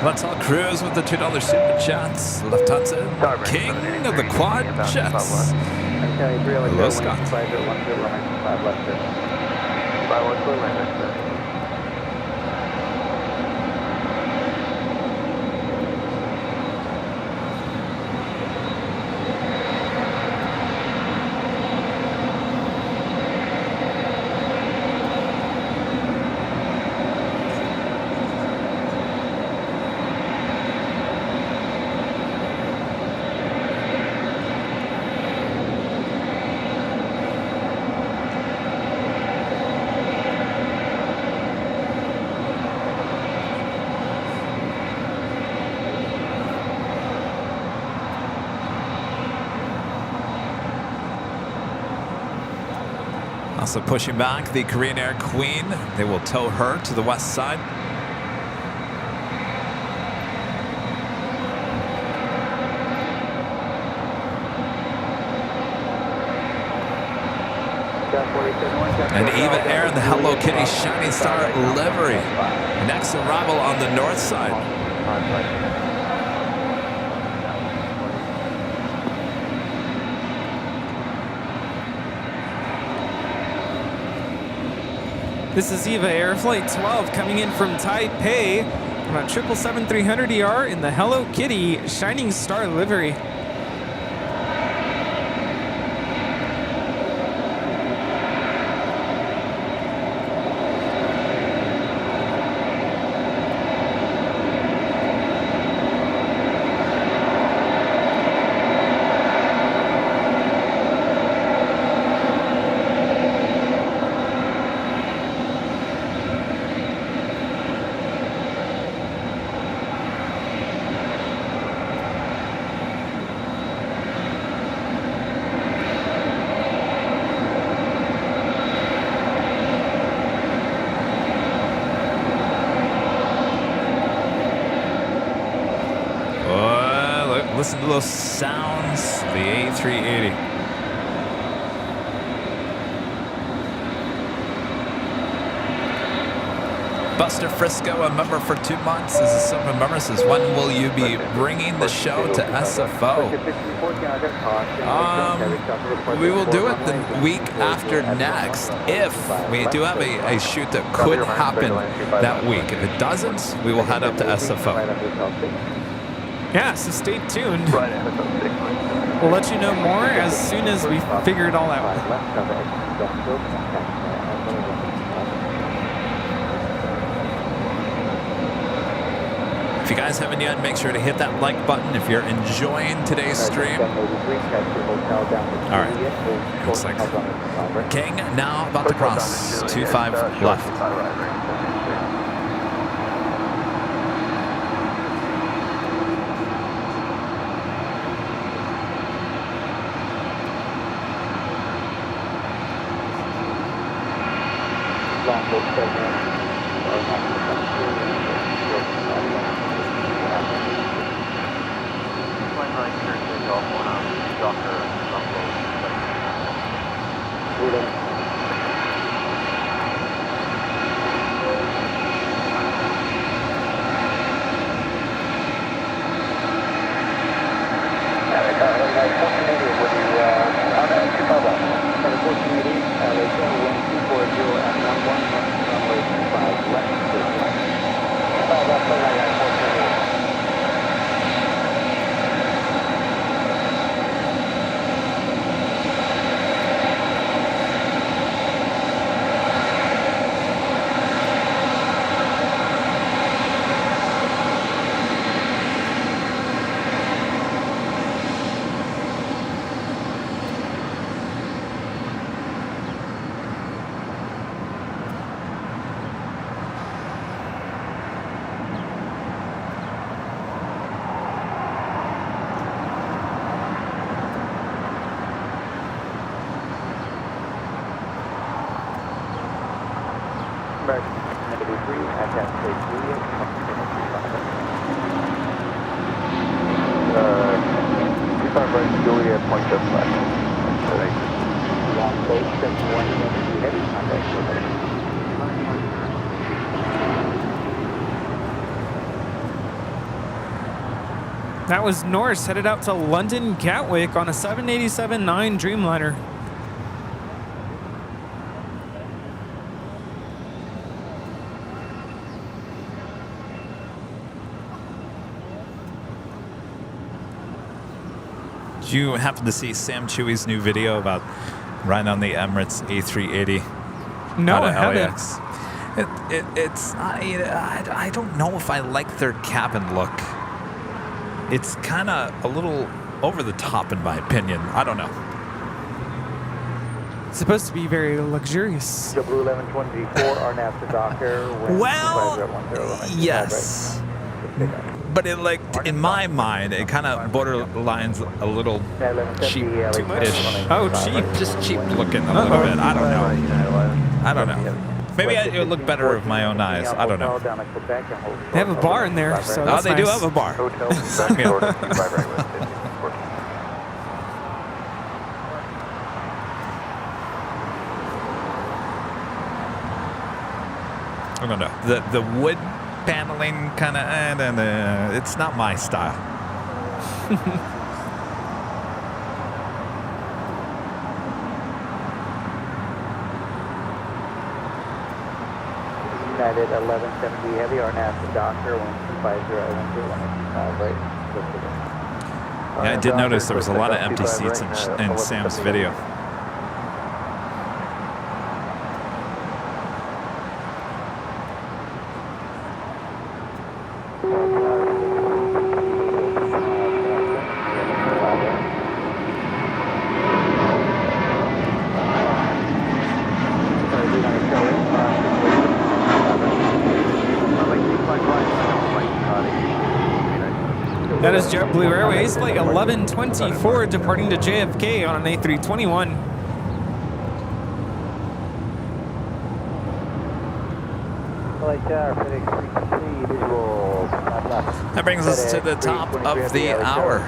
Let's all cruise with the $2 super chats. Lufthansa, king of the quad jets. Hello, Scott. Also pushing back the Korean Air Queen. They will tow her to the west side. And Eva Air in the Hello Kitty Shining Star livery. Next arrival on the north side. This is Eva Air Flight 12 coming in from Taipei on a 777-300ER in the Hello Kitty Shining Star livery. Listen to those sounds, the A380. Buster Frisco, a member for 2 months, is a silver member, says, when will you be bringing the show to SFO? We will do it the week after next, if we do have a shoot that could happen that week. If it doesn't, we will head up to SFO. Yeah, so stay tuned. We'll let you know more as soon as we figure it all out. If you guys haven't yet, make sure to hit that like button if you're enjoying today's stream. All right. Looks like King now about to cross 25 left. That was Norse headed out to London Gatwick on a 787-9 Dreamliner. Did you happen to see Sam Chewy's new video about riding on the Emirates A380? No, I haven't. LAX? I don't know if I like their cabin look. It's kind of a little over the top, in my opinion. I don't know. It's supposed to be very luxurious. Blue 1124, our NASA Docker. Well, yes. But it, like, in my mind, it kind of borderlines a little cheap. Too much? Oh, cheap. Just cheap looking a little bit. I don't know. I don't know. Maybe it would look better with my own eyes. I don't know. They have a bar in there, so that's they do nice. have a bar. Sign me up. I don't know. The wood paneling kind of, it's not my style. United 1170 Heavy, our NASA Docker, 1250, right? Yeah, I did notice there was a lot of empty seats in Sam's video. That is JetBlue Airways flight 1124 departing to JFK on an A321. That brings us to the top of the hour.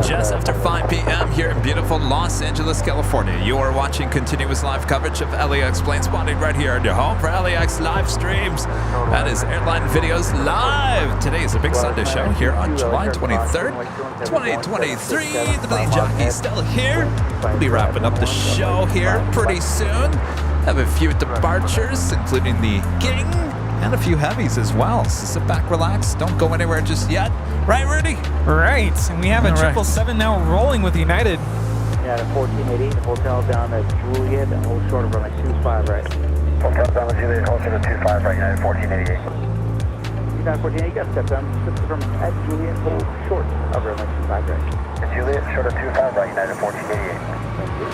Just after 5 p.m. here in beautiful Los Angeles, California. You are watching continuous live coverage of LAX Plane Spotting right here at your home for LAX live streams. That is Airline Videos Live. Today is a big Sunday show here on July 23rd, 2023. The Plane Jockey's still here. We'll be wrapping up the show here pretty soon. Have a few departures, including the King and a few heavies as well. So sit back, relax, don't go anywhere just yet. Right, Rudy? Right, and we have a 777 now rolling with United. Yeah, the 1480, the hotel down at Juliet, and hold short of runway 25, right? Hotel down at Juliet, hold short of 25, right, United 1488. United 1488, got step down, from at Juliet, hold short of runway 25, right? At Juliet, short of 25, right, United 1488. Thank you.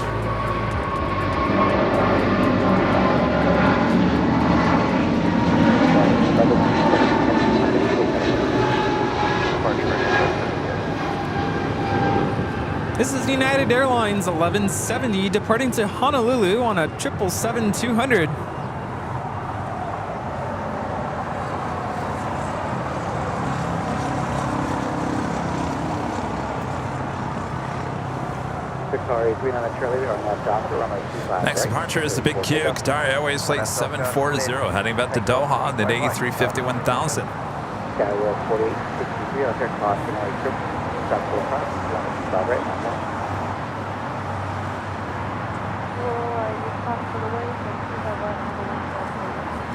This is United Airlines 1170 departing to Honolulu on a 777-200. Next departure is the Big Q, Qatar Airways Flight 740, heading back to Doha on the A350 1000. Skyward 4863, out there, cautionary trip, stop full cross, right now.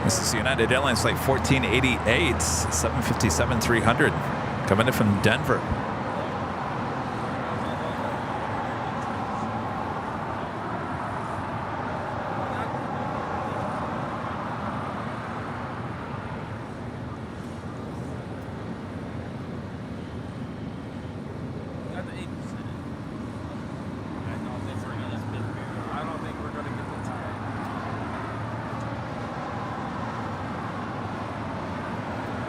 This is United Airlines Flight 1488, 757-300, coming in from Denver.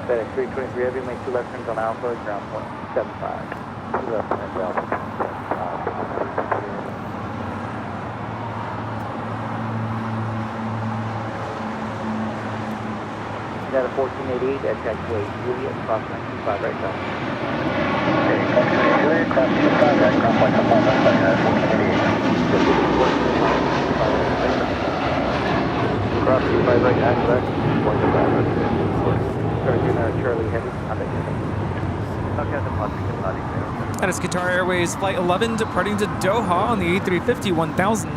FedEx 323 Heavy, make 2 left turns on Alpha, ground point 75. 2 left turns Alpha. Got a 1488 at taxiway Juliet, cross 925 right down. Okay, cross Juliet, cross 25 right, ground point 1488. Cross 25 right, access, point 5 right. Charlie Heavy, That is Qatar Airways Flight 11 departing to Doha on the A350 1000.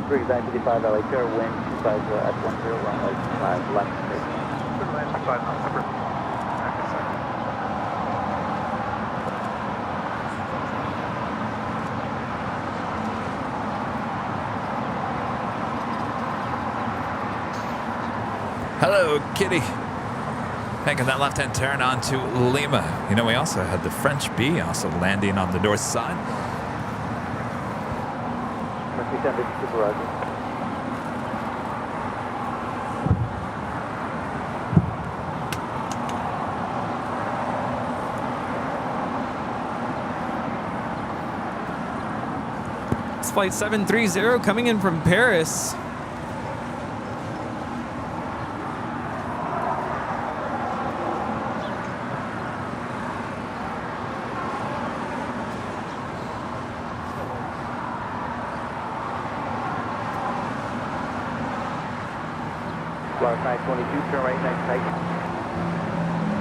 Briggs 955 LA Tower, wind 25 at 10, runway 25 left. Hello, Kitty. Making that left-hand turn onto Lima. You know, we also had the French bee also landing on the north side. It's Flight 730 coming in from Paris. Block 922, turn right next tight.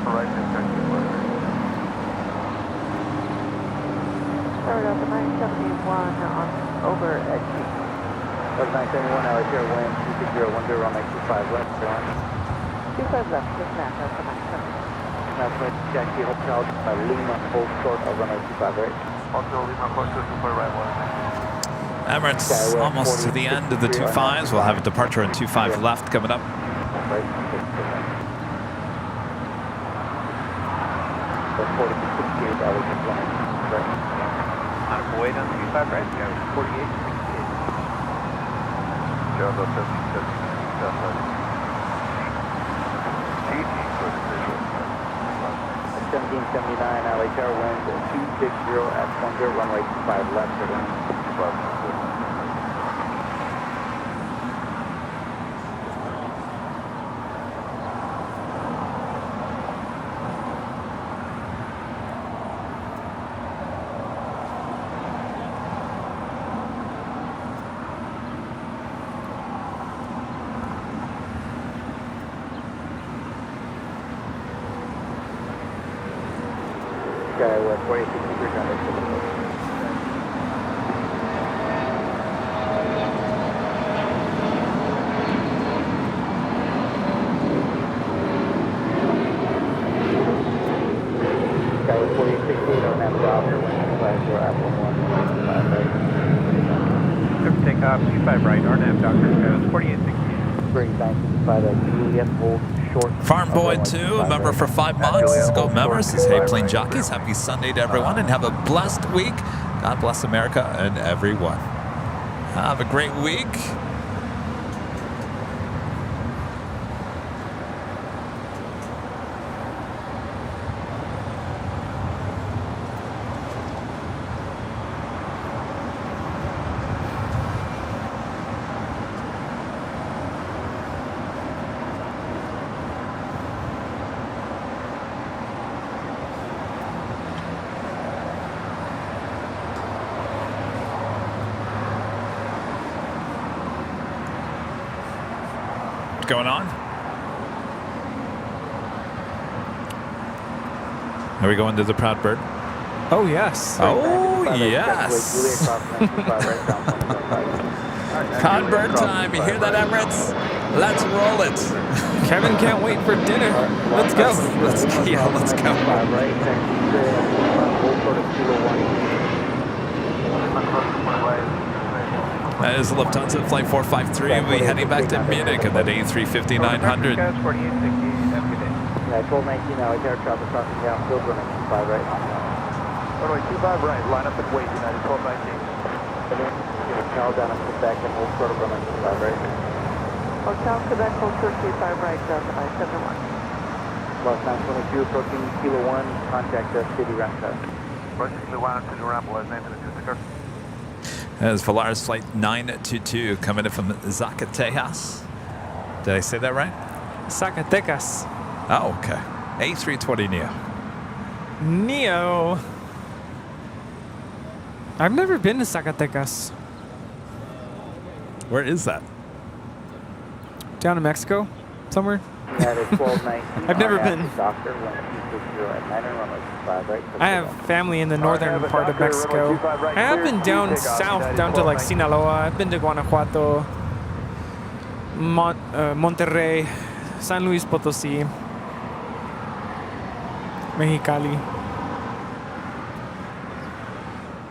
Right next tight. Start up at 971 on over at G. Block 971, LA Tower, wind 26010, runway 25 left, on. 25 left, just back up to 971. That's right, Jackie Hotel, Lima, hold short of runway 25 right. Hotel Lima, close to 25 right, 1. Emirates almost to the end of the 25s. We'll have a departure on 25 left coming up. Right. 40 to 68, that was just line. Right. On Kuwait on 25 right, yeah, 48 to 68. Java 77, Delta. GG for the visual. 1779, LA Tower, wind 260 at 10, runway 25 left, above. Skyward 4863 ground Skyward 4868 on that doctor, wind 50 Apple 1, Took takeoff, 25 right, RNAV Doctor, Skyward 4868. Briggs 965 at Juliet, hold short. Farm Boy 2, a member for 5 months. Let's go, members. Says, hey, Plane Jockeys. Happy Sunday to everyone and have a blessed week. God bless America and everyone. Have a great week. going on? Are we going to the Proud Bird? Oh, yes. Oh, yes. Proud Bird time. You hear that, Emirates? Let's roll it. Kevin can't wait for dinner. Let's go. Let's go. That is Lufthansa Flight 453. We'll be heading back to Munich at that A350-900. Yeah, 1219 now, air traffic crossing down, field running 25 right. Runway 25 right, line up and wait, United 1219. Hotel down and Quebec and hold short of runway 25 right. Hotel Quebec, hold short 25 right, Delta by 71. Lost 922, approaching Kilo 1, contact City Ramp test. Approaching Kilo 1, City Ramp, was named in the two-sticker. That is Volaris Flight 922 coming in from Zacatecas. Did I say that right? Zacatecas. Oh, okay. A320 Neo. Neo. I've never been to Zacatecas. Where is that? Down in Mexico, somewhere. That is 1219. I've never been. I have family in the northern part of Mexico. I have been down south, down to like Sinaloa. I've been to Guanajuato, Monterrey, San Luis Potosí, Mexicali.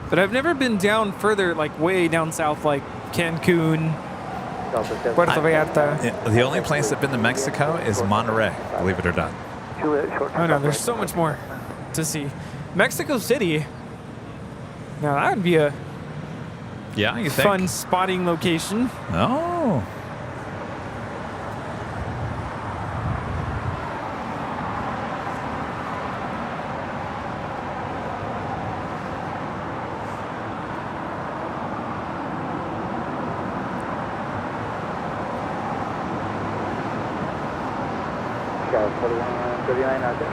But I've never been down further, like way down south, like Cancun, Puerto Vallarta. The only place I've been to Mexico is Monterrey, believe it or not. Oh no, there's so much more to see. Mexico City. Now that would be a you think? fun spotting location. Oh. Sky 4139 out there.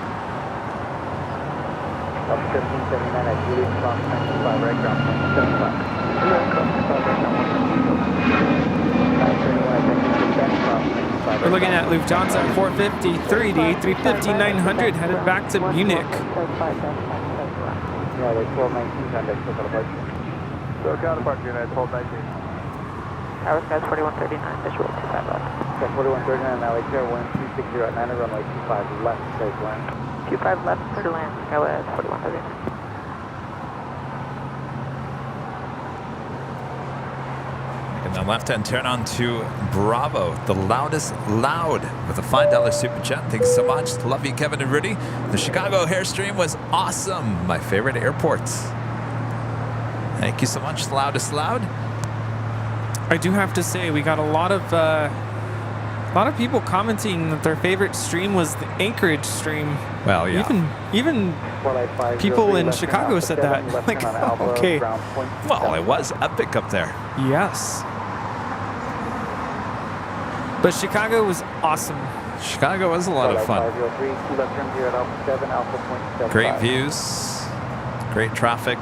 Up 1779 at Julian Cross 95 right ground 75. Julian Cross 95 right ground 931 We're looking at Lufthansa 453 to A350-900 headed back to Munich. Yeah, they're 1219 contact, so departure. So counterpart United 1219. Tower Skies 4139, visual 25 left. Sky 4139, now LAX 1260 at 9 runway 25 left, clear to land. 25 left, clear to land, Skyway 4139. Making the left-hand turn on to Bravo, the loudest loud, with a $5 super chat. Thanks so much. Love you, Kevin and Rudy. The Chicago Hairstream was awesome. My favorite airports. Thank you so much, the loudest loud. I do have to say, we got a lot of people commenting that their favorite stream was the Anchorage stream. Well, yeah. Even people in Chicago said that. Like, okay. Well, it was epic up there. Yes. But Chicago was awesome. Chicago was a lot of fun. Great views, great traffic.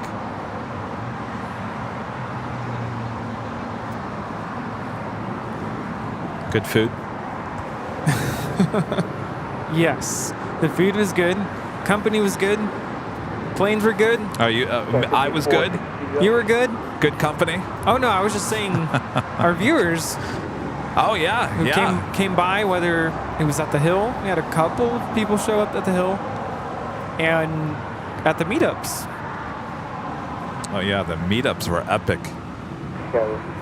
Good food. Yes, the food was good. Company was good. Planes were good. Oh, you? I was good. You were good. Good company. Oh no, I was just saying, our viewers. Oh yeah, who came by, whether it was at the Hill. We had a couple of people show up at the Hill, and at the meetups. Oh yeah, the meetups were epic.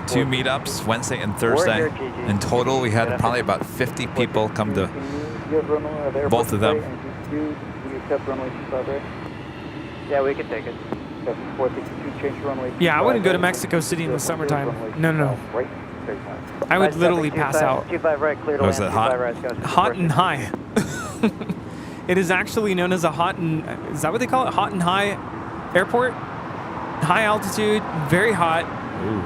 2 meetups, Wednesday and Thursday. In total, we had probably about 50 people come to both of them. Yeah, we can take it. Yeah, I wouldn't go to Mexico City in the summertime. No. I would literally pass out. Was it hot? Hot and high. It is actually known as a hot and... Is that what they call it? Hot and high airport? High altitude, very hot. Ooh.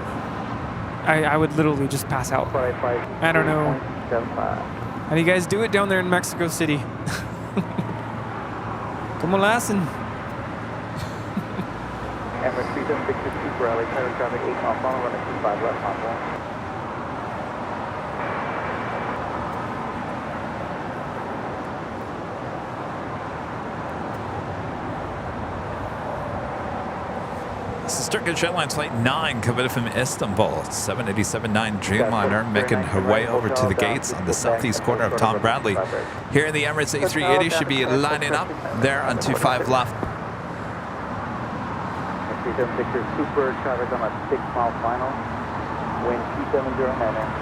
I would literally just pass out. I don't know. How do you guys do it down there in Mexico City? Como la hacen? Emirates 3762 for LA, tighter traffic 8 off on running 25 left on 1. This is Turkish Airlines Flight 9 coming from Istanbul. 787-9 Dreamliner making her way over to the gates on the southeast corner of Tom Bradley. Here in the Emirates A380 should be lining up there on 25 left. 376 Super, traffic on a 6-mile final. Wind 270 and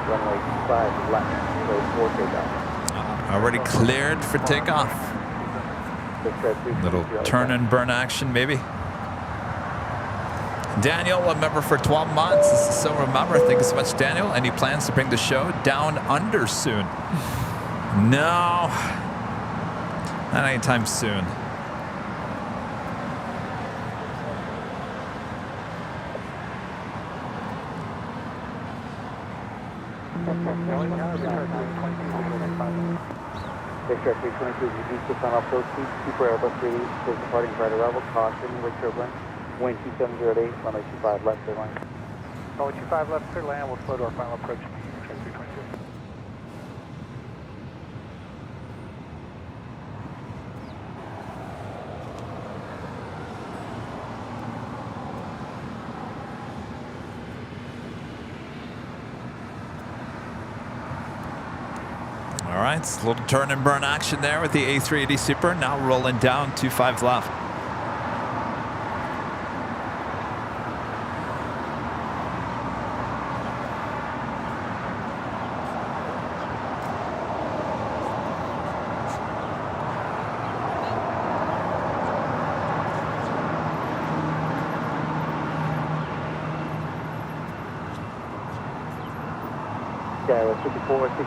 runway 25 left, so 4 takeoff. Already cleared for takeoff. Little turn and burn action, maybe. Daniel, a member for 12 months. So remember, thank you so much, Daniel. Any plans to bring the show down under soon? No, not anytime soon. District 322 is reduced to final approach speed. Super Airbus 3 is departing right arrival. Caution, with turbulence. Wind 2708, runway 25 left, clear line. Runway 25 left, clear land. We'll slow to our final approach speed. Check 322. All right, it's a little turn and burn action there with the A380 Super. Now rolling down 25 left. Skyler 5462,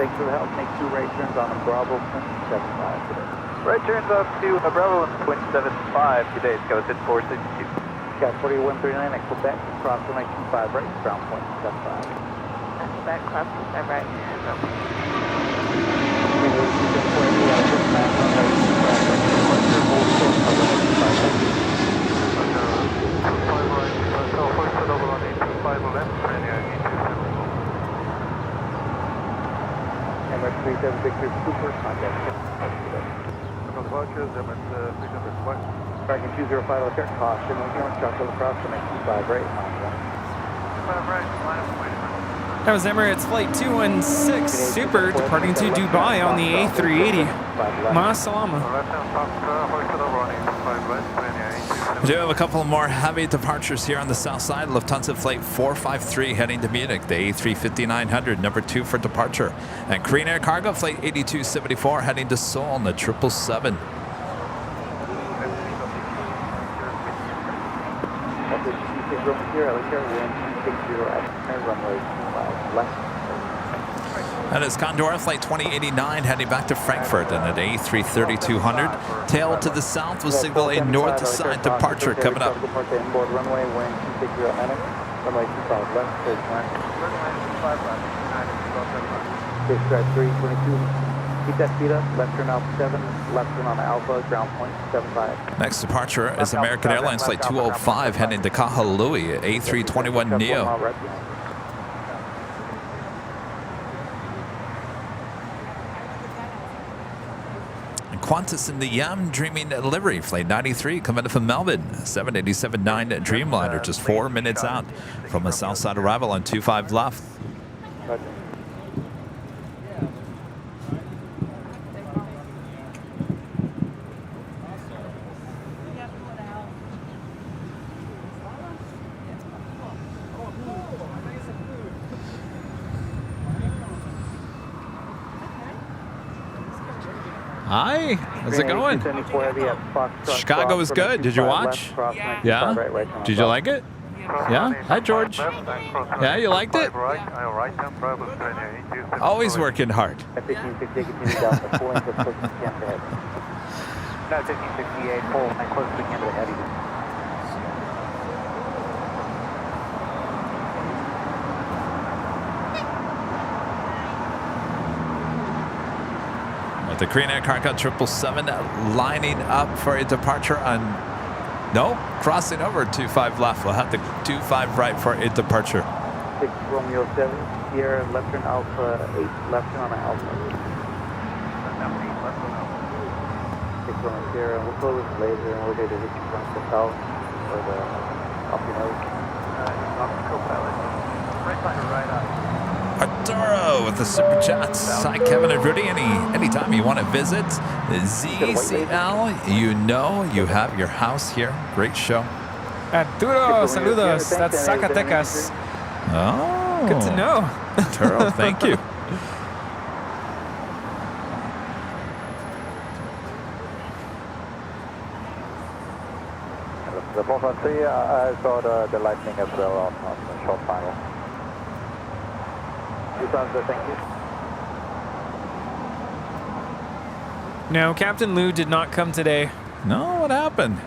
thanks for the help. Make 2 right turns on the Bravo 75 today. Right turns up to Bravo 1.75 today. Sky 462. Sky 4139 at Quebec, cross runway 25 right, ground point 75. Quebec, cross 25 right. Emirates 376 Super, contact. Departures, Emirates 376 West. Tracking 205 left, caution, we're going to start to the cross runway 25 right, line 25 right, line up, wait. That was Emirates Flight 216 Super departing to Dubai on the A380. Ma salama. We do have a couple more heavy departures here on the south side. Lufthansa Flight 453 heading to Munich, the A350-900, number 2 for departure. And Korean Air Cargo Flight 8274 heading to Seoul on the 777. That is Condor Flight 2089 heading back to Frankfurt and at A330-200. Tail to the south will signal a north side departure coming up. Runway, wind 260 runway 25 left, clear climb. Dispatch 322, keep that speed up, left turn Alpha 7, left turn on Alpha, ground point 75. Next departure is American Airlines Flight 205 heading to Kahului at A321neo. Qantas in the Yam Dreaming Livery Flight 93 coming from Melbourne. 787-9 Dreamliner just 4 minutes out from a south side arrival on 25 left. Hi, how's it going? Chicago was good. Did you watch? Yeah? Did you like it? Yeah? Hi, George. Yeah, you liked it? Always working hard. 1568, hold, and close to the end of the heavy. With the Korean Air Cargo 777 lining up for a departure on, no, crossing over 25 left. We'll have the 25 right for a departure. 6 Romeo 7, Sierra, left turn Alpha 8, left turn on Alpha. 6 Romeo Sierra, we'll close this laser and we'll get to hit you from the south or the Copy nose. Co-pilot. Right side or right eye? Arturo with the super chats. Hi, Kevin and Rudy. Anytime you want to visit ZCL, you know you have your house here. Great show. Arturo, saludos. That's Zacatecas. Oh. Good to know. Arturo, thank you. The 453, I saw the lightning as well on the short final. Thank you. No, Captain Lou did not come today. No, what happened? I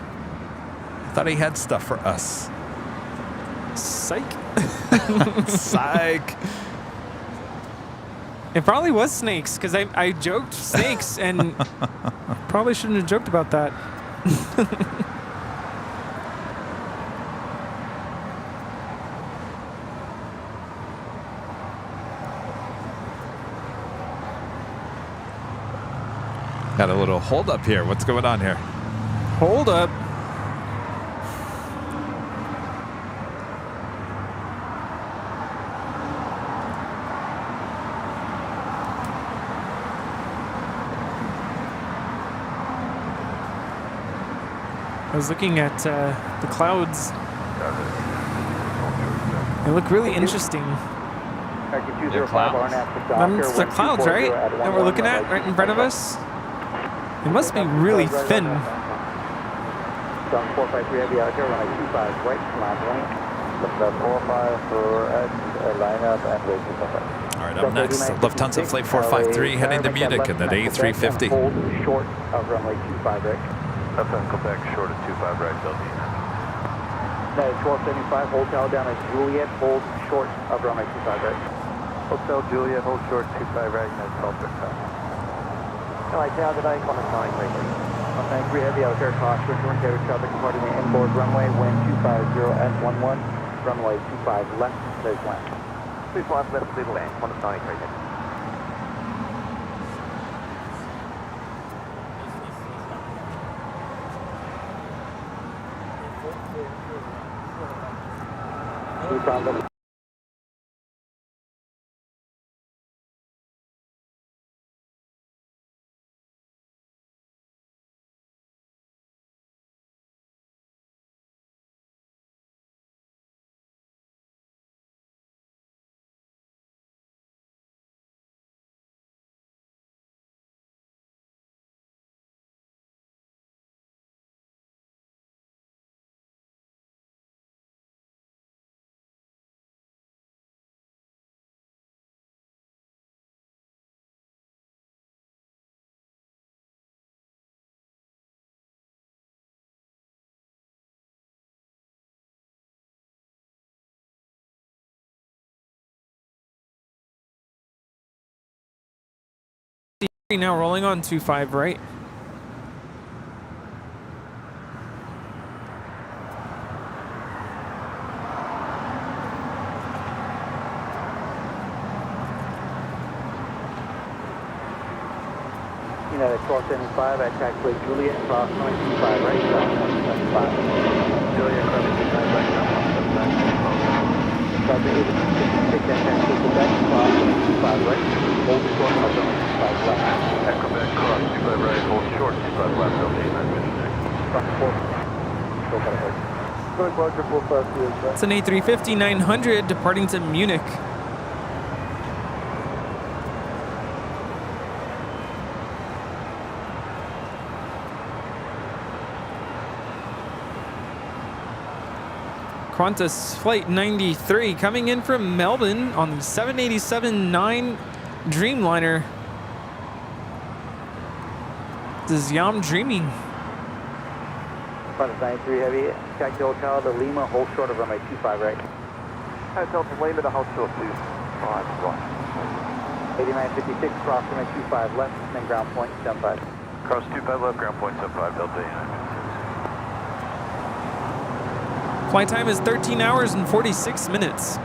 thought he had stuff for us. Psych. Psych. It probably was snakes, because I joked snakes, and probably shouldn't have joked about that. Got a little hold up here. What's going on here? Hold up. I was looking at the clouds. They look really interesting. The clouds, right? That we're looking at right in front of us? It must be really thin. 453 heavy out here, runway 25 right, land lane. The 45 for line up and wait for All right, up next, Lufthansa Flight 453 heading to Munich in that A350. Hold short of runway 25 right. Lufthansa Quebec short of 25 right, building. That is 1275, hold tower down at Juliet, hold short of runway 25 right. Hotel Juliet, hold short 25 right, and that's Celtic time. Alright, tower today, 109 right. 193 heavy out here, caution, return carrier traffic departing the inboard runway, wind 250 at 11, runway 25 left, there's land. 25 left, clear to land, 109 right. Now rolling on 25 right. United 1275 at taxiway Juliet, cross 95 right, ground 175. Juliet, cross 95 right, ground 175. Southern 86 at taxiway Quebec, cross 95 right, hold short of 95 left. At Quebec, cross 25 right, hold short 25 left, building, and Front 4. Go for it. Good, Roger, 453. It's an A350 900 departing to Munich. Qantas Flight 93 coming in from Melbourne on the 787-9 Dreamliner. This is Yam Dreaming. Qantas 93 heavy, taxi hotel to Lima, hold short of runway 25 right. Hotel to Lima to hotel 25 right. 8956, cross runway 25 left, then ground point 75. Cross 25 left, ground point 75, Delta United. Flight time is 13 hours and 46 minutes.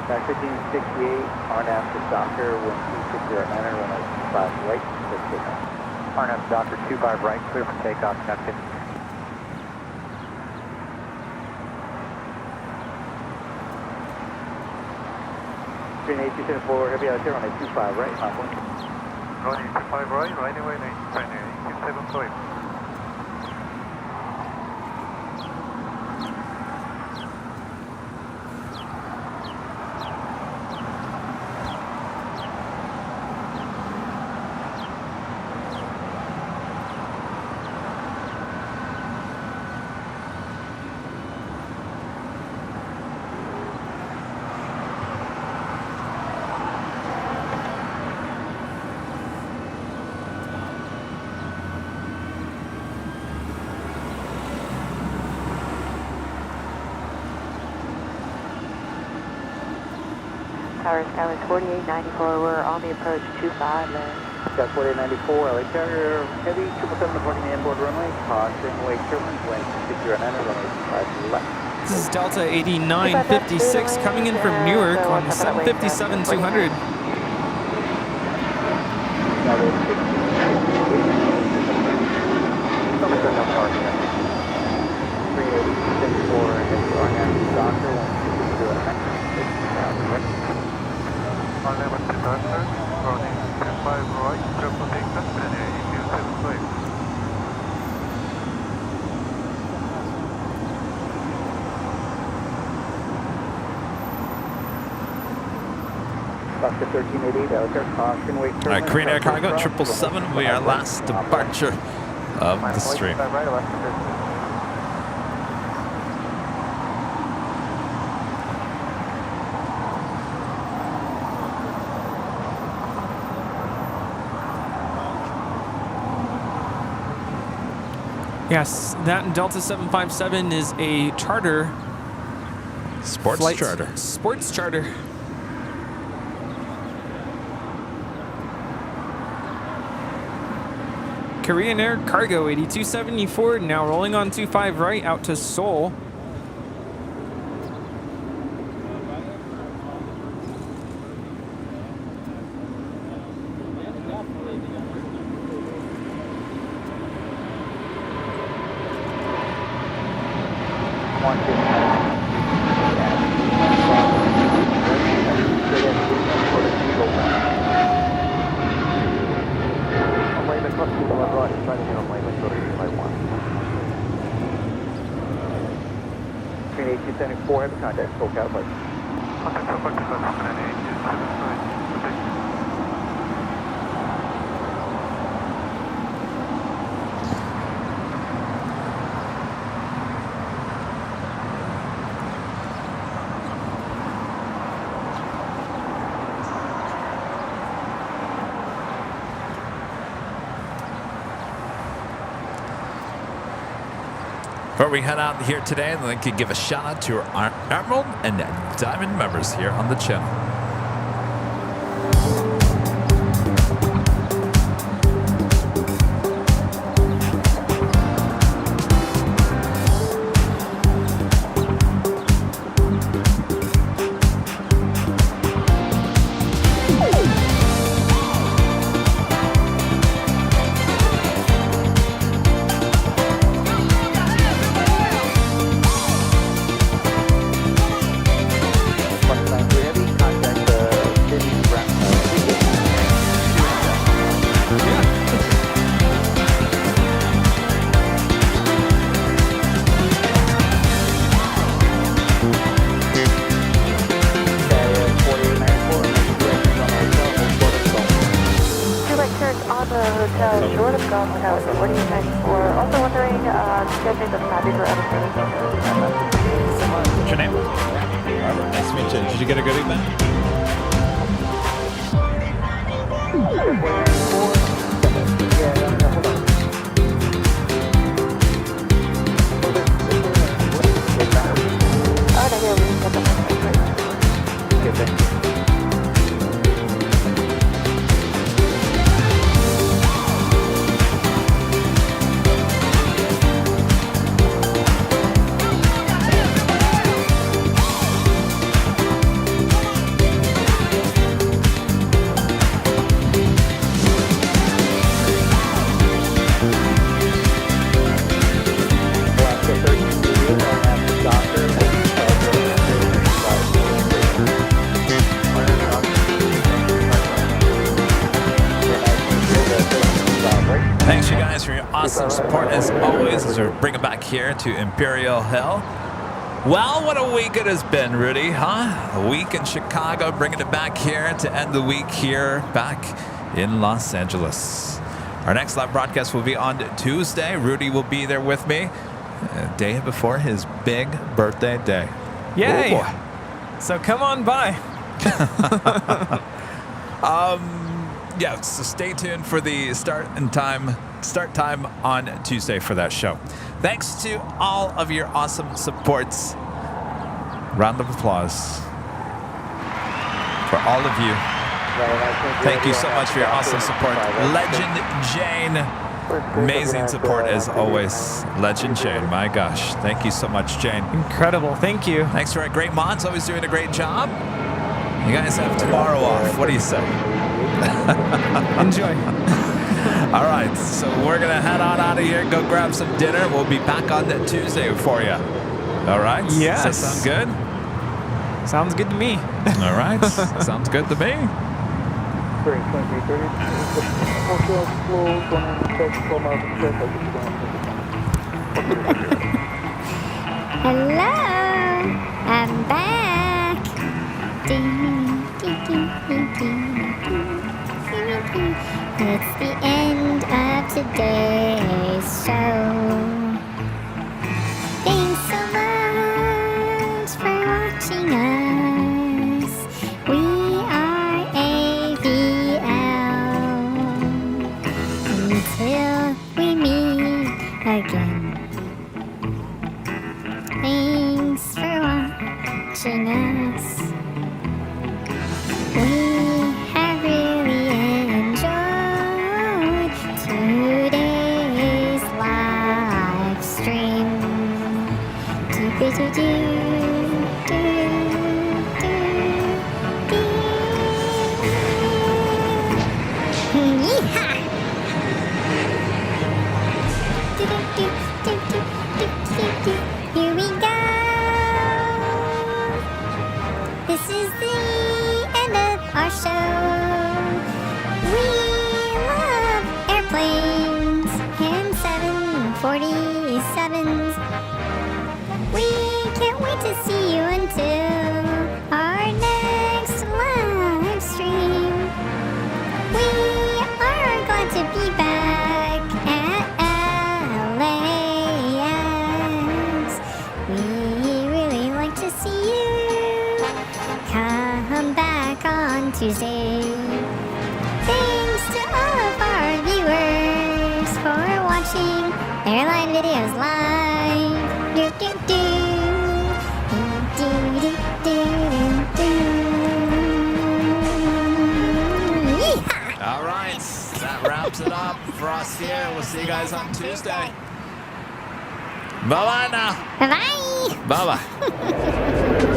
Back 1568, RNAV to Doctor, wind 260 at 9, runway 25 right, clear for takeoff. RNAV to Doctor, 25 right, clear for takeoff, Captain. Green 8274, heavy out here, runway 25 right, top one. Runway 25 right, right away, 7 Tower Skyway 4894, we're on the approach 25 there. Sky 4894, LA Carrier, heavy 777 reporting the inboard runway, caution, wake turbulence, wind 260 at 9, runway 25 left. This is Delta 8956 coming in from Newark on 757-200. Doctor 1388, LA caution, wake All right, Korean Air Cargo 777. We are last departure of the stream. Yes, that Delta 757 is a charter. Sports flight. charter. Sports charter. Korean Air Cargo 8274 now rolling on 25 right out to Seoul. Contact SoCal flight. Before we head out here today, I'd like to give a shout out to our Emerald and Diamond members here on the channel. What's your name? Robert, nice to meet you. Did you get a good email? here to Imperial Hill. Well, what a week it has been, Rudy, huh? A week in Chicago, bringing it back here to end the week here back in Los Angeles. Our next live broadcast will be on Tuesday. Rudy will be there with me a day before his big birthday day. Yay! Oh, boy. So come on by. Yeah, so stay tuned for the start time on Tuesday for that show. Thanks to all of your awesome supports. Round of applause for all of you. Thank you so much for your awesome support. Legend Jane, amazing support as always. Legend Jane, my gosh. Thank you so much, Jane. Incredible, thank you. Thanks for our great mods, always doing a great job. You guys have tomorrow off. What do you say? Enjoy. All right, so we're going to head on out of here, go grab some dinner. We'll be back on that Tuesday for you. All right? Yes. Does that sound good? Sounds good to me. All right. Sounds good to me. Hello, I'm back. It's the end of today's show. Thanks so much for watching us. We are AVL. Until we meet again. Thanks for watching us. We have really enjoyed today's live stream. Here we go. This is the end of our show. We love airplanes and 747s. We can't wait to see you until our next live stream. We are glad to be back at LAX. We really like to see you. Come back on Tuesday. Thanks to all of our viewers for watching Airline Videos Live. All right, that wraps it up for us here. We'll see you guys on Tuesday. Bye-bye now. Bye-bye. Bye-bye.